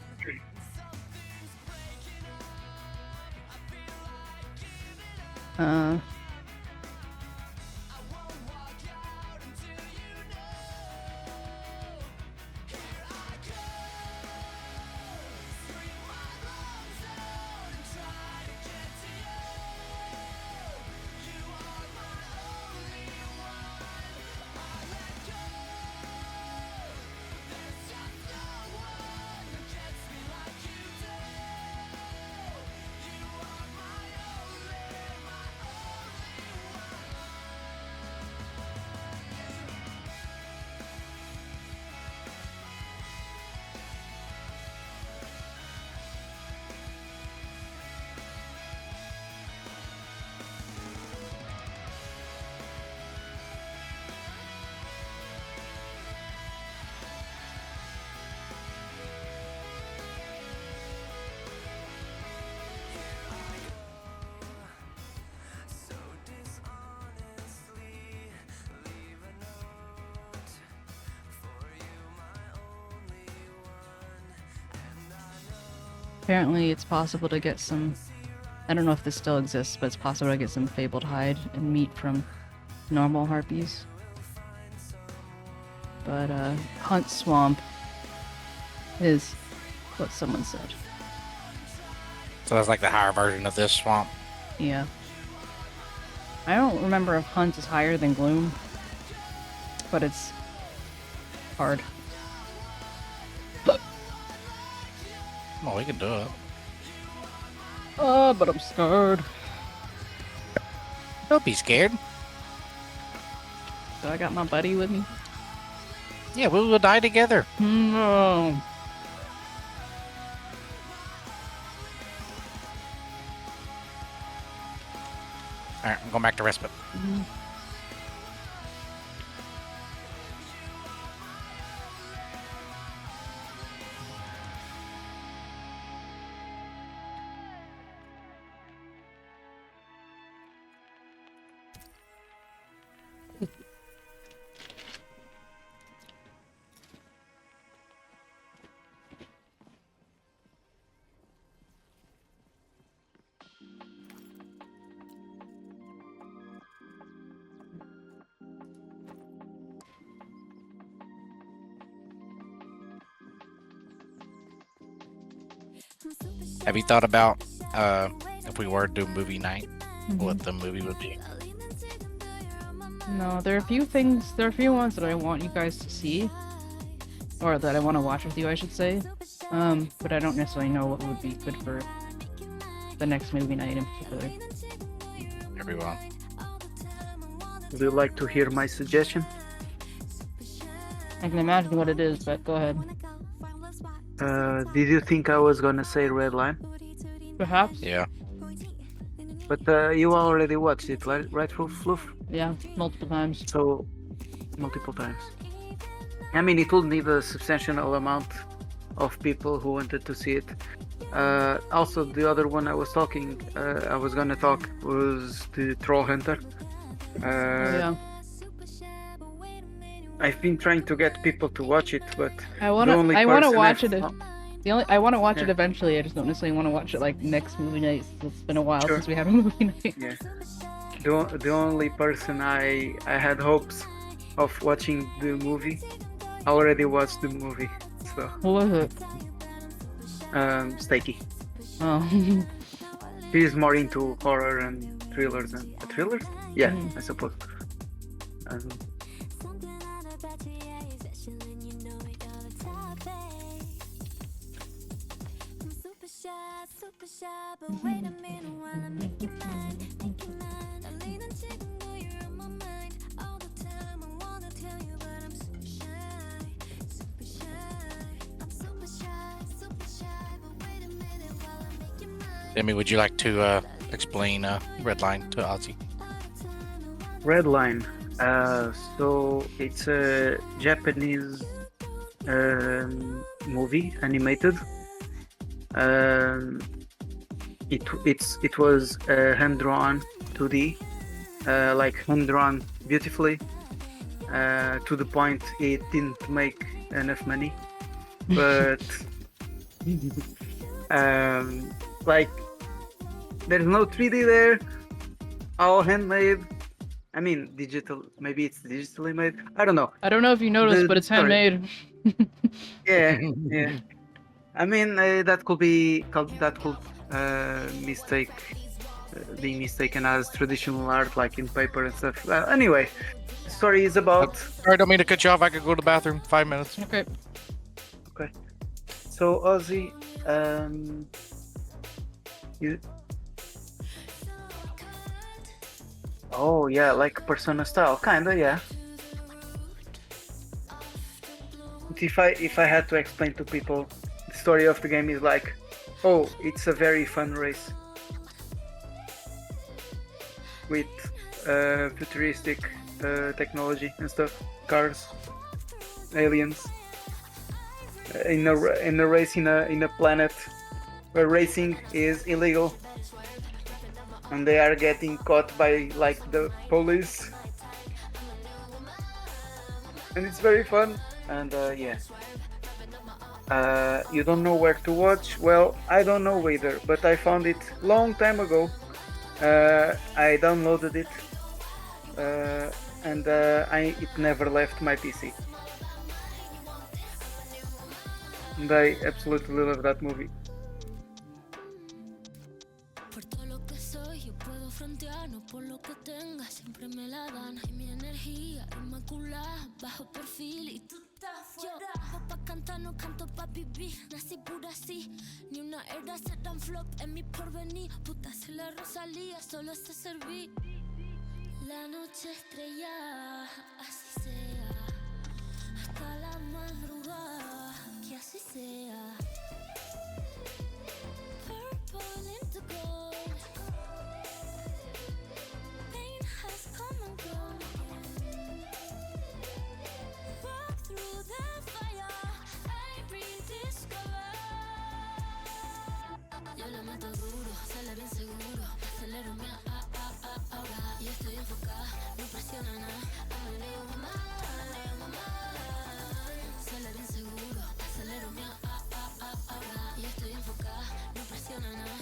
apparently it's possible to get some, I don't know if this still exists, but it's possible to get some fabled hide and meat from normal harpies. But Hunt Swamp is what someone said. So that's like the higher version of this swamp. Yeah. I don't remember if Hunt is higher than Gloom, but it's hard. Well, we can do it. But I'm scared. Don't be scared. So I got my buddy with me. Yeah, we will die together. No. Alright, I'm going back to respite. Have you thought about if we were to do movie night, what the movie would be? No, there are a few things. There are a few ones that I want you guys to see, or that I want to watch with you, I should say. But I don't necessarily know what would be good for the next movie night in particular. Everyone. Would you like to hear my suggestion? I can imagine what it is, but go ahead. Did you think I was gonna say Red Line? Perhaps. Yeah. But you already watched it, right, Fluff? Yeah, multiple times. So, multiple times. I mean, it will need a substantial amount of people who wanted to see it. Also, the other one I was gonna talk was the Troll Hunter. Yeah. I've been trying to get people to watch it, but I want to watch it. I want to watch it eventually. I just don't necessarily want to watch it like next movie night. It's been a while since we had a movie night. Yeah. The only person I had hopes of watching the movie already watched the movie. So. What was it? 𝗟𝗶희. Oh. He's more into horror and thrillers and thrillers. Yeah, I suppose. Demi, would you like to explain Red Line to 𝗟𝗋? Red Line. So it's a Japanese movie, animated. It was hand drawn 2D, like hand drawn beautifully, to the point it didn't make enough money, but like there's no 3D there, all handmade. I mean, digital. Maybe it's digitally made. I don't know. I don't know if you noticed, but it's handmade. Yeah, yeah. I mean, that could be being mistaken as traditional art, like in paper and stuff. Anyway, the story is about. Sorry, I don't mean to cut you off. I could go to the bathroom. 5 minutes. Okay. Okay. So 𝗟𝗋, you. Oh yeah, like Persona style, kinda, yeah. If I had to explain to people, the story of the game is like, oh, it's a very fun race with futuristic technology and stuff, cars, aliens, in a race in a planet where racing is illegal. And they are getting caught by like the police, and it's very fun. And yeah, you don't know where to watch. Well, I don't know either, but I found it long time ago. I downloaded it, and it never left my PC. And I absolutely love that movie. No por lo que tenga, siempre me la dan. Y mi energía inmaculada, bajo perfil y tú estás fuera. Yo, pa' cantar no canto pa' vivir, nací pura así. Ni una era se dan flop en mi porvenir. Puta se la Rosalía, solo sé servir. La noche estrellada, así sea. Hasta la madrugada, que así sea. Purple into gold. Yo le meto duro, sale bien seguro. Acelero mi ahora. Y estoy enfocada, no presiona nada. Sale bien seguro, acelero mi ahora. Y estoy enfocada, no presiona nada.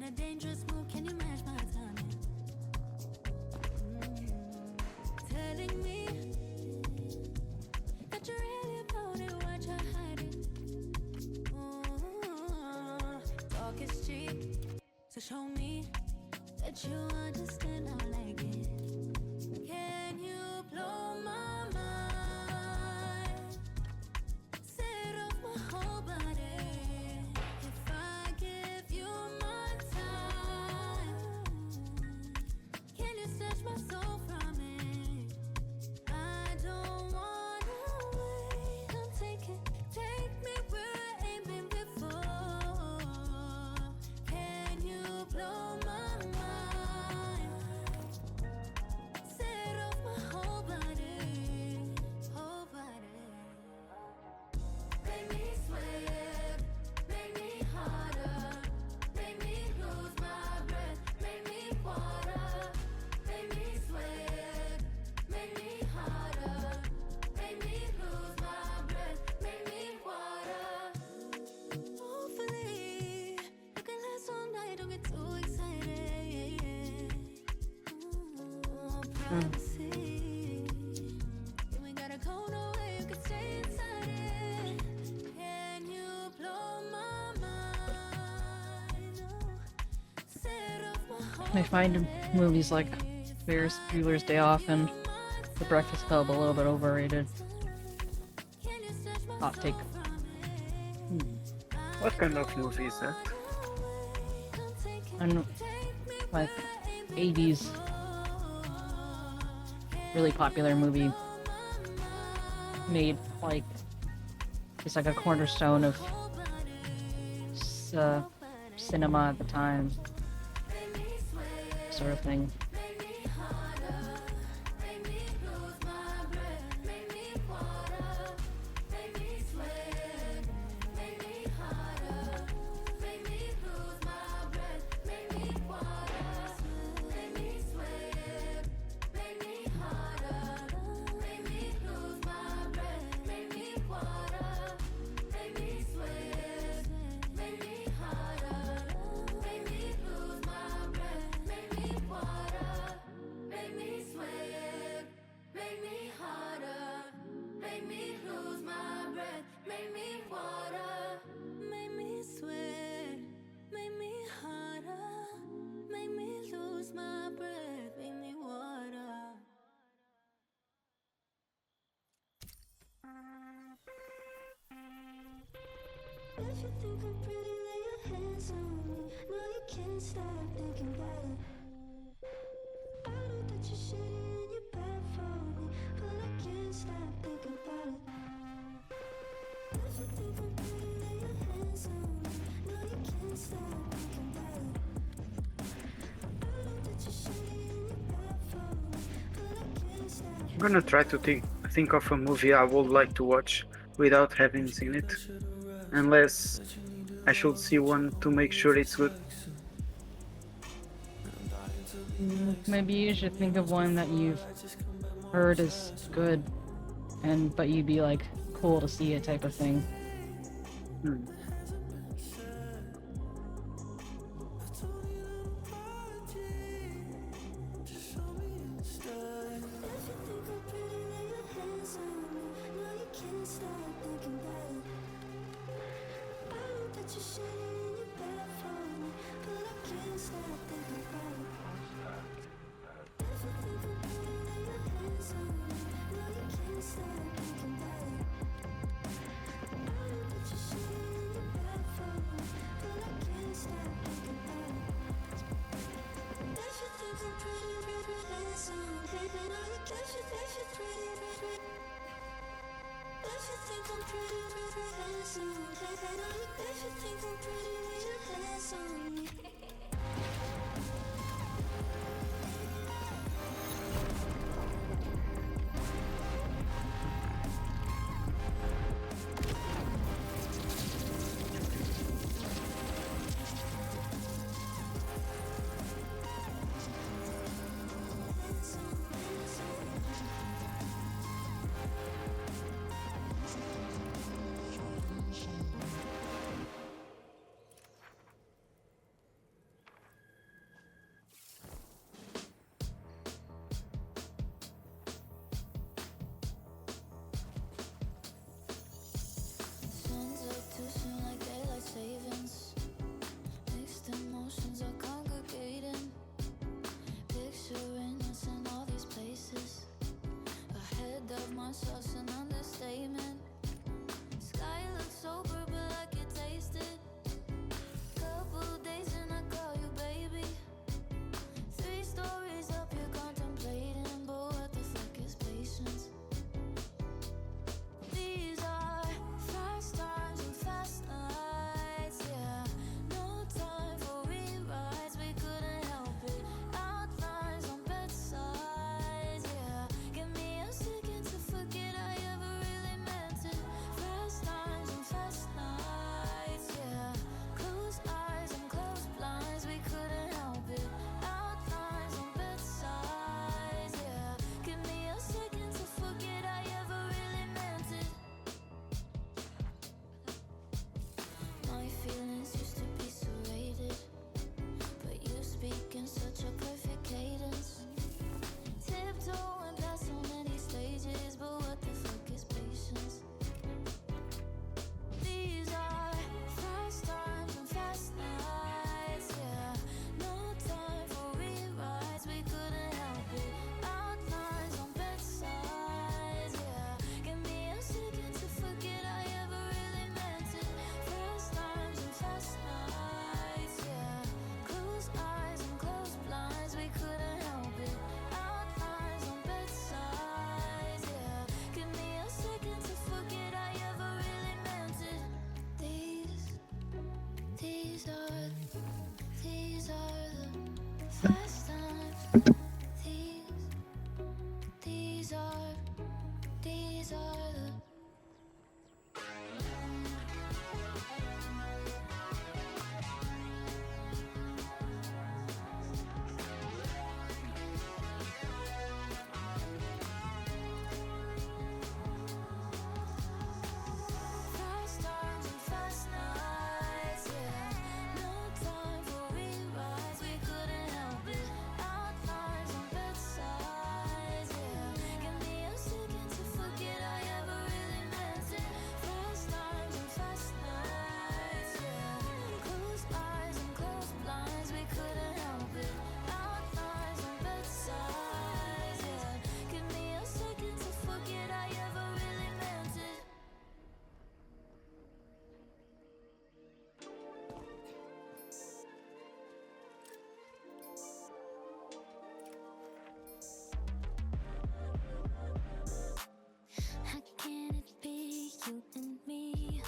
a dangerous move, can you match my timing? Telling me that you really about it, what you're hiding. Talk is cheap, so show me that you understand I like it. Can you blow my mind? Set off my whole body. If I give you my time, can you snatch my soul from it? I don't wanna wait. Come take me where I ain't been before. Can you blow my mind? Set off my whole body, whole body. Make me sweat, make me harder, make me lose my breath, make me water, make me sweat, make me harder, make me lose my breath, make me water. Hopefully, you can last all night, don't get too excited. Privacy. You ain't gotta go nowhere, you can stay inside it. Can you blow my mind? Set off my whole I find movies like Ferris Bueller's Day Off and The Breakfast Club a little bit overrated. Hot take. What kind of movie is that? And like 80s really popular movie made like it's like a cornerstone of cinema at the time, sort of thing. If you think I'm pretty, lay your hands on me. No, you can't stop thinking about it. I know that you're shitty and you're bad for me, but I can't stop thinking about it. If you think I'm pretty, lay your hands on me. No, you can't stop thinking about it. I know that you're shitty and you're bad for me, but I can't stop. I'm gonna try to think of a movie I would like to watch without having seen it. Unless I should see one to make sure it's good. Maybe you should think of one that you've heard is good, but you'd be like cool to see it type of thing. These are the fast times and fast nights, yeah. No time for rewrites, we couldn't help it. Outlines on bedsides, yeah. Give me a second to forget I ever really meant it. Fast times and fast nights, yeah. Closed eyes and closed blinds, we couldn't help it. Outlines on bedsides, yeah. Give me a second to forget I ever really meant it. How can it be you and me?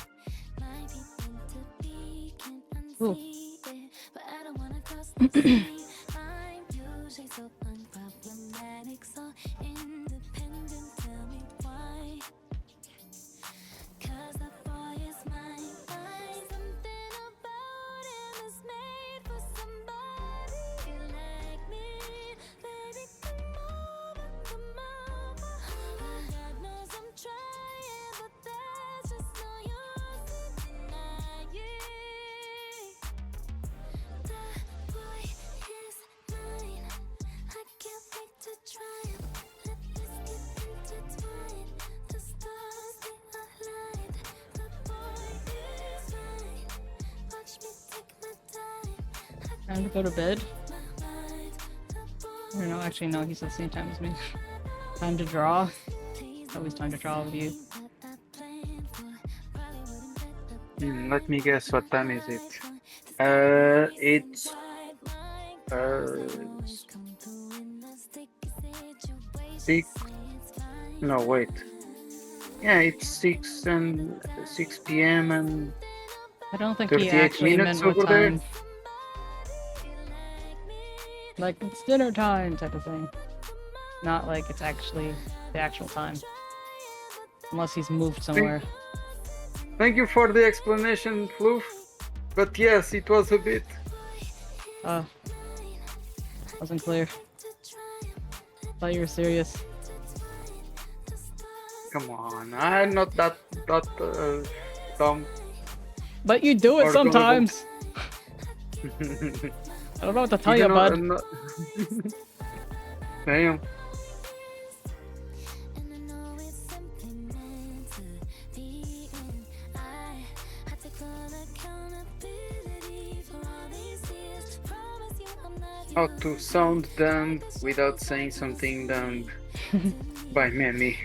Might be meant to be, can unsee it, but I don't wanna cross the sea. I'm usually so unproblematic, so independent. Tell me why? 'Cause that boy is mine. Something about him is made for somebody like me. Baby, come over, come over. God knows I'm trying, but there's just no use in denying. That boy is mine. I can't wait to try him. Let this get intertwined. The stars they aligned. That boy is mine. Watch me take my time. Time to go to bed. My mind. Or no, actually no, he's at the same time as me. Time to draw. It's always time to draw with you. Let me guess, what time is it? It's six. No, wait. Yeah, it's 6 p.m. and I don't think he 38 actually minutes meant what over there. time. Like it's dinner time type of thing. Not like it's actually the actual time. Unless he's moved somewhere. Thank you for the explanation, Floof. But yes, it was a bit. Wasn't clear. Thought you were serious. Come on, I'm not that dumb. But you do it Or sometimes. I don't know what to tell you, bud. Damn. How to sound dumb without saying something dumb by Memmi.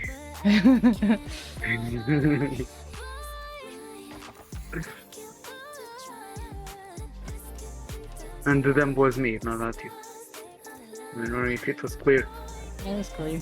And the dumb was me, not you. I don't know if it was clear. Yeah, it's clear.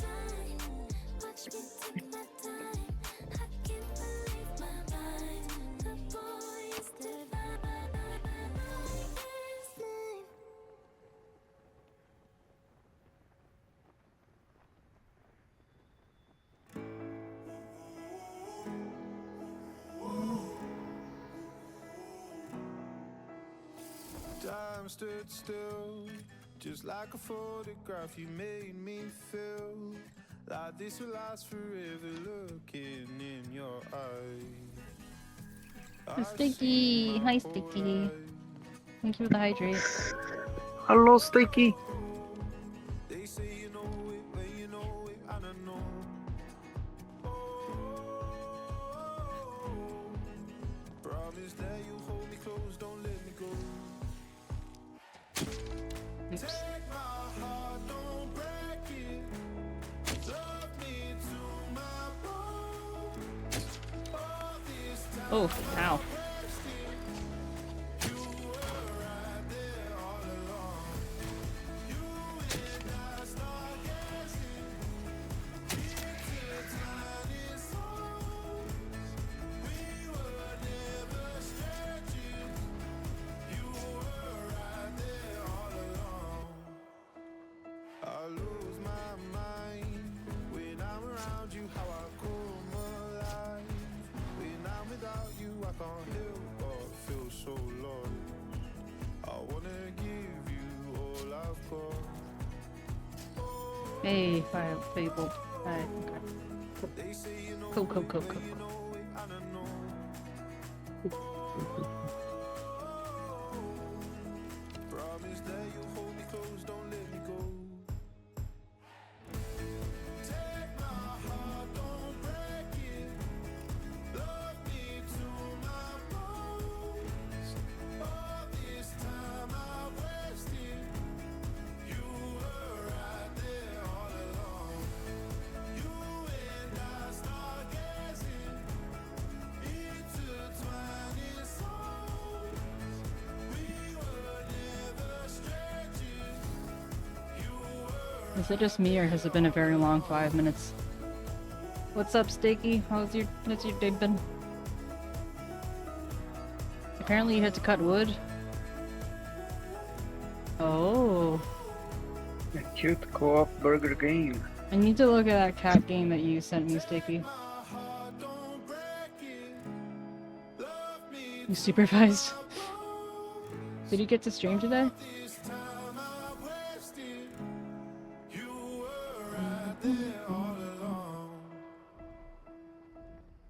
Time stood still, just like a photograph. You made me feel like this will last forever. Looking in your eyes. Sticky! Hi, Sticky. Thank you for the hydrate. Hello, Sticky. They say you know it when you know it, and I know. Promise that you hold me close, don't let me go. Oops. Take my heart, don't break it. Love me to my bones. All this time. Oh, ow. You were right there all along. You and I start dancing into tiny souls. We were never strangers. You were right there all along. I lose my mind when I'm around you. How I come alive when I'm without you. I can't help but feel so lost. I wanna give you all I've got. Hey, fire fabled. Alright, okay. Cool, cool, cool, cool. Promise that you'll hold me close, don't let me go. Take my heart, don't break it. Love me to my bones. All this time I wasted. You were right there all along. You and I stargazing, intertwining souls. We were never strangers. You were. Is it just me, or has it been a very long 5 minutes? What's up, 𝗟𝗶𝗀𝗀𝘀? How's your day been? Apparently you had to cut wood. Oh, A cute co-op burger game. I need to look at that cat game that you sent me, 𝗟𝗶𝗀𝗀𝘀. You supervised. Did you get to stream today?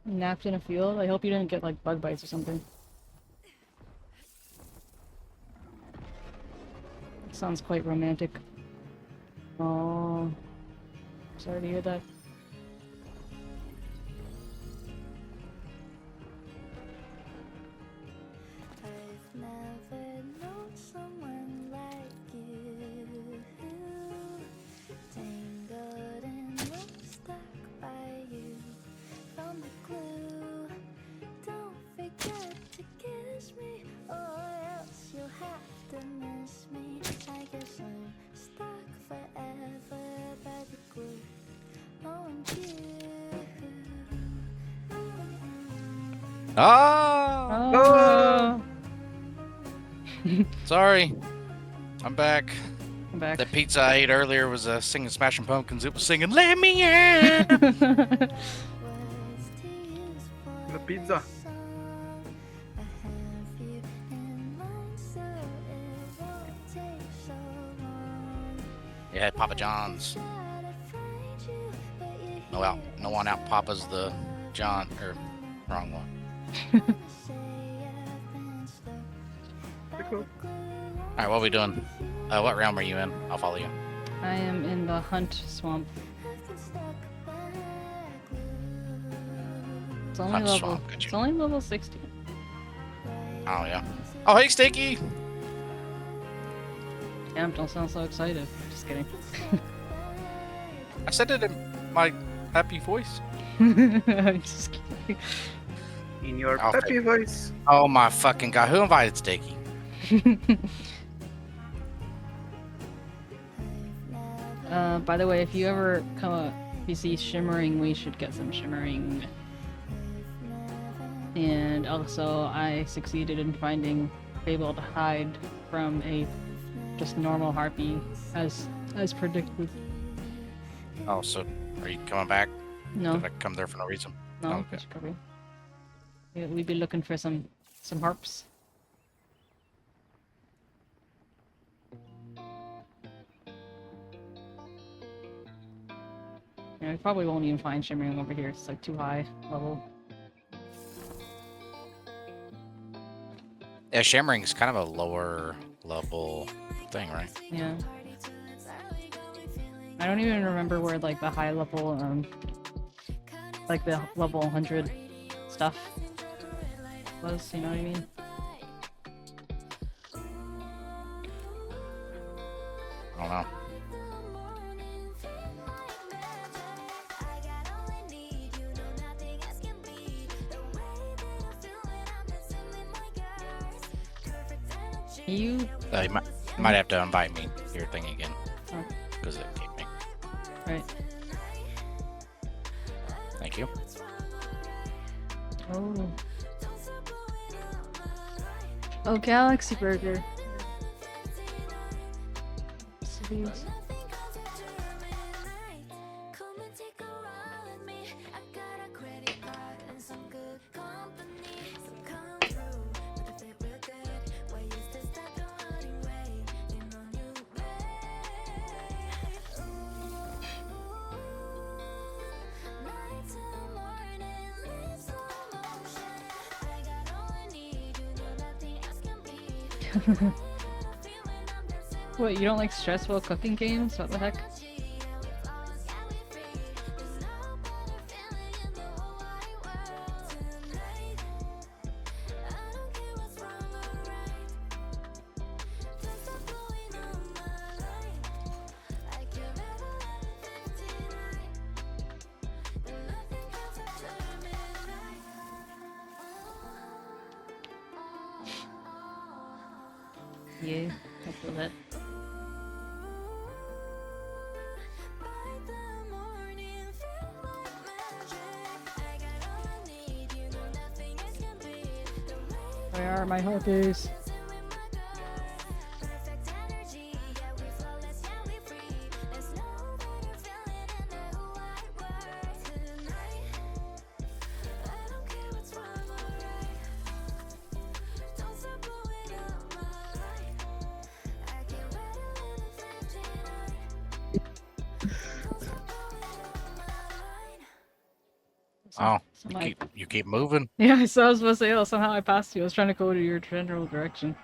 Napped in a field? I hope you didn't get like bug bites or something. Sounds quite romantic. Oh, sorry to hear that. I've never known someone like you. Tangled and stuck by you. Found the clue. Don't forget to kiss me, or else you'll have to miss me. I guess I'm stuck forever by the glue. Oh, and you. Ah! Oh. Sorry. I'm back. I'm back. The pizza I ate earlier was singing Smashing Pumpkins. It was singing, "Let me in." The pizza. Yeah, Papa John's. No one out Papa's the John, or wrong one. Alright, what are we doing? What realm are you in? I'll follow you. I am in the Hunt Swamp. It's only Hunt level. Swamp, got you. It's only level 60. Oh, yeah. Oh, hey, 𝗟𝗍𝗀𝗀𝗀𝗀! Damn, don't sound so excited. Just kidding. I said it in my happy voice. I'm just kidding. In your Okay. peppy voice. Oh my fucking god, who invited 𝗟𝗍𝗀𝗀𝗀𝗀? By the way, if you ever if you see shimmering, we should get some shimmering. And also, I succeeded in finding fabled hide from a just normal harpy, as predicted. Oh, so are you coming back? No, Did I come there for no reason? no, Oh, okay. that's cool. Yeah, we'd be looking for some harps. Yeah, we probably won't even find shimmering over here. It's like too high level. Yeah, shimmering is kind of a lower level thing, right? Yeah. I don't even remember where like the high level like the level 100 stuff was, you know what I mean? I don't know. You You might have to invite me to your thing again. Oh. Because it kicked me. right. Thank you. Oh. Oh, Galaxy Burger. Cities. What, you don't like stressful cooking games? What the heck? Yeah, I feel that. Where are my hookies? Oh, So you keep moving. Yeah, so I was supposed to say, oh, somehow I passed you. I was trying to go to your general direction.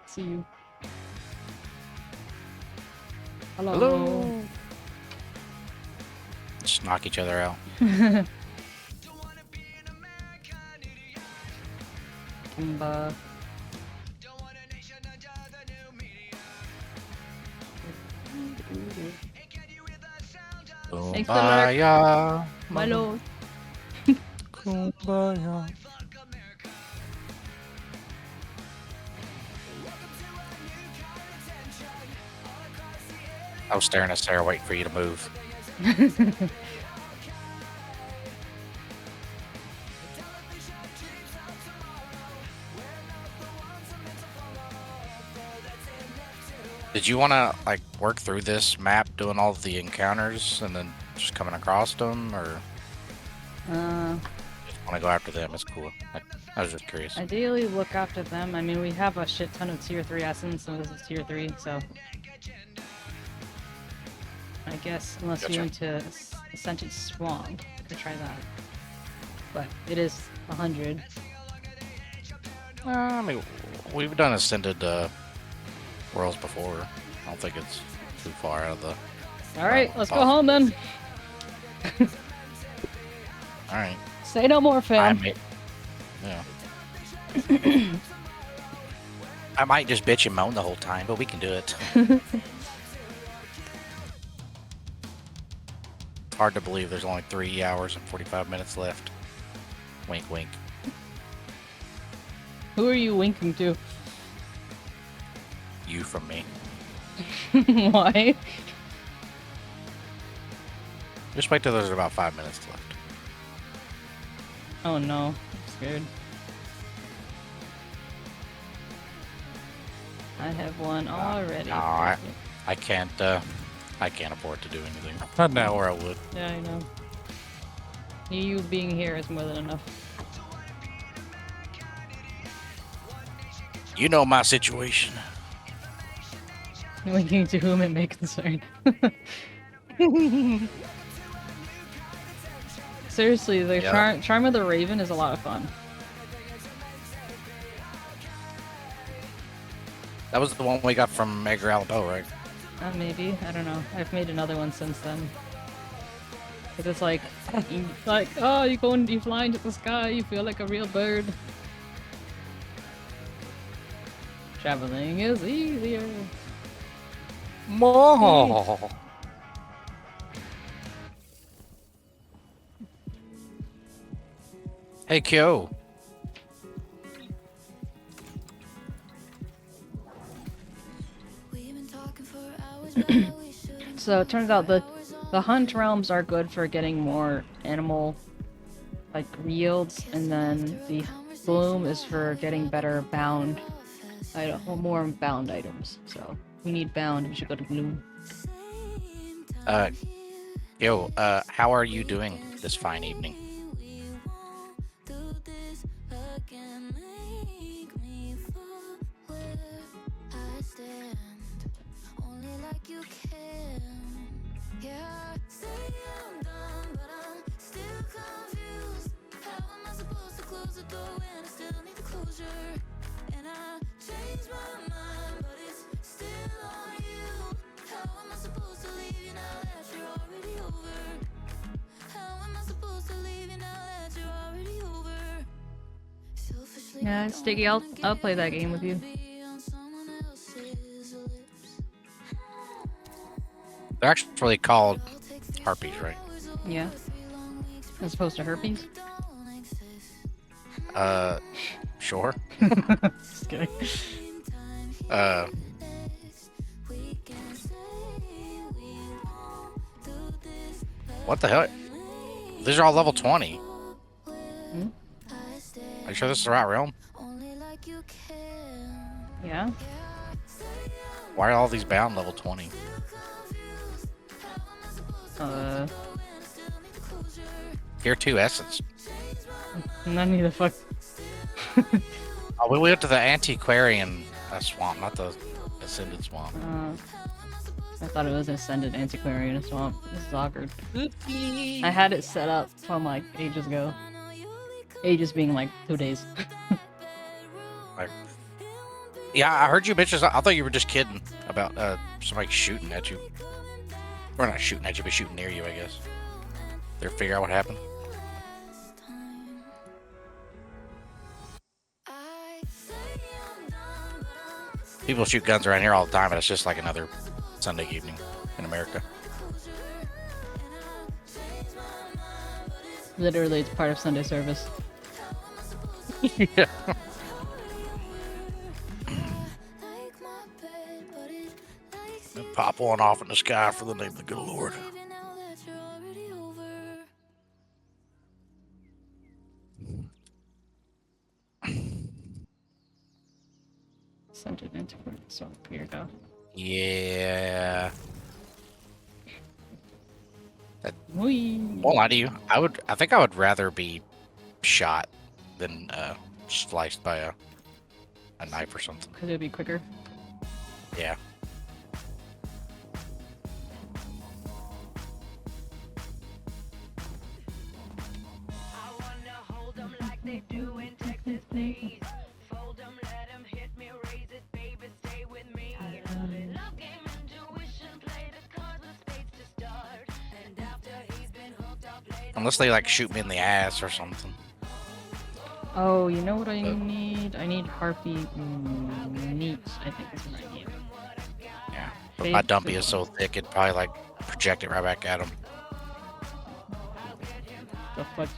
See you. Hello. Just knock each other out. Kimba. Thanks for the lurk. Kumbaya. Milo. Kumbaya. I was staring at Sarah waiting for you to move. Did you want to like work through this map doing all the encounters and then just coming across them, or just want to go after them? It's cool. I was just curious. Ideally, look after them. I mean, we have a shit ton of tier 3 essence, and this is tier 3, so... I guess, unless Gotcha. you're into Ascendant Swamp, could try that. But it is 100. I mean, we've done Ascended worlds before. I don't think it's too far out of the... Alright, let's go home then. Alright. Say no more, fam. Yeah. I might just bitch and moan the whole time, but we can do it. Hard to believe there's only 3 hours and 45 minutes left. Wink, wink. Who are you winking to? You from me. Why? Just wait till there's about 5 minutes left. Oh no, I'm scared. I have one already. No, I can't afford to do anything. Not now where I would. Yeah, I know. You being here is more than enough. You know my situation. Winking to whom it may concern. Seriously, the Charm of the Raven is a lot of fun. That was the one we got from 𝗟𝗶𝗀𝘀, right? Maybe. I don't know. I've made another one since then. But it's like, oh, you fly into the sky, you feel like a real bird. Traveling is easier. More. Hey, Kyo. So it turns out the hunt realms are good for getting more animal like yields, and then the bloom is for getting better bound more bound items. So we need bound, we should go to bloom. How are you doing this fine evening? Yeah, Sticky, I'll play that game with you. They're actually called harpies, right? Yeah. As opposed to herpes? Sure. Just kidding. What the hell? These are all level 20. Hmm? Are you sure this is the right realm? Yeah. Why are all these bound level 20? Tier 2 essence. None of the fuck. Oh, we went to the antiquarian swamp, not the ascended swamp. I thought it was Ascended Antiquarian Swamp. This is awkward. I had it set up from like ages ago. Ages being like 2 days. Yeah, I heard you bitches. I thought you were just kidding about somebody shooting at you. Or not shooting at you, but shooting near you, I guess. They're figure out what happened. People shoot guns around here all the time, and it's just like another Sunday evening in America. Literally, it's part of Sunday service. Yeah. Pop one off in the sky for the name of the good Lord. Ascended Antiquarian Swamp. Here you go. Yeah. Whee. Won't lie to you. I think I would rather be shot than sliced by a knife or something. Because it would be quicker. Yeah. Unless they like shoot me in the ass or something. Oh, you know what I need? I need harpy meat. I think that's what I need. Yeah. But my dumpy is so thick it'd probably like project it right back at him. The fuck?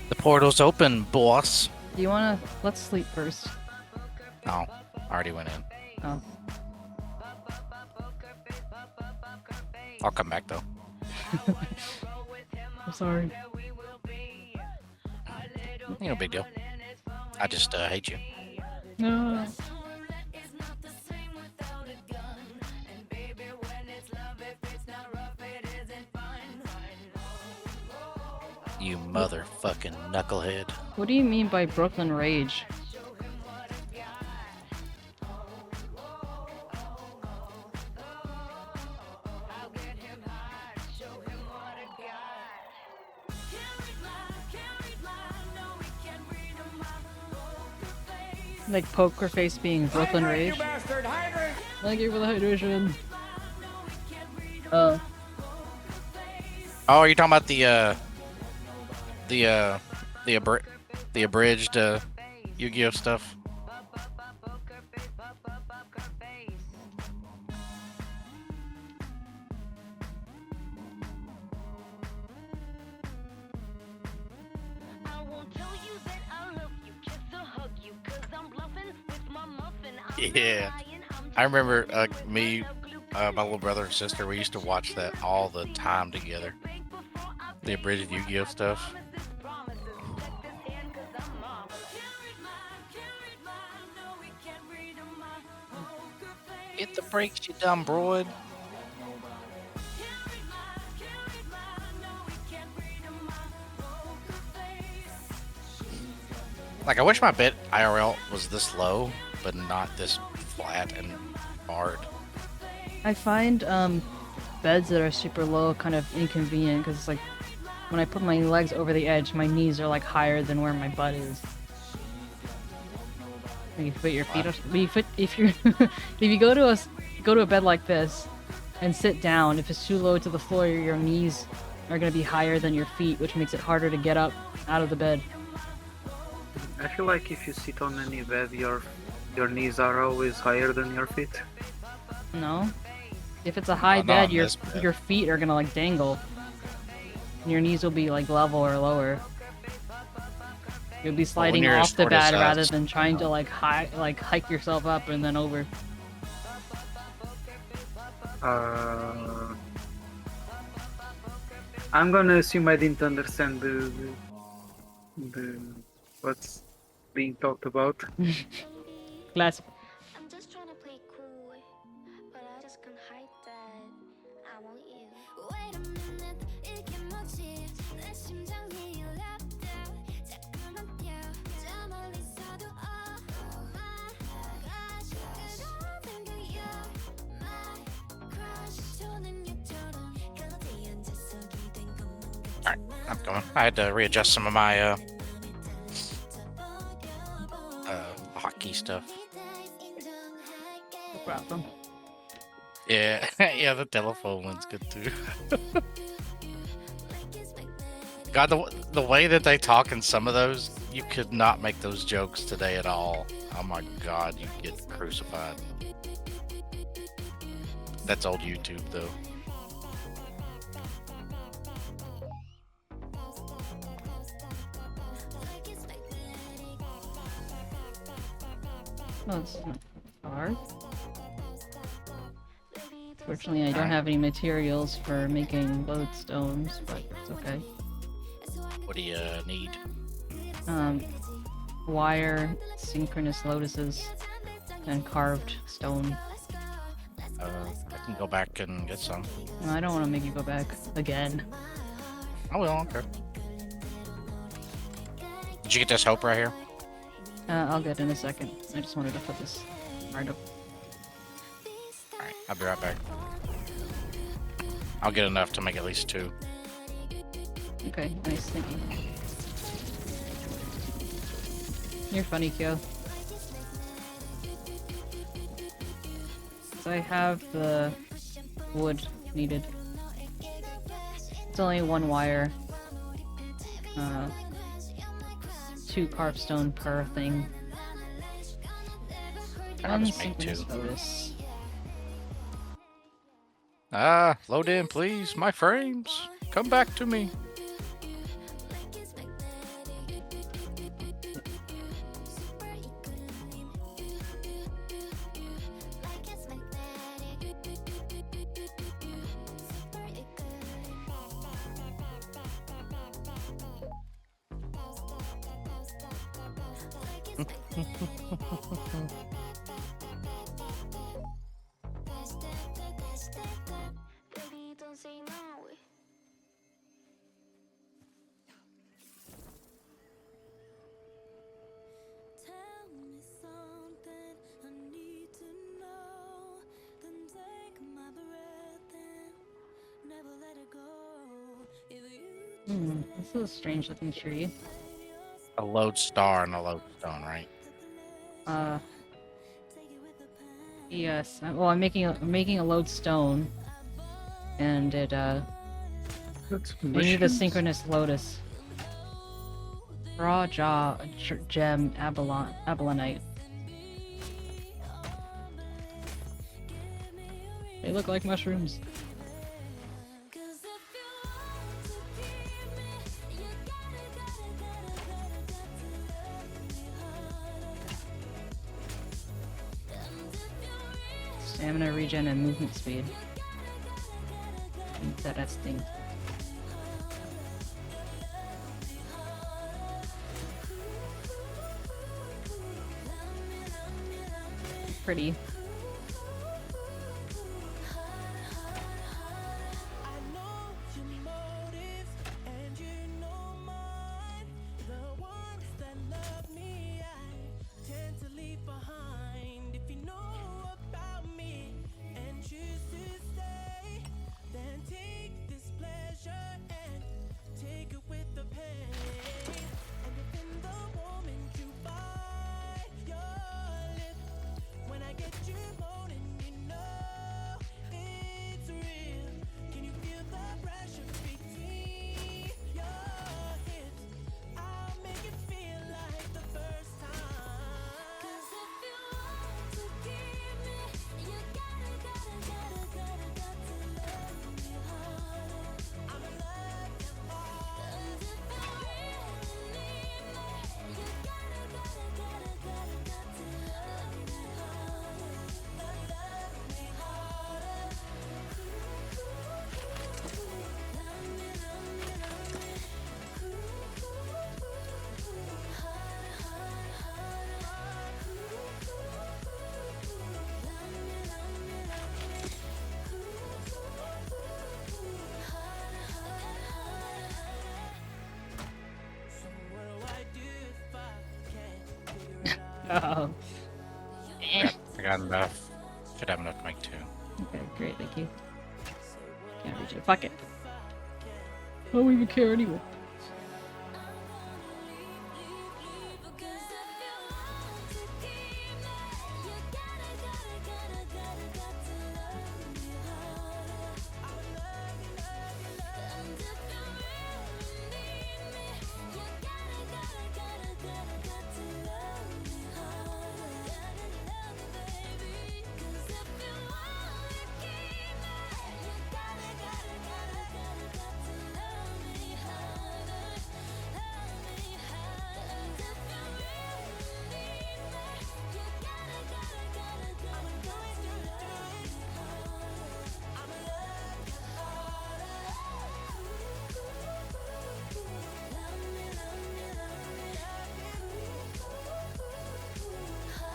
The portal's open, boss. Do you wanna... Let's sleep first. No, I already went in. Oh. I'll come back though. I'm sorry. No big deal. I just hate you. No. You motherfucking knucklehead. What do you mean by Brooklyn Rage? Like Poker Face being Brooklyn Rage? Thank you for the hydration. Oh, are you talking about the abridged Yu-Gi-Oh stuff? Yeah, I remember me, my little brother and sister, we used to watch that all the time together. The abridged Yu-Gi-Oh stuff. Get the brakes, you dumb broad. Like, I wish my bit IRL was this low, but not this flat and hard. I find beds that are super low kind of inconvenient because it's like when I put my legs over the edge, my knees are like higher than where my butt is. When you put your feet up, if you if you go to a bed like this and sit down, if it's too low to the floor, your knees are gonna be higher than your feet, which makes it harder to get up out of the bed. I feel like if you sit on any bed, your knees are always higher than your feet. No. If it's a high not bed, on this bed. your feet are gonna like dangle. And your knees will be like level or lower. You'll be sliding you're off the short as bed rather us, than trying to like hike yourself up and then over. I'm gonna assume I didn't understand the what's being talked about. Classic. I'm just trying to play cool, but I just can't hide that I want you. Wait a minute, 이게 뭐지? 내 심장이 랍다. 잠깐만 뛰어, 저 멀리서도 oh my gosh, 그런 생각이야. My crush, 저는 얘처럼 거기에 앉아서 기댄 것만 Alright, I'm going. I had to readjust some of my hotkey stuff. No problem. Yeah, yeah, the telephone one's good too. God, the way that they talk in some of those, you could not make those jokes today at all. Oh my God, you get crucified. That's old YouTube though. No, it's not hard. Fortunately, I don't have any materials for making lodestones, but it's okay. What do you need? Wire, synchronous lotuses, and carved stone. I can go back and get some. No, I don't want to make you go back again. I will, okay. Did you get this hope right here? I'll get in a second. I just wanted to put this right up. Alright, I'll be right back. I'll get enough to make at least 2. Okay, nice, thank you. You're funny, Kyo. So I have the wood needed. It's only 1 wire. 2 carved stone per thing. I'll just make 2. Lotus. Load in, please. My frames. Come back to me. Baby, don't say no. Tell me something I need to know. Then take my breath and never let it go. If you This is a strange looking tree. A lodestar and a lodestone, right? Yes. Well, I'm making a lodestone, and it That's I need a synchronous lotus. Raw jaw gem abalonite. They look like mushrooms. Stamina regen and movement speed. Interesting. Pretty. Oh. I got enough. Should have enough to make 2. Okay, great, thank you. Can't reach it. Fuck it. I don't even care anyway.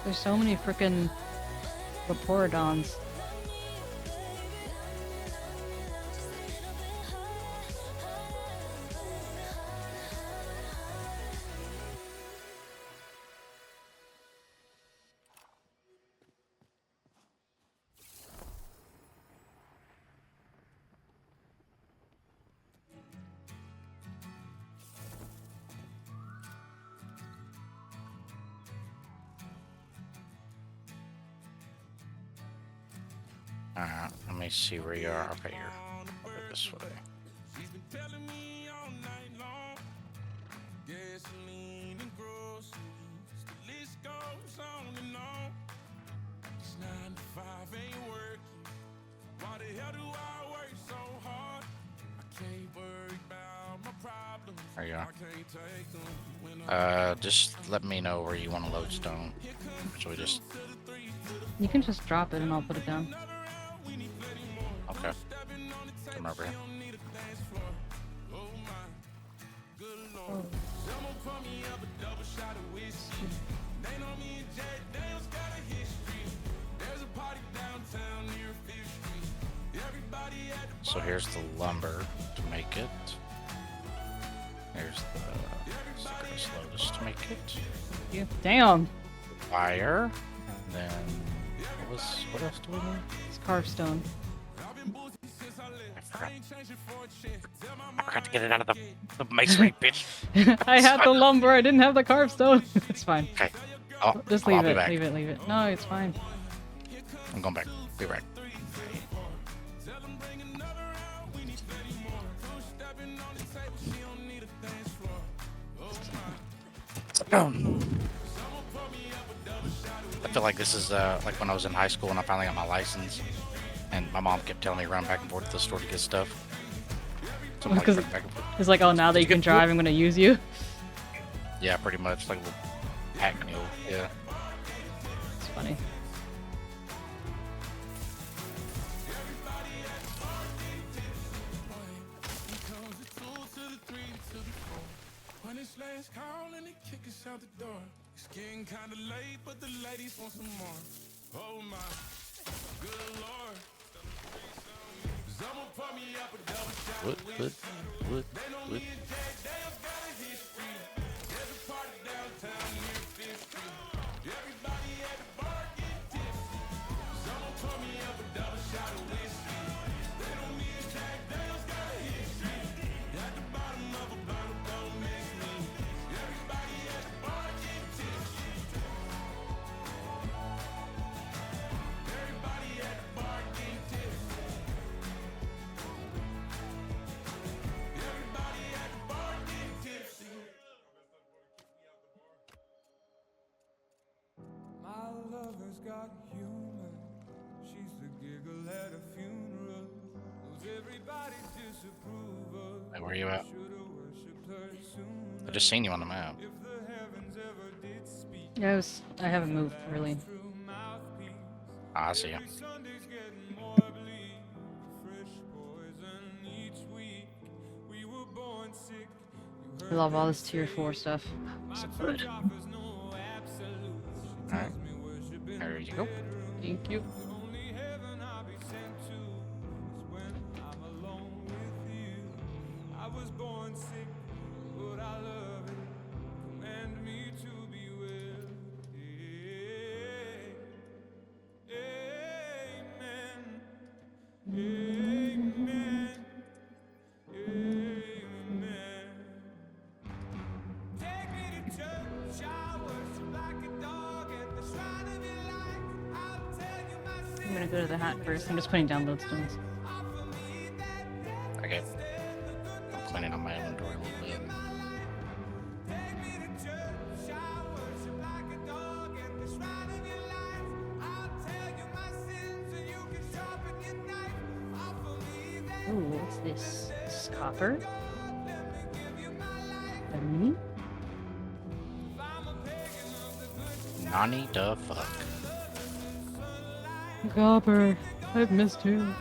There's so many frickin' Vaporodons. Let me see where you are. Okay, you're over this way. There you are. Just let me know where you want to load stone. So we just... You can just drop it and I'll put it down. Okay. Come over here. Oh. So here's the lumber to make it. Here's the Synchronous Lotus to make it. Yeah. Damn! Fire. And then what else do we need? It's carved stone. I forgot to get it out of the masonry pit. I had the lumber, I didn't have the carved stone. It's fine. Okay. Just leave it, leave it, leave it. No, it's fine. I'm going back. Be right. I feel like this is like when I was in high school and I finally got my license, and my mom kept telling me to run back and forth to the store to get stuff. So I'm like, running back and forth. It's like, oh, now that you can drive, I'm gonna use you. Yeah, pretty much like a little pack mule. Yeah. It's funny. It's getting kind of late, but the ladies want some more. Oh my, good lord. Someone pour me up a double shot of whiskey. They know me and Jack Dale's got a history. There's a party downtown near 5th Street. Everybody at the bar get tipsy. Someone pour me up a double shot of whiskey. They know me and Jack Dale's got a history. At the bottom of a bottle, don't miss me. Everybody at the bar get tipsy. Everybody at the bar get tipsy. Everybody at the bar get tipsy. My lover's got humor. She's the giggle at a funeral. Knows everybody's disapproval. Hey, where you at? Should've worshipped her sooner. I just seen you on the map. If the heavens ever did speak. Yeah, I haven't moved really. I see you. Sunday's getting more bleak. Fresh poison each week. We were born sick. I love all this tier 4 stuff. So good. Alright. There you go. Thank you. Only heaven I'll be sent to is when I'm alone with you. I was born sick, but I love it. Command me to be well. I'm gonna go to the hat first. I'm just putting down lodestones. Okay. I'm cleaning up my inventory a little bit. Ooh, what's this? This is copper? Demi? Nani the fuck? Copper. I've missed him.